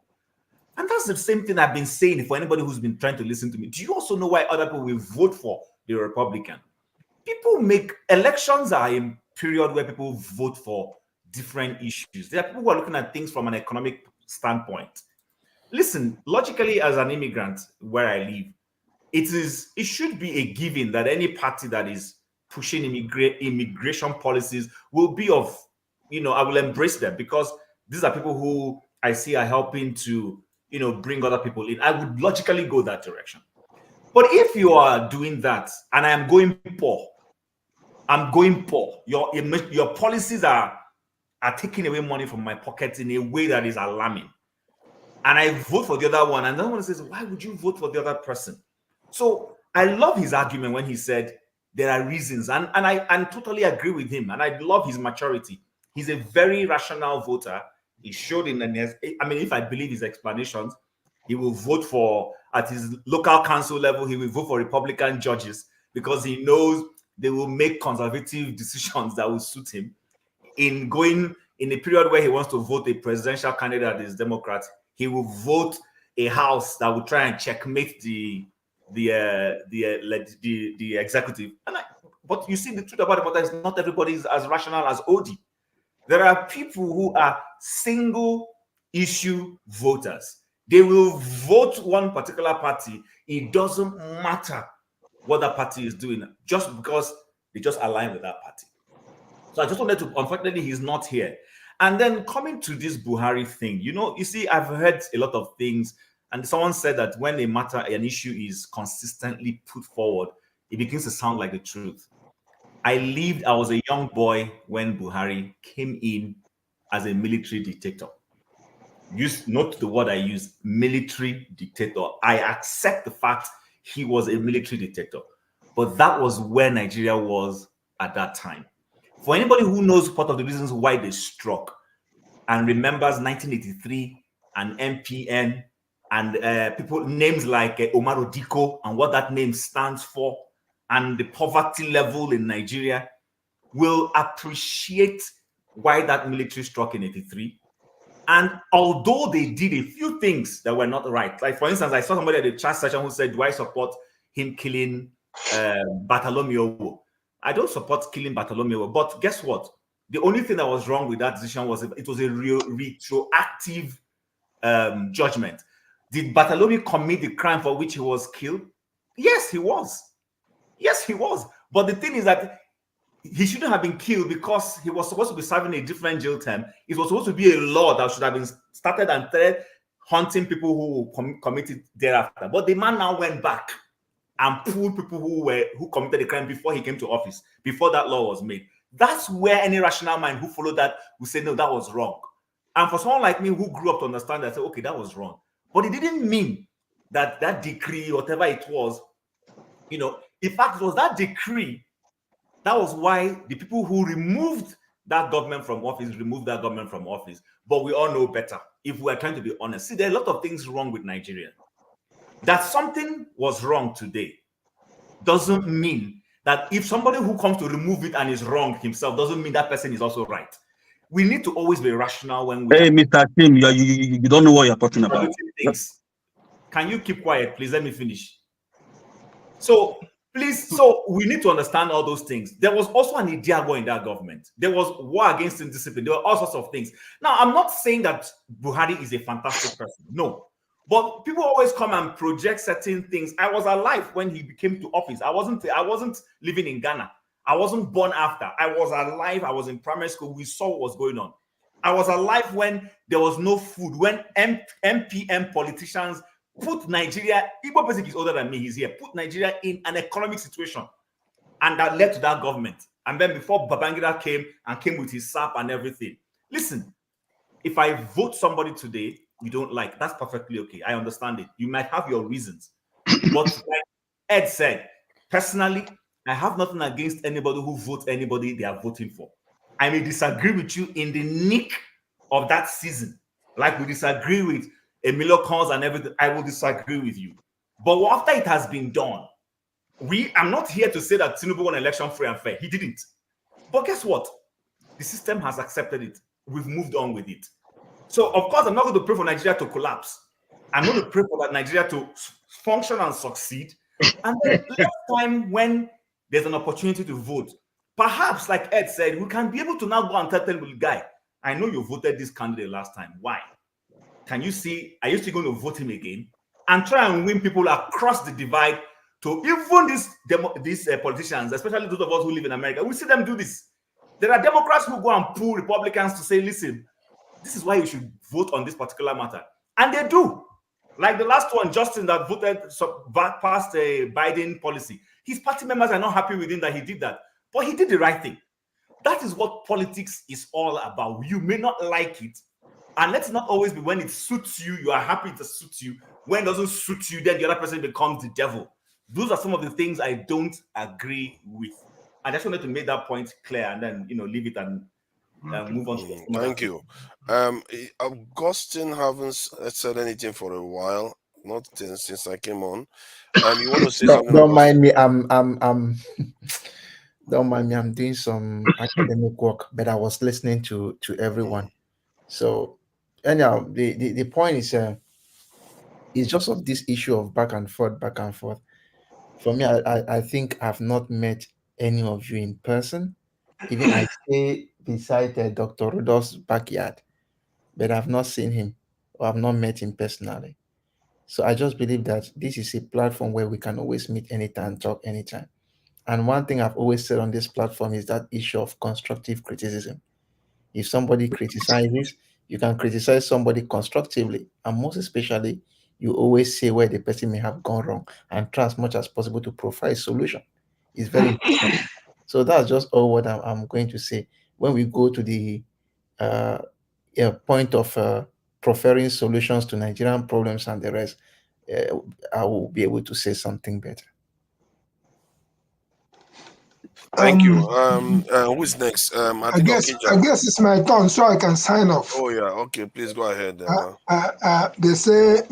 And that's the same thing I've been saying for anybody who's been trying to listen to me. Do you also know why other people will vote for the Republican? Elections are a period where people vote for different issues. There are people who are looking at things from an economic standpoint. Listen, logically, as an immigrant where I live, it should be a given that any party that is pushing immigration policies will be I will embrace them because these are people who I see are helping to, bring other people in. I would logically go that direction. But if you are doing that and I am going poor, your policies are taking away money from my pockets in a way that is alarming. And I vote for the other one, and the other one says, why would you vote for the other person? So I love his argument when he said there are reasons, and I totally agree with him, and I love his maturity. He's a very rational voter. He showed if I believe his explanations, he will vote for, at his local council level, he will vote for Republican judges because he knows they will make conservative decisions that will suit him. In a period where he wants to vote a presidential candidate that is Democrat, he will vote a house that will try and checkmate the executive. But you see, the truth about it is not everybody is as rational as Odi. There are people who are single issue voters. They will vote one particular party. It doesn't matter what that party is doing, just because they just align with that party. So I just wanted to, unfortunately, he's not here. And then coming to this Buhari thing, you see, I've heard a lot of things, and someone said that when an issue is consistently put forward, it begins to sound like the truth. I was a young boy when Buhari came in as a military dictator. Note the word I use, military dictator. I accept the fact he was a military dictator, but that was where Nigeria was at that time. For anybody who knows part of the reasons why they struck and remembers 1983 and MPN and people names like Omar Odiko and what that name stands for and the poverty level in Nigeria, will appreciate why that military struck in 83. And although they did a few things that were not right, like for instance, I saw somebody at the chat session who said, do I support him killing Bartholomew? I don't support killing Bartholomew, but guess what? The only thing that was wrong with that decision was it was a retroactive judgment. Did Bartholomew commit the crime for which he was killed? Yes, he was. Yes, he was. But the thing is that he shouldn't have been killed because he was supposed to be serving a different jail term. It was supposed to be a law that should have been started and started hunting people who committed thereafter. But the man now went back and pulled people who committed the crime before he came to office, before that law was made. That's where any rational mind who followed that will say, no, that was wrong. And for someone like me who grew up to understand that, say, okay, that was wrong. But it didn't mean that that decree, whatever it was, in fact, it was that decree. That was why the people who removed that government from office removed that government from office. But we all know better if we are trying to be honest. See, there are a lot of things wrong with Nigeria. That something was wrong today doesn't mean that if somebody who comes to remove it and is wrong himself, doesn't mean that person is also right. We need to always be rational when we... Hey, Mr. Tim, you don't know what you're talking about. Can you keep quiet, please? Let me finish. So we need to understand all those things. There was also an Idiago in that government. There was war against indiscipline. There were all sorts of things. Now, I'm not saying that Buhari is a fantastic person. No. But people always come and project certain things. I was alive when he came to office. I wasn't living in Ghana. I wasn't born after. I was alive. I was in primary school. We saw what was going on. I was alive when there was no food, when MPM politicians put Nigeria, Igbo Basic is older than me, he's here, put Nigeria in an economic situation. And that led to that government. And then before Babangida came with his SAP and everything. Listen, if I vote somebody today you don't like, that's perfectly okay. I understand it. You might have your reasons. But like Ed said, personally, I have nothing against anybody who votes anybody they are voting for. I may disagree with you in the nick of that season. Like we disagree with Emilio Cons and everything, I will disagree with you. But after it has been done, I'm not here to say that Tinubu won an election free and fair. He didn't. But guess what? The system has accepted it. We've moved on with it. So, of course, I'm not going to pray for Nigeria to collapse. I'm going to pray for that Nigeria to function and succeed. And then next time when there's an opportunity to vote, perhaps, like Ed said, we can be able to now go and tell the guy, I know you voted this candidate last time. Why? Can you see, are you still going to vote him again? And try and win people across the divide to even these politicians, especially those of us who live in America. We see them do this. There are Democrats who go and pull Republicans to say, listen, this is why you should vote on this particular matter. And they do. Like the last one, Justin, that voted past a Biden policy. His party members are not happy with him that he did that. But he did the right thing. That is what politics is all about. You may not like it. And let's not always be when it suits you, you are happy to suit you. When it doesn't suit you, then the other person becomes the devil. Those are some of the things I don't agree with. I just wanted to make that point clear and then, leave it and move on. Thank you. Augustine haven't said anything for a while, not since I came on. You want to say something? Don't mind me. Don't mind me. I'm doing some academic work, but I was listening to everyone. So, anyhow, the point is, it's just of this issue of back and forth. For me, I think I've not met any of you in person. Even I stay beside Dr. Rudolph's backyard, but I've not seen him or I've not met him personally. So I just believe that this is a platform where we can always meet anytime, talk anytime. And one thing I've always said on this platform is that issue of constructive criticism. If somebody criticizes, you can criticize somebody constructively, and most especially, you always say where the person may have gone wrong and try as much as possible to provide a solution. It's very important. So that's just all what I'm going to say. When we go to the point of proffering solutions to Nigerian problems and the rest, I will be able to say something better. Thank you. Who's next? I think I guess it's my turn, so I can sign off. Oh yeah, okay. Please go ahead. They say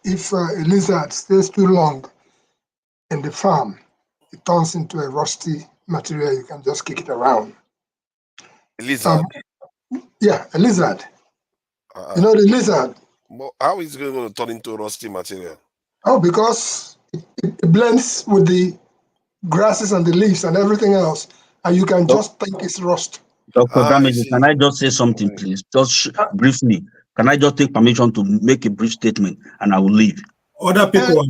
if a lizard stays too long in the farm, it turns into a rusty material. You can just kick it around. A lizard. Yeah, a lizard. You know the lizard. How is it going to turn into rusty material? Oh, because it blends with the grasses and the leaves and everything else, and you can just think it's rust. Dr. Damage, can I just say something, please? Just briefly. Can I just take permission to make a brief statement and I will leave? Other people are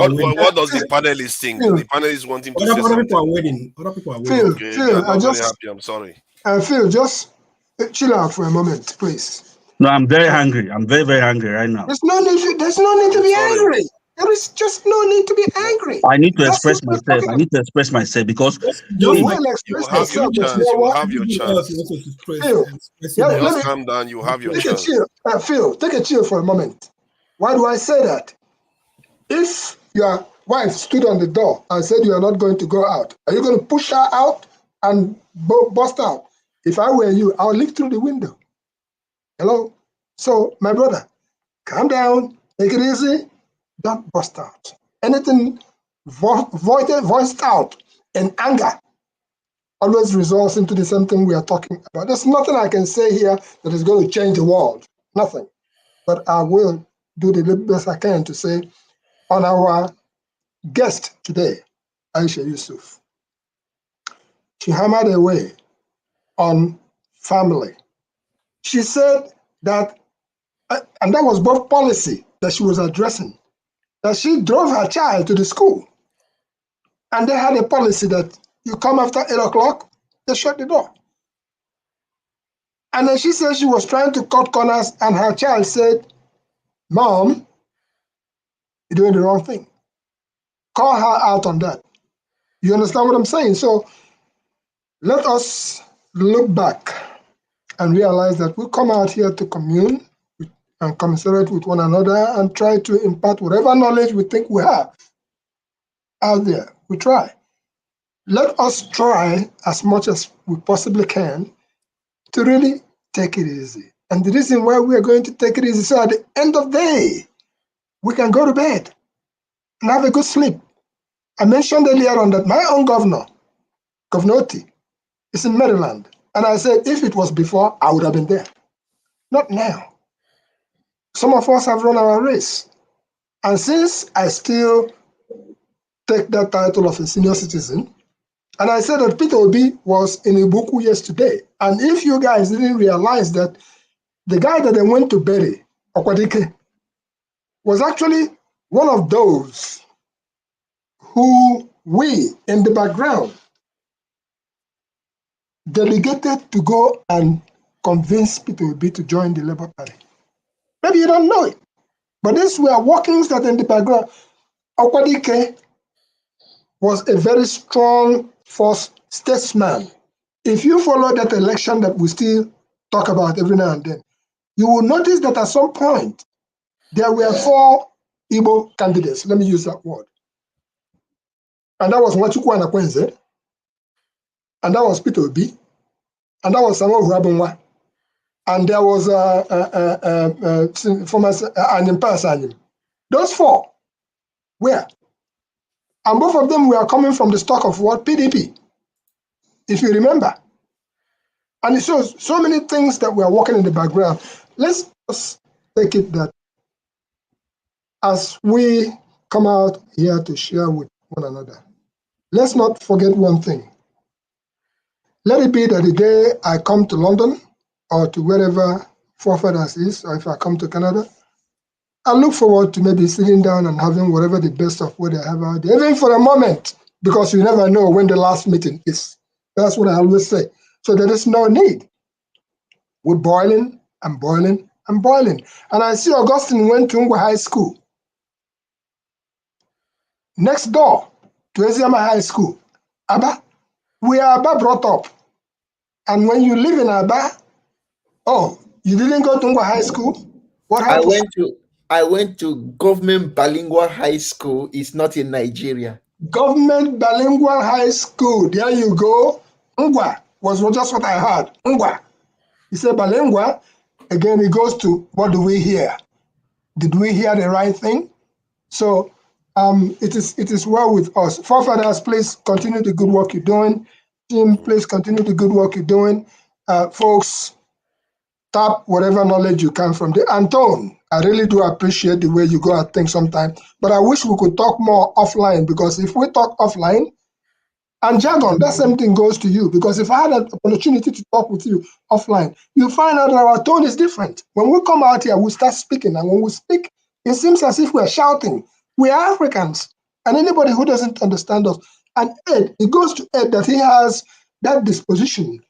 waiting. What does the panelists think? The panelists want him to say Other something. people are waiting. Other people are waiting. Phil, I'm not very happy. I'm sorry. Phil, just chill out for a moment, please. No, I'm very hungry. I'm very, very hungry right now. There's no need to be angry. There is just no need to be angry. I need to express myself. I need to express myself because you have your chance. You have your chance. Phil, just calm down. You have your chance. Phil, take a chill for a moment. Why do I say that? If your wife stood on the door and said you are not going to go out, are you going to push her out and bust out? If I were you, I'll leak through the window. Hello? So, my brother, calm down, take it easy, don't bust out. Anything voiced out in anger always results into the same thing we are talking about. There's nothing I can say here that is going to change the world. Nothing. But I will do the best I can to say on our guest today, Aisha Yesufu. She hammered away on family. She said that, and that was both policy that she was addressing, that she drove her child to the school. And they had a policy that you come after 8 o'clock, they shut the door. And then she said she was trying to cut corners, and her child said, Mom, you're doing the wrong thing. Call her out on that. You understand what I'm saying? So let us look back and realize that we come out here to commune and commiserate with one another and try to impart whatever knowledge we think we have out there. We try. Let us try as much as we possibly can to really take it easy. And the reason why we are going to take it easy, so at the end of the day, we can go to bed and have a good sleep. I mentioned earlier on that my own Governor Oti, is in Maryland. And I said, if it was before, I would have been there. Not now. Some of us have run our race. And since I still take that title of a senior citizen, and I said that Peter Obi was in Ibuku yesterday. And if you guys didn't realize that the guy that they went to bury, Okwadike, was actually one of those who we, in the background, delegated to go and convince Peter Obi to join the Labour Party. Maybe you don't know it, but these were workings that in the background. Okwadike was a very strong first statesman. If you follow that election that we still talk about every now and then, you will notice that at some point, there were 4 Igbo candidates. Let me use that word. And that was Nwachukwu Anakwenze, and that was Peter Obi, and that was Samuel Huabunwa, and there was former Anyim Pasanyim. Those 4 were. And both of them were coming from the stock of what? PDP, if you remember. And it shows so many things that were working in the background. Let's just take it that as we come out here to share with one another, let's not forget one thing. Let it be that the day I come to London or to wherever forefathers is, or if I come to Canada, I look forward to maybe sitting down and having whatever the best of what I have out there, even for a moment, because you never know when the last meeting is. That's what I always say. So there is no need. We're boiling and boiling and boiling. And I see Augustine went to Ngwa High School. Next door to Eziama High School. Aba, we are Aba brought up. And when you live in Aba, oh, you didn't go to Ngwa High School? What happened? I went to government bilingual high school. It's not in Nigeria. Government bilingual high school. There you go. Ngwa was just what I heard. Ngwa. He said bilingual. Again, it goes to what do we hear? Did we hear the right thing? So it is well with us. Forefathers, please continue the good work you're doing. Team, please continue the good work you're doing. Folks, tap whatever knowledge you can from the Anton. I really do appreciate the way you go at things sometimes, but I wish we could talk more offline, because if we talk offline, and jargon, that same thing goes to you, because if I had an opportunity to talk with you offline, you find out that our tone is different. When we come out here, we start speaking, and when we speak, it seems as if we're shouting. We are Africans, and anybody who doesn't understand us, and Ed, it goes to Ed that he has that disposition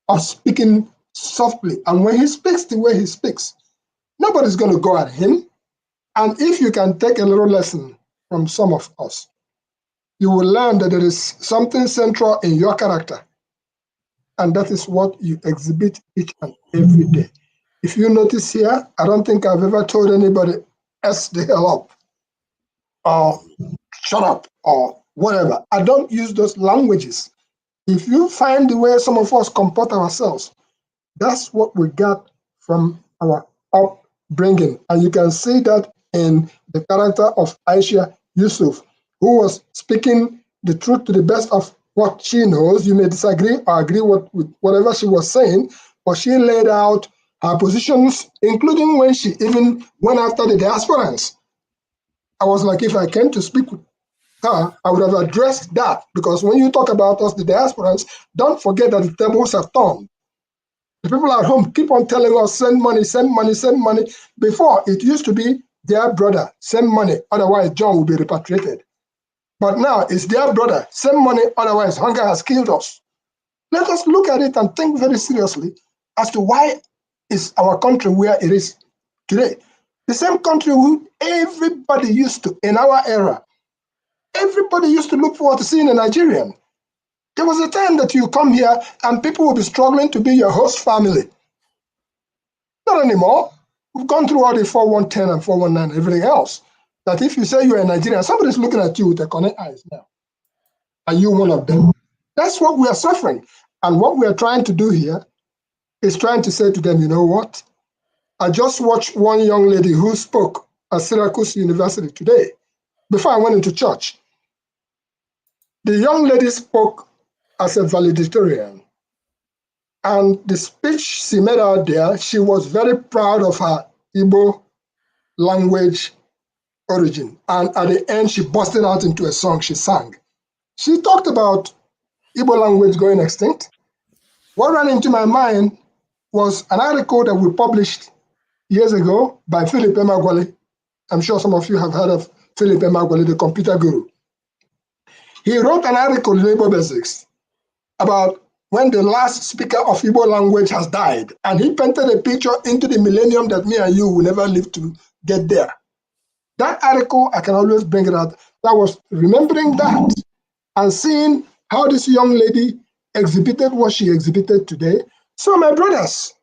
of speaking softly, and when he speaks the way he speaks, nobody's going to go at him. And if you can take a little lesson from some of us, you will learn that there is something central in your character, and that is what you exhibit each and every day. If you notice here, I don't think I've ever told anybody S the hell up, or shut up, or whatever. I don't use those languages. If you find the way some of us comport ourselves, that's what we got from our upbringing. And you can see that in the character of Aisha Yesufu, who was speaking the truth to the best of what she knows. You may disagree or agree with whatever she was saying, but she laid out her positions, including when she even went after the diasporans. I was like, if I came to speak with her, I would have addressed that, because when you talk about us, the diasporans, don't forget that the tables have turned. The people at home keep on telling us, send money, send money, send money. Before, it used to be their brother, send money, otherwise John will be repatriated. But now it's their brother, send money, otherwise hunger has killed us. Let us look at it and think very seriously as to why is our country where it is today. The same country who everybody used to, in our era, everybody used to look forward to seeing a Nigerian. There was a time that you come here and people will be struggling to be your host family. Not anymore. We've gone through all the 4110 and 419 and everything else. That if you say you're a Nigerian, somebody's looking at you with a connect eyes now. Are you one of them? That's what we are suffering. And what we are trying to do here is trying to say to them, you know what? I just watched one young lady who spoke at Syracuse University today, before I went into church. The young lady spoke as a valedictorian. And the speech she made out there, she was very proud of her Igbo language origin. And at the end, she busted out into a song she sang. She talked about Igbo language going extinct. What ran into my mind was an article that we published years ago by Philip Emeagwali. I'm sure some of you have heard of Philip Emeagwali, the computer guru. He wrote an article in Igbo Basics about when the last speaker of Igbo language has died. And he painted a picture into the millennium that me and you will never live to get there. That article, I can always bring it out. I was remembering that and seeing how this young lady exhibited what she exhibited today. So my brothers,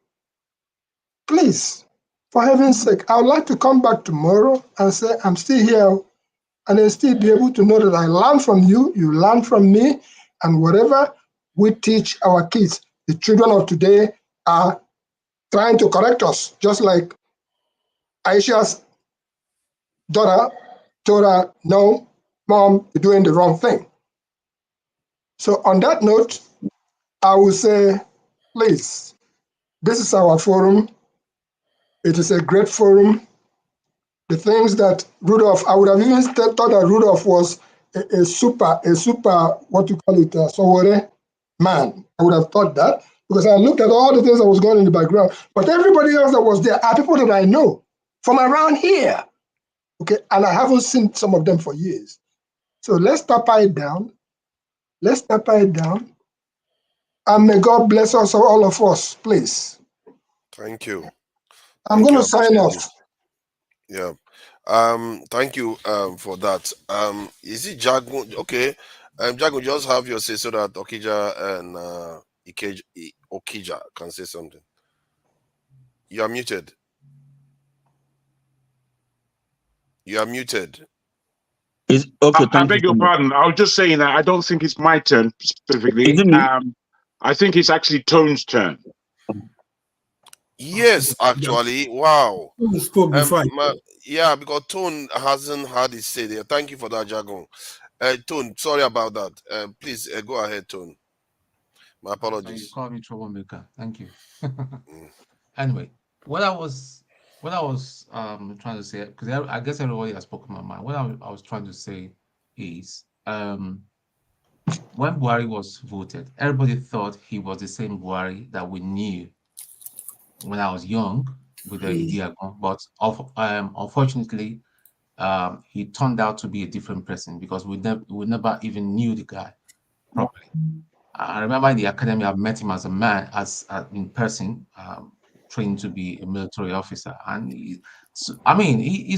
please, for heaven's sake, I would like to come back tomorrow and say, I'm still here, and then still be able to know that I learned from you, you learned from me, and whatever we teach our kids, the children of today are trying to correct us, just like Aisha's daughter told her, no, mom, you're doing the wrong thing. So on that note, I will say, please, this is our forum. It is a great forum. The things that Rudolph, I would have even thought that Rudolph was a super, what you call it, Sowore man. I would have thought that, because I looked at all the things that was going on in the background. But everybody else that was there are people that I know from around here. Okay, and I haven't seen some of them for years. So let's tap it down. Let's tap it down. And may God bless us, all of us, please. Thank you. I'm going to sign off. Yeah. Thank you for that. Is it Jagun? Okay. Jagun, just have your say so that Okija and Okija can say something. You are muted. You are muted. Okay, I beg your pardon. I was just saying that I don't think it's my turn specifically. I think it's actually Tone's turn. Yes, actually. Wow. Yeah, because Tone hasn't had his say there. Thank you for that, Jagon. Tone, sorry about that. Please go ahead, Tone. My apologies. You call me troublemaker. Thank you. Anyway, what I was trying to say, because I guess everybody has spoken my mind. What I was trying to say is when Buhari was voted, everybody thought he was the same Buhari that we knew when I was young with the Idiagon, but unfortunately, he turned out to be a different person because we never even knew the guy properly. I remember in the academy, I met him as a man, in person, trained to be a military officer. And he's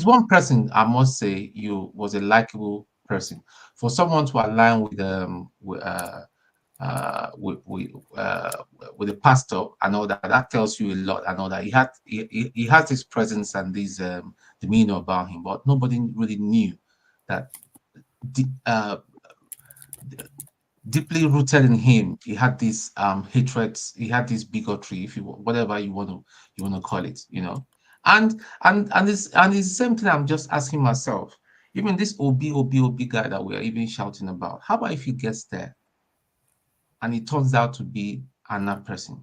one person, I must say, was a likable person. For someone to align with the pastor and all that, that tells you a lot. And all that he has this presence and this demeanor about him, but nobody really knew that deeply rooted in him, he had this hatred, he had this bigotry, if you whatever you want to call it, and it's the same thing. I'm just asking myself, even this OB guy that we're even shouting about, how about if he gets there and it turns out to be another person?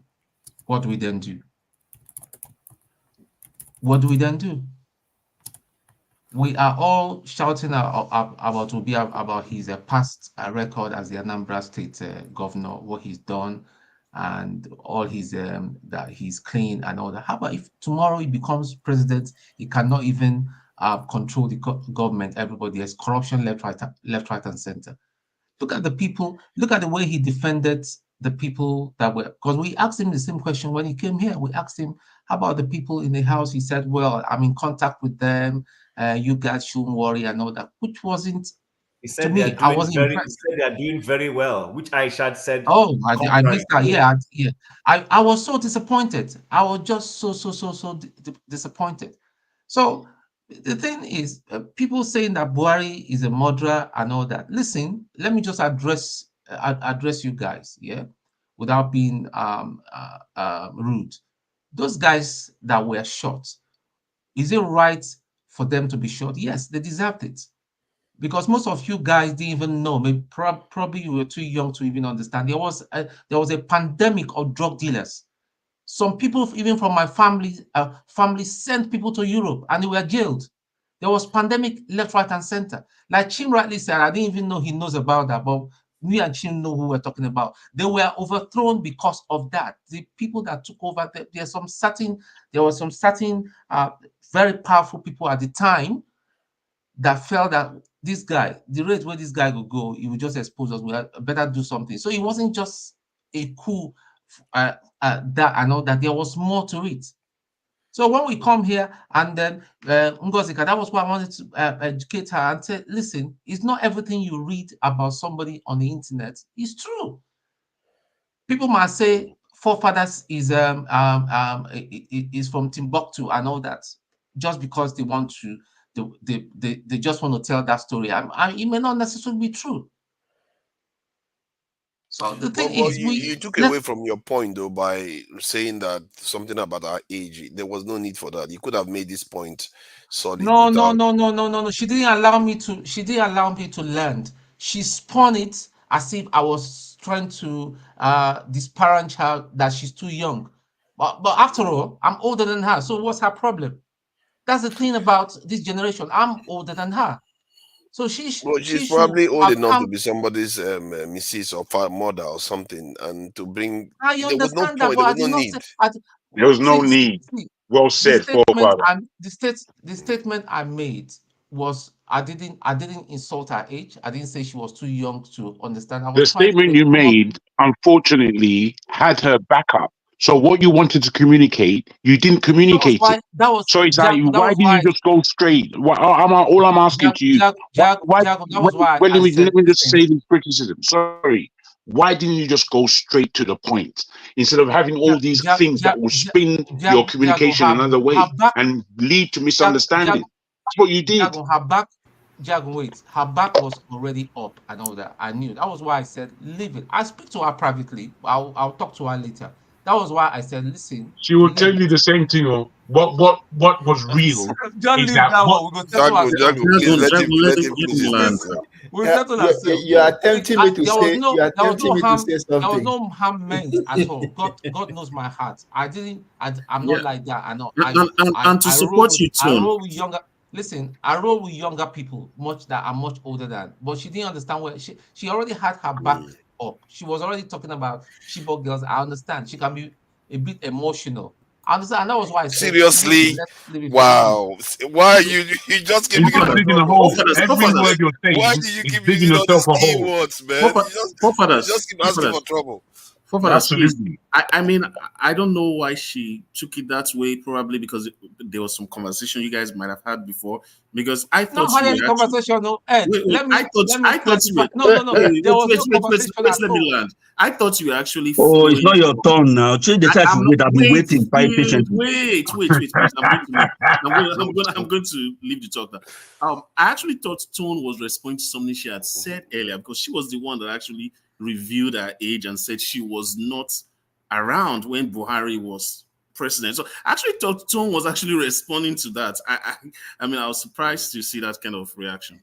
What do we then do? What do we then do? We are all shouting about Obi, about his past record as the Anambra State governor, what he's done, and all his that he's clean and all that. How about if tomorrow he becomes president, he cannot even control the government? Everybody has corruption left, right, and center. Look at the people. Look at the way he defended the people that were. Because we asked him the same question when he came here. We asked him, "How about the people in the house?" He said, "Well, I'm in contact with them. You guys shouldn't worry and all that," which wasn't. He said to me, I wasn't impressed. He said they are doing very well, which Aisha said. Oh, I missed that. Yeah, I was so disappointed. I was just so disappointed. So the thing is, people saying that Buhari is a murderer and all that. Listen, let me just address you guys, yeah, without being rude. Those guys that were shot, is it right for them to be shot? Yes, they deserved it. Because most of you guys didn't even know. Maybe probably you were too young to even understand. There was a pandemic of drug dealers. Some people, even from my family, sent people to Europe and they were jailed. There was pandemic left, right, and center. Like Chim rightly said, I didn't even know he knows about that, but me and Chim know who we're talking about. They were overthrown because of that. The people that took over, there were some certain very powerful people at the time that felt that this guy, the rate where this guy would go, he would just expose us. We better do something. So it wasn't just a coup that and all that. There was more to it. So when we come here and then Ngozika, that was why I wanted to educate her and say, listen, it's not everything you read about somebody on the internet is true. People might say forefathers is from Timbuktu and all that, just because they want to. They just want to tell that story. It may not necessarily be true. So the thing is, you took away from your point though by saying that something about our age. There was no need for that. You could have made this point solid. No. She didn't allow me to. She didn't allow me to land. She spun it as if I was trying to disparage her that she's too young. But after all, I'm older than her. So what's her problem? That's the thing about this generation. I'm older than her. So she's probably old enough to be somebody's missus or mother or something, and to bring. I understand that, but I did not say. There was no need. Well said, forefather. The statement I made was I didn't insult her age. I didn't say she was too young to understand. The statement you made unfortunately, had her backup. So what you wanted to communicate, you didn't communicate it. So it's like, why didn't you just go straight? All I'm asking to you, let me just say this criticism. Sorry. Why didn't you just go straight to the point instead of having all these things that will spin your communication another way and lead to misunderstanding? That's what you did. Her back was already up and all that. I knew. That was why I said, leave it. I speak to her privately. I'll talk to her later. That was why I said, listen. She will tell you the same thing. What was real? Please let him land. You are tempting me to say. You are tempting me to say something. There was no harm meant at all. God knows my heart. I'm not like that. I know. And to support you, I roll with younger. Listen, I roll with younger people, that are much older than. But she didn't understand where she already had her back up. She was already talking about Chibok girls. I understand. She can be a bit emotional. I understand. And that was why I said, seriously. Wow. Why you just keep digging a hole? Every word you're saying. Why do you keep digging using all yourself these a hole? keywords, man? You just keep asking for trouble. Absolutely. I mean, I don't know why she took it that way. Probably because there was some conversation you guys might have had before. Because I thought not had any conversation. No, Ed. Let me clarify. No. There was no conversation at all. Let me land. I thought you were actually. Oh, it's not your turn now. Change the time to wait. I've been waiting patiently. Wait. I'm going to leave the talk now. I actually thought Tone was responding to something she had said earlier because she was the one that actually revealed her age and said she was not around when Buhari was president. So I actually thought Tone was actually responding to that. I mean, I was surprised to see that kind of reaction.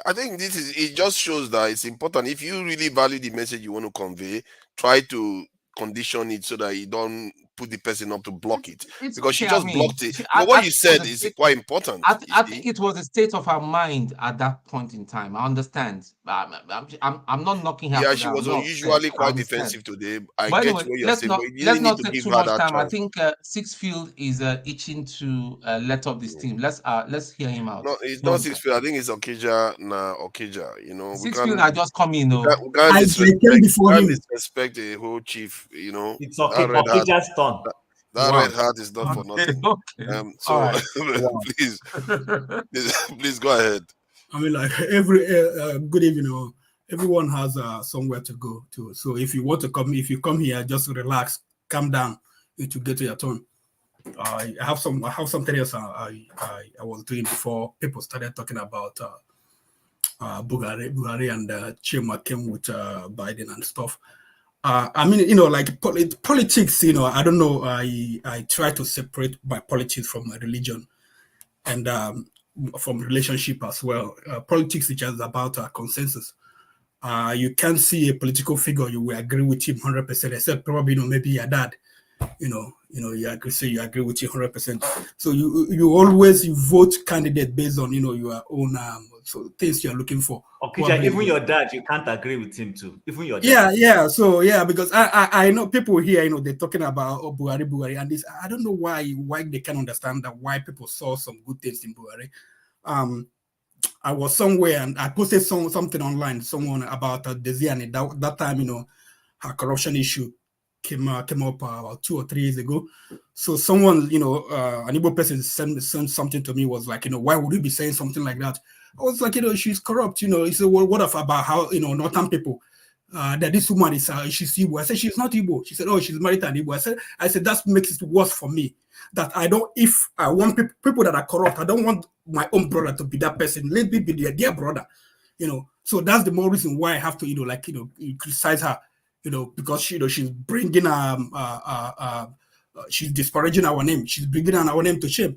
I think it just shows that it's important. If you really value the message you want to convey, try to condition it so that you don't put the person up to block it. Because she just blocked it. But what you said is quite important. I think it was a state of her mind at that point in time. I understand. I'm not knocking her. Yeah, she was unusually quite defensive today. I but get anyway, what you're let's saying, not, but you let's really not need to take give too her much that time. chance. I think Sixfield is itching to let up the steam. Let's hear him out. No, it's not Sixfield. I think it's Okija. You know, Sixfield I just come in. We can't disrespect the whole chief. You know, it's okay. Okija's turn. That red hat is not for nothing. So right. please go ahead. I mean, like every good evening. Everyone has somewhere to go to. So if you want to come, if you come here, just relax, calm down, to get to your turn. I have something else I was doing before people started talking about Buhari and Chima came with Biden and stuff. I mean, like politics, I don't know. I try to separate my politics from my religion and from relationship as well. Politics is just about consensus. You can't see a political figure you will agree with him 100%, except probably maybe your dad. You agree with him 100%. So you always vote candidate based on your own so things you're looking for. Okay, even your dad, you can't agree with him too. Even your dad. Yeah. So because I know people here, they're talking about Buhari, and this. I don't know why they can't understand that why people saw some good things in Buhari. I was somewhere and I posted something online, someone about Desiani. That time, her corruption issue came up about 2 or 3 years ago. So someone, an Igbo person sent something to me, was like, why would you be saying something like that? I was like, she's corrupt, he said, well, what about how, Northern people, that this woman is, she's Igbo. I said, she's not Igbo. She said, oh, she's married to an Igbo. I said, that makes it worse for me. That if I want people that are corrupt, I don't want my own brother to be that person. Let me be their brother, So that's the more reason why I have to, criticize her, because she's bringing she's disparaging our name. She's bringing our name to shame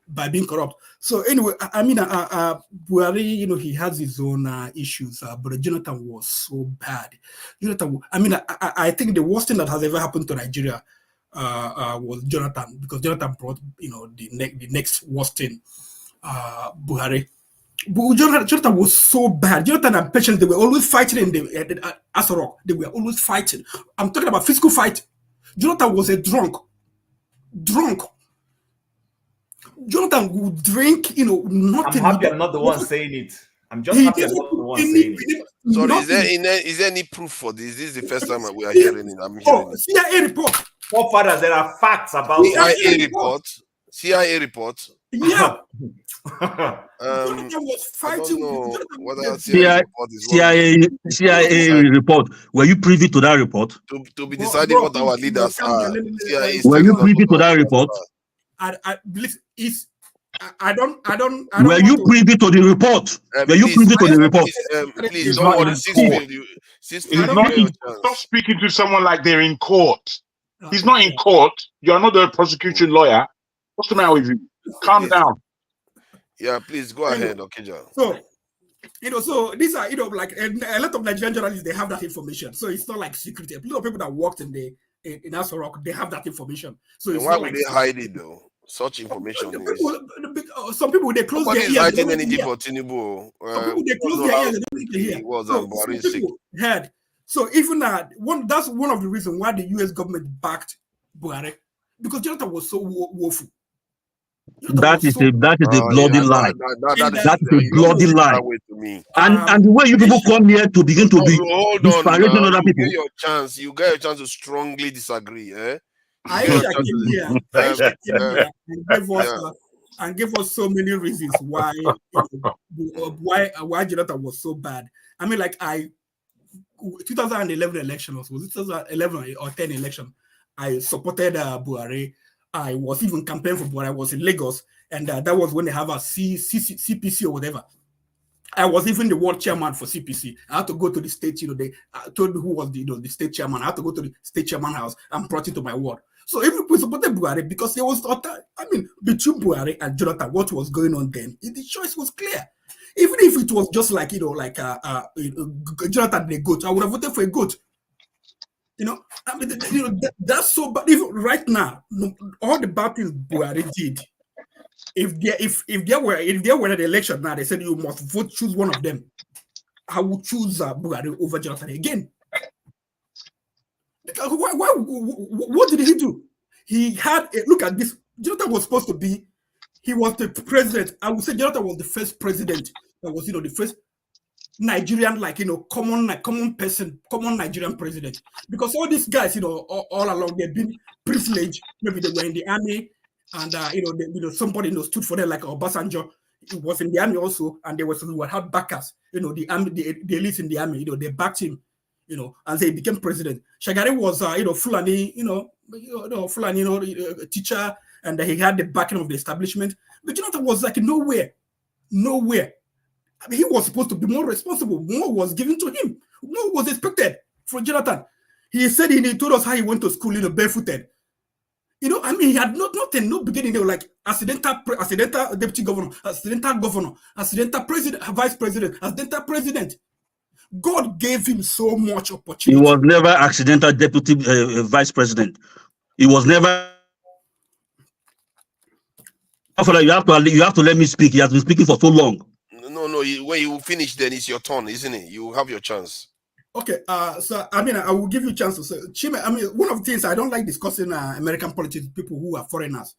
by being corrupt. So anyway, I mean, Buhari, he has his own issues, but Jonathan was so bad. I think the worst thing that has ever happened to Nigeria was Jonathan, because Jonathan brought, the next worst thing, Buhari. But Jonathan was so bad. Jonathan and Patience, they were always fighting in the Asarok. They were always fighting. I'm talking about physical fight. Jonathan was a drunk. Jonathan would drink, nothing. I'm happy I'm not the one saying it. I'm just happy I'm not the one saying it. Sorry, is there any proof for this? This is the first time we are hearing it. I'm hearing it. CIA report. Well, fathers, there are facts about CIA report. CIA report. Yeah. I don't know whether CIA report is CIA report. Were you privy to that report? To be deciding what our leaders are. Were you privy to that report? I believe I don't. Were you privy to the report? Were you privy to the report? Please don't worry. Stop speaking to someone like they're in court. He's not in court. You're not the prosecution lawyer. What's the matter with you? Calm down. Yeah, please go ahead, Okija. So, so these are, like a lot of Nigerian journalists, they have that information. So it's not like secret. A lot of people that worked in Aso Rock, they have that information. So it's why would they hide it though? Such information. Some people they close their ears. Nobody's hiding anything for Tinubu. Some people they close their ears. They don't need to hear. Heard. So even that's one of the reasons why the US government backed Buhari, because Jonathan was so woeful. That is a bloody lie. That is a bloody lie. And the way you people come here to begin to be disparaging other people. You get a chance to strongly disagree. Aisha came here and gave us so many reasons why Jonathan was so bad. I mean, like 2011 election was it 2011 or 10 election? I supported Buhari. I was even campaigning for Buhari. I was in Lagos, and that was when they have a CPC or whatever. I was even the world chairman for CPC. I had to go to the state, they told me who was the state chairman. I had to go to the state chairman house and brought it to my ward. So even we supported Buhari because there was, between Buhari and Jonathan, what was going on then, the choice was clear. Even if it was just like, Jonathan the goat, I would have voted for a goat. That's so bad. Even right now, all the bad things Buhari did, if there were an election now, they said you must choose one of them. I would choose Buhari over Jonathan again. Because what did he do? He had look at this. Jonathan was supposed to be. He was the president. I would say Jonathan was the first president that was, the first Nigerian, common person, common Nigerian president. Because all these guys, all along, they've been privileged. Maybe they were in the army, and somebody stood for them, like Obasanjo. He was in the army also, and there was who had backers. The army, the elites in the army. They backed him. And they became president. Shagari was, Fulani, Fulani, teacher, and he had the backing of the establishment. But Jonathan was like nowhere. I mean, he was supposed to be more responsible. More was given to him. More was expected from Jonathan. He said he told us how he went to school, barefooted. He had nothing, no beginning. They were like accidental deputy governor, accidental president, vice president, accidental president. God gave him so much opportunity. He was never accidental deputy vice president. He was never. You have to let me speak. He has been speaking for so long. No. When you finish, then it's your turn, isn't it? You have your chance. Okay. So I will give you a chance to say, Chime. One of the things I don't like discussing American politics, people who are foreigners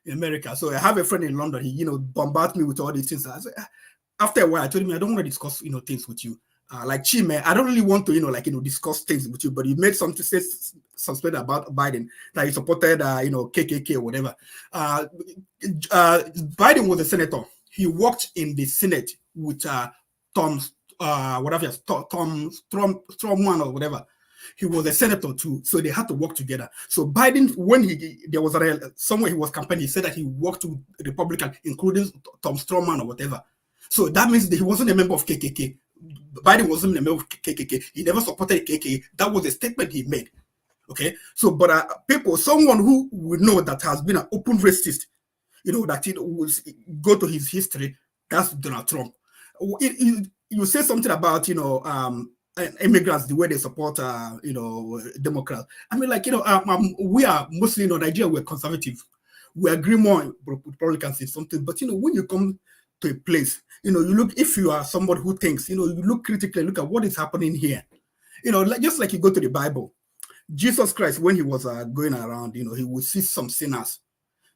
in America. So I have a friend in London. He bombards me with all these things. I said, after a while, I told him I don't want to discuss things with you. Like Chime, I don't really want to discuss things with you, but you made something say something about Biden that he supported KKK or whatever. Biden was a senator. He worked in the Senate with Tom Strongman or whatever. He was a senator too, so they had to work together. So Biden, when there was somewhere he was campaigning, he said that he worked with Republicans, including Tom Strongman or whatever. So that means that he wasn't a member of KKK. Biden wasn't a member of KKK. He never supported KKK. That was a statement he made. Okay, so but someone who would know that has been an open racist, that it will go to his history. That's Donald Trump. You say something about immigrants, the way they support Democrats. I mean, we are mostly Nigeria. We're conservative. We agree more with Republicans in something, but when you come to a place, you look, if you are somebody who thinks, you look critically, look at what is happening here. Just like you go to the Bible, Jesus Christ, when he was going around, he would see some sinners.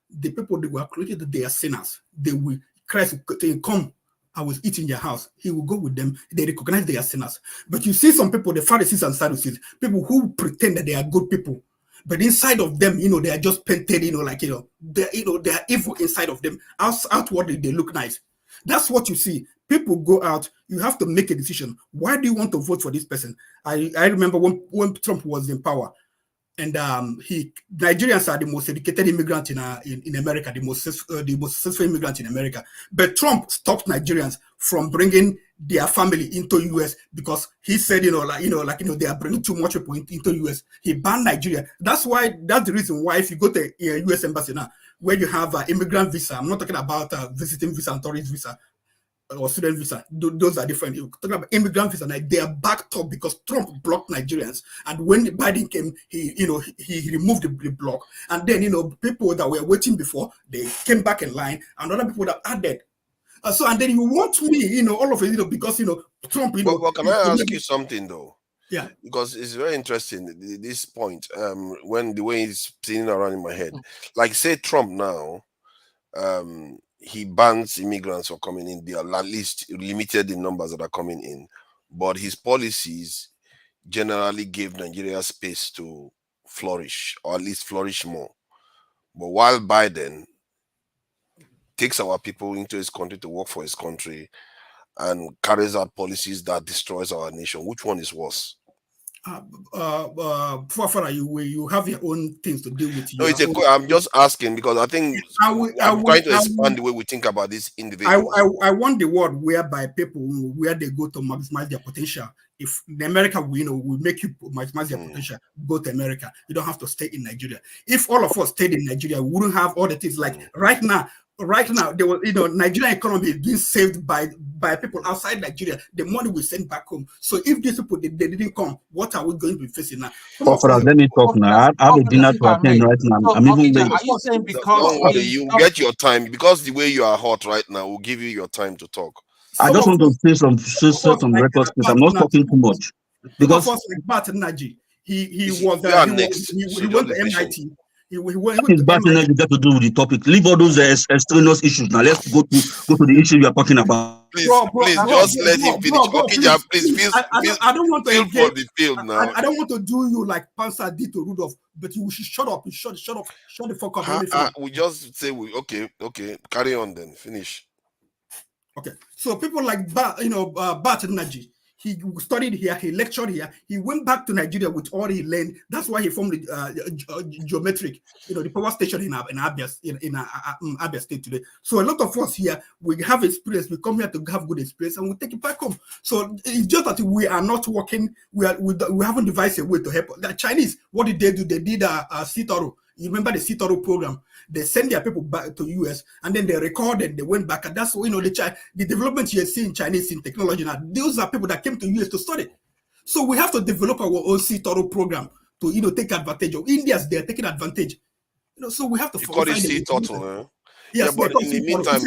The people that were created, they are sinners. Christ will come I will eat in your house. He will go with them. They recognize they are sinners. But you see some people, the Pharisees and Sadducees, people who pretend that they are good people, but inside of them, they are just painted, they are evil inside of them. Outwardly, they look nice. That's what you see. People go out. You have to make a decision. Why do you want to vote for this person? I remember when Trump was in power, and Nigerians are the most educated immigrant in America, the most successful immigrant in America. But Trump stopped Nigerians from bringing their family into US because he said, they are bringing too much people into US. He banned Nigeria. That's the reason why if you go to US embassy now, where you have immigrant visa, I'm not talking about visiting visa and tourist visa or student visa, those are different. You're talking about immigrant visa, they are backed up because Trump blocked Nigerians. And when Biden came, he removed the block. And then, people that were waiting before, they came back in line, and other people that added. And then you want me, all of it, because, Trump, But can I ask you something, though? Yeah. Because it's very interesting, this point, when the way it's spinning around in my head. Like, say Trump now, he bans immigrants from coming in. They are at least limited the numbers that are coming in. But his policies generally gave Nigeria space to flourish, or at least flourish more. But while Biden takes our people into his country to work for his country and carries out policies that destroys our nation, which one is worse? You have your own things to deal with. No, I'm just asking because I think I'm trying to expand the way we think about this individual. I want the world whereby people, where they go to maximize their potential. If the America, we make you maximize their potential, go to America. You don't have to stay in Nigeria. If all of us stayed in Nigeria, we wouldn't have all the things like right now, there was, Nigerian economy is being saved by people outside Nigeria. The money we send back home. So if these people they didn't come, what are we going to be facing now? Let me talk now. I have a dinner to attend right now. I'm even late. Are you saying because you get your time because the way you are hot right now will give you your time to talk? I just want to say some records. I'm not talking too much because like Barton Naji, he went to MIT. His bad energy got to do with the topic. Leave all those extraneous issues. Now let's go to the issue we are talking about. Please, just let him finish. Okija, please, I don't want to feel for the field now. I don't want to do you like Panzer did to Rudolph, but you should shut up. You shut the fuck up. We just say okay, carry on then. Finish. Okay, so people like Barton Naji, he studied here, he lectured here, he went back to Nigeria with all he learned. That's why he formed the geometric, the power station in Abia State today. So a lot of us here, we have experience, we come here to have good experience, and we take it back home. So it's just that we are not working, we haven't devised a way to help. The Chinese, what did they do? They did a CITORO. You remember the CITORO program? They send their people back to US and then they recorded, they went back. And that's, the development you see in Chinese in technology now, those are people that came to US to study. So we have to develop our own CITORO program to, take advantage of. Indians, they're taking advantage. So we have to. You call it CITORO, Yes, yeah, but in the meantime,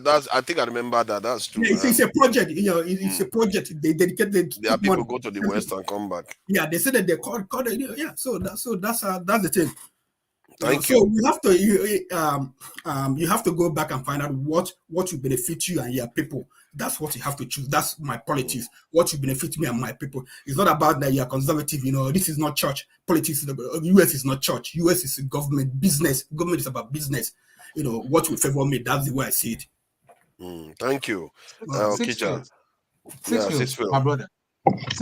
that's I think I remember that. That's true. Yeah, it's a project. It's a project. They dedicated. There are people go to the West and come back. Yeah, they said that they called it. Yeah, so that's the thing. Thank you. So you have to go back and find out what will benefit you and your people. That's what you have to choose. That's my politics. What will benefit me and my people. It's not about that you're conservative. This is not church. Politics. US is not church. US is government business. Government is about business. What will favor me. That's the way I see it. Thank you. Sixfield, my brother.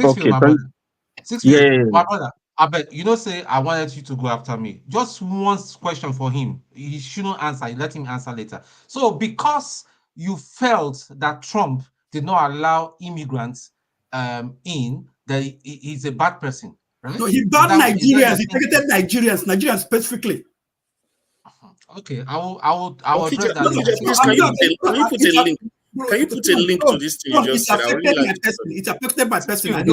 Okay, my brother. Yeah. My brother. I bet say I wanted you to go after me. Just one question for him. He shouldn't answer. Let him answer later. So because you felt that Trump did not allow immigrants in, that he's a bad person, right? No, he banned Nigerians. He targeted Nigerians specifically. Okay, I will address that. Please, can you put a link? Can you put a link to this thing you just said? It's affected by person. I'm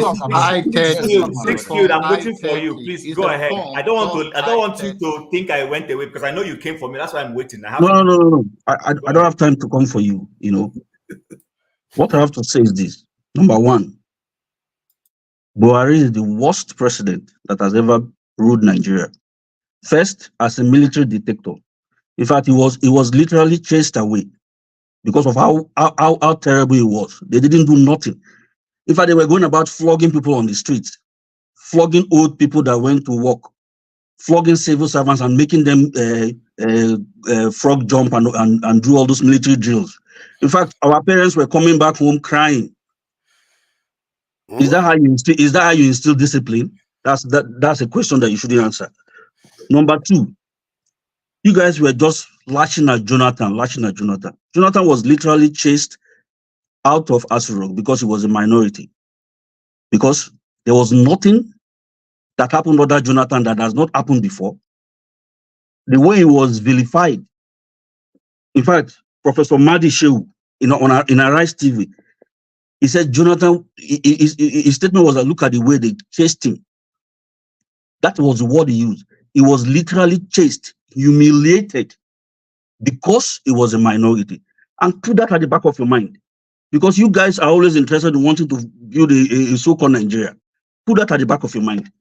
waiting for you. Please go ahead. I don't want you to think I went away because I know you came for me. That's why I'm waiting. No. I don't have time to come for you. What I have to say is this. Number one, Buhari is the worst president that has ever ruled Nigeria. First, as a military dictator. In fact, he was literally chased away because of how terrible it was. They didn't do nothing. In fact, they were going about flogging people on the streets, flogging old people that went to work, flogging civil servants and making them frog jump and do all those military drills. In fact, our parents were coming back home crying. Is that how you instill discipline? That's a question that you shouldn't answer. Number two, you guys were just lashing at Jonathan. Jonathan was literally chased out of Aso Rock because he was a minority. Because there was nothing that happened under Jonathan that has not happened before. The way he was vilified. In fact, Professor Madi Shehu in Arise TV, he said Jonathan, his statement was, look at the way they chased him. That was the word he used. He was literally chased, humiliated, because he was a minority. And put that at the back of your mind. Because you guys are always interested in wanting to build a so-called Nigeria. Put that at the back of your mind.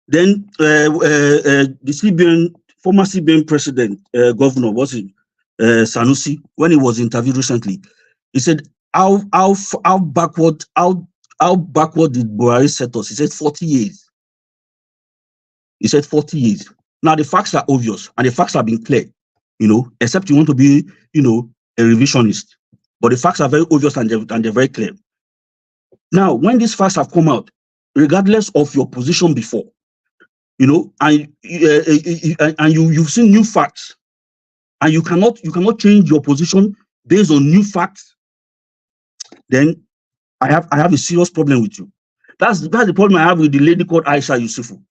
Then the former CBN president, governor, Sanusi, when he was interviewed recently, he said, how backward did Buhari set us? He said 40 years. He said 40 years. Now the facts are obvious and the facts have been clear, except you want to be, a revisionist. But the facts are very obvious and they're very clear. Now, when these facts have come out, regardless of your position before, and you've seen new facts, and you cannot change your position based on new facts, then I have a serious problem with you. That's the problem I have with the lady called Aisha Yesufu.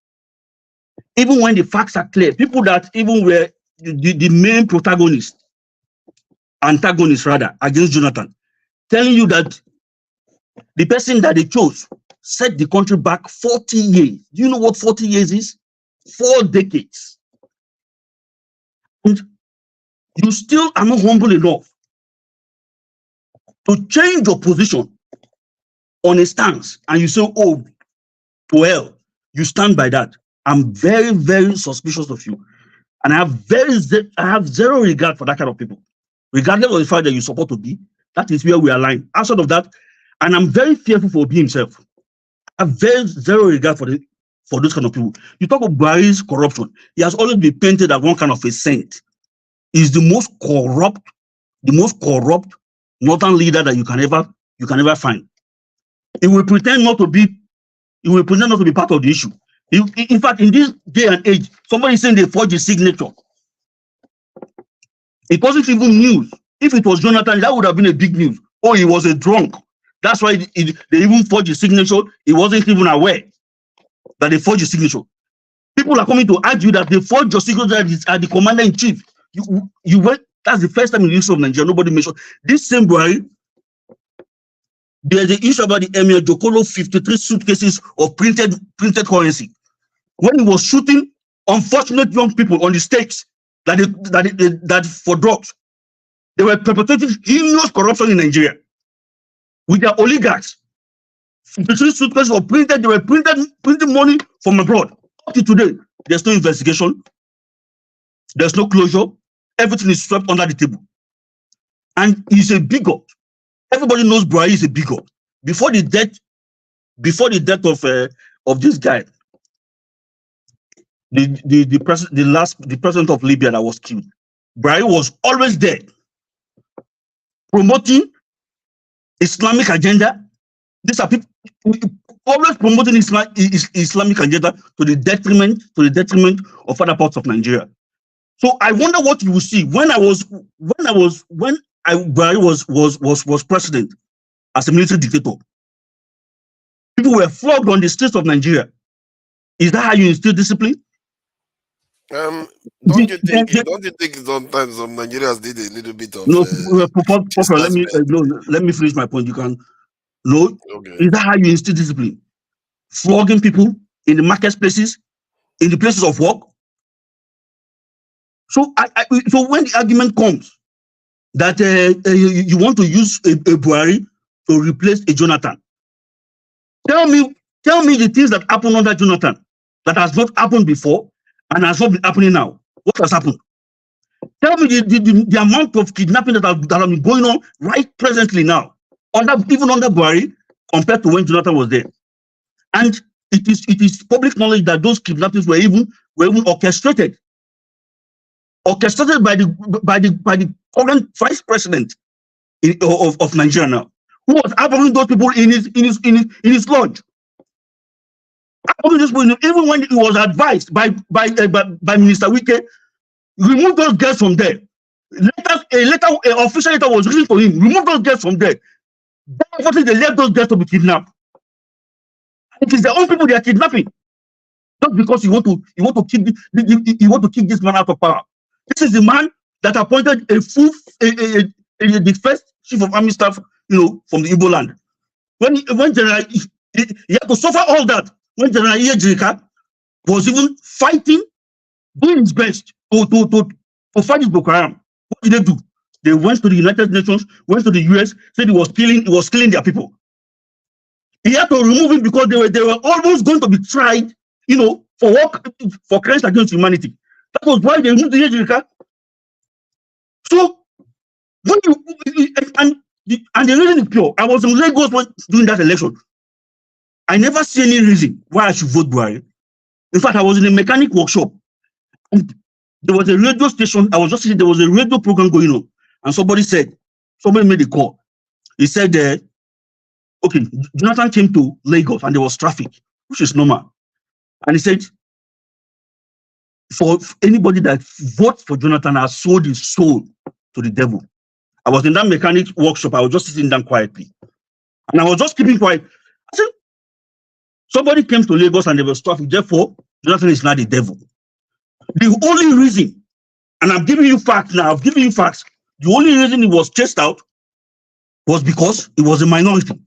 Even when the facts are clear, people that even were the main antagonists rather, against Jonathan, telling you that the person that they chose set the country back 40 years. Do you know what 40 years is? 4 decades. And you still are not humble enough to change your position on a stance, and you say, oh, to hell, you stand by that. I'm very, very suspicious of you. And I have zero regard for that kind of people. Regardless of the fact that you support Obi, that is where we align. Outside of that, and I'm very fearful for Obi himself. I have very zero regard for those kind of people. You talk about Buhari's corruption. He has always been painted as one kind of a saint. He's the most corrupt northern leader that you can ever find. He will pretend not to be part of the issue. In fact, in this day and age, somebody saying they forged his signature. It wasn't even news. If it was Jonathan, that would have been a big news. Oh, he was a drunk. That's why they even forged his signature. He wasn't even aware that they forged his signature. People are coming to argue that they forged your signature at the commander-in-chief. You went. That's the first time in the history of Nigeria. Nobody mentioned this same Buhari. There's the issue about the Emir Jokolo 53 suitcases of printed currency. When he was shooting unfortunate young people on the stakes that for drugs, they were perpetrating heinous corruption in Nigeria with their oligarchs. 53 suitcases of printed, they were printing money from abroad. Up to today, there's no investigation, there's no closure, everything is swept under the table. And he's a bigot. Everybody knows Buhari is a bigot. Before the death of this guy, the president of Libya that was killed, Buhari was always there, promoting Islamic agenda. These are people always promoting Islamic agenda to the detriment of other parts of Nigeria. So I wonder what you will see when Buhari was president as a military dictator. People were flogged on the streets of Nigeria. Is that how you instill discipline? Don't you think sometimes some Nigerians did a little bit of let me finish my point. You can okay. Is that how you instill discipline? Flogging people in the marketplaces, in the places of work. So so when the argument comes that you want to use a Buhari to replace a Jonathan, tell me the things that happened under Jonathan that has not happened before and has not been happening now. What has happened? Tell me the amount of kidnapping that have been going on right presently now, even under Buhari, compared to when Jonathan was there. And it is public knowledge that those kidnappings were even orchestrated by the current vice president of Nigeria now, who was harboring those people in his lodge. Even when he was advised by Minister Wike, remove those girls from there. An official letter was written to him. Remove those girls from there. Unfortunately, they left those girls to be kidnapped. It is their own people they are kidnapping, just because you want to kick this man out of power. This is the man that appointed the first chief of army staff, from the Igbo land. When General, he had to suffer all that. When General Ejirika was even fighting, doing his best to fight this Boko Haram. What did they do? They went to the United Nations, went to the US, said he was killing their people. He had to remove him because they were almost going to be tried, for crimes against humanity. That was why they removed the Ejirika. So when the reason is pure. I was in Lagos during that election. I never see any reason why I should vote Buhari. In fact, I was in a mechanic workshop, and there was a radio station. I was just sitting, there was a radio program going on, and somebody made a call. He said, okay, Jonathan came to Lagos and there was traffic, which is normal. And he said, for anybody that votes for Jonathan has sold his soul to the devil. I was in that mechanic workshop. I was just sitting down quietly. And I was just keeping quiet. I said, somebody came to Lagos and there was traffic. Therefore, Jonathan is not the devil. The only reason, and I'm giving you facts now, the only reason he was chased out was because he was a minority.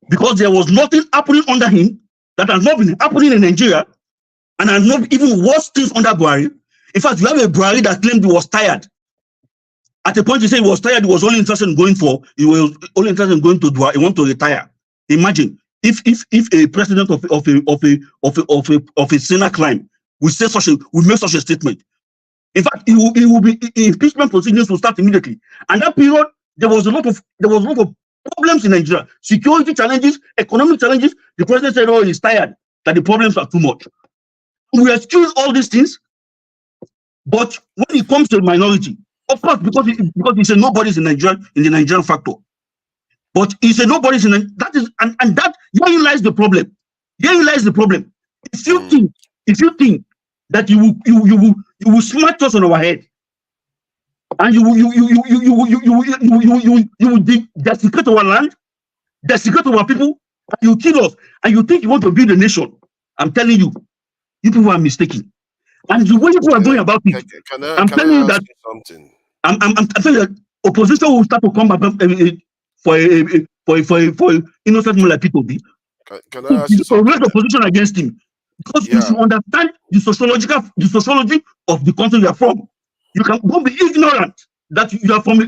Because there was nothing happening under him that has not been happening in Nigeria, and has not even worse things under Buhari. In fact, you have a Buhari that claimed he was tired. At a point, he said he was tired. He was only interested in going to Dubai. He wanted to retire. Imagine if a president of a Senate climb will make such a statement. In fact, it will be impeachment proceedings will start immediately. And that period, there was a lot of problems in Nigeria, security challenges, economic challenges. The president said, "Oh, he's tired, that the problems are too much." We excuse all these things, but when it comes to the minority, of course, because he said nobody's in Nigeria, in the Nigerian factor. But he said nobody's in that is and that here lies the problem. Here lies the problem. If you think that you will smack us on our head, and you will desecrate our land, desecrate our people, and you kill us, and you think you want to build a nation, I'm telling you, you people are mistaken. And the way people are going about it, I'm telling you that something. I'm telling you that opposition will start to come back for innocent men like P2B. Can I ask you something? Raise opposition against him, because you should understand the sociology of the country you are from. You don't be ignorant that you are from a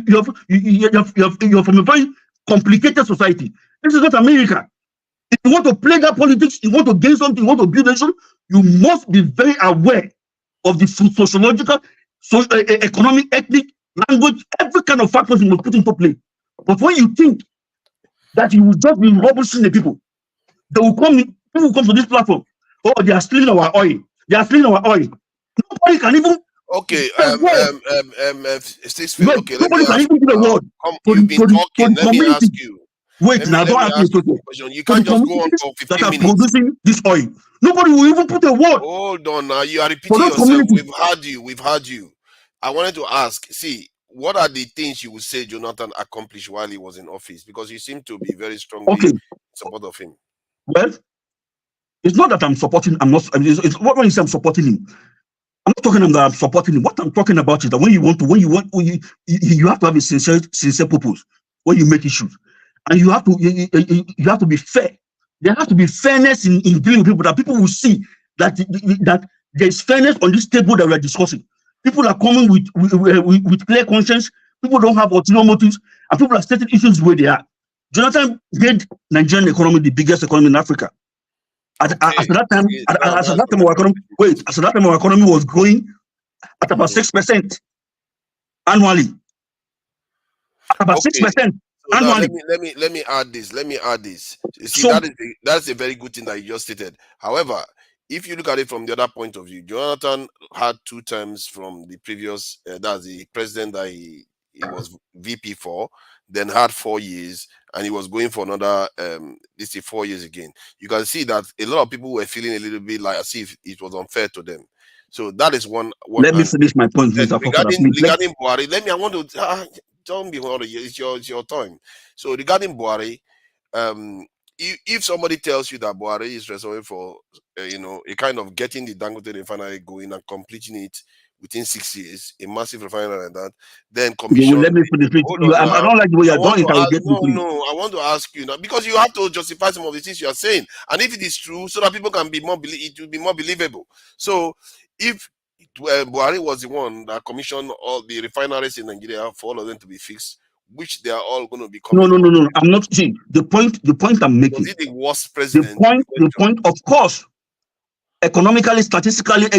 very complicated society. This is not America. If you want to play that politics, you want to gain something, you want to build a nation, you must be very aware of the sociological, economic, ethnic, language, every kind of factors you must put into play. But when you think that you will just be rubbishing the people, people will come to this platform. Oh, they are stealing our oil. They are stealing our oil. Nobody can even. Okay, Steve, wait, okay, nobody can even give a word. You've been talking. Let me ask you. Wait, now don't ask me a question. You can't just go on for 15 that minutes. Are producing this oil. Nobody will even put a word. Hold on now. You are repeating yourself. We've heard you. I wanted to ask, see, what are the things you would say Jonathan accomplished while he was in office? Because you seem to be very strongly in support of him. Well, it's not that I'm supporting. I'm not. It's what when you say I'm supporting him. I'm not talking about I'm supporting him. What I'm talking about is that when you have to have a sincere purpose when you make issues, and you have to be fair. There has to be fairness in dealing with people, that people will see that there is fairness on this table that we are discussing. People are coming with clear conscience. People don't have ulterior motives, and people are stating issues where they are. Jonathan made Nigerian economy the biggest economy in Africa. At that time, our economy was growing at about 6%. annually. About Okay. 6% So now annually. let me add this. Let me add this. You see, So that's a very good thing that you just stated. However, if you look at it from the other point of view, Jonathan had 2 terms from the previous, that's the president that he was VP for, then had 4 years, and he was going for another, this is 4 years again. You can see that a lot of people were feeling a little bit like as if it was unfair to them. So that is one. Let me finish my point, Mr. Regarding Buhari, I want to don't be worried. It's your time. So regarding Buhari, if somebody tells you that Buhari is responsible for a kind of getting the Dangote refinery going and completing it within 6 years, a massive refinery like that, then commission. Let me finish. I don't like the way you're doing it. I want to ask you now, because you have to justify some of the things you are saying, and if it is true, so that people can be more it will be more believable. So if Buhari was the one that commissioned all the refineries in Nigeria for all of them to be fixed, which they are all going to be coming. No. I'm not saying the point I'm making. Was he the worst president? The point, of course, economically, statistically,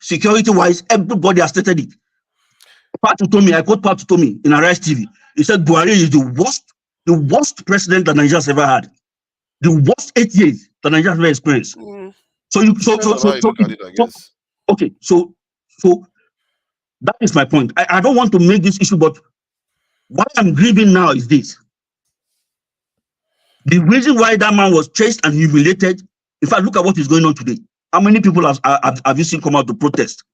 security-wise, everybody has stated it. I quote Patu Tomi in Arise TV. He said Buhari is the worst president that Nigeria has ever had. The worst 8 years that Nigeria has ever experienced. Okay, so that is my point. I don't want to make this issue, but what I'm grieving now is this. The reason why that man was chased and humiliated, in fact, look at what is going on today. How many people have you seen come out to protest?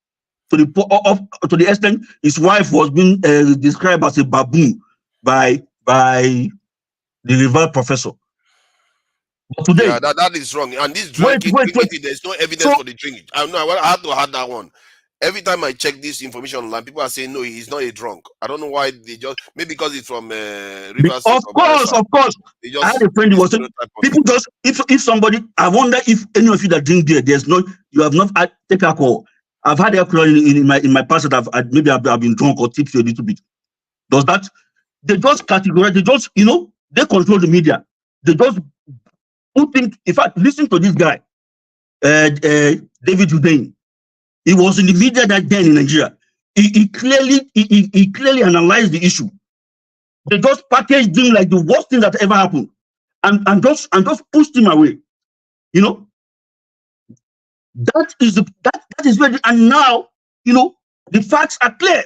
To the extent his wife was being described as a baboon by the revered professor. But today, yeah, that is wrong. And this drinking, there's no evidence for the drinking. I have to add that one. Every time I check this information online, people are saying no, he's not a drunk. I don't know why they just maybe because it's from Rivers. Of course. I had a friend who was saying people just if somebody. I wonder if any of you that drink beer, you have not taken alcohol. I've had alcohol in my past that I've been drunk or tipsy a little bit. Does that? They just categorize. They just they control the media. They just think. In fact, listen to this guy, David Judein. He was in the media that then in Nigeria. He clearly analyzed the issue. They just packaged him like the worst thing that ever happened, and just pushed him away. That is where and now the facts are clear.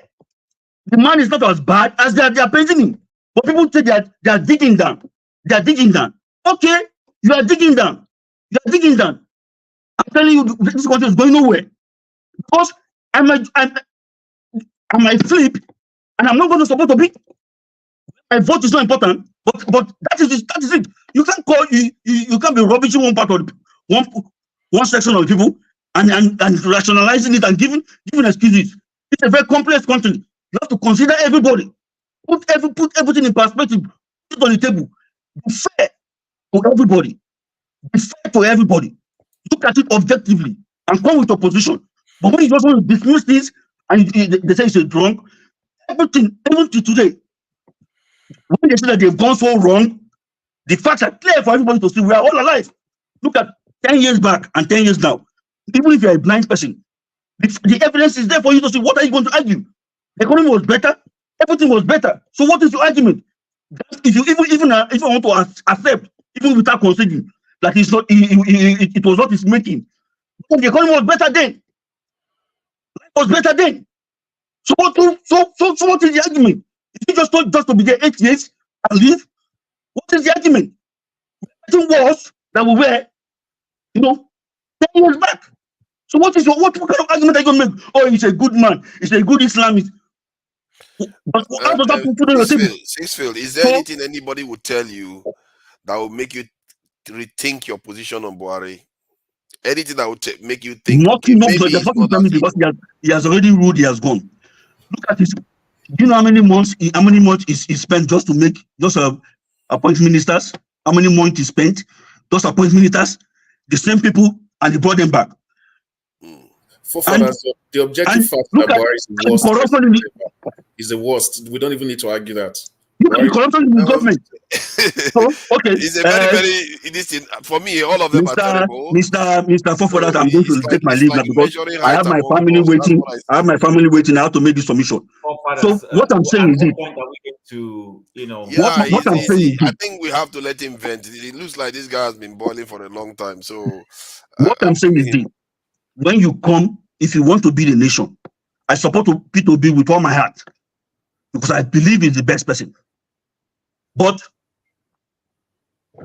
The man is not as bad as they are painting him. But people say they are digging down. They are digging down. Okay, you are digging down. You are digging down. I'm telling you, this country is going nowhere. Because I might flip, and I'm not going to support a bit. My vote is not important, but that is it. You can't you can't be rubbishing one part of one section of people and rationalizing it and giving excuses. It's a very complex country. You have to consider everybody. Put everything in perspective. Put it on the table. Be fair to everybody. Be fair to everybody. Look at it objectively and come with a position. But when you just want to dismiss this and they say it's a drunk, everything, even to today, when they say that they've gone so wrong, the facts are clear for everybody to see. We are all alive. Look at 10 years back and 10 years now. Even if you're a blind person, the evidence is there for you to see. What are you going to argue? The economy was better, everything was better. So what is your argument? If you even want to accept, even without considering that it was not his making, because the economy was better then. Was better then. So what is the argument? If you just told just to be there 8 years and leave, what is the argument? It was that we were, 10 years back. So what kind of argument are you going to make? Oh, he's a good man. He's a good Islamist. But how does that put on the table? Sixfield, is there anything anybody would tell you that will make you rethink your position on Buhari? Anything that would make you think? Nothing, because he has already ruled. He has gone. Look at this. Do you know how many months he spent just to appoint ministers? How many months he spent just appoint ministers? The same people, and he brought them back. The objective fact that Buhari is the worst. Is the worst. We don't even need to argue that. Look at the corruption in the government. So, okay. It's a very this thing, for me, all of them are terrible. Mr. Fofodat, So I'm going to take my leave now because measuring I height have my among family boys. That's waiting. what I I have see. my family waiting. I have to make this submission. So what I'm saying is this. Point that we get to, you know, Yeah, what I'm saying is I this. think we have to let him vent. It looks like this guy has been boiling for a long time. So What I'm saying is this. When you come, if you want to build a nation, I support P2B with all my heart because I believe he's the best person. But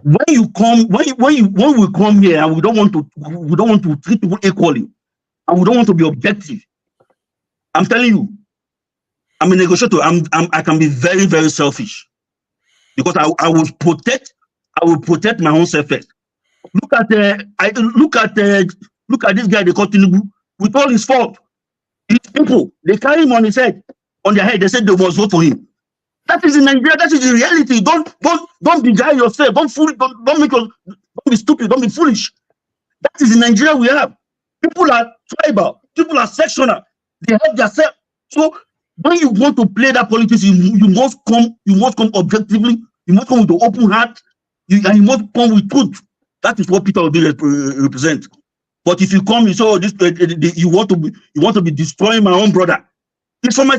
when you come, when we come here and we don't want to treat people equally, and we don't want to be objective, I'm telling you, I'm a negotiator. I can be very, very selfish because I will protect my own self first. Look at this guy they call Tinubu with all his fault. His people, they carry him on his head, on their head. They said they must vote for him. That is in Nigeria. That is the reality. Don't beguile yourself. Don't be stupid. Don't be foolish. That is in Nigeria we have. People are tribal. People are sectional. They have themselves. So when you want to play that politics, you must come. You must come objectively. You must come with an open heart. And you must come with truth. That is what Peter Obi represent. But if you come, you say, "Oh, this you want to be destroying my own brother." It's for my.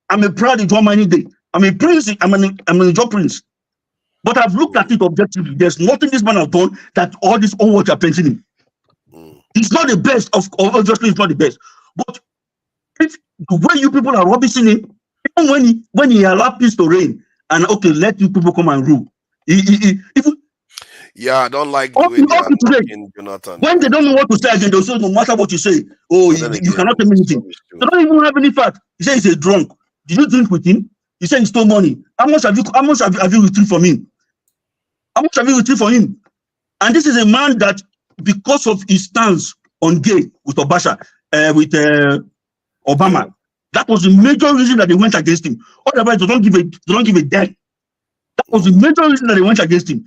I'm a proud Ijomani day. I'm a prince. I'm an Ijo prince. But I've looked at it objectively. There's nothing this man has done that all what you're painting him. It's not the best. Obviously, it's not the best. But if the way you people are rubbishing him, even when he allowed peace to reign, and okay, let you people come and rule. Yeah, I don't like the way they are talking, Jonathan. When they don't know what to say again, they'll say, no matter what you say, oh, you cannot tell me anything. They don't even have any fact. He said he's a drunk. Did you drink with him? He said he stole money. How much have you retrieved from him? How much have you retrieved from him? And this is a man that, because of his stance on gay with Obasha, with Obama, that was the major reason that they went against him. Otherwise, they don't give a damn. That was the major reason that they went against him.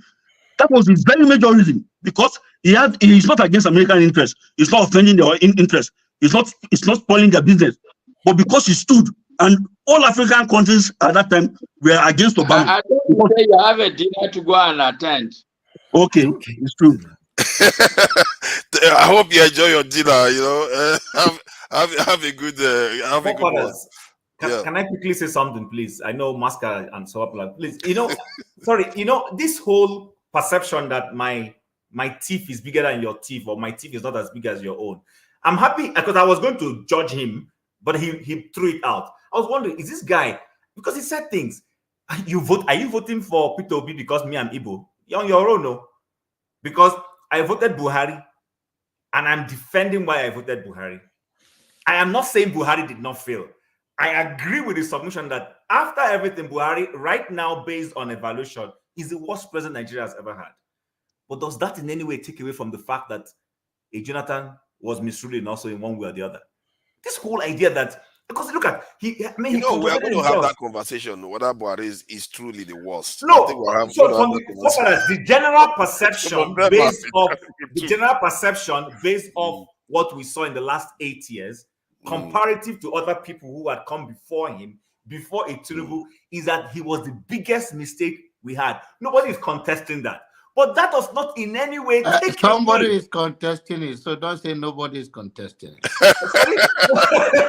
That was the very major reason, because he's not against American interests. He's not offending their interest. It's not spoiling their business. But because he stood, and all African countries at that time were against Obama. I don't say you have a dinner to go and attend. Okay, it's true. I hope you enjoy your dinner. You know, have a good one. Can I quickly say something, please? I know Masca and so on, please. Sorry, this whole perception that my teeth is bigger than your teeth, or my teeth is not as big as your own. I'm happy because I was going to judge him, but he threw it out. I was wondering, is this guy, because he said things, are you voting for Peter Obi because me I'm Igbo? You're on your own, no? Because I voted Buhari, and I'm defending why I voted Buhari. I am not saying Buhari did not fail. I agree with the submission that after everything, Buhari, right now, based on evaluation, is the worst president Nigeria has ever had. But does that in any way take away from the fact that Jonathan was misruling also in one way or the other? This whole idea that, because look at, we are going to have that conversation whether Buhari is truly the worst. No, so from the general perception based off what we saw in the last 8 years, comparative to other people who had come before him, before Tinubu, is that he was the biggest mistake we had. Nobody is contesting that. But that does not in any way take somebody is contesting it, so don't say nobody is contesting it.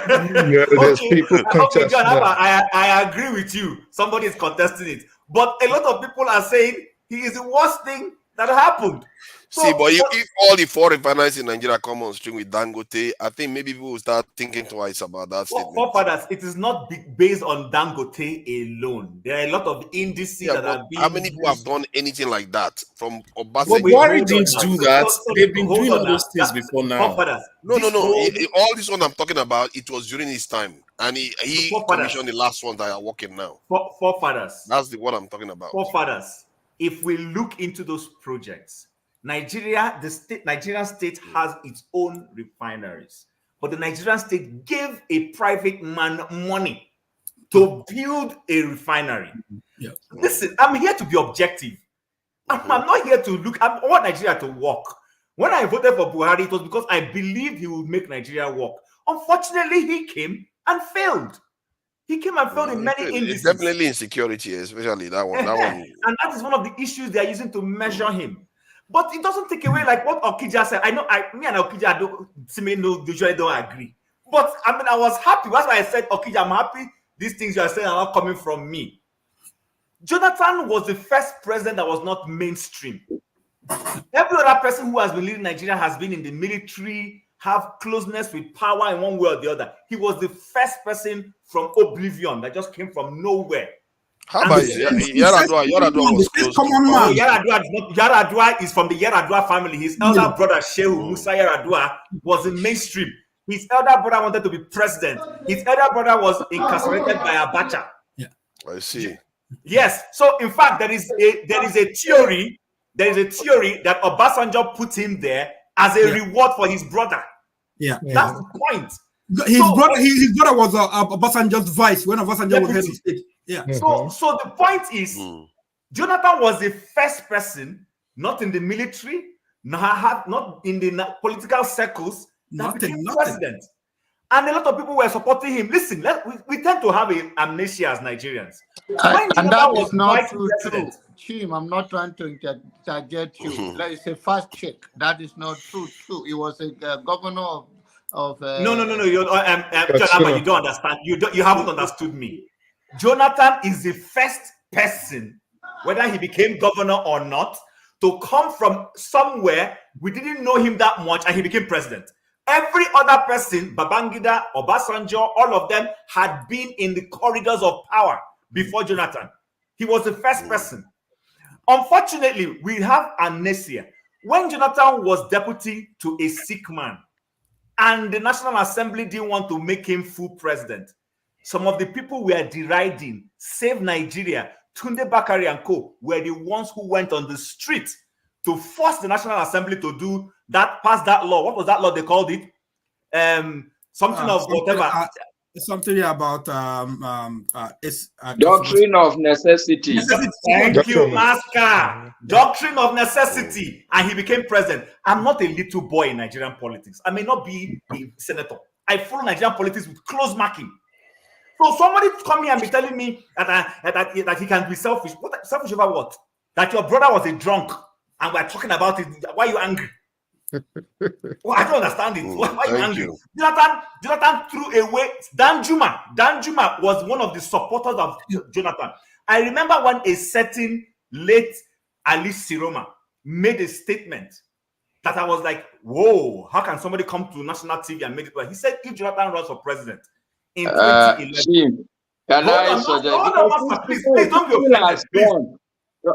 There's people contesting okay, John, I agree with you. Somebody is contesting it. But a lot of people are saying he is the worst thing that happened. See, but if all the 4 refineries in Nigeria come on stream with Dangote, I think maybe people will start thinking twice about that statement. Forefathers, it is not based on Dangote alone. There are a lot of indices that are being. How many people have done anything like that from Obasanjo? But Buhari didn't do that. They've been doing all those things before now. No. All this one I'm talking about, it was during his time, and he commissioned the last one that are working now. Forefathers. That's what I'm talking about. Forefathers. If we look into those projects, Nigerian state has its own refineries, but the Nigerian state gave a private man money to build a refinery. Yeah. Listen, I'm here to be objective. I'm not here to look. I want Nigeria to work. When I voted for Buhari, it was because I believed he would make Nigeria work. Unfortunately, he came and failed. He came and failed in many It's indices. definitely insecurity, especially that one. That one. And that is one of the issues they are using to measure him. But it doesn't take away like what Okija said. I know me and Okija usually don't agree. But I mean, I was happy. That's why I said, Okija, I'm happy these things you are saying are not coming from me. Jonathan was the first president that was not mainstream. Every other person who has been leading Nigeria has been in the military, have closeness with power in one way or the other. He was the first person from oblivion that just came from nowhere. How about Yaradua? Yaradua was close to power. Yaradua is from the Yaradua family. His elder brother, Shehu Musa Yaradua, was in mainstream. His elder brother wanted to be president. His elder brother was incarcerated by Abacha. Yeah. I see. Yes. So in fact, there is a theory that Obasanjo put him there as a reward for his brother. Yeah. That's the point. His brother was Obasanjo's vice when Obasanjo was head of state. Yeah. So the point is, Jonathan was the first person, not in the military, not in the political circles, that became president. And a lot of people were supporting him. Listen, we tend to have an amnesia as Nigerians. And that is not true. Chim, I'm not trying to interject you. That is a fast check. That is not true. He was a governor of No. You don't understand. You haven't understood me. Jonathan is the first person, whether he became governor or not, to come from somewhere we didn't know him that much, and he became president. Every other person, Babangida, Obasanjo, all of them had been in the corridors of power before Jonathan. He was the first person. Unfortunately, we have amnesia. When Jonathan was deputy to a sick man, and the National Assembly didn't want to make him full president, some of the people were deriding, Save Nigeria, Tunde Bakari and co. were the ones who went on the street to force the National Assembly to do that, pass that law. What was that law they called it? Something about doctrine of necessity. Thank you, Master. Doctrine of necessity. And he became president. I'm not a little boy in Nigerian politics. I may not be a senator. I follow Nigerian politics with close marking. So somebody come here and be telling me that he can be selfish. Selfish about what? That your brother was a drunk and we're talking about it. Why are you angry? Well, I don't understand it. Why are you angry? Jonathan threw away Dan Juma. Dan Juma was one of the supporters of Jonathan. I remember when a certain late Ali Siroma made a statement that I was like, whoa, how can somebody come to national TV and make it well? He said if Jonathan runs for president in 2011. Please don't be offended.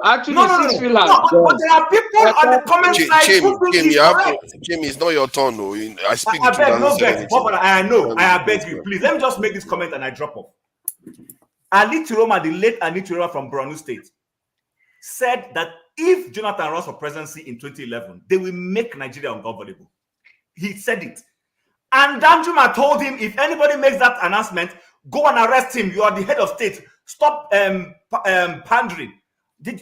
Actually, no. But there are people on the comment side who think it's correct. Jim, it's not your turn, though. I speak I beg, no beg. I know. I beg you, please. Let me just make this comment and I drop off. Ali Tiroma, the late Ali Tiroma from Borno State, said that if Jonathan runs for presidency in 2011, they will make Nigeria ungovernable. He said it. And Danjuma told him, if anybody makes that announcement, go and arrest him. You are the head of state. Stop pandering.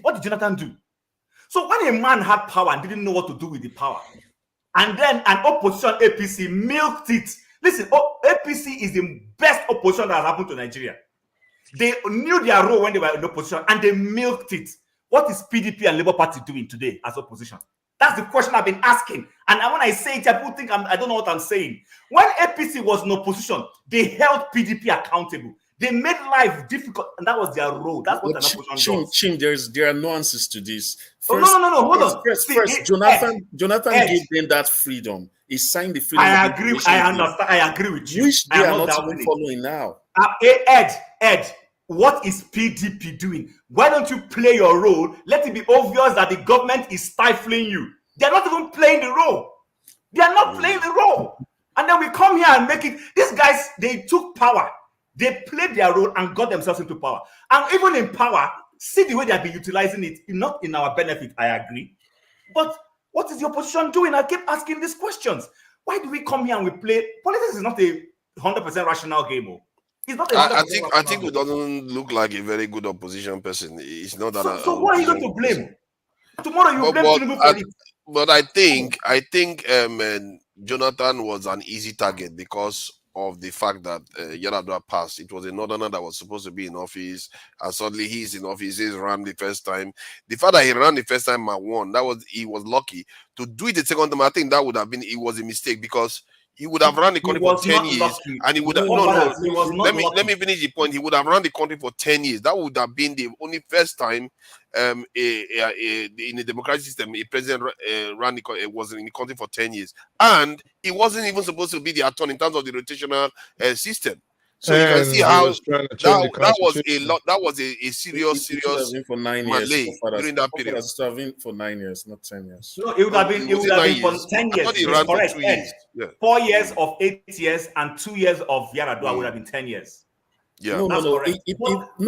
What did Jonathan do? So when a man had power and didn't know what to do with the power, and then an opposition APC milked it. Listen, APC is the best opposition that has happened to Nigeria. They knew their role when they were in opposition and they milked it. What is PDP and Labour Party doing today as opposition? That's the question I've been asking. And when I say it, people think I don't know what I'm saying. When APC was in opposition, they held PDP accountable. They made life difficult, and that was their role. That's what an opposition does. Chim, there are nuances to this. First, no. Hold on. First, Jonathan gave them that freedom. He signed the freedom. I agree. I understand. I agree with you. Which they are not even following now. Ed, what is PDP doing? Why don't you play your role? Let it be obvious that the government is stifling you. They're not even playing the role. They are not playing the role. And then we come here and make it. These guys, they took power. They played their role and got themselves into power. And even in power, see the way they have been utilizing it, not in our benefit, I agree. But what is the opposition doing? I keep asking these questions. Why do we come here and we play? Politics is not a 100% rational game. It's not I think it doesn't look like a very good opposition person. It's not that. So what are you going to blame? Tomorrow you blame Tinubu for it. But I think Jonathan was an easy target because of the fact that Yar'Adua passed. It was a northerner that was supposed to be in office, and suddenly he's in office. He's ran the first time. The fact that he ran the first time and won, he was lucky. To do it the second time, I think that would have been, it was a mistake, because he would have run the country for 10 years, lucky. and he would have let me finish the point. He would have run the country for 10 years. That would have been the only first time in a democratic system a president was in the country for 10 years, and he wasn't even supposed to be the attorney in terms of the rotational system. So you can see how that was a lot. That was a serious for 9 years during that period. It should have been for 9 years, not 10 years. No, it would have been for 10 years. He ran for 2 years. Yeah. 4 years of 8 years and 2 years of Yar'Adua would have been 10 years. Yeah, that's correct.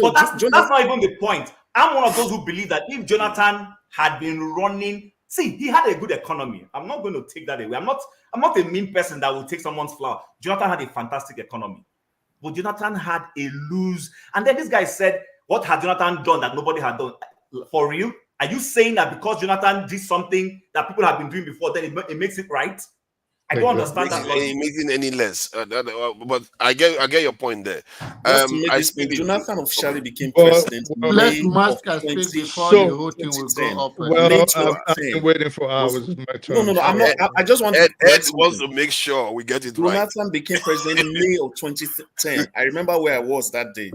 But that's not even the point. I'm one of those who believe that if Jonathan had been running, see, he had a good economy. I'm not going to take that away. I'm not a mean person that will take someone's flower. Jonathan had a fantastic economy. But Jonathan had a loose. And then this guy said, what had Jonathan done that nobody had done? For real? Are you saying that because Jonathan did something that people have been doing before, then it makes it right? I don't understand that. It makes it any less. But I get your point there. Jonathan officially became president. Let Masker speak before the whole thing will go up. I've been waiting for hours. It's my turn. No. I'm not. I just want Ed wants to make sure we get it right. Jonathan became president in May of 2010. I remember where I was that day.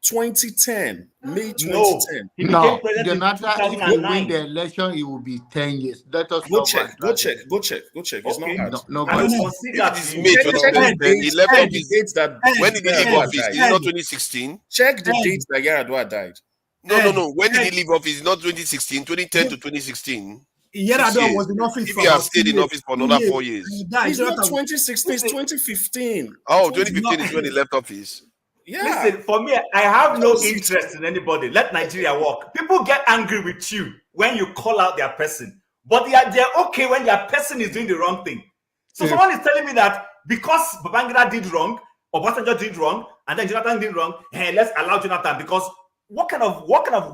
2010, May 2010. No, Jonathan, if he win the election, it will be 10 years. Let us go check. It's not hard. No, May 2010. He left office. When did he leave office? Is it not 2016? Check the dates that Yar'Adua died. No. When did he leave office? It's not 2016. 2010 to 2016. Yar'Adua was in office. If he has stayed in office for another 4 years, it's not 2016. It's 2015. Oh, 2015 is when he left office. Yeah. Listen, for me, I have no interest in anybody. Let Nigeria work. People get angry with you when you call out their person, but they're okay when their person is doing the wrong thing. So someone is telling me that because Babangida did wrong, Obasanjo did wrong, and then Jonathan did wrong, hey, let's allow Jonathan, because what kind of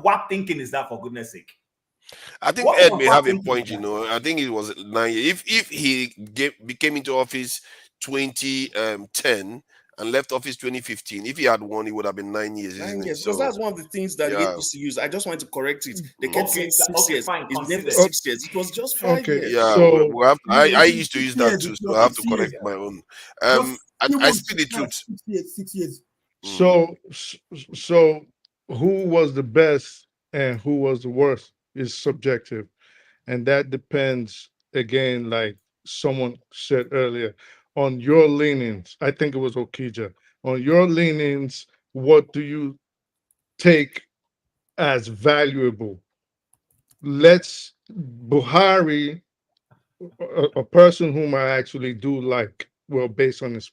whack thinking is that, for goodness sake? I think Ed may have a point, I think it was 9 years. If he came into office 2010 and left office 2015, if he had won, it would have been 9 years. 9 years, so, because that's one of the things that they used to use. I just wanted to correct it. They kept saying 6 years. It's never 6 years. It was just 5 years. Yeah, so, I used to use that too, so I have to correct my own. I speak the truth. 6 years. So who was the best and who was the worst is subjective, and that depends, again, like someone said earlier, on your leanings. I think it was Okija. On your leanings, what do you take as valuable? Buhari, a person whom I actually do like, well, based on his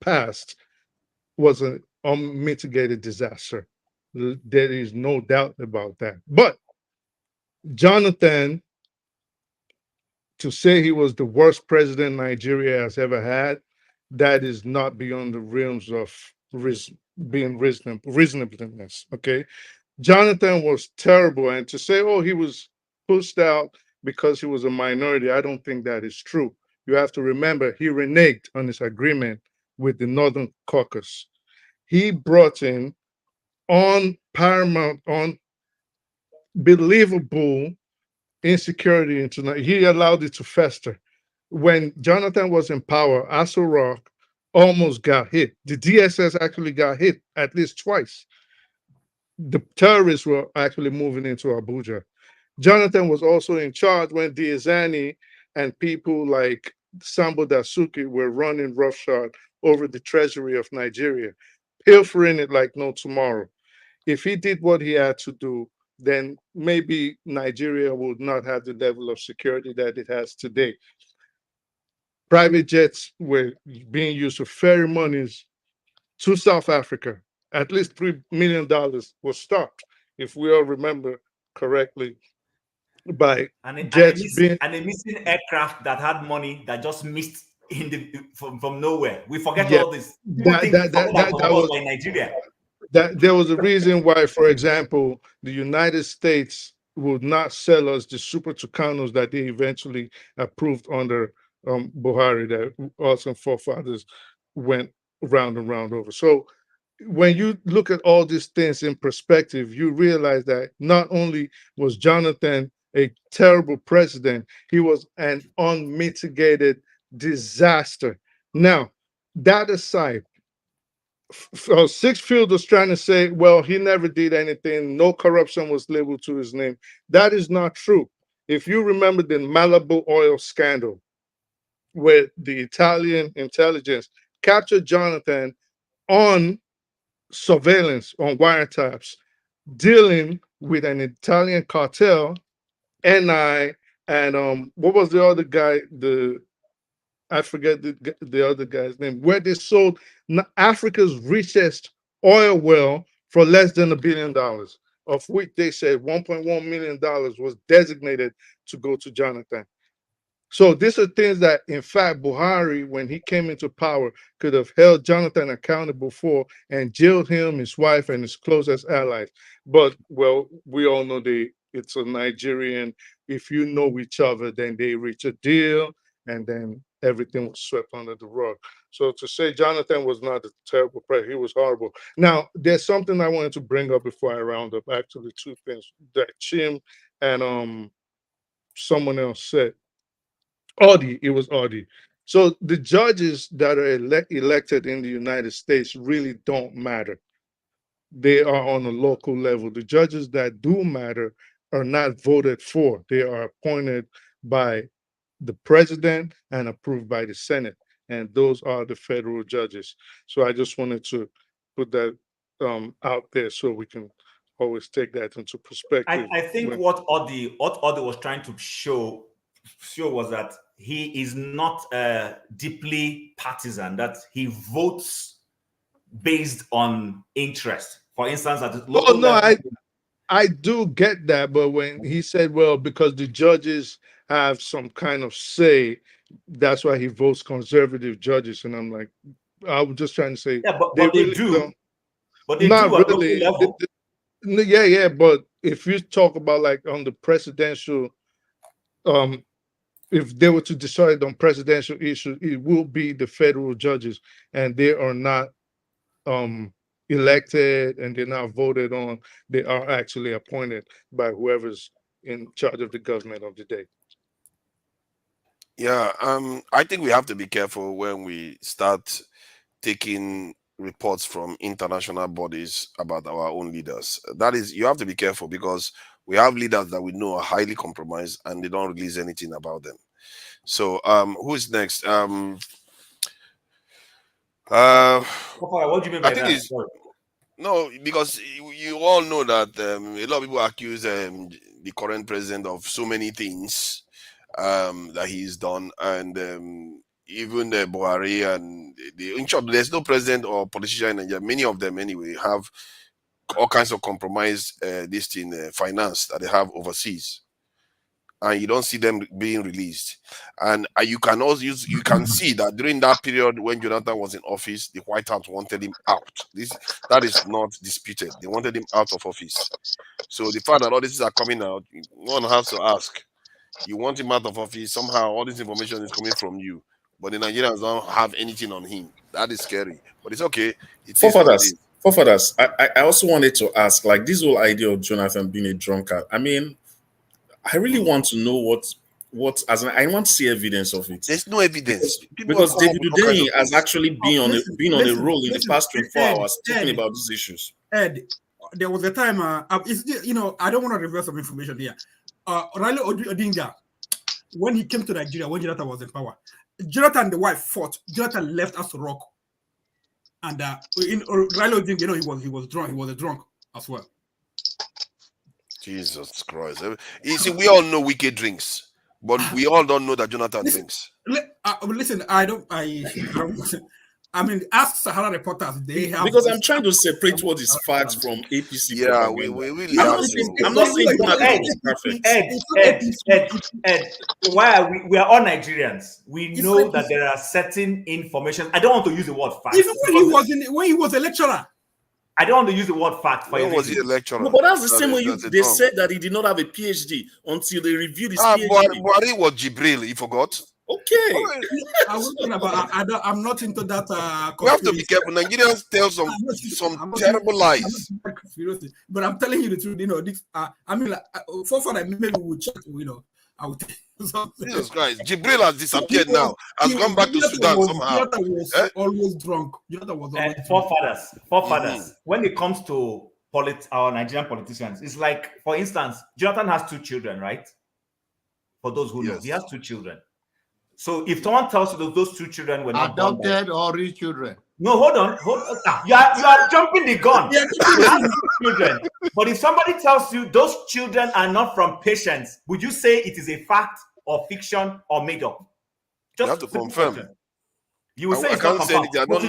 past, was an unmitigated disaster. There is no doubt about that. But Jonathan, to say he was the worst president Nigeria has ever had, that is not beyond the realms of being reasonableness. Okay, Jonathan was terrible, and to say, oh, he was pushed out because he was a minority, I don't think that is true. You have to remember he reneged on his agreement with the Northern Caucus. He brought in unbelievable insecurity into Nigeria. He allowed it to fester. When Jonathan was in power, Aso Rock almost got hit. The DSS actually got hit at least twice. The terrorists were actually moving into Abuja. Jonathan was also in charge when Diazani and people like Sambo Dasuki were running roughshod over the treasury of Nigeria, pilfering it like no tomorrow. If he did what he had to do, then maybe Nigeria would not have the level of security that it has today. Private jets were being used to ferry monies to South Africa. At least $3 million was stopped, if we all remember correctly, by jets being... And a missing aircraft that had money that just missed from nowhere. We forget all this. That was in Nigeria. That there was a reason why, for example, the United States would not sell us the Super Tucanos that they eventually approved under Buhari that our forefathers went round and round over. So when you look at all these things in perspective, you realize that not only was Jonathan a terrible president, he was an unmitigated disaster. Now, that aside, Six Field was trying to say, well, he never did anything, no corruption was labeled to his name. That is not true. If you remember the Malibu oil scandal, where the Italian intelligence captured Jonathan on surveillance, on wiretaps, dealing with an Italian cartel, NI, and what was the other guy? I forget the other guy's name, where they sold Africa's richest oil well for less than $1 billion, of which they said $1.1 million was designated to go to Jonathan. So these are things that, in fact, Buhari, when he came into power, could have held Jonathan accountable for and jailed him, his wife, and his closest allies. But, well, we all know it's a Nigerian. If you know each other, then they reach a deal, and then everything was swept under the rug. So to say Jonathan was not a terrible president, he was horrible. Now, there's something I wanted to bring up before I round up. Actually, two things that Chim and someone else said. It was Audi. So the judges that are elected in the United States really don't matter. They are on a local level. The judges that do matter are not voted for. They are appointed by the president and approved by the Senate. And those are the federal judges. So I just wanted to put that out there so we can always take that into perspective. I think what Audi was trying to show was that he is not deeply partisan, that he votes based on interest. For instance, at the local level, I do get that, but when he said, well, because the judges have some kind of say, that's why he votes conservative judges. And I'm like, I was just trying to say, yeah, but they really do. But they not do at really. local level. Yeah, but if you talk about like on the presidential, if they were to decide on presidential issues, it will be the federal judges, and they are not elected and they're not voted on. They are actually appointed by whoever's in charge of the government of the day. Yeah, I think we have to be careful when we start taking reports from international bodies about our own leaders. That is, you have to be careful because we have leaders that we know are highly compromised and they don't release anything about them. So, who's next? What do you mean by that? No, because you all know that a lot of people accuse the current president of so many things that he's done, and even Buhari and in short, there's no president or politician in Nigeria. Many of them, anyway, have all kinds of compromised finance that they have overseas, and you don't see them being released. And you can see that during that period when Jonathan was in office, the White House wanted him out. That is not disputed. They wanted him out of office. So the fact that all this are coming out, one has to ask. You want him out of office, somehow all this information is coming from you. But the Nigerians don't have anything on him. That is scary. But it's okay. Forefathers, I also wanted to ask, like, this whole idea of Jonathan being a drunkard. I mean, I really want to know I want to see evidence of it. There's no evidence. Because David Udeni has actually been on a roll in the past 24 hours talking about these issues. Ed, there was a time, I don't want to reverse some information here. Raila Odinga, when he came to Nigeria, when Jonathan was in power, Jonathan and the wife fought. Jonathan left us to rock. And Raila Odinga, he was drunk. He was a drunk as well. Jesus Christ. You see, we all know Wike drinks, but we all don't know that Jonathan drinks. Listen, I mean, ask Sahara reporters. They have because I'm trying to separate what is facts from APC. Yeah, we really I'm not saying Jonathan is perfect. Ed, we are all Nigerians. We know that there are certain information. I don't want to use the word fact. Even when he was a lecturer. I don't want to use the word fact. When was he a lecturer? No, but that's the same way they said that he did not have a PhD until they reviewed his PhD. Buhari was Jibril, you forgot? Okay. I was talking about. I'm not into that. We have to be careful. Nigerians tell some terrible lies. But I'm telling you the truth. You know, this. I mean, like, for fun, maybe we'll check. You know, I would. Jesus Christ, Jibril has disappeared now. Has gone back to Sudan somehow. Jonathan was always drunk. Jonathan was always forefathers. When it comes to our Nigerian politicians, it's like, for instance, Jonathan has 2 children, right? For those who know, he has 2 children. So if someone tells you that those 2 children were not adopted or real children. No, hold on. You are jumping the gun. He has 2 children. But if somebody tells you those children are not from patients, would you say it is a fact or fiction or made up? You have to confirm. Question. You will say it's not confirmed. But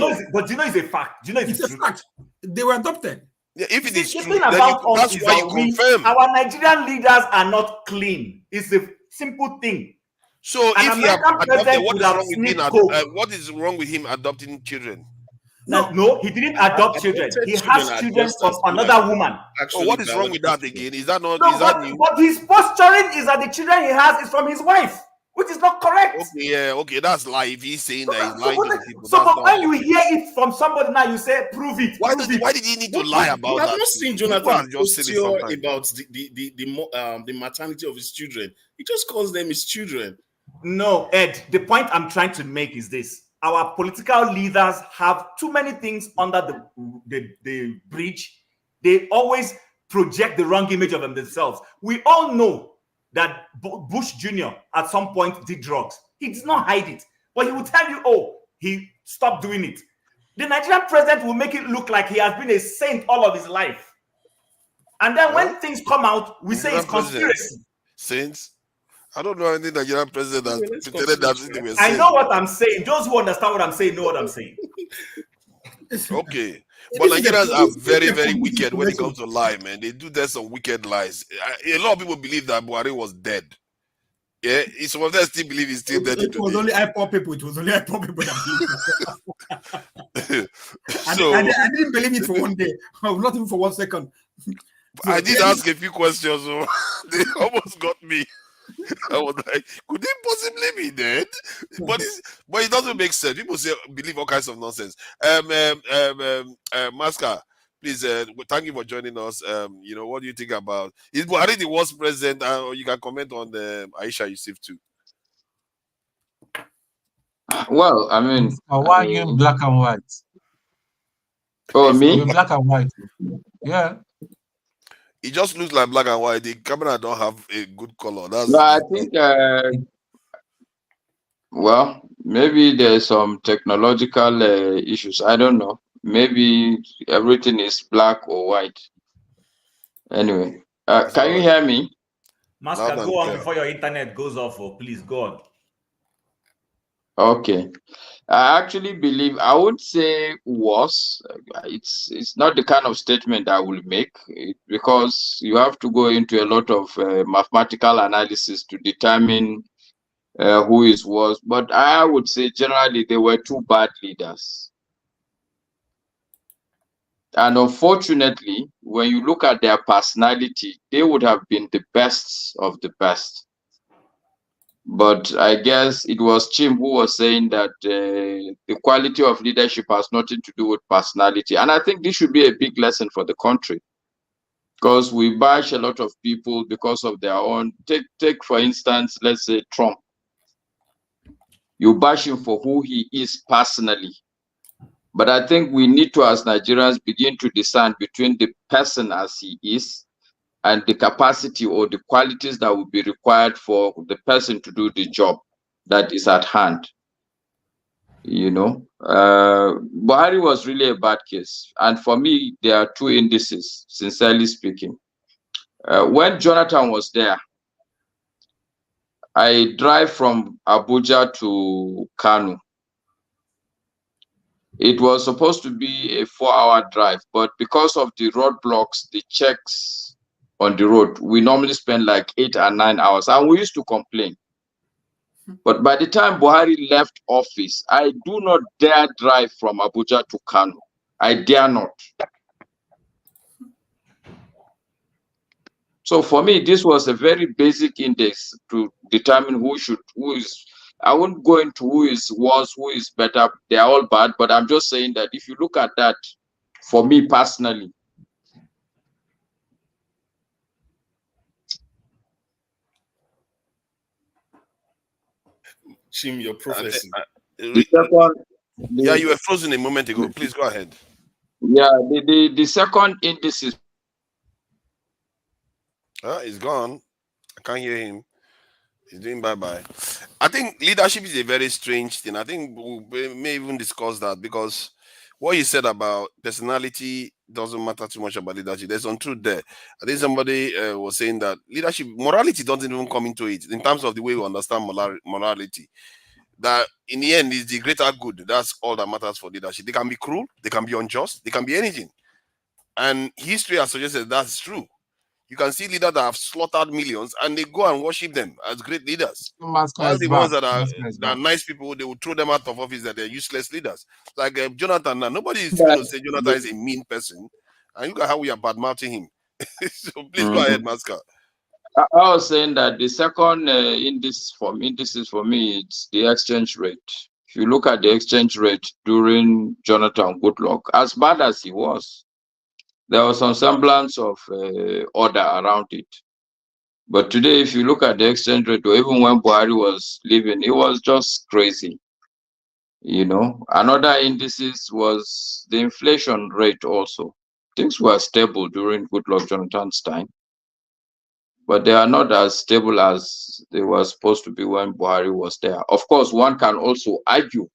do you know it's a fact? Do you know it's a fact? They were adopted. Yeah, if it is true, then that's why you confirm. Our Nigerian leaders are not clean. It's a simple thing. So if you have adopted, what is wrong with him adopting children? No, he didn't adopt children. He has children from another woman. What is wrong with that again? Is that not? But his posturing is that the children he has is from his wife, which is not correct. Okay, that's lie. If he's saying that he's lying to people. So, but when you hear it from somebody now, you say, prove it. Why did he need to lie about that? I've not seen Jonathan just about the maternity of his children. He just calls them his children. No, Ed, the point I'm trying to make is this. Our political leaders have too many things under the bridge. They always project the wrong image of themselves. We all know that Bush Jr. at some point did drugs. He did not hide it. But he will tell you, oh, he stopped doing it. The Nigerian president will make it look like he has been a saint all of his life. And then when things come out, we say it's conspiracy. Saints? I don't know anything Nigerian president has pretended that. I know what I'm saying. Those who understand what I'm saying know what I'm saying. Okay. But Nigerians are very, very wicked when it comes to lie, man. They do some wicked lies. A lot of people believe that Buhari was dead. Yeah, some of them still believe he's still dead. It was only IPOP people. It was only IPOP people that believed it. I didn't believe it for one day. Not even for 1 second. I did ask a few questions, so they almost got me. I was like, could he possibly be dead? But it doesn't make sense. People believe all kinds of nonsense. Maska, please, thank you for joining us. What do you think about? Is Buhari the worst president? You can comment on Aisha Yesufu too. Well, I mean, why are you in black and white? Oh, me? You're black and white. Yeah. It just looks like black and white. The camera don't have a good color. No, I think, well, maybe there's some technological issues. I don't know. Maybe everything is black or white. Anyway, can you hear me? Master, go on before your internet goes off. Please go on. Okay. I actually believe, I would say was, it's not the kind of statement I will make because you have to go into a lot of mathematical analysis to determine who is worse. But I would say generally they were 2 bad leaders. And unfortunately, when you look at their personality, they would have been the best of the best. But I guess it was Chim who was saying that the quality of leadership has nothing to do with personality. And I think this should be a big lesson for the country. Because we bash a lot of people because of their own. Take for instance, let's say Trump. You bash him for who he is personally. But I think we need to, as Nigerians, begin to discern between the person as he is and the capacity or the qualities that would be required for the person to do the job that is at hand. Buhari was really a bad case. And for me, there are 2 indices, sincerely speaking. When Jonathan was there, I drive from Abuja to Kano. It was supposed to be a 4-hour drive, but because of the roadblocks, the checks on the road, we normally spend like 8 or 9 hours, and we used to complain. But by the time Buhari left office, I do not dare drive from Abuja to Kano. I dare not. So for me, this was a very basic index to determine who is I won't go into who is worse, who is better. They are all bad, but I'm just saying that if you look at that, for me personally, Chim, your prophecy. the second, Yeah, you were frozen a moment ago. Please go ahead. yeah, the second indices. He's gone. I can't hear him. He's doing bye-bye. I think leadership is a very strange thing. I think we may even discuss that, because what you said about personality doesn't matter too much about leadership. There's some truth there. I think somebody was saying that leadership, morality doesn't even come into it in terms of the way we understand morality. That in the end is the greater good. That's all that matters for leadership. They can be cruel, they can be unjust, they can be anything. And history has suggested that's true. You can see leaders that have slaughtered millions and they go and worship them as great leaders. While the ones that are nice people, they will throw them out of office, that they're useless leaders. Like Jonathan, now nobody is going to say Jonathan is a mean person. And look at how we are bad-mouthing him. So please go ahead, Masca. I was saying that the second indices for me, it's the exchange rate. If you look at the exchange rate during Jonathan Goodluck, as bad as he was, there was some semblance of order around it. But today, if you look at the exchange rate, or even when Buhari was living, it was just crazy. You know, another indices was the inflation rate also. Things were stable during Goodluck Jonathan's time, but they are not as stable as they were supposed to be when Buhari was there. Of course, one can also argue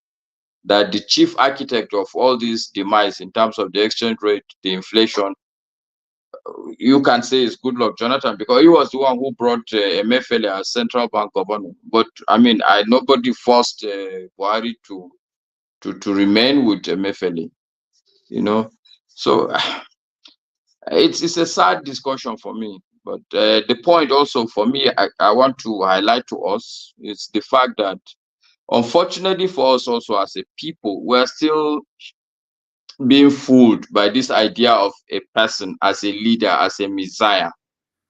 that the chief architect of all these demise in terms of the exchange rate, the inflation, you can say is Goodluck Jonathan, because he was the one who brought Emefiele as central bank governor. But I mean, nobody forced Buhari to remain with Emefiele, you know. So it's a sad discussion for me. But the point also for me, I want to highlight to us is the fact that, unfortunately for us also as a people, we're still being fooled by this idea of a person as a leader, as a messiah.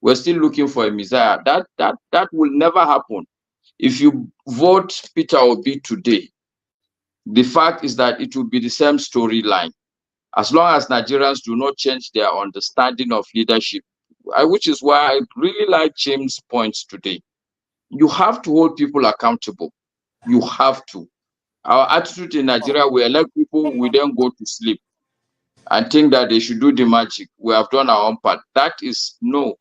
We're still looking for a messiah. That will never happen. If you vote Peter Obi today, the fact is that it will be the same storyline. As long as Nigerians do not change their understanding of leadership, which is why I really like James' points today. You have to hold people accountable. You have to. Our attitude in Nigeria, we elect people, we then go to sleep and think that they should do the magic. We have done our own part. That is no.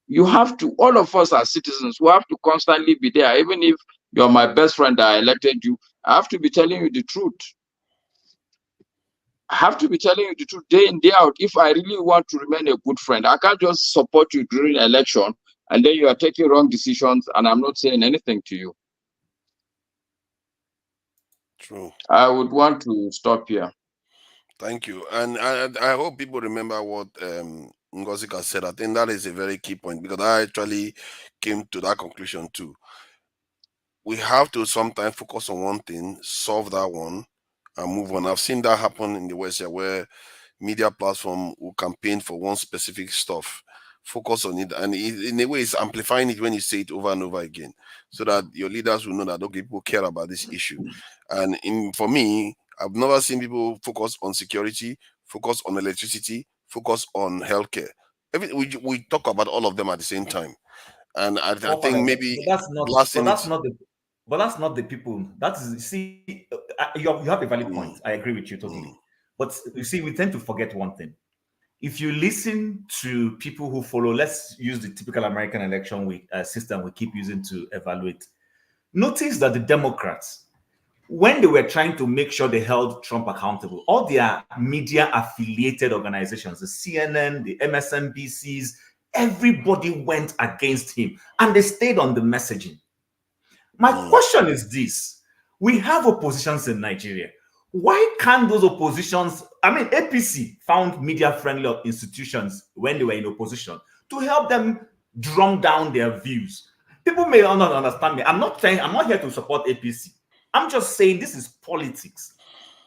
You have to, all of us as citizens, we have to constantly be there. Even if you're my best friend that I elected you, I have to be telling you the truth. I have to be telling you the truth day in, day out. If I really want to remain a good friend, I can't just support you during election and then you are taking wrong decisions and I'm not saying anything to you. True. I would want to stop here. Thank you. And I hope people remember what Ngosika said. I think that is a very key point, because I actually came to that conclusion too. We have to sometimes focus on one thing, solve that one, and move on. I've seen that happen in the West here, where media platform will campaign for one specific stuff, focus on it, and in a way it's amplifying it when you say it over and over again, so that your leaders will know that, okay, people care about this issue. And for me, I've never seen people focus on security, focus on electricity, focus on healthcare. We talk about all of them at the same time. And I think maybe that's not the people. That is, see, you have a valid point. I agree with you totally. But you see, we tend to forget one thing. If you listen to people who follow, let's use the typical American election system we keep using to evaluate. Notice that the Democrats, when they were trying to make sure they held Trump accountable, all their media affiliated organizations, the CNN, the MSNBCs, everybody went against him and they stayed on the messaging. My question is this: we have oppositions in Nigeria. Why can't those oppositions, I mean, APC found media-friendly institutions when they were in opposition to help them drum down their views. People may not understand me. I'm not here to support APC. I'm just saying this is politics.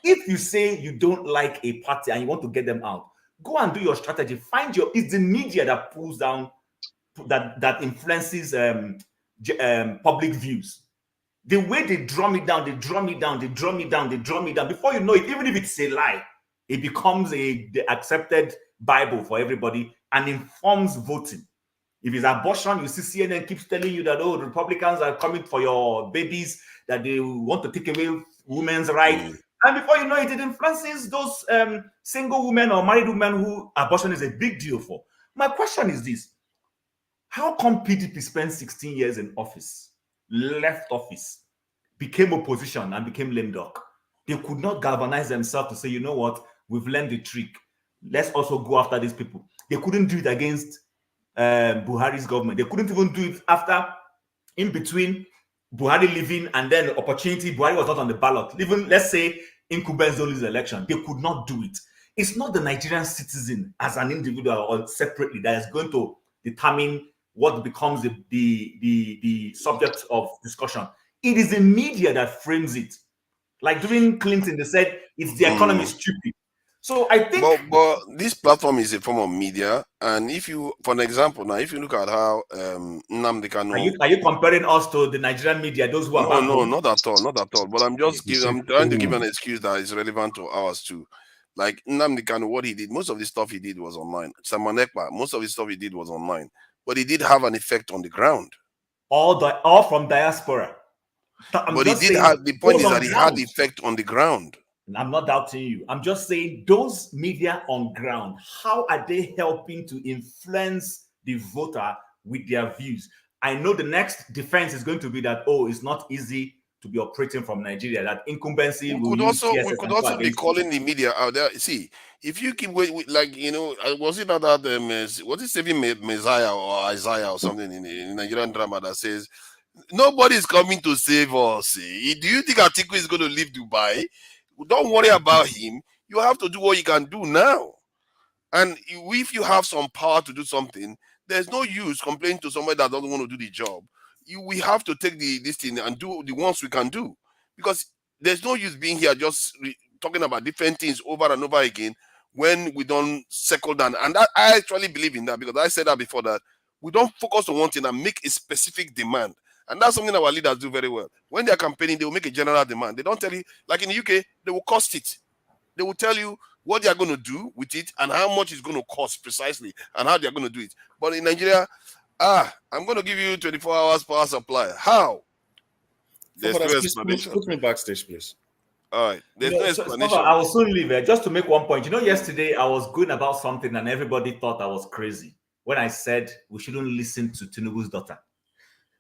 If you say you don't like a party and you want to get them out, go and do your strategy. It's the media that pulls down, that influences public views. The way they drum it down, they drum it down, they drum it down, they drum it down. Before you know it, even if it's a lie, it becomes the accepted Bible for everybody and informs voting. If it's abortion, you see CNN keeps telling you that, oh, the Republicans are coming for your babies, that they want to take away women's rights. And before you know it, it influences those single women or married women who abortion is a big deal for. My question is this. How come PDP spent 16 years in office, left office, became opposition and became lame duck? They could not galvanize themselves to say, you know what, we've learned the trick. Let's also go after these people. They couldn't do it against Buhari's government. They couldn't even do it after, in between Buhari leaving and then opportunity. Buhari was not on the ballot. Even, let's say, incumbents don't lose the election. They could not do it. It's not the Nigerian citizen as an individual or separately that is going to determine what becomes the subject of discussion. It is the media that frames it. Like during Clinton, they said it's the economy stupid. So I think, but this platform is a form of media, and if you, for an example, now if you look at how Nnamdi Kanu, are you comparing us to the Nigerian media? Those who are no, not at all, not at all. But I'm trying to give an excuse that is relevant to ours too. Like Nnamdi Kanu, what he did, most of the stuff he did was online. Simon Ekpa, most of the stuff he did was online, but he did have an effect on the ground. All from diaspora. But he did have, the point is that he had the effect on the ground. I'm not doubting you. I'm just saying those media on ground, how are they helping to influence the voter with their views? I know the next defense is going to be that, oh, it's not easy to be operating from Nigeria, that incumbency we could also be calling the media out there. See, if you keep like, you know, was it not that was it Saving Messiah or Isaiah or something in the Nigerian drama that says nobody's coming to save us? Do you think Atiku is going to leave Dubai? Don't worry about him. You have to do what you can do now. And if you have some power to do something, there's no use complaining to somebody that doesn't want to do the job. We have to take this thing and do the ones we can do. Because there's no use being here just talking about different things over and over again when we don't settle down. And I actually believe in that, because I said that before, that we don't focus on one thing and make a specific demand. And that's something our leaders do very well. When they're campaigning, they will make a general demand. They don't tell you, like in the UK, they will cost it. They will tell you what they're going to do with it and how much it's going to cost precisely and how they're going to do it. But in Nigeria, I'm going to give you 24 hours power supply. How? There's no explanation. Put me backstage, please. All right. There's no explanation. I will soon leave it. Just to make one point. You know, yesterday I was going about something and everybody thought I was crazy when I said we shouldn't listen to Tinubu's daughter.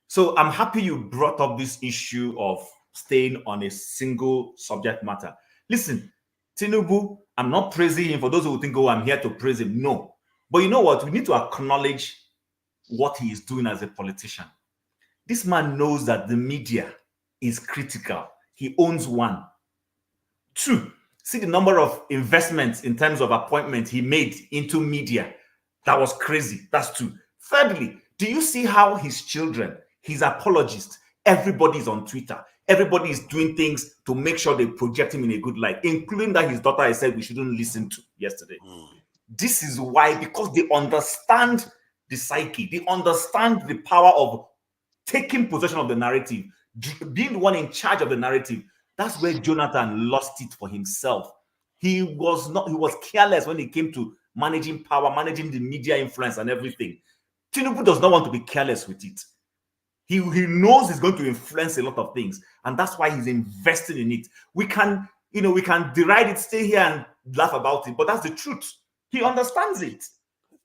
So I'm happy you brought up this issue of staying on a single subject matter. Listen, Tinubu, I'm not praising him. For those who think, oh, I'm here to praise him. No. But you know what? We need to acknowledge what he is doing as a politician. This man knows that the media is critical. He owns one. 2, see the number of investments in terms of appointments he made into media. That was crazy. That's 2. Thirdly, do you see how his children, his apologists, everybody's on Twitter. Everybody is doing things to make sure they project him in a good light, including that his daughter I said we shouldn't listen to yesterday. This is why, because they understand the psyche, they understand the power of taking possession of the narrative, being the one in charge of the narrative. That's where Jonathan lost it for himself. He was careless when it came to managing power, managing the media influence and everything. Tinubu does not want to be careless with it. He knows he's going to influence a lot of things, and that's why he's investing in it. We can deride it, stay here and laugh about it, but that's the truth. He understands it.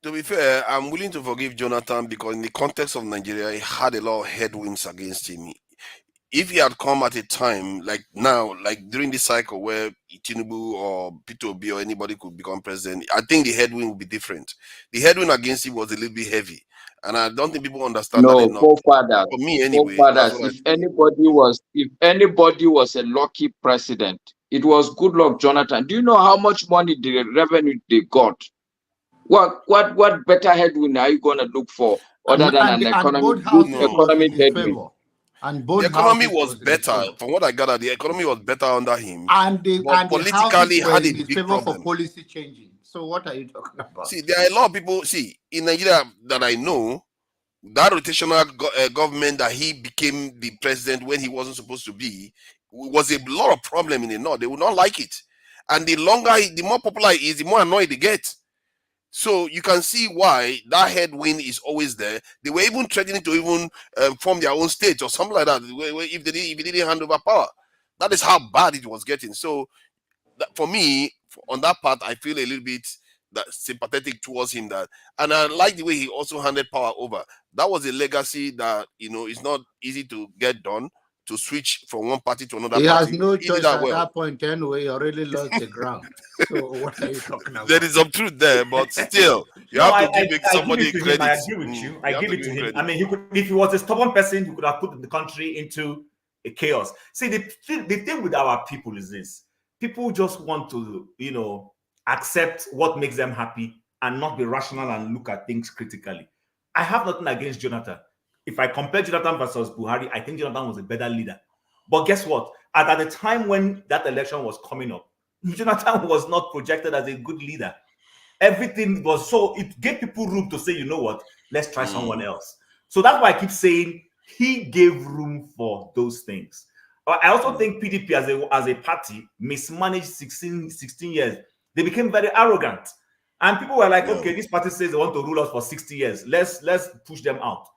To be fair, I'm willing to forgive Jonathan, because in the context of Nigeria, he had a lot of headwinds against him. If he had come at a time like now, like during this cycle where Tinubu or Peter Obi or anybody could become president, I think the headwind would be different. The headwind against him was a little bit heavy, and I don't think people understand that enough. Forefathers. For me, anyway. If anybody was a lucky president, it was Goodluck Jonathan. Do you know how much money the revenue they got? What better headwind are you going to look for other than an economic headwind? And the economy was better. From what I gathered, the economy was better under him. And politically had a big favor problem for policy changing. So what are you talking about? See, there are a lot of people, in Nigeria that I know, that rotational government that he became the president when he wasn't supposed to be was a lot of problem in the north. They would not like it, and the more popular he is, the more annoyed they get. So you can see why that headwind is always there. They were even threatening to even form their own state or something like that if they didn't hand over power. That is how bad it was getting. So for me, on that part, I feel a little bit sympathetic towards him. And I like the way he also handed power over. That was a legacy that is not easy to get done. To switch from one party to another He has party, no he did choice that at well. that point anyway. He already lost the ground. So what are you talking about? There is some truth there, but still, you No, have to give I somebody give it to credit. him. I agree with you. I give it to him. I mean, if he was a stubborn person, he could have put the country into a chaos. See, the thing with our people is this: people just want to, accept what makes them happy and not be rational and look at things critically. I have nothing against Jonathan. If I compare Jonathan versus Buhari, I think Jonathan was a better leader. But guess what? At the time when that election was coming up, Jonathan was not projected as a good leader. Everything was so, it gave people room to say, you know what, let's try someone else. So that's why I keep saying he gave room for those things. I also think PDP as a party mismanaged 16 years. They became very arrogant. And people were like, okay, this party says they want to rule us for 60 years. Let's push them out.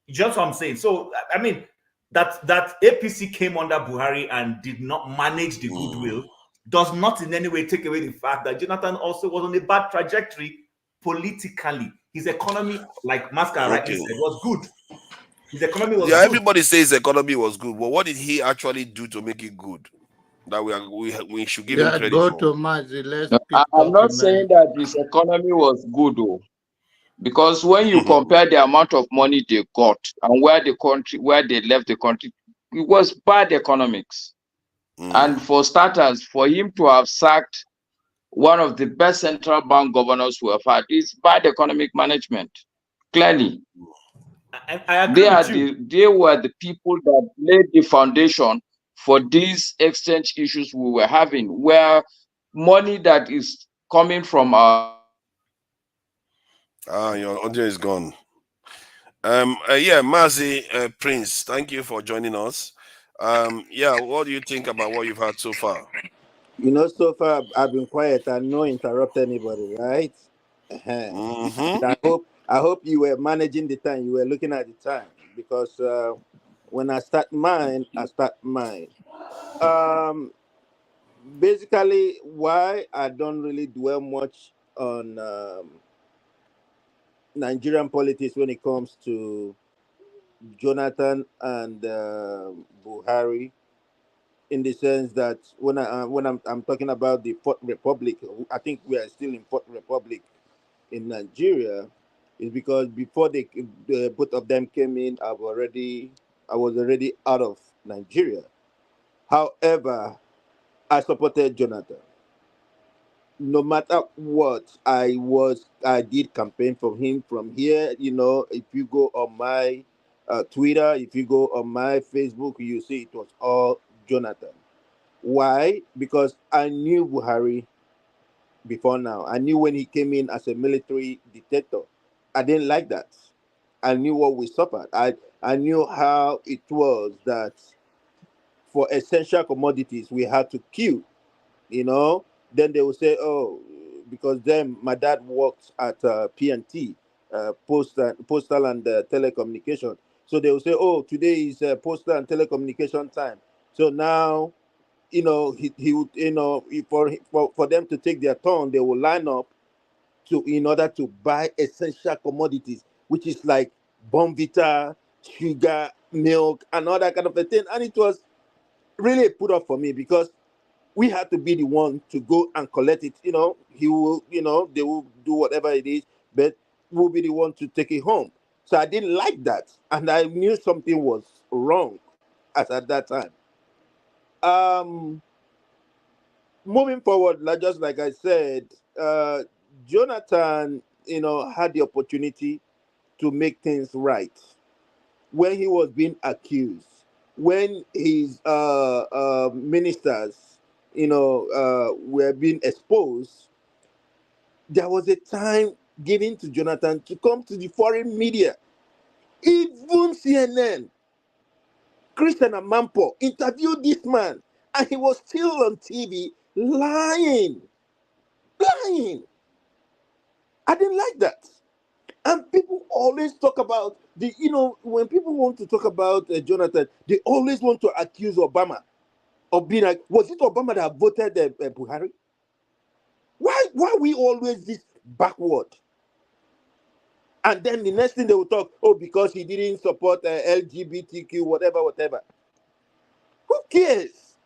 Just what I'm saying. So, I mean, that APC came under Buhari and did not manage the goodwill does not in any way take away the fact that Jonathan also was on a bad trajectory politically. His economy, like Masca rightly said, was good. His economy was good. Everybody says the economy was good. Well, what did he actually do to make it good? That we should give him credit go for. to Mazi. I'm not saying that his economy was good, though, because when you compare the amount of money they got and where they left the country, it was bad economics. And for starters, for him to have sacked one of the best central bank governors we have had is bad economic management. Clearly, I agree with you. They were the people that laid the foundation for these exchange issues we were having, where money that is coming from our your audio is gone. Yeah, Mazi Prince, thank you for joining us. Yeah, what do you think about what you've had so far? So far I've been quiet and no interrupt anybody, right? I hope you were managing the time. You were looking at the time, because when I start mine. Basically, why I don't really dwell much on Nigerian politics when it comes to Jonathan and Buhari, in the sense that when I'm talking about the Fourth Republic, I think we are still in Fourth Republic in Nigeria, is because before the both of them came in, I was already out of Nigeria. However, I supported Jonathan. No matter what, I did campaign for him from here. If you go on my Twitter, if you go on my Facebook, you see it was all Jonathan. Why? Because I knew Buhari before now. I knew when he came in as a military dictator. I didn't like that. I knew what we suffered. I knew how it was that for essential commodities we had to queue. Then they will say, oh, because then my dad worked at PNT, postal and telecommunication. So they will say, oh, today is postal and telecommunication time. So now, he would, for them to take their turn, they will line up in order to buy essential commodities, which is like Bonvita, sugar, milk, and all that kind of a thing. And it was really a put up for me, because we had to be the one to go and collect it. He will, they will do whatever it is, but we'll be the one to take it home. So I didn't like that, and I knew something was wrong at that time. Moving forward, just like I said, Jonathan, had the opportunity to make things right when he was being accused, when his ministers, were being exposed. There was a time given to Jonathan to come to the foreign media. Even CNN, Christian Amampo interviewed this man, and he was still on TV lying. Lying. I didn't like that. And people always talk about when people want to talk about Jonathan, they always want to accuse Obama of being like, was it Obama that voted Buhari? Why are we always this backward? And then the next thing they will talk, because he didn't support LGBTQ, whatever. Who cares?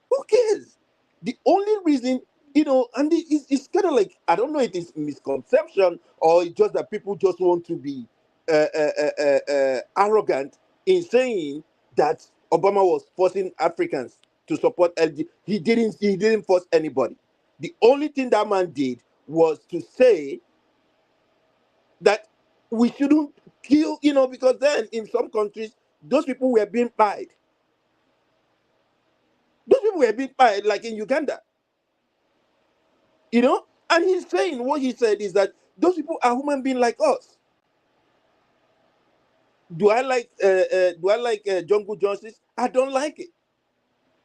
Who cares? The only reason, and it's kind of like, I don't know if it's misconception or it's just that people just want to be arrogant in saying that Obama was forcing Africans to support LGBT. He didn't force anybody. The only thing that man did was to say that we shouldn't kill, because then in some countries, those people were being pied. Those people were being pied, like in Uganda. And he's saying, what he said is that those people are human beings like us. Do I like jungle justice? I don't like it.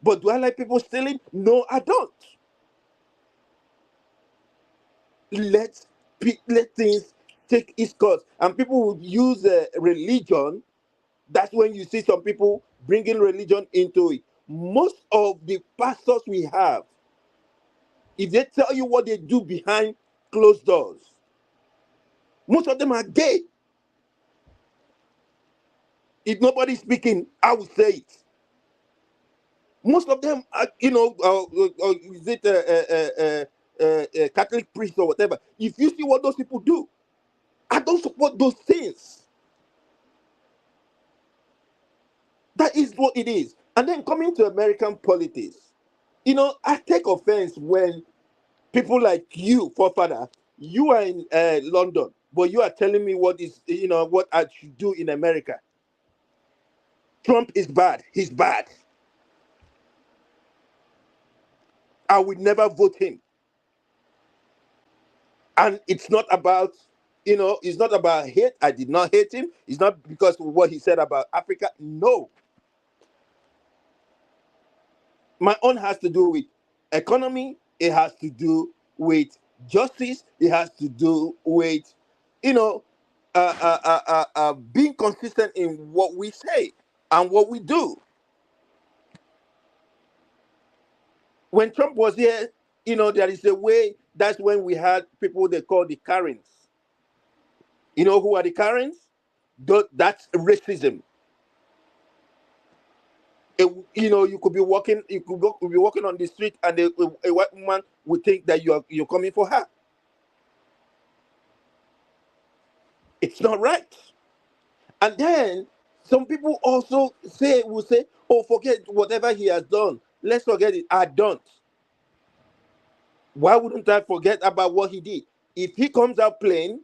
But do I like people stealing? No, I don't. Let things take its course. And people would use religion. That's when you see some people bringing religion into it. Most of the pastors we have, if they tell you what they do behind closed doors, most of them are gay. If nobody's speaking, I will say it. Most of them are, is it a Catholic priest or whatever. If you see what those people do, I don't support those things. That is what it is. And then coming to American politics, I take offense when people like you, forefather, you are in London, but you are telling me what I should do in America. Trump is bad. He's bad. I would never vote him. And it's not about, it's not about hate. I did not hate him. It's not because of what he said about Africa. No. My own has to do with economy. It has to do with justice. It has to do with, being consistent in what we say and what we do. When Trump was here, there is a way. That's when we had people they call the Karens. You know who are the Karens? That's racism. You could be walking, be walking on the street, and a white woman would think that you're coming for her. It's not right. And then some people also will say, "Oh, forget whatever he has done. Let's forget it." I don't. Why wouldn't I forget about what he did? If he comes out plain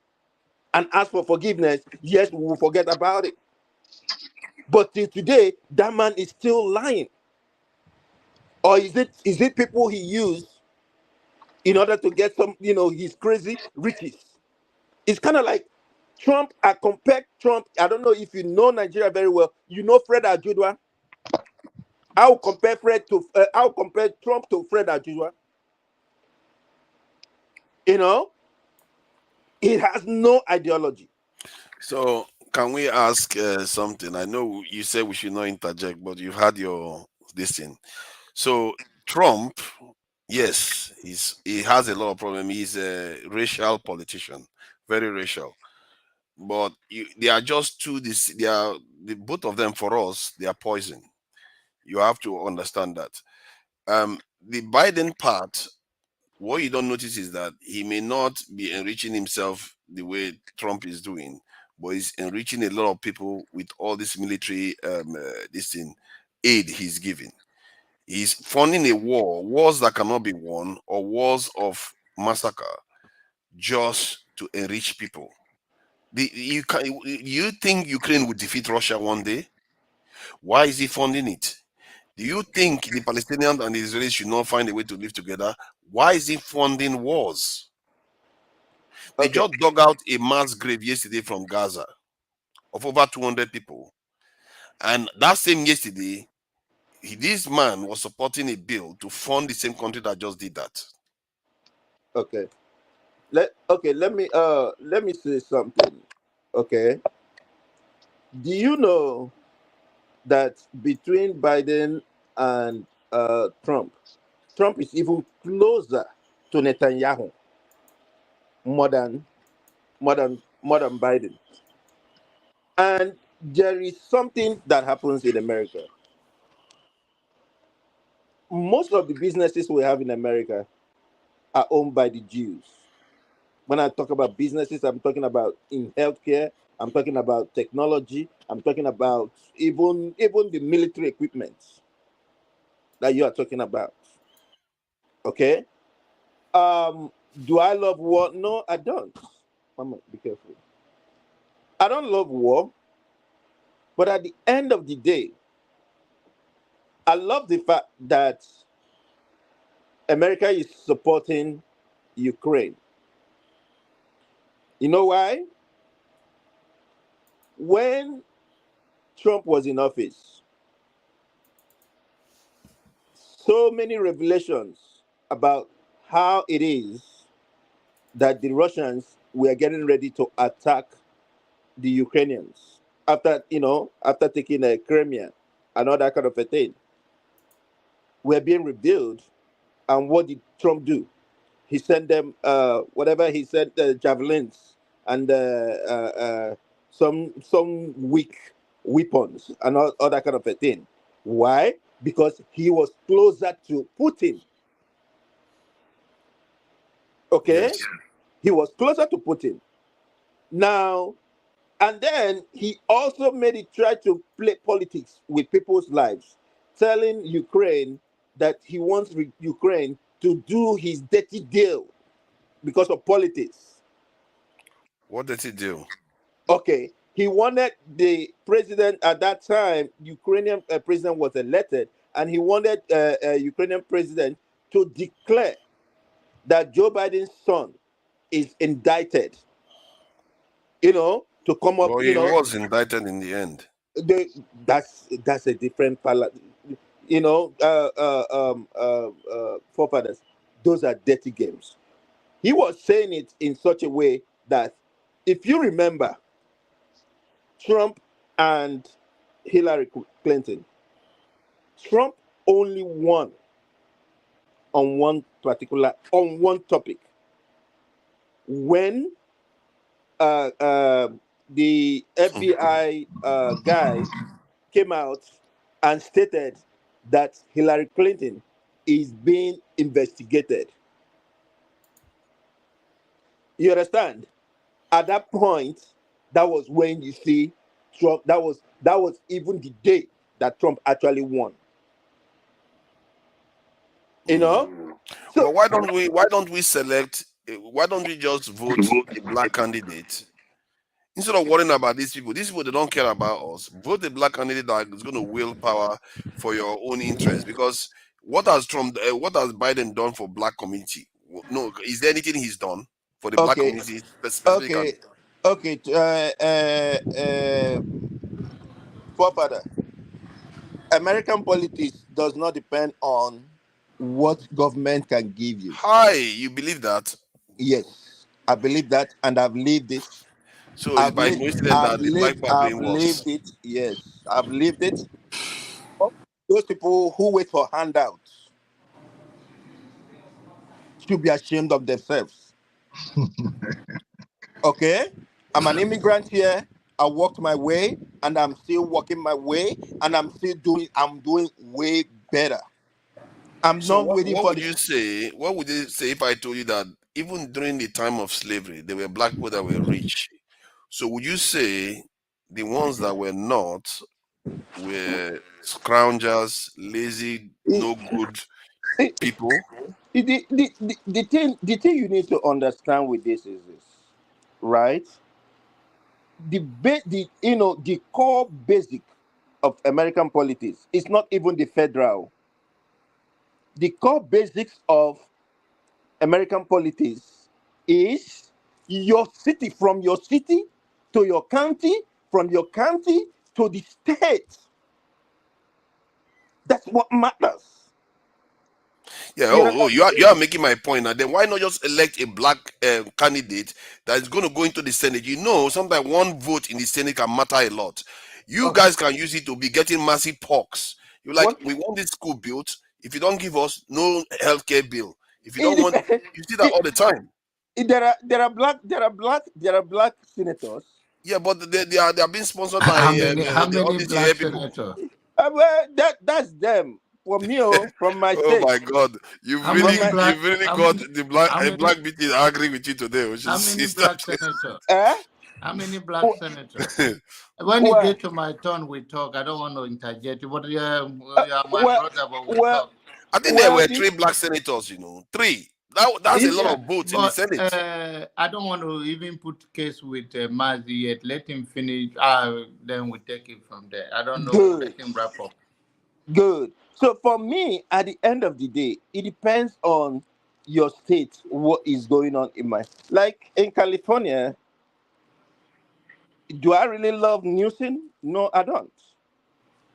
and asks for forgiveness, yes, we will forget about it. But till today, that man is still lying. Or is it people he used in order to get some, his crazy riches? It's kind of like Trump. I compare Trump. I don't know if you know Nigeria very well. You know Fred Ajudwa. I'll compare Trump to Fred Ajudwa. It has no ideology. So can we ask something? I know you said we should not interject, but you've had this thing. So Trump, yes, he has a lot of problems. He's a racial politician, very racial. But they are just two. Both of them for us. They are poison. You have to understand that. The Biden part, what you don't notice is that he may not be enriching himself the way Trump is doing, but he's enriching a lot of people with all this military aid he's giving. He's funding wars that cannot be won, or wars of massacre, just to enrich people. You think Ukraine would defeat Russia one day? Why is he funding it? Do you think the Palestinians and the Israelis should not find a way to live together? Why is he funding wars? They just dug out a mass grave yesterday from Gaza. of over 200 people. And that same yesterday, this man was supporting a bill to fund the same country that just did that. Okay. Let me say something. Okay. Do you know that between Biden and Trump is even closer to Netanyahu more than Biden? And there is something that happens in America. Most of the businesses we have in America are owned by the Jews. When I talk about businesses, I'm talking about in healthcare, I'm talking about technology, I'm talking about even the military equipment that you are talking about. Okay? Do I love war? No, I don't. Mama, be careful. I don't love war, but at the end of the day, I love the fact that America is supporting Ukraine. You know why? When Trump was in office, so many revelations about how it is that the Russians were getting ready to attack the Ukrainians after taking Crimea and all that kind of a thing were being revealed. And what did Trump do? He sent them whatever he sent, javelins and some weak weapons and all that kind of a thing. Why? Because he was closer to Putin. Okay? Yes. He was closer to Putin. Now, and then he also try to play politics with people's lives, telling Ukraine that he wants Ukraine to do his dirty deal because of politics. What did he do? Okay, he wanted the president at that time, Ukrainian president was elected, and he wanted Ukrainian president to declare that Joe Biden's son is indicted. To come up. Well, he was indicted in the end. That's a different forefathers. Those are dirty games. He was saying it in such a way that, if you remember, Trump and Hillary Clinton, Trump only won on one topic when the FBI guy came out and stated that Hillary Clinton is being investigated. You understand? At that point, that was when you see Trump. That was even the day that Trump actually won. So, but why don't we select? Why don't we just vote a black candidate instead of worrying about these people? These people, they don't care about us. Vote a black candidate that is going to wield power for your own interest. Because what has Biden done for black community? No, is there anything he's done for the black community specifically? forefather, American politics does not depend on what government can give you. Hi, you believe that? Yes, I believe that, and I've lived it. So it's by coincidence that the black people are doing worse. Lived it. Yes, I've lived it. Those people who wait for handouts should be ashamed of themselves. Okay, I'm an immigrant here. I worked my way, and I'm still working my way, and I'm doing way better. I'm So not waiting what for would you say? What would you say if I told you that even during the time of slavery, there were black people that were rich? So would you say the ones that were not were scroungers, lazy, no good people? the thing you need to understand with this is this, right? The core basic of American politics is not even the federal. The core basics of American politics is your city, from your city to your county from your county to the state. That's what matters. Yeah. You are making my point now. Then why not just elect a black candidate that is going to go into the Senate? You know, sometimes one vote in the Senate can matter a lot. You guys can use it to be getting massive perks. You're like, we want this school built. If you don't give us no healthcare bill, if you don't want, you see that all the time. There are black senators. Yeah, but they are being sponsored by How many all these black people. senators? Well, that's them. From me, from my Oh state. my God! You've How really many black- got how the black how many- black BT agree with you today, which How is many black senators? How many black senators? When you get to my turn, we talk. I don't want to interject you, but you are my brother, but we talk. I think there were 3 black senators. You know, 3. That's a lot of votes in the Senate. I don't want to even put case with Mazi yet. Let him finish. Then we take it from there. I don't know. Good. Let him wrap up. Good. So for me, at the end of the day, it depends on your state, what is going on in my, like in California. Do I really love Newsom? No, I don't.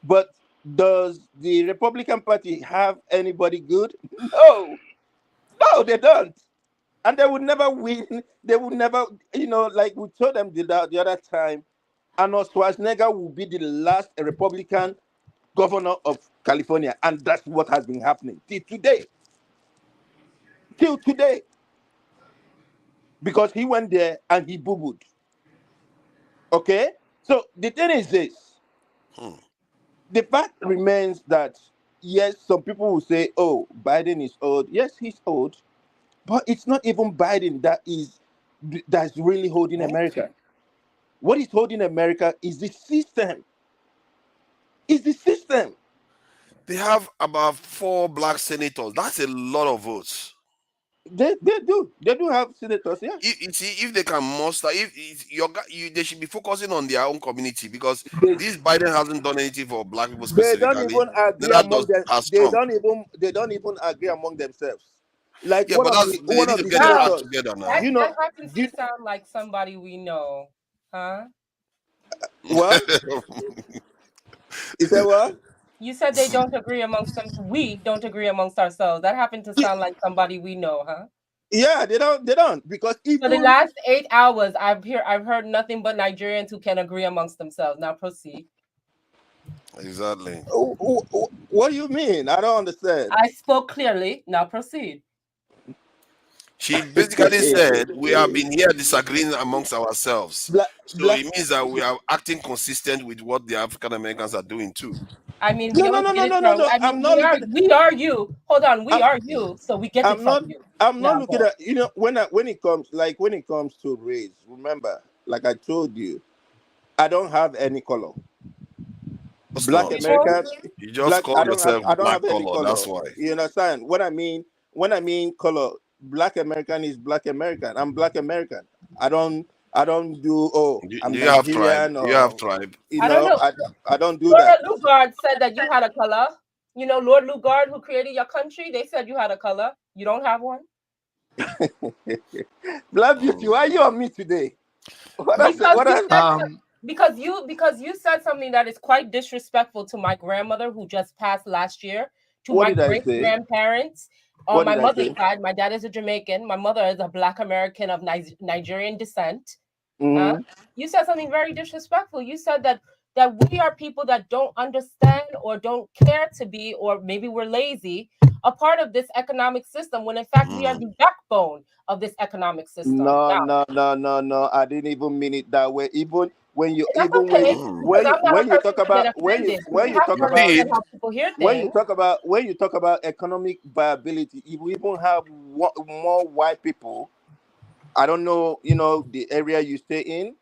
But does the Republican Party have anybody good? No. No, they don't. And they would never win. They would never, like we told them the other time, Arnold Schwarzenegger will be the last Republican governor of California. And that's what has been happening till today. Till today. Because he went there and he boo-booed. Okay? So the thing is this. The fact remains that, yes, some people will say, oh, Biden is old. Yes, he's old. But it's not even Biden that's really holding America. What is holding America is the system. It's the system. They have about 4 black senators. That's a lot of votes. They do have senators, yeah. If they can muster, they should be focusing on their own community, because this Biden hasn't done anything for black people They specifically. don't even agree among them. They don't even agree among themselves. Like Yeah, one but of the they need to get their act together now. That happens to sound like somebody we know, huh? What? You said what? You said they don't agree amongst them. We don't agree amongst ourselves. That happened to sound like somebody we know, huh? Yeah, they don't because for the last 8 hours, I've heard nothing but Nigerians who can agree amongst themselves. Now proceed. Exactly. What do you mean? I don't understand. I spoke clearly. Now proceed. She basically said we have been here disagreeing amongst ourselves. So it means that we are acting consistent with what the African Americans are doing too. I mean, we are you. Hold on, we are you. So we get it from you. I'm not looking at when it comes to race. Remember, like I told you, I don't have any color. Black American. You just call yourself black color. Color. That's why. You understand what I mean? When I mean color, Black American is Black American. I'm Black American. I don't do I'm Nigerian. You have tribe. I don't know. I don't do Lord that. Lugard said that you had a color. You know, Lord Lugard, who created your country, they said you had a color. You don't have one. Black Beauty, why are you on me today? Because you said something that is quite disrespectful to my grandmother who just passed last year, to my great grandparents. On my mother's side, my dad is a Jamaican. My mother is a Black American of Nigerian descent. Mm-hmm. You said something very disrespectful. You said that we are people that don't understand or don't care to be, or maybe we're lazy, a part of this economic system, when in fact we are the backbone of this economic system. No. I didn't even mean it that way. Even when you talk about economic viability, if we even have more white people, I don't know, the area you stay in.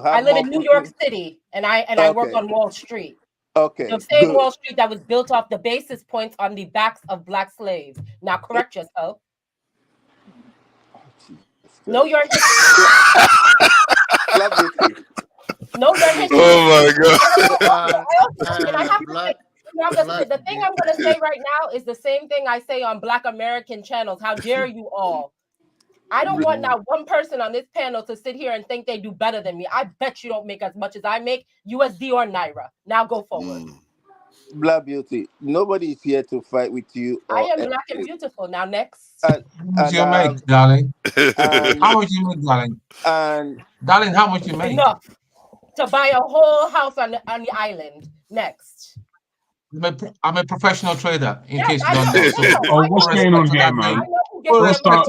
I live in New York City, and I work on Wall Street. Okay. The same Wall Street that was built off the basis points on the backs of Black slaves. Now correct yourself. Know your history. Know your history. Oh my God. The thing I'm going to say right now is the same thing I say on Black American channels. How dare you all? I don't want now one person on this panel to sit here and think they do better than me. I bet you don't make as much as I make, USD or Naira. Now go forward. Black Beauty, nobody is here to fight with you. I am black and beautiful. Now next. And you make, darling? and How much you make, darling? And darling, how much you make? Enough to buy a whole house on the island. Next. I'm a professional trader, in case you I don't know. So, Oh, what's going on here, man? Don't start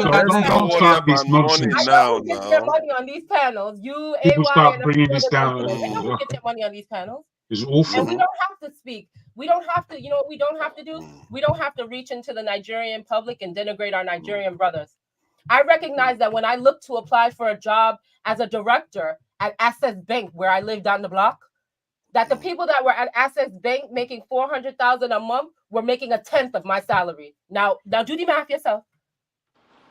this nonsense. I know who gets their money on these panels. You, People AY, start and bringing this down. I know who gets their money on these panels. It's awful. And we don't have to speak. We don't have to, you know what we don't have to do? We don't have to reach into the Nigerian public and denigrate our Nigerian brothers. I recognize that when I look to apply for a job as a director at Access Bank, where I live down the block, that the people that were at Access Bank making $400,000 a month were making 1/10 of my salary. Now do the math yourself.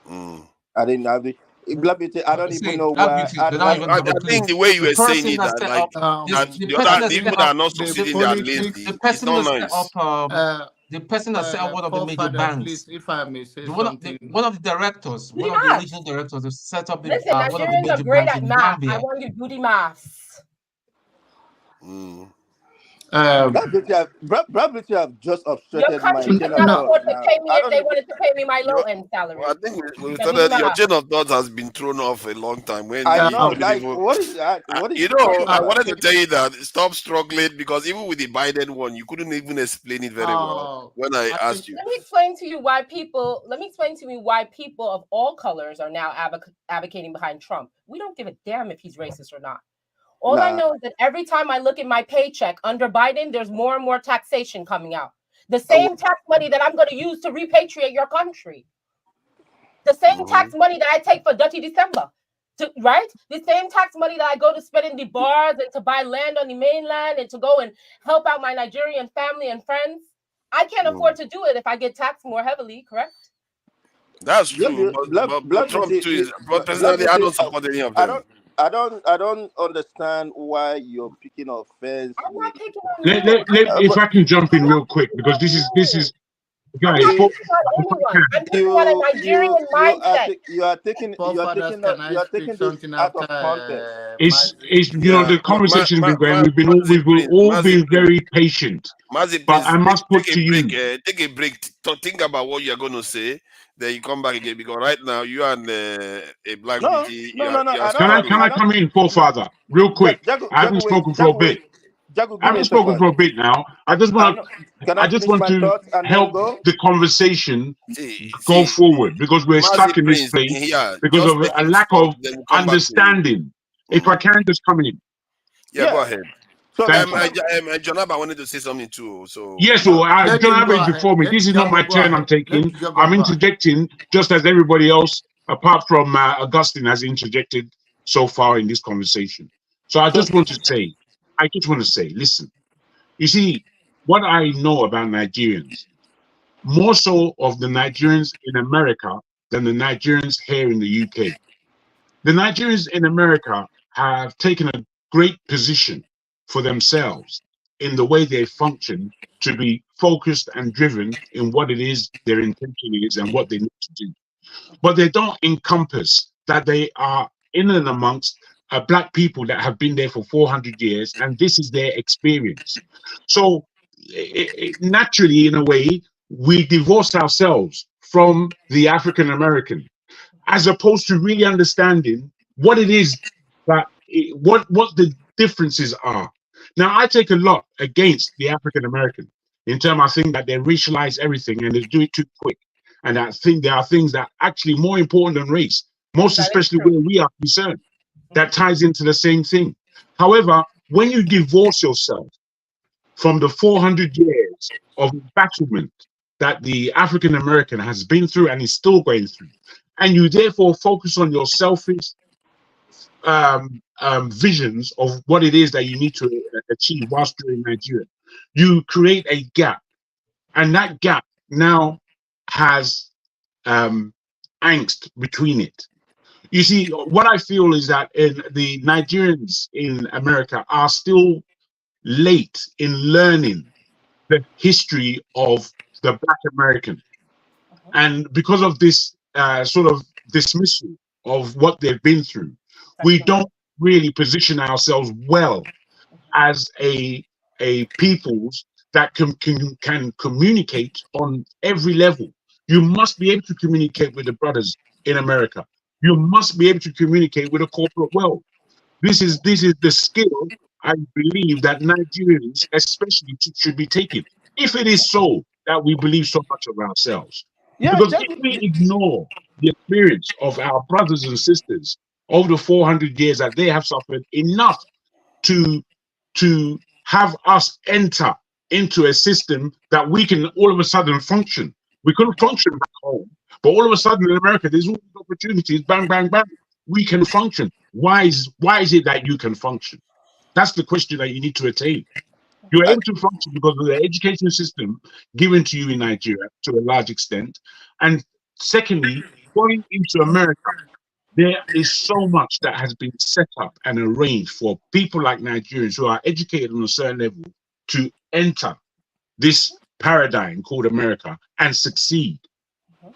I didn't have it. Black Beauty, I don't even know why. I think the way you were saying it, that like the people that are not succeeding, they are lazy. It's not nice. The person that set up one of the major banks, please, if I may say one of the directors, one of the regional directors, who set up Listen, one of the Nigerians are major great banks at in math. Gambia. I want you to do the maths. Black Beauty have just Your obstructed my country chain could of not thought afford to now. pay me if they wanted to pay me my low end salary. I think we Now, started, do the your math. chain of thought has been thrown off a long time. When I you know, don't like, even, what is that? What is you know, I wanted to tell you that stop struggling, because even with the Biden one, you couldn't even explain it very well when I asked you. Let me explain to you why people. Let me explain to you why people of all colors are now advocating behind Trump. We don't give a damn if he's racist or not. All I know is that every time I look at my paycheck under Biden, there's more and more taxation coming out. The same tax money that I'm going to use to repatriate your country. The same tax money that I take for Dirty December. Right? The same tax money that I go to spend in the bars and to buy land on the mainland and to go and help out my Nigerian family and friends. I can't afford to do it if I get taxed more heavily, correct? That's true, but Trump too is. But personally, I don't support any of them. I don't understand why you're picking offense. I'm not picking on you. If I can jump in real quick, because this is guys. I'm not picking on anyone. I'm picking on a Nigerian mindset. You are taking this out of context. It's you know, the conversation been going. We've all been very patient. Mazi, but I must put to you. Take a break. Think about what you're going to say. Then you come back again, because right now you and a black beauty. Can I come in, forefather, real quick? I haven't spoken for a bit. I haven't spoken for a bit now. I just want to help the conversation go forward, because we're stuck in this place because of a lack of understanding. If I can just come in. Yeah, go ahead. So, Jonab, I wanted to say something too. So yes, so Jonab is before me. This is not my turn. I'm taking. I'm interjecting just as everybody else, apart from Augustine, has interjected so far in this conversation. So I just want to say, listen. You see, what I know about Nigerians, more so of the Nigerians in America than the Nigerians here in the UK. The Nigerians in America have taken a great position for themselves in the way they function, to be focused and driven in what it is their intention is and what they need to do. But they don't encompass that they are in and amongst black people that have been there for 400 years, and this is their experience. So naturally, in a way, we divorce ourselves from the African American, as opposed to really understanding what it is that what the differences are. Now, I take a lot against the African American in terms, I think that they racialize everything and they do it too quick, and I think there are things that are actually more important than race, most especially where we are concerned. That ties into the same thing. However, when you divorce yourself from the 400 years of embattlement that the African American has been through and is still going through, and you therefore focus on your selfish visions of what it is that you need to achieve whilst you're in Nigeria, you create a gap, and that gap now has angst between it. You see, what I feel is that the Nigerians in America are still late in learning the history of the Black American. And because of this sort of dismissal of what they've been through. We don't really position ourselves well as a peoples that can communicate on every level. You must be able to communicate with the brothers in America. You must be able to communicate with the corporate world. This is the skill I believe that Nigerians especially should be taking. If it is so that we believe so much of ourselves. Because if we ignore the experience of our brothers and sisters over the 400 years that they have suffered enough to have us enter into a system that we can all of a sudden function. We couldn't function back home, but all of a sudden in America, there's all these opportunities, bang, bang, bang. We can function. Why is it that you can function? That's the question that you need to attain. You're able to function because of the education system given to you in Nigeria to a large extent. And secondly, going into America, there is so much that has been set up and arranged for people like Nigerians who are educated on a certain level to enter this paradigm called America and succeed.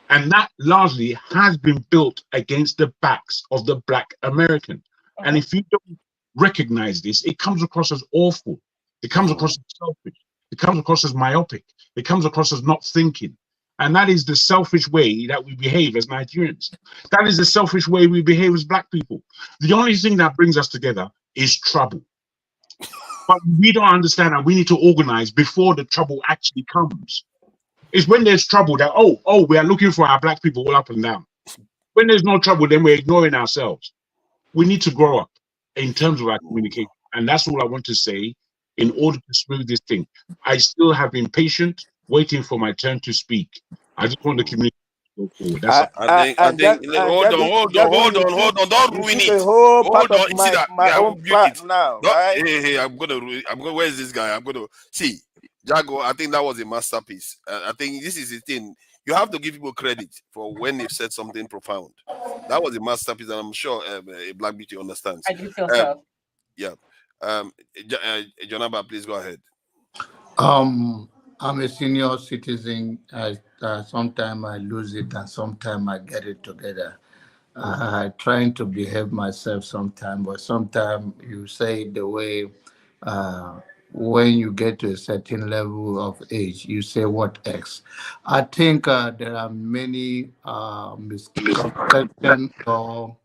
And that largely has been built against the backs of the Black American. And if you don't recognize this, it comes across as awful. It comes across as selfish. It comes across as myopic. It comes across as not thinking. And that is the selfish way that we behave as Nigerians. That is the selfish way we behave as Black people. The only thing that brings us together is trouble. But we don't understand that we need to organize before the trouble actually comes. It's when there's trouble that, we are looking for our Black people all up and down. When there's no trouble, then we're ignoring ourselves. We need to grow up in terms of our communication. And that's all I want to say in order to smooth this thing. I still have been patient, waiting for my turn to speak. I just want the community to go forward. That's I think hold on, don't ruin it. Hold on, see that now, right? Hey, I'm gonna where's this guy? I'm gonna see Jago. I think that was a masterpiece. I think this is the thing. You have to give people credit for when they've said something profound. That was a masterpiece, and I'm sure a Black Beauty understands. I do feel so. Yeah. Jonaba, please go ahead. I'm a senior citizen. Sometimes I lose it and sometimes I get it together. Trying to behave myself sometimes, but sometimes you say the way when you get to a certain level of age, you say what X. I think there are many misconceptions or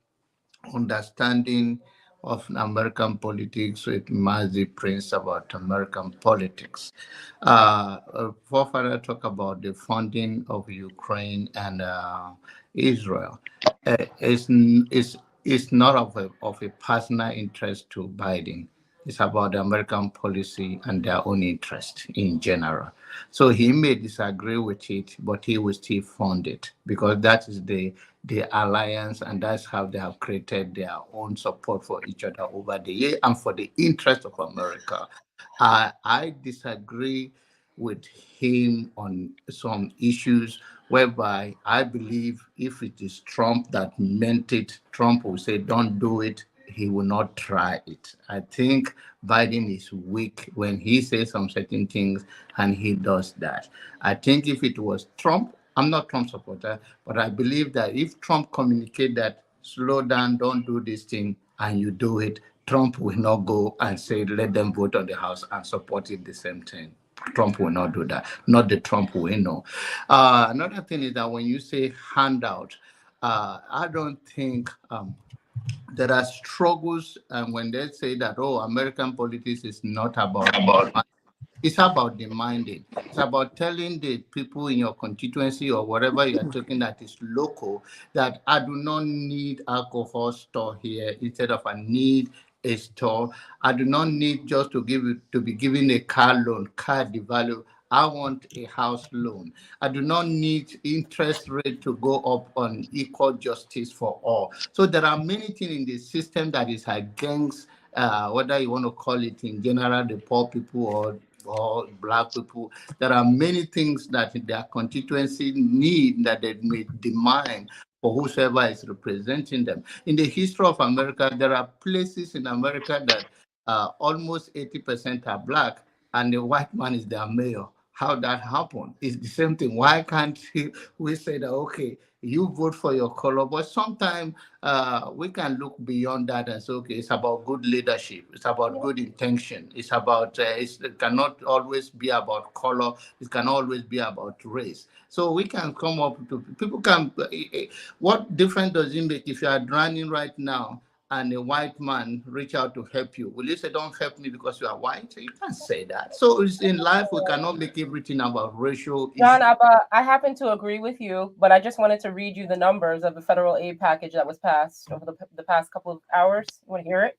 understanding of American politics with Mazi Prince about American politics. Forefather talk about the funding of Ukraine and Israel. It's not of a personal interest to Biden. It's about the American policy and their own interest in general. So he may disagree with it, but he will still fund it because that is the alliance, and that's how they have created their own support for each other over the year and for the interest of America. I disagree with him on some issues whereby I believe if it is Trump that meant it, Trump will say, don't do it. He will not try it. I think Biden is weak when he says some certain things and he does that. I think if it was Trump, I'm not Trump supporter, but I believe that if Trump communicate that slow down, don't do this thing, and you do it, Trump will not go and say, let them vote on the House and support it the same thing. Trump will not do that. Not the Trump we know. Another thing is that when you say handout, I don't think there are struggles when they say that, American politics is not about it's about demanding. It's about telling the people in your constituency or whatever you're talking that is local that I do not need alcohol store here instead of I need a store. I do not need just to be given a car loan, car devalue. I want a house loan. I do not need interest rate to go up on equal justice for all. So there are many things in the system that is against whether you want to call it in general the poor people or Black people. There are many things that their constituency need that they may demand for whosoever is representing them. In the history of America, there are places in America that almost 80% are Black and the white man is their mayor. how that happened. It's the same thing. Why can't we say that, okay, you vote for your color, but sometimes we can look beyond that and say, okay, it's about good leadership, it's about good intention, it's about, it cannot always be about color, it can always be about race. So we can come up to, people can, what difference does it make if you are drowning right now and a white man reach out to help you? Will you say, don't help me because you are white? You can't say that. So it's in life, we cannot make everything about racial John, issues. I happen to agree with you, but I just wanted to read you the numbers of the federal aid package that was passed over the past couple of hours. You want to hear it?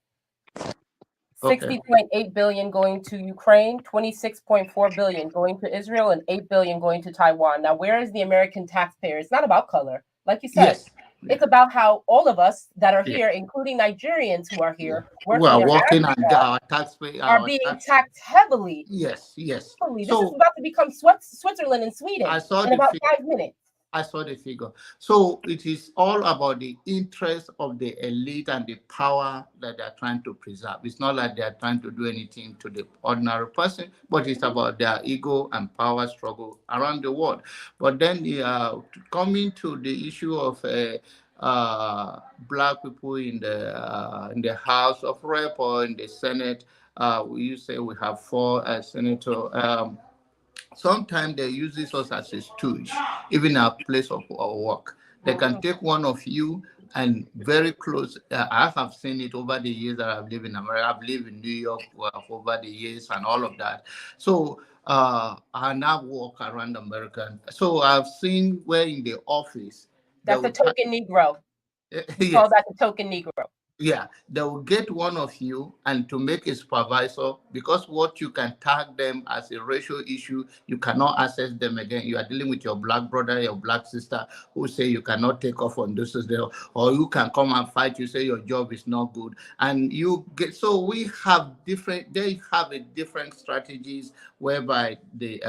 Okay. 60.8 billion going to Ukraine, 26.4 billion going to Israel, and 8 billion going to Taiwan. Now, where is the American taxpayer? It's not about color. Like you said, Yes. It's about how all of us that are here, including Nigerians who are here, We working are their working asses and off, our taxpayer, are being taxed heavily. Yes, yes. Heavily. This is So about to become Switzerland and Sweden I saw in the about figure. 5 minutes. I saw the figure. So it is all about the interest of the elite and the power that they're trying to preserve. It's not like they're trying to do anything to the ordinary person, but it's about their ego and power struggle around the world. But then coming to the issue of black people in the House of Rep or in the Senate, you say we have 4 senators. Sometimes they use this us as a stooge, even a place of work. They can take one of you and very close. I have seen it over the years that I've lived in America. I've lived in New York over the years and all of that. So I now walk around America. So I've seen where in the office. That's a token Negro. We call that the token Negro. Yeah, they will get one of you and to make a supervisor, because what you can tag them as a racial issue, you cannot access them again. You are dealing with your black brother, your black sister, who say you cannot take off on this day, or you can come and fight. You say your job is not good, and you get. So we have different. They have a different strategies whereby the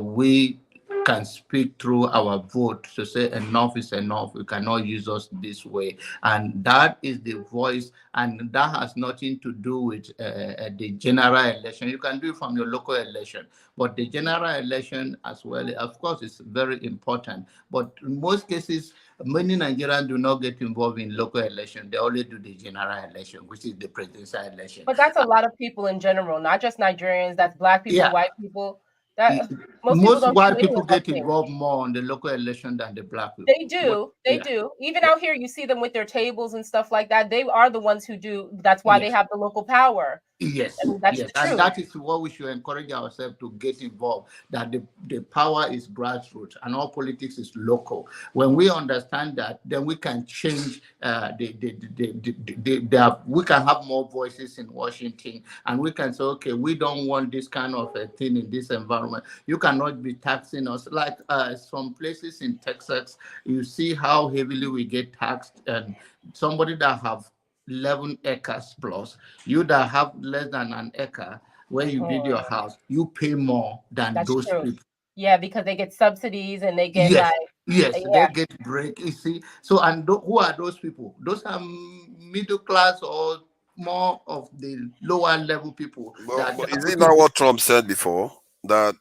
we can speak through our vote to say enough is enough. You cannot use us this way. And that is the voice, and that has nothing to do with the general election. You can do it from your local election, but the general election as well, of course, is very important. But in most cases, many Nigerians do not get involved in local election. They only do the general election, which is the presidential election. But that's a lot of people in general, not just Nigerians. That's black people, white people. That most white people get involved more on the local election than the black people. They do. They do. Even out here, you see them with their tables and stuff like that. They are the ones who do. That's why they have the local power. Yes, that's yes, true. and that is what we should encourage ourselves to get involved. That the power is grassroots and all politics is local. When we understand that, then we can change. We can have more voices in Washington, and we can say, okay, we don't want this kind of a thing in this environment. You cannot be taxing us like some places in Texas. You see how heavily we get taxed, and somebody that have 11 acres plus, you that have less than an acre where you build your house, you pay more than those people. Yeah, because they get subsidies and they get they get break. You see, so and who are those people? Those are middle class or more of the lower level people. But is it not what Trump said before, that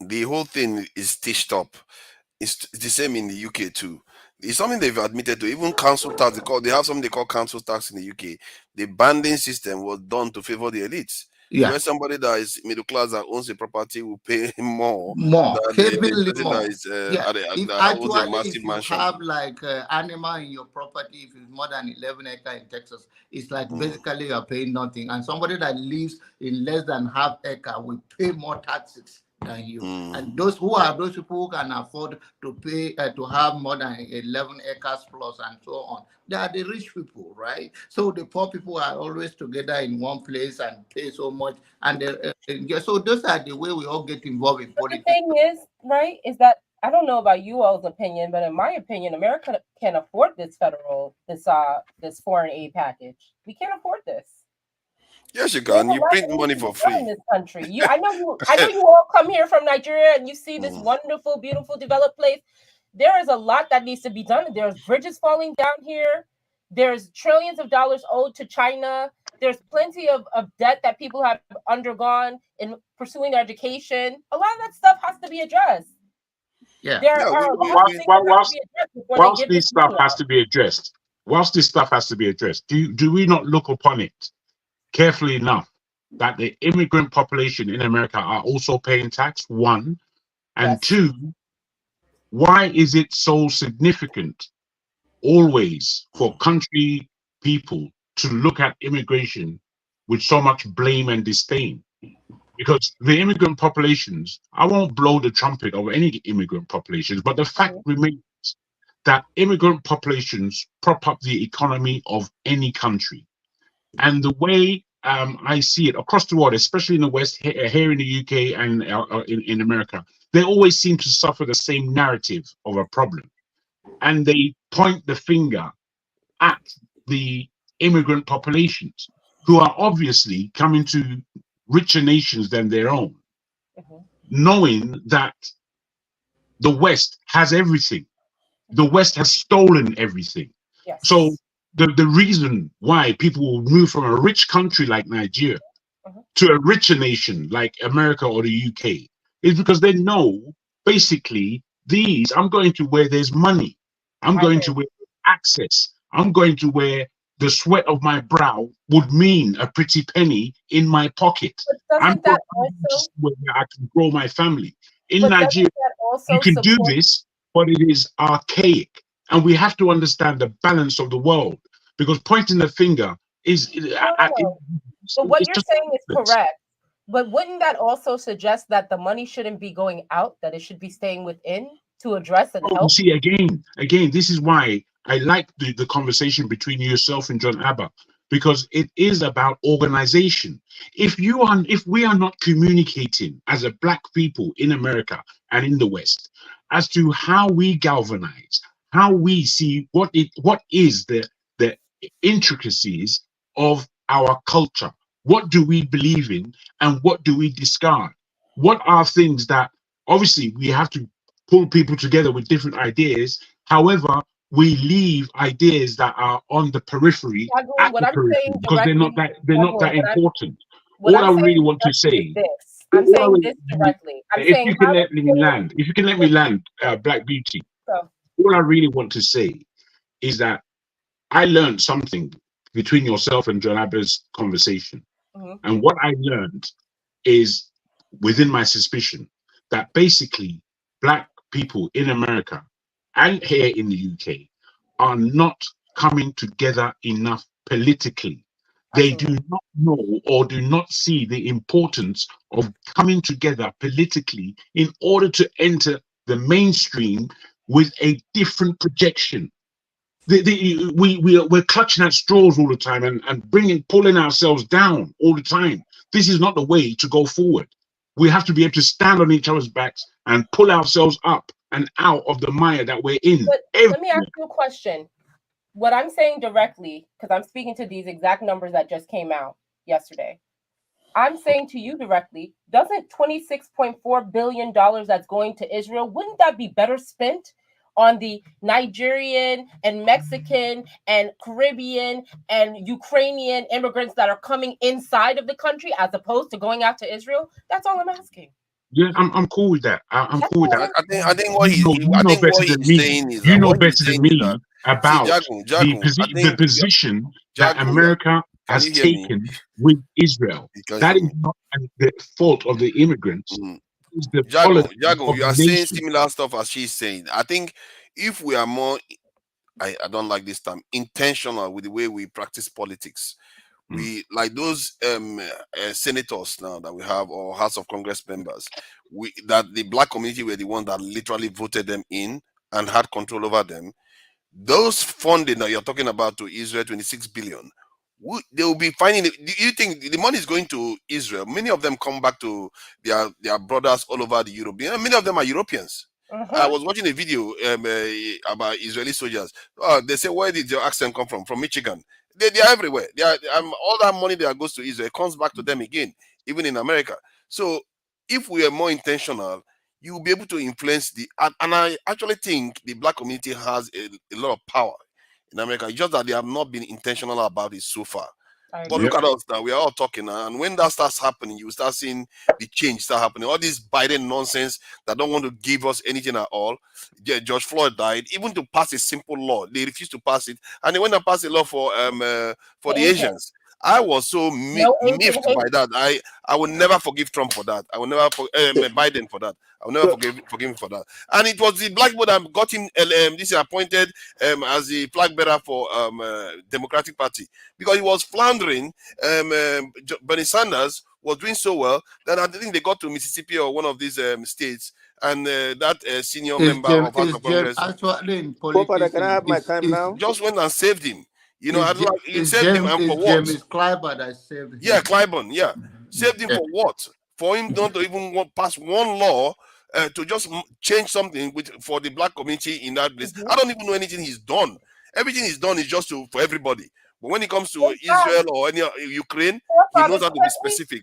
the whole thing is stitched up? It's the same in the UK too. It's something they've admitted to. Even council tax, they have something they call council tax in the UK. The banding system was done to favor the elites. Yeah. Where somebody that is middle class that owns a property will pay more than heavily the more. That is, if actually, if you have like animal in your property, if it's more than 11 acres in Texas, it's like basically you're paying nothing. And somebody that lives in less than half acre will pay more taxes than you. And those those people who can afford to pay to have more than 11 acres plus and so on. They are the rich people, right? So the poor people are always together in one place and pay so much. And so those are the way we all get involved in politics. The thing is, right, is that I don't know about you all's opinion, but in my opinion, America can't afford this foreign aid package. We can't afford this. Yes, you can. You print money for free in this country. I know you all come here from Nigeria and you see this wonderful, beautiful, developed place. There is a lot that needs to be done. There's bridges falling down here. There's trillions of dollars owed to China. There's plenty of debt that people have undergone in pursuing their education. A lot of that stuff has to be addressed. Yeah. There are a lot of things that have to be addressed before they give This this stuff money has out. to be addressed, do we not look upon it carefully enough that the immigrant population in America are also paying tax? One, and Yes. two, why is it so significant always for country people to look at immigration with so much blame and disdain? Because the immigrant populations, I won't blow the trumpet of any immigrant populations, but the fact remains that immigrant populations prop up the economy of any country. And the way I see it across the world, especially in the West, here in the UK and in America, they always seem to suffer the same narrative of a problem. And they point the finger at the immigrant populations who are obviously coming to richer nations than their own, knowing that the West has everything. The West has stolen everything. Yes. So the reason why people will move from a rich country like Nigeria to a richer nation like America or the UK is because they know basically I'm going to where there's money. I'm going to where access. I'm going to where the sweat of my brow would mean a pretty penny in my pocket. I'm going to where I can grow my family. In Nigeria, you can do this, but it is archaic. And we have to understand the balance of the world, because pointing the finger is... So what you're saying is correct. But wouldn't that also suggest that the money shouldn't be going out, that it should be staying within to address and help? You see, again, this is why I like the conversation between yourself and John Abba, because it is about organization. If we are not communicating as a Black people in America and in the West as to how we galvanize, how we see what is the intricacies of our culture, what do we believe in and what do we discard? What are things that obviously we have to pull people together with different ideas? However, we leave ideas that are on the periphery because they're not that important. All I really want to say, I'm saying this directly. if you can let me land, Black Beauty. All I really want to say is that I learned something between yourself and John Abba's conversation. And what I learned is within my suspicion that basically Black people in America and here in the UK are not coming together enough politically. They do not know or do not see the importance of coming together politically in order to enter the mainstream with a different projection. We're clutching at straws all the time and pulling ourselves down all the time. This is not the way to go forward. We have to be able to stand on each other's backs and pull ourselves up and out of the mire that we're in. But let me ask you a question. What I'm saying directly, because I'm speaking to these exact numbers that just came out yesterday. I'm saying to you directly, doesn't $26.4 billion that's going to Israel, wouldn't that be better spent on the Nigerian and Mexican and Caribbean and Ukrainian immigrants that are coming inside of the country as opposed to going out to Israel? That's all I'm asking. Yeah, I'm cool with that. I'm cool with that. I think what he's saying is you know better than me about the position that America has taken with Israel. That is not the fault of the immigrants. Jago, you are saying similar stuff as she's saying. I think if we are more, I don't like this term, intentional with the way we practice politics, we like those senators now that we have, or House of Congress members, that the Black community were the one that literally voted them in and had control over them. Those funding that you're talking about to Israel, 26 billion, they will be finding it. Do you think the money is going to Israel? Many of them come back to their brothers all over the Europe. Many of them are Europeans. I was watching a video about Israeli soldiers. They say, where did your accent come from? From Michigan. They are everywhere. They are, all that money that goes to Israel comes back to them again, even in America. So if we are more intentional, you will be able to influence and I actually think the Black community has a lot of power in America. It's just that they have not been intentional about it so far. But look at us now. We are all talking now. And when that starts happening, you start seeing the change start happening. All this Biden nonsense that don't want to give us anything at all. George Floyd died. Even to pass a simple law, they refused to pass it. And they went and passed a law for the Asians. I was so miffed by that. I will never forgive Trump for that. I will never Biden for that. I will never forgive him for that. And it was the black boy that got him this year appointed as the flag bearer for Democratic Party, because he was floundering. Bernie Sanders was doing so well that I think they got to Mississippi or one of these states, and that senior member of House of Congress, Can I have my time now? just went and saved him. You know, he saved him, and for what? James Clyburn that saved him. Yeah, Clyburn. Yeah, saved him for what? For him not to even pass one law to just change something for the black community in that place. I don't even know anything he's done. Everything he's done is just for everybody. But when it comes to Israel or any Ukraine, he knows how to be specific.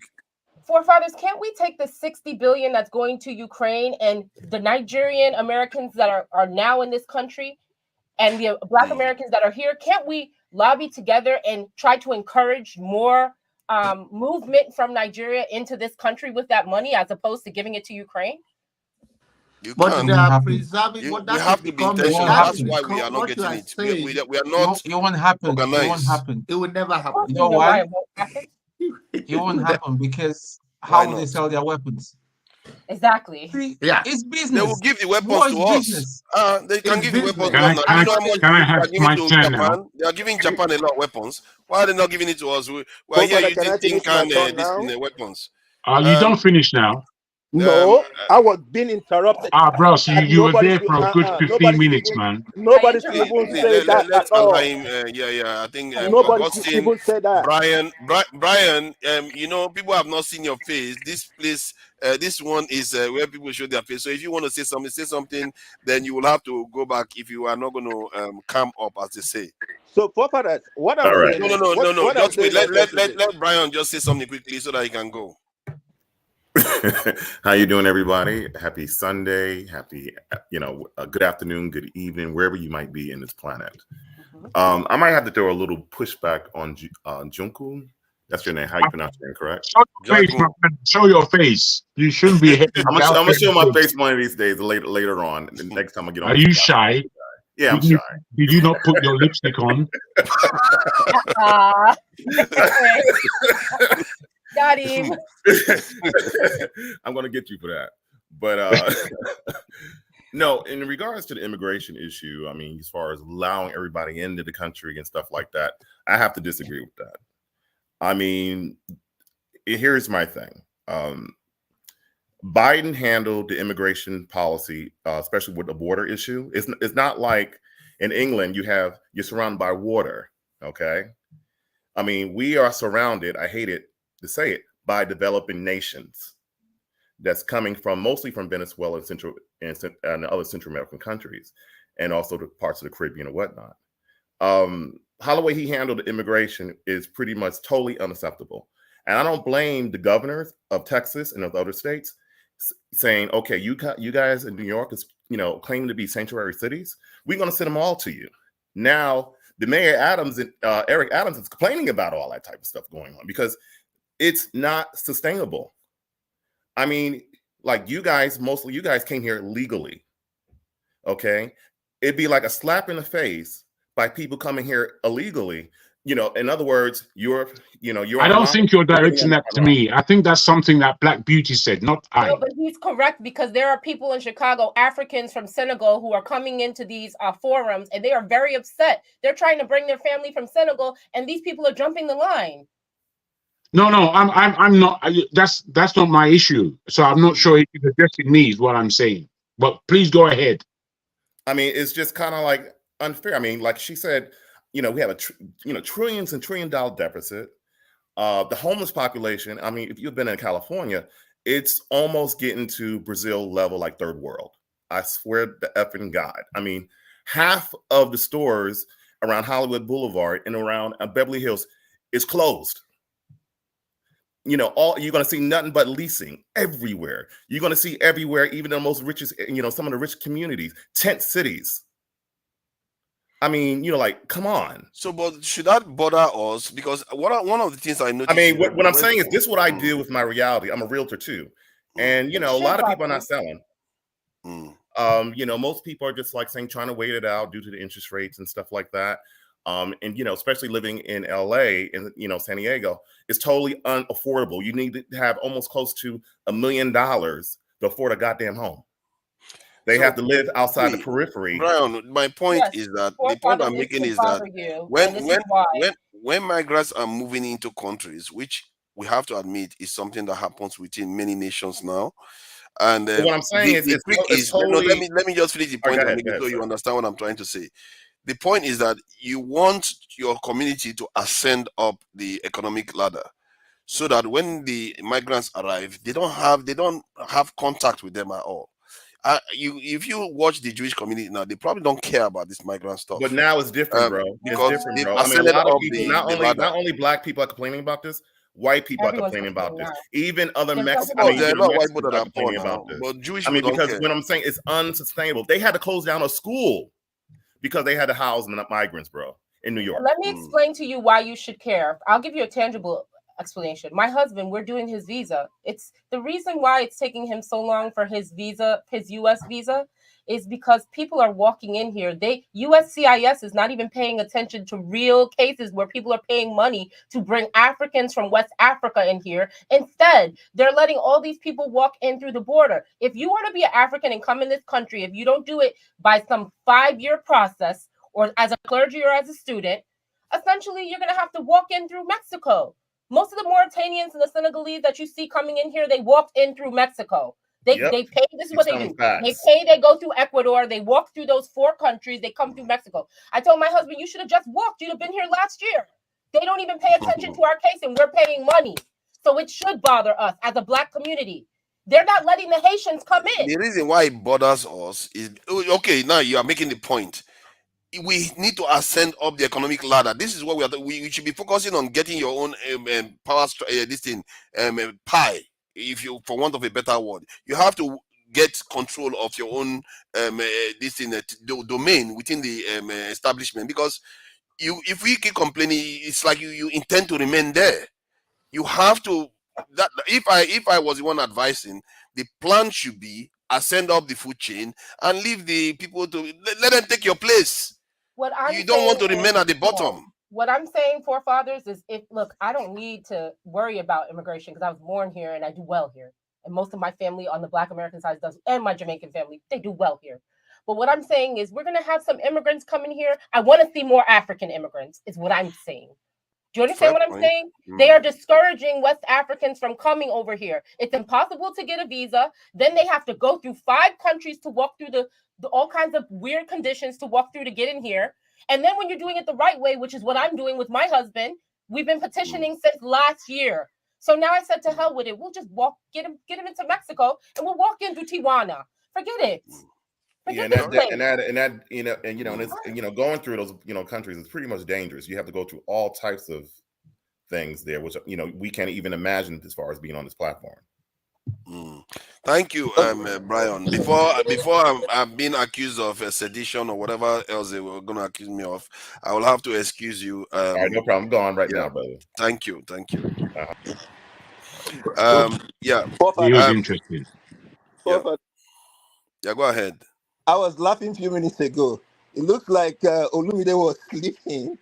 Forefathers, can't we take the 60 billion that's going to Ukraine and the Nigerian Americans that are now in this country and the Black Americans that are here? Can't we lobby together and try to encourage more movement from Nigeria into this country with that money as opposed to giving it to Ukraine? But they are preserving what we have to be intentional. That's why we are not getting it. We are not. It won't happen. Organized. It won't happen. It will never happen. You know why? It won't happen because how will they sell their weapons? Exactly. Yeah, it's business. They will give the weapons to us. They can give the weapons to us. Can I have my turn now? They are giving Japan a lot of weapons. Why are they not giving it to us? We are here using think and weapons. You don't finish now. No, I was being interrupted. Bro, so you were there for a good 15 minutes, man. Nobody should even say that at all. I think nobody should even say that. Brian, you know, people have not seen your face. This place, this one is where people show their face. So if you want to say something, then you will have to go back if you are not going to come up, as they say. So, Papa, what I'm saying? No. Just wait. Let Brian just say something quickly so that he can go. How you doing, everybody? Happy Sunday. Happy, good afternoon, good evening, wherever you might be in this planet. I might have to throw a little pushback on Junku. That's your name. How you pronounce your name, correct? Show your face. You shouldn't be. I'm gonna show my face one of these days. Later on, the next time I get on. Are you shy? Yeah, I'm shy. Did you not put your lipstick on? Got him. I'm gonna get you for that. But no, in regards to the immigration issue, I mean, as far as allowing everybody into the country and stuff like that, I have to disagree with that. I mean, here's my thing. Biden handled the immigration policy, especially with the border issue. It's not like in England you're surrounded by water. Okay, I mean, we are surrounded. I hate it to say it, by developing nations that's coming from mostly from Venezuela and other Central American countries, and also the parts of the Caribbean and whatnot. How the way he handled the immigration is pretty much totally unacceptable. And I don't blame the governors of Texas and of other states saying, okay, you guys in New York is, claiming to be sanctuary cities. We're going to send them all to you. Now, the Mayor Adams and Eric Adams is complaining about all that type of stuff going on because it's not sustainable. I mean, like mostly you guys came here legally. Okay. It'd be like a slap in the face by people coming here illegally. In other words, I don't think you're directing that to me. I think that's something that Black Beauty said, not I. No, but he's correct because there are people in Chicago, Africans from Senegal, who are coming into these forums and they are very upset. They're trying to bring their family from Senegal and these people are jumping the line. No, I'm not. That's not my issue. So I'm not sure if you're addressing me is what I'm saying. But please go ahead. I mean, it's just kind of like unfair. I mean, like she said, we have a trillions and $1 trillion deficit. The homeless population. I mean, if you've been in California, it's almost getting to Brazil level, like third world. I swear to effing God. I mean, half of the stores around Hollywood Boulevard and around Beverly Hills is closed. You're going to see nothing but leasing everywhere. You're going to see everywhere, even the most richest, some of the rich communities, tent cities. I mean, like, come on. So, but should that bother us? Because one of the things I noticed. I mean, what I'm saying is, this is what I deal with my reality. I'm a realtor too, and a lot of people are not selling. Most people are just like saying, trying to wait it out due to the interest rates and stuff like that. And especially living in LA and San Diego, it's totally unaffordable. You need to have almost close to $1 million to afford a goddamn home. They have to live outside the periphery. Brian, my point is that the point I'm making is that when migrants are moving into countries, which we have to admit is something that happens within many nations now. And what I'm saying is totally. Let me just finish the point I'm making so you understand what I'm trying to say. The point is that you want your community to ascend up the economic ladder, so that when the migrants arrive, they don't have contact with them at all. If you watch the Jewish community now, they probably don't care about this migrant stuff. But now it's different, bro. Because it's different, bro. I mean, a lot of people, not only black people are complaining about this, white people are complaining about this. Even other Mexicans, there are white people that are complaining about this. But Jewish people don't care. When I'm saying it's unsustainable, they had to close down a school because they had to house migrants, bro, in New York. Let me explain to you why you should care. I'll give you a tangible explanation. My husband, we're doing his visa. It's the reason why it's taking him so long for his visa, his US visa, is because people are walking in here. USCIS is not even paying attention to real cases where people are paying money to bring Africans from West Africa in here. Instead, they're letting all these people walk in through the border. If you want to be an African and come in this country, if you don't do it by some 5-year process or as a clergy or as a student, essentially you're going to have to walk in through Mexico. Most of the Mauritanians and the Senegalese that you see coming in here, they walked in through Mexico. They pay. This is what they do. They pay. They go through Ecuador. They walk through those 4 countries. They come through Mexico. I told my husband, you should have just walked. You'd have been here last year. They don't even pay attention to our case, and we're paying money. So it should bother us as a black community. They're not letting the Haitians come in. The reason why it bothers us is, okay, now you are making the point. We need to ascend up the economic ladder. This is what we should be focusing on, getting your own power. Pie, if you, for want of a better word, you have to get control of your own domain within the establishment. Because if we keep complaining, it's like you intend to remain there. You have to. That if I was the one advising, the plan should be ascend up the food chain and leave the people to let them take your place. You don't want to remain at the bottom. What I'm saying, forefathers, is look, I don't need to worry about immigration because I was born here and I do well here. And most of my family on the Black American side does, and my Jamaican family, they do well here. But what I'm saying is we're going to have some immigrants coming here. I want to see more African immigrants, is what I'm saying. Do you understand what I'm saying? They are discouraging West Africans from coming over here. It's impossible to get a visa. Then they have to go through 5 countries to walk through the all kinds of weird conditions to walk through to get in here. And then when you're doing it the right way, which is what I'm doing with my husband, we've been petitioning since last year. So now I said to hell with it. We'll just get him into Mexico and we'll walk in through Tijuana. Forget it. And going through those countries is pretty much dangerous. You have to go through all types of things there, which we can't even imagine as far as being on this platform. Thank you, Brian. Before I'm being accused of sedition or whatever else they were going to accuse me of, I will have to excuse you. All right, no problem. Go on right now, brother. Thank you. He was interested. Yeah, go ahead. I was laughing a few minutes ago. It looks like Olumide was sleeping.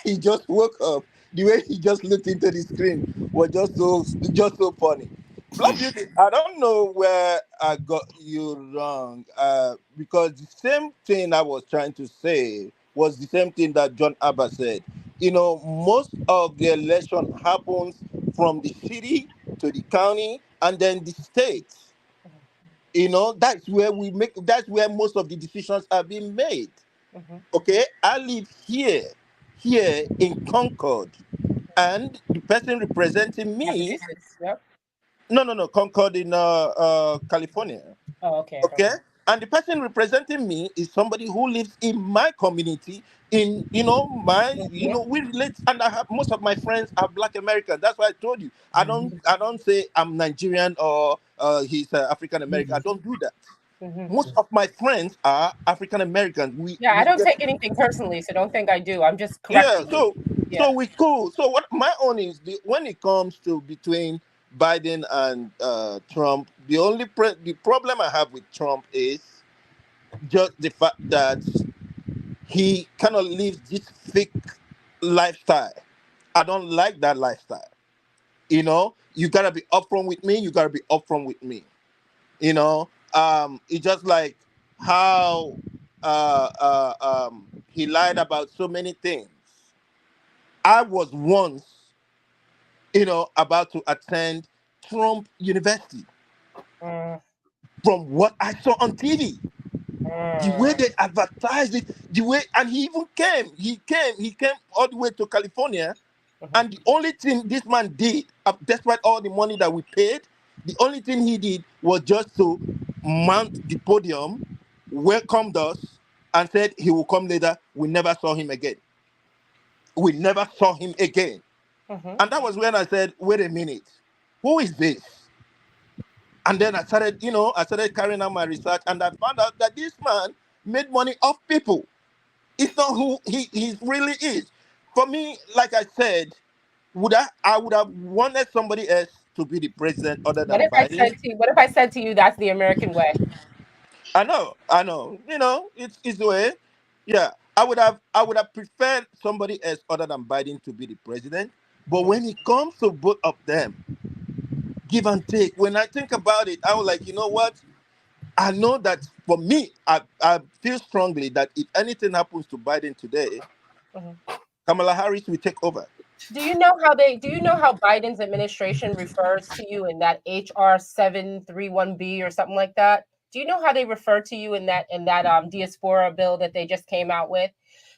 He just woke up. The way he just looked into the screen was just so funny. Black Beauty, I don't know where I got you wrong, because the same thing I was trying to say was the same thing that John Abba said. Most of the election happens from the city to the county and then the state. That's where most of the decisions are being made. Okay, I live here in Concord, and the person representing me. No, Concord in California. Oh, okay. Okay, and the person representing me is somebody who lives in my community. We relate, and I have most of my friends are Black Americans. That's why I told you I don't say I'm Nigerian or he's African American. I don't do that. Most of my friends are African Americans. Yeah, I We don't get, take anything personally, so don't think I do. I'm just yeah. correcting you. So Yeah. we cool. So what my own is when it comes to between Biden and Trump, the problem I have with Trump is just the fact that he kind of lives this fake lifestyle. I don't like that lifestyle. You gotta be upfront with me. You gotta be upfront with me. It's just like how he lied about so many things. I was once, about to attend Trump University. From what I saw on TV, the way they advertised it, the way, and he came all the way to California, and the only thing this man did, despite all the money that we paid, the only thing he did was just to mount the podium, welcomed us, and said he will come later. We never saw him again. We never saw him again. And that was when I said, wait a minute, who is this? And then I started carrying out my research, and I found out that this man made money off people. It's not who he really is. For me, like I said, I would have wanted somebody else to be the president other than Biden. What if I said to you that's the American way? I know. It's the way. Yeah. I would have preferred somebody else other than Biden to be the president. But when it comes to both of them, give and take. When I think about it, I was like, you know what? I know that for me, I feel strongly that if anything happens to Biden today, Kamala Harris will take over. Do you know how Biden's administration refers to you in that HR 731B or something like that? Do you know how they refer to you in that diaspora bill that they just came out with?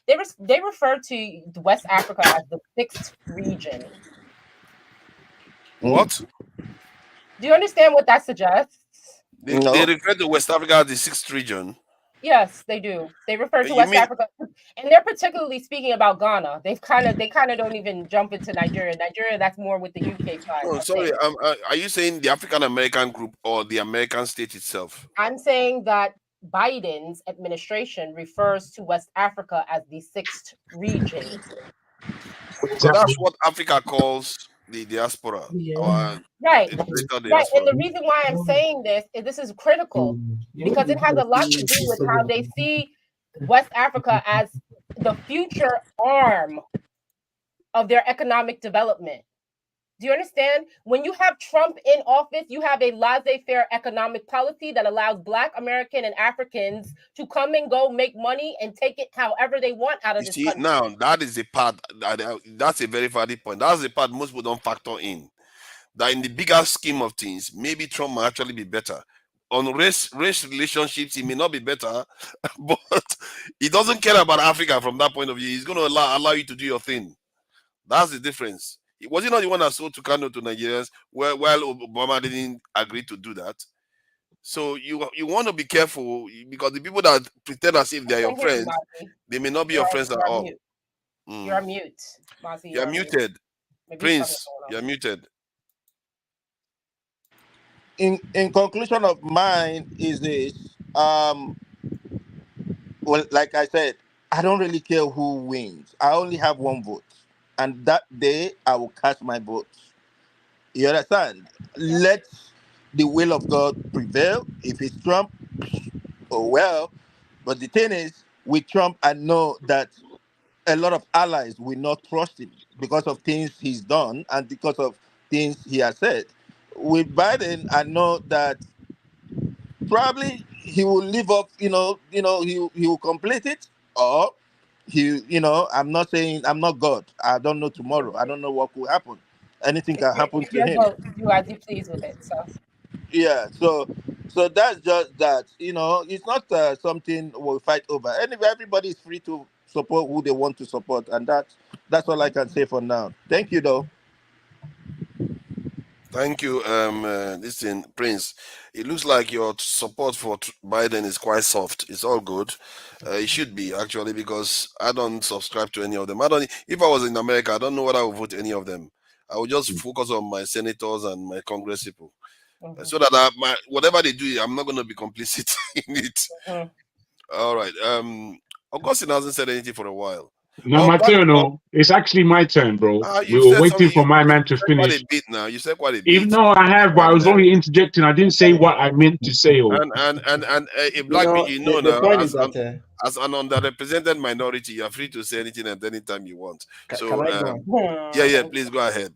They refer to West Africa as the 6th region. What? Do you understand what that suggests? They refer to West Africa as the 6th region. Yes, they do. They refer to West Africa, and they're particularly speaking about Ghana. They kind of don't even jump into Nigeria. Nigeria, that's more with the UK side. Oh, sorry. Are you saying the African American group or the American state itself? I'm saying that Biden's administration refers to West Africa as the 6th region. So that's what Africa calls the diaspora. Right. And the reason why I'm saying this is critical because it has a lot to do with how they see West Africa as the future arm of their economic development. Do you understand? When you have Trump in office, you have a laissez-faire economic policy that allows Black American and Africans to come and go, make money, and take it however they want out of this country. Now, that is the part, that's a very valid point. That's the part most people don't factor in. That in the bigger scheme of things, maybe Trump might actually be better. On race relationships, he may not be better, but he doesn't care about Africa from that point of view. He's going to allow you to do your thing. That's the difference. Was he not the one that sold Tucano to Nigerians while Obama didn't agree to do that? So you want to be careful because the people that pretend as if they're your friends, they may not be your friends at all. You're on mute, Mazi. You're muted. Prince, you're muted. In conclusion of mine is this. Well, like I said, I don't really care who wins. I only have one vote. And that day, I will cast my vote. You understand? Let the will of God prevail. If it's Trump, oh well. But the thing is, with Trump, I know that a lot of allies will not trust him because of things he's done and because of things he has said. With Biden, I know that probably he will live up, he will complete it, or I'm not saying I'm not God. I don't know tomorrow. I don't know what could happen. Anything can happen to him. Do as you please with it. So yeah, so that's just that. It's not something we'll fight over. Anyway, everybody is free to support who they want to support, and that's all I can say for now. Thank you, though. Thank you, listen, Prince. It looks like your support for Biden is quite soft. It's all good. It should be actually because I don't subscribe to any of them. If I was in America, I don't know what I would vote any of them. I would just focus on my senators and my Congress people. so that whatever they do, I'm not going to be complicit in it. All right. Augustine hasn't said anything for a while. Now my turn. Oh, it's actually my turn, bro. We You've were said waiting something. for my man to Said quite finish. a bit now. You said quite a bit. Even though I have, but I was only interjecting. I didn't say what I meant to say. Oh. And a black know, you the know point now, is that as an underrepresented minority, you're free to say anything at any time you want. So can I go on? yeah, please go ahead.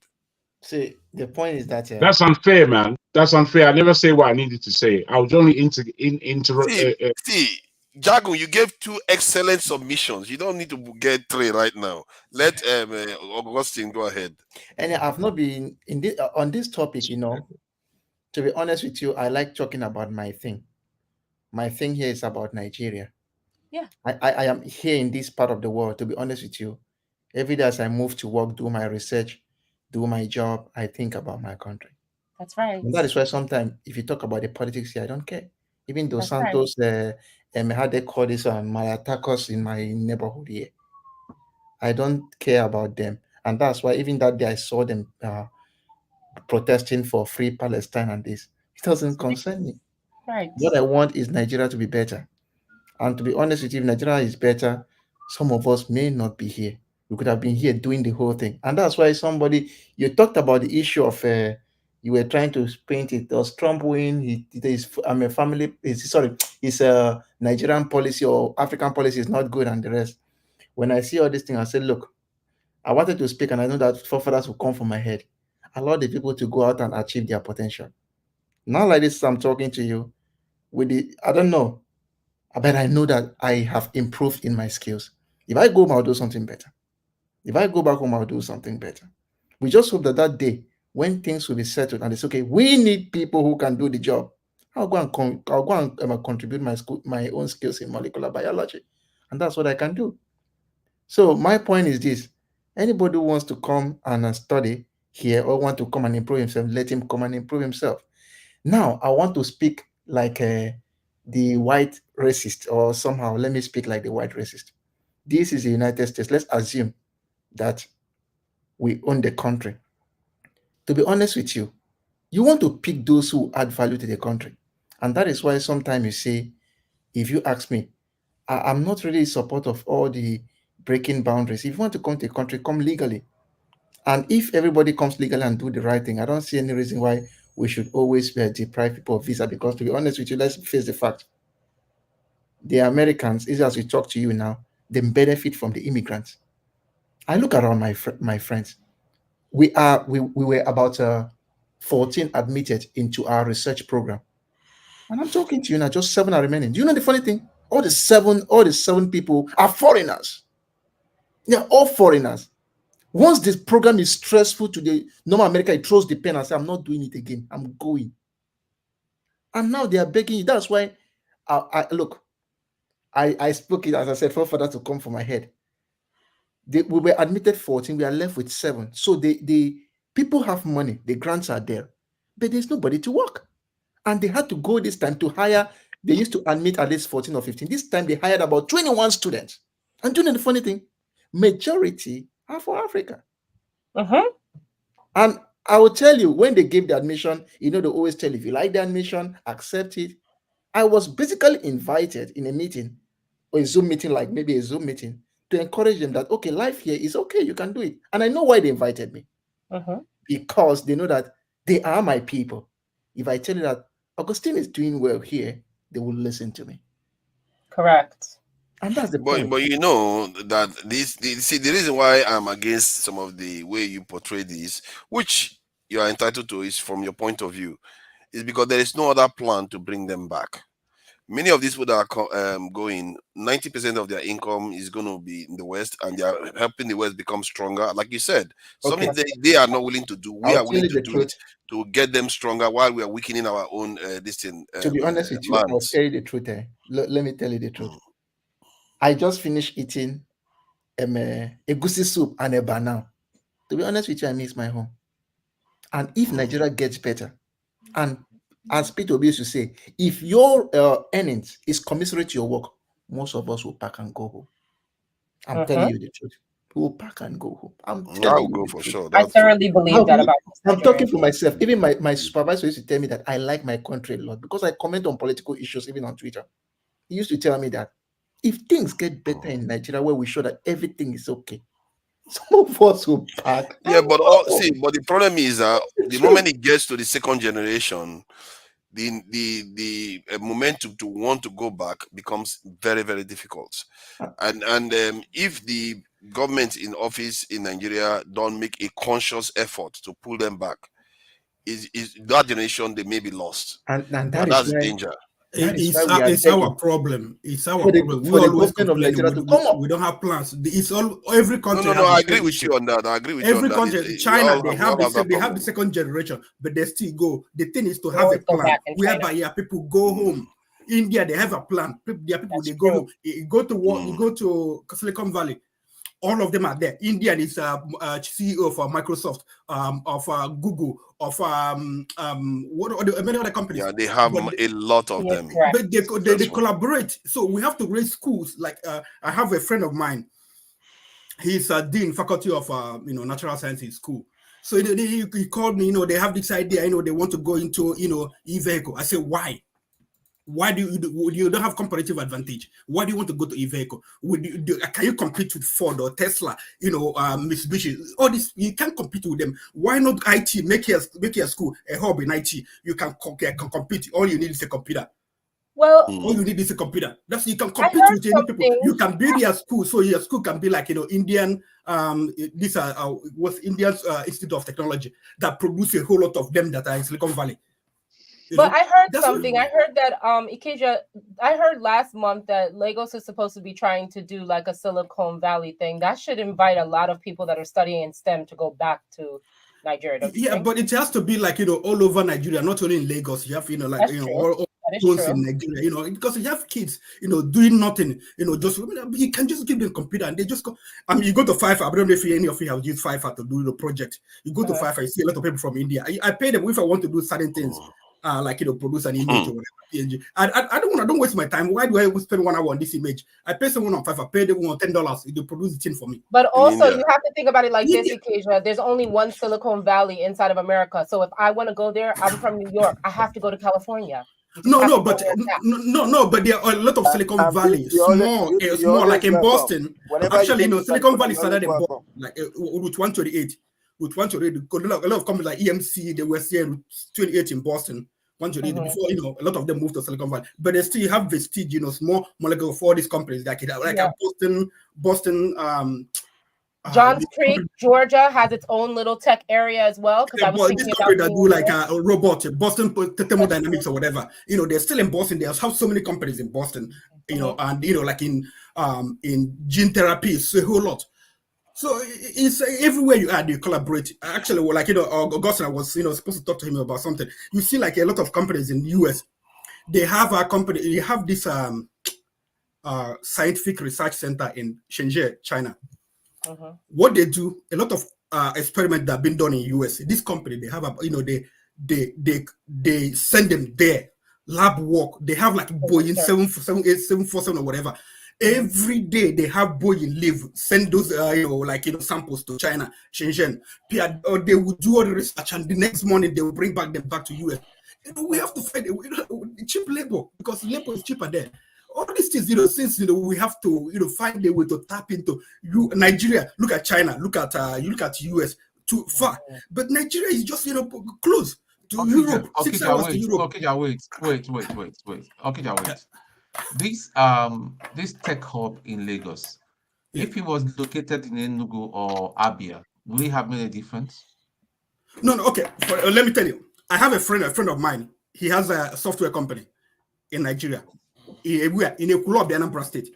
See, the point is that That's unfair, man. That's unfair. I never say what I needed to say. I was only See, Jagun, you gave 2 excellent submissions. You don't need to get 3 right now. Let Augustine go ahead. And I've not been in this on this topic, you know. To be honest with you, I like talking about my thing. My thing here is about Nigeria. Yeah. I am here in this part of the world, to be honest with you. Every day as I move to work, do my research, do my job, I think about my country. That's right. And that is why sometimes if you talk about the politics here, I don't care. Even though That's Santos, how they call this my attackers in my neighborhood here, I don't care about them. And that's why even that day I saw them protesting for free Palestine and this. It doesn't concern me. Right. What I want is Nigeria to be better. And to be honest with you, if Nigeria is better, some of us may not be here. We could have been here doing the whole thing. And that's why you talked about the issue of, you were trying to paint it. Does Trump win? His Nigerian policy or African policy is not good and the rest. When I see all these things, I said, look, I wanted to speak and I know that forefathers will come from my head. Allow the people to go out and achieve their potential. Not like this, I'm talking to you I don't know, but I know that I have improved in my skills. If I go home, I'll do something better. If I go back home, I'll do something better. We just hope that day when things will be settled and it's okay, we need people who can do the job. I'll go and contribute my own skills in molecular biology, and that's what I can do. So my point is this: anybody who wants to come and study here or want to come and improve himself, let him come and improve himself. Now, I want to speak like the white racist, or somehow let me speak like the white racist. This is the United States. Let's assume that we own the country. To be honest with you, you want to pick those who add value to the country. And that is why sometimes you say, if you ask me, I'm not really in support of all the breaking boundaries. If you want to come to the country, come legally. And if everybody comes legally and do the right thing, I don't see any reason why we should always deprive people of visa. Because to be honest with you, let's face the fact. The Americans, as we talk to you now, they benefit from the immigrants. I look around my friends. We were about 14 admitted into our research program. And I'm talking to you now, just 7 are remaining. Do you know the funny thing? All the seven people are foreigners. They're all foreigners. Once this program is stressful to the normal America, it throws the pen and says, I'm not doing it again. I'm going. And now they are begging you. That's why I spoke it, as I said, for that to come from my head. We were admitted 14, we are left with 7. So the people have money, the grants are there, but there's nobody to work. And they had to go this time to hire, they used to admit at least 14 or 15. This time they hired about 21 students. And doing the funny thing, majority are for Africa. And I will tell you, when they gave the admission, they always tell you, if you like the admission, accept it. I was basically invited in a meeting, or a Zoom meeting, like maybe a Zoom meeting, to encourage them that, okay, life here is okay, you can do it. And I know why they invited me. Because they know that they are my people. If I tell you that Augustine is doing well here, they will listen to me. Correct. And that's the point. But you know that the reason why I'm against some of the way you portray this, which you are entitled to, is from your point of view, is because there is no other plan to bring them back. Many of these people that are going, 90% of their income is going to be in the West, and they are helping the West become stronger. Like you said, something they are not willing to do. We are willing to do it to get them stronger while we are weakening our own this thing. To be honest with you, I'll tell you the truth. Let me tell you the truth. I just finished eating egusi soup and a banana. To be honest with you, I miss my home. And if Nigeria gets better, and as Peter Obi used to say, if your earnings is commensurate to your work, most of us will pack and go home. I'm telling you the truth. He will pack and go home. I'm I telling will you go the for truth. sure. I That's true. thoroughly believe that about I'm talking for myself. Even my supervisor used to tell me that I like my country a lot because I comment on political issues even on Twitter. He used to tell me that if things get better in Nigeria where we show that everything is okay, some of us will pack. Yeah, and but go. the problem is that the moment it gets to the second generation, the momentum to want to go back becomes very, very difficult. And if the government in office in Nigeria don't make a conscious effort to pull them back, is that generation they may be lost. And But that that's is the why danger. It's our problem. It's our problem. We for the always government of complain Nigeria to come up. we don't have plans. It's all every country. No, has I the agree same with issue. you on that. I agree with you on Every that. country, China, they have the that they have problem. the second generation, but they still go. The thing is to They have a always go plan back in whereby China. people go home. India, they have a plan. Their people they go home. You go to work. You go to Silicon Valley. All of them are there. Indian is CEO for Microsoft, of Google, of many other companies. Yeah, they have a lot of them. But they collaborate. So we have to raise schools. Like I have a friend of mine. He's a dean, faculty of natural sciences school. So he called me. They have this idea. They want to go into e-vehicle. I said, why? Why do you don't have comparative advantage? Why do you want to go to e-vehicle? Can you compete with Ford or Tesla? Mitsubishi. All this you can't compete with them. Why not IT? Make your school a hub in IT. You can compete. All you need is a computer. Well, all you need is a computer. That's you can compete with any people. You can build your school, so your school can be like Indian. These are was Indian Institute of Technology that produce a whole lot of them that are in Silicon Valley. But I heard something. I heard that Ikeja. I heard last month that Lagos is supposed to be trying to do like a Silicon Valley thing. That should invite a lot of people that are studying in STEM to go back to Nigeria. Yeah, but it has to be like all over Nigeria, not only in Lagos. You have all zones in Nigeria. Because you have kids doing nothing. Just you can just give them computer and they just go. I mean, you go to FIFA. I don't know if any of you have used FIFA to do the project. You go to FIFA, you see a lot of people from India. I pay them if I want to do certain things. Like produce an image or whatever. PNG. I don't waste my time. Why do I spend 1 hour on this image? I pay someone on Fiverr, pay them $10. They produce the thing for me. But also, you have to think about it like this, Ikeja. There's only one Silicon Valley inside of America. So if I want to go there, I'm from New York. I have to go to California. But there are a lot of Silicon Valley, small, like in Boston. Actually, Silicon Valley started in Boston, like Route 128. Route 128, a lot of companies like EMC, they were here Route 28 in Boston. 128 before, a lot of them moved to Silicon Valley, but they still have vestige, small molecule for these companies like Boston. Johns Creek, Georgia has its own little tech area as well. Because I was thinking about that do like a robot, Boston Thermodynamics or whatever. They're still in Boston. They have so many companies in Boston. And like in gene therapy, it's a whole lot. So it's everywhere you are, you collaborate. Actually, like Augustine was supposed to talk to him about something. You see, like a lot of companies in the US, they have a company. They have this scientific research center in Shenzhen, China. What they do, a lot of experiments that have been done in US. This company, they have they send them there, lab work. They have like Boeing 747 or whatever. Every day they have Boeing leave, send those samples to China, Shenzhen. They will do all the research, and the next morning they will bring them back to US. We have to find cheap labor because labor is cheaper there. All these things, since we have to find a way to tap into Nigeria. Look at China. Look at US. Too far, but Nigeria is just close to Europe. 6 hours to Europe. Wait. Okay, wait. This tech hub in Lagos, if it was located in Enugu or Abia, will it have made a difference? No. Okay. Let me tell you. I have a friend of mine. He has a software company in Nigeria. In Ekulobi, Anambra State.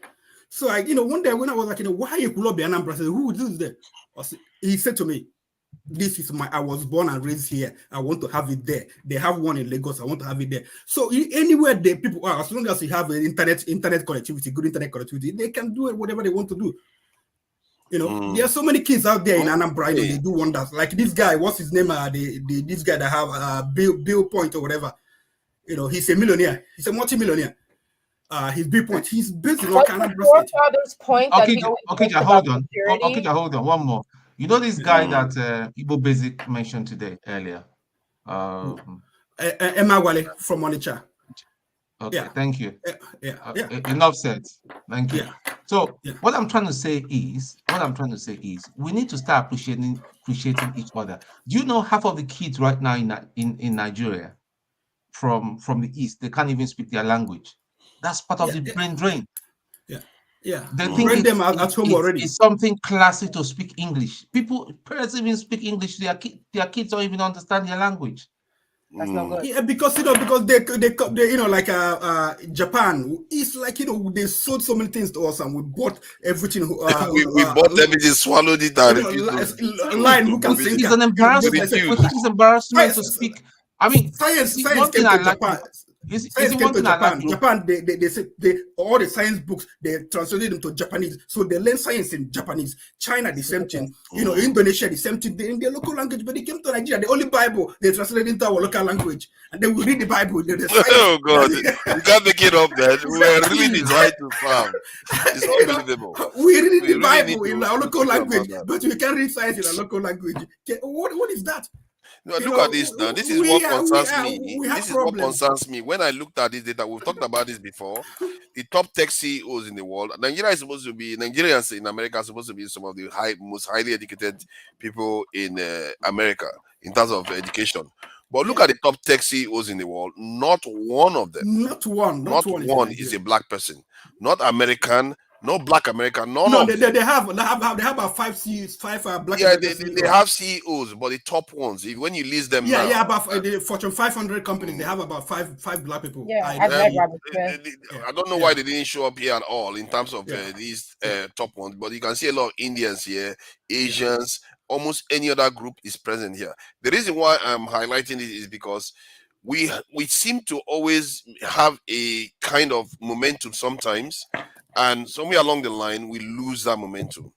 So one day when I was like, why Ekulobi, Anambra State? Who is there? He said to me, this is I was born and raised here. I want to have it there. They have one in Lagos. I want to have it there. So anywhere the people are, as long as you have internet connectivity, good internet connectivity, they can do whatever they want to do. There are so many kids out there in Anambra. They do wonders. Like this guy, what's his name? This guy that have Bill Point or whatever. He's a millionaire. He's a multi-millionaire. his viewpoint. He's based in What's Okana the State. forefather's point that he always makes about hold on. security? Hold on. One more. You know this guy that Igbo Basic mentioned today earlier. Emma Wale from Onitsha. Okay, thank you. Yeah. Enough said. Thank you. Yeah. So what I'm trying to say is, we need to start appreciating each other. Do you know half of the kids right now in Nigeria from the East, they can't even speak their language? That's part of the brain drain. Yeah. They think it's something classy to speak English. Parents even speak English. Their kids don't even understand their language. That's not good. Yeah, because they like Japan. It's like they sold so many things to us, and we bought everything. We bought everything, swallowed it, and line who can sing. It's an embarrassment. It's embarrassment to speak. I mean, science came to Japan. Science came to Japan. Japan, they said all the science books they translated them to Japanese, so they learn science in Japanese. China the same thing. Indonesia the same thing. In their local language, but they came to Nigeria. The only Bible they translated into our local language, and then we read the Bible. Oh God, you can't make it up. Then we are really designed to farm. It's unbelievable. We read the Bible in our local language, but we can't read science in our local language. What is that? No, look at this now. This is what concerns me. This is what concerns me. When I looked at this data, we've talked about this before. The top tech CEOs in the world. Nigerians in America are supposed to be some of the most highly educated people in America in terms of education. But look at the top tech CEOs in the world. Not one of them. Not one is a black person. Not American. No black American. No, they have about 5 CEOs, 5 black. Yeah, they have CEOs, but the top ones, when you list them, about the Fortune 500 companies, they have about 5 black people. Yeah, I don't know why they didn't show up here at all in terms of these top ones, but you can see a lot of Indians here, Asians, almost any other group is present here. The reason why I'm highlighting this is because we seem to always have a kind of momentum sometimes. And somewhere along the line, we lose that momentum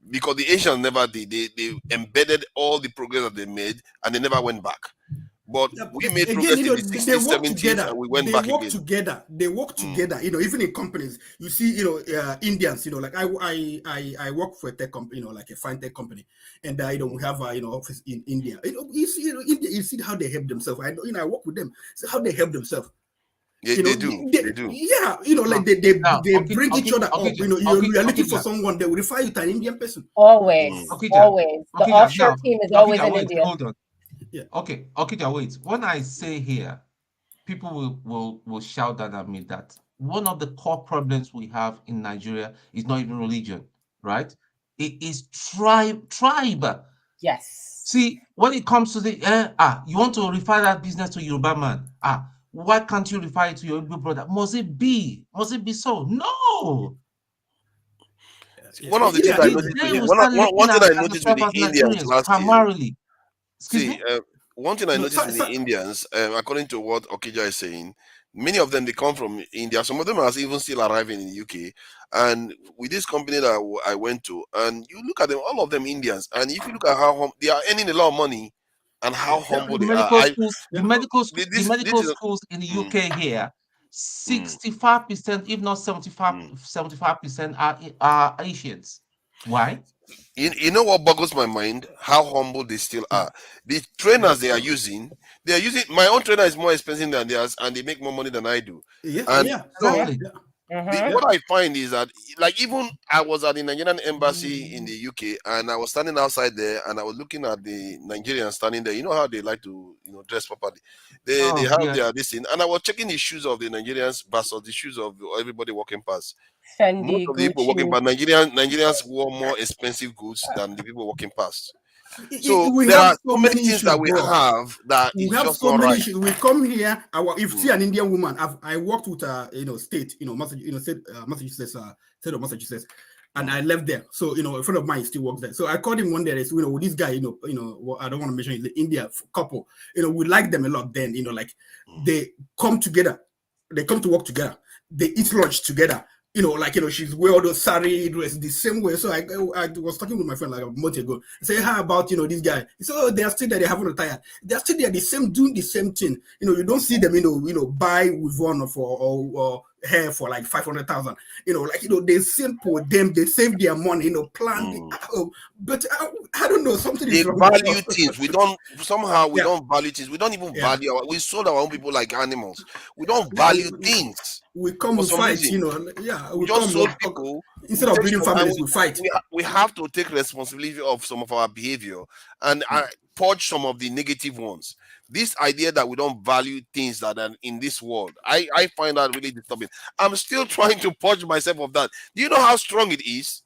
because the Asians never did. They embedded all the progress that they made, and they never went back. But we made progress in the 60s, 70s, and we went back again. They work together. Even in companies, you see, Indians. Like I work for a tech company, like a fine tech company, and we have office in India. You see how they help themselves. I work with them. See how they help themselves. They do. Yeah, like they bring each other up. You are looking for someone, they will refer you to an Indian person. Always. The offshore team is always in India. Hold on. Yeah. Okay, wait. When I say here, people will shout that at me that one of the core problems we have in Nigeria is not even religion, right? It is tribe. Yes. See, when it comes to the you want to refer that business to Yoruba man. Why can't you refer it to your Igbo brother? Must it be so? No. One of the things I noticed with the Indians last primarily. One thing I noticed with the Indians, according to what Okija is saying, many of them, they come from India. Some of them are even still arriving in the UK. And with this company that I went to, and you look at them, all of them Indians. And if you look at how they are earning a lot of money, and how humble they are. The medical schools in the UK here, 65%, if not 75% are Asians. Why? You know what boggles my mind? How humble they still are. The trainers they are using my own trainer is more expensive than theirs, and they make more money than I do. What I find is that, like, even I was at the Nigerian embassy in the UK, and I was standing outside there, and I was looking at the Nigerians standing there. You know how they like to, dress properly. They have their this thing, and I was checking the shoes of the Nigerians versus the shoes of everybody walking past. Fendi, most of the people walking past, Nigerians wore more expensive goods than the people walking past. So there are so many things that we have that we it's have just so not many right. issues. We come here. If you see an Indian woman, I worked with state, Massachusetts, state of Massachusetts, and I left there. So a friend of mine still works there. So I called him one day. With this guy, I don't want to mention it, the India couple. We like them a lot. Then they come together. They come to work together. They eat lunch together. She's wear all those sari dress the same way. So I was talking with my friend like a month ago. I say, how about this guy? He said, oh, they are still there. They haven't retired. They are still there, doing the same thing. You don't see them, buy with one or hair for like 500,000. They simple them, they save their money, plan. But I don't know, something They is wrong. value things. We don't Yeah. value things. We don't even Yeah. value we sold our own people like animals. We don't value things. We come For with some fights, reason. Yeah, We we just come sold people. instead We of take building some, and families, we fight. we have to take responsibility of some of our behavior and purge some of the negative ones. This idea that we don't value things that are in this world, I find that really disturbing. I'm still trying to purge myself of that. Do you know how strong it is?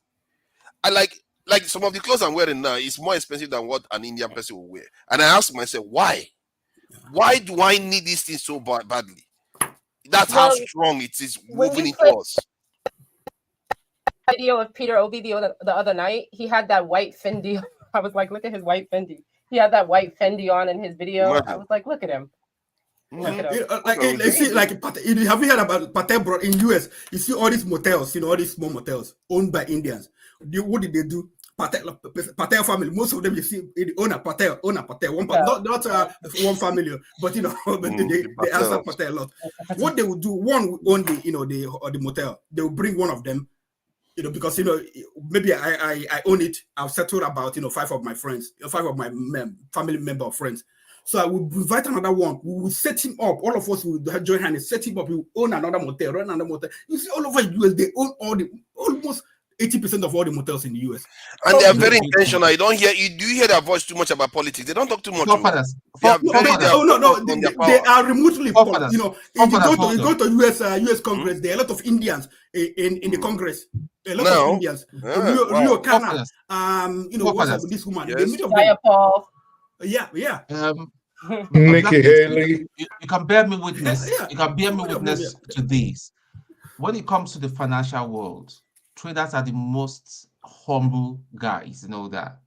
I like some of the clothes I'm wearing now is more expensive than what an Indian person will wear. And I ask myself, why? Why do I need these things so badly? That's how strong it is woven into us. Video of Peter Obi the other night, he had that white Fendi. I was like, look at his white Fendi. He had that white Fendi on in his video. Imagine. I was like, look at him. Look at him. Have you heard about Patel in US? You see all these motels, all these small motels owned by Indians. What did they do? Patel family, most of them you see own a Patel, not one family, but they answer Patel a lot. What they would do, one would own the motel. They will bring one of them, because maybe I own it. I've settled about 5 of my friends, 5 of my family member of friends. So I would invite another one. We will set him up. All of us will join hands and set him up. We will own another motel, run another motel. You see, all over the US, they own almost 80% of all the motels in the US. And they are very intentional. You don't hear do you hear their voice too much about politics? They don't talk too much. They are remotely involved. You go to US Congress, there are a lot of Indians in the Congress. A lot of Indians. Rio Kana, what's up with this woman? Yes. The middle of them. Paul. Yeah. Nikki Haley. You can bear me witness. You can bear me witness to this. When it comes to the financial world, traders are the most humble guys. You know that.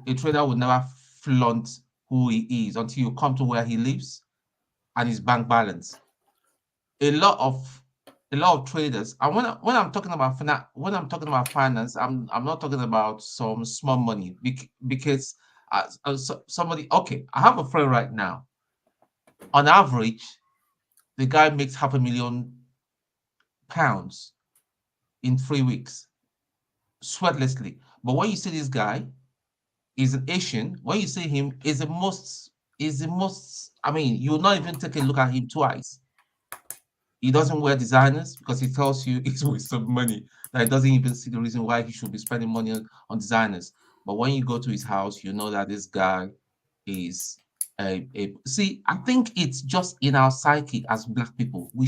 A trader will never flaunt who he is until you come to where he lives and his bank balance. A lot of traders, and when I'm talking about finance, I'm not talking about some small money because somebody. Okay, I have a friend right now. On average, the guy makes £500,000 in 3 weeks, sweatlessly. But when you see this guy, is an Asian. When you see him, is the most. I mean, you'll not even take a look at him twice. He doesn't wear designers because he tells you it's a waste of money. That he doesn't even see the reason why he should be spending money on designers. But when you go to his house, you know that this guy is see. I think it's just in our psyche as Black people. We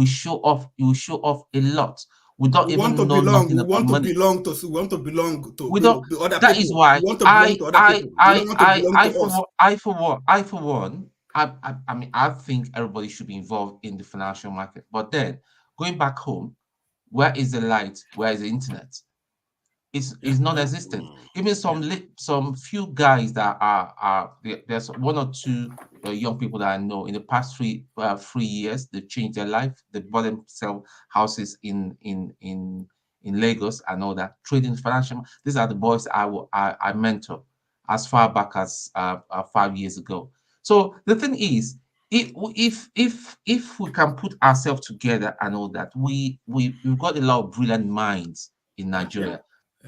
show off. We show off a lot. We don't even know nothing about money. We want to belong to. We don't. Other That people. is why we want to belong to other people. I for one. I mean, I think everybody should be involved in the financial market. But then, going back home, where is the light? Where is the internet? It's non-existent. Even some few guys that there's 1 or 2 young people that I know in the past 3 years, they've changed their life. They bought themselves houses in Lagos and all that. Trading financial. These are the boys I mentor as far back as 5 years ago. So the thing is, if we can put ourselves together and all that, we've got a lot of brilliant minds in Nigeria,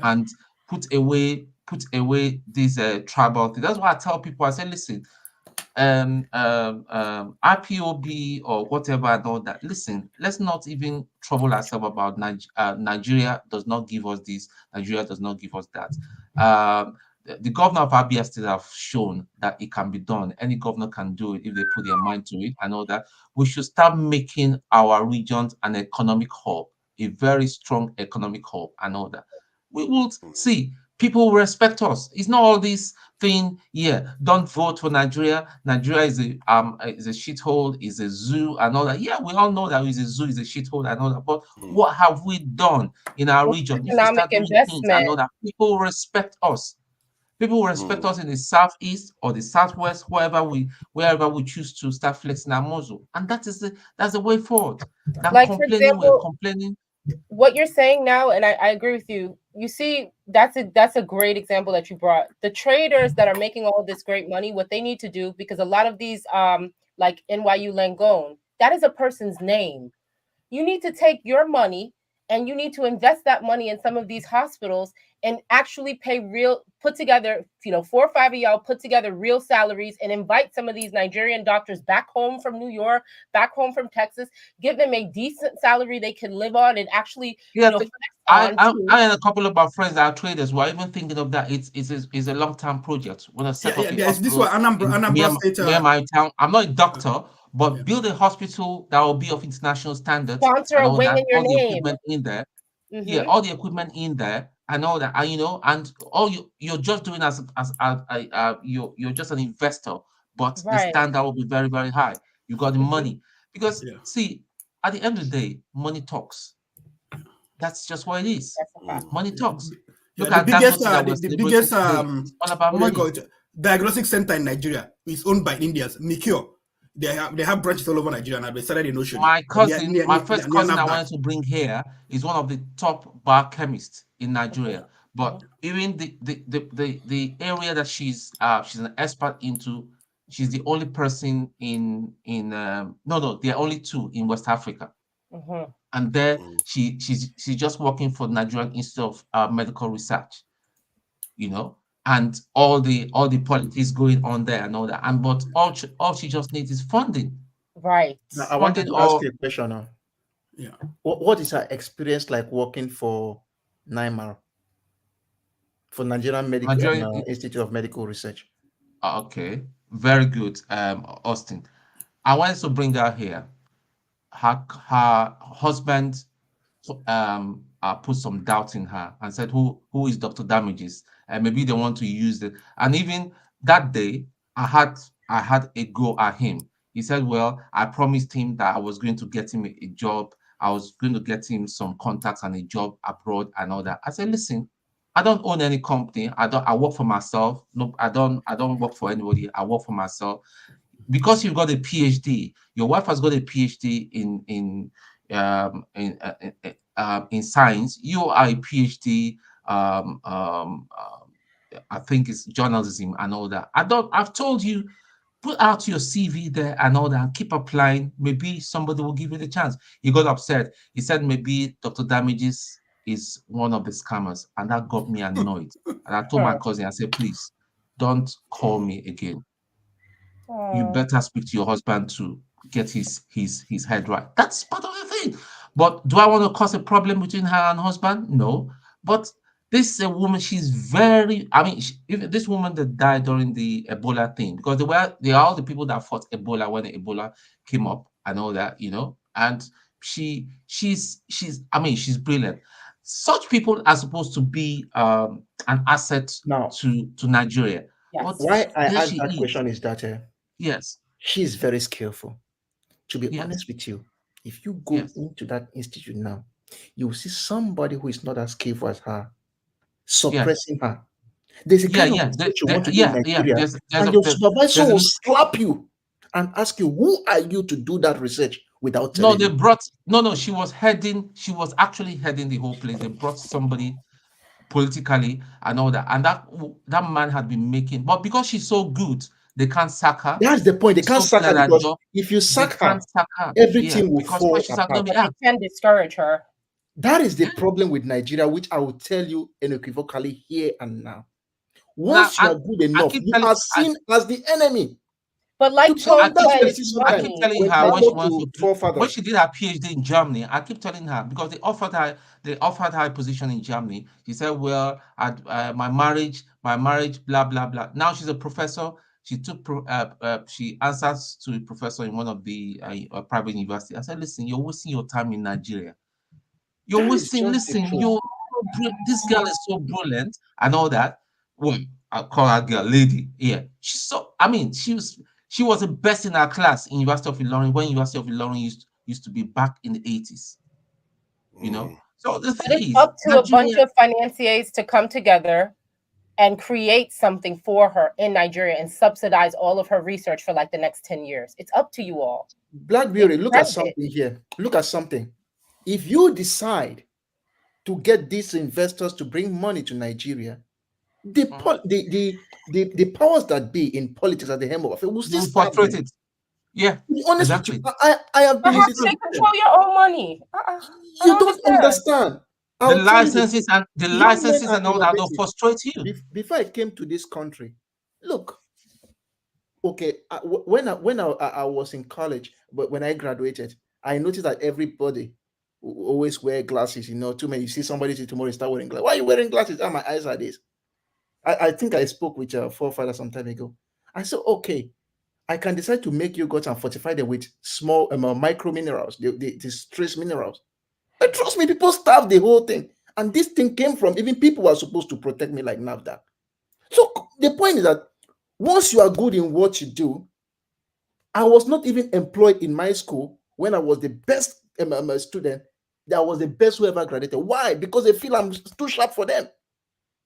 and put away this tribal thing. That's why I tell people, I say, listen, IPOB or whatever and all that. Listen, let's not even trouble ourselves about Nigeria does not give us this. Nigeria does not give us that. The governor of Abia State have shown that it can be done. Any governor can do it if they put their mind to it and all that. We should start making our regions an economic hub, a very strong economic hub and all that. We will see people will respect us. It's not all this thing. Yeah, don't vote for Nigeria. Nigeria is a shithole, is a zoo and all that. Yeah, we all know that it's a zoo, is a shithole and all that. But what have we done in our region? If we start doing things and all that, people will respect us. People will respect us in the southeast or the southwest, wherever we choose to start flexing our muscle, and that's the way forward. Like, for example, what you're saying now, and I agree with you. You see, that's a great example that you brought. The traders that are making all this great money, what they need to do, because a lot of these like NYU Langone, that is a person's name. You need to take your money and you need to invest that money in some of these hospitals and actually put together, 4 or 5 of y'all put together real salaries and invite some of these Nigerian doctors back home from New York, back home from Texas, give them a decent salary they can live on and actually, flex on. I and a couple of our friends that are traders were even thinking of that. It's a long-term project. When I set up a there's this hospital one, Anambra State. near my town. I'm not a doctor, but build a hospital that will be of international standards. Sponsor and a all wing that, in your all the name. equipment in there. Yeah, Mhm. all the equipment in there and all that, and and all you're just doing you're just an investor, but the Right. standard will be very, very high. You got the money because see, at the end of the day, money talks. That's just what it is. That's a fact. Money talks. Yeah, Look the at biggest, Dangote that we're the celebrating biggest, today. It's all about what do you money. call it? Diagnostic center in Nigeria is owned by Indians. Mikio. They have branches all over Nigeria now. They started in Oshodi. My cousin, my first near cousin I NAFDAC. wanted to bring here is one of the top biochemists in Nigeria. But even the area that she's an expert into, she's the only person in there are only 2 in West Africa. And there she's just working for Nigerian Institute of Medical Research, and all the politics going on there and all that. And but all she just needs is funding. Right. Now, I wanted to ask you a question now. Yeah. What is her experience like working for NIMR, for Nigerian Institute of Medical Research? Okay, very good, Austin. I wanted to bring her here. Her husband put some doubt in her and said, who is Dr. Damages? And maybe they want to use it. And even that day, I had a go at him. He said, well, I promised him that I was going to get him a job. I was going to get him some contacts and a job abroad and all that. I said, listen, I don't own any company. I work for myself. No, I don't work for anybody. I work for myself. Because you've got a PhD, your wife has got a PhD in science. You are a PhD. I think it's journalism and all that. I've told you, put out your CV there and all that, and keep applying. Maybe somebody will give you the chance. He got upset. He said maybe Dr. Damages is one of the scammers, and that got me annoyed. And I told my cousin, I said, please don't call me again. You better speak to your husband to get his head right. That's part of the thing. But do I want to cause a problem between her and husband? No. But this is a woman, she's very, even this woman that died during the Ebola thing, because they are all the people that fought Ebola when Ebola came up and all that, and she's brilliant. Such people are supposed to be an asset to Nigeria. Yes. But Why I there asked she that is. question is that Yes, she's very skillful. To be Yes. honest with you, if you go into that institute now, you will see somebody who is not as skillful as her suppressing her. There's a kind of research you want to do in Nigeria, and your supervisor will slap you and ask you, who are you to do that research without telling you? She was actually heading the whole place. They brought somebody politically and all that, and that man had been making, but because she's so good, they can't sack her. That's the point. They can't sack her because if you sack her, everything will fall apart. They can discourage her. That is the problem with Nigeria, which I will tell you unequivocally here and now. Once you are good enough, you are seen as the enemy. But like I keep telling her when she did her PhD in Germany, I keep telling her, because they offered her a position in Germany. She said, well, my marriage, blah, blah, blah. Now she's a professor. She she answers to a professor in one of the private university. I said, listen, you're wasting your time in Nigeria. You're wasting, this girl is so brilliant and all that. Well, I call her girl, lady. Yeah. She was the best in her class in University of Ilorin when University of Ilorin used to be back in the 80s. So the thing is, up to Nigeria, a bunch of financiers to come together and create something for her in Nigeria and subsidize all of her research for like the next 10 years. It's up to you all. Blackberry, look at something here. Look at something. If you decide to get these investors to bring money to Nigeria, the powers that be in politics at the helm of it will still start it. To be honest with you, I have But been how in do this they control your own money? You don't understand. The I'll tell you licenses and the young men licenses are and all that will innovative. frustrate you. Before I came to this country, look, okay, when I was in college, but when I graduated, I noticed that everybody always wear glasses. You know, too many. You see somebody tomorrow you start wearing glasses. Why are you wearing glasses? My eyes are this. I think I spoke with your forefather some time ago. I said, okay, I can decide to make yogurt and fortify them with small micro minerals, the trace minerals. And trust me, people starved the whole thing. And this thing came from even people who are supposed to protect me like NAFDAC. So the point is that once you are good in what you do, I was not even employed in my school when I was the best student. That was the best who ever graduated. Why? Because they feel I'm too sharp for them.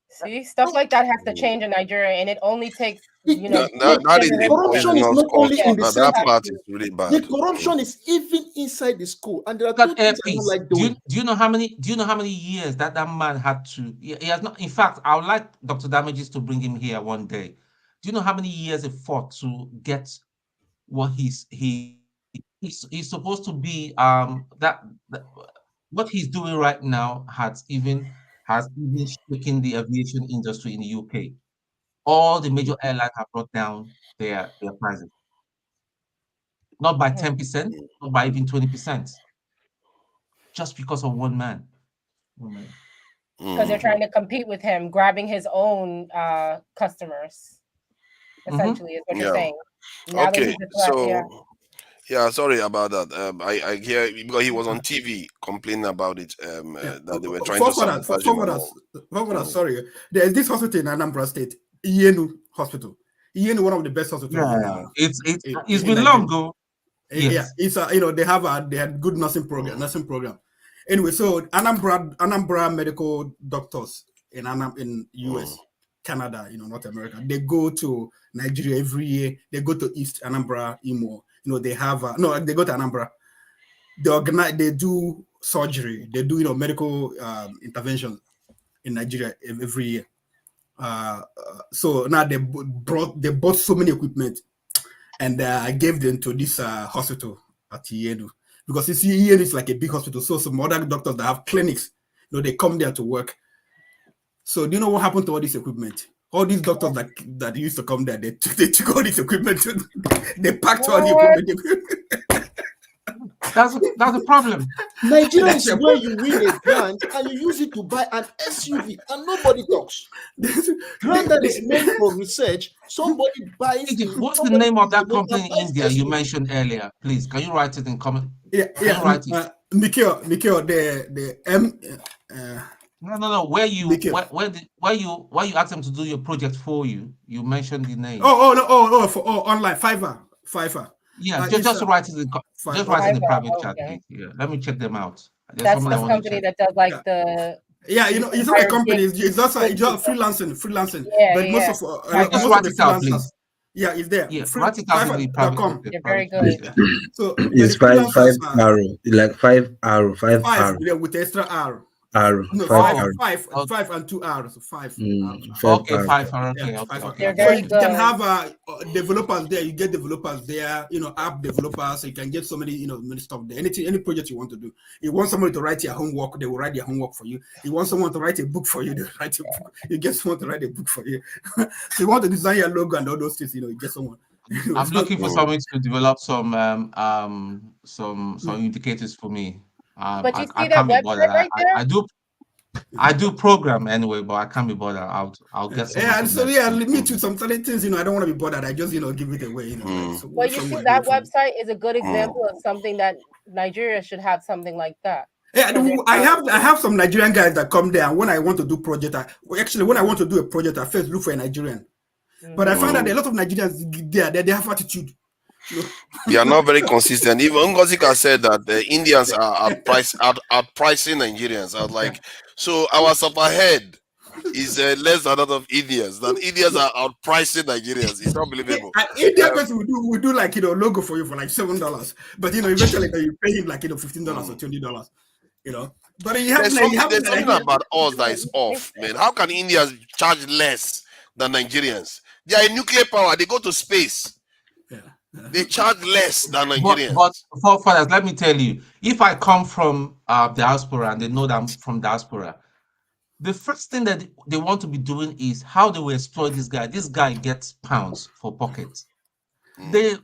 See, stuff like that has to change in Nigeria, and it only takes The corruption is not only in the center. That part is really bad. The corruption is even inside the school, and there are two things I don't like doing. Do you know how many years that man had to? He has not. In fact, I would like Dr. Damages to bring him here one day. Do you know how many years he fought to get what he's supposed to be? What he's doing right now has even shaken the aviation industry in the UK. All the major airlines have brought down their prices. Not by 10%, not by even 20%. Just because of one man. Because they're trying to compete with him, grabbing his own customers. Essentially, is what you're saying. Now that he's a threat, yeah, sorry about that. I hear because he was on TV complaining about it. That they were trying to sabotage him. Sorry, there's this hospital in Anambra State, Ienu Hospital. Ienu, one of the best hospitals. Yeah, it's been long ago. Yeah, it's they had good nursing program. Anyway, so Anambra medical doctors in US, Canada, North America, they go to Nigeria every year. They go to East Anambra, Imo. They have they go to Anambra. They do surgery. They do medical interventions in Nigeria every year. So now they bought so many equipment, and I gave them to this hospital at Ienu, because you see, Ienu is like a big hospital. So some other doctors that have clinics, they come there to work. So do you know what happened to all this equipment? All these doctors that used to come there, they took all this equipment. They packed all the equipment. That's the problem. Nigeria is where you win a grant and you use it to buy an SUV and nobody talks. Grant that is meant for research, somebody buys. What's the name of that company in India you mentioned earlier? Please, can you write it in comment? Yeah. Mikio, the M. No. Where you asked them to do your project for you? You mentioned the name. For online Fiverr. Yeah, just write it in the private chat. Yeah, let me check them out. That's the company that does like the. Yeah, it's not a company. It's just freelancing. Yeah, but most of the freelancers. Yeah, it's there. Yeah, write it out in the private. They're very good. So it's 5 hour, like 5 hour, 5 hour. Yeah, with extra hour. Hour, no, 5 and 2 hours. 5. Okay, 5 hours. Okay. They're very good. good. You can have developers there. You get developers there. App developers. So you can get so many, many stuff there. Any project you want to do. You want somebody to write your homework, they will write your homework for you. You want someone to write a book for you, they will write a book. You get someone to write a book for you. So you want to design your logo and all those things. You get someone. I'm looking for someone to develop some indicators for me. But you see that website right there? I do program anyway, but I can't be bothered. I'll get some. Yeah, so me too. Some certain things, I don't want to be bothered. I just give it away. So well, you see, that website is a good example of something that Nigeria should have something like that. Yeah, I have some Nigerian guys that come there, and when I want to do project, when I want to do a project, I first look for a Nigerian. But I find that a lot of Nigerians there, they have attitude. They are not very consistent. Even Ngozika said that the Indians are outpricing Nigerians. I was like, so our super head is less than that of Indians. That Indians are outpricing Nigerians. It's unbelievable. Indian person will do like logo for you for like $7, but eventually you pay him like $15 or $20. But there's something about us that is off, man. How can Indians charge less than Nigerians? They are a nuclear power. They go to space. Yeah. They charge less than But Nigerians. fathers, let me tell you, if I come from diaspora and they know that I'm from diaspora, the first thing that they want to be doing is how they will exploit this guy. This guy gets pounds for pockets. They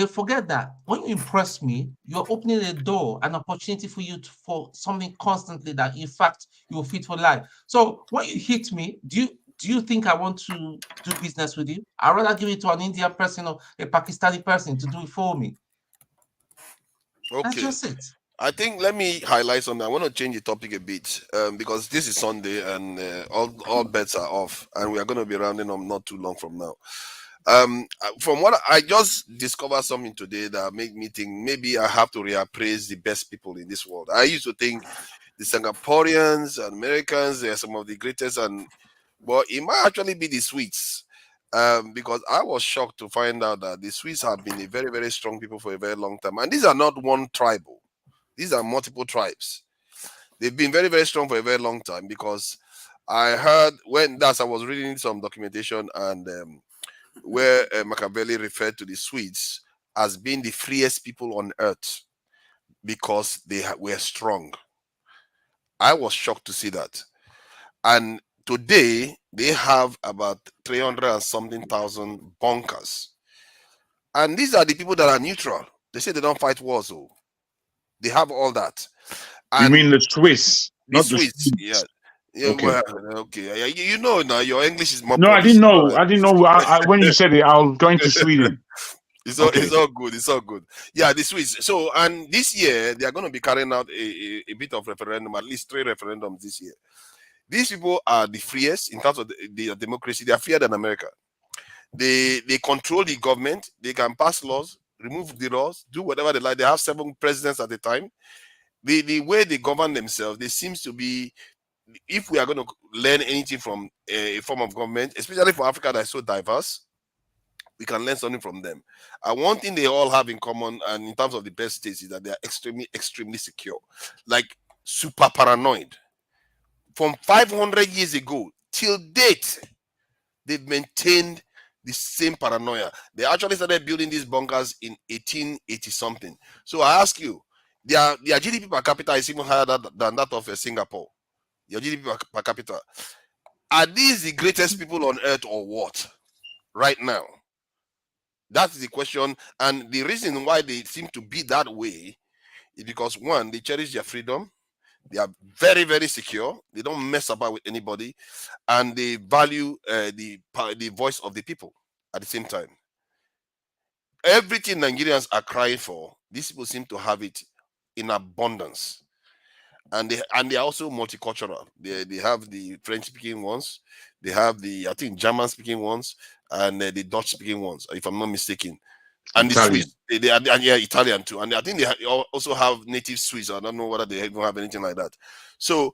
forget that when you impress me, you're opening a door, an opportunity for you for something constantly that in fact you will fit for life. So when you hit me, do you think I want to do business with you? I'd rather give it to an Indian person or a Pakistani person to do it for me. That's Okay. just it. I think let me highlight something. I want to change the topic a bit because this is Sunday and all bets are off, and we are going to be rounding up not too long from now. From what I just discovered something today that made me think maybe I have to reappraise the best people in this world. I used to think the Singaporeans and Americans, they are some of the greatest, but it might actually be the Swedes. Because I was shocked to find out that the Swedes have been a very, very strong people for a very long time. And these are not one tribal. These are multiple tribes. They've been very, very strong for a very long time because I heard I was reading some documentation and where Machiavelli referred to the Swedes as being the freest people on earth because they were strong. I was shocked to see that. And today they have about 300 and something thousand bunkers. And these are the people that are neutral. They say they don't fight wars, so they have all that. You And mean the Swiss, the not the Swiss, Swedes? yeah. Yeah, Okay. well, okay. You know now your English is more No, I polished. didn't know. I didn't know. When you said it, I was going to Sweden. It's Okay. all good. It's all good. Yeah, the Swiss. So, and this year they are going to be carrying out a bit of referendum, at least 3 referendums this year. These people are the freest in terms of the democracy. They are freer than America. They control the government. They can pass laws, remove the laws, do whatever they like. They have 7 presidents at a time. The way they govern themselves, they seems to be. If we are going to learn anything from a form of government, especially for Africa that is so diverse, we can learn something from them. And one thing they all have in common, and in terms of the best states, is that they are extremely, extremely secure, like super paranoid. From 500 years ago till date, they've maintained the same paranoia. They actually started building these bunkers in 1880 something. So I ask you, their GDP per capita is even higher than that of Singapore. Your GDP per capita. Are these the greatest people on earth or what? Right now. That's the question. And the reason why they seem to be that way is because, one, they cherish their freedom. They are very, very secure. They don't mess about with anybody. And they value the voice of the people at the same time. Everything Nigerians are crying for, these people seem to have it in abundance. And they are also multicultural. They have the French speaking ones, they have the German speaking ones, and the Dutch speaking ones, if I'm not mistaken. And Italian. the Swiss, they are Italian too. And I think they also have native Swiss. I don't know whether they even have anything like that. So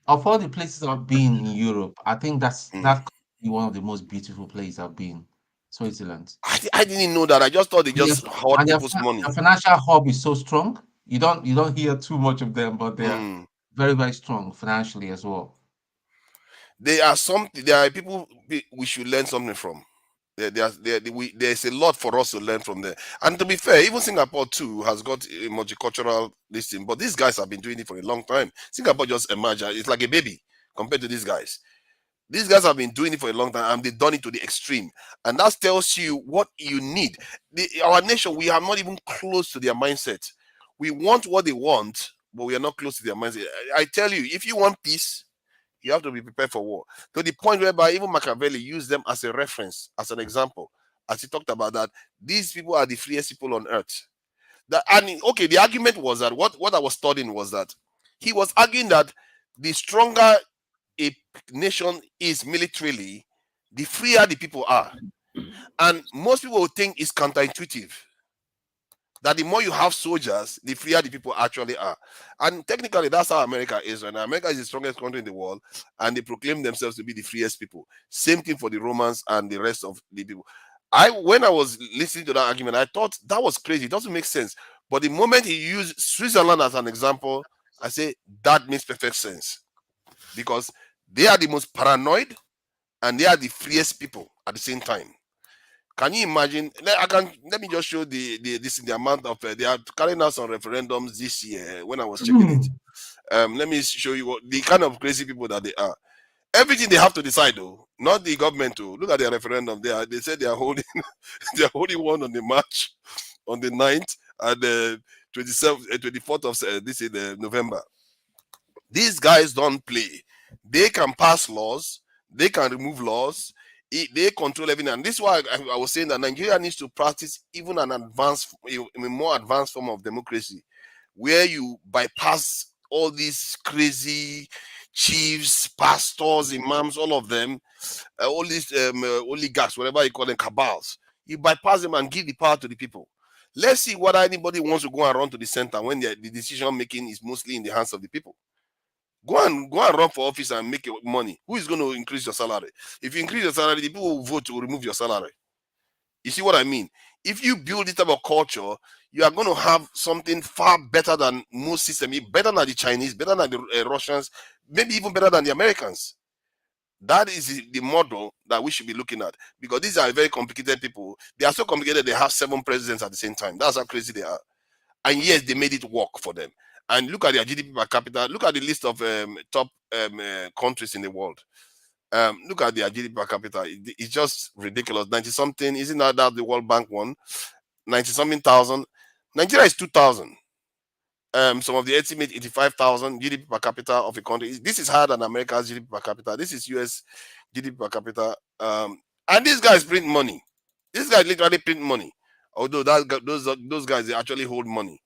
Of all the places I've been in Europe, I think that's one of the most beautiful places I've been. Switzerland. I didn't know that. I just thought they just hoard people's money. The financial hub is so strong. You don't hear too much of them, but they are very, very strong financially as well. There are people we should learn something from. There's a lot for us to learn from there. And to be fair, even Singapore too has got a multicultural listing, but these guys have been doing it for a long time. Singapore just emerged. It's like a baby compared to these guys. These guys have been doing it for a long time and they've done it to the extreme. And that tells you what you need. Our nation, we are not even close to their mindset. We want what they want, but we are not close to their mindset. I tell you, if you want peace, you have to be prepared for war. To the point whereby even Machiavelli used them as a reference, as an example, as he talked about that these people are the freest people on earth. The argument was that what I was studying was that he was arguing that the stronger a nation is militarily, the freer the people are. And most people would think it's counterintuitive. That the more you have soldiers, the freer the people actually are. And technically, that's how America is. And America is the strongest country in the world, and they proclaim themselves to be the freest people. Same thing for the Romans and the rest of the people. When I was listening to that argument, I thought that was crazy. It doesn't make sense. But the moment he used Switzerland as an example, I say that makes perfect sense. Because they are the most paranoid and they are the freest people at the same time. Can you imagine? Let me just show the amount of they are carrying out some referendums this year. When I was checking it, let me show you what the kind of crazy people that they are. Everything they have to decide, though, not the government. To look at their referendum, they said they are holding they are holding one on the March, on the 9th and the 24th of this is November. These guys don't play. They can pass laws. They can remove laws. They control everything. And this is why I was saying that Nigeria needs to practice even a more advanced form of democracy, where you bypass all these crazy chiefs, pastors, imams, all of them, all these oligarchs, whatever you call them, cabals. You bypass them and give the power to the people. Let's see whether anybody wants to go and run to the center when the decision making is mostly in the hands of the people. Go and run for office and make your money. Who is going to increase your salary? If you increase your salary, the people will vote to remove your salary. You see what I mean? If you build this type of culture, you are going to have something far better than most systems, better than the Chinese, better than the Russians, maybe even better than the Americans. That is the model that we should be looking at, because these are very complicated people. They are so complicated, they have 7 presidents at the same time. That's how crazy they are. And yes, they made it work for them. And look at their GDP per capita. Look at the list of top countries in the world. Look at their GDP per capita. It's just ridiculous. 90 something. Isn't that the World Bank one? 90 something thousand. Nigeria is 2,000. Some of the estimate 85,000 GDP per capita of a country. This is higher than America's GDP per capita. This is US GDP per capita. And these guys print money. These guys literally print money. Although those guys, they actually hold money.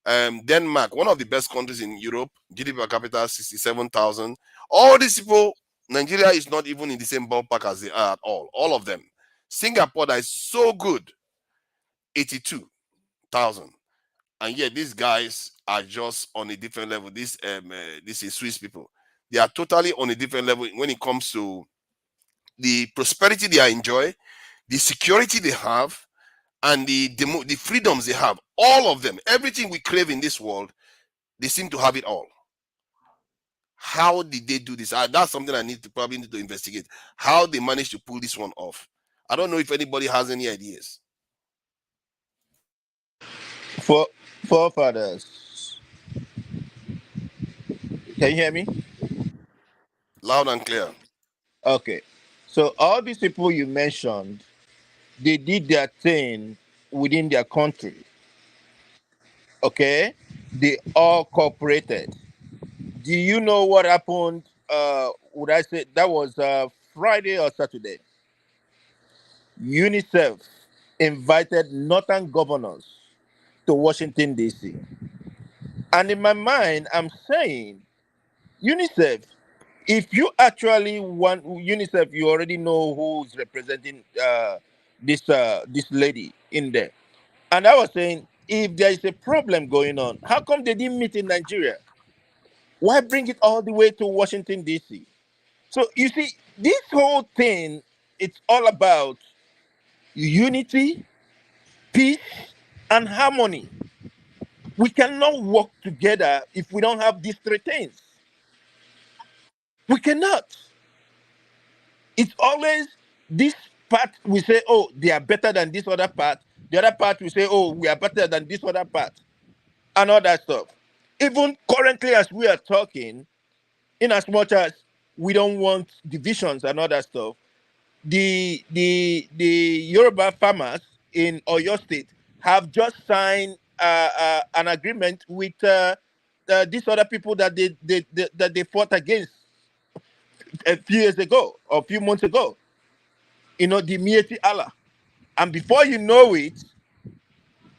Denmark, one of the best countries in Europe, GDP per capita 67,000. All these people, Nigeria is not even in the same ballpark as they are at all. All of them. Singapore, that is so good, 82,000. And yet these guys are just on a different level. This is Swiss people. They are totally on a different level when it comes to the prosperity they enjoy, the security they have, and the freedoms they have. All of them, everything we crave in this world, they seem to have it all. How did they do this? That's something I probably need to investigate. How they managed to pull this one off. I don't know if anybody has any ideas. Forefathers. Can you hear me? Loud and clear. Okay. So all these people you mentioned, they did their thing within their country. Okay? They all cooperated. Do you know what happened? Would I say that was Friday or Saturday? UNICEF invited northern governors to Washington, D.C. And in my mind, I'm saying, UNICEF, if you actually want UNICEF, you already know who's representing this lady in there. And I was saying, if there is a problem going on, how come they didn't meet in Nigeria? Why bring it all the way to Washington, D.C.? So you see, this whole thing, it's all about unity, peace, and harmony. We cannot work together if we don't have these 3 things. We cannot. It's always this part we say, oh, they are better than this other part. The other part we say, oh, we are better than this other part, and all that stuff. Even currently, as we are talking, in as much as we don't want divisions and all that stuff, the Yoruba farmers in Oyo State have just signed an agreement with these other people that they fought against a few years ago or a few months ago. You know, the Mieti Allah. And before you know it,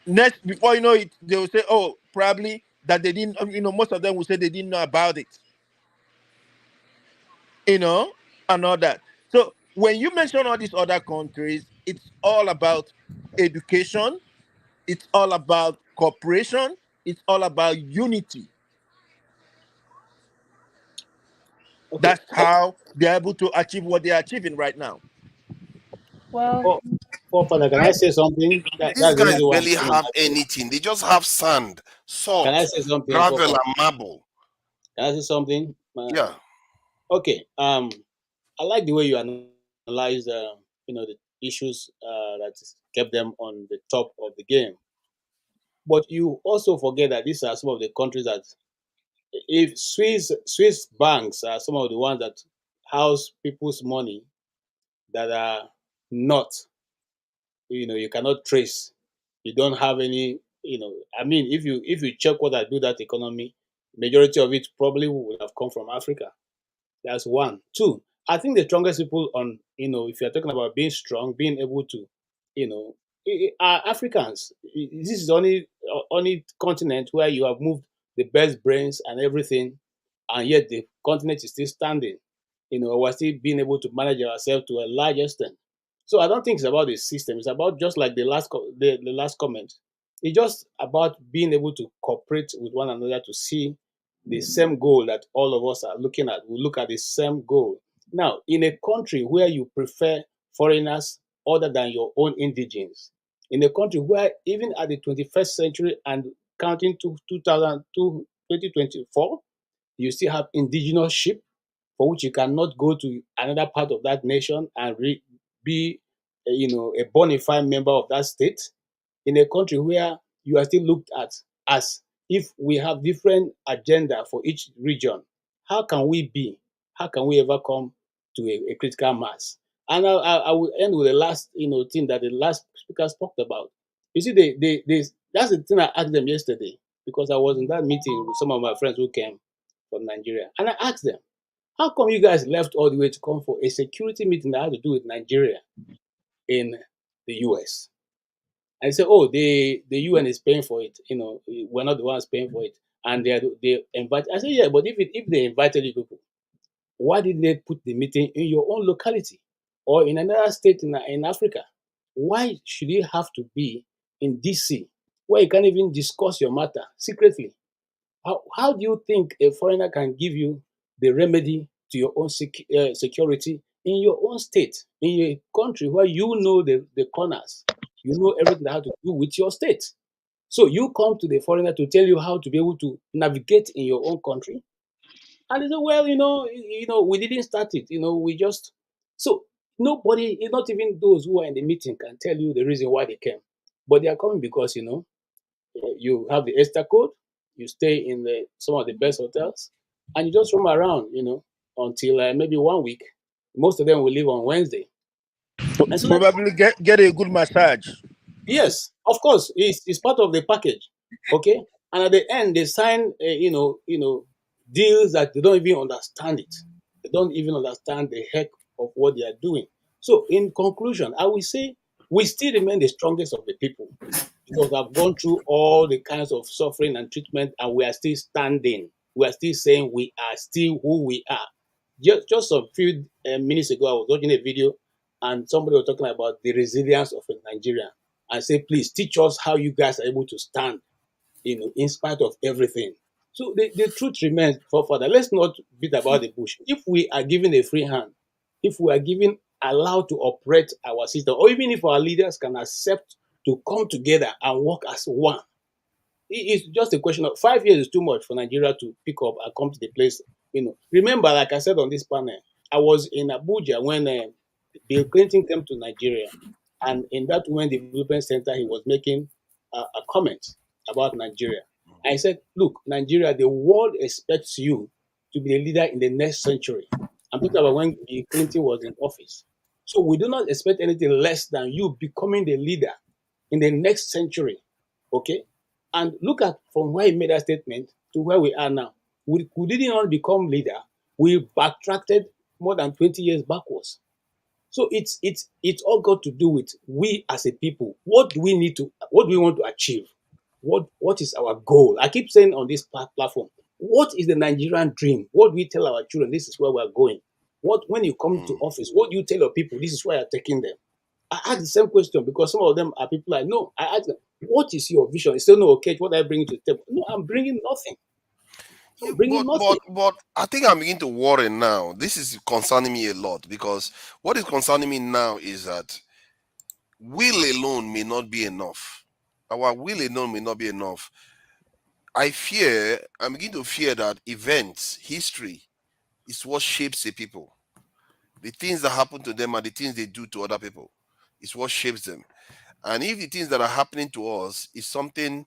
they will say, oh, probably that they didn't, most of them will say they didn't know about it. And all that. So when you mention all these other countries, it's all about education, it's all about cooperation, it's all about unity. Okay. That's how they're able to achieve what they're achieving right now. Well, Father, can I say something? These guys barely have anything. They just have sand, salt, can I say something, gravel, and marble. Can I say something? Yeah. Okay. I like the way you analyze, the issues that kept them on the top of the game. But you also forget that these are some of the countries that, if Swiss banks are some of the ones that house people's money that are not, you cannot trace. You don't have any, I mean, if you check what I do that economy, majority of it probably would have come from Africa. That's one. Two, I think the strongest people on, if you're talking about being strong, being able to, are Africans. This is only continent where you have moved the best brains and everything, and yet the continent is still standing. We're still being able to manage ourselves to a large extent. So I don't think it's about the system. It's about, just like the last comment. It's just about being able to cooperate with one another to see the same goal that all of us are looking at. We look at the same goal. Now, in a country where you prefer foreigners other than your own indigenes, in a country where even at the 21st century and counting to 2024, you still have indigenous sheep for which you cannot go to another part of that nation and be a bona fide member of that state, in a country where you are still looked at as if we have different agenda for each region. How can we ever come to a critical mass? And I will end with the last thing that the last speaker spoke about. You see, that's the thing I asked them yesterday, because I was in that meeting with some of my friends who came from Nigeria, and I asked them, how come you guys left all the way to come for a security meeting that had to do with Nigeria in the US? And say, oh, the UN is paying for it. We're not the ones paying for it. And they invite. I say, yeah, but if they invited you people, why didn't they put the meeting in your own locality or in another state in Africa? Why should it have to be in DC, where you can't even discuss your matter secretly? How do you think a foreigner can give you the remedy to your own security in your own state, in a country where you know the corners, you know everything that has to do with your state? So you come to the foreigner to tell you how to be able to navigate in your own country, and they say, well, we didn't start it. We just. So nobody, not even those who are in the meeting, can tell you the reason why they came, but they are coming because you have the ESTA code, you stay in some of the best hotels, and you just roam around, until maybe 1 week. Most of them will leave on Wednesday. And so Probably get a good massage. yes, of course, it's part of the package, okay. And at the end, they sign, deals that they don't even understand it. They don't even understand the heck of what they are doing. So, in conclusion, I will say we still remain the strongest of the people, because I've gone through all the kinds of suffering and treatment, and we are still standing. We are still saying we are still who we are. Just a few minutes ago, I was watching a video, and somebody was talking about the resilience of a Nigerian, and say, please teach us how you guys are able to stand, in spite of everything. So the truth remains, for further. Let's not beat about the bush. If we are given a free hand, if we are given allowed to operate our system, or even if our leaders can accept to come together and work as one, it's just a question of 5 years is too much for Nigeria to pick up and come to the place. Remember, like I said on this panel, I was in Abuja when Bill Clinton came to Nigeria, and in that UN Development Center, he was making a comment about Nigeria. I said, look, Nigeria, the world expects you to be a leader in the next century. I'm talking about when Bill Clinton was in office. So we do not expect anything less than you becoming the leader in the next century. Okay? And look at from where he made that statement to where we are now. We didn't not become leader. We backtracked more than 20 years backwards. So it's all got to do with we as a people. What do we want to achieve? What is our goal? I keep saying on this platform, what is the Nigerian dream? What do we tell our children? This is where we're going. When you come to office, what do you tell your people? This is where you're taking them. I ask the same question because some of them are people I know. I ask them, what is your vision? They say, no, okay, what I bring to the table? No, I'm bringing nothing. But I think I'm beginning to worry now. This is concerning me a lot, because what is concerning me now is that will alone may not be enough. Our will alone may not be enough. I'm beginning to fear that events, history, is what shapes the people. The things that happen to them are the things they do to other people. It's what shapes them. And if the things that are happening to us is something,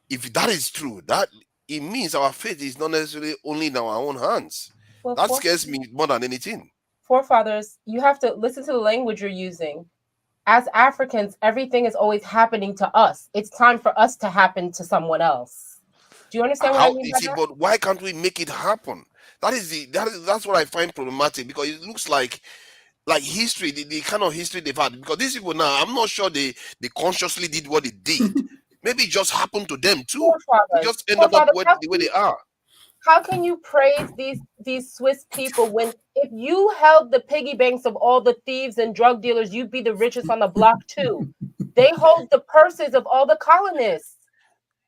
if that is true, that it means our fate is not necessarily only in our own hands. Well, That scares me more than anything. Forefathers, you have to listen to the language you're using. As Africans, everything is always happening to us. It's time for us to happen to someone else. Do you understand what I mean by that? But why can't we make it happen? That's what I find problematic, because it looks like history, the kind of history they've had. Because these people now, I'm not sure they consciously did what they did. Maybe it just happened to them too. They just ended up the way they are. How can you praise these Swiss people when if you held the piggy banks of all the thieves and drug dealers, you'd be the richest on the block too? They hold the purses of all the colonists.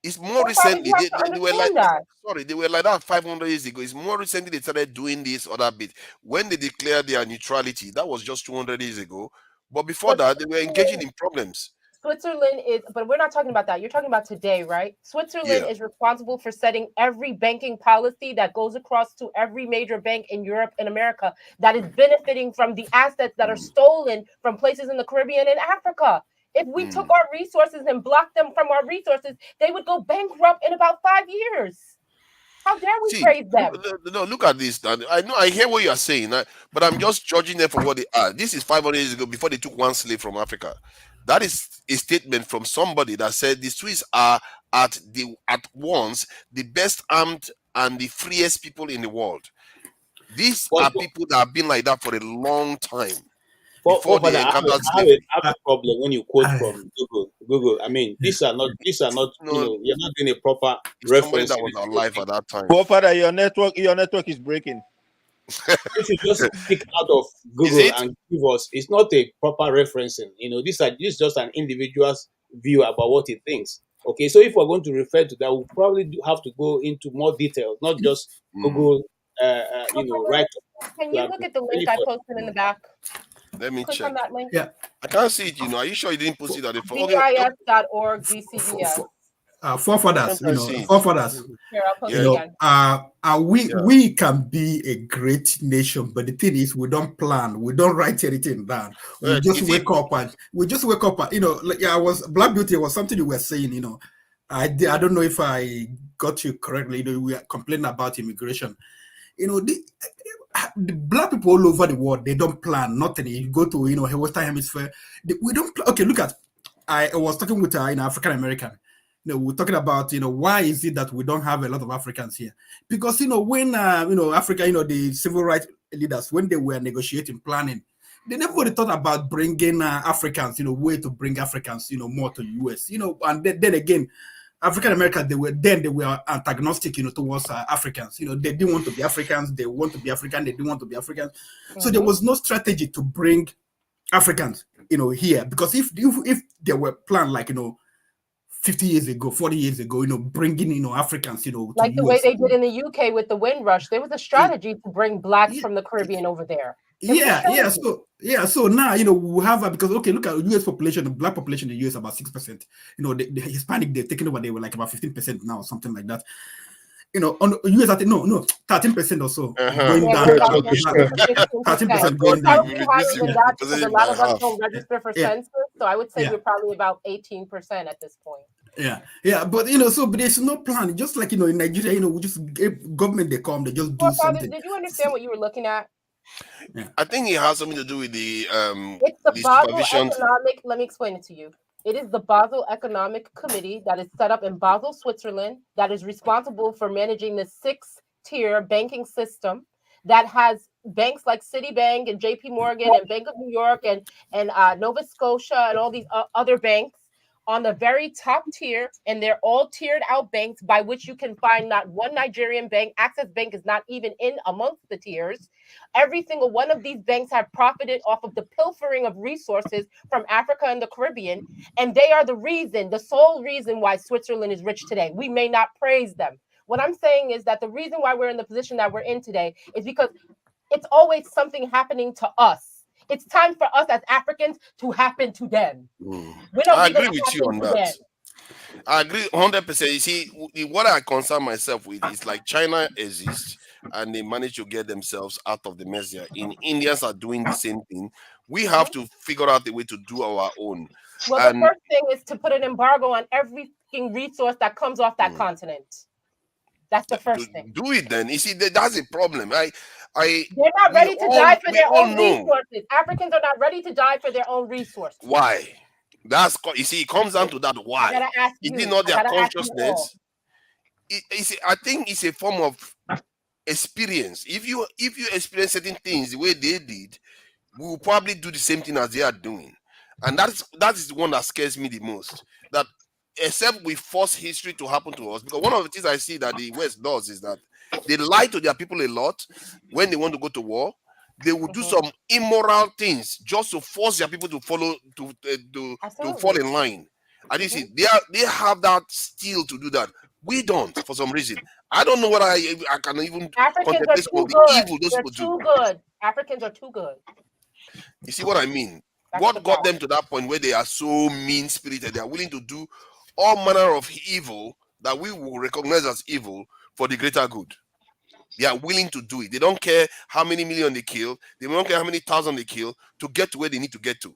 It's more recently they were like that. Sorry, they were like that 500 years ago. It's more recently they started doing this other bit. When they declared their neutrality, that was just 200 years ago. But before that, they were engaging in problems. Switzerland is, but we're not talking about that. You're talking about today, right? Switzerland is responsible for setting every banking policy that goes across to every major bank in Europe and America that is benefiting from the assets that are stolen from places in the Caribbean and Africa. If we took our resources and blocked them from our resources, they would go bankrupt in about 5 years. How dare we praise them? No, look at this. I know, I hear what you are saying, but I'm just judging them for what they are. This is 500 years ago, before they took one slave from Africa. That is a statement from somebody that said the Swiss are at once the best armed and the freest people in the world. These are people that have been like that for a long time. Before they encountered slavery. I have a problem when you quote from Google. I mean, these are not. You're not doing a proper reference. Somebody that was alive at that time. Father, your network is breaking. If you just pick out of Google and give us, it's not a proper referencing. This is just an individual's view about what he thinks. Okay, so if we're going to refer to that, we'll probably have to go into more details, not just Google. Right. Can you look at the link I posted in the back? Let me Click check. on that link. Yeah, I can't see it. Are you sure you didn't post it at the front? BIS.org GCBS. Forefathers, forefathers. Here, I'll post it again. We can be a great nation, but the thing is, we don't plan, we don't write anything down. We just wake up and Black Beauty was something you were saying. I don't know if I got you correctly. We are complaining about immigration. The Black people all over the world, they don't plan nothing. You go to Western Hemisphere, we don't. Okay, look at. I was talking with an African American. We're talking about why is it that we don't have a lot of Africans here? Because when Africa, the civil rights leaders, when they were negotiating, planning, they never really thought about bringing Africans, way to bring Africans, more to the US, and then again. African Americans, they were antagonistic, towards Africans. They didn't want to be Africans. They want to be African. They didn't want to be Africans. So there was no strategy to bring Africans, here. Because if they were planned like 50 years ago, 40 years ago, bringing Africans, like the way they did in the UK with the Windrush, there was a strategy to bring blacks from the Caribbean over there. So now we have because look at US population, the black population in the US about 6%. The Hispanic they're taking over, they were like about 15% now, something like that. On the US I think no 13% or so going down. 13% going down. Because a lot of us don't register for census, so I would say we're probably about 18% at this point. But but there's no plan. Just like in Nigeria, we just government they come, they just do something. Did you understand what you were looking at? I think it has something to do with the it's the Basel Economic. Let me explain it to you. It is the Basel Economic Committee that is set up in Basel, Switzerland, that is responsible for managing the 6-tier banking system that has banks like Citibank and JP Morgan and Bank of New York and Nova Scotia and all these other banks on the very top tier, and they're all tiered out banks by which you can find not one Nigerian bank. Access Bank is not even in amongst the tiers. Every single one of these banks have profited off of the pilfering of resources from Africa and the Caribbean, and they are the sole reason why Switzerland is rich today. We may not praise them. What I'm saying is that the reason why we're in the position that we're in today is because it's always something happening to us. It's time for us as Africans to happen to them. I agree with you on that. I agree 100%. You see, what I concern myself with is like China exists, and they manage to get themselves out of the mess here. Indians are doing the same thing. We have to figure out a way to do our own. Well, the first thing is to put an embargo on every resource that comes off that continent. That's the first thing. Do it then. You see, that's a problem. They're not ready to die for their own resources. Africans are not ready to die for their own resources. Why? You see, it comes down to that. Why? I gotta ask you. Is it not their consciousness? I think it's a form of experience. If you experience certain things the way they did, we will probably do the same thing as they are doing. And that is the one that scares me the most. That except we force history to happen to us, because one of the things I see that the West does is that they lie to their people a lot when they want to go to war. They will do some immoral things just to force their people to follow to fall in line. And you see, they have that skill to do that. We don't, for some reason. I don't know what I can even. Africans are too good. They're too good. Africans are too good. You see what I mean? What got them to that point where they are so mean-spirited? They are willing to do all manner of evil that we will recognize as evil for the greater good. They are willing to do it. They don't care how many million they kill. They don't care how many thousand they kill to get to where they need to get to.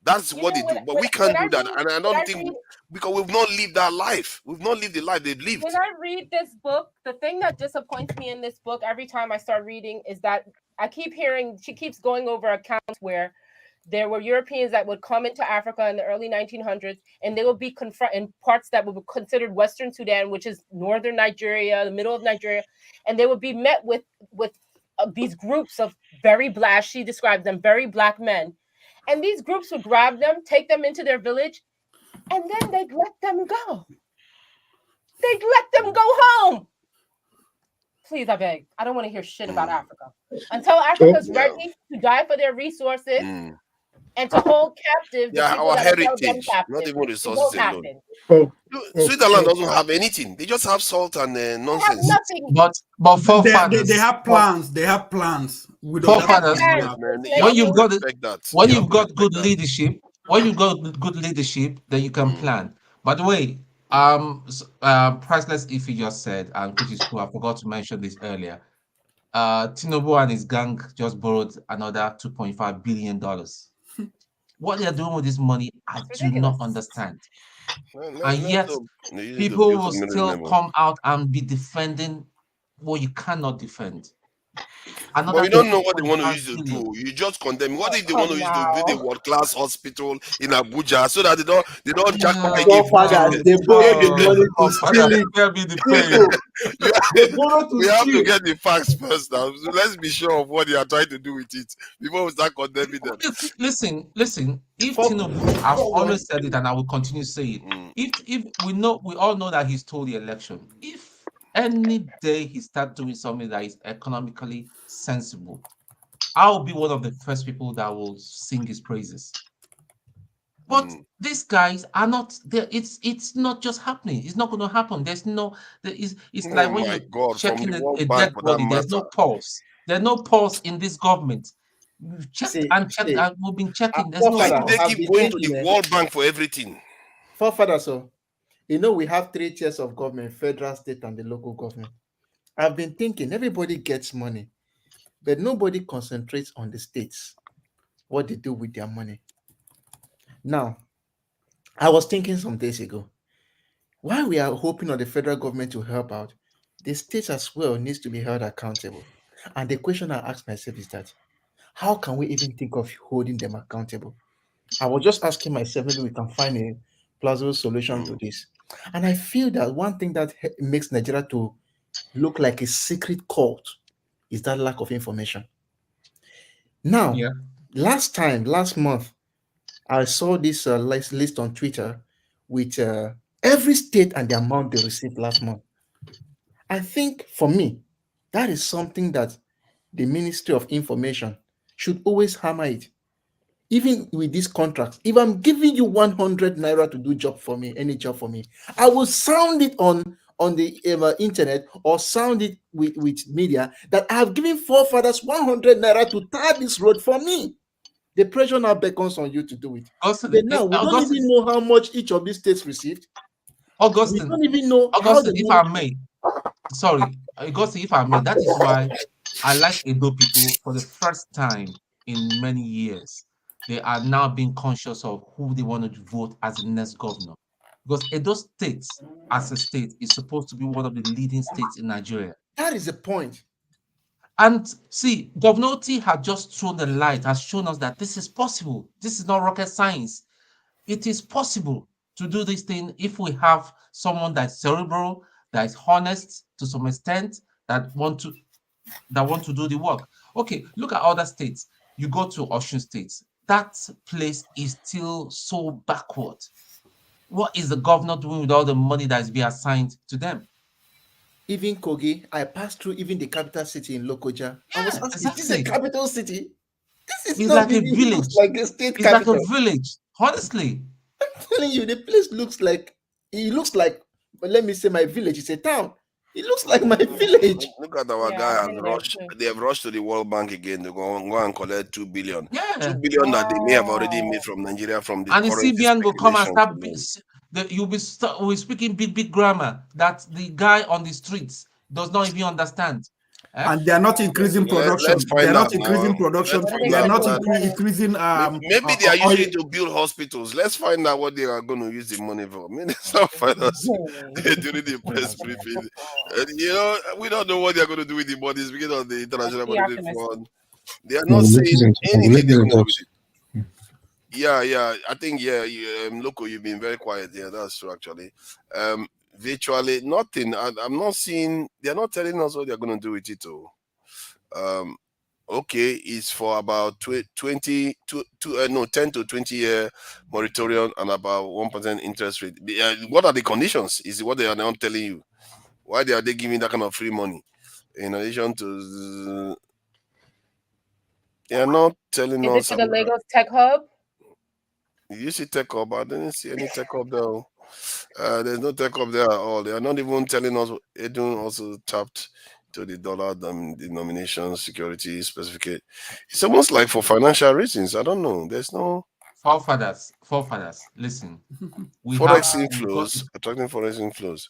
That's what they do. But we can't do that. And I don't think, because we've not lived that life. We've not lived the life they've lived. When I read this book, the thing that disappoints me in this book every time I start reading is that I keep hearing, she keeps going over accounts where there were Europeans that would come into Africa in the early 1900s, and they would be confronted in parts that would be considered Western Sudan, which is northern Nigeria, the middle of Nigeria, and they would be met with these groups of very black, she describes them, very black men. And these groups would grab them, take them into their village, and then they'd let them go. They'd let them go home. Please, I beg. I don't want to hear shit about Africa. Until Africa's ready to die for their resources and to hold captive our heritage, not even resources alone. Switzerland doesn't have anything. They just have salt and nonsense. But they have plans. They have plans. Forefathers, when you've got good leadership, then you can plan. By the way, Priceless Ife just said, and which is cool, I forgot to mention this earlier. Tinubu and his gang just borrowed another $2.5 billion. What they are doing with this money, I do not understand. And yet, people will still come out and be defending what you cannot defend. But you don't know what they want to use to do. You just condemn. What if they want to use to build a world-class hospital in Abuja so that they don't jackpot again? They borrow the money to steal it. We have to get the facts first now. So let's be sure of what they are trying to do with it before we start condemning them. Listen. If Tinubu, I've always said it and I will continue to say it. If we all know that he stole the election. If any day he starts doing something that is economically sensible, I'll be one of the first people that will sing his praises. But these guys are not there. It's not just happening. It's not going to happen. It's like when you're checking a dead body. There's no pulse. There's no pulse in this government. We've checked and we've been checking. There's no pulse. They keep going to the World Bank for everything. So we have 3 tiers of government: federal, state, and the local government. I've been thinking everybody gets money, but nobody concentrates on the states, what they do with their money. Now, I was thinking some days ago, while we are hoping on the federal government to help out, the states as well needs to be held accountable. And the question I ask myself is that, how can we even think of holding them accountable? I was just asking myself, maybe we can find a plausible solution to this. And I feel that one thing that makes Nigeria to look like a secret cult is that lack of information. Now, last month, I saw this list on Twitter with every state and the amount they received last month. I think for me, that is something that the Ministry of Information should always hammer it. Even with these contracts, if I'm giving you 100 naira to do job for me, any job for me, I will sound it on the internet or sound it with media that I have given forefathers 100 naira to tar this road for me. The pressure now beckons on you to do it. But now we don't even know how much each of these states received. Augustine, we don't even know Augustine, if I may, sorry, because if I may, that is why I like Edo people. For the first time in many years, they are now being conscious of who they want to vote as the next governor. Because Edo State, as a state, is supposed to be one of the leading states in Nigeria. That is the point. And see, Governor T had just thrown the light, has shown us that this is possible. This is not rocket science. It is possible to do this thing if we have someone that's cerebral, that is honest to some extent, that want to do the work. Okay, look at other states. You go to Osun State. That place is still so backward. What is the governor doing with all the money that is being assigned to them? Even Kogi, I passed through even the capital city in Lokoja. I was asking, exactly. is this a capital city? This is It's not like a really, it village. looks like a state It's capital. like a village. Honestly. I'm telling you, the place looks like, but let me say my village is a town. It looks like my village. Look at our guy and rush. They have rushed to the World Bank again to go and collect 2 billion. Yeah. 2 billion that they may have already made from Nigeria from the And the currency CBN will come and start. speculation. You'll be speaking big grammar that the guy on the streets does not even understand. And they are not increasing production. Let's find They are not out increasing now. production. Let's find They are out not now. increasing. Maybe they are using it to build hospitals. Let's find out what they are going to use the money for. I mean, let's not find out during the press briefing. You know, we don't know what they are going to do with the money. Speaking of the International Monetary Fund, they are not saying anything they're going to do with it. Yeah. I think, Loco, you've been very quiet here. That's true, actually. Virtually nothing. I'm not seeing, they're not telling us what they're going to do with it, too. Okay, it's for about 10 to 20 year moratorium and about 1% interest rate. What are the conditions? Is what they are not telling you. Why are they giving that kind of free money? In addition to, they are not telling us. Is it for the Lagos Tech Hub? You see Tech Hub? I didn't see any Tech Hub there. There's no Tech Hub there at all. They are not even telling us. Edun also tapped to the dollar denomination security specificate. It's almost like for financial reasons. I don't know. There's no forefathers. Listen, forex inflows, attracting forex inflows.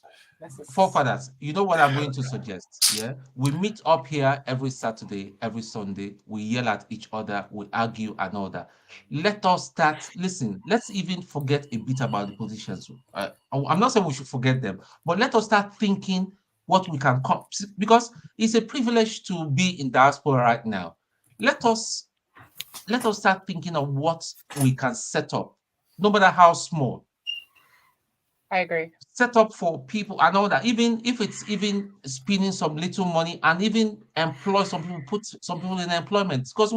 Forefathers, you know what I'm going to suggest? Yeah, we meet up here every Saturday, every Sunday. We yell at each other, we argue and all that. Let us start. Listen, let's even forget a bit about the positions. I'm not saying we should forget them, but let us start thinking what we can come, because it's a privilege to be in diaspora right now. Let us start thinking of what we can set up, no matter how small. I agree. Set up for people and all that, even if it's even spending some little money and even employ some people, put some people in employment, because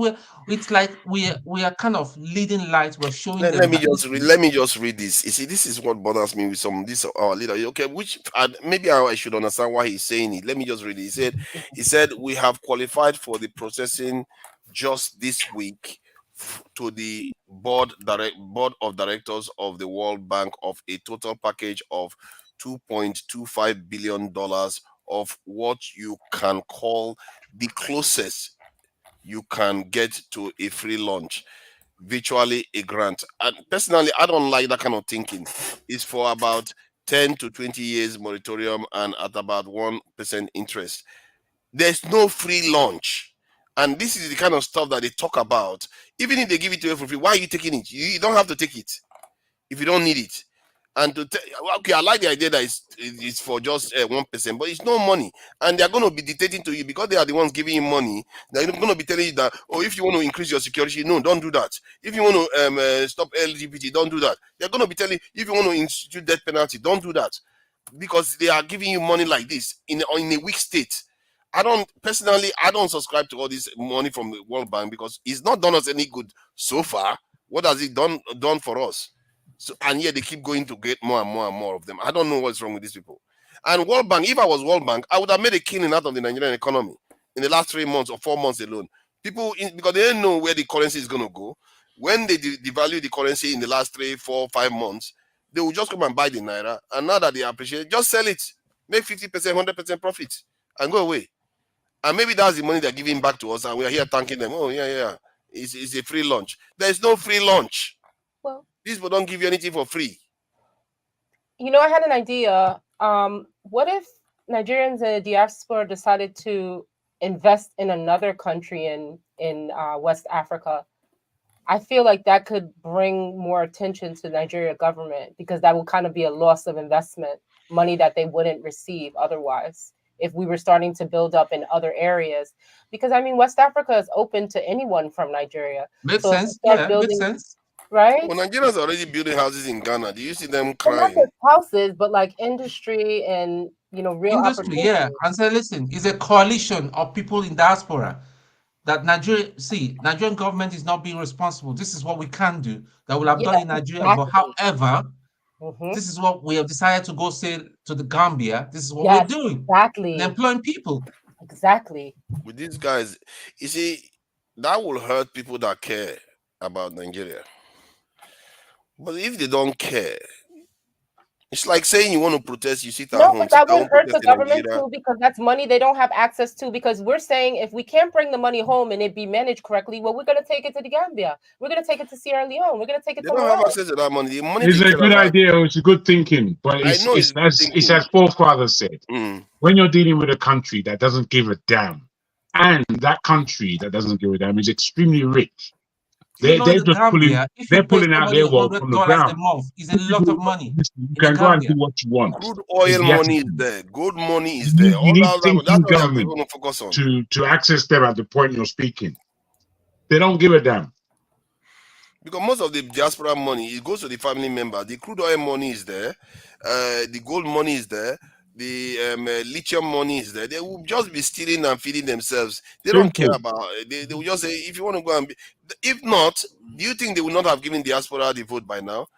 it's like we are kind of leading light. We're showing them. Let me just read this. You see, this is what bothers me with our leader. Okay, which maybe I should understand why he's saying it. Let me just read it. He said we have qualified for the processing just this week to the board of directors of the World Bank of a total package of $2.25 billion of what you can call the closest you can get to a free lunch, virtually a grant. And personally, I don't like that kind of thinking. It's for about 10 to 20 years moratorium and at about 1% interest. There's no free lunch. And this is the kind of stuff that they talk about. Even if they give it to you for free, why are you taking it? You don't have to take it if you don't need it. And okay, I like the idea that it's for just 1%, but it's no money. And they're going to be dictating to you because they are the ones giving you money. They're going to be telling you that, oh, if you want to increase your security, no, don't do that. If you want to stop LGBT, don't do that. They're going to be telling you, if you want to institute death penalty, don't do that. Because they are giving you money like this in a weak state. I don't subscribe to all this money from the World Bank because it's not done us any good so far. What has it done for us? So, and yet they keep going to get more and more and more of them. I don't know what's wrong with these people. And World Bank, if I was World Bank, I would have made a killing out of the Nigerian economy in the last 3 months or 4 months alone. People, because they don't know where the currency is going to go. When they devalue the currency in the last 3, 4, 5 months, they will just come and buy the Naira. And now that they appreciate it, just sell it. Make 50%, 100% profit and go away. And maybe that's the money they're giving back to us, and we're here thanking them. Oh, yeah. It's a free lunch. There's no free lunch. Well, these people don't give you anything for free. You know, I had an idea. What if Nigerians in the diaspora decided to invest in another country in West Africa, I feel like that could bring more attention to Nigeria government, because that would kind of be a loss of investment, money that they wouldn't receive otherwise if we were starting to build up in other areas. Because I mean, West Africa is open to anyone from Nigeria. Makes So if we sense. start Yeah, building, makes sense. right? Well, Nigerians are already building houses in Ghana. Do you see them Well, not crying? just houses, but like industry and real Industry, yeah. opportunities. And say, listen, it's a coalition of people in diaspora that Nigerian government is not being responsible. This is what we can do that we'll have done in Nigeria. But however, this is what we have decided to go say to the Gambia. This is what we're doing. Exactly. And employing people. Exactly. With these guys, you see, that will hurt people that care about Nigeria. But if they don't care, it's like saying you want to protest, you sit at home. But that would hurt the protest in government Nigeria. too, because that's money they don't have access to. Because we're saying if we can't bring the money home and it be managed correctly, well, we're going to take it to the Gambia. We're going to take it to Sierra Leone. We're going to take it They somewhere don't have else. access to that money. The money It's they a care good about. idea. It's a good thinking, but it's as forefathers said. When you're dealing with a country that doesn't give a damn, and that country that doesn't give a damn is extremely rich, they're just Gambia, if you pay pulling out somebody their wealth from the $100 ground. a month, is a lot of money. You can go and do what you want. Crude oil It's money is the there. Gold money is You there. need, All you need that, that's thinking what they're government going to focus on. to access them at the point you're speaking. They don't give a damn. Because most of the diaspora money, it goes to the family member. The crude oil money is there. The gold money is there. The lithium money is there. They will just be stealing and feeding themselves. They don't care about it. They will just say, if you want to go and be... If not, do you think they would not have given diaspora the vote by now?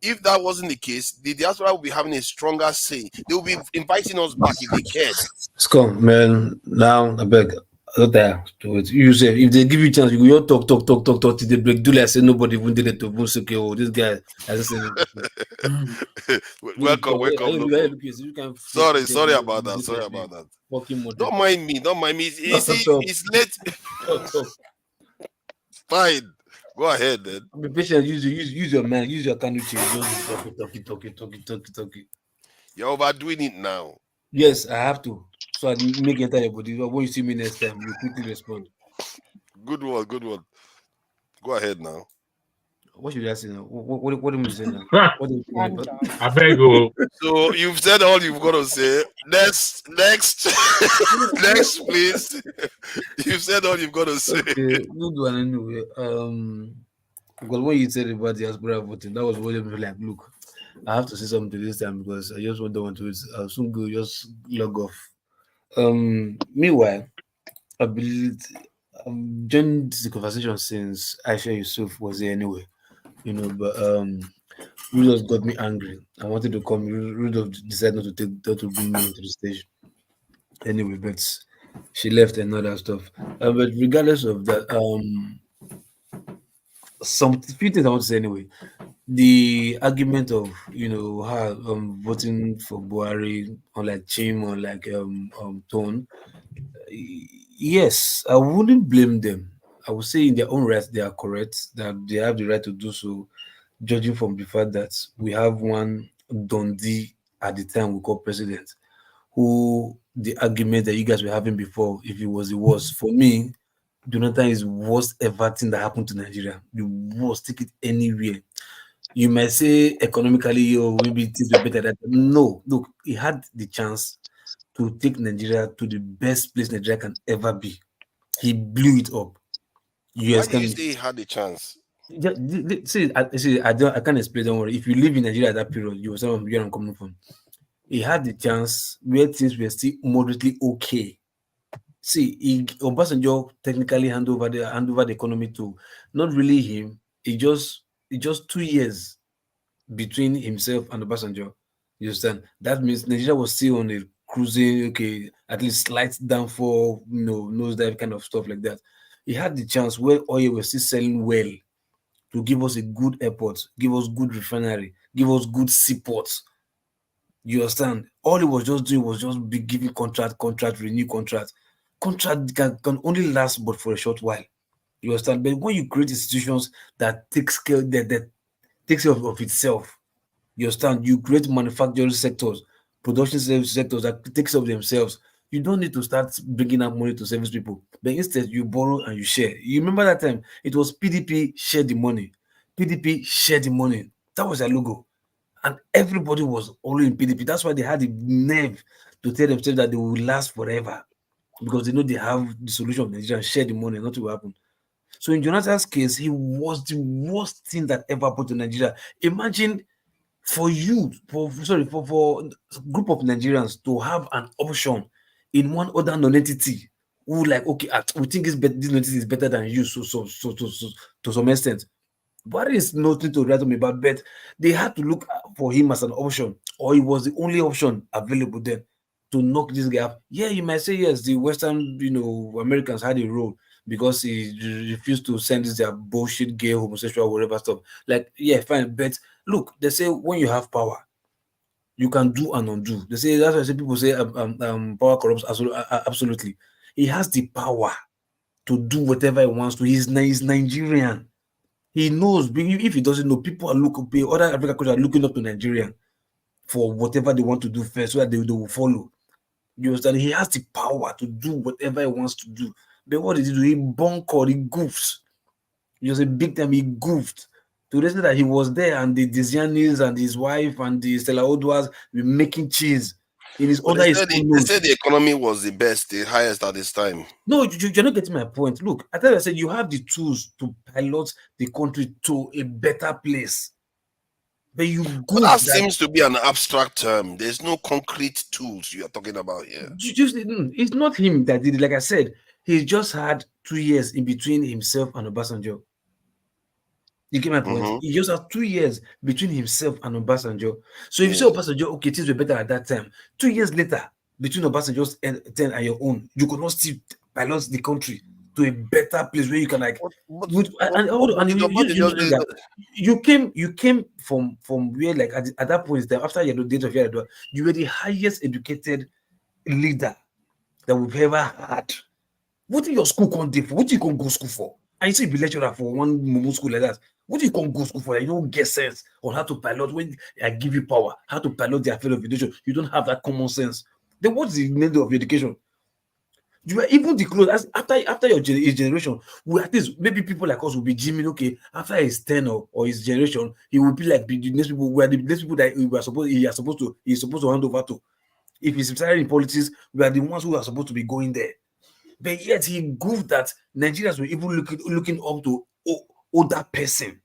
If that wasn't the case, the diaspora will be having a stronger say. They will be inviting us back if they cared. Scum, man. Now, I beg. Not there. You say if they give you a chance, you go talk till they break. Do like say nobody even did it to Bruce. Okay, oh, this guy hasn't said it. Welcome. Sorry about that. Don't mind me. It's late. Fine. Go ahead then. Be patient. Use your man. Use your canoe. Just talk. You're overdoing it now. Yes, I have to. So I make enter your body. When you see me next time, you quickly respond. Good one. Go ahead now. What should I say now? What am I saying now? I beg you. So you've said all you've got to say. Next, please. You've said all you've got to say. Okay, good one anyway. Because when you said about the diaspora voting, that was what I was like, look, I have to say something this time because I just don't want to. I'll soon go just log off. Meanwhile, I've joined the conversation since Aisha Yesufu was here anyway, but Rudolph got me angry. I wanted to come. Rudolph decided not to bring me into the station anyway, but she left and all that stuff. But regardless of that, some few things I want to say anyway. The argument of her voting for Buhari, unlike Chim, unlike Tone, yes, I wouldn't blame them. I would say in their own right they are correct, that they have the right to do so, judging from the fact that we have one Dundee at the time we call president, who the argument that you guys were having before, if it was the worst, for me, Jonathan is the worst ever thing that happened to Nigeria. The worst, take it anywhere. You might say economically, or maybe things were better. No, look, he had the chance to take Nigeria to the best place Nigeria can ever be. He blew it up. Why do you say he had the chance? I can't explain. Don't worry. If you live in Nigeria at that period, you will understand where I'm coming from. He had the chance where things were still moderately okay. See, Obasanjo technically hand over the economy to not really him. It's just 2 years between himself and Obasanjo. You understand? That means Nigeria was still on a cruising, okay, at least slight downfall, nosedive kind of stuff like that. He had the chance where oil was still selling well to give us a good airport, give us good refinery, give us good seaports. You understand? All he was just doing was just be giving contract, renew contract. Contract can only last but for a short while. You understand? But when you create institutions that takes care of itself, you understand? You create manufacturing sectors production service sectors that takes care of themselves. You don't need to start bringing up money to service people, but instead you borrow and you share. You remember that time? It was PDP share the money. PDP share the money. That was their logo. And everybody was only in PDP. That's why they had the nerve to tell themselves that they will last forever, because they know they have the solution of Nigeria and share the money, nothing will happen. So in Jonathan's case, he was the worst thing that ever happened to Nigeria. Imagine for you, for a group of Nigerians to have an option in one other non-entity who like, okay, we think this non-entity is better than you, so to some extent. Buhari is nothing to write me about, but they had to look for him as an option, or he was the only option available then to knock this guy up. Yeah, you might say yes, the Western, Americans had a role because he refused to send this their bullshit gay, homosexual, whatever stuff. Like, yeah, fine, but look, they say when you have power, you can do and undo. They say that's why I say people say power corrupts. Absolutely, he has the power to do whatever he wants to. He's Nigerian. He knows. If he doesn't know, people are other African countries are looking up to Nigeria for whatever they want to do first, so that they will follow. You understand? He has the power to do whatever he wants to do. But what did he do? He bunkered, he goofed. He was a big time, he goofed. To the extent that he was there and the Dizianis and his wife and the Stella Oduas were making cheese. In his They said the economy was the best, the highest at this time. No, you're not getting my point. Look, I said you have the tools to pilot the country to a better place. But that seems to be an abstract term. There's no concrete tools you are talking about here. It's not him that did it. Like I said, he just had 2 years in between himself and Obasanjo. You get my point? He just had 2 years between himself and Obasanjo. So if you say Obasanjo, okay, things were better at that time. 2 years later, between Obasanjo's 10 and your own, you could not still pilot the country to a better place where you can you came from where, like, at that point in time, after your date of Yaradua, you were the highest educated leader that we've ever had. What did your school can't do for? What do you can go school for? And you say you be lecturer for one Mumu school like that. What do you can go school for? You don't get sense on how to pilot when I give you power, how to pilot the affair of education. You don't have that common sense. Then what's the need of education? You were even the close after your generation. We at least maybe people like us will be dreaming. Okay, after his 10 or his generation, he will be like the next people. We are the next people that he's supposed to hand over to. If he's retired in politics, we are the ones who are supposed to be going there. But yet he goofed that Nigerians were even looking up to older person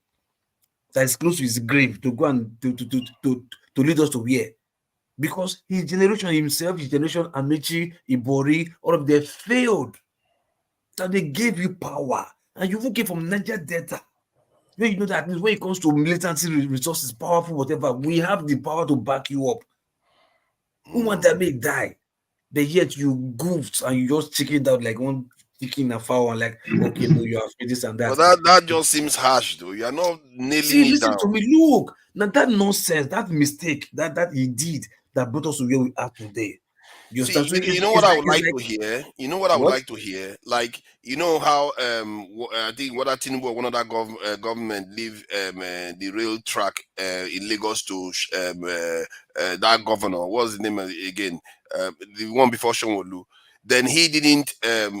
that is close to his grave to go and to lead us to where. Because his generation himself, his generation, Amici, Ibori, all of them failed. That they gave you power. And you came from Niger Delta. When you know that when it comes to militancy resources, powerful, whatever, we have the power to back you up. Who want that may die? But yet you goofed and you just chickened out like one chicken a fowl and like, okay, no, you have this and that. But that just seems harsh, though. You are not nailing it down. To me, look, now that nonsense, that mistake that he did that brought us to where we are today. You know what I would like to hear? You know what I would like to hear? Like, you know how I think what Tinubu, one of that government leave the rail track in Lagos to that governor. What was the name again? The one before Shomolu. Then he didn't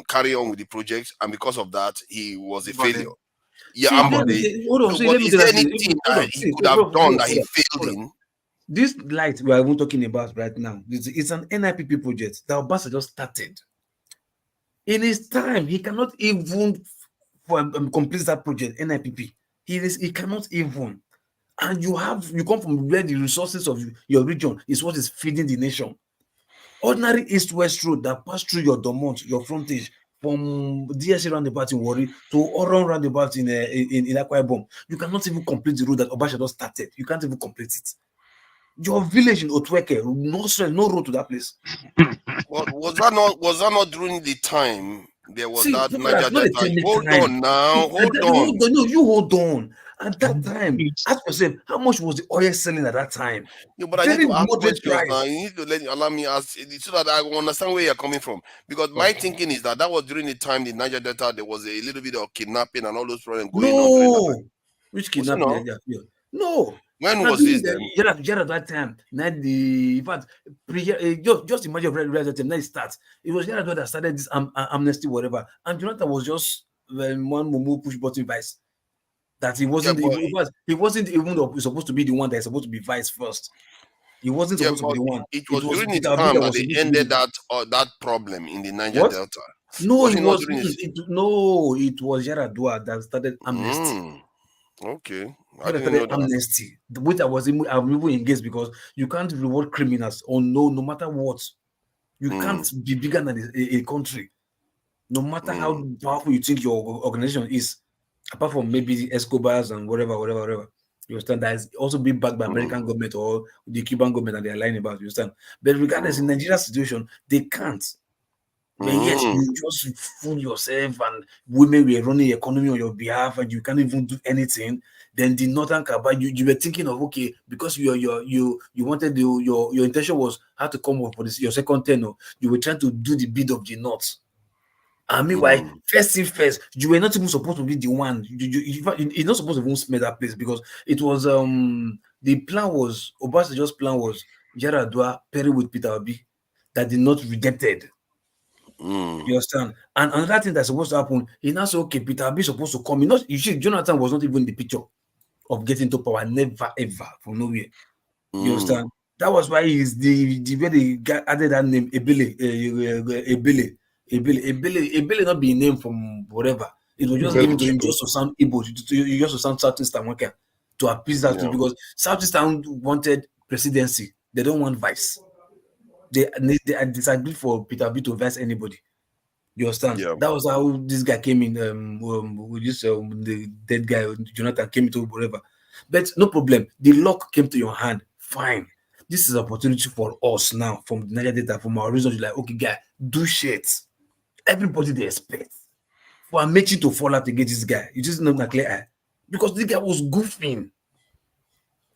carry on with the project, and because of that, he was a failure. Yeah, is there anything that he could have done that he failed in? This light we are even talking about right now, it's an NIPP project that Obasanjo just started. In his time, he cannot even complete that project, NIPP. He cannot even. And you come from where the resources of your region is what is feeding the nation. Ordinary east-west road that pass through your Domont, your frontage, from DSC roundabout in Warri to Oron roundabout in Akwa Ibom. You cannot even complete the road that Obasanjo started. You can't even complete it. Your village in Otweke, no road to that place. But was that not during the time there was that Niger Delta? Hold on now, hold on. No, you hold on. At that time, ask yourself, how much was the oil selling at that time? Yeah, but I need to ask questions now. You need to allow me ask so that I will understand where you're coming from. Because my thinking is that was during the time the Niger Delta there was a little bit of kidnapping and all those problems going on. Which kidnapping? No, When Now, was during this then? Gerard that time, not the in fact, just imagine that time. Now it starts. It was Gerard that started this amnesty, whatever, and Jonathan was just one mumu push button vice. That he wasn't. He wasn't even supposed to be the one that is supposed to be vice first. He wasn't supposed to be the one. It was during his Peter Obi time that that was they supposed to be ended the that problem in the Niger what? Delta. No, it was during his... no, it was Yaradua that started amnesty. Okay, I didn't know that. Amnesty, which I'm even engaged because you can't reward criminals or no matter what. You can't be bigger than a country, no matter how powerful you think your organization is. Apart from maybe Escobars and whatever. You understand? That is also being backed by American government or the Cuban government, and they are lying about. You understand? But regardless, in Nigeria's situation, they can't. But yet you just fool yourself, and women were running the economy on your behalf, and you can't even do anything. Then the Northern Cabal, you were thinking of okay, because you wanted your intention was how to come up for this your second tenure. You were trying to do the bid of the North. And meanwhile, first thing first, you were not even supposed to be the one. You're not supposed to even smell that place because it was the plan was Obasanjo's plan was Yaradua pair with Peter Obi that did not rejected. You understand? And another thing that's supposed to happen, he now said, okay, Peter Obi is supposed to come. You see, Jonathan was not even in the picture of getting to power, never ever from nowhere. You understand? That was why he's the way they added that name, Ebele, not being named from whatever. It was just given to him just to sound Igbo, just to sound Southeastern to appease that because Southeastern wanted presidency. They don't want vice. They disagreed for Peter B to vice anybody. You understand? Yeah. That was how this guy came in. The dead guy Jonathan came into whatever. But no problem. The luck came to your hand. Fine. This is an opportunity for us now from the Niger data, from our reasons. You're like, okay, guy, do shit. Everybody they expect for Amechi to fall out against this guy. You just know that clear eye because this guy was goofing.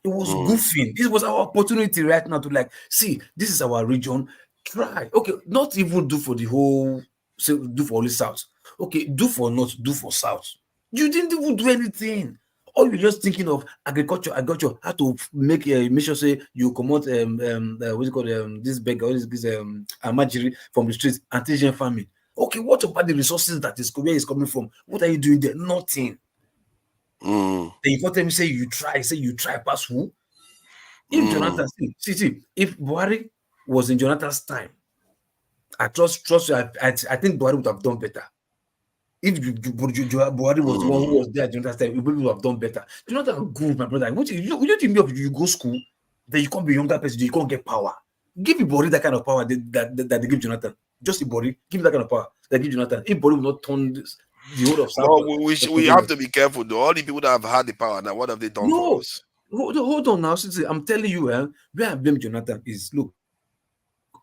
It was goofing. This was our opportunity right now to like see. This is our region. Try. Okay, not even do for the whole. Do for only South. Okay, do for North. Do for South. You didn't even do anything. All you're just thinking of agriculture. How to make sure say you promote what's it called this beggar, this amajiri from the streets, artisan farming. Okay, what about the resources that is where is coming from? What are you doing there? Nothing. Then you can't tell me say you try pass who? If Jonathan see, if Buhari was in Jonathan's time, I trust you. I think Buhari would have done better. If Buhari was the one who was there at Jonathan's time, he would have done better. Jonathan, good, my brother. You think you go school, then you can't be a younger person, you can't get power. Give Buhari that kind of power that they give Jonathan. Just Buhari, give that kind of power that give Jonathan. If Buhari will not turn the whole of South. No, we have to be careful though. All the people that have had the power now, what have they done for us? Hold on now. I'm telling you, where I blame Jonathan is look, in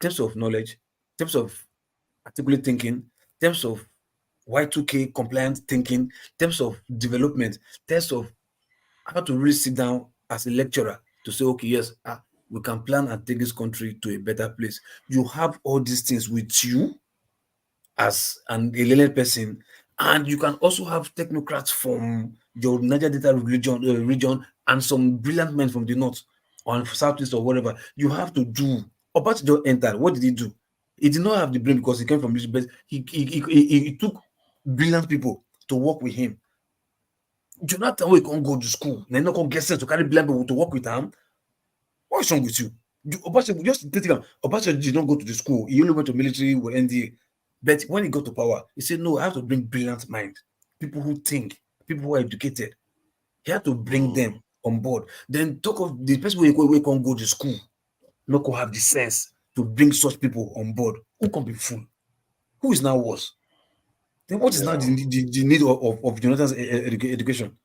terms of knowledge, in terms of articulate thinking, in terms of Y2K compliant thinking, in terms of development, in terms of how to really sit down as a lecturer to say, okay, yes, we can plan and take this country to a better place. You have all these things with you as an alien person, and you can also have technocrats from your Niger Delta region and some brilliant men from the north or southeast or whatever. You have to do. Obasanjo entered. What did he do? He did not have the brain because he came from this, but he took brilliant people to work with him. Jonathan, we can't go to school. They not going to get sense to carry brilliant people to work with him. What's wrong with you? Obasanjo just think Obasanjo did not go to the school. He only went to military with NDA. But when he got to power, he said, no, I have to bring brilliant mind, people who think, people who are educated. He had to bring them on board. Then talk of the person who can't go to school, not going to have the sense to bring such people on board. Who can be fool? Who is now worse? Then what is now the need of Jonathan's education?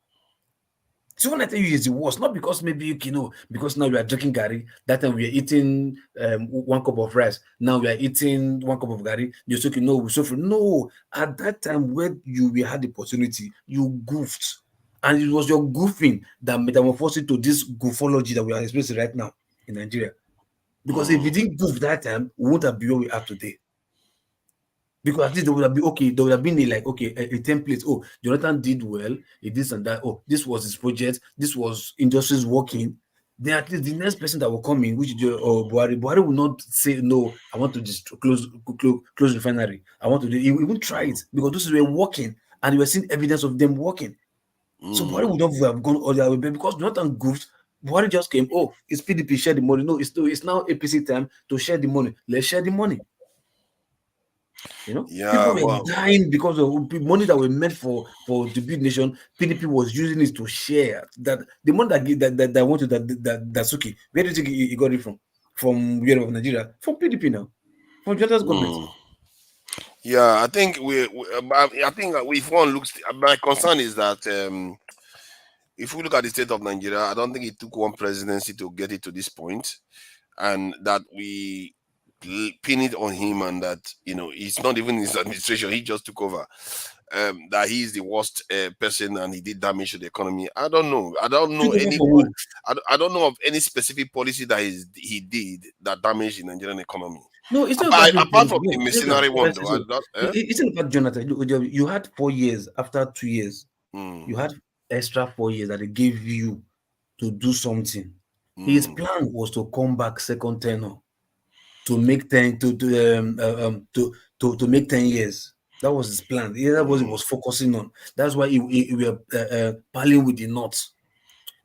So when I tell you it's the worst, not because maybe because now we are drinking Gary, that time we are eating 1 cup of rice, now we are eating 1 cup of Gary, you're saying no, we're suffering. No, at that time when we had the opportunity, you goofed. And it was your goofing that metamorphosed it to this goofology that we are experiencing right now in Nigeria. Because if we didn't goof that time, we wouldn't have been where we are today. Because at least they would have been okay. There would have been a template. Oh, Jonathan did well. He did and that. Oh, this was his project. This was industries working. Then at least the next person that will come in, which is Buhari will not say no. I want to just close refinery. I want to do. He won't try it because those were working, and we were seeing evidence of them working. So Buhari would not have gone all the way, but because Jonathan goofed, Buhari just came. Oh, it's PDP share the money. No, it's now APC time to share the money. Let's share the money. People were dying because of money that were meant for the big nation. PDP was using it to share that the money that wanted that's okay. Where did he got it from? From Nigeria? From PDP now, from Jonathan's government. Yeah, I think I think if one looks, my concern is that if we look at the state of Nigeria, I don't think it took one presidency to get it to this point, and that we pin it on him, and that it's not even his administration, he just took over. That he is the worst person and he did damage to the economy. I don't know any. I don't know of any specific policy that he did that damaged the Nigerian economy. No, it's not apart from the mercenary one, though. It's not about Jonathan. You had 4 years. After 2 years, you had extra 4 years that they gave you to do something. His plan was to come back second tenure to make 10 to make 10 years. That was his plan. That was he was focusing on. That's why he were palling with the knots,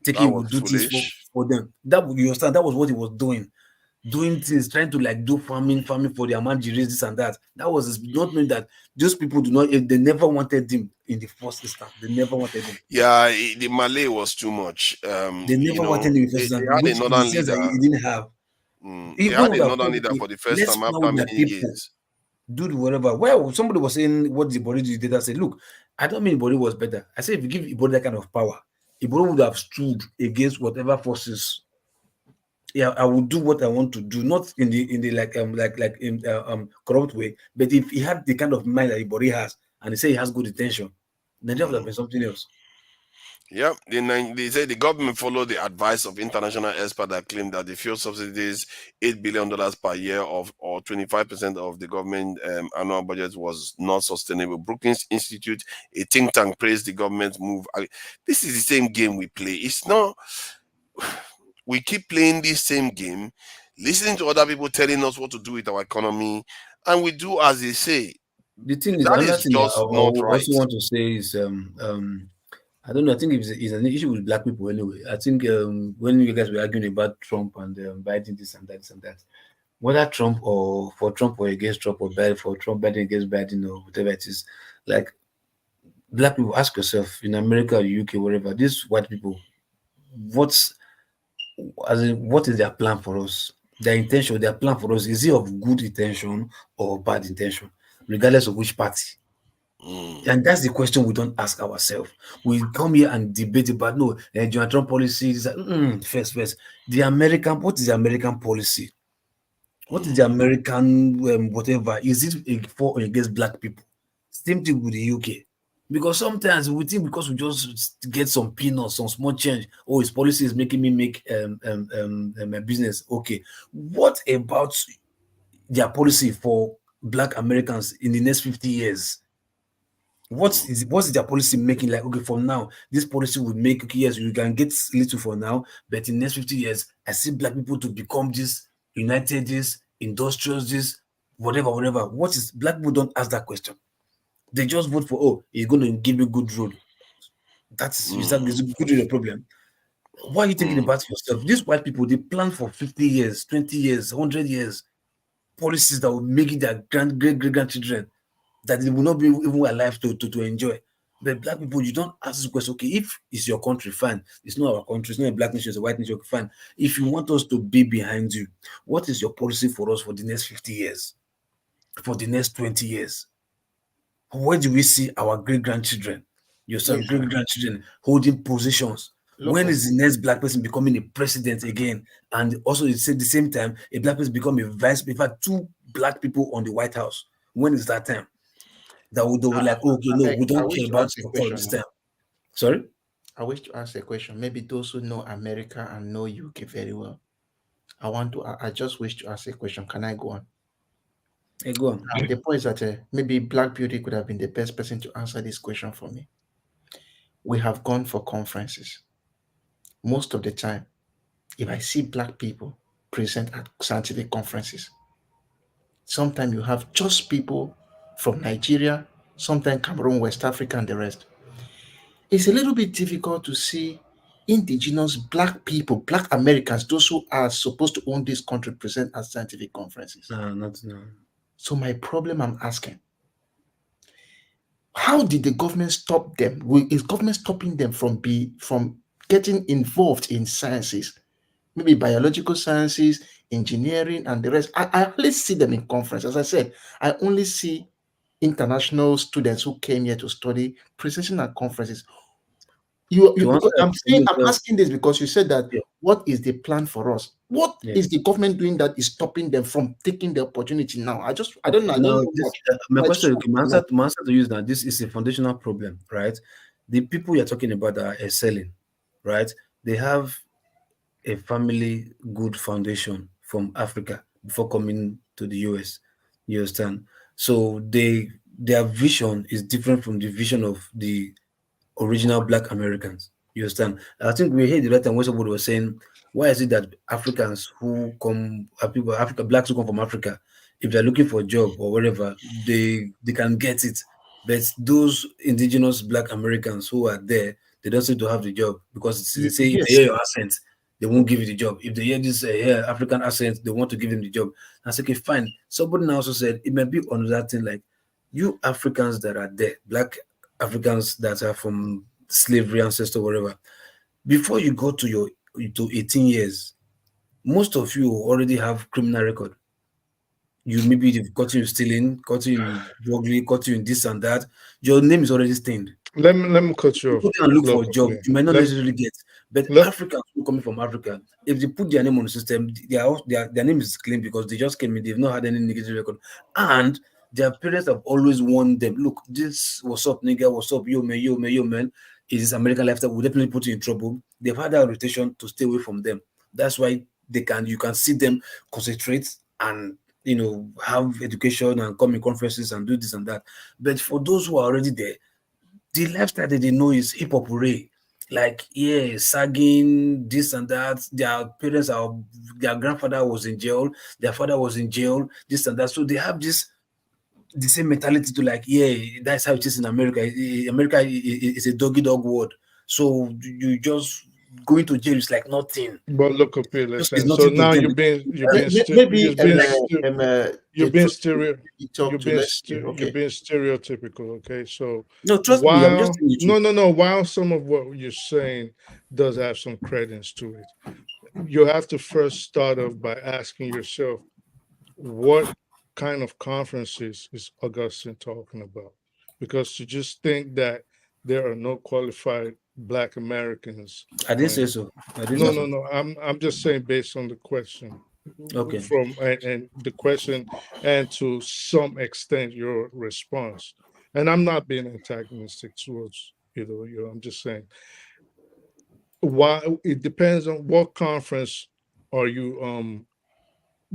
taking would do things for them. That you understand? That was what he was doing things, trying to do farming for the Amanjiris, this and that. That was his, not knowing that those people they never wanted him in the first instance. They never wanted him. Yeah, the Malay was too much. They never wanted him in the first instance, which in the sense that he didn't have. They had a northern leader for the first time after many years. Do whatever. Well, somebody was saying what the body did. I said, look, I don't mean Ibori was better. I said if you give Ibori that kind of power, Ibori would have stood against whatever forces. Yeah, I would do what I want to do, not in the corrupt way. But if he had the kind of mind that Ibori has, and he say he has good intention, then there would have been something else. Yeah, they say the government followed the advice of international experts that claim that the fuel subsidies, $8 billion per year or 25% of the government annual budget was not sustainable. Brookings Institute, a think tank, praised the government's move. This is the same game we play. It's not. We keep playing this same game, listening to other people telling us what to do with our economy, and we do as they say. The thing is, that is just not right. I also want to say is I don't know. I think it's an issue with black people anyway. I think when you guys were arguing about Trump and Biden, this and that, whether Trump or against Trump, or Biden for Trump, Biden against Biden, or whatever it is, like black people, ask yourself in America or UK, wherever, these white people, what is their plan for us? Their intention, their plan for us, is it of good intention or bad intention, regardless of which party? And that's the question we don't ask ourselves. We come here and debate about Donald Trump policy is first. What is the American policy? What is the American whatever? Is it for or against black people? Same thing with the UK. Because sometimes we think because we just get some peanuts, some small change, his policy is making me make my business okay. What about their policy for black Americans in the next 50 years? What is their policy making? Like, okay, from now, this policy would make, okay, yes, you can get little for now, but in the next 50 years, I see black people to become this, united, this, industrious, this, whatever. What is, black people don't ask that question. They just vote for, he's going to give me good road. Is that good road a problem? Why are you thinking about yourself? These white people, they plan for 50 years, 20 years, 100 years, policies that will make it their great-grandchildren, that they will not be even alive to enjoy. But black people, you don't ask this question. Okay, if it's your country, fine. It's not our country. It's not a black nation. It's a white nation. Okay, fine. If you want us to be behind you, what is your policy for us for the next 50 years? For the next 20 years? Where do we see our great-grandchildren, your son, great-grandchildren holding positions? When is the next black person becoming a president again? And also, at the same time, a black person become a vice. In fact, 2 black people on the White House. When is that time? That would like, okay, no, we don't care about this time. Sorry? I wish to ask a question. Maybe those who know America and know UK very well. I just wish to ask a question. Can I go on? Hey, go on. Now, the point is that maybe Black Beauty could have been the best person to answer this question for me. We have gone for conferences. Most of the time, if I see Black people present at scientific conferences, sometimes you have just people from Nigeria, sometimes Cameroon, West Africa, and the rest. It's a little bit difficult to see indigenous Black people, Black Americans, those who are supposed to own this country, present at scientific conferences. No. So my problem I'm asking, how did the government stop them? Is government stopping them from getting involved in sciences, maybe biological sciences, engineering, and the rest? I only see them in conference. As I said, I only see international students who came here to study presenting at conferences. Because I'm asking this because you said that what is the plan for us? What is the government doing that is stopping them from taking the opportunity now? I don't know. I don't No, know much. my But I question, just my want to answer, know. my answer to you is that this is a foundational problem, right? The people you're talking about are excelling, right? They have a family good foundation from Africa before coming to the US. You understand? So their vision is different from the vision of the original Black Americans. You understand? I think we heard the right time when somebody was saying, why is it that Africans who come, people, Africa, blacks who come from Africa, if they're looking for a job or whatever, they can get it. But those indigenous Black Americans who are there, they don't seem to have the job because they say if they Yes. hear your accent, they won't give you the job. If they hear this African accent, they want to give them the job. I said, okay, fine. Somebody now also said it might be another thing like you Africans that are there, Black Africans that are from slavery ancestor, whatever. Before you go to 18 years, most of you already have criminal record. You maybe they've caught you stealing, caught you in juggling, caught you in this and that. Your name is already stained. Let me cut you off. Go and look for a Local, job. yeah. You might not necessarily get. But Africans who coming from Africa, if they put their name on the system, their name is clean because they just came in. They've not had any negative record, and their parents have always warned them. Look, this what's up, nigga? What's up, yo man, yo man, yo man? Is this American lifestyle will definitely put you in trouble. They've had that rotation to stay away from them. That's why you can see them concentrate and have education and come in conferences and do this and that. But for those who are already there, the lifestyle that they know is hip hop hooray. Like, yeah, sagging, this and that. Their grandfather was in jail, their father was in jail, this and that. So they have the same mentality to like, yeah, that's how it is in America. America is a doggy dog world. So you just going to jail is like nothing. But look up here, It's listen. So nothing to now them. you're being maybe stereotypical. Okay, so No, trust me, I'm just telling you the truth. no, while some of what you're saying does have some credence to it, you have to first start off by asking yourself, what kind of conferences is Augustine talking about? Because to just think that there are no qualified Black Americans. I didn't say so. No. I'm just saying based on the question. Okay. And the question, and to some extent your response. And I'm not being antagonistic towards I'm just saying why it depends on what conference are you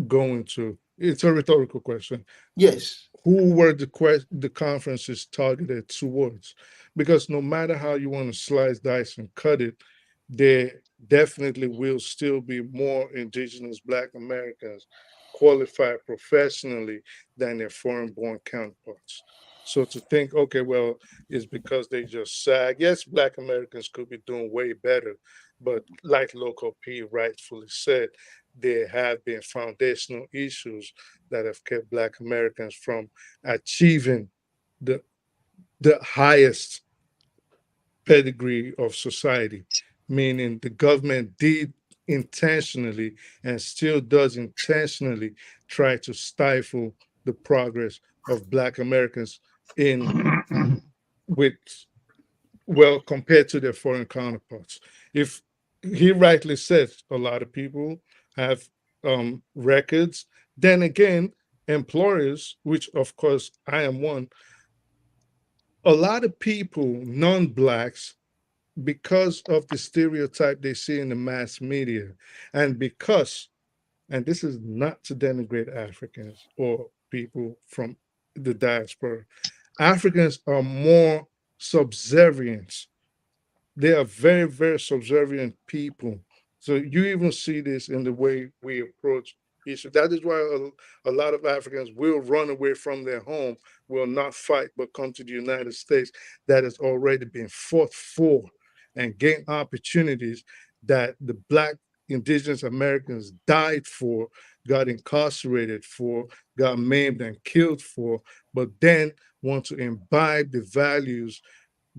going to. It's a rhetorical question. Yes. Who were the conferences targeted towards? Because no matter how you want to slice, dice, and cut it, there definitely will still be more indigenous Black Americans qualified professionally than their foreign-born counterparts. So to think, okay, well, it's because they just sag. Yes, Black Americans could be doing way better, but like Local P rightfully said, there have been foundational issues that have kept Black Americans from achieving the highest pedigree of society, meaning the government did intentionally and still does intentionally try to stifle the progress of Black Americans compared to their foreign counterparts. If he rightly says a lot of people have records, then again, employers, which of course I am one, a lot of people, non-Blacks, because of the stereotype they see in the mass media, and this is not to denigrate Africans or people from the diaspora. Africans are more subservient. They are very, very subservient people. So you even see this in the way we approach issues. That is why a lot of Africans will run away from their home, will not fight, but come to the United States that has already been fought for and gain opportunities that the Black indigenous Americans died for, got incarcerated for, got maimed and killed for, but then want to imbibe the values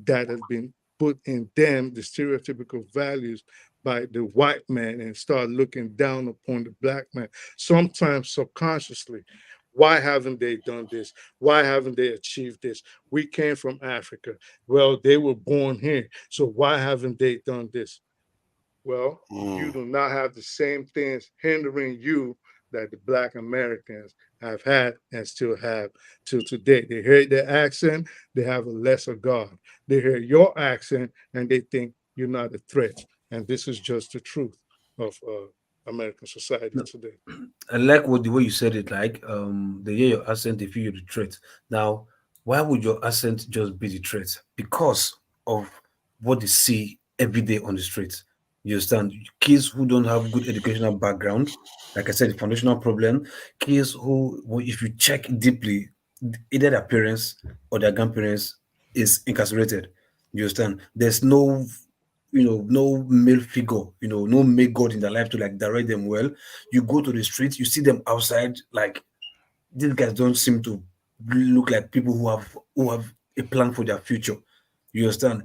that have been put in them, the stereotypical values by the white man, and start looking down upon the Black man, sometimes subconsciously. Why haven't they done this? Why haven't they achieved this? We came from Africa. Well, they were born here. So why haven't they done this? Well, you do not have the same things hindering you that the Black Americans have had and still have till today. They hear their accent, they have a lesser guard. They hear your accent and they think you're not a threat. And this is just the truth of American society today. I like the way you said it. Like, they hear your accent, they feel you're the threat. Now, why would your accent just be the threat? Because of what they see every day on the streets. You understand? Kids who don't have good educational background, like I said, the foundational problem. Kids who, if you check deeply, either their parents or their grandparents is incarcerated. You understand? There's no, no male figure, no male god in their life to like direct them well. You go to the streets, you see them outside, like these guys don't seem to look like people who have a plan for their future. You understand?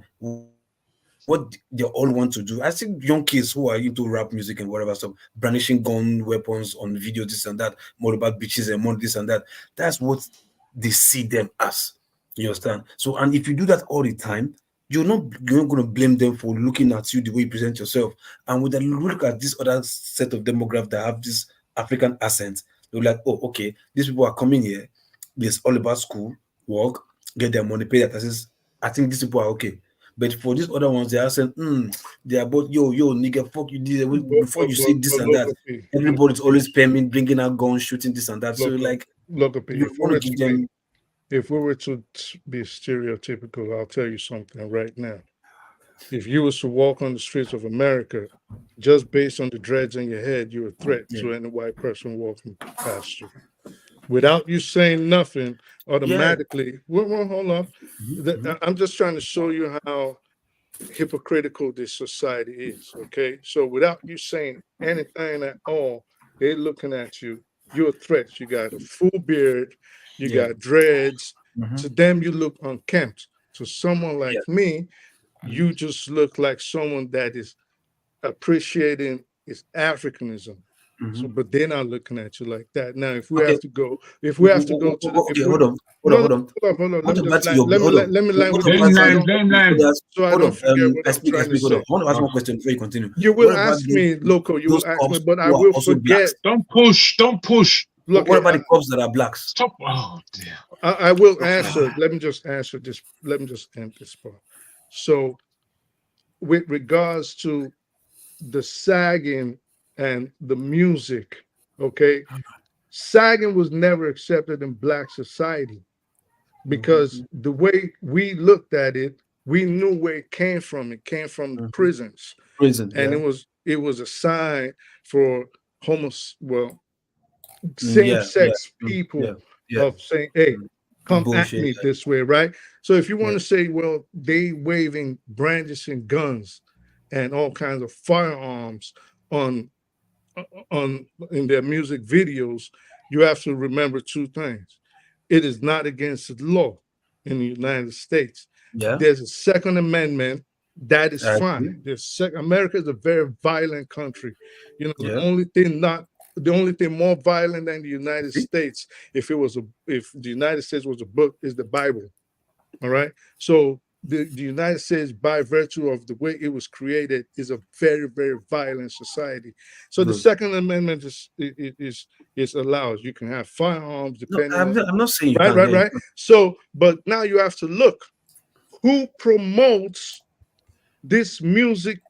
What they all want to do. I see young kids who are into rap music and whatever stuff, brandishing gun weapons on video, this and that, more about bitches and more this and that. That's what they see them as. You understand? So, and if you do that all the time, you're not going to blame them for looking at you the way you present yourself. And with a look at this other set of demographics that have this African accent, they're like, oh, okay, these people are coming here. It's all about school, work, get their money, pay their taxes. I think these people are okay. But for these other ones, they are saying, they are both, yo, nigga, fuck you, before you say this and that, everybody's always spamming, bringing out guns, shooting this and that. So, like, if we were to be stereotypical, I'll tell you something right now. If you was to walk on the streets of America, just based on the dreads in your head, you're a threat to any white person walking past you. Without you saying nothing, automatically, well, hold on. I'm just trying to show you how hypocritical this society is, okay? So without you saying anything at all, they're looking at you. You're a threat. You got a full beard. You got dreads. To them, you look unkempt. To someone like me, you just look like someone that is appreciating his Africanism. So, but they're not looking at you like that. Now, if we have to go, to the, hold on. Let me land with this. So I don't forget what I'm trying to say. I want to ask one question before you continue. You will ask me, Loco. You will ask me, but I will forget. Don't push. Look, what about the cops that are blacks? Stop. Oh dear. I will answer. Let me just answer this. Let me just end this part. So, with regards to the sagging and the music, okay, sagging was never accepted in Black society because the way we looked at it, we knew where it came from. It came from the prisons, and it was a sign for same-sex people of saying, hey, come at me this way, right? So if you want to say, well, they waving, brandishing guns and all kinds of firearms in their music videos, you have to remember two things. It is not against the law in the United States. There's a Second Amendment. That is fine. America is a very violent country. You know, the only thing more violent than the United States, if the United States was a book, is the Bible. All right. So the United States, by virtue of the way it was created, is a very, very violent society. So the Second Amendment is allows. You can have firearms depending. I'm not saying you right. So, but now you have to look who promotes this music,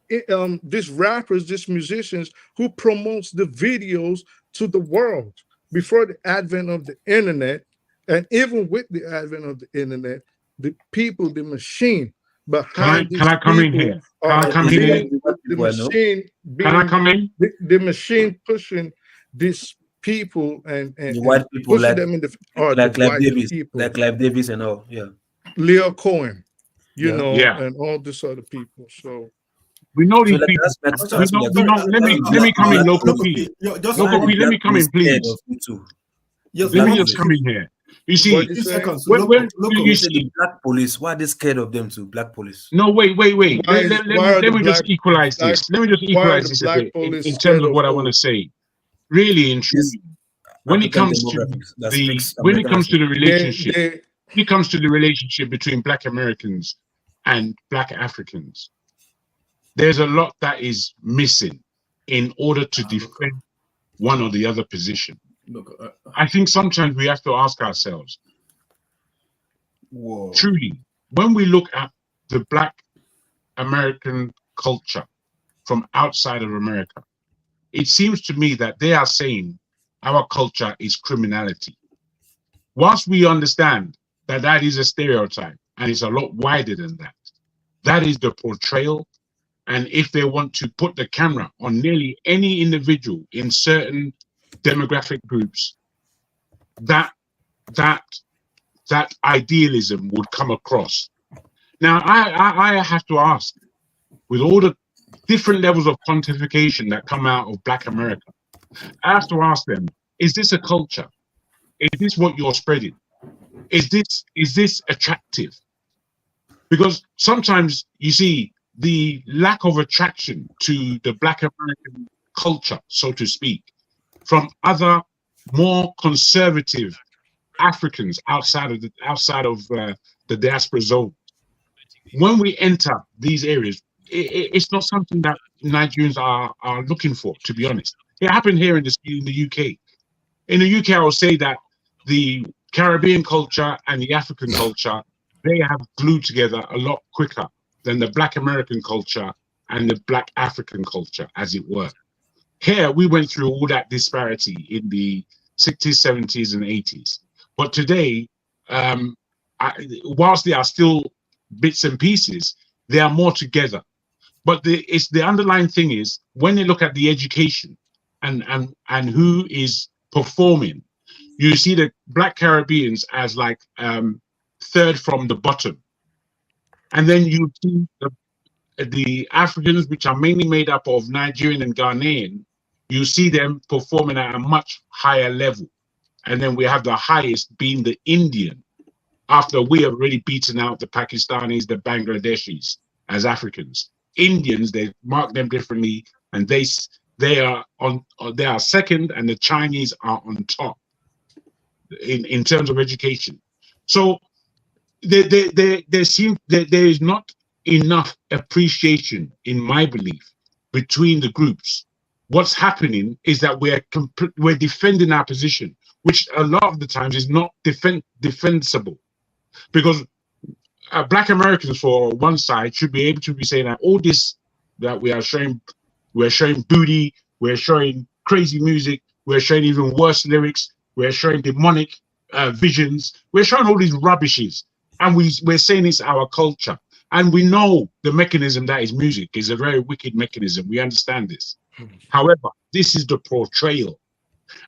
these rappers, these musicians, who promotes the videos to the world. before the advent of the internet, and even with the advent of the internet, the people, the machine behind Can these I come in people here? Can are I come in here? the machine Can I being come in? the machine pushing these people and The white people pushing like them in the are the like Clive white Davis, people, like Clive Davis and all. Yeah. Leo Cohen, you Yeah. know, Yeah. and all this other people. So We know So these like people. that's meant to We ask you know. like, We know. Let me come in, local Local P. P, just Local why P. the Let black me come police in, scared please. of you too? just Let me local just P. come in here. You what see, you Few say? seconds. when Local, you You say the see. black police, why are they scared of them too? Black police. No, wait. Why are Let the me just equalize black this. Let me just why are equalize the this a black bit police in terms scared of of what I want who? to say. Really and This truly, when it African comes to demographics that the speaks American accent. relationship, They when it comes to the relationship between Black Americans and Black Africans, there's a lot that is missing in order to defend one or the other position. look. I think sometimes we have to ask ourselves, Whoa. truly, when we look at the Black American culture from outside of America, it seems to me that they are saying our culture is criminality. Whilst we understand that that is a stereotype and it's a lot wider than that, that is the portrayal. And if they want to put the camera on nearly any individual in certain demographic groups, that idealism would come across. Now, I have to ask, with all the different levels of pontification that come out of Black America, I have to ask them, is this a culture? Is this what you're spreading? Is this attractive? Because sometimes you see the lack of attraction to the Black American culture, so to speak, from other more conservative Africans outside of the diaspora zone. When we enter these areas, it's not something that Nigerians are looking for, to be honest. It happened here in the UK. In the UK, I will say that the Caribbean culture and the African culture, they have glued together a lot quicker than the Black American culture and the Black African culture, as it were. Here, we went through all that disparity in the 60s, 70s, and 80s. But today, whilst there are still bits and pieces, they are more together. But the underlying thing is when they look at the education and who is performing, you see the Black Caribbeans as like third from the bottom, and then you see the Africans, which are mainly made up of Nigerian and Ghanaian, you see them performing at a much higher level, and then we have the highest being the Indian, after we have already beaten out the Pakistanis, the Bangladeshis as Africans. Indians, they mark them differently, and they are second, and the Chinese are on top in terms of education. So there is not enough appreciation, in my belief, between the groups. What's happening is that we're defending our position, which a lot of the times is not defensible, because Black Americans, for one side, should be able to be saying that all this that we're showing booty, we're showing crazy music, we're showing even worse lyrics, we're showing demonic visions, we're showing all these rubbishes, and we're saying it's our culture, and we know the mechanism that is music is a very wicked mechanism. We understand this. However, this is the portrayal,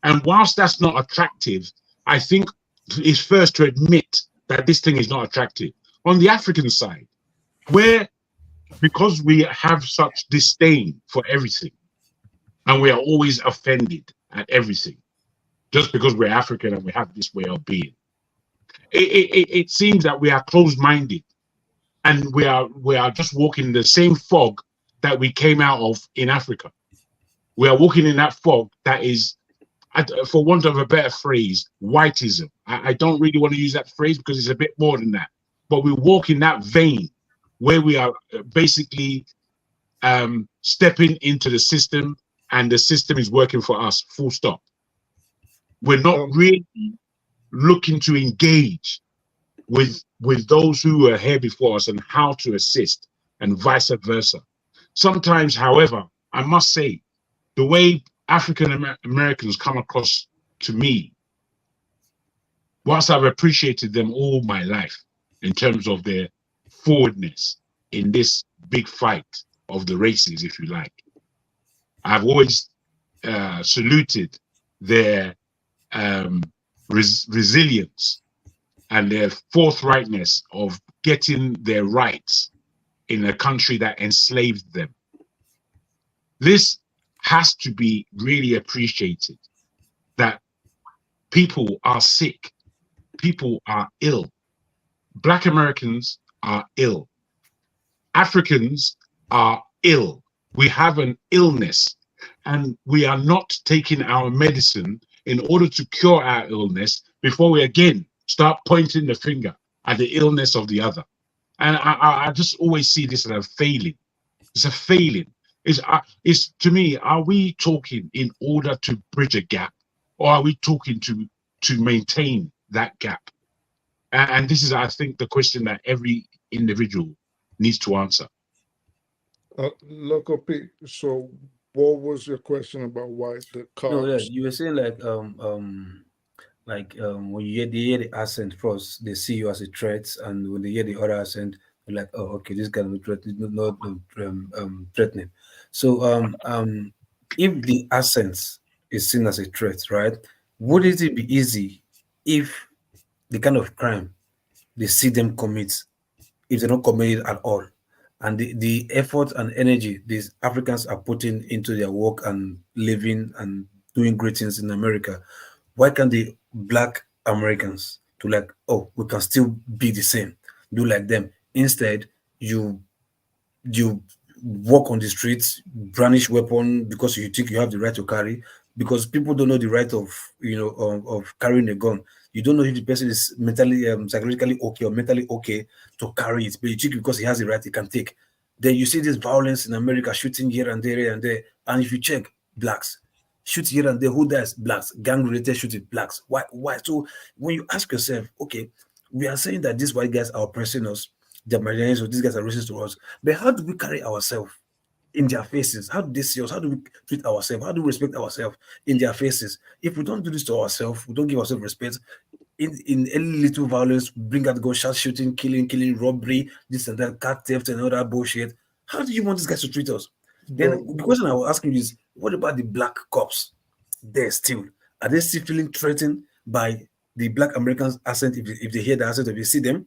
and whilst that's not attractive, I think it's first to admit that this thing is not attractive. On the African side, where because we have such disdain for everything, and we are always offended at everything, just because we're African and we have this way of being, it seems that we are closed-minded, and we are just walking in the same fog that we came out of in Africa. We are walking in that fog that is, for want of a better phrase, whiteism. I don't really want to use that phrase because it's a bit more than that. But we walk in that vein where we are basically stepping into the system, and the system is working for us, full stop. We're not really looking to engage with those who are here before us and how to assist, and vice versa. Sometimes, however, I must say, the way African Americans come across to me, whilst I've appreciated them all my life in terms of their forwardness in this big fight of the races, if you like, I've always saluted their resilience and their forthrightness of getting their rights in a country that enslaved them. This has to be really appreciated, that people are sick, people are ill. Black Americans are ill. Africans are ill. We have an illness, and we are not taking our medicine in order to cure our illness before we again start pointing the finger at the illness of the other. And I just always see this as a failing. It's a failing. It's to me, are we talking in order to bridge a gap, or are we talking to maintain that gap? And this is, I think, the question that every individual needs to answer. Local Pete, so what was your question about why the cops? No, yeah, you were saying like when you hear the accent first, they see you as a threat, and when they hear the other accent, they're like, oh, okay, this guy is not threatening. So if the accent is seen as a threat, right? Wouldn't it be easy if the kind of crime they see them commit, if they don't commit it at all, and the effort and energy these Africans are putting into their work and living and doing great things in America, why can't the Black Americans to like, oh, we can still be the same, do like them? Instead, you walk on the streets, brandish weapon because you think you have the right to carry, because people don't know the right of of carrying a gun. You don't know if the person is mentally, psychologically okay or mentally okay to carry it, but you think because he has the right, he can take. Then you see this violence in America, shooting here and there and there. And if you check, blacks shoot here and there. Who dies? Blacks. Gang-related shooting, blacks. Why? So when you ask yourself, okay, we are saying that these white guys are oppressing us, they're marginalized, or these guys are racist to us, but how do we carry ourselves in their faces? How do they see us? How do we treat ourselves? How do we respect ourselves in their faces? If we don't do this to ourselves, we don't give ourselves respect. In any little violence, bring out gunshot shooting, killing, robbery, this and that, car theft and all that bullshit. How do you want these guys to treat us? Then the question I was asking you is, what about the black cops? They're still, are they still feeling threatened by the Black Americans' accent if they hear the accent, if you see them?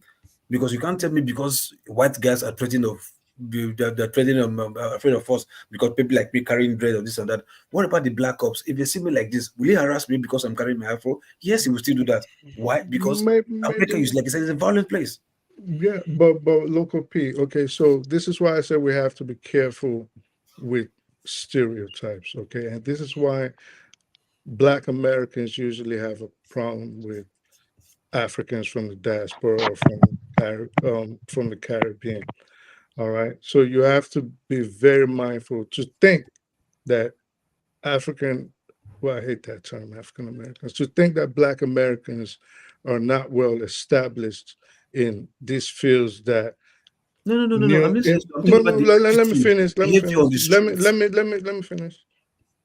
Because you can't tell me because white guys are threatening they're threatening afraid of us because people like me carrying dread or this and that. What about the black cops? If they see me like this, will he harass me because I'm carrying my afro? Yes, he will still do that. Why? Because America is, like I said, it's a violent place. Yeah, but Local P, okay, so this is why I said we have to be careful with stereotypes, okay? And this is why Black Americans usually have a problem with Africans from the diaspora or from the Caribbean. All right. So you have to be very mindful to think that I hate that term, African Americans, to think that Black Americans are not well established in these fields that. No. Let me finish. Let me finish.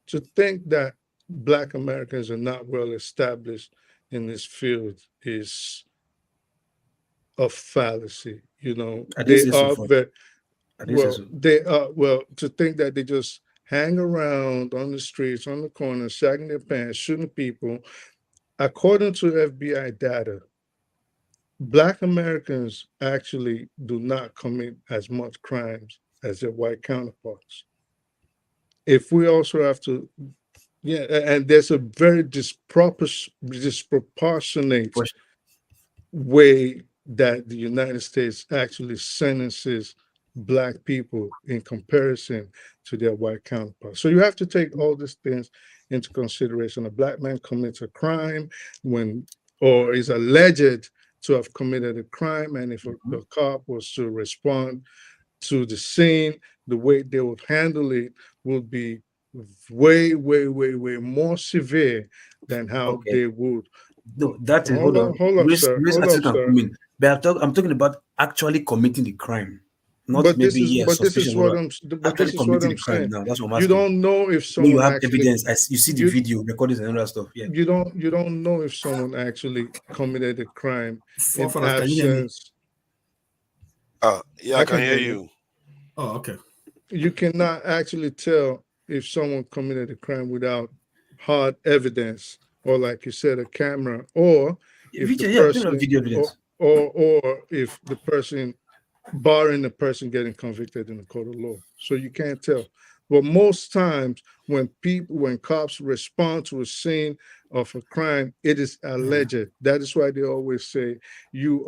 To think that Black Americans are not well established in this field is a fallacy. They are very. To think that they just hang around on the streets, on the corners, sagging their pants, shooting people. According to FBI data, Black Americans actually do not commit as much crimes as their white counterparts. If we also have to, and there's a very disproportionate way that the United States actually sentences Black people in comparison to their white counterparts. So you have to take all these things into consideration. A Black man commits a crime or is alleged to have committed a crime, and if the cop was to respond to the scene, the way they would handle it would be way more severe than how they would. No, that is hold up, sir. But I'm talking about actually committing the crime. Not But maybe yes, this is suspicion. what Actually committing the crime now. That's what I'm you asking. don't know if When you someone have actually evidence, you see the video, recordings and all that stuff. Yeah. you don't know if someone actually committed a crime in Forefathers, can you hear me? absence. Yeah, I can hear you. Oh, okay. You cannot actually tell if someone committed a crime without hard evidence, or like you said, a camera, or if Video, the yeah, person, video evidence. or if the person, barring the person getting convicted in the court of law. So you can't tell. But most times when cops respond to a scene of a crime, it is alleged. That is why they always say you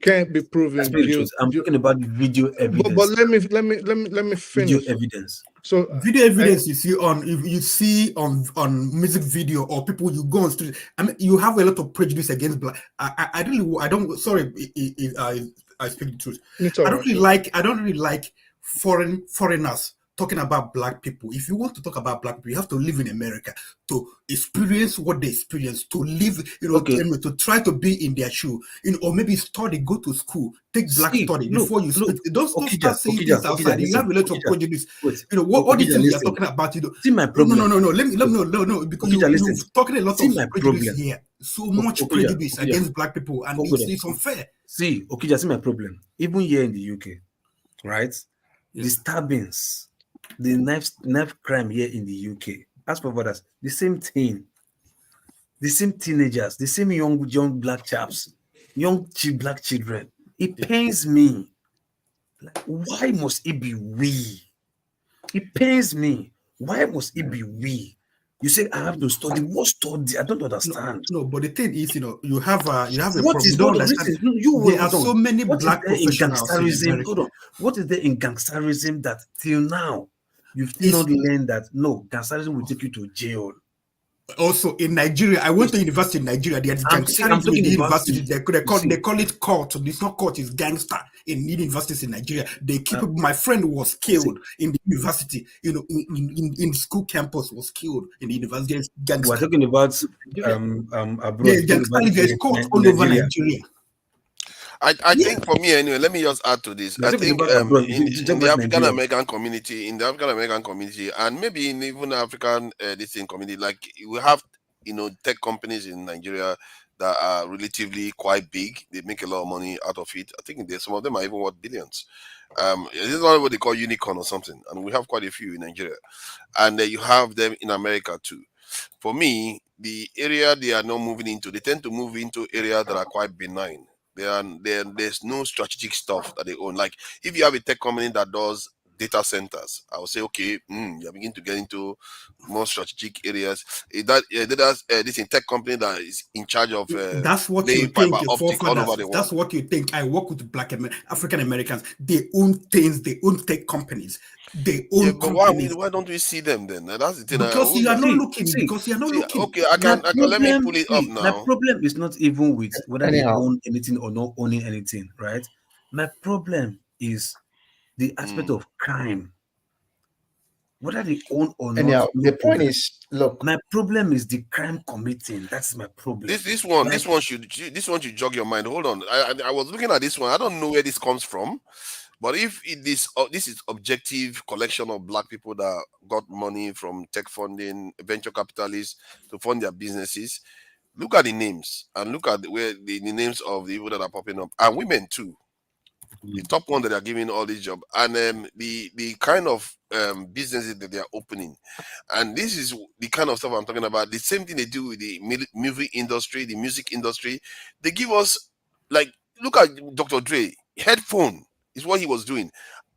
can't be proven guilty. I'm talking about video evidence. But let me finish. Video evidence. So video evidence you see on music video or people you go on street. I mean, you have a lot of prejudice against black. I don't. Sorry, I speak the truth. I don't really like foreigners talking about black people. If you want to talk about black people, you have to live in America to experience what they experience, to live, to try to be in their shoe, or maybe study, go to school, take black study before you speak. Don't start saying things outside. You have a lot of prejudice. What these things you are talking about, See my problem. No. Let me no, because you're talking a lot of prejudice here. So much prejudice against black people, and it's unfair. See, Okija, see my problem. Even here in the UK, right? The stabbings, the knife crime here in the UK, as for others, the same thing. The same teenagers, the same young black chaps, black children. It pains me. Like, why must it be we? It pains me. Why must it be we? You say I have to study. What study? I don't understand. No, but the thing is, you have a what problem. Is Don't understand. There are so many black professionals in America. Hold on. What is there in gangsterism that till now you've still not learned that no, gangsterism will take you to jail? Also in Nigeria, I went to university in Nigeria. There is gangsterism in the university. They call it cult. It's not cult, it's gangster in universities in Nigeria. They keep my friend was killed in the university, in school campus was killed in the university. We're talking about abroad. There's cult all over Nigeria. I think for me anyway, let me just add to this. I think in the African American community, and maybe in even African community, like we have tech companies in Nigeria that are relatively quite big. They make a lot of money out of it. I think some of them are even worth billions. This is not what they call unicorn or something, and we have quite a few in Nigeria, and you have them in America too. For me, the area they are not moving into, they tend to move into areas that are quite benign. There's no strategic stuff that they own. Like if you have a tech company that does data centers, I would say, okay, you begin to get into more strategic areas. This tech company that is in charge of that's what you think. All over the world. That's what you think. I work with black African Americans. They own things. They own tech companies. They own companies. Why don't we see them then? That's the thing. Because you are not looking. Because you are not looking. Okay, I can let me pull it up now. My problem is not even with whether they own anything or not owning anything, right? My problem is the aspect of crime. Whether they own or not. The point is, look. My problem is the crime committing. That's my problem. This one should jog your mind. Hold on. I was looking at this one. I don't know where this comes from. But if this is objective collection of black people that got money from tech funding, venture capitalists to fund their businesses, look at the names and look at where the names of the people that are popping up, and women too. The top one that are giving all this job, and the kind of businesses that they are opening, and this is the kind of stuff I'm talking about. The same thing they do with the movie industry, the music industry. They give us, like, look at Dr. Dre, headphone is what he was doing.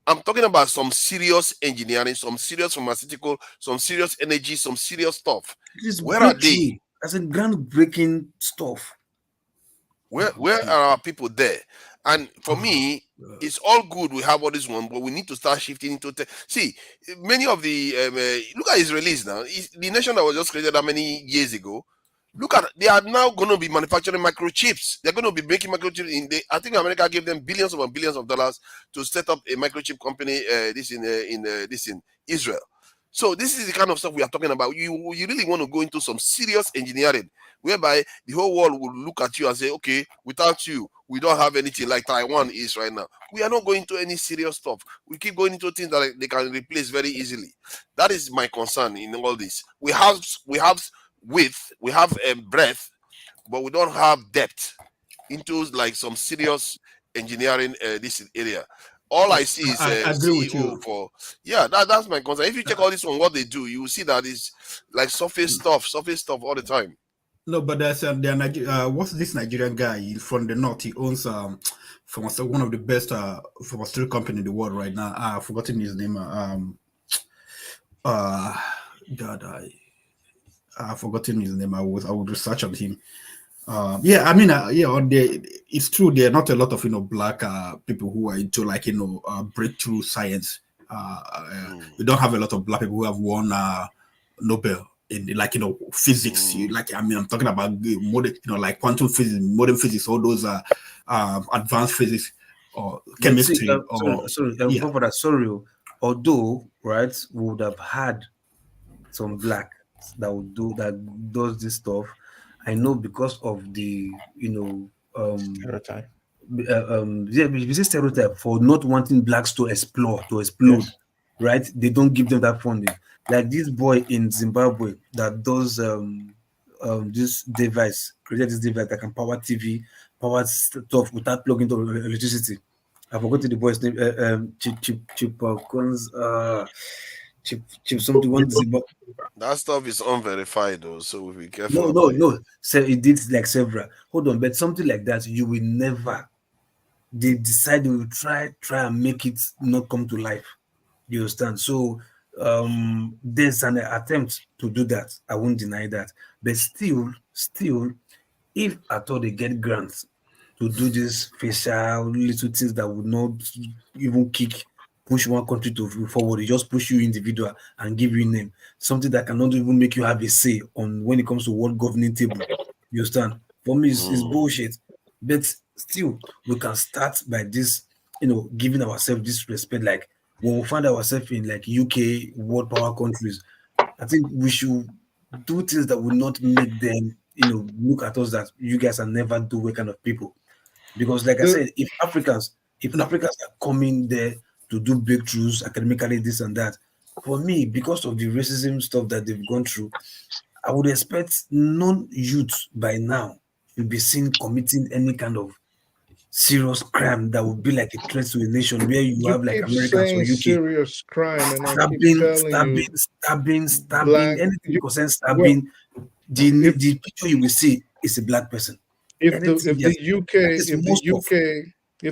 I'm talking about some serious engineering, some serious pharmaceutical, some serious energy, some serious stuff. Where are they? That's a groundbreaking stuff. Where are our people there? And for me, it's all good. We have all this one, but we need to start shifting into see, many of the look at Israelis now. The nation that was just created that many years ago. Look at, they are now going to be manufacturing microchips. They're going to be making microchips. I think America gave them billions upon billions of dollars to set up a microchip company. This in Israel. So this is the kind of stuff we are talking about. You really want to go into some serious engineering, whereby the whole world will look at you and say, okay, without you, we don't have anything, like Taiwan is right now. We are not going into any serious stuff. We keep going into things that they can replace very easily. That is my concern in all this. We have width, we have breadth, but we don't have depth into like some serious engineering this area. All I see is I agree with CEO you. for that's my concern. If you check all this on what they do, you will see that it's like surface stuff all the time. No, but there's what's this Nigerian guy? He's from the north. He owns from one of the best pharmaceutical company in the world right now. I've forgotten his name. God, I've forgotten his name. I would research on him. Yeah, I mean, it's true. There are not a lot of black people who are into like breakthrough science. We don't have a lot of black people who have won Nobel in like physics. Like I'm talking about modern, like quantum physics, modern physics, all those advanced physics or chemistry. Sorry. Although, right, we would have had some black that does this stuff. I know because of the stereotype. We say stereotype for not wanting blacks to explode, yes. Right? They don't give them that funding. Like this boy in Zimbabwe that does this device, created this device that can power TV, power stuff without plugging into electricity. I forgot the boy's name. Chip something. One Zimbabwe. That stuff is unverified though, so we be careful. No. So it did like several. Hold on, but something like that, you will never. They decide they will try and make it not come to life. You understand? So there's an attempt to do that. I won't deny that. But still, if at all they get grants to do this facial little things that would not even push one country to forward, it just push you individual and give you a name. Something that cannot even make you have a say on when it comes to world governing table. You understand? For me, it's bullshit. But still, we can start by this, giving ourselves this respect. Like when we find ourselves in like UK world power countries, I think we should do things that will not make them, look at us that you guys are never do kind of people. Because like I said, if Africans are coming there to do breakthroughs academically, this and that, for me, because of the racism stuff that they've gone through, I would expect non-youth by now will be seen committing any kind of serious crime that would be like a threat to a nation where you have like Americans or UK. Serious crime, and I keep telling you, stabbing, anything concerning stabbing. The picture you will see is a black person. If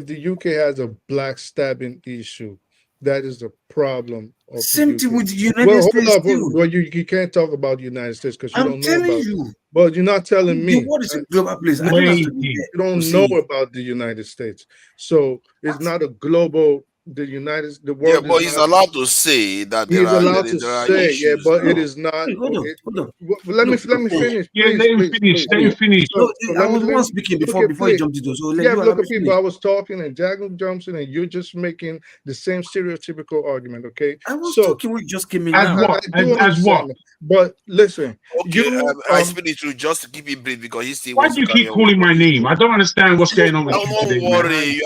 the UK has a black stabbing issue, that is the problem. Same thing with the United States. Well, you can't talk about the United States because you don't know about it. But you're not telling me. What is a global place? You don't know about the United States, so it's not a global. The world. Yeah, but he's allowed to say that he's allowed to say, yeah, but it is not. Hold on. Let me finish. Yeah, let him finish. I was one speaking before he jumped into. So look at people. I was talking and Jagan jumps in, and you're just making the same stereotypical argument. Okay, I was talking. We just came in as what? But listen, I speak it through just to keep it brief because he's still. Why do you keep calling my name? I don't understand what's going on with you today. Don't worry.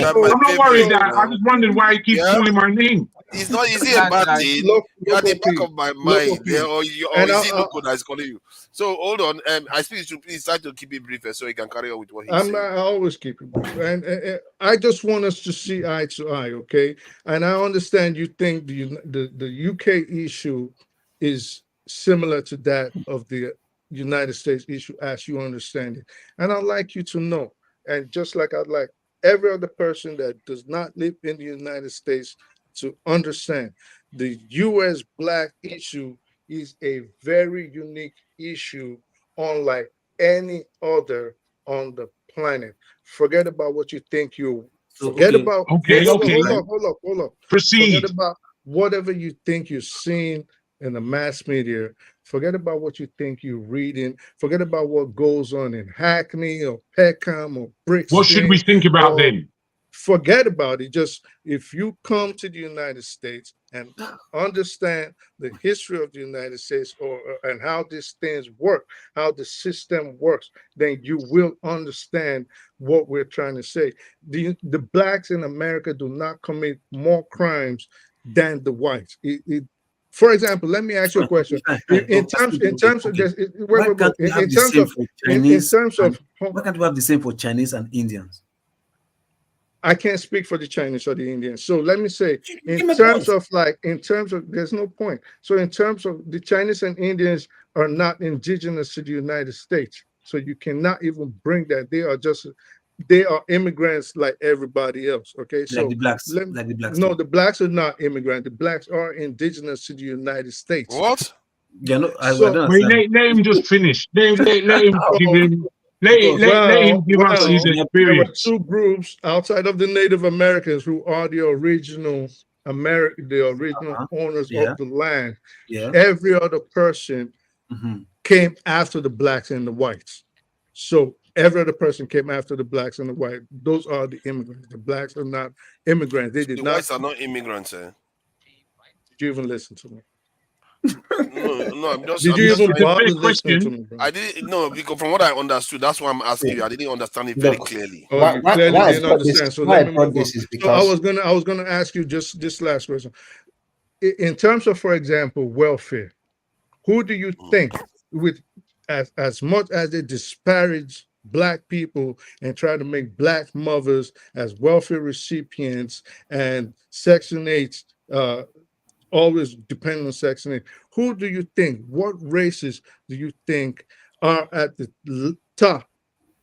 I'm not worried. I just wondered why you keep calling my name. It's not easy a bad thing. You are the back of my mind. Or is it Loco that's calling you? So hold on. I speak to please try to keep it brief so he can carry on with what he's saying. I always keep it brief. And I just want us to see eye to eye, okay? And I understand you think the UK issue is similar to that of the United States issue as you understand it. And I'd like you to know, and just like I'd like every other person that does not live in the United States to understand, the U.S. black issue is a very unique issue, unlike any other on the planet. Forget about what you think you. Forget about. Okay. Hold up. Proceed. Forget about whatever you think you're seeing in the mass media. Forget about what you think you're reading. Forget about what goes on in Hackney or Peckham or Brixton. What should we think about then? forget about it. Just if you come to the United States and understand the history of the United States and how these things work, how the system works, then you will understand what we're trying to say. The blacks in America do not commit more crimes than the whites. For example, let me ask you a question. In terms of this, why can't we have the same for Chinese? Why can't we have the same for Chinese and Indians? I can't speak for the Chinese or the Indians. So let me say, in terms of, there's no point. So in terms of the Chinese and Indians are not indigenous to the United States. So you cannot even bring that. They are immigrants like everybody else. Okay. So like the blacks. No, the blacks are not immigrants. The blacks are indigenous to the United States. What? Yeah, no, I So, don't Wait, understand. let him just finish. Let him give him. Let him give us his There experience. were two groups outside of the Native Americans who are the original owners of the land. Yeah. Every other person came after the blacks and the whites. So every other person came after the blacks and the whites. Those are the immigrants. The blacks are not immigrants. They did The not. whites are not immigrants, eh? Did you even listen to me? No, I'm just. Did you even bother listening to question? me, bro? I didn't. No, because from what I understood, that's why I'm asking you. I didn't understand it very clearly. Oh, you clearly didn't understand. So let me move on. This is So because I was gonna ask you just this last question. In terms of, for example, welfare, who do you think, with as much as they disparage black people and try to make black mothers as welfare recipients and Section 8 always depend on Section 8, who do you think, what races do you think are at the top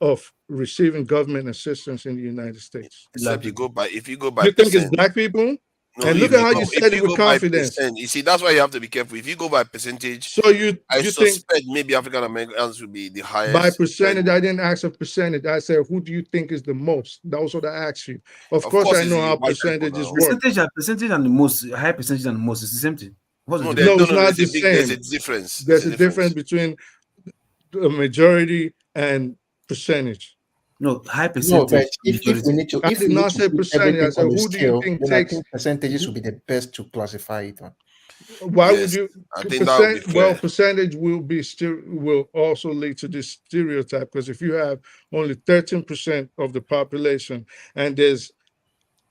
of receiving government assistance in the United States? Except you go by you think it's percent. black people? No, And look at how you said it with confidence. You see, that's why you have to be careful. If you go by percentage, So you suspect maybe African Americans will be the highest. By percentage, I didn't ask a percentage. I said, who do you think is the most? That was what I asked you. Of course I know how percentages work. Percentage and the most, high percentage and the most is the same thing. No, it's not the same. There's a difference. There's a difference between the majority and percentage. No, high percentage. No, but if we need to, I if did we not need to say put percentage. I everything said, on the who do you scale, think then I takes? think percentages would be the best to classify it on. Why would you? I think that would be fair. Well, percentage will also lead to this stereotype, because if you have only 13% of the population and there's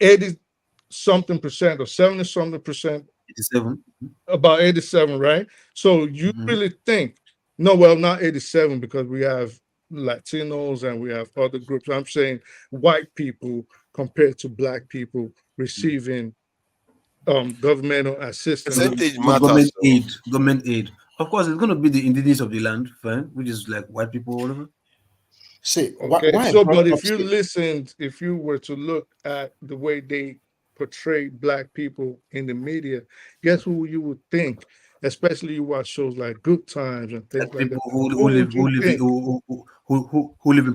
80-something percent or 70-something percent, 87, about 87, right? So you really think? No, well, not 87, because we have Latinos and we have other groups. I'm saying white people compared to black people receiving governmental assistance. Percentage matters. Government aid. Of course, it's going to be the indigenous of the land, fine, which is like white people all over. See, okay. why So, but if you listened, if you were to look at the way they portray black people in the media, guess who you would think? Especially you watch shows like Good Times and things like that. Who live in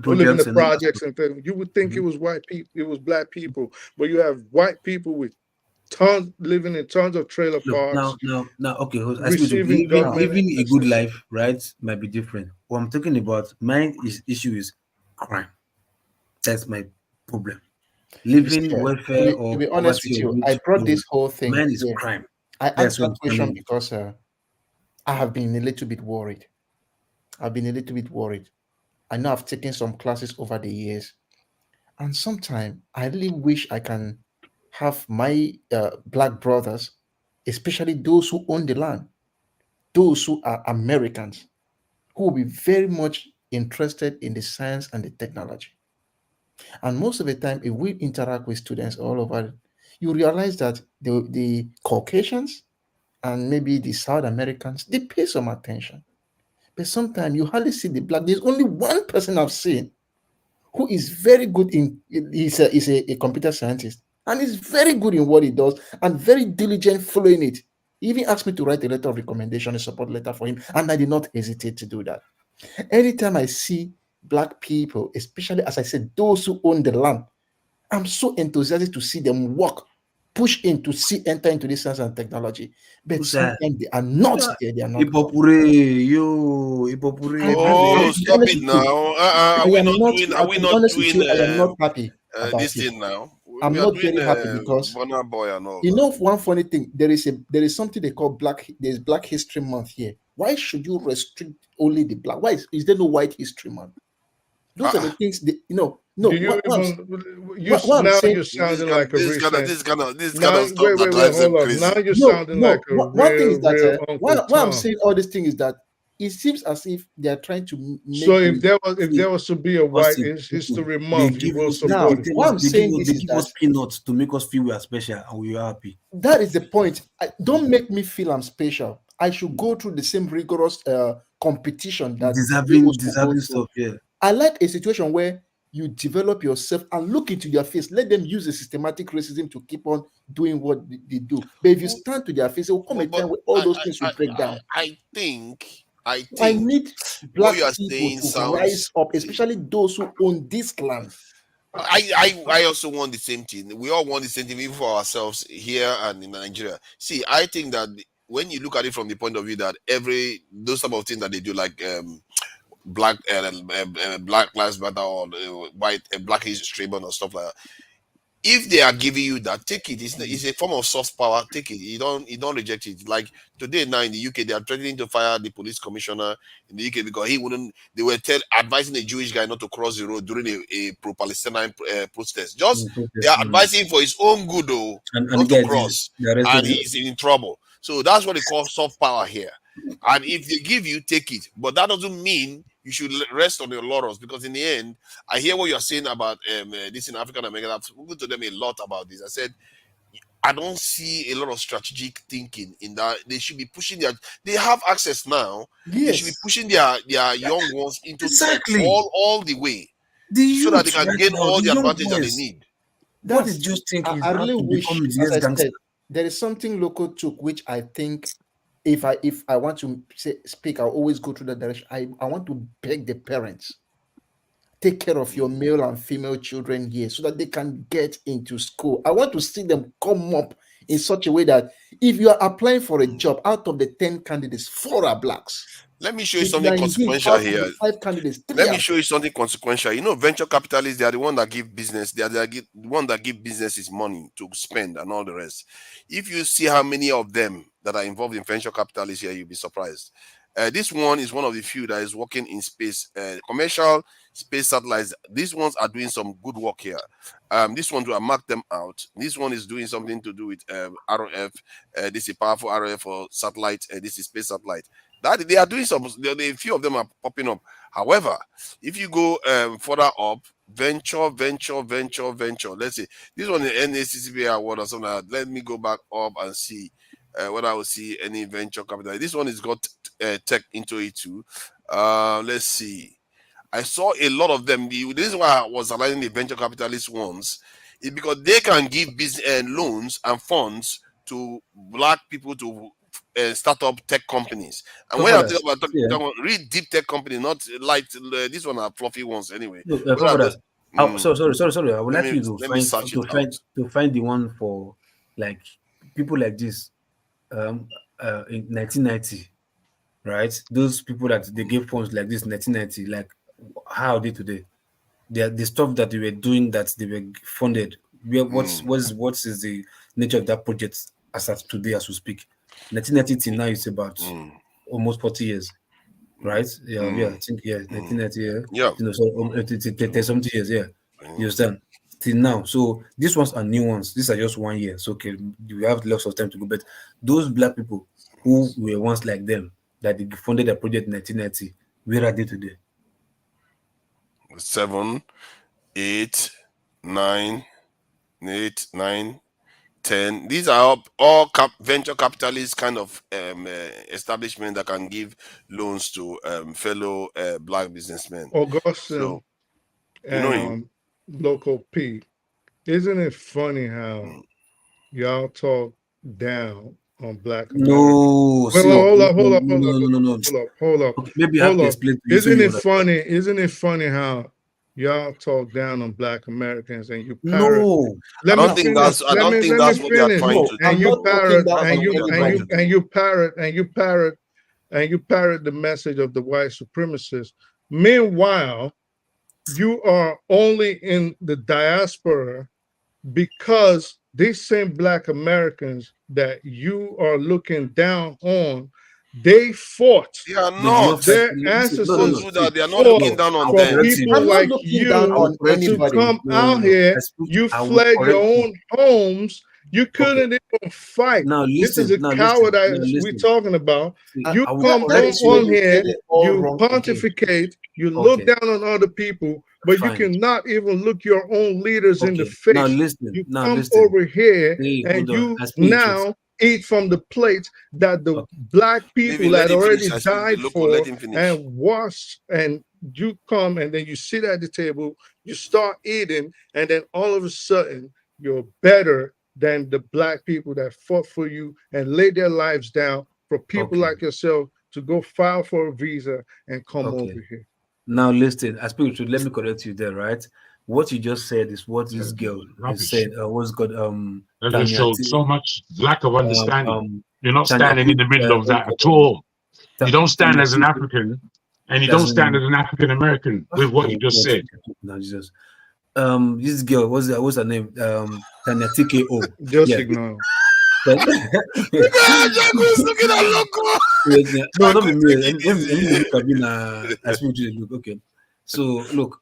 projects the projects and things. You would think it was white people, it was black people, but you have white people with tons living in tons of trailer parks. Now, okay. Living a good life, right, might be different. What I'm talking about, my issue is crime. That's my problem. Living welfare to be honest with you, I brought this whole thing. Mine is crime. I asked that question because I have been a little bit worried. I know I've taken some classes over the years, and sometimes I really wish I can have my black brothers, especially those who own the land, those who are Americans, who will be very much interested in the science and the technology. And most of the time, if we interact with students all over, you realize that the Caucasians and maybe the South Americans, they pay some attention. But sometimes you hardly see the black. There's only one person I've seen who is very good he's a computer scientist, and he's very good in what he does and very diligent following it. He even asked me to write a letter of recommendation, a support letter for him, and I did not hesitate to do that. Anytime I see black people, especially, as I said, those who own the land, I'm so enthusiastic to see them work, push in to enter into this science and technology. But sometimes they are not there. They are not. Oh, stop it now. Are we not doing I am not happy about this it. thing now? I'm we are not doing very happy because Burna Boy and all you that. know one funny thing. There is something they call there's Black History Month here. Why should you restrict only the black? Why is there no White History Month? Those are the things that no. Do you What I'm now saying, you're sounding like a this kind recent. of stuff Wait, that wait, drives them hold up. crazy. Now you're sounding like a one thing is that real Uncle why I'm Tom. saying all this thing is that it seems as if they are trying to make. So if there was to be a White History They Month, you give will us support it. what I'm saying they is give that us peanuts to make us feel we are special and we are happy. that is the point. Don't make me feel I'm special. I should go through the same rigorous competition that they also go Deserving through. stuff, yeah. I like a situation where you develop yourself and look into their face. Let them use the systematic racism to keep on doing what they do. But if you stand to their face, it will come a time where all those things will break down. I think I need what black you are people saying to sounds. rise up, especially those who own this land. I also want the same thing. We all want the same thing, even for ourselves here and in Nigeria. See, I think that when you look at it from the point of view that those type of things that they do, like Black Lives Matter or white Black History Month or stuff like that. If they are giving you that, take it. It's a form of soft power. Take it. You don't reject it. Like today now in the UK, they are threatening to fire the police commissioner in the UK because he wouldn't. They were advising a Jewish guy not to cross the road during a pro-Palestinian protest. They are advising for his own good, though, not to cross, and he's in trouble. So that's what they call soft power here. And if they give you, take it. But that doesn't mean you should rest on your laurels, because in the end, I hear what you're saying about this in African American. I've spoken to them a lot about this. I said, I don't see a lot of strategic thinking in that. They should be pushing they have access now. Yes. They should be pushing their young ones into tech all the way, so that they can gain all the advantage that they need. What did you think I really wish, as I said, there is something local took, which I think if I want to speak, I'll always go through that direction. I want to beg the parents, take care of your male and female children here so that they can get into school. I want to see them come up in such a way that if you are applying for a job, out of the 10 candidates, 4 are blacks. Let me show you something consequential here. 5 candidates, 3 Let me show you something consequential. You know, venture capitalists, they are the one that give business. They are the one that give businesses money to spend and all the rest. If you see how many of them that are involved in venture capitalists here, you'll be surprised. This one is one of the few that is working in space, commercial space satellites. These ones are doing some good work here. This one, I mark them out. This one is doing something to do with RF. This is powerful RF for satellite. This is space satellite. That they are doing some. A few of them are popping up. However, if you go further up, venture. Let's see. This one is NACCB award or something like that. Let me go back up and see whether I will see any venture capital. This one has got tech into it too. Let's see. I saw a lot of them. This is why I was aligning the venture capitalist ones, is because they can give business loans and funds to black people to start up tech companies. And when I talk about read deep tech company, not like this one are fluffy ones anyway. Sorry. I would like you to find the one for like people like this. In 1990, right? Those people that they gave funds like this in 1990, like how are they today? The stuff that they were doing, that they were funded. What is the nature of that project as of today, as we speak? 1990 till now is about almost 40 years, right? Yeah, I think 1990. Yeah. You know, so 30 years. Yeah, you understand? Till now, so these ones are new ones. These are just 1 year. So okay, we have lots of time to go. But those black people who were once like them, that they funded a project in 1990, where are they today? 7, 8, 9, 8, 9, 10. These are all venture capitalist kind of establishment that can give loans to fellow black businessmen. Augustine, so, you know him. Local P. Isn't it funny how y'all talk down on black Americans? No, hold up. Okay, maybe I have to explain to you. Isn't it funny how y'all talk down on black Americans and you parrot? I don't think that's what they are trying to do. And you parrot the message of the white supremacists. Meanwhile, you are only in the diaspora because these same Black Americans that you are looking down on, they fought. They are They did not not. fight. Their Listen, no, ancestors no. They are not fought looking down on I'll for them. correct you. people I'm not like looking down I will you on correct to you. anybody. come No, out no. here. You I will fled your correct you. own homes. You Okay. couldn't even fight. Now This is listen. a Now coward listen. Now we're listen. talking about. See, You I will come That correct is where on you you. here, get it all you wrong again. pontificate, you look Okay. down on other people, but you Fine. cannot even look your own leaders in the Okay. Now face. listen. You Now come listen. over here Hey, and hold on. you I speak truth. now eat from the plate that the Okay. Black people Let had him already finish. I speak the died local. Let for him finish. and washed, and you come and then you sit at the table, you start eating, and then all of a sudden you're better than the Black people that fought for you and laid their lives down for people Okay. like yourself to go file for a visa and come Okay. over here. Now listen. I speak truth. Let me correct you there, right? What you just said is what this girl is Rubbish. saying. What's got That just Tanya showed so much lack of understanding. You're not Tanya standing in the middle of that at all. You don't stand as an African, and you don't stand as an African American with what you just said. Now Jesus. This girl, what's her name? Tanya TKO. Just Yeah. ignore. Looking at local. No, not be me. Let me look at me. I speak truth. Look, okay. So look,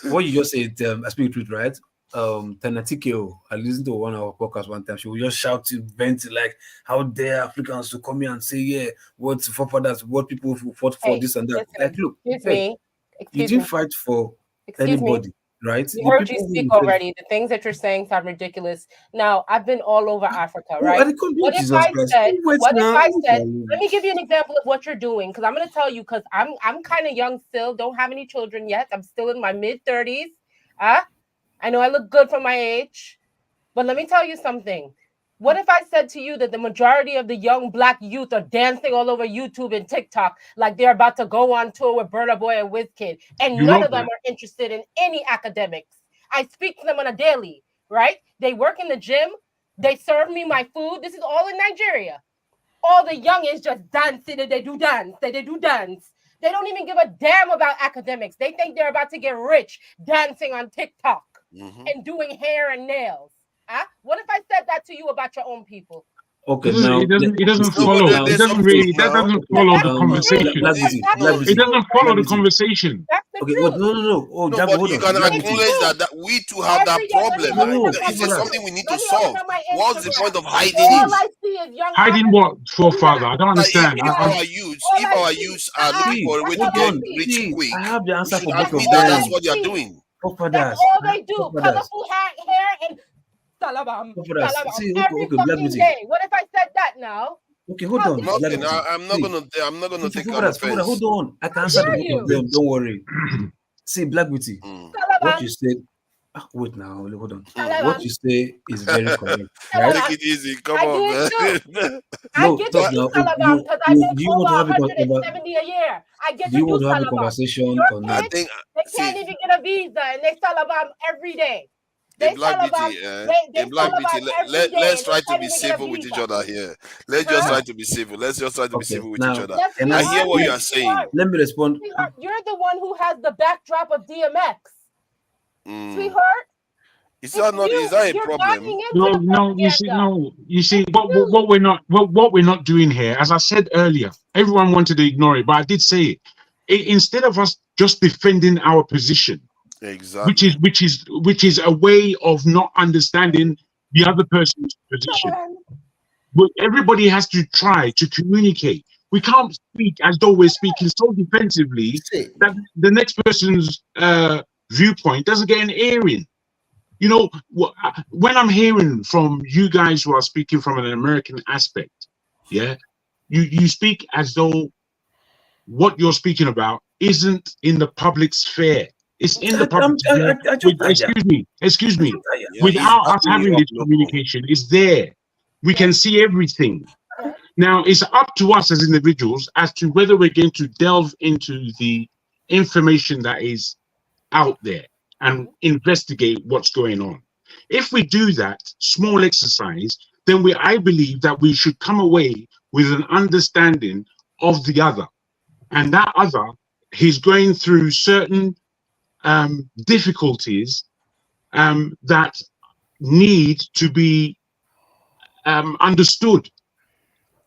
what you just said. I speak truth, right? Tanya TKO. I listened to one of our podcasts one time. She was just shouting, venting like, "How dare Africans to come here and say, yeah, what forefathers, what people who fought for Hey, this and that." listen, Like, look, excuse hey, me. you Excuse didn't me. fight for Excuse me. anybody, right? We The heard you people who speak you said, already. The things that you're saying sound ridiculous. Now, I've been all over Africa, oh, right? I come What if Jesus I Christ. said, Wait what if now. I said, let me give you an example of what you're doing, because I'm going to tell you, because I'm kind of young still, don't have any children yet. I'm still in my mid-30s. I know I look good for my age, but let me tell you something. What if I said to you that the majority of the young Black youth are dancing all over YouTube and TikTok like they're about to go on tour with Burna Boy and Wizkid, and You none wrote of them that. are interested in any academics? I speak to them on a daily, right? They work in the gym. They serve me my food. This is all in Nigeria. All the youngins just dancing and they do dance. They do dance. They don't even give a damn about academics. They think they're about to get rich dancing on TikTok and doing hair and nails. What if I said that to you about your own people? Okay, now It doesn't No, but follow. It there's doesn't some really. truth That now. doesn't follow the That's the conversation. Black truth. Beauty, That's Black the Beauty, It doesn't truth. follow Black the Beauty. conversation. That's the Okay, truth. no. Oh, No, Jago, but hold you on. can Black Beauty. acknowledge that we too have that Every day, let me problem. open No, up my It's just brother. something we need let to me open solve. up my What's the point Instagram. of hiding All it? I see is young Hiding Africans. what, forefather? I don't Like understand. if All our I see. youths are looking See, for a way That's to all hold I get on. see. rich See, I quick, have the we answer should for both That's of admit that all that's I them. what they are see. doing. That's Forefathers, all they do. forefathers, Colorful hair and salabam, forefathers. salabam See, every okay, Black fucking Beauty. day. What if I said that now? Okay, hold How on, dare Black Nothing. Beauty. you? I'm See, not gonna take an forefathers, offense. hold on. I can How answer the dare both of you? them. Don't worry. See, Black Beauty. What you Salabam, said. Wait now, hold on. What salabam, you say is very correct, right? Take salabam. it easy. Come I do on, it too. man. I No, get to talk do now. salabam because I make Do you over want to have 170 a year. I get do to you do want to have a salabam. conversation Your or I not? kids, think they see can't even get a visa and they salabam every day. a They black salabam, beauty, they a black beauty. salabam every day Let's and they try to can't be even get a civil with each visa. other here. Let's just Huh? try Now, to be civil. Let's just try to be okay. civil with each Now, other. Yes, can we I I hear are. what you speak? are saying. Let me respond. Sweetheart, you're the one who has the backdrop of DMX. Mm. Sweetheart, Is it's that not? Is you. that a You're problem? buying into the No. propaganda. You see, It's you. what we're not doing here. As I said earlier, everyone wanted to ignore it, but I did say it. Instead of us just defending our position, which Exactly. is a way of not understanding the other person's position. Salabam. But everybody has to try to communicate. We can't speak as though we're speaking so defensively See, that the next person's viewpoint doesn't get an earring. You know, when I'm hearing from you guys who are speaking from an American aspect, yeah, you speak as though what you're speaking about isn't in the public sphere. It's in the public sphere. I just Excuse me. Yeah, he's Without us backing having you up, this local. communication, it's there. We can see everything. Yes. Now, it's up to us as individuals as to whether we're going to delve into the information that is out there and investigate what's going on. If we do that small exercise, then I believe that we should come away with an understanding of the other. And that other, he's going through certain difficulties that need to be understood.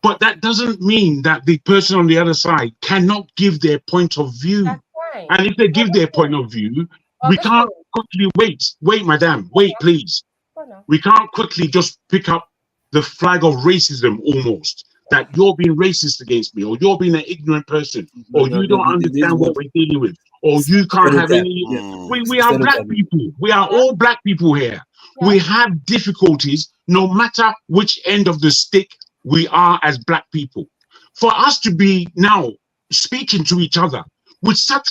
But that doesn't mean that the person on the other side cannot give their point of view. That's right. And if they give their point of view, we can't quickly wait, madam, wait, please. We can't quickly just pick up the flag of racism almost, that you're being racist against me, or you're being an ignorant person, or you don't understand what we're dealing with, or you can't have any. We are black people. We are all black people here. We have difficulties no matter which end of the stick we are as black people. For us to be now speaking to each other with such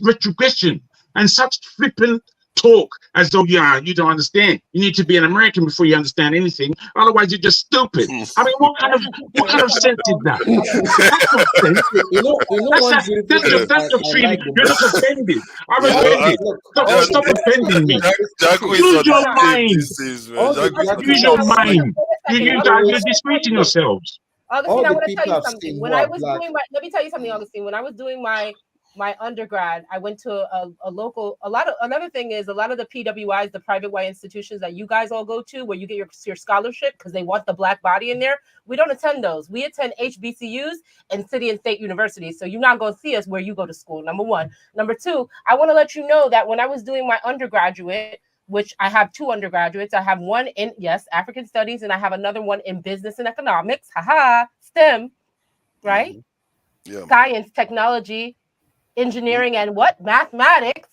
retrogression and such flippant talk as though, yeah, you don't understand. You need to be an American before you understand anything. Otherwise, you're just stupid. I mean, what kind of sense is that? That's the feeling. You're just offended. I'm offended. Stop offending me. Use your mind. Use your mind. You're disgracing yourselves. Augustine, I want to tell you something. When I was doing let me tell you something, Augustine. When I was doing my undergrad, I went to another thing is a lot of the PWIs, the private white institutions that you guys all go to, where you get your scholarship because they want the black body in there. We don't attend those. We attend HBCUs and city and state universities. So you're not going to see us where you go to school, number one. Number two, I want to let you know that when I was doing my undergraduate, which I have two undergraduates, I have one in, African studies, and I have another one in business and economics, STEM, right? Yeah. Science, technology, engineering, and what? Mathematics,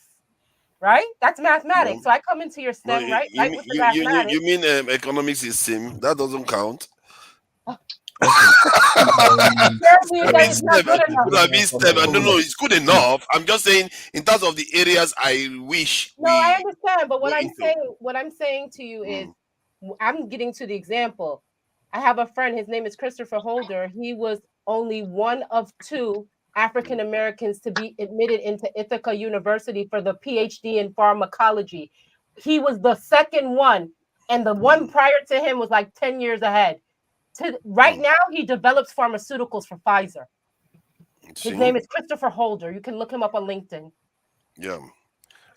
right? That's mathematics. Yeah. So I come into your STEM, No, right? With the mathematics. you mean economics is sim? That doesn't count. No, it's good enough. I'm just saying, in terms of the areas I wish. No, I understand, but what I'm saying to you is, I'm getting to the example. I have a friend. His name is Christopher Holder. He was only one of two African Americans to be admitted into Ithaca University for the PhD in pharmacology. He was the second one, and the one prior to him was like 10 years ahead. Right now, he develops pharmaceuticals for Pfizer. His name is Christopher Holder. You can look him up on LinkedIn. Yeah.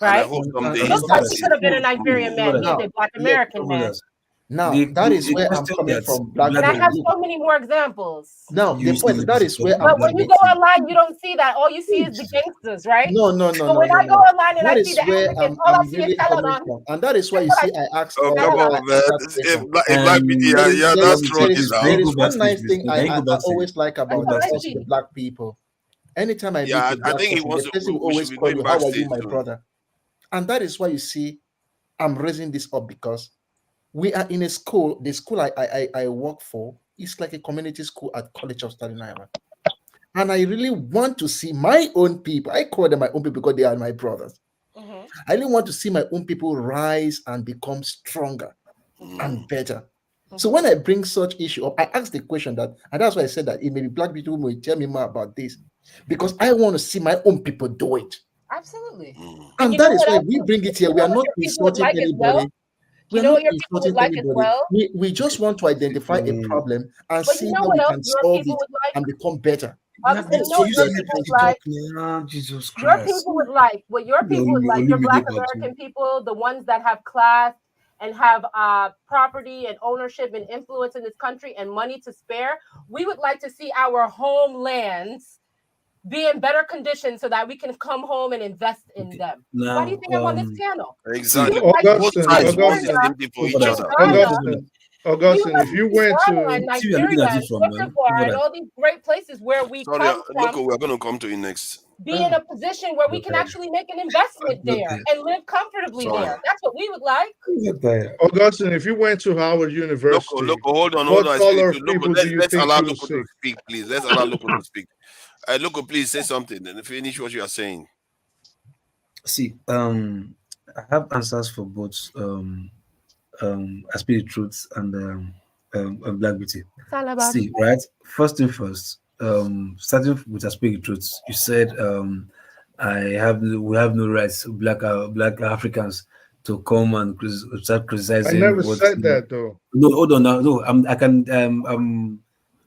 Right? Looks like he could have been a Nigerian man. He's a Black American man. Now, that is where I'm coming from. And I have so many more examples. Now, the point that is where But when you go online, you don't see that. All you see is the gangsters, right? No. But when I go online and I see the Africans, all I see is Telenon. And that is why you see I asked. Oh, come on, man. That's true. There is one nice thing I always like about the black people. Anytime I meet a black person, the person will always call you, "How are you, my brother?" And that is why you see I'm raising this up, because we are in a school. The school I work for is like a community school at College of Staten Island. And I really want to see my own people. I call them my own people because they are my brothers. I really want to see my own people rise and become stronger and better. So when I bring such issue up, I ask the question that, and that's why I said that it may be black people who will tell me more about this, because I want to see my own people do it. Absolutely. And that is why we bring it here. We are not insulting anybody. You know what your people would like as well? We just want to identify a problem and see how we can solve it and become better. Jesus Christ. Your people would like what your people would like. Your Black American people, the ones that have class and have property and ownership and influence in this country and money to spare. We would like to see our homelands be in better condition so that we can come home and invest in them. Now, why do you think I'm on this channel? Exactly. Augustine, if you went to Nigeria and all these great places where we come from, we're going to come to you next. Be in a position where we can actually make an investment there and live comfortably there. That's what we would like. Augustine, if you went to Howard University, hold on. Let's allow Loco to speak, please. Let's allow Loco to speak. Loco, please say something and finish what you are saying. See, I have answers for both Aspiri Truth and Black Beauty. See, right? First thing first, starting with Aspiri Truth, you said we have no rights, black Africans, to come and start criticizing. I never said that though. No, hold on now. No,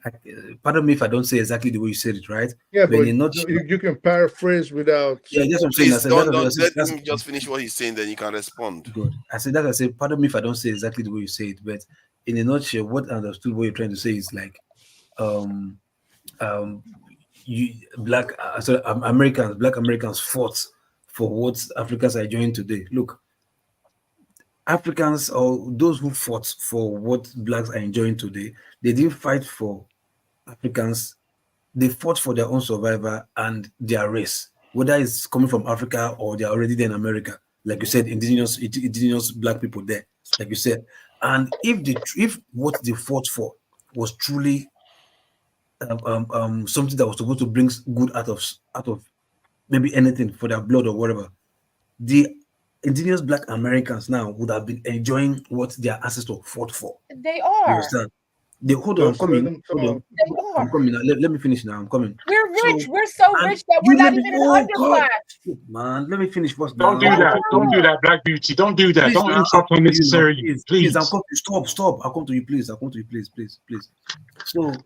I pardon me if I don't say exactly the way you said it, right? Yeah, But but in a nutshell, you can paraphrase without. yeah, that's what I'm saying. I Please said don't that's let that's him just finish what he's saying, then you can respond. good. I said that I said, pardon me if I don't say exactly the way you say it, but in a nutshell, what I understood what you're trying to say is like, um, um, you black black Americans fought for what Africans are enjoying today. Look, Africans or those who fought for what blacks are enjoying today, they didn't fight for Africans. They fought for their own survival and their race, whether it's coming from Africa or they're already there in America. Like you said, indigenous black people there, like you said. And if what they fought for was truly something that was supposed to bring good out of maybe anything for their blood or whatever, the indigenous black Americans now would have been enjoying what their ancestors fought for. They You are. understand? Hold on, I'm Just let coming. them Hold on. talk. They I'm are. coming now. Let me finish now. I'm coming. We're So, rich. We're so and rich that we're you not let me, even in oh God, underclass. man, let me finish first Don't now. do that. Don't do that, Black Beauty. Don't do that. Please Don't now, I'll interrupt come to you now. unnecessarily. Please, I'll Please. come to you. Stop. I'll come to you, please. I'll come to you, please. So,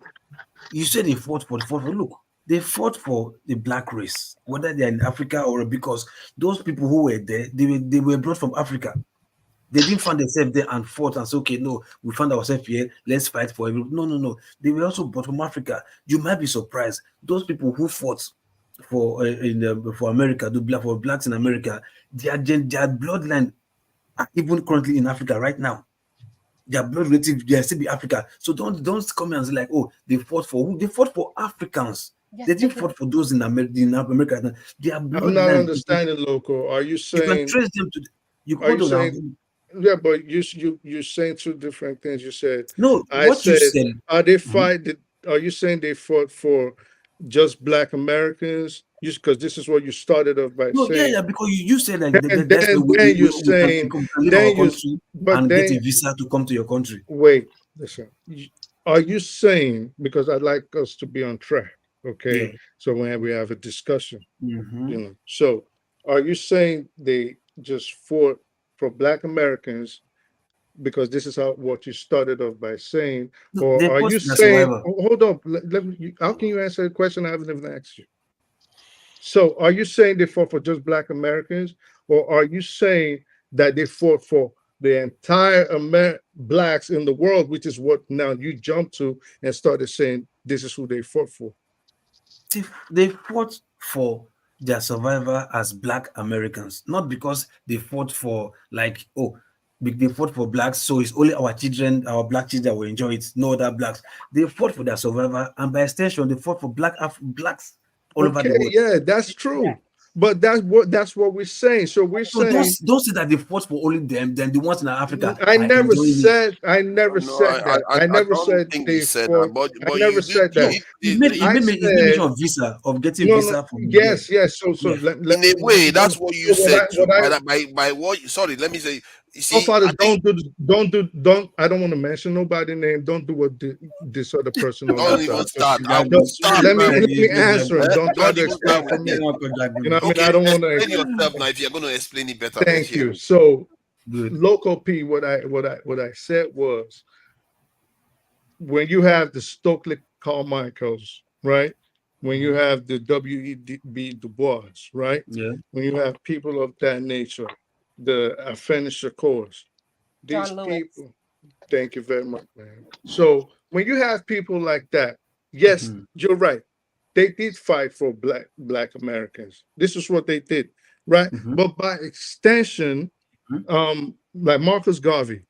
you said they fought for. Look, they fought for the black race, whether they're in Africa or because those people who were there, they were brought from Africa. They didn't find themselves there and fought and say, okay, no, we found ourselves here, let's fight for it. No. They were also brought from Africa. You might be surprised. Those people who fought for America, for blacks in America, their bloodline are even currently in Africa right now. Their blood relative, they still be Africa. So don't come and say like, oh, they fought for who? They fought for Africans. Yes, They they didn't fight for those in America. Their I'm not bloodline, understanding, local. Are you you can saying? trace them to. You Are you hold on now. saying? Yeah, but you're saying two different things. You said. No, I what you said. said. Are they Mhm. fight? Are you saying they fought for just Black Americans? Because this is what you started off by No, saying. yeah, because you said like Then that's the way then you're we can, saying. leave Then our you. country But and get then a visa to come to your country. wait. Listen. Are you saying, because I'd like us to be on track, okay? Yeah. So when we have a discussion, Mhm. So are you saying they just fought for Black Americans because this is what you started off by saying, No, or they are you post their saying? survivor. Hold up, let me. How can you answer a question I haven't even asked you? So are you saying they fought for just Black Americans, or are you saying that they fought for the entire blacks in the world, which is what now you jumped to and started saying this is who they fought for? They fought for their survival as black Americans, not because they fought for like, oh, they fought for blacks, so it's only our children, our black children will enjoy it, no other blacks. They fought for their survival, and by extension, they fought for blacks all over the Okay, world. yeah, that's true. But that's what we're saying. So we're So don't saying say that they fought for only them, then the ones in Africa I are never enjoying it. said No, that. I I never don't said think he they said fought. that. But I never you did said No, that. he I made said mention of visa, of getting no. visa from here. Yes. So Yeah. let in a way that's what you so said too. what I By what? Sorry, let me say. You oh see, Father, I think don't. I don't want to mention nobody's name. Don't do what this other person on don't this even side. start. I Jago, will Just start let now. me answer him. Eh? Don't try Don't to even explain start for with me. this. I mean, Okay, I don't want explain to. yourself now. If you're going to explain it better, let's Thank hear you. it. So, Good. local P, what I said was when you have the Stokely Carmichaels, right? When you have the W.E.B. Du Bois, right? Yeah. When you have people of that nature, the Afeni Shakors, these John Lewis. people. Thank you very much, man. So when you have people like that, yes, you're right. They did fight for black Americans. This is what they did, right? But by extension, like Marcus Garvey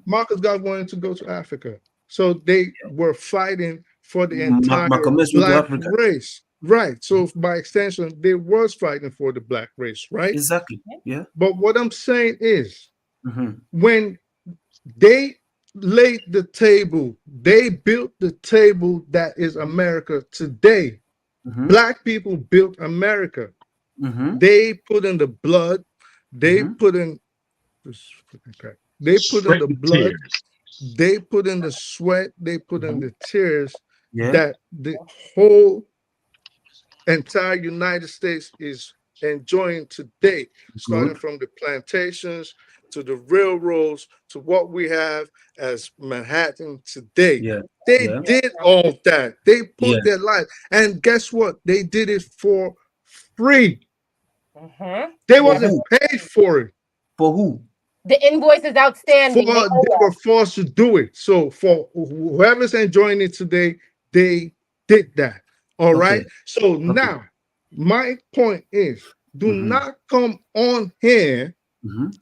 wanted to go to Africa. So they were fighting for the entire Malcolm X went to black Africa. race. Right. So by extension, they was fighting for the black race, right? Exactly. Yeah. But what I'm saying is when they laid the table, they built the table that is America today. Black people built America. They put in the blood, they put in they put in Sweat the and blood, tears. they put in the sweat, they put in the tears Yeah. that the whole entire United States is enjoying today, starting Good. from the plantations to the railroads to what we have as Manhattan today. Yeah. They Yeah. did all that. They put Yeah. their life, and guess what? They did it for free. They wasn't paid for it. For who? The invoice is outstanding. They were forced to do it. So for whoever's enjoying it today, they did that. All right. So now my point is, do not come on here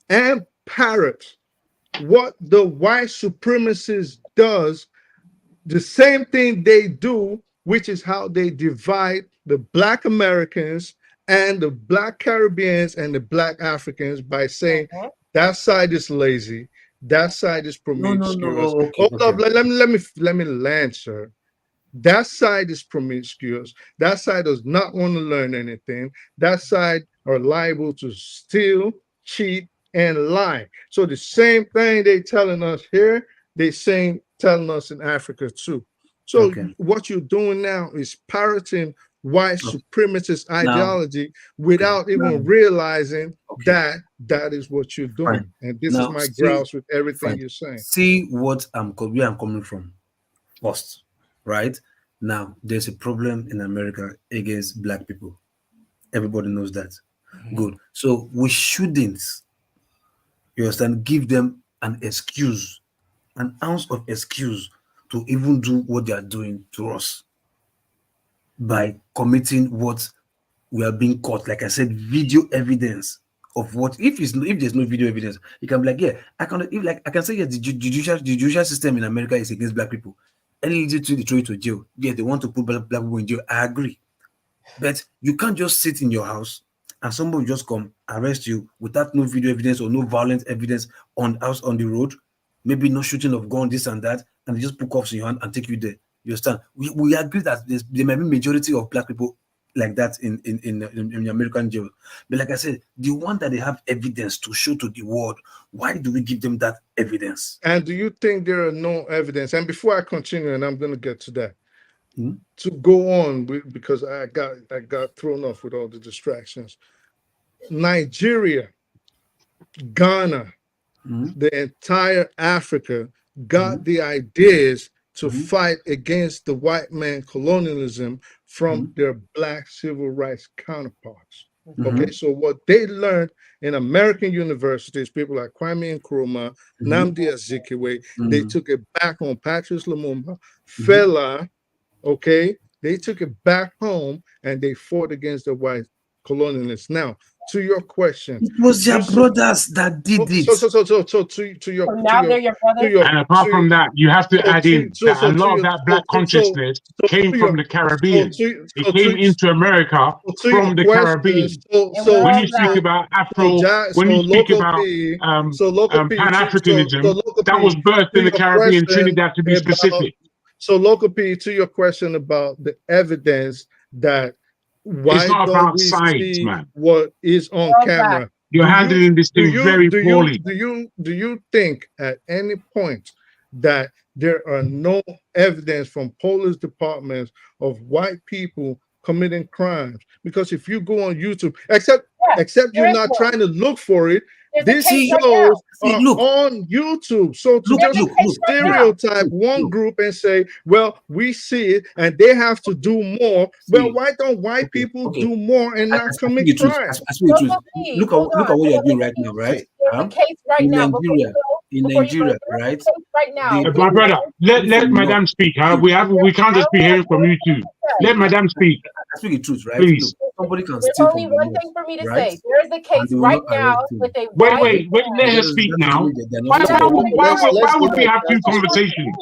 and parrot what the white supremacist does, the same thing they do, which is how they divide the Black Americans and the Black Caribbeans and the Black Africans by saying that side is lazy, that side is promiscuous. No. Hold up, let me land, sir. That side is promiscuous. That side does not want to learn anything. That side are liable to steal, cheat, and lie. So the same thing they telling us here, they telling us in Africa too. So what you're doing now is parroting white supremacist ideology without even realizing that is what you're doing. And this is my grouse with everything you're saying. See what where I'm coming from first, right? Now, there's a problem in America against Black people. Everybody knows that. Good. So we shouldn't, you understand, give them an excuse, an ounce of excuse to even do what they are doing to us by committing what we are being caught. Like I said, video evidence of what, if there's no video evidence, you can be like, yeah, I can say, yeah, the judicial system in America is against Black people. Any idiot they throw you to jail. Yeah, they want to put Black people in jail. I agree. But you can't just sit in your house and somebody just come arrest you without no video evidence or no violent evidence on the road, maybe no shooting of gun, this and that, and they just put cuffs in your hand and take you there. You understand? We agree that there may be majority of Black people like that in the American jail. But like I said, the one that they have evidence to show to the world, why do we give them that evidence? And do you think there are no evidence? And before I continue, and I'm going to get to that, to go on because I got thrown off with all the distractions. Nigeria, Ghana, the entire Africa got the ideas to fight against the white man colonialism from their Black civil rights counterparts. Okay, so what they learned in American universities, people like Kwame Nkrumah, Nnamdi Azikiwe, they took it back on Patrice Lumumba, Fela, okay, they took it back home and they fought against the white colonialists. Now, to your question, it was your brothers that did it. So to your now they're your brothers. And apart from that, you have to add in that a lot of that Black consciousness came from the Caribbean. It came into America from the Caribbean. When you speak about Afro, when you speak about Pan-Africanism, that was birthed in the Caribbean, Trinidad to be specific. So, Local P, to your question about the evidence that why don't we see what is on camera? You're handling this thing very poorly. Do you think at any point that there are no evidence from police departments of white people committing crimes? Because if you go on YouTube, except you're not trying to look for it, these shows are on YouTube. So to just stereotype one group and say, well, we see it and they have to do more. Well, why don't white people do more and not commit crimes? Look at what you're doing right now, right? In Nigeria, right? Right now, my brother, let Madam speak. We can't just be hearing from you too. Let Madam speak. I speak the truth, right? Please. Somebody can there's only one thing for me to say. There is a case right now with a wait, let her speak now. Why would we have two conversations?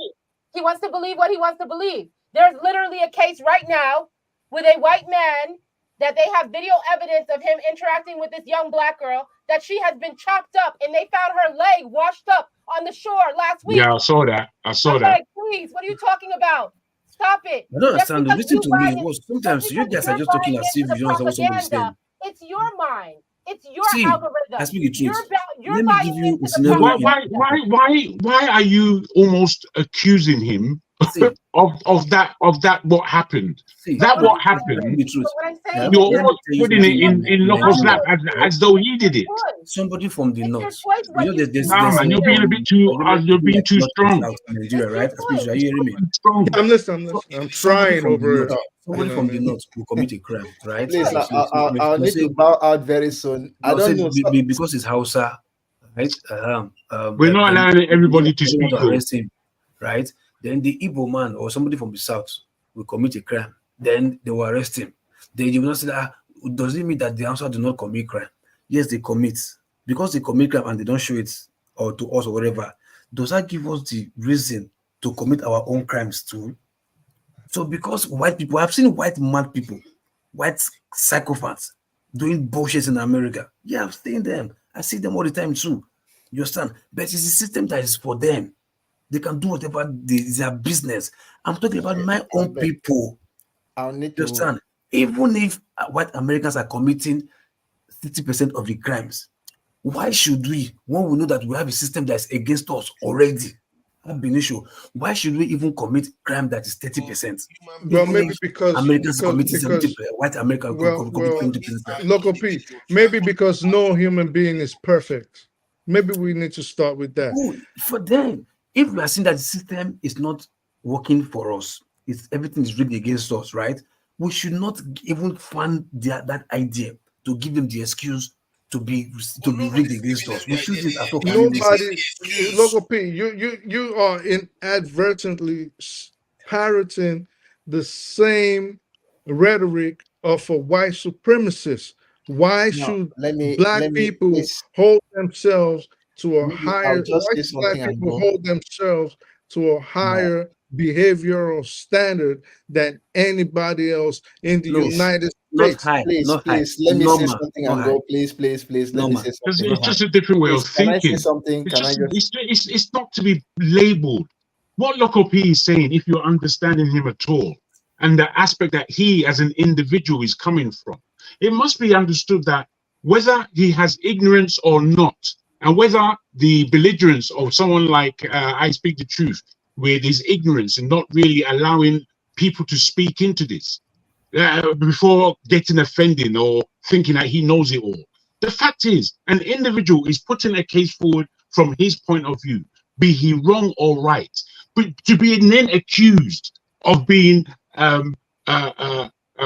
He wants to believe what he wants to believe. There's literally a case right now with a white man that they have video evidence of him interacting with this young Black girl, that she has been chopped up and they found her leg washed up on the shore last week. Yeah, I saw that. Like, please, what are you talking about? Stop it. I don't understand. Listen to me. Well, sometimes you guys are just talking as if you don't know what somebody's saying. It's your mind. It's your algorithm. I speak the truth. You're Let me give you a scenario. Why are you almost accusing him of that what happened. That what happened. The truth. Yeah. You're all putting it in Loco's lap as though he did it. Somebody from the north. You know, there's man, you're being a bit too strong. South Nigeria, right? Especially, are you hearing me? I'm listening. I'm trying over. Somebody from the north will commit a crime, right? Please, I'll need to bow out very soon. I don't know because it's Hausa, right? We're not allowing everybody to speak. Arrest him, right? Then the Igbo man or somebody from the south will commit a crime. Then they will arrest him. Then you will not say that. Does it mean that the Hausa do not commit crime? Yes, they commit. Because they commit crime and they don't show it or to us or whatever. Does that give us the reason to commit our own crimes too? So because white people, I've seen white mad people, white psychopaths doing bullshit in America. Yeah, I've seen them. I see them all the time too. You understand? But it's a system that is for them. They can do whatever their business. I'm talking about my own people. I'll need to understand. Even if white Americans are committing 30% of the crimes, why should we, when we know that we have a system that's against us already? Why should we even commit crime that is 30%? Well, maybe because Americans committing 70%, white Americans commit 20%. Local P, maybe because no human being is perfect. Maybe we need to start with that. For them, if we are seeing that the system is not working for us, everything is really against us, right? We should not even fund that idea to give them the excuse to be rigged against us. We should just nobody, Local P, you are inadvertently parroting the same rhetoric of a white supremacist. Why should black people hold themselves to a higher? Why should black people hold themselves to a higher behavioral standard than anybody else in the United States? Please, let me say something and go. Please, let me say something. It's just a different way of thinking. Can I say something? It's not to be labeled. What Local P is saying, if you're understanding him at all, and the aspect that he as an individual is coming from, it must be understood that whether he has ignorance or not, and whether the belligerence of someone like I Speak the Truth with his ignorance and not really allowing people to speak into this before getting offended or thinking that he knows it all. The fact is, an individual is putting a case forward from his point of view, be he wrong or right. But to be then accused of being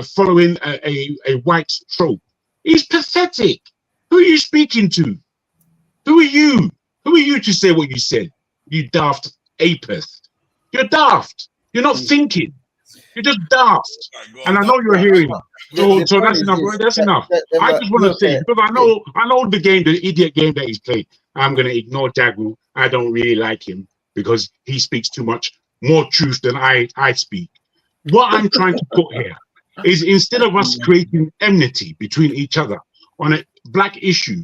following a white trope is pathetic. Who are you speaking to? Who are you? Who are you to say what you said? You daft apeth. You're daft. You're not thinking. You're just daft. And I know you're hearing. So that's enough. That's enough. I just want to say, because I know the game, the idiot game that he's played. I'm going to ignore Jagu. I don't really like him because he speaks too much more truth than I speak. What I'm trying to put here is, instead of us creating enmity between each other on a black issue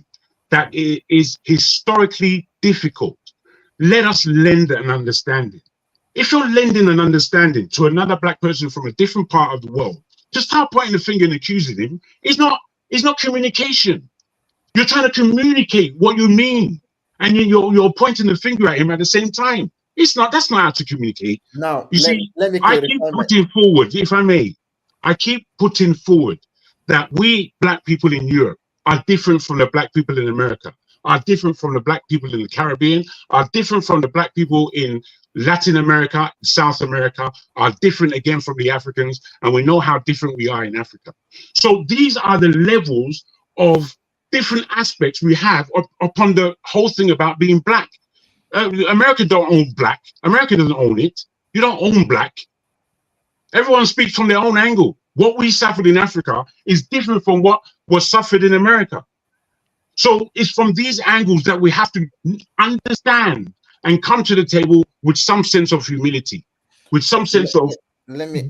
that is historically difficult, let us lend an understanding. If you're lending an understanding to another black person from a different part of the world, just start pointing the finger and accusing him. It's not communication. You're trying to communicate what you mean, and you're pointing the finger at him at the same time. That's not how to communicate. Now, I keep putting forward, if I may, that we black people in Europe are different from the black people in America, are different from the black people in the Caribbean, are different from the black people in Latin America, South America, are different again from the Africans, and we know how different we are in Africa. So these are the levels of different aspects we have upon the whole thing about being black. America don't own black. America doesn't own it. You don't own black. Everyone speaks from their own angle. What we suffered in Africa is different from what was suffered in America. So it's from these angles that we have to understand and come to the table with some sense of humility, with some sense of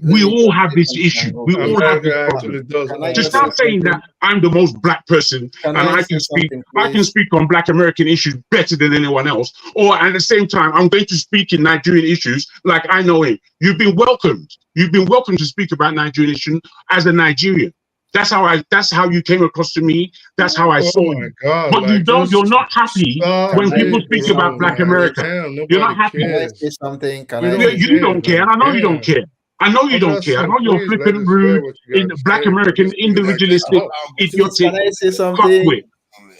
we all have this issue. We all have this problem. To start saying that I'm the most black person and I can speak on black American issues better than anyone else, or at the same time I'm going to speak in Nigerian issues like I know him. You've been welcomed. You've been welcomed to speak about Nigerian issues as a Nigerian. That's how you came across to me. That's how I saw Oh my you. God! But Like, you're not happy when people speak about Black America. Damn, You're not nobody happy. Can I cares. say something? Can We I don't say You don't care. care, and I know you don't care. I know you don't care. I Augustine, know you're please let flipping us hear rude what you in got to Black say. American, individualistic, Please, idiotic, can I say something? fuckwit.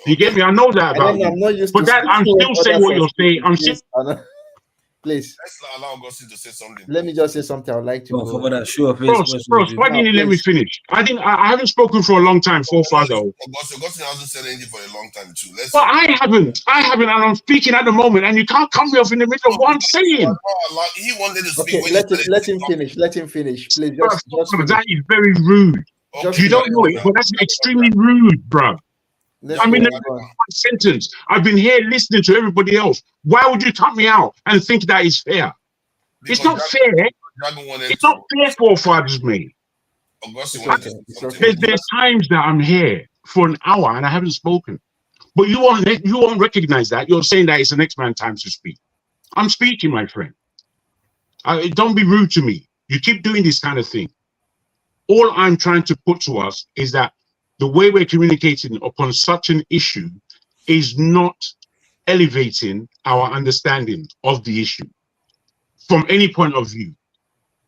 You get me? I know that I don't about know. you. I'm not used But to that I'm speaking when still saying others what are you're saying. speaking. I'm still. Please. Let's allow Augustine to say something. Let me just say something. I would like to Go on, go. cover that. Show of Bros, why didn't you let me please. finish? I haven't spoken for a long time, 4 5 though. Augustine hasn't said anything for a long time too. But I haven't, and I'm speaking at the moment, and you can't cut me off in the middle of what I'm saying. He wanted to speak Okay, when let him finish. Let him finish. Please just finish. That is very rude. Just You don't know it, but that's extremely rude, bro. I mean, one sentence. I've been here listening to everybody else. Why would you cut me out and think that is fair? It's not fair. It's not fair for fathers, mate. There's times that I'm here for an hour and I haven't spoken, but you won't recognize that. You're saying that it's the next man's time to speak. I'm speaking, my friend. Don't be rude to me. You keep doing this kind of thing. All I'm trying to put to us is that the way we're communicating upon such an issue is not elevating our understanding of the issue from any point of view.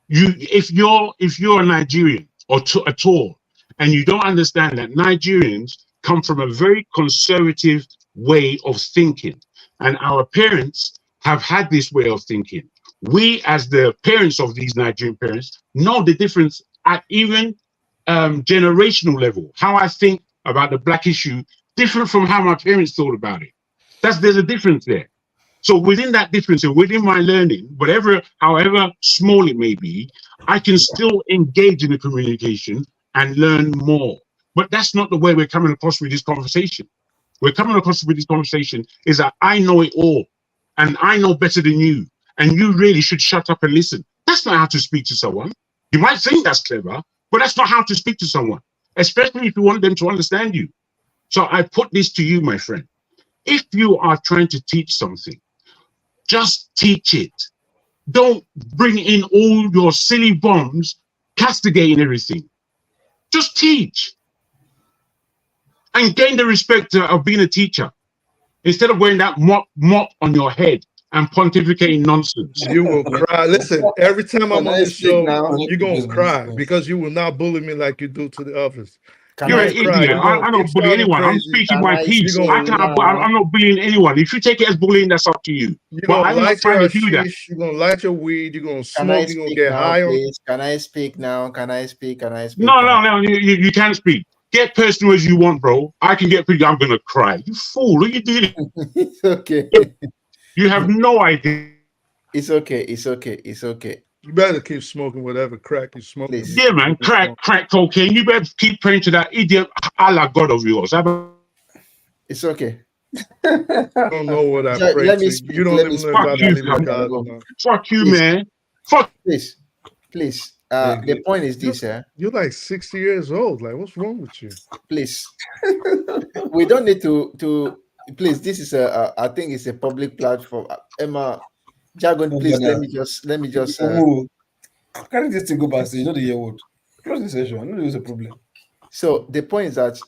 If you're a Nigerian or at all, and you don't understand that Nigerians come from a very conservative way of thinking, and our parents have had this way of thinking. We, as the parents of these Nigerian parents, know the difference at even generational level. How I think about the Black issue different from how my parents thought about it. There's a difference there. So within that difference and within my learning, however small it may be, I can still engage in the communication and learn more. But that's not the way we're coming across with this conversation. We're coming across with this conversation is that I know it all and I know better than you. And you really should shut up and listen. That's not how to speak to someone. You might think that's clever, but that's not how to speak to someone, especially if you want them to understand you. So I put this to you, my friend. If you are trying to teach something, just teach it. Don't bring in all your silly bombs, castigating everything. Just teach and gain the respect of being a teacher instead of wearing that mop on your head and pontificating nonsense. You will cry. Listen, every time I'm on this show, you're going to cry because you will not bully me like you do to the others. You're an idiot. I don't bully anyone. I'm speaking my piece. I'm not bullying anyone. If you take it as bullying, that's up to you. But I'm not trying to do that. You're going to light your weed. You're going to smoke. You're going to get high on. Can I speak now? Can I speak? No. You can't speak. Get personal as you want, bro. I can get pretty. I'm going to cry. You fool. What are you doing? It's okay. You have no idea. It's okay. You better keep smoking whatever crack you smoke. Yeah, man. Crack cocaine. You better keep praying to that idiot Allah God of yours. It's okay. I don't know what I pray to. You don't even know if I believe in God or not. Fuck you, man. Fuck. Please. The point is this, You're like 60 years old. Like, what's wrong with you? Please. We don't need to. Please, this is I think it's a public platform. Emma, Jargon, please let me just. Carry this to go back. You know the year old. Close the session. I know there's a problem. So the point is that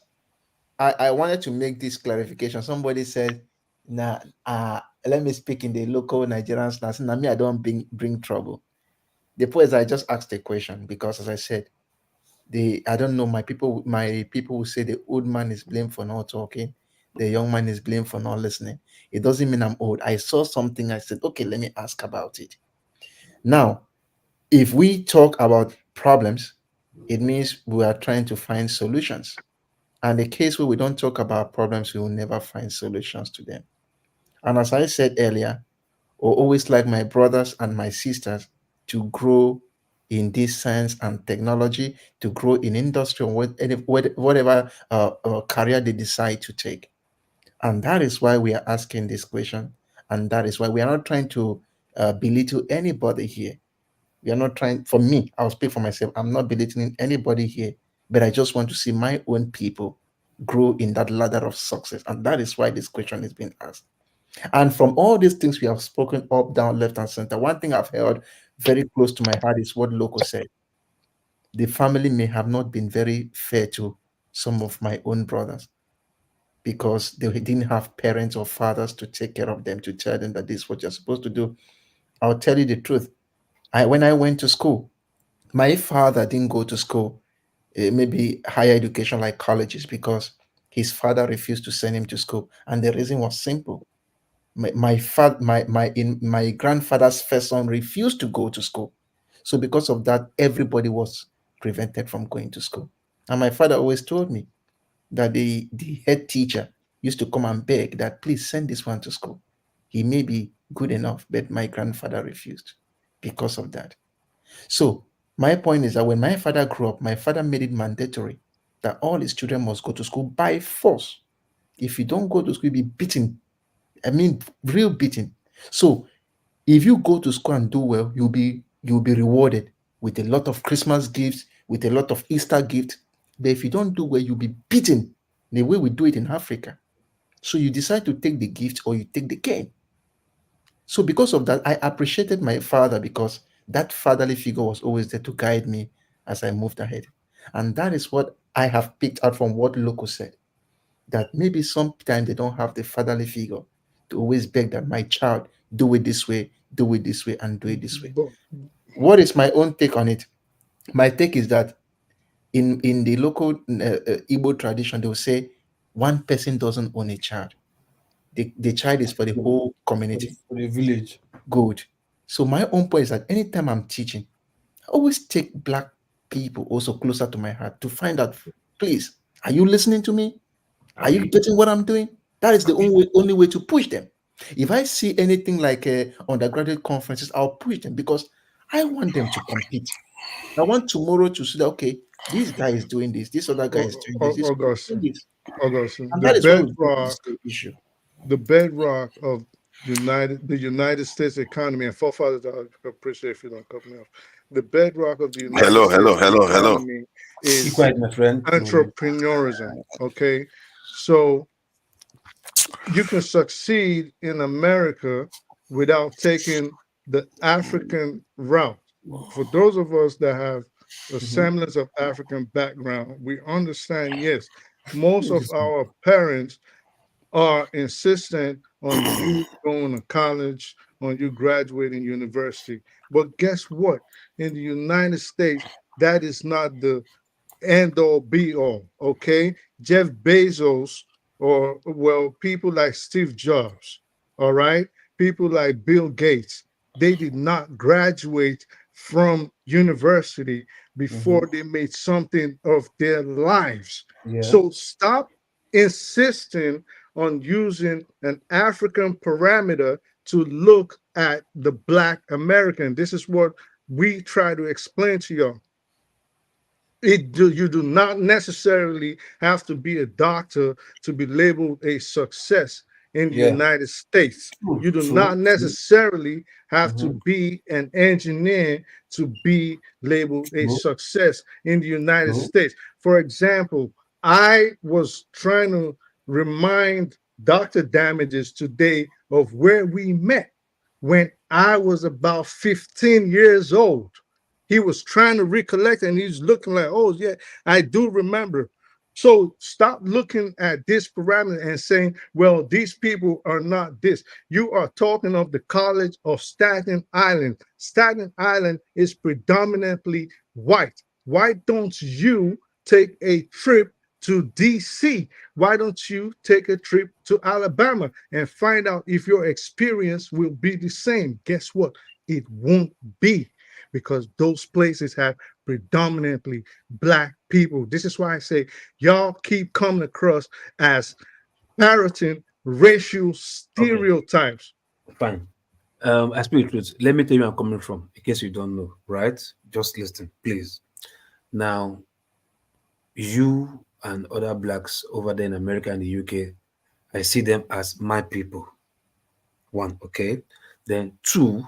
I wanted to make this clarification. Somebody said, let me speak in the local Nigerians. Now, me, I don't bring trouble. The point is I just asked a question because, as I said, I don't know, my people will say the old man is blamed for not talking, the young man is blamed for not listening. It doesn't mean I'm old. I saw something, I said, okay, let me ask about it. Now, if we talk about problems, it means we are trying to find solutions. And the case where we don't talk about problems, we will never find solutions to them. And as I said earlier, I always like my brothers and my sisters to grow in this science and technology, to grow in industry or whatever career they decide to take. And that is why we are asking this question. And that is why we are not trying to belittle anybody here. We are not trying, for me, I'll speak for myself. I'm not belittling anybody here, but I just want to see my own people grow in that ladder of success. And that is why this question is being asked. And from all these things we have spoken up, down, left, and center, one thing I've held very close to my heart is what Loco said. the family may have not been very fair to some of my own brothers because they didn't have parents or fathers to take care of them, to tell them that this is what you're supposed to do. I'll tell you the truth. When I went to school, my father didn't go to school, maybe higher education like colleges, because his father refused to send him to school. And the reason was simple. My grandfather's first son refused to go to school. So because of that, everybody was prevented from going to school. And my father always told me that the head teacher used to come and beg that please send this one to school. He may be good enough, but my grandfather refused because of that. So my point is that when my father grew up, my father made it mandatory that all his children must go to school by force. If you don't go to school, you'll be beaten. I mean, real beating. So if you go to school and do well, you'll be rewarded with a lot of Christmas gifts, with a lot of Easter gifts. But if you don't do well, you'll be beaten the way we do it in Africa. So you decide to take the gift or you take the cane. So because of that, I appreciated my father because that fatherly figure was always there to guide me as I moved ahead. And that is what I have picked out from what Loco said, that maybe sometimes they don't have the fatherly figure to always beg that my child do it this way, and do it this way. But What is my own take on it? My take is that in the local Igbo tradition, they will say one person doesn't own a child. The child is for the whole community. For the village. Good. So my own point is that anytime I'm teaching, I always take black people also closer to my heart to find out, please, are you listening to me? Are you getting what I'm doing? That is the only way to push them. If I see anything like undergraduate conferences, I'll push them because I want them to compete. I want tomorrow to see that, okay, this guy is doing this other guy is doing this, Augustine, and the that is what we bedrock, issue. the bedrock of the United States economy, and forefathers, I appreciate if you don't cut me off. The bedrock of the United States economy is Be quiet, my friend. entrepreneurism. Okay, so you can succeed in America without taking the African route. For those of us that have a semblance of African background, we understand, yes, most of our parents are insistent on you going to college, on you graduating university. But guess what? In the United States, that is not the end all be all. Okay, Jeff Bezos, or well, people like Steve Jobs, all right, people like Bill Gates, they did not graduate from university before they made something of their lives. Yeah. So stop insisting on using an African parameter to look at the Black American. This is what we try to explain to y'all. You do not necessarily have to be a doctor to be labeled a success in the United States. You do not necessarily have to be an engineer to be labeled a success in the United States. For example, I was trying to remind Dr. Damages today of where we met when I was about 15 years old. He was trying to recollect and he's looking like, oh, yeah, I do remember. So stop looking at this parameter and saying, well, these people are not this. You are talking of the College of Staten Island. Staten Island is predominantly white. Why don't you take a trip to DC? Why don't you take a trip to Alabama and find out if your experience will be the same? Guess what? It won't be, because those places have predominantly Black people. This is why I say y'all keep coming across as parroting racial stereotypes. Fine. I speak the truth. Let me tell you where I'm coming from, in case you don't know, right? Just listen, please. Now, you and other blacks over there in America and the UK, I see them as my people. One, okay. Then two,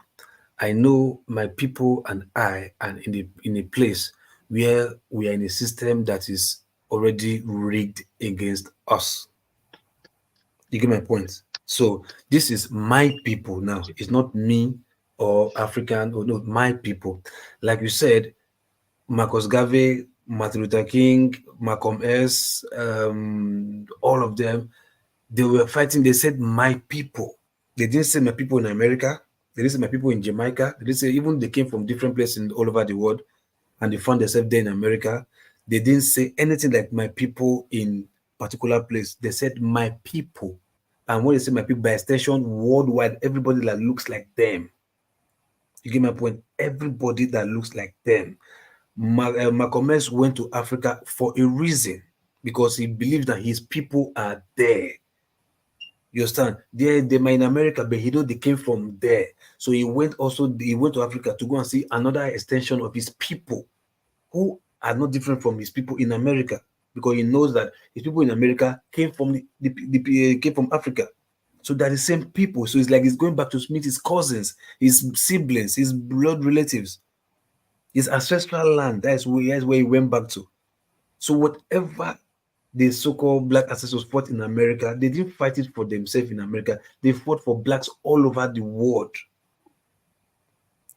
I know my people and I are in a place where we are in a system that is already rigged against us. You get my point? So this is my people now. It's not me or African or no, my people. Like you said, Marcus Garvey, Martin Luther King, Malcolm X, all of them, they were fighting. They said, my people. They didn't say my people in America. They didn't say my people in Jamaica. They didn't say, even they came from different places all over the world and they found themselves there in America. They didn't say anything like my people in particular place. They said my people. And when they say my people, by extension, worldwide, everybody that looks like them. You get my point? Everybody that looks like them. Malcolm X went to Africa for a reason, because he believed that his people are there. You understand? They might in America, but he know they came from there. So he went to Africa to go and see another extension of his people who are not different from his people in America, because he knows that his people in America came from came from Africa. So they're the same people. So it's like he's going back to meet his cousins, his siblings, his blood relatives, his ancestral land. That's where he went back to. So whatever the so-called black ancestors fought in America, they didn't fight it for themselves in America. They fought for blacks all over the world.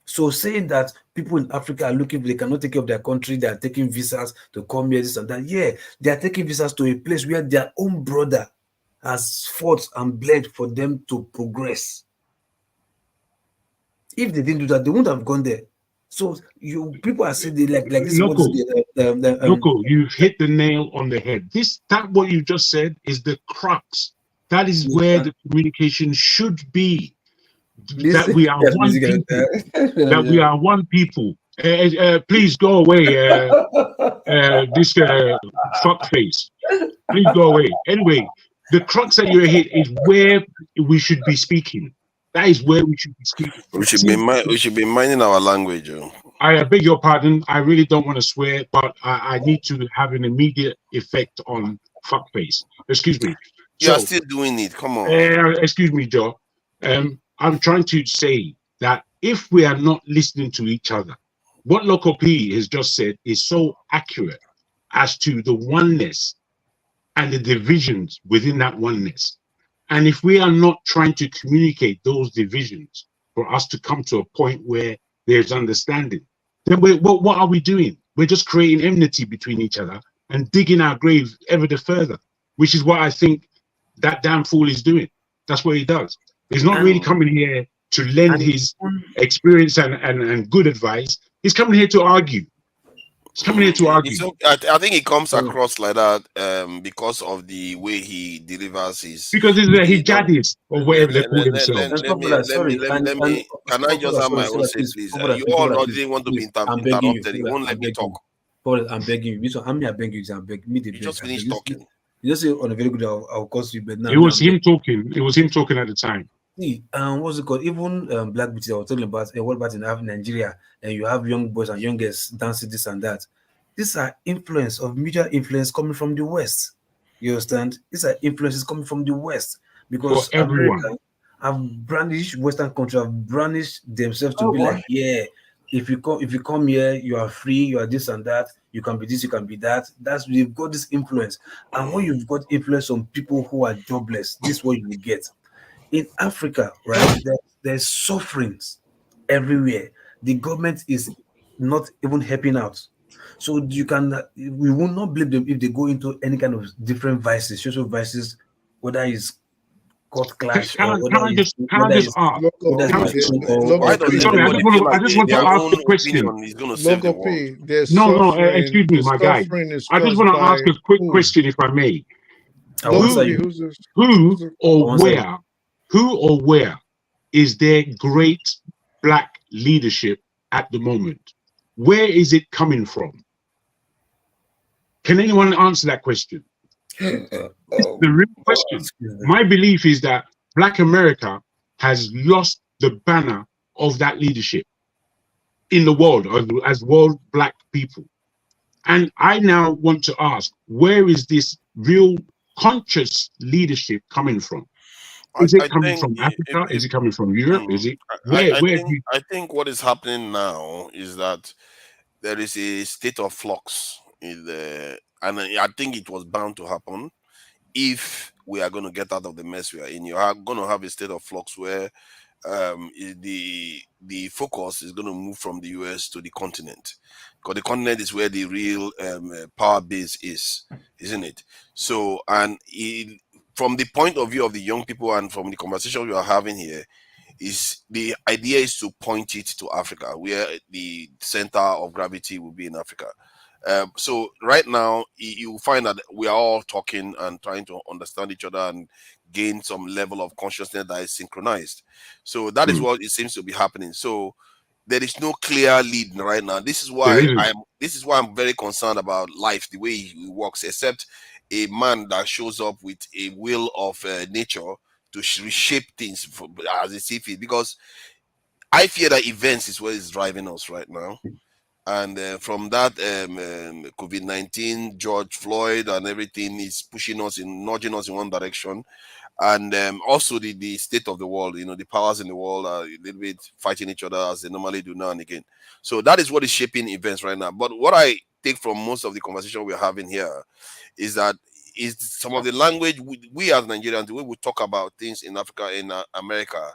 So saying that people in Africa are looking, they cannot take care of their country, they are taking visas to come here, this and that. Yeah, they are taking visas to a place where their own brother has fought and bled for them to progress. If they didn't do that, they wouldn't have gone there. So people are saying they like this. Loco, you've hit the nail on the head. That what you just said is the crux. That is where the communication should be. That we are one people. That we are one people. Please go away. This fuck face. Please go away. Anyway, the crux that you're hit is where we should be speaking. That is where we should be speaking. We should be minding our language. I beg your pardon. I really don't want to swear, but I need to have an immediate effect on fuckface. Excuse me. You are still doing it. Come on. Excuse me, Joe. I'm trying to say that if we are not listening to each other, what Loco P has just said is so accurate as to the oneness and the divisions within that oneness. And if we are not trying to communicate those divisions for us to come to a point where there's understanding, then what are we doing? We're just creating enmity between each other and digging our graves ever the further, which is what I think that damn fool is doing. That's what he does. He's not really coming here to lend his experience and good advice. He's coming here to argue. He's coming here to argue. I think he comes across like that because of the way he delivers his. Because he's a hijadist or whatever they call themselves. Can I just have my own say, please? You all didn't want to be interrupted. You won't let me talk. I'm begging you. I'm begging you. I'm begging me. You just finished talking. You just say on a very good. I'll cost you, but now it was him talking. It was him talking at the time. See, what's it called? Even black beauty I was talking about. What about in Nigeria? And you have young boys and young girls dancing this and that. These are influence of media influence coming from the West. You understand? These are influences coming from the West because America have brandished Western countries have brandished themselves to be like, yeah, if you come here, you are free, you are this and that, you can be this, you can be that. You've got this influence, and when you've got influence on people who are jobless, this is what you will get. In Africa, right? There's sufferings everywhere. The government is not even helping out. So we will not blame them if they go into any kind of different vices, social vices, whether it's court clash or whether it's I just want to ask a question. Excuse me, my guy. I just want to ask a quick question, if I may. Who or where is there great black leadership at the moment? Where is it coming from? Can anyone answer that question? The real question. My belief is that Black America has lost the banner of that leadership in the world, as world black people. And I now want to ask, where is this real conscious leadership coming from? Is it coming from Africa? Is it coming from Europe? Is it I think what is happening now is that there is a state of flux and I think it was bound to happen if we are going to get out of the mess we are in. You are going to have a state of flux where the focus is going to move from the US to the continent, because the continent is where the real power base is, isn't it? So, and from the point of view of the young people and from the conversation we are having here, is the idea is to point it to Africa, where the center of gravity will be in Africa. So right now, you find that we are all talking and trying to understand each other and gain some level of consciousness that is synchronized. So that is what it seems to be happening. So there is no clear lead right now. This is why I'm very concerned about life, the way it works, except a man that shows up with a will of nature to reshape things as they see fit. Because I fear that events is what is driving us right now. And from that COVID-19, George Floyd and everything is pushing us nudging us in one direction. And also the state of the world, the powers in the world are a little bit fighting each other as they normally do now and again. So that is what is shaping events right now. But what I take from most of the conversation we're having here is that some of the language we as Nigerians, the way we talk about things in Africa, in America,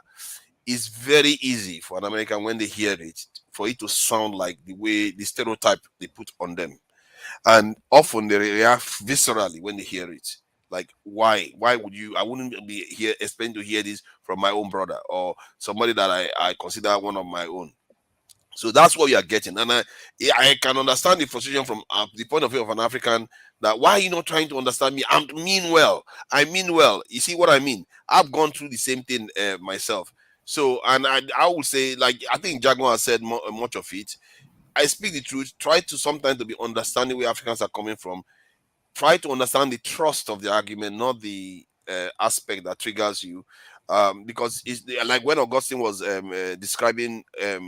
is very easy for an American when they hear it, for it to sound like the stereotype they put on them. And often they react viscerally when they hear it. Like, why would you? I wouldn't be here expecting to hear this from my own brother or somebody that I consider one of my own. So that's what we are getting. And I can understand the frustration from the point of view of an African, that why are you not trying to understand me? I mean well. You see what I mean? I've gone through the same thing myself. So, and I would say, like, I think Jaguar has said much of it. I speak the truth. Try to sometimes to be understanding where Africans are coming from. Try to understand the thrust of the argument, not the aspect that triggers you. Because it's like when Augustine was describing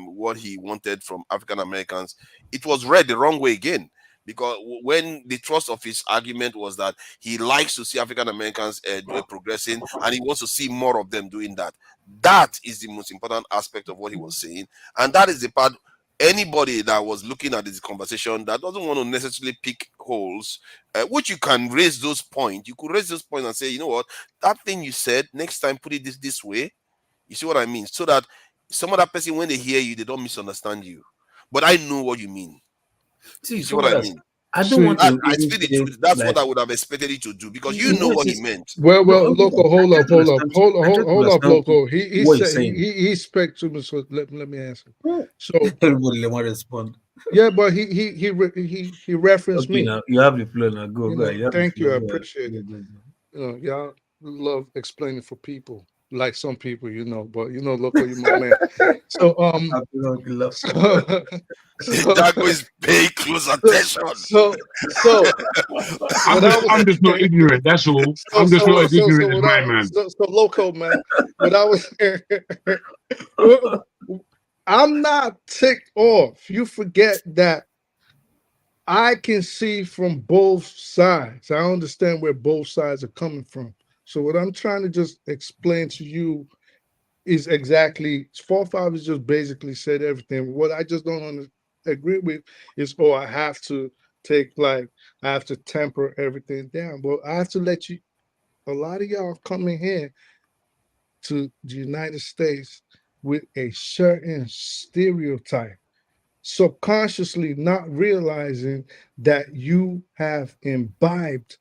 what he wanted from African Americans, it was read the wrong way again. Because when the thrust of his argument was that he likes to see African Americans progressing and he wants to see more of them doing that. That is the most important aspect of what he was saying. And that is the part anybody that was looking at this conversation that doesn't want to necessarily pick holes, which you can raise those points. You could raise those points and say, you know what, that thing you said, next time put it this way. You see what I mean? So that some other person, when they hear you, they don't misunderstand you. But I know what you mean. See, you see what I mean? I don't want to. I speak the truth. That's what I would have expected you to do, because you know what he meant. Well, No, Loco, hold up, Loco. He what said he's saying. he spoke to me, so let me answer. So Everybody want to respond. yeah, but he referenced Okay, me. now you have the floor. Now go ahead. Thank you, I appreciate it. Y'all love explaining for people, like some people, but Loco, you my man. So that was pay close attention. I'm just not ignorant. That's all. I'm just not as ignorant as my man. So Loco, man, what I was I'm not ticked off. You forget that I can see from both sides. I understand where both sides are coming from. So what I'm trying to just explain to you is exactly 4-5 has just basically said everything. What I just don't agree with is, I have to I have to temper everything down. But I have to let you, a lot of y'all coming here to the United States with a certain stereotype, subconsciously not realizing that you have imbibed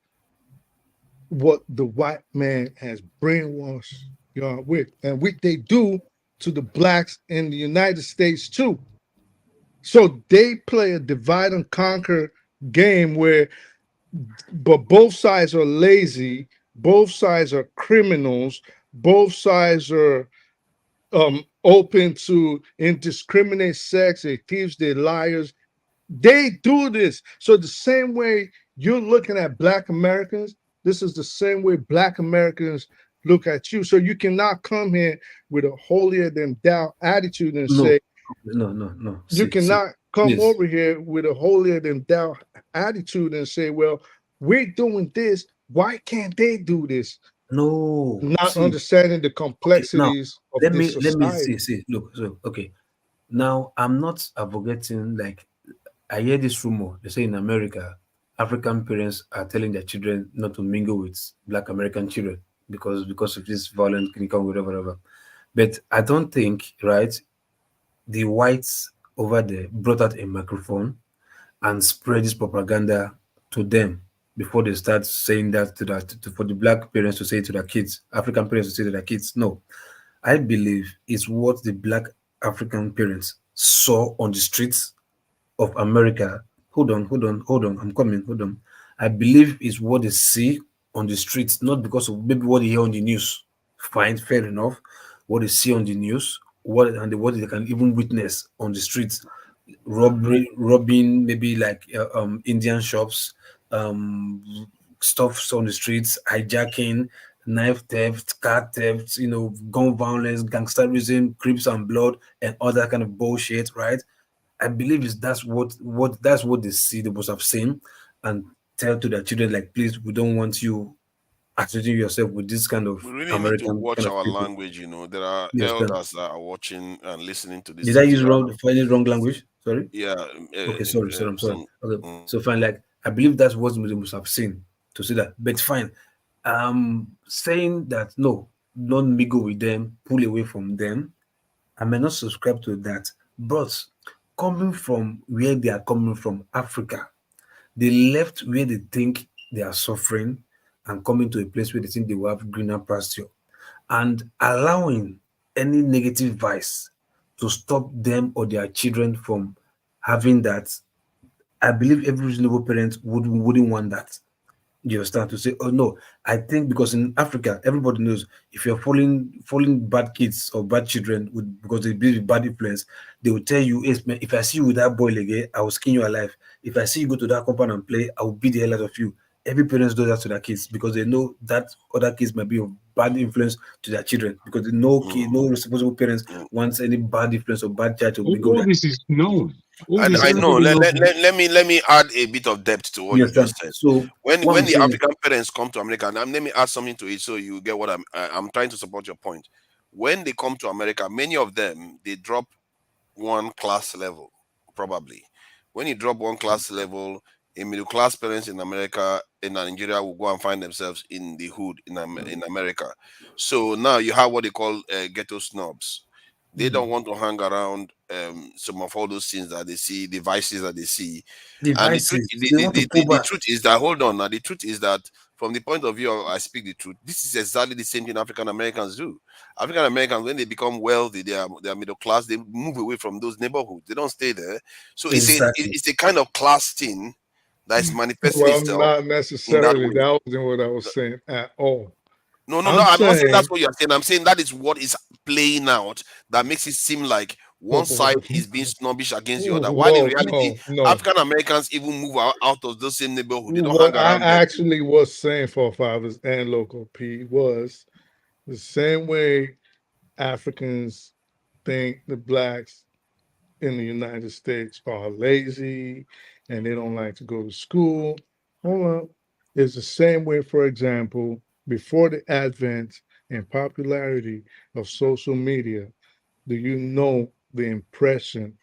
what the white man has brainwashed y'all with, and what they do to the blacks in the United States too. So they play a divide and conquer game but both sides are lazy, both sides are criminals, both sides are open to indiscriminate sex, they thieves, they liars. They do this. So the same way you're looking at Black Americans, this is the same way Black Americans look at you. So you cannot come here with a holier than thou attitude and say, no. You cannot come over here with a holier than thou attitude and say, well, we're doing this. Why can't they do this? No. Not understanding the complexities of this society. Let me see. Look, so okay. Now I'm not advocating, like, I hear this rumor. They say in America, African parents are telling their children not to mingle with Black American children because of this violent clinical whatever. But I don't think, right, the whites over there brought out a microphone and spread this propaganda to them before they start saying that for the black parents to say to their kids, African parents to say to their kids. No, I believe it's what the black African parents saw on the streets of America. Hold on. I'm coming. Hold on. I believe it's what they see on the streets, not because of maybe what they hear on the news. Fine, fair enough. What they see on the news, what they can even witness on the streets, robbing, maybe like Indian shops, stuff on the streets, hijacking, knife theft, car theft, gun violence, gangsterism, crips and blood, and all that kind of bullshit, right? I believe that's what they see, they must have seen, and tell to their children like, please, we don't want you associating yourself with this kind of We really need to American watch kind of our people. language. There are You understand? elders that are watching and listening to these Did I things. use wrong language? Sorry. Yeah. Okay, sorry. I'm sorry. Some. Okay, so fine. Like I believe that's what they must have seen to see that. But fine. Saying that no, don't mingle with them, pull away from them. I may not subscribe to that, but coming from where they are coming from, Africa, they left where they think they are suffering and coming to a place where they think they will have greener pasture, and allowing any negative vice to stop them or their children from having that. I believe every reasonable parent wouldn't want that. You understand? To say, oh no, I think because in Africa, everybody knows if you're following bad kids or bad children because they believe in bad influence, they will tell you, "Yes, man, if I see you with that boy again, I will skin you alive. If I see you go to that compound and play, I will beat the hell out of you." Every parent does that to their kids because they know that other kids might be of bad influence to their children because no responsible parents wants any bad influence or bad child to mingle All with. this is known. All I this I know. everybody knows. Let me add a bit of depth to what You you just understand? said. So When what I'm the saying is, African parents come to America, and let me add something to it so you get what I'm trying to support your point. When they come to America, many of them they drop one class level, probably. When you drop one class level, a middle class parents in America, in Nigeria, will go and find themselves in the hood in America. So now you have what they call ghetto snobs. They don't want to hang around some of all those things that they see, the vices that they see. And the truth, devices, they want to pull the back. truth is that, hold on now, the truth is that from the point of view of I speak the truth, this is exactly the same thing African Americans do. African Americans, when they become wealthy, they are middle class, they move away from those neighborhoods. They don't stay there. So Exactly. it's a kind of class thing that is manifesting Well, itself not in that necessarily. way. That wasn't what I was saying at all. No, I'm I'm not saying that's saying what you're saying. I'm saying that is what is playing out that makes it seem like one side is being snobbish against the other. While in reality, no. African Americans even move out of those same neighborhood. They don't hang What I around there. actually was saying, forefathers and local P, was the same way Africans think the blacks in the United States are lazy and they don't like to go to school. Hold on. It's the same way, for example, before the advent and popularity of social media, do you know the impression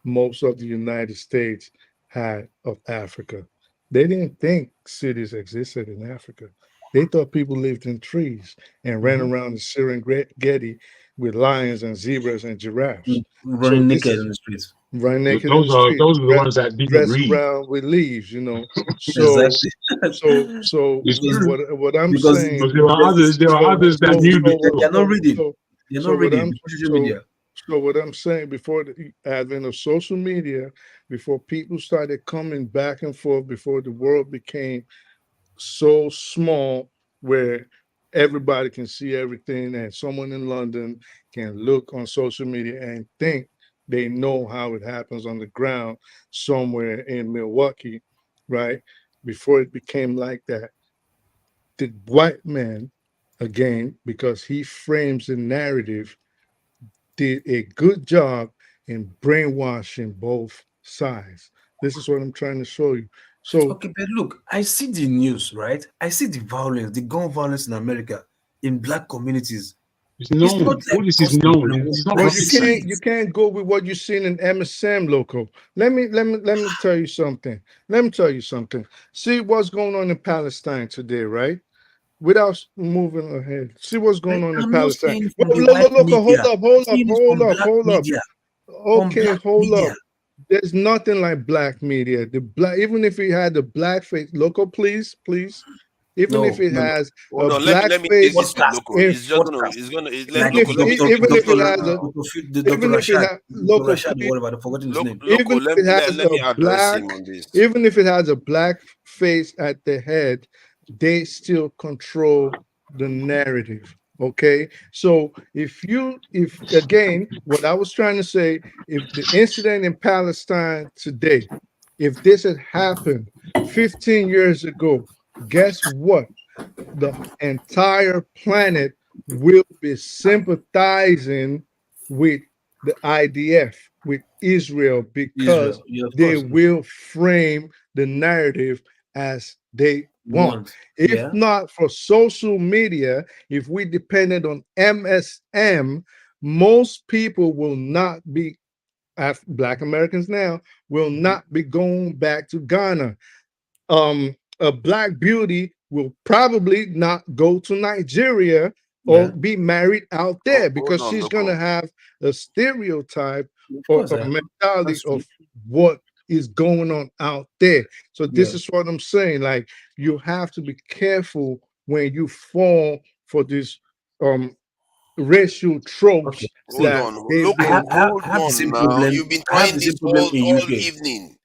most of the United States had of Africa? They didn't think cities existed in Africa. They thought people lived in trees and ran around the Serengeti with lions and zebras and giraffes. So Running this naked is on the streets. running naked in the Those are street, the ones that didn't dressed read. around with leaves, you know. So, Exactly. so It's true. what I'm because saying, Because there are others. There are others that knew they're before. not reading. so, They're so not what reading I'm before social media. so what I'm saying, before the advent of social media, before people started coming back and forth, before the world became so small where everybody can see everything, and someone in London can look on social media and think they know how it happens on the ground somewhere in Milwaukee, right? Before it became like that, the white man, again, because he frames the narrative, did a good job in brainwashing both sides. This is what I'm trying to show you. So Okay, but look, I see the news, right? I see the violence, the gun violence in America in black communities. It's It's not known. like All this is gospel known. anymore. It's not well, I rocket see science. it. you can't go with what you've seen in MSM local. Let me tell you something. Let me tell you something. See what's going on in Palestine today, right? Without moving ahead, see what's But going on in I'm not Palestine. saying from Well, the white hold media. up, hold I'm up, seeing it hold from up, black hold up. media. From Okay, black hold up. media. There's nothing like black media. The black, even if it had the blackface, local, please, even if it has Hold a on, let me take blackface, this with local. It's just gonna, let even if local. Let me take even if this it with has a local. even if it has local, please, even Local. if it has Let a me address him on this. even if it has a black face at the head, they still control the narrative. Okay, so if again, what I was trying to say, if the incident in Palestine today, if this had happened 15 years ago, guess what? The entire planet will be sympathizing with the IDF, with Israel, because Yeah, of they course. will frame the narrative as they want. If Yeah. not for social media, if we depended on MSM, most people will not be, Black Americans now, will not be going back to Ghana. A Black beauty will probably not go to Nigeria or be married out there because on, she's going to local. have a stereotype or course, a mentality of what is going on out there. So this is what I'm saying. Like, you have to be careful when you fall for these racial tropes Hold that on, they've local. been. Hold on now. You've been trying this all evening.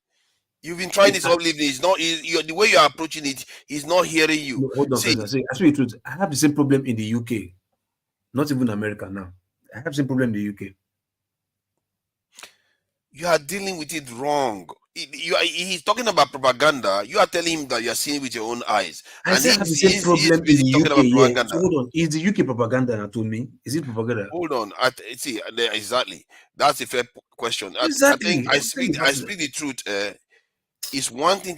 You've been trying this all evening. It's not. The way you are approaching it, he's not hearing you. No, hold on, See, first. I say the truth. I have the same problem in the UK, not even America now. I have the same problem in the UK. you are dealing with it wrong. He's talking about propaganda. You are telling him that you are seeing it with your own eyes, I and say I have the same he's problem in busy the talking UK. about Yeah. propaganda. So hold on. Is the UK propaganda now told me? Is it propaganda? Hold on. See, exactly. That's a fair question. I Exactly. think I speak the truth. It's one thing